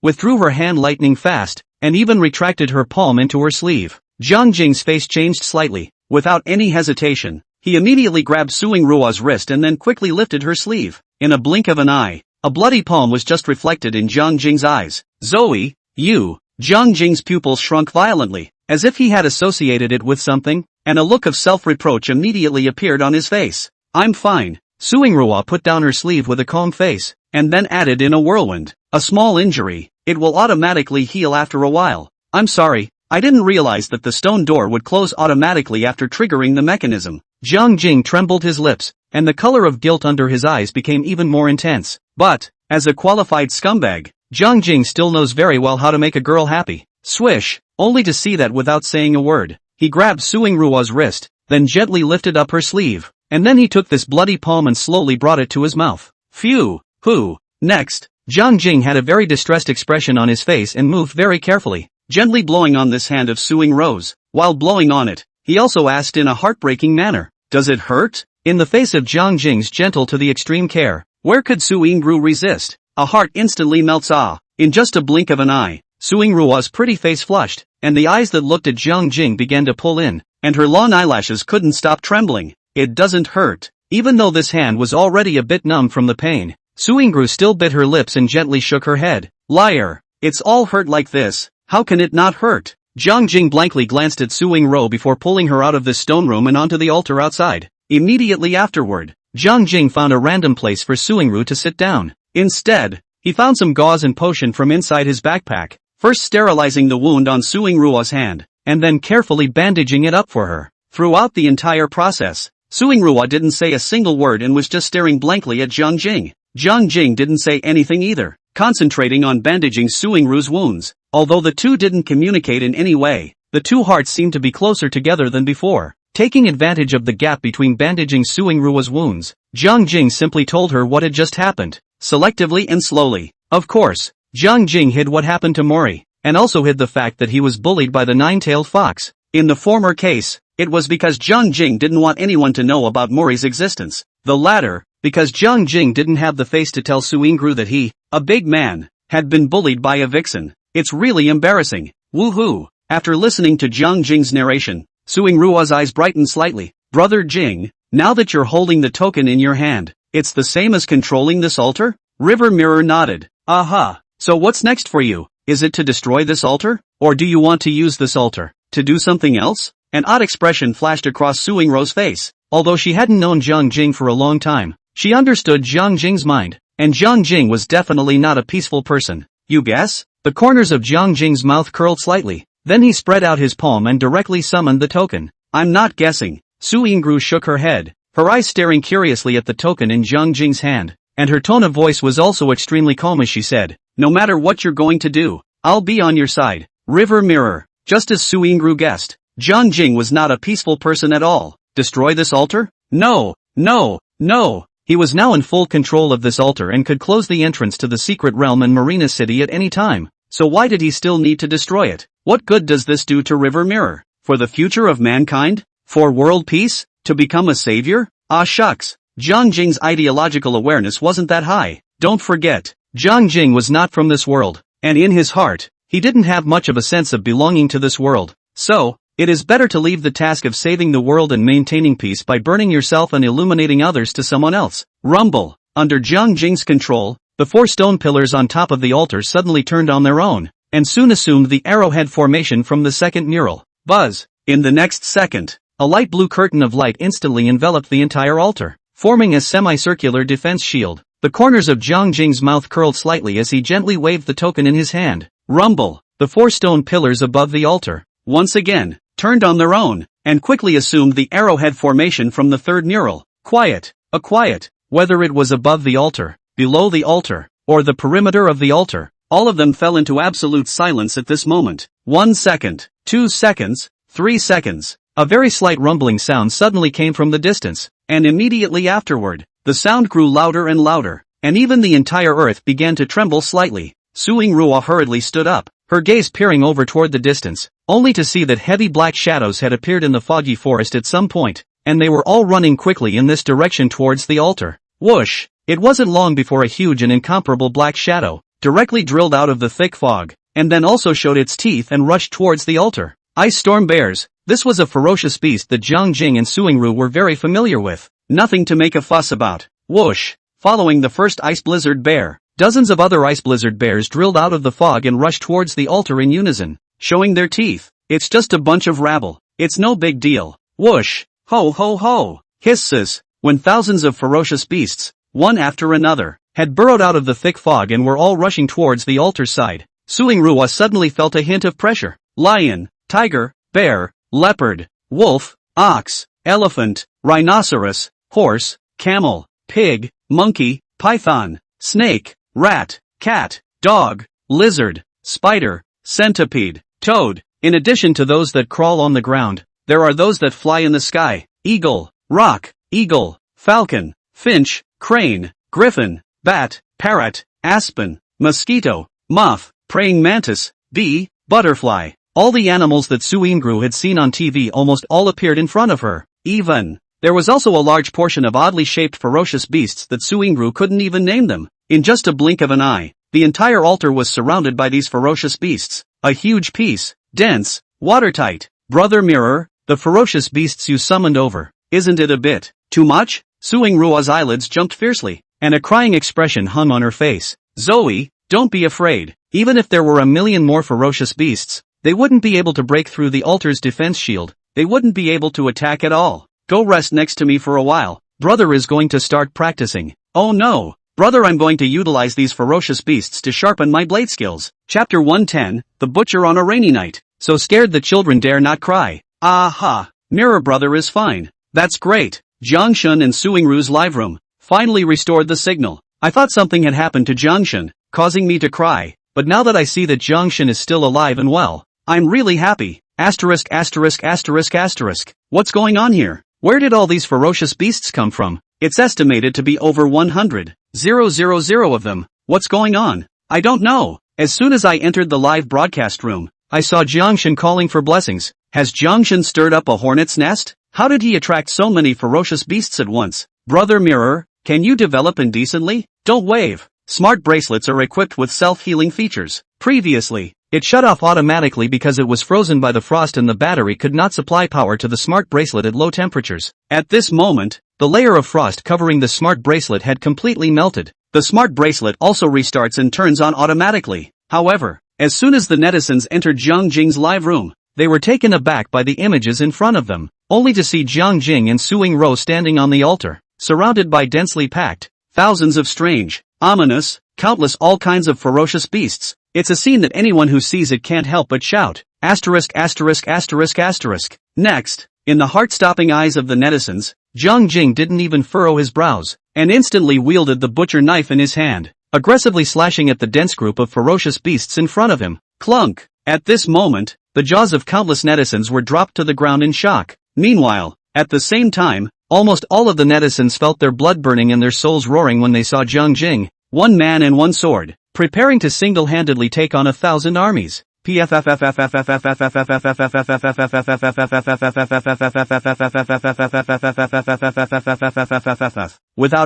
withdrew her hand lightning fast, and even retracted her palm into her sleeve. Jiang Jing's face changed slightly. Without any hesitation, he immediately grabbed Su Yingru's wrist and then quickly lifted her sleeve. In a blink of an eye, a bloody palm was just reflected in Jiang Jing's eyes. Zoe, you! Jiang Jing's pupils shrunk violently, as if he had associated it with something, and a look of self-reproach immediately appeared on his face. I'm fine, Suingrua put down her sleeve with a calm face, and then added in a whirlwind, a small injury. It will automatically heal after a while. I'm sorry, I didn't realize that the stone door would close automatically after triggering the mechanism. Jiang Jing trembled his lips, and the color of guilt under his eyes became even more intense. But, as a qualified scumbag, Jiang Jing still knows very well how to make a girl happy. Swish, only to see that without saying a word, he grabbed Suingrua's wrist, then gently lifted up her sleeve, and then he took this bloody palm and slowly brought it to his mouth. Phew, who? Next, Jiang Jing had a very distressed expression on his face and moved very carefully, gently blowing on this hand of Suingru's. While blowing on it, he also asked in a heartbreaking manner, "Does it hurt?" In the face of Jiang Jing's gentle to the extreme care, where could Suingru resist? A heart instantly melts. In just a blink of an eye, Suingrua's pretty face flushed, and the eyes that looked at Jiang Jing began to pull in, and her long eyelashes couldn't stop trembling. It doesn't hurt. Even though this hand was already a bit numb from the pain, Suingru still bit her lips and gently shook her head. Liar! It's all hurt like this, how can it not hurt? Jiang Jing blankly glanced at Suingru before pulling her out of this stone room and onto the altar outside. Immediately afterward, Jiang Jing found a random place for Suingru to sit down. Instead, he found some gauze and potion from inside his backpack, first sterilizing the wound on Suingrua's hand, and then carefully bandaging it up for her. Throughout the entire process, Suingrua didn't say a single word and was just staring blankly at Jiang Jing. Jiang Jing didn't say anything either, concentrating on bandaging Suingru's wounds. Although the two didn't communicate in any way, the two hearts seemed to be closer together than before. Taking advantage of the gap between bandaging Suingrua's wounds, Jiang Jing simply told her what had just happened, selectively and slowly. Of course, Jiang Jing hid what happened to Mori, and also hid the fact that he was bullied by the nine-tailed fox. In the former case, it was because Jiang Jing didn't want anyone to know about Mori's existence. The latter, because Jiang Jing didn't have the face to tell Suingru that he, a big man, had been bullied by a vixen. It's really embarrassing. Woohoo! After listening to Jiang Jing's narration, Suingrua's eyes brightened slightly. Brother Jing, now that you're holding the token in your hand, it's the same as controlling this altar? River Mirror nodded. Aha! So what's next for you? Is it to destroy this altar? Or do you want to use this altar to do something else? An odd expression flashed across Suingru's face. Although she hadn't known Jiang Jing for a long time, she understood Jiang Jing's mind, and Jiang Jing was definitely not a peaceful person. You guess? The corners of Jiang Jing's mouth curled slightly, then he spread out his palm and directly summoned the token. I'm not guessing. Suingru shook her head, her eyes staring curiously at the token in Jiang Jing's hand, and her tone of voice was also extremely calm as she said, no matter what you're going to do, I'll be on your side. River Mirror. Just as Suingru guessed, Jiang Jing was not a peaceful person at all. Destroy this altar? No, no, no. He was now in full control of this altar and could close the entrance to the secret realm and Marina City at any time. So why did he still need to destroy it? What good does this do to River Mirror? For the future of mankind? For world peace? To become a savior? Ah shucks. Jiang Jing's ideological awareness wasn't that high. Don't forget, Jiang Jing was not from this world, and in his heart, he didn't have much of a sense of belonging to this world. So, it is better to leave the task of saving the world and maintaining peace by burning yourself and illuminating others to someone else. Rumble. Under Jiang Jing's control, the 4 stone pillars on top of the altar suddenly turned on their own, and soon assumed the arrowhead formation from the second mural. Buzz. In the next second, a light blue curtain of light instantly enveloped the entire altar, forming a semicircular defense shield. The corners of Jiang Jing's mouth curled slightly as he gently waved the token in his hand. Rumble. The 4 stone pillars above the altar, once again, turned on their own, and quickly assumed the arrowhead formation from the third mural. Quiet. A quiet. Whether it was above the altar, below the altar, or the perimeter of the altar, all of them fell into absolute silence at this moment. 1 second, 2 seconds, 3 seconds. A very slight rumbling sound suddenly came from the distance, and immediately afterward, the sound grew louder and louder, and even the entire earth began to tremble slightly. Suingrua hurriedly stood up, her gaze peering over toward the distance, only to see that heavy black shadows had appeared in the foggy forest at some point, and they were all running quickly in this direction towards the altar. Whoosh! It wasn't long before a huge and incomparable black shadow directly drilled out of the thick fog, and then also showed its teeth and rushed towards the altar. Ice storm bears. This was a ferocious beast that Jiang Jing and Suingru were very familiar with. Nothing to make a fuss about. Whoosh! Following the first ice blizzard bear, dozens of other ice blizzard bears drilled out of the fog and rushed towards the altar in unison, showing their teeth. It's just a bunch of rabble. It's no big deal. Whoosh! Ho ho ho! Hisses! when thousands of ferocious beasts, one after another, had burrowed out of the thick fog and were all rushing towards the altar's side, Suing-Ruwa suddenly felt a hint of pressure. Lion, tiger, bear, leopard, wolf, ox, elephant, rhinoceros, horse, camel, pig, monkey, python, snake, rat, cat, dog, lizard, spider, centipede, toad. In addition to those that crawl on the ground, there are those that fly in the sky: eagle, rock, eagle, falcon, finch, crane, griffin, bat, parrot, aspen, mosquito, moth, praying mantis, bee, butterfly. All the animals that Suing-Ru had seen on TV almost all appeared in front of her. Even, there was also a large portion of oddly shaped ferocious beasts that Suing-Ru couldn't even name them. In just a blink of an eye, the entire altar was surrounded by these ferocious beasts. A huge piece, dense, watertight. Brother Mirror, the ferocious beasts you summoned over, isn't it a bit too much? Suing-Rua's eyelids jumped fiercely, and a crying expression hung on her face. Zoe, don't be afraid. Even if there were a million more ferocious beasts, they wouldn't be able to break through the altar's defense shield. They wouldn't be able to attack at all. Go rest next to me for a while. Brother is going to start practicing. Oh no, brother, I'm going to utilize these ferocious beasts to sharpen my blade skills. Chapter 110, The Butcher on a Rainy Night. So scared the children dare not cry. Aha, Mirror brother is fine. That's great. Jiangshun and Suing-Ru's live room finally restored the signal. I thought something had happened to Jiangshun, causing me to cry, but now that I see that Jiangshun is still alive and well, I'm really happy. Asterisk asterisk asterisk asterisk. What's going on here? Where did all these ferocious beasts come from? It's estimated to be over 100,000 of them. What's going on? I don't know. As soon as I entered the live broadcast room, I saw Jiangshun calling for blessings. Has Jiangshun stirred up a hornet's nest? How did he attract so many ferocious beasts at once? Brother Mirror, can you develop indecently? Don't wave. Smart bracelets are equipped with self-healing features. Previously, it shut off automatically because it was frozen by the frost and the battery could not supply power to the smart bracelet at low temperatures. At this moment, the layer of frost covering the smart bracelet had completely melted. The smart bracelet also restarts and turns on automatically. However, as soon as the netizens entered Jiang Jing's live room, they were taken aback by the images in front of them, only to see Jiang Jing and Suing-Ru standing on the altar, surrounded by densely packed, thousands of strange, ominous, countless all kinds of ferocious beasts. It's a scene that anyone who sees it can't help but shout. Asterisk asterisk asterisk asterisk. Next, in the heart-stopping eyes of the netizens, Jiang Jing didn't even furrow his brows, and instantly wielded the butcher knife in his hand, aggressively slashing at the dense group of ferocious beasts in front of him. Clunk! At this moment, the jaws of countless netizens were dropped to the ground in shock. Meanwhile, at the same time, almost all of the netizens felt their blood burning and their souls roaring when they saw Jiang Jing, one man and one sword, preparing to single-handedly take on 1,000 armies. Without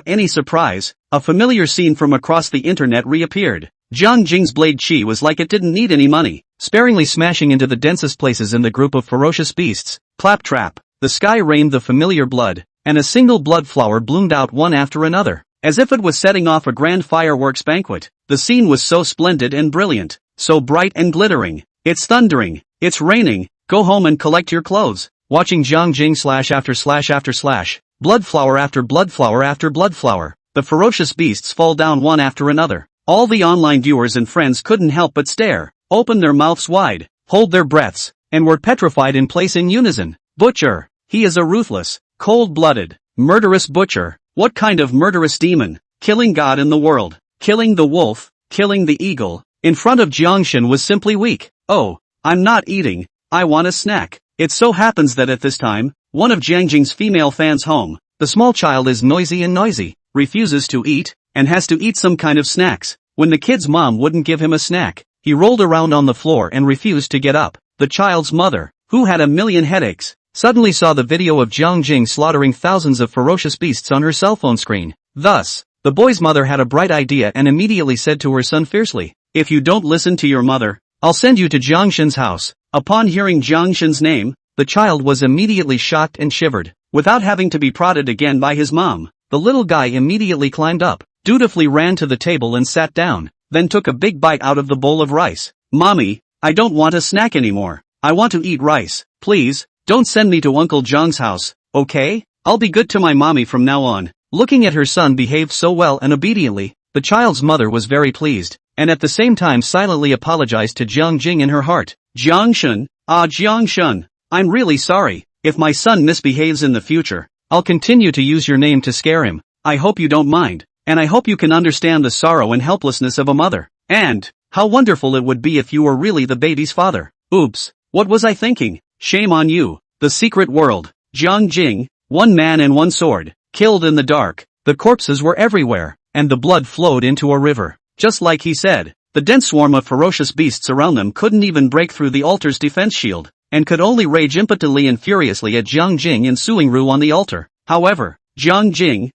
any surprise, a familiar scene from across the internet reappeared. Jiang Jing's blade chi was like it didn't need any money, sparingly smashing into the densest places in the group of ferocious beasts. Claptrap, the sky rained the familiar blood, and a single blood flower bloomed out one after another, as if it was setting off a grand fireworks banquet. The scene was so splendid and brilliant, so bright and glittering. It's thundering, it's raining, go home and collect your clothes. Watching Jiang Jing slash after slash after slash, blood flower after blood flower after blood flower, the ferocious beasts fall down one after another. All the online viewers and friends couldn't help but stare, open their mouths wide, hold their breaths, and were petrified in place in unison. Butcher, he is a ruthless, cold-blooded, murderous butcher. What kind of murderous demon? Killing God in the world, killing the wolf, killing the eagle, in front of Jiangshun was simply weak. Oh, I'm not eating, I want a snack. It so happens that at this time, one of Jiang Jing's female fans home, the small child is noisy and noisy, refuses to eat, and has to eat some kind of snacks. When the kid's mom wouldn't give him a snack, he rolled around on the floor and refused to get up. The child's mother, who had a million headaches, suddenly saw the video of Jiang Jing slaughtering thousands of ferocious beasts on her cell phone screen. Thus, the boy's mother had a bright idea and immediately said to her son fiercely, "If you don't listen to your mother, I'll send you to Jiangshun's house." Upon hearing Jiangshun's name, the child was immediately shocked and shivered. Without having to be prodded again by his mom, the little guy immediately climbed up, dutifully ran to the table and sat down, then took a big bite out of the bowl of rice. "Mommy, I don't want a snack anymore. I want to eat rice. Please, don't send me to Uncle Zhang's house, okay?" I'll be good to my mommy from now on. Looking at her son behave so well and obediently, the child's mother was very pleased, and at the same time silently apologized to Jiang Jing in her heart. Jiangshun, Jiangshun, I'm really sorry. If my son misbehaves in the future, I'll continue to use your name to scare him. I hope you don't mind, and I hope you can understand the sorrow and helplessness of a mother. And how wonderful it would be if you were really the baby's father. Oops, what was I thinking? Shame on you. The secret world. Jiang Jing, one man and one sword, killed in the dark. The corpses were everywhere, and the blood flowed into a river. Just like he said, the dense swarm of ferocious beasts around them couldn't even break through the altar's defense shield, and could only rage impotently and furiously at Jiang Jing and Suing-Ru on the altar. However, Jiang Jing,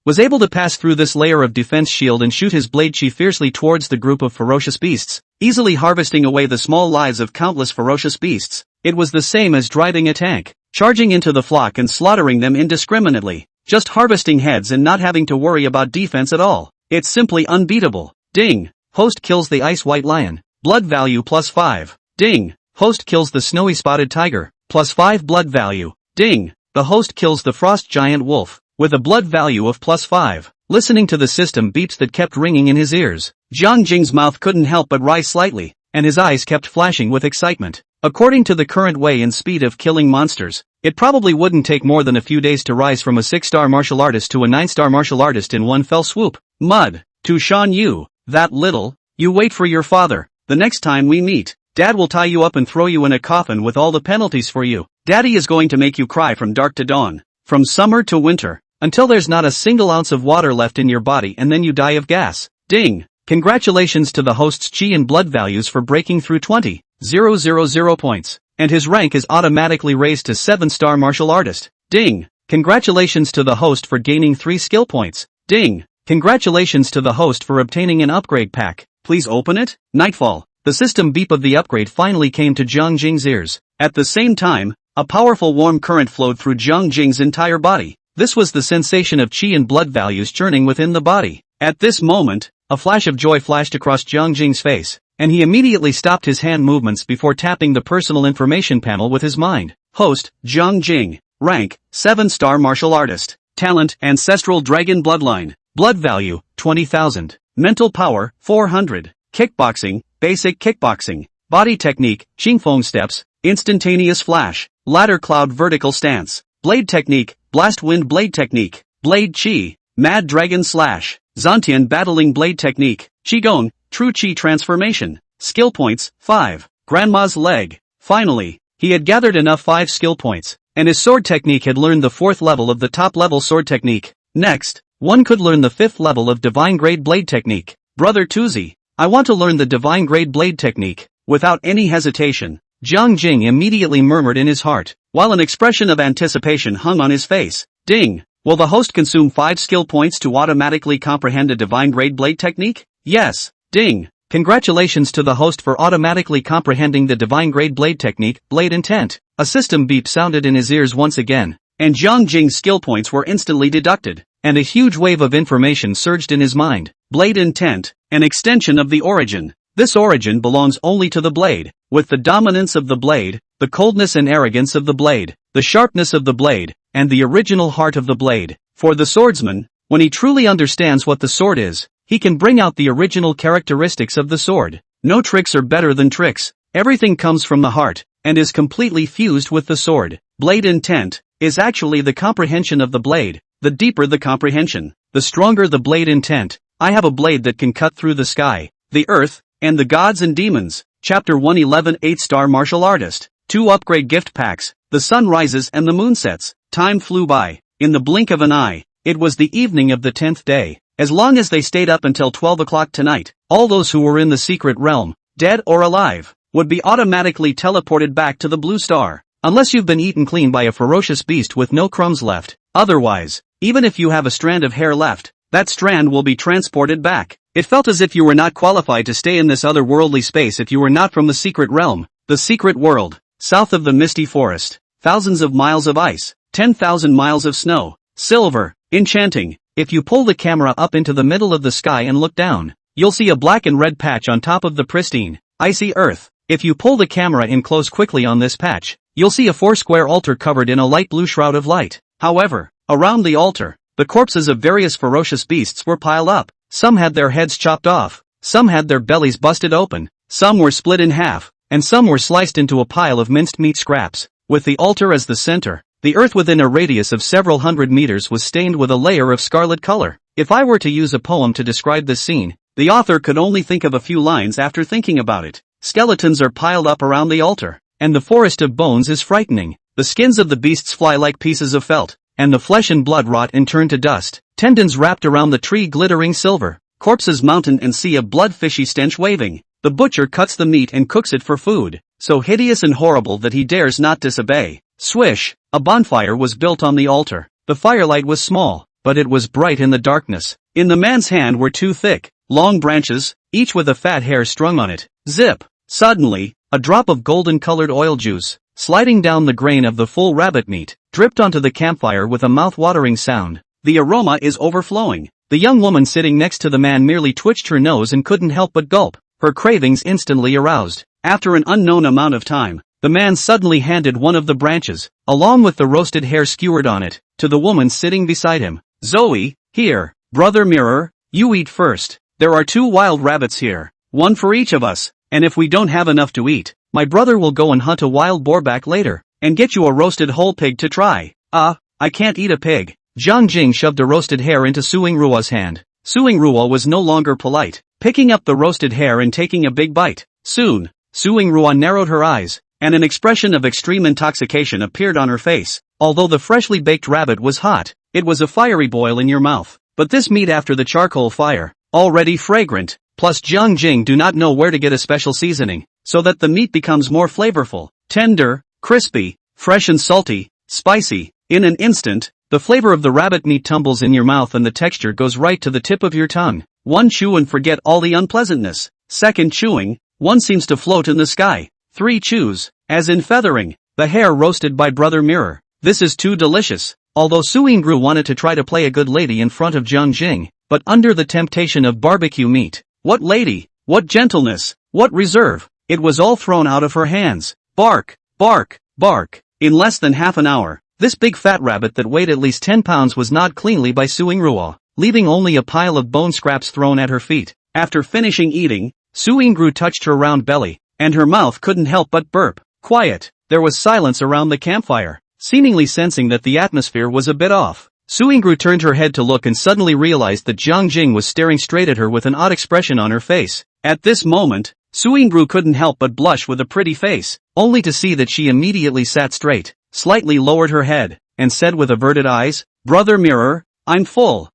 was able to pass through this layer of defense shield and shoot his blade chi fiercely towards the group of ferocious beasts, easily harvesting away the small lives of countless ferocious beasts. It was the same as driving a tank, charging into the flock and slaughtering them indiscriminately, just harvesting heads and not having to worry about defense at all. It's simply unbeatable. Ding! Host kills the ice white lion. Blood value +5. Ding! Host kills the snowy spotted tiger. +5 blood value. Ding! The host kills the frost giant wolf, with a blood value of +5. Listening to the system beeps that kept ringing in his ears, Jiang Jing's mouth couldn't help but rise slightly, and his eyes kept flashing with excitement. According to the current way and speed of killing monsters, it probably wouldn't take more than a few days to rise from a 6-star martial artist to a 9-star martial artist in one fell swoop. Mud. To Shan Yu, that little, you wait for your father. The next time we meet, Dad will tie you up and throw you in a coffin with all the penalties for you. Daddy is going to make you cry from dark to dawn, from summer to winter, until there's not a single ounce of water left in your body and then you die of gas. Ding! Congratulations to the host's chi and blood values for breaking through 20,000 points, and his rank is automatically raised to 7-star martial artist. Ding! Congratulations to the host for gaining 3 skill points. Ding! Congratulations to the host for obtaining an upgrade pack. Please open it. Nightfall. The system beep of the upgrade finally came to Jiang Jing's ears. At the same time, a powerful warm current flowed through Jiang Jing's entire body. This was the sensation of chi and blood values churning within the body. At this moment, a flash of joy flashed across Jiang Jing's face, and he immediately stopped his hand movements before tapping the personal information panel with his mind. Host, Jiang Jing. Rank, 7-star martial artist. Talent, ancestral dragon bloodline. Blood value, 20,000. Mental power, 400. Kickboxing, basic kickboxing. Body technique, Qingfeng steps, instantaneous flash. Ladder cloud vertical stance. Blade technique, blast wind blade technique. Blade chi, mad dragon slash. Zantian battling blade technique. Qigong, true chi transformation. Skill points, 5. Grandma's leg. Finally, he had gathered enough 5 skill points, and his sword technique had learned the 4th level of the top level sword technique. Next, one could learn the 5th level of divine grade blade technique. Brother Tuzi, I want to learn the divine grade blade technique. Without any hesitation, Jiang Jing immediately murmured in his heart, while an expression of anticipation hung on his face. Ding! Will the host consume 5 skill points to automatically comprehend a divine grade blade technique? Yes. Ding! Congratulations to the host for automatically comprehending the divine grade blade technique, blade intent. A system beep sounded in his ears once again, and Jiang Jing's skill points were instantly deducted, and a huge wave of information surged in his mind. Blade intent, an extension of the origin. This origin belongs only to the blade, with the dominance of the blade, the coldness and arrogance of the blade, the sharpness of the blade, and the original heart of the blade. For the swordsman, when he truly understands what the sword is, he can bring out the original characteristics of the sword. No tricks are better than tricks. Everything comes from the heart, and is completely fused with the sword. Blade intent is actually the comprehension of the blade. The deeper the comprehension, the stronger the blade intent. I have a blade that can cut through the sky, the earth, and the gods and demons. Chapter 111 8-star martial artist. 2 upgrade gift packs. The sun rises and the moon sets. Time flew by. In the blink of an eye, it was the evening of the 10th day. As long as they stayed up until 12 o'clock tonight, all those who were in the secret realm, dead or alive, would be automatically teleported back to the blue star. Unless you've been eaten clean by a ferocious beast with no crumbs left. Otherwise, even if you have a strand of hair left, that strand will be transported back. It felt as if you were not qualified to stay in this otherworldly space if you were not from the secret realm. The secret world, south of the misty forest. Thousands of miles of ice, 10,000 miles of snow. Silver, enchanting. If you pull the camera up into the middle of the sky and look down, you'll see a black and red patch on top of the pristine, icy earth. If you pull the camera in close quickly on this patch, you'll see a 4-square altar covered in a light blue shroud of light. However, around the altar, the corpses of various ferocious beasts were piled up. Some had their heads chopped off, some had their bellies busted open, some were split in half, and some were sliced into a pile of minced meat scraps. With the altar as the center, the earth within a radius of several hundred meters was stained with a layer of scarlet color. If I were to use a poem to describe this scene, the author could only think of a few lines after thinking about it. Skeletons are piled up around the altar, and the forest of bones is frightening. The skins of the beasts fly like pieces of felt, and the flesh and blood rot and turn to dust. Tendons wrapped around the tree glittering silver. Corpses mountain and sea of blood fishy stench waving. The butcher cuts the meat and cooks it for food, so hideous and horrible that he dares not disobey. Swish! A bonfire was built on the altar. The firelight was small, but it was bright in the darkness. In the man's hand were two thick, long branches, each with a fat hair strung on it. Zip! Suddenly, a drop of golden-colored oil juice, sliding down the grain of the full rabbit meat, dripped onto the campfire with a mouth-watering sound. The aroma is overflowing. The young woman sitting next to the man merely twitched her nose and couldn't help but gulp, her cravings instantly aroused. After an unknown amount of time, the man suddenly handed one of the branches, along with the roasted hare skewered on it, to the woman sitting beside him. Zoe, here, brother Mirror, you eat first. There are 2 wild rabbits here, one for each of us, and if we don't have enough to eat, my brother will go and hunt a wild boar back later, and get you a roasted whole pig to try. I can't eat a pig. Jiang Jing shoved a roasted hare into Suing Ruo's hand. Suing Ruo was no longer polite, picking up the roasted hare and taking a big bite. Soon, Suing Ruo narrowed her eyes, and an expression of extreme intoxication appeared on her face. Although the freshly baked rabbit was hot, it was a fiery boil in your mouth. But this meat after the charcoal fire, already fragrant, plus Jiang Jing do not know where to get a special seasoning, so that the meat becomes more flavorful, tender, crispy, fresh and salty, spicy. In an instant, the flavor of the rabbit meat tumbles in your mouth and the texture goes right to the tip of your tongue. One chew and forget all the unpleasantness. Second chewing, one seems to float in the sky. 3 chews, as in feathering, the hare roasted by Brother Mirror. This is too delicious. Although Suing Gru wanted to try to play a good lady in front of Jiang Jing, but under the temptation of barbecue meat. What lady? What gentleness? What reserve? It was all thrown out of her hands. Bark, bark, bark. In less than half an hour, this big fat rabbit that weighed at least 10 pounds was gnawed cleanly by Suing Ruo, leaving only a pile of bone scraps thrown at her feet. After finishing eating, Suing Gru touched her round belly, and her mouth couldn't help but burp. Quiet. There was silence around the campfire, seemingly sensing that the atmosphere was a bit off. Suing Gru turned her head to look and suddenly realized that Jiang Jing was staring straight at her with an odd expression on her face. At this moment, Suing Gru couldn't help but blush with a pretty face, only to see that she immediately sat straight, slightly lowered her head, and said with averted eyes, Brother Mirror, I'm full.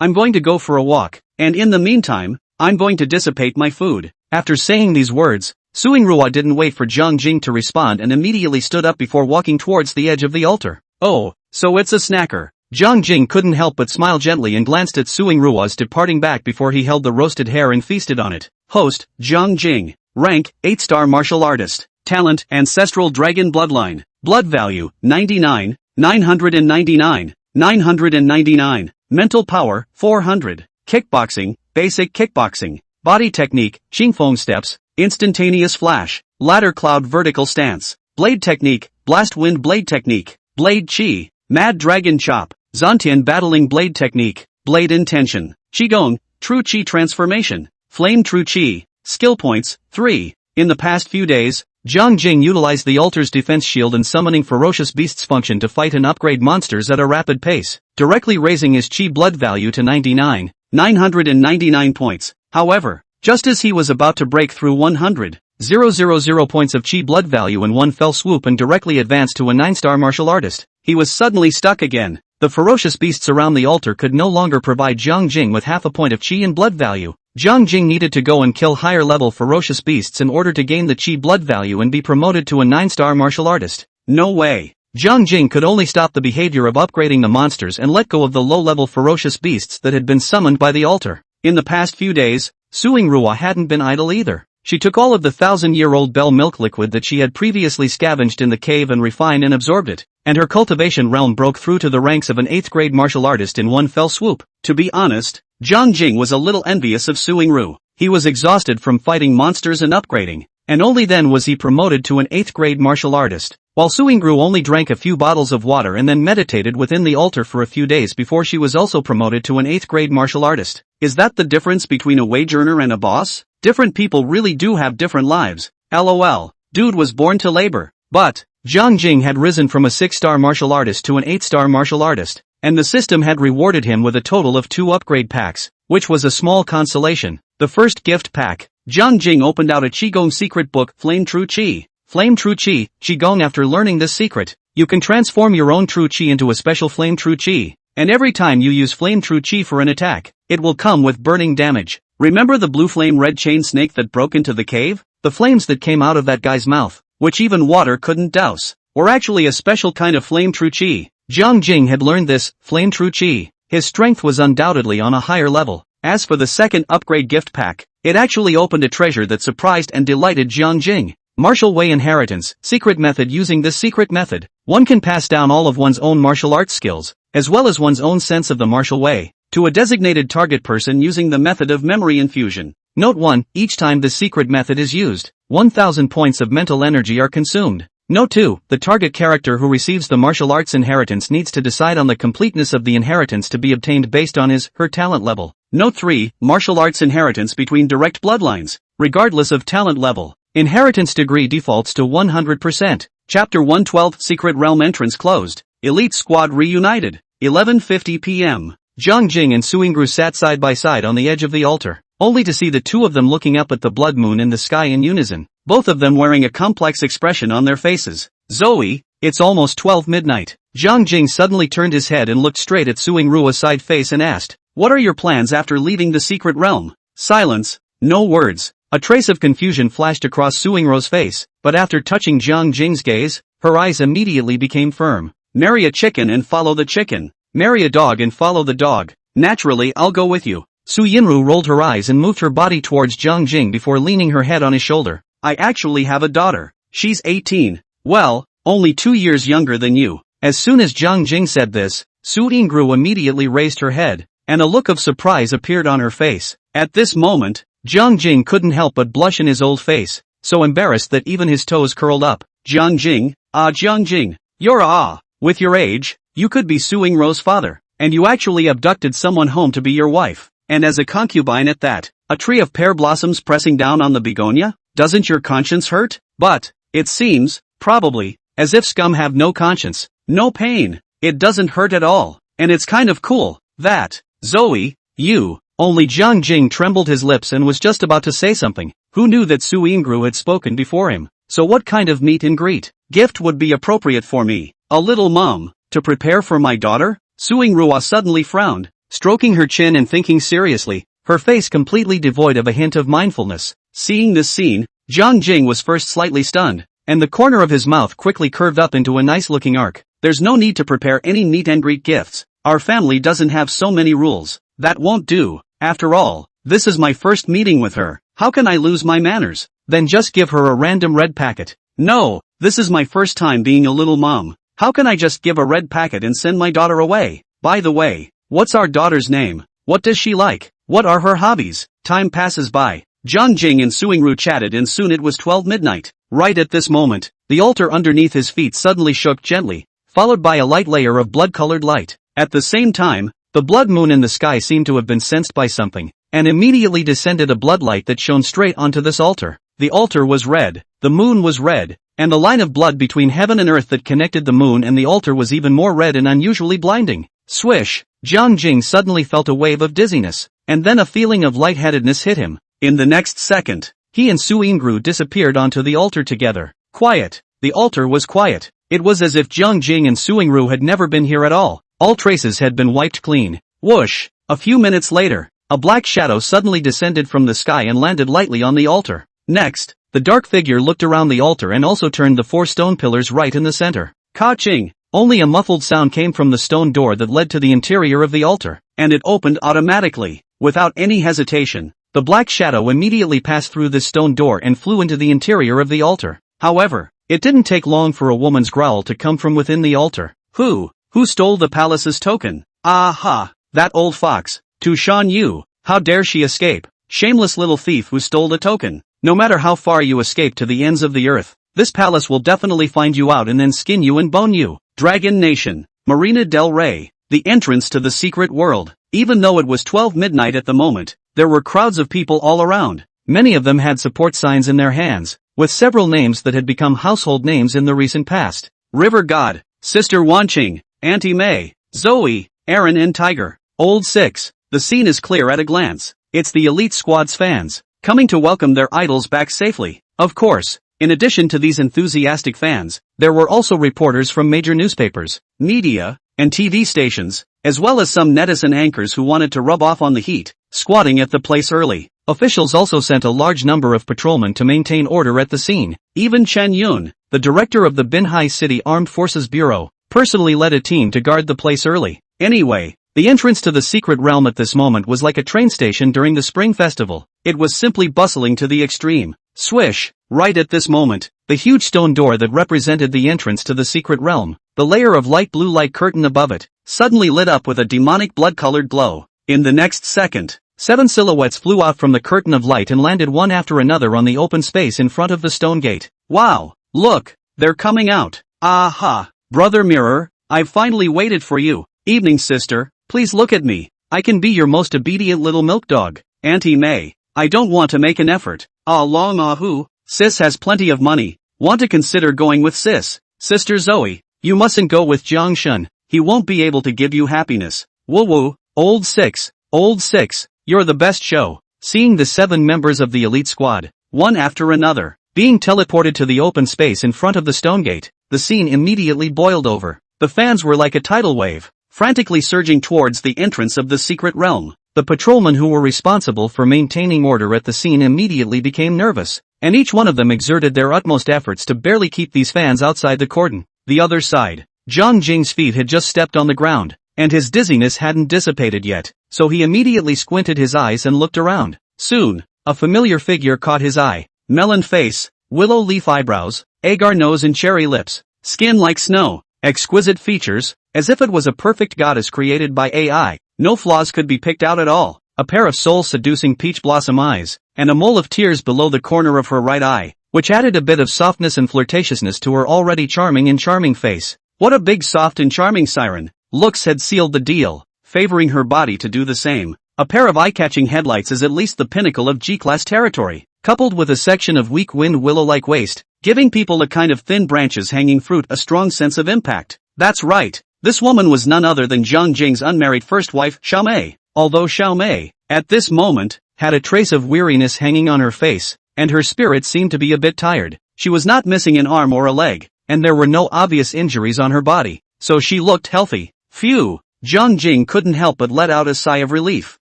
I'm going to go for a walk, and in the meantime, I'm going to dissipate my food. After saying these words, Suing Ruo didn't wait for Jiang Jing to respond and immediately stood up before walking towards the edge of the altar. Oh, so it's a snacker. Jiang Jing couldn't help but smile gently and glanced at Suing Ruo's departing back before he held the roasted hare and feasted on it. Host, Jiang Jing. Rank, 8-star martial artist. Talent, ancestral dragon bloodline. Blood value, 99, 999, 999. Mental power, 400. Kickboxing, basic kickboxing. Body technique, Qingfeng steps, instantaneous flash. Ladder cloud vertical stance. Blade technique, blast wind blade technique. Blade chi, mad dragon chop. Zantian battling blade technique. Blade intention. Qigong, true chi transformation. Flame true chi. Skill points, 3. In the past few days, Jiang Jing utilized the altar's defense shield and summoning ferocious beasts function to fight and upgrade monsters at a rapid pace, directly raising his chi blood value to 999 points. However, just as he was about to break through 100,000 points of chi blood value in one fell swoop and directly advance to a 9-star martial artist, he was suddenly stuck again. The ferocious beasts around the altar could no longer provide Jiang Jing with half a point of chi and blood value. Jiang Jing needed to go and kill higher-level ferocious beasts in order to gain the chi blood value and be promoted to a 9-star martial artist. No way. Jiang Jing could only stop the behavior of upgrading the monsters and let go of the low-level ferocious beasts that had been summoned by the altar. In the past few days, Suing Ruo hadn't been idle either. She took all of the 1,000-year-old bell milk liquid that she had previously scavenged in the cave and refined and absorbed it, and her cultivation realm broke through to the ranks of an 8th-grade martial artist in one fell swoop. To be honest, Jiang Jing was a little envious of Suing Ru. He was exhausted from fighting monsters and upgrading, and only then was he promoted to an 8th grade martial artist, while Suingru only drank a few bottles of water and then meditated within the altar for a few days before she was also promoted to an 8th grade martial artist. Is that the difference between a wage earner and a boss? Different people really do have different lives. LOL. Dude was born to labor. But Jiang Jing had risen from a 6-star martial artist to an 8-star martial artist, and the system had rewarded him with a total of 2 upgrade packs, which was a small consolation. The first gift pack. Jiang Jing opened out a Qigong secret book, Flame True Qi. Flame True Qi, Qigong. After learning this secret, you can transform your own True Qi into a special Flame True Qi, and every time you use Flame True Qi for an attack, it will come with burning damage. Remember the blue flame red chain snake that broke into the cave? The flames that came out of that guy's mouth, which even water couldn't douse, were actually a special kind of Flame True Qi. Jiang Jing had learned this, Flame True Qi. His strength was undoubtedly on a higher level. As for the second upgrade gift pack, it actually opened a treasure that surprised and delighted Jiang Jing. Martial Way Inheritance, secret method. Using this secret method, one can pass down all of one's own martial arts skills, as well as one's own sense of the martial way, to a designated target person using the method of memory infusion. Note 1, each time this secret method is used, 1000 points of mental energy are consumed. Note 2, the target character who receives the martial arts inheritance needs to decide on the completeness of the inheritance to be obtained based on his/her talent level. Note 3, martial arts inheritance between direct bloodlines, regardless of talent level. Inheritance degree defaults to 100%. Chapter 112 Secret Realm Entrance closed. Elite Squad reunited. 11:50 p.m. Jiang Jing and Suingru sat side by side on the edge of the altar, only to see the two of them looking up at the blood moon in the sky in unison, both of them wearing a complex expression on their faces. Zoe, it's almost 12 midnight. Jiang Jing suddenly turned his head and looked straight at Suingru's side face and asked, "What are your plans after leaving the secret realm?" Silence, no words. A trace of confusion flashed across Suingru's face, but after touching Jiang Jing's gaze, her eyes immediately became firm. "Marry a chicken and follow the chicken. Marry a dog and follow the dog. Naturally, I'll go with you." Su Yinru rolled her eyes and moved her body towards Jiang Jing before leaning her head on his shoulder. "I actually have a daughter. She's 18. Well, only 2 years younger than you." As soon as Jiang Jing said this, Su Yingru immediately raised her head, and a look of surprise appeared on her face. At this moment, Jiang Jing couldn't help but blush in his old face, so embarrassed that even his toes curled up. "Jiang Jing, Jiang Jing, you're with your age, you could be Suingru's father, and you actually abducted someone home to be your wife, and as a concubine at that, a tree of pear blossoms pressing down on the begonia? Doesn't your conscience hurt?" But, it seems, probably, as if scum have no conscience, no pain. It doesn't hurt at all, and it's kind of cool, that, Zoe, you. Only Jiang Jing trembled his lips and was just about to say something. Who knew that Su Yingru had spoken before him? So what kind of meet and greet gift would be appropriate for me? A little mom, to prepare for my daughter? Suingru suddenly frowned, stroking her chin and thinking seriously, her face completely devoid of a hint of mindfulness. Seeing this scene, Jiang Jing was first slightly stunned, and the corner of his mouth quickly curved up into a nice-looking arc. "There's no need to prepare any meet and greet gifts. Our family doesn't have so many rules. That won't do. After all, this is my first meeting with her. How can I lose my manners?" "Then just give her a random red packet." "No, this is my first time being a little mom. How can I just give a red packet and send my daughter away? By the way, what's our daughter's name? What does she like? What are her hobbies?" Time passes by. Jiang Jing and Suingru chatted and soon it was 12 midnight. Right at this moment, the altar underneath his feet suddenly shook gently, followed by a light layer of blood-colored light. At the same time, the blood moon in the sky seemed to have been sensed by something, and immediately descended a bloodlight that shone straight onto this altar. The altar was red, the moon was red, and the line of blood between heaven and earth that connected the moon and the altar was even more red and unusually blinding. Swish! Jiang Jing suddenly felt a wave of dizziness, and then a feeling of lightheadedness hit him. In the next second, he and Su Yingru disappeared onto the altar together. Quiet. The altar was quiet. It was as if Jiang Jing and Su Yingru had never been here at all. All traces had been wiped clean. Whoosh! A few minutes later, a black shadow suddenly descended from the sky and landed lightly on the altar. Next, the dark figure looked around the altar and also turned the 4 stone pillars right in the center. Ka-ching! Only a muffled sound came from the stone door that led to the interior of the altar, and it opened automatically, without any hesitation. The black shadow immediately passed through this stone door and flew into the interior of the altar. However, it didn't take long for a woman's growl to come from within the altar. Who stole the palace's token? Aha! That old fox, Tu Shan Yu. How dare she escape? Shameless little thief who stole the token. No matter how far you escape to the ends of the earth, this palace will definitely find you out and then skin you and bone you. Dragon Nation, Marina del Rey, the entrance to the secret world. Even though it was 12 midnight at the moment, there were crowds of people all around. Many of them had support signs in their hands, with several names that had become household names in the recent past. River God, Sister Wanqing, Auntie May, Zoe, Aaron and Tiger. Old 6. The scene is clear at a glance. It's the Elite Squad's fans, coming to welcome their idols back safely. Of course, in addition to these enthusiastic fans, there were also reporters from major newspapers, media, and TV stations, as well as some netizen anchors who wanted to rub off on the heat, squatting at the place early. Officials also sent a large number of patrolmen to maintain order at the scene. Even Chen Yun, the director of the Binhai City Armed Forces Bureau, personally led a team to guard the place early. Anyway, the entrance to the secret realm at this moment was like a train station during the Spring Festival. It was simply bustling to the extreme. Swish! Right at this moment, the huge stone door that represented the entrance to the secret realm, the layer of light blue light curtain above it, suddenly lit up with a demonic blood-colored glow. In the next second, 7 silhouettes flew out from the curtain of light and landed one after another on the open space in front of the stone gate. Wow! Look! They're coming out! Aha! Brother Mirror, I've finally waited for you. Evening sister, please look at me. I can be your most obedient little milk dog. Auntie May, I don't want to make an effort. Ah long ahoo. Sis has plenty of money. Want to consider going with sis. Sister Zoe, you mustn't go with Jiang Shun. He won't be able to give you happiness. Woo woo. Old 6. Old 6. You're the best show. Seeing the 7 members of the elite squad, one after another, being teleported to the open space in front of the stone gate, the scene immediately boiled over. The fans were like a tidal wave, frantically surging towards the entrance of the secret realm. The patrolmen who were responsible for maintaining order at the scene immediately became nervous, and each one of them exerted their utmost efforts to barely keep these fans outside the cordon. The other side, Zhang Jing's feet had just stepped on the ground, and his dizziness hadn't dissipated yet, so he immediately squinted his eyes and looked around. Soon, a familiar figure caught his eye. Melon face, willow leaf eyebrows, agar nose and cherry lips, skin like snow, exquisite features, as if it was a perfect goddess created by AI. No flaws could be picked out at all. A pair of soul-seducing peach blossom eyes, and a mole of tears below the corner of her right eye, which added a bit of softness and flirtatiousness to her already charming face. What a big soft and charming siren. Looks had sealed the deal, favoring her body to do the same. A pair of eye-catching headlights is at least the pinnacle of G-class territory, coupled with a section of weak wind willow-like waist, giving people a kind of thin branches hanging fruit a strong sense of impact. That's right. This woman was none other than Zhang Jing's unmarried first wife, Xiaomei. Although Xiaomei, at this moment, had a trace of weariness hanging on her face, and her spirit seemed to be a bit tired. She was not missing an arm or a leg, and there were no obvious injuries on her body, so she looked healthy. Phew! Zhang Jing couldn't help but let out a sigh of relief,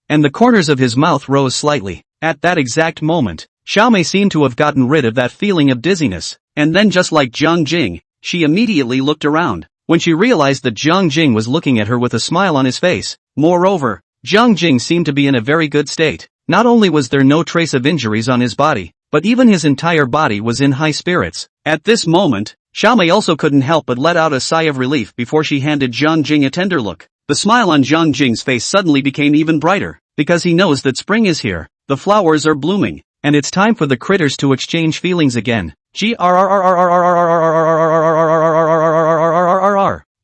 and the corners of his mouth rose slightly. At that exact moment, Xiaomei seemed to have gotten rid of that feeling of dizziness, and then just like Zhang Jing, she immediately looked around. When she realized that Zhang Jing was looking at her with a smile on his face. Moreover, Zhang Jing seemed to be in a very good state. Not only was there no trace of injuries on his body, but even his entire body was in high spirits. At this moment, Xiaomei also couldn't help but let out a sigh of relief before she handed Zhang Jing a tender look. The smile on Zhang Jing's face suddenly became even brighter, because he knows that spring is here, the flowers are blooming, and it's time for the critters to exchange feelings again.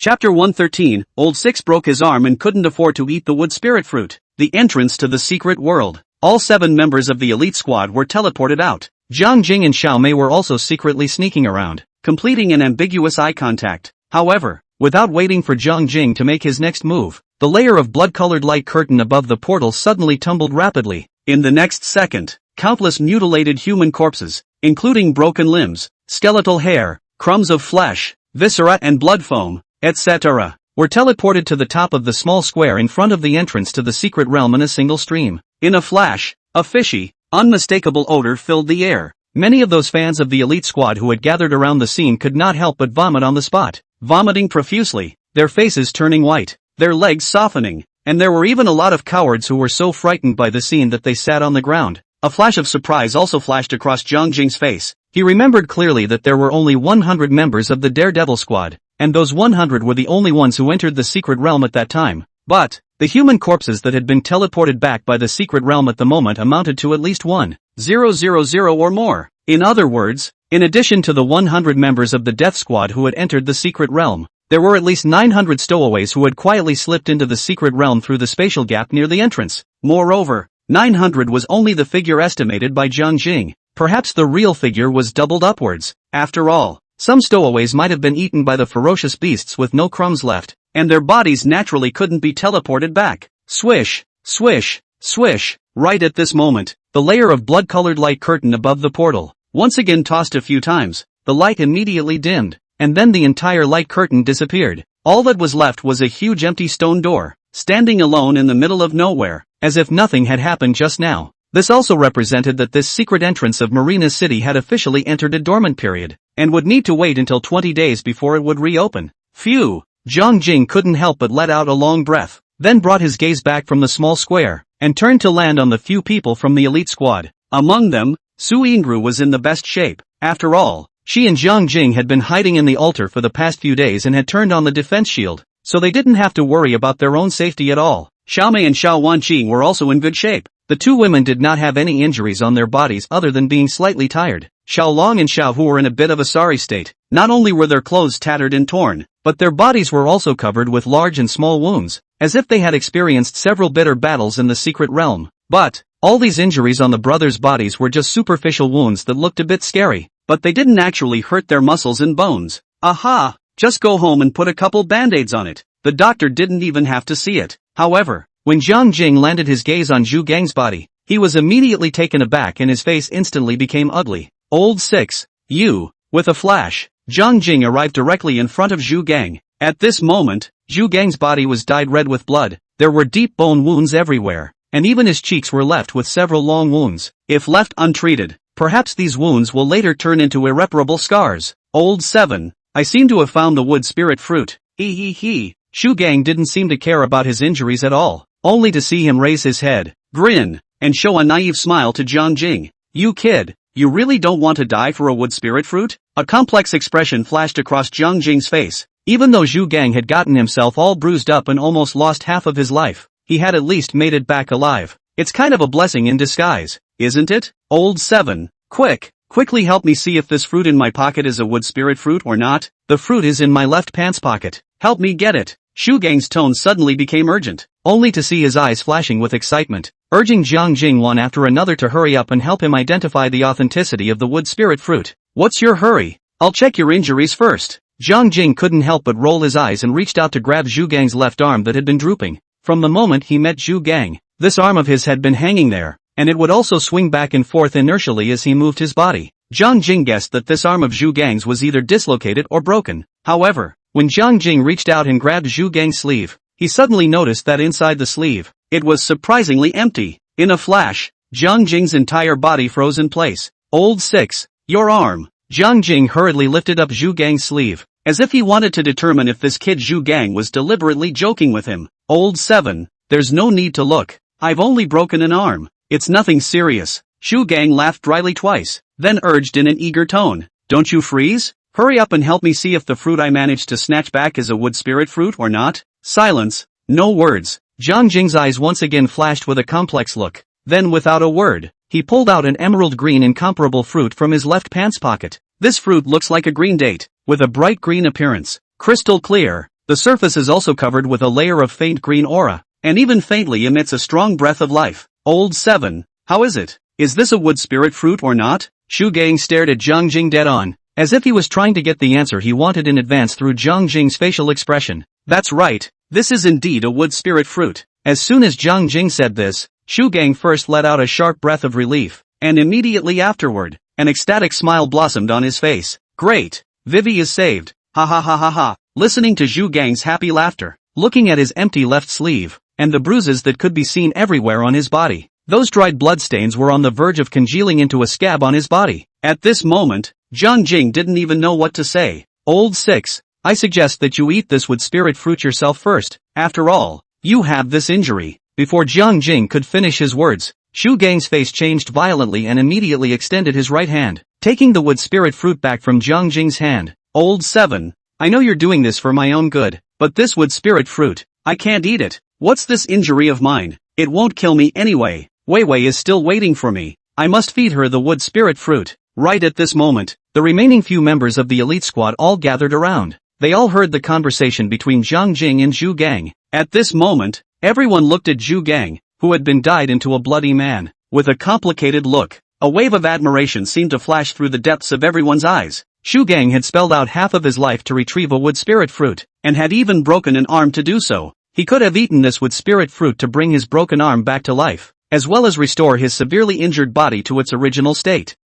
Chapter 113, Old 6 broke his arm and couldn't afford to eat the wood spirit fruit. The entrance to the secret world. All 7 members of the elite squad were teleported out. Zhang Jing and Xiaomei were also secretly sneaking around, completing an ambiguous eye contact. However, without waiting for Zhang Jing to make his next move, the layer of blood-colored light curtain above the portal suddenly tumbled rapidly. In the next second, countless mutilated human corpses, including broken limbs, skeletal hair, crumbs of flesh, viscera and blood foam, etc., were teleported to the top of the small square in front of the entrance to the secret realm in a single stream. In a flash, a fishy, unmistakable odor filled the air. Many of those fans of the elite squad who had gathered around the scene could not help but vomit on the spot, vomiting profusely, their faces turning white, their legs softening, and there were even a lot of cowards who were so frightened by the scene that they sat on the ground. A flash of surprise also flashed across Zhang Jing's face. He remembered clearly that there were only 100 members of the Daredevil squad, and those 100 were the only ones who entered the secret realm at that time. But, The human corpses that had been teleported back by the secret realm at the moment amounted to at least 1,000 or more. In other words, in addition to the 100 members of the death squad who had entered the secret realm, there were at least 900 stowaways who had quietly slipped into the secret realm through the spatial gap near the entrance. Moreover, 900 was only the figure estimated by Jiang Jing. Perhaps the real figure was doubled upwards. After all, some stowaways might have been eaten by the ferocious beasts with no crumbs left, and their bodies naturally couldn't be teleported back. Swish, swish, swish. Right at this moment, the layer of blood-colored light curtain above the portal, once again tossed a few times, the light immediately dimmed, and then the entire light curtain disappeared. All that was left was a huge empty stone door, standing alone in the middle of nowhere, as if nothing had happened just now. This also represented that this secret entrance of Marina City had officially entered a dormant period, and would need to wait until 20 days before it would reopen. Phew! Jiang Jing couldn't help but let out a long breath, then brought his gaze back from the small square, and turned to land on the few people from the elite squad. Among them, Su Yingru was in the best shape. After all, she and Jiang Jing had been hiding in the altar for the past few days and had turned on the defense shield, so they didn't have to worry about their own safety at all. Xiaomei and Xiao Wanqi were also in good shape. The two women did not have any injuries on their bodies other than being slightly tired. Xiao Long and Xiao Hu were in a bit of a sorry state. Not only were their clothes tattered and torn, but their bodies were also covered with large and small wounds, as if they had experienced several bitter battles in the secret realm. But all these injuries on the brothers' bodies were just superficial wounds that looked a bit scary, but they didn't actually hurt their muscles and bones. Aha! Just go home and put a couple band-aids on it. The doctor didn't even have to see it. However, when Jiang Jing landed his gaze on Zhu Gang's body, he was immediately taken aback and his face instantly became ugly. Old 6, you. With a flash, Jiang Jing arrived directly in front of Zhu Gang. At this moment, Zhu Gang's body was dyed red with blood, there were deep bone wounds everywhere, and even his cheeks were left with several long wounds. If left untreated, perhaps these wounds will later turn into irreparable scars. Old 7, I seem to have found the wood spirit fruit. He. Zhu Gang didn't seem to care about his injuries at all, only to see him raise his head, grin, and show a naive smile to Jiang Jing. You kid, you really don't want to die for a wood spirit fruit? A complex expression flashed across Jiang Jing's face. Even though Zhu Gang had gotten himself all bruised up and almost lost half of his life, he had at least made it back alive. It's kind of a blessing in disguise, isn't it? Old 7, quickly help me see if this fruit in my pocket is a wood spirit fruit or not. The fruit is in my left pants pocket. Help me get it. Zhu Gang's tone suddenly became urgent, only to see his eyes flashing with excitement, urging Jiang Jing one after another to hurry up and help him identify the authenticity of the wood spirit fruit. What's your hurry? I'll check your injuries first. Jiang Jing couldn't help but roll his eyes and reached out to grab Zhu Gang's left arm that had been drooping. From the moment he met Zhu Gang, this arm of his had been hanging there, and it would also swing back and forth inertially as he moved his body. Jiang Jing guessed that this arm of Zhu Gang's was either dislocated or broken. However, when Jiang Jing reached out and grabbed Zhu Gang's sleeve, he suddenly noticed that inside the sleeve, it was surprisingly empty. In a flash, Jiang Jing's entire body froze in place. Old 6, your arm. Jiang Jing hurriedly lifted up Zhu Gang's sleeve, as if he wanted to determine if this kid Zhu Gang was deliberately joking with him. Old 7, there's no need to look. I've only broken an arm. It's nothing serious. Zhu Gang laughed dryly twice, then urged in an eager tone. Don't you freeze? Hurry up and help me see if the fruit I managed to snatch back is a wood spirit fruit or not. Silence. No words. Jiang Jing's eyes once again flashed with a complex look. Then without a word, he pulled out an emerald green incomparable fruit from his left pants pocket. This fruit looks like a green date, with a bright green appearance. Crystal clear. The surface is also covered with a layer of faint green aura, and even faintly emits a strong breath of life. Old 7, how is it? Is this a wood spirit fruit or not? Zhu Gang stared at Jiang Jing dead on, as if he was trying to get the answer he wanted in advance through Jiang Jing's facial expression. That's right, this is indeed a wood spirit fruit. As soon as Jiang Jing said this, Zhu Gang first let out a sharp breath of relief, and immediately afterward, an ecstatic smile blossomed on his face. Great! Vivi is saved. Ha ha ha ha ha. Listening to Zhu Gang's happy laughter, looking at his empty left sleeve, and the bruises that could be seen everywhere on his body, those dried bloodstains were on the verge of congealing into a scab on his body. At this moment, Jiang Jing didn't even know what to say. Old 6, I suggest that you eat this wood spirit fruit yourself first. After all, you have this injury. Before Jiang Jing could finish his words, Zhu Gang's face changed violently and immediately extended his right hand, taking the wood spirit fruit back from Jiang Jing's hand. Old 7, I know you're doing this for my own good, but this wood spirit fruit, I can't eat it. What's this injury of mine? It won't kill me anyway. Wei Wei is still waiting for me. I must feed her the wood spirit fruit. Right at this moment, the remaining few members of the elite squad all gathered around. They all heard the conversation between Jiang Jing and Zhu Gang. At this moment, everyone looked at Zhu Gang, who had been dyed into a bloody man. With a complicated look, a wave of admiration seemed to flash through the depths of everyone's eyes. Zhu Gang had spelled out half of his life to retrieve a wood spirit fruit, and had even broken an arm to do so. He could have eaten this wood spirit fruit to bring his broken arm back to life, as well as restore his severely injured body to its original state.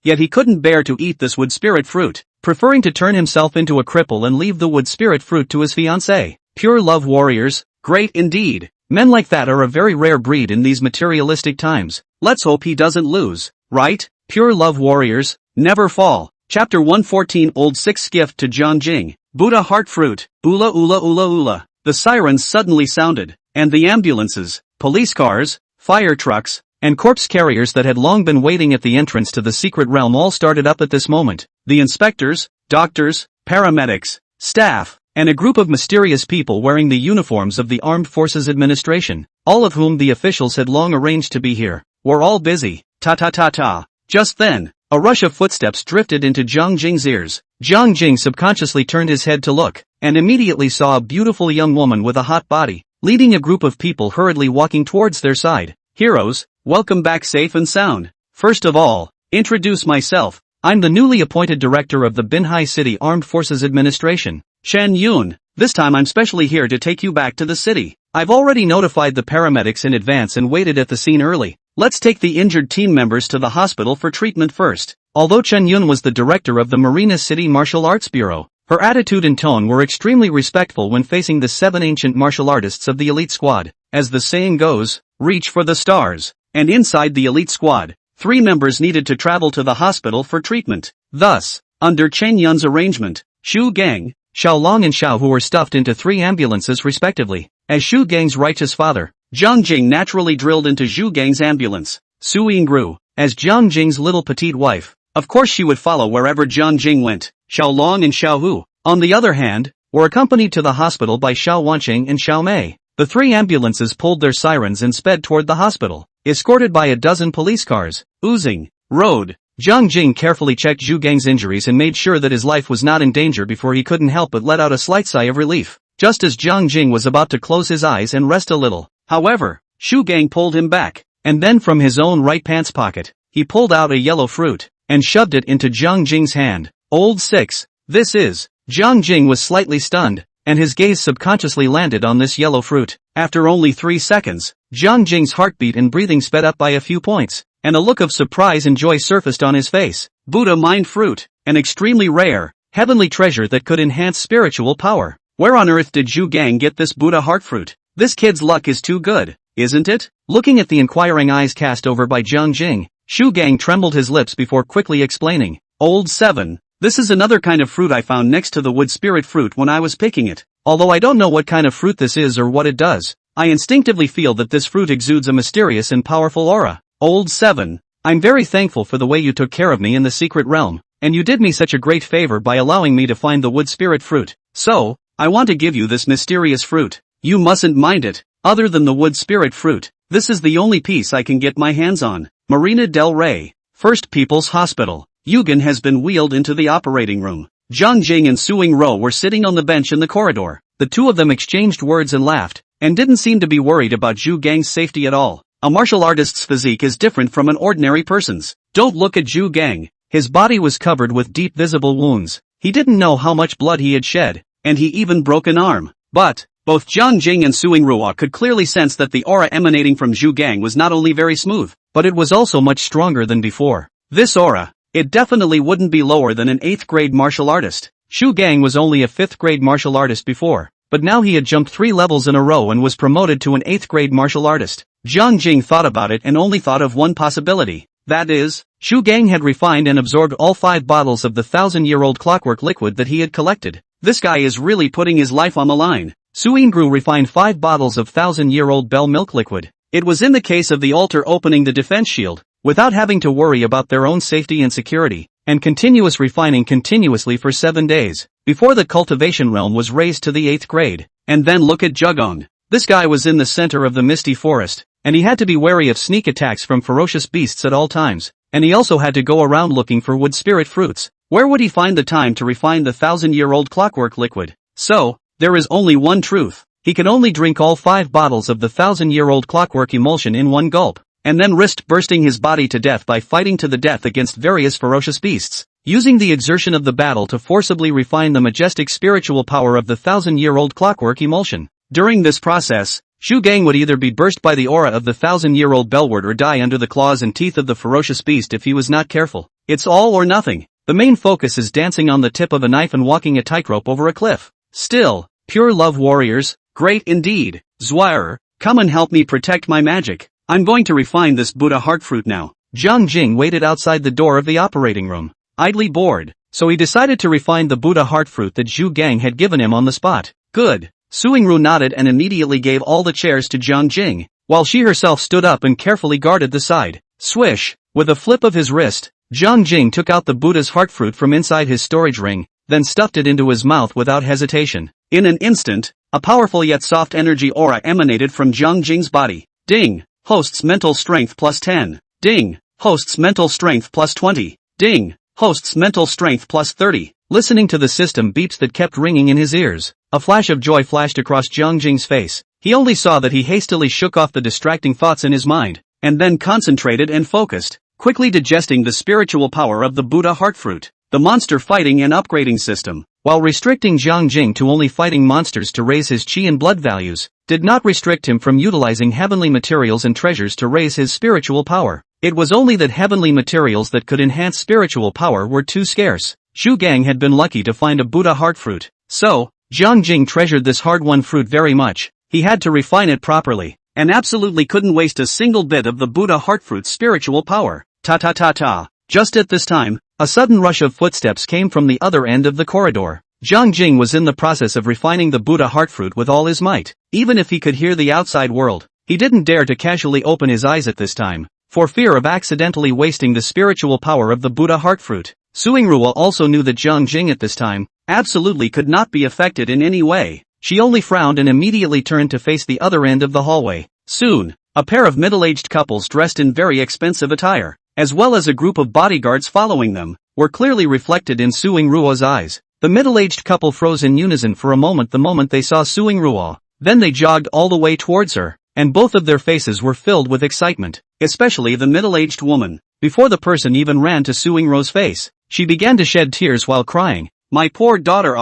Yet he couldn't bear to eat this wood spirit fruit, preferring to turn himself into a cripple and leave the wood spirit fruit to his fiancée. Pure love warriors, great indeed. Men like that are a very rare breed in these materialistic times. Let's hope he doesn't lose, right? Pure love warriors, never fall. Chapter 114 Old Sixth Gift to Jiang Jing. Buddha Heart Fruit, Ula Ula Ula Ula. The sirens suddenly sounded, and the ambulances, police cars, fire trucks, and corpse carriers that had long been waiting at the entrance to the secret realm all started up at this moment. The inspectors, doctors, paramedics, staff, and a group of mysterious people wearing the uniforms of the Armed Forces Administration, all of whom the officials had long arranged to be here, were all busy. Ta-ta-ta-ta. Just then, a rush of footsteps drifted into Jiang Jing's ears. Jiang Jing subconsciously turned his head to look, and immediately saw a beautiful young woman with a hot body, leading a group of people hurriedly walking towards their side. Heroes, welcome back safe and sound. First of all, introduce myself. I'm the newly appointed director of the Binhai City Armed Forces Administration, Shen Yun. This time I'm specially here to take you back to the city. I've already notified the paramedics in advance and waited at the scene early. Let's take the injured team members to the hospital for treatment first. Although Chen Yun was the director of the Marina City Martial Arts Bureau, her attitude and tone were extremely respectful when facing the 7 ancient martial artists of the elite squad. As the saying goes, reach for the stars. And inside the elite squad, 3 members needed to travel to the hospital for treatment. Thus, under Chen Yun's arrangement, Xu Gang, Xiao Long and Xiao Hu were stuffed into 3 ambulances respectively. As Xu Gang's righteous father, Jiang Jing naturally drilled into Xu Gang's ambulance. Su Yingru, as Jiang Jing's little petite wife, of course she would follow wherever Jiang Jing went. Xiao Long and Xiao Hu, on the other hand, were accompanied to the hospital by Xiao Wanqing and Xiao Mei. The 3 ambulances pulled their sirens and sped toward the hospital, escorted by a dozen police cars. Oozing road. Jiang Jing carefully checked Zhu Gang's injuries and made sure that his life was not in danger before he couldn't help but let out a slight sigh of relief, just as Jiang Jing was about to close his eyes and rest a little. However, Xu Gang pulled him back, and then from his own right pants pocket, he pulled out a yellow fruit, and shoved it into Jiang Jing's hand. Old 6, this is. Jiang Jing was slightly stunned, and his gaze subconsciously landed on this yellow fruit. After only 3 seconds, Jiang Jing's heartbeat and breathing sped up by a few points, and a look of surprise and joy surfaced on his face. Buddha Mind Fruit, an extremely rare, heavenly treasure that could enhance spiritual power. Where on earth did Zhu Gang get this Buddha Heart Fruit? This kid's luck is too good, isn't it? Looking at the inquiring eyes cast over by Jiang Jing, Xu Gang trembled his lips before quickly explaining. Old 7, this is another kind of fruit I found next to the wood spirit fruit when I was picking it. Although I don't know what kind of fruit this is or what it does, I instinctively feel that this fruit exudes a mysterious and powerful aura. Old 7, I'm very thankful for the way you took care of me in the secret realm, and you did me such a great favor by allowing me to find the wood spirit fruit. So, I want to give you this mysterious fruit. You mustn't mind it. Other than the wood spirit fruit, this is the only piece I can get my hands on. Marina del Rey, First People's Hospital. Yugen has been wheeled into the operating room. Jiang Jing and Su Yingru were sitting on the bench in the corridor. The two of them exchanged words and laughed, and didn't seem to be worried about Zhu Gang's safety at all. A martial artist's physique is different from an ordinary person's. Don't look at Zhu Gang. His body was covered with deep visible wounds. He didn't know how much blood he had shed, and he even broke an arm. But both Jiang Jing and Su Yingru could clearly sense that the aura emanating from Zhu Gang was not only very smooth, but it was also much stronger than before. This aura, it definitely wouldn't be lower than an 8th grade martial artist. Xu Gang was only a 5th grade martial artist before, but now he had jumped 3 levels in a row and was promoted to an 8th grade martial artist. Jiang Jing thought about it and only thought of one possibility. That is, Xu Gang had refined and absorbed all 5 bottles of the 1,000-year-old clockwork liquid that he had collected. This guy is really putting his life on the line. Su Yingru refined 5 bottles of 1,000-year-old bell milk liquid. It was in the case of the altar opening the defense shield, without having to worry about their own safety and security, and continuous refining continuously for 7 days, before the cultivation realm was raised to the 8th grade. And then look at Jugon. This guy was in the center of the misty forest, and he had to be wary of sneak attacks from ferocious beasts at all times, and he also had to go around looking for wood spirit fruits. Where would he find the time to refine the 1,000-year-old clockwork liquid? So, there is only one truth. He could only drink all 5 bottles of the 1,000-year-old clockwork emulsion in one gulp, and then risked bursting his body to death by fighting to the death against various ferocious beasts, using the exertion of the battle to forcibly refine the majestic spiritual power of the 1,000-year-old clockwork emulsion. During this process, Shu Gang would either be burst by the aura of the 1,000-year-old bellwort or die under the claws and teeth of the ferocious beast if he was not careful. It's all or nothing. The main focus is dancing on the tip of a knife and walking a tightrope over a cliff. Still, pure love warriors, great indeed. Zwire, come and help me protect my magic. I'm going to refine this Buddha heart fruit now. Jiang Jing waited outside the door of the operating room, idly bored, so he decided to refine the Buddha heart fruit that Zhu Gang had given him on the spot. Good. Suingru nodded and immediately gave all the chairs to Jiang Jing, while she herself stood up and carefully guarded the side. Swish! With a flip of his wrist, Jiang Jing took out the Buddha's heart fruit from inside his storage ring, then stuffed it into his mouth without hesitation. In an instant, a powerful yet soft energy aura emanated from Jiang Jing's body. Ding! Host's mental strength plus 10. Ding! Host's mental strength plus 20. Ding! Host's mental strength plus 30. Listening to the system beeps that kept ringing in his ears, a flash of joy flashed across Jiang Jing's face. He only saw that he hastily shook off the distracting thoughts in his mind, and then concentrated and focused, quickly digesting the spiritual power of the Buddha heart fruit. The monster fighting and upgrading system, while restricting Jiang Jing to only fighting monsters to raise his chi and blood values, did not restrict him from utilizing heavenly materials and treasures to raise his spiritual power. It was only that heavenly materials that could enhance spiritual power were too scarce. Shu Gang had been lucky to find a Buddha heart fruit, so, Jiang Jing treasured this hard-won fruit very much. He had to refine it properly, and absolutely couldn't waste a single bit of the Buddha heart fruit's spiritual power. Ta-ta-ta-ta. Just at this time, a sudden rush of footsteps came from the other end of the corridor. Jiang Jing was in the process of refining the Buddha heart fruit with all his might. Even if he could hear the outside world, he didn't dare to casually open his eyes at this time, for fear of accidentally wasting the spiritual power of the Buddha heart fruit. Suingru also knew that Jiang Jing at this time absolutely could not be affected in any way. She only frowned and immediately turned to face the other end of the hallway. Soon, a pair of middle-aged couples dressed in very expensive attire, as well as a group of bodyguards following them, were clearly reflected in Suingruo's eyes. The middle-aged couple froze in unison for a moment the moment they saw Suingruo. Then they jogged all the way towards her, and both of their faces were filled with excitement, especially the middle-aged woman. Before the person even ran to Suingruo's face, she began to shed tears while crying. My poor daughter,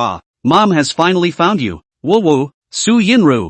Mom has finally found you. Woo woo, Su Yinru.